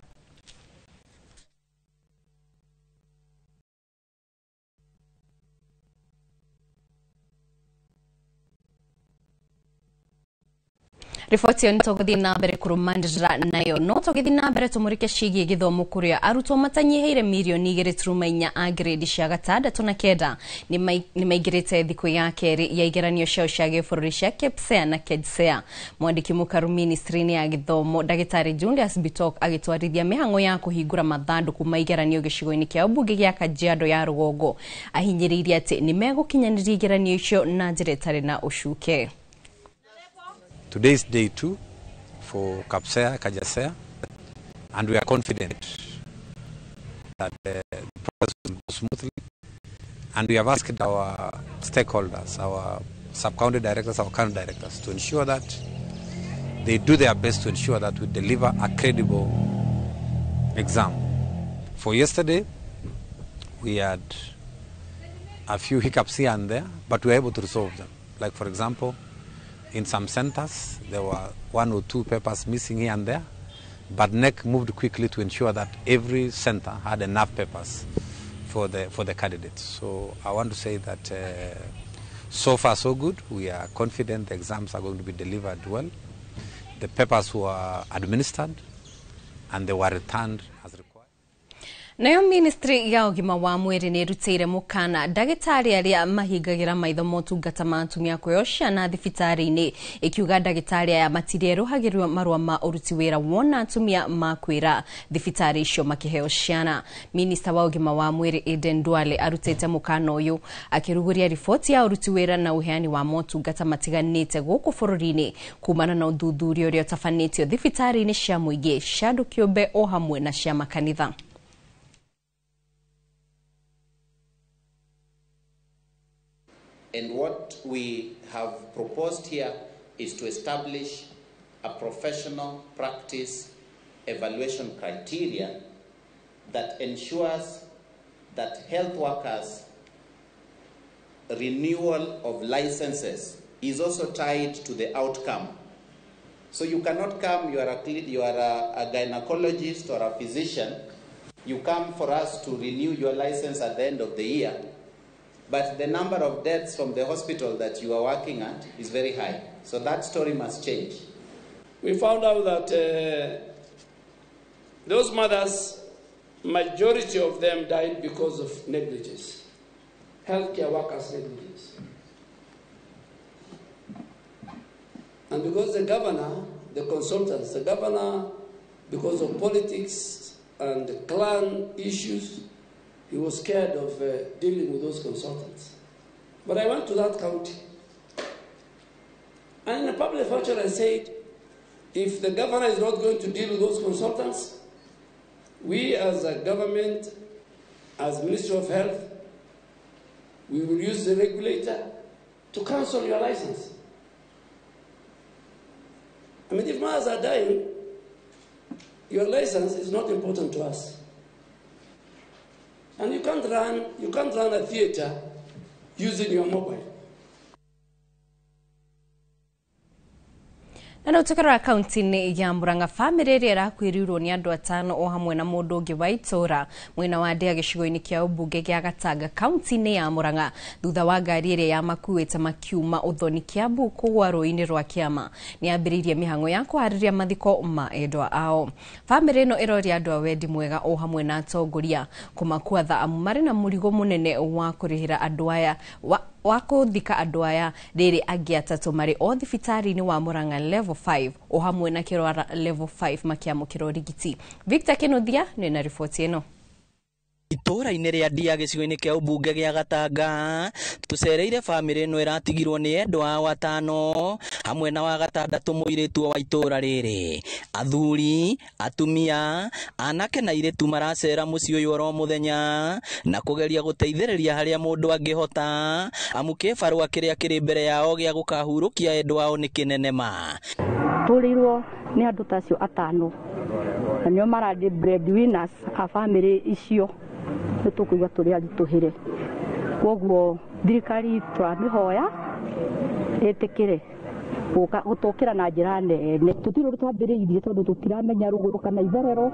Riboti ĩyo nĩtũgũthiĩ na mbere kũrũmanĩrĩra nayo no tũgĩthiĩ na mbere tũmũrĩke ciĩgiĩ gĩthomo kũrĩa arutwo matanyiheire mirioni 2.4 a grade cia 6 na 9 nĩ maingĩrĩte thikũ ya kerĩ ya igeranio ciao cia gĩbũrũri cia KPSEA na KJSEA. Mwandĩki mũkaru ministry-inĩ ya gĩthomo Ndagĩtarĩ Julius Bitok agĩtwarithia mĩhang'o ya kũhingũra mathandũkũ ma igeranio gĩcigo-inĩ kĩa ũmbunge gĩa Kajiado ya rũgongo. Ahinyĩrĩirie atĩ nĩ megũkinyanĩria igeranio icio na njĩra ĩtarĩ na ũcuke. Today is day 2 for KPSEA, KJSEA, and we are confident that the process will go smoothly. And we have asked our stakeholders, our sub-county directors, our county directors, to ensure that they do their best to ensure that we deliver a credible exam. For yesterday, we had a few hiccups here and there, but we were able to resolve them. Like, for example, in some centers, there were 1 or 2 papers missing here and there, but NEC moved quickly to ensure that every center had enough papers for the candidates. So I want to say that so far so good. We are confident the exams are going to be delivered well. The papers were administered and they were returned as required. Nayo ministry ya ũgima wa mwĩrĩ nĩ ĩrutĩire mũkana ndagĩtarĩ arĩa mahingagira maitho motungata ma atumia kwĩyocia na thibitarĩ-inĩ, ikiuga ndagĩtarĩ aya matirĩerũhagĩrio marũa ma ũruti wĩra wona atumia makwĩra thibitarĩ icio makĩheo ciana. Minista wa ũgima wa mwĩrĩ Aden Duale arutĩte mũkana ũyũ akĩrugũria riboti ya ũruti wĩra na ũheani wa motungata matiganĩte gũkũ bũrũri-inĩ kumana na ũthuthuria ũrĩa ũtabanĩtio thibitarĩ-inĩ cia mũingĩ, cia andũ kĩũmbe o hamwe na cia makanitha. And what we have proposed here is to establish a professional practice evaluation criteria that ensures that health workers' renewal of licenses is also tied to the outcome. So you cannot come, you are a gynecologist or a physician, you come for us to renew your license at the end of the year, but the number of deaths from the hospital that you are working at is very high. So that story must change. We found out that those mothers, majority of them died because of negligence, healthcare workers' negligence. And because the governor, the consultants, the governor, because of politics and clan issues, he was scared of dealing with those consultants. But I went to that county. And in a public function I said, if the governor is not going to deal with those consultants, we as a government, as Ministry of Health, we will use the regulator to cancel your license. I mean, if mothers are dying, your license is not important to us. And you can't run a theater using your mobile. Na ũtukara kaunti-inĩ ya Murang'a, famĩlĩ ĩrĩa ĩrakuĩrĩirwo nĩ andũ 5 o hamwe na mũndũ ũngĩ wa itũra mwena wa Ndĩa gĩcigo-inĩ kĩa ũmbunge gĩa Gatanga kaunti-inĩ ya Murang'a thutha wa ngari ĩrĩa yamakuĩte makiuma ũthoni Kiambu kũgũa rũĩ-inĩ rwa Kĩama nĩ ambĩrĩirie mĩhang'o ya kũharĩria mathiko ma endwa ao. Famĩlĩ ĩno ĩroria andũ a wendi mwega o hamwe na atongoria kũmakua tha amu marĩ na mũrigo mũnene wa kũrĩhĩra andũ aya wa kũthika andũ aya rĩrĩ angĩ atatũ marĩ o thibitarĩ-inĩ wa Murang'a level 5 o hamwe na Kĩrwara level 5 makiamũkĩra ũrigiti. Victor Kinuthia nĩ na riboti ĩno. Itora-inĩ rĩa Ndia gĩcigo-inĩ kĩa ũmbunge gĩa Gatanga tũcereire bamĩrĩ ĩno ĩratigirwo nĩ endwa ao atano hamwe na wa gatandatũ mũirĩtu wa itũra rĩrĩ. Athuri, atumia, anake na airĩtu maracera mũciĩ ũyũ oro mũthenya na kũgeria gũteithĩrĩria harĩa mũndũ angĩhota amu kĩbarũa kĩrĩa kĩrĩ mbere yao gĩa gũkahurũkia endwa ao nĩ kĩnene ma. Tũrĩirwo nĩ andũ tacio atano na nĩo marandi breadwinners a family icio nĩ tũkũigua tũrĩ aritũhĩre. Koguo thirikari tũramĩhoya ĩtĩkĩre gũtũkĩra na njĩra nene. Tũtirĩ twambĩrĩirie tondũ tũtiramenya rũgũrũ kana itherero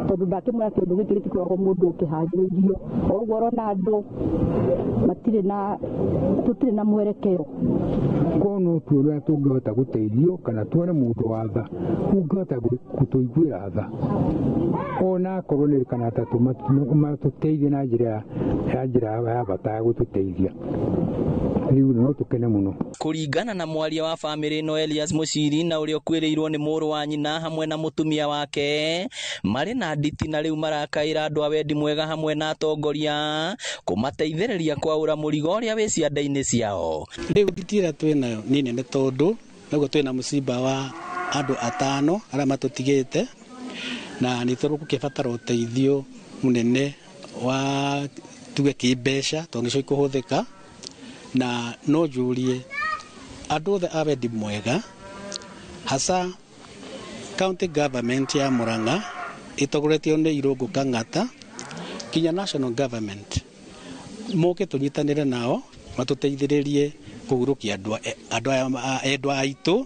tondũ ndakĩmwĩra kĩndũ gĩkĩ gĩtikoragwo mũndũ ũkĩharĩrĩirio. Koguo ũrona andũ tũtirĩ na mwerekeo. Korwo no tuo ũrĩa tũngĩhota gũteithio kana tuone mũndũ wa tha ũngĩhota gũtũiguĩra tha ona akorwo nĩ kana matũteithie na njĩra ya bata ya gũtũteithia. Rĩu no tũkene mũno. Kũringana na mwaria wa bamĩrĩ ĩno Elias Mũciri na ũrĩa ũkuĩrĩirwo nĩ mũrũ wa nyina hamwe na mũtumia wake marĩ na nditi na rĩu marakaĩra andũ a wendi mwega hamwe na atongoria kũmateithĩrĩria kwaũra mũrigo ũrĩa wĩ ciande-inĩ ciao. Rĩu nditi ĩrĩa twĩnayo nĩ nene tondũ nĩguo twĩna mũciba wa andũ atano arĩa matũtigĩte na nĩ tũgũkĩbatara ũteithio mũnene wa tuge kĩmbeca tondũ nĩcio ikũhũthĩka. Na no jurie andũ othe a wendi mwega hasa county government ya Murang'a ĩtongoretio nĩ Irũngũ Kang'ata kinya national government moke tũnyitanĩre nao matũteithĩrĩrie kũhurũkia endwa aitũ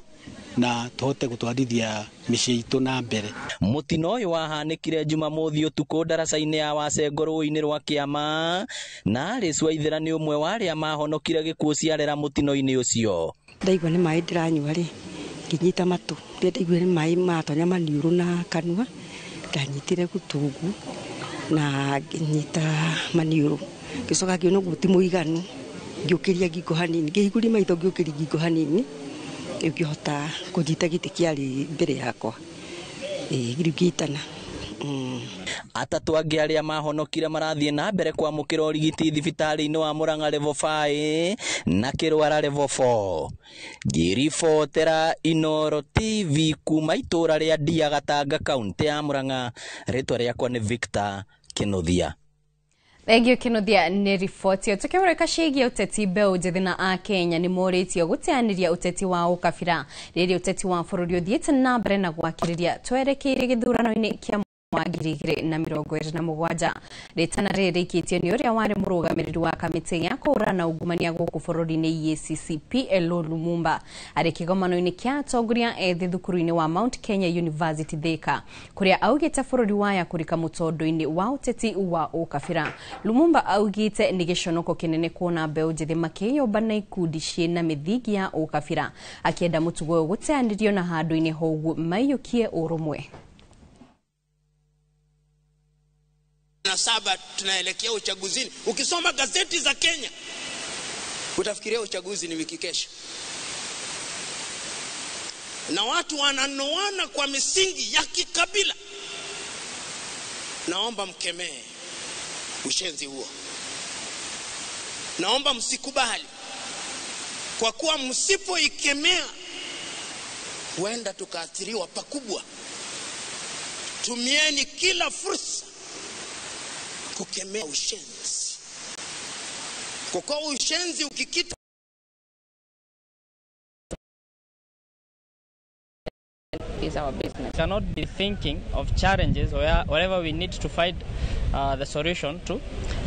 na tũhote gũtwarithia mĩciĩ itũ na mbere. Mũtino ũyũ wahanĩkire Jumamothi ũtukũ ndaraca-inĩ ya Wacengo rũĩ-inĩ rwa Kĩama na Alice Waithera nĩ ũmwe wa arĩa mahonokire gĩkuũ ciarera mũtino-inĩ ũcio. Ndaigua nĩ maĩ ndĩranyua rĩ ngĩnyita matũ rĩrĩa ndaigua nĩ maĩ matonya maniũrũ na kanua ndanyitire gũtũgu na ngĩnyita maniũrũ ngĩcoka ngĩona ũguo ti mũiganu ngĩũkĩria ngingo hanini ngĩhingũria maitho ngĩũkĩria ngingo hanini ngĩhota kũnyita gĩtĩ kĩarĩ mbere yakwa ngĩrigitana. Atatũ angĩ arĩa mahonokire marathiĩ na mbere kwamũkĩra ũrigiti thibitarĩ-inĩ wa Murang'a level 5 na Kĩrwara level 4. Ngĩribotera Inooro TV kuma itũra rĩa Ndia Gatanga kaunti ya Murang'a. Rĩtwa rĩakwa nĩ Victor Kĩnuthia. Thengio Kĩnuthia nĩ riboti ĩyo. Tũkĩmũrĩka ciĩgiĩ ũteti mbeũ njĩthĩ na a Kenya nĩ morĩtio gũteanĩria ũteti wa ũkabira rĩrĩa ũteti wa bũrũri ũthiĩte na mbere na gwakĩrĩria twerekeire gĩthurano-inĩ kĩa wa 2027. Rĩtana rĩrĩ rĩikĩtio nĩ ũrĩa warĩ mũrũgamĩrĩri wa kamĩtĩ ya kũhũrana ungumania gũkũ bũrũri-inĩ EACC PLO Lumumba arĩ kĩgomano-inĩ kĩa atongoria ethĩ thukuru-inĩ wa Mount Kenya University Thika kũrĩa augĩte bũrũri waya kũrika mũtondo-inĩ wa ũteti wa ũkabira. Lumumba augĩte nĩ gĩconoko kĩnene kuona mbeũ njĩthĩ makĩyũmba na ikundi ciĩna mĩthingi ya ũkabira akĩenda mũtugo ũyũ gũteanĩrio na handũ-inĩ hoguo maiyũkie ũrũmwe. Na 7 tunaelekea uchaguzini. Ukisoma gazeti za Kenya utafikiria uchaguzi ni wiki kesho. Na watu wananoana kwa misingi ya kikabila. Naomba mkemee ushenzi huo. Naomba msikubali. Kwa kuwa msipoikemea huenda tukaathiriwa pakubwa. Tumieni kila fursa kukemea ushenzi. Kwa kuwa ushenzi ukikita is our business. We cannot be thinking of challenges wherever we need to find the solution to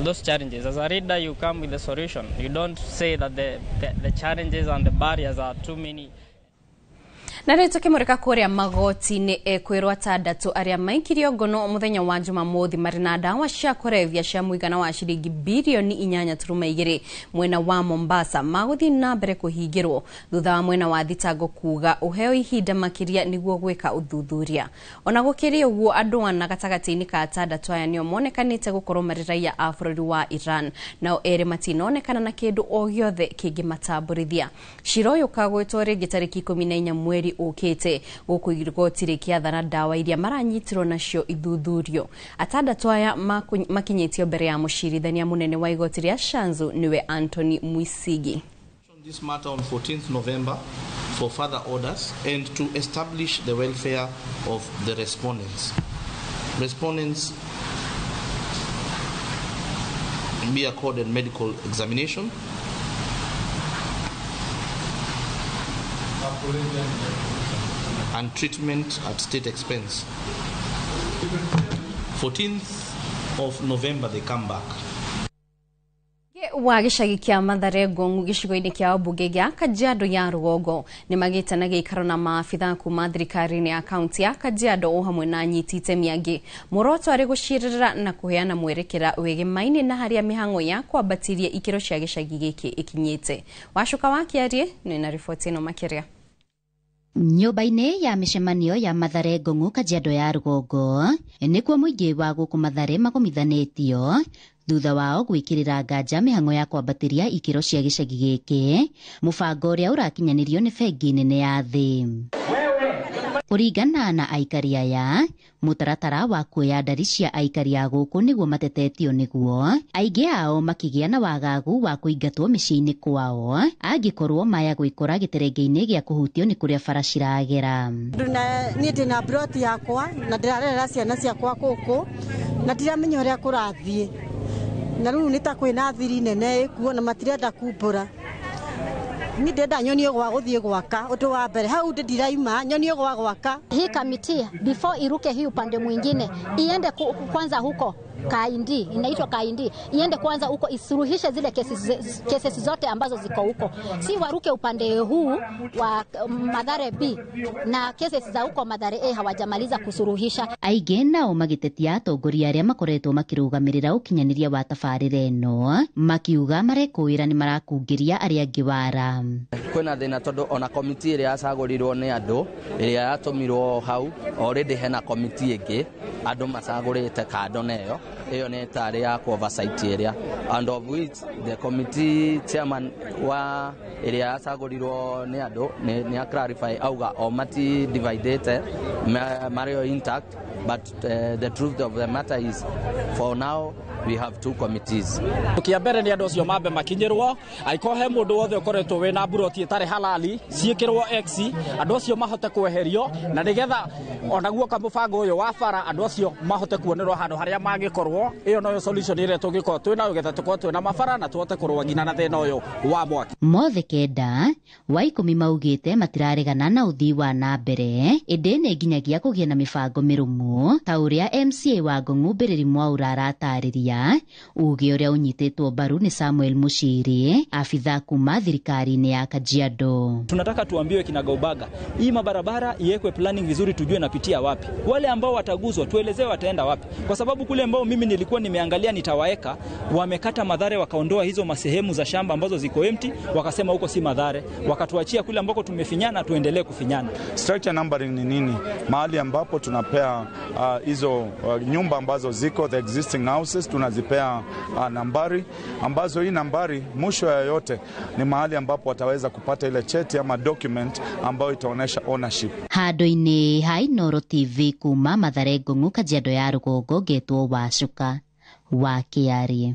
those challenges. As a leader, you come with the solution. You don't say that the challenges and the barriers are too many. Na rĩu tũkĩmũrĩka kũrĩa magoti-inĩ kwĩrwo atandatũ arĩa maikirio ngono mũthenya wa Jumamothi marĩ na ndawa cia kũrebia cia mũigana wa ciringi bilioni 8.2 mwena wa Mombasa magũthiĩ na mbere kũhingĩrwo thutha wa mwena wa thitango kuga ũheo ihinda makĩria nĩguo gwĩka ũthuthuria. Ona gũkĩrĩ ũguo andũ ana gatagatĩ-inĩ ka atandatũ aya nĩo monekanĩte gũkorwo marĩ raia a bũrũri wa Iran nao erĩ matinonekana na kĩndũ o gĩothe kĩngĩmatambũrithia. Cira ũyũ ũkagwĩtwo rĩngĩ tarĩki 14 mweri ukite guku igoti rikiathana dawa iria maranyitirwo nacio ithuthurio. Atandatu aya makinyitio mbere ya mucirithania munene wa igoti ria Shanzu niwe Anthony Mwisigi. This matter on 14th November for further orders and to establish the welfare of the respondents. Respondents be accorded medical examination and treatment at state expense. 14th of November they come back. Wa gicagi kia Mathare Gongu gicigo-ini kia obunge gia Kajiado ya Rugongo ni magite na giikaro na maabitha kuma thirikari-ini ya kaunti ya Kajiado o hamwe na anyiti itemi angi. Muoroto ari gucirira na kuheana mwerekera wegemaine na haria mihango ya kwambatiria ikiro cia gicagi giki ikinyite. Wacuka wakiarie ni na riboti ino makiria. Nyumba-ini ya micemanio ya Mathare Gongu Kajiado ya Rugongo nikuo muingi wa guku Mathare makomithanitio thutha wao gwikirira nganja mihango ya kwambatiria ikiro cia gicagi giki, mubango uria urakinyanirio ni bengi nene ya thi. Kuringana na aikari aya, mutaratara wa kuoya ndari cia aikari a guku niguo matetetio niguo, aingi ao makigia na wagagu wa kuingatwo micii-ini kwao angikorwo maya gwikora giterenge-ini gia kuhutio ni kuria bara ciragera. Ni ndina broti yakwa na ndirarera ciana ciakwa guku na ndiramenya uria kurathie. Na riu nita kwina thiri nene ikuona matirenda kumbura. Ni ndenda nyonio gwa guthie gwaka utu wa mbere hau ndiraima nyonio gwa gwaka. Hii kamiti before iruke hii upande mwingine iende kwanza huko Kaindi, inaitwa Kaindi, iende kwanza huko isuruhishe zile cases zote ambazo ziko huko. Si waruke upande huu wa Mathare B na cases za huko Mathare A hawajamaliza kusuruhisha. Aingi nao magitetia atongoria aria makoretwo makirugamirira ukinyaniria wa tabarira eno makiuga marekuira ni marakungiria aria angi wara. Kwina thina tondu ona committee iria yacagurirwo ni andu iria yatumirwo hau already hena committee ingi andu macagurite kando neyo iyo ni tari ya oversight area, and of which the committee chairman wa iria yacagurirwo ni andu ni clarify auga o mati divided Mario intact, but the truth of the matter is for now we have two committees. Kia mbere ni andu cio mambe makinyirwo aiko he mundu wothe ukoretwo we na buroti itare halali ciikirwo x andu cio mahote kweherio na nigetha onaguo kamubango uyu wa bara andu cio mahote kuonerwo handu haria mangikorwo. Iyo noyo solution ire tungikoro twina ugetha tukwo twina mabara na tuhote kurwa ngina na thina uyu wa mwaki. Mothe kenda wa 10 maugite matiraregana na uthii wa na mbere indi ni nginyagia kugia na mibango mirumu ta uria MCA wa Gongu Mbiriri Mwaura aratariria. Uge uria unyititwo mbaru ni Samuel Mushiri, afitha kuma thirikari-ini ya Kajiado. Tunataka tuambiwe kinagaubaga hii mabarabara iwekwe planning vizuri, tujue napitia wapi. Wale ambao wataguzwa tuelezewe wataenda wapi, kwa sababu kule ambao mimi nilikuwa nimeangalia nitawaeka wamekata Mathare, wakaondoa hizo masehemu za shamba ambazo ziko empty, wakasema huko si Mathare, wakatuachia kule ambako tumefinyana tuendelee kufinyana. Structure numbering ni nini? Mahali ambapo tunapea hizo nyumba ambazo ziko the existing houses tunazipea nambari ambazo hii nambari mwisho ya yote ni mahali ambapo wataweza kupata ile cheti ama document ambayo itaonesha ownership. Hado-ini ha Inooro TV kuma Mathare Gongu Kajiado ya Rugongo getwo Wacuka wakiarie.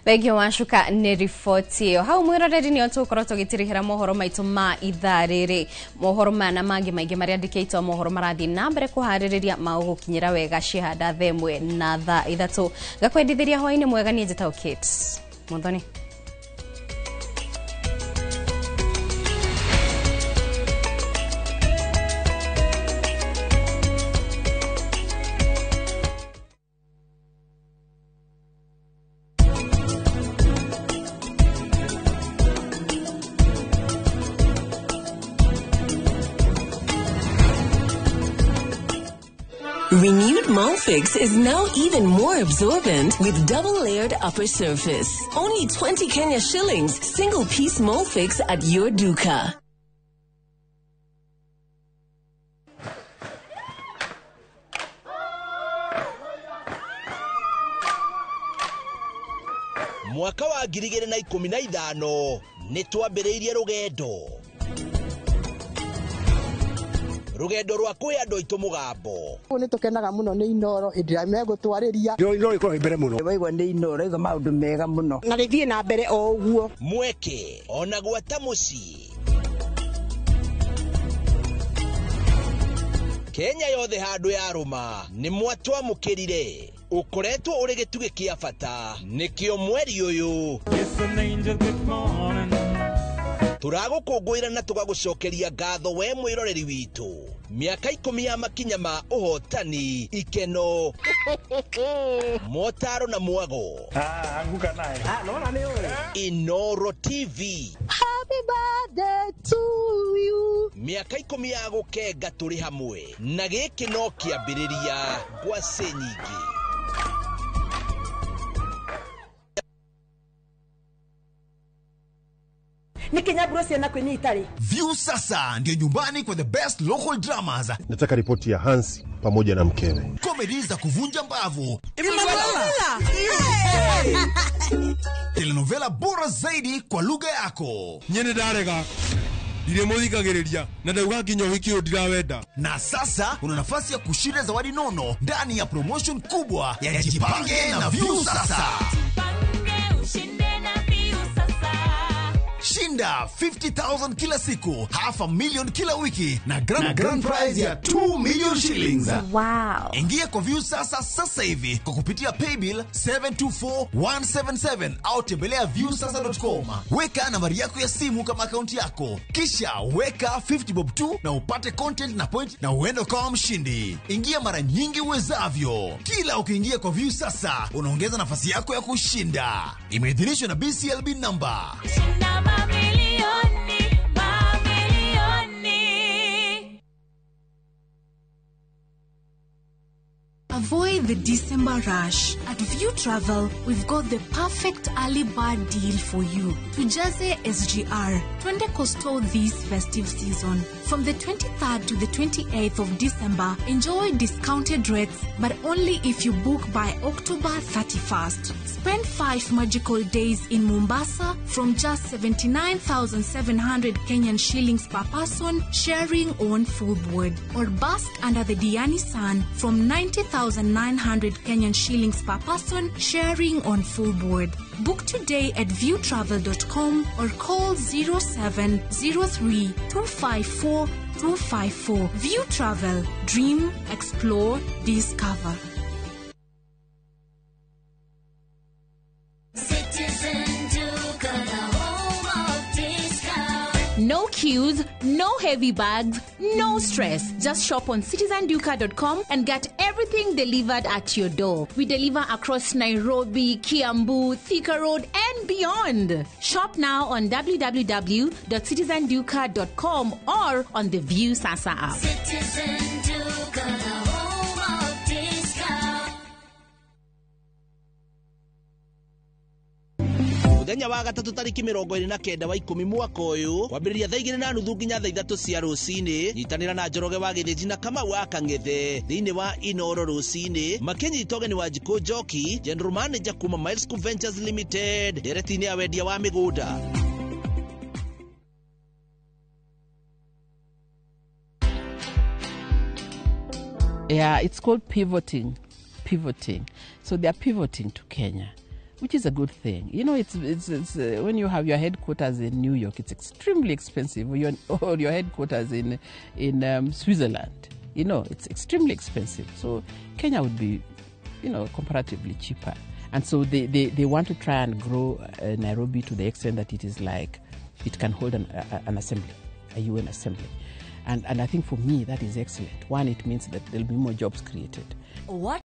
Thegio Wacuka ni riboti iyo. Hau mwiroreri ni tukorwo tugitirihira mohoro maitu ma ithaa riri. Mohoro mana mangi maingi maria ndikitwo mohoro marathi na mbere kuhaririria maugukinyira wega cihanda themwe na thaa ithatu. Gakwendithiria hwaini mwega ni njeta Kate Muthoni. Renewed Molfix is now even more absorbent with double-layered upper surface. Only 20 Kenya shillings, single-piece Molfix at your duka. Mwaka wa 2015 nĩ twambĩrĩirie rũgendo rugendo rwa kuya ndo itu mugambo ni tukenaga muno ni Inoro indira megutwariria Inoro iko mbere muno waigwa ni Inoro iga maundu mega muno na rithie na mbere o uguo mweke ona gwata muci Kenya yothe handu ya ruma ni mwatwa mukirire ukoretwo uri gituge kia bata nikio mweri uyu turagukungwira na tugagucokeria ngatho we mwiroreri witu miaka 10 ya makinya ma uhotani ikeno motaro na mwago anguka naye naona ni wewe Inoro TV happy birthday to you miaka 10 ya gukenga turi hamwe na giki no kiambiriria gwa senyingi ni Kenya Brosia na kwenye Itali. View sasa ndio nyumbani kwa the best local dramas. Nataka ripoti ya Hansi pamoja na mkewe. Comedy za kuvunja mbavu. Telenovela bora zaidi kwa lugha yako. Nyene darega. Ile muthikagiriria na ndauga kinyo wiki ndirawenda. Na sasa una nafasi ya kushinda zawadi nono ndani ya promotion kubwa ya Jipange na View sasa. Shinda 50,000 kila siku, $500,000 kila wiki na grand prize ya 2 million shillings. Wow. Ingia kwa View sasa hivi kwa kupitia paybill 724177 au tembelea viewsasa.com. Weka nambari yako ya simu kama akaunti yako. Kisha weka 50 bob tu na upate content na point na uende kama mshindi. Ingia mara nyingi uwezavyo. Kila ukiingia kwa View sasa unaongeza nafasi yako ya kushinda. Imeidhinishwa na BCLB number. Avoid the December rush. At View Travel, we've got the perfect early bird deal for you. Tujaze SGR, twende coastal this festive season. From the 23rd to the 28th of December, enjoy discounted rates, but only if you book by October 31st. Spend 5 magical days in Mombasa from just 79,700 Kenyan shillings per person, sharing on full board. Or bask under the Diani sun from 90,900 Kenyan shillings per person, sharing on full board. Book today at viewtravel.com or call 0703 254 254. View Travel. Dream, explore, discover. No queues, no heavy bags, no stress. Just shop on citizenduka.com and get everything delivered at your door. We deliver across Nairobi, Kiambu, Thika Road, and beyond. Shop now on www.citizenduka.com or on the View Sasa app. Citizen Duka, the home of discount. Muthenya wa gatatu tariki 29 wa 10 mwaka uyu kwambiriria thaa 2:30 nginya thaa 3 cia rucini nyitanira na Njoroge wa Githiji na Kamau wa Kang'ethe thiini wa Inoro rucini makinyita ũgeni wa Njiko Njoki General Manager kuma Miles Ventures Limited directini ya wendia wa migunda. Yeah, it's called pivoting. So they are pivoting to Kenya, which is a good thing. You know, it's when you have your headquarters in New York, it's extremely expensive. Or your headquarters in Switzerland, you know, it's extremely expensive. So Kenya would be, you know, comparatively cheaper. And so they want to try and grow Nairobi to the extent that it is like it can hold an assembly, a UN assembly. And I think for me that is excellent. One, it means that there'll be more jobs created. What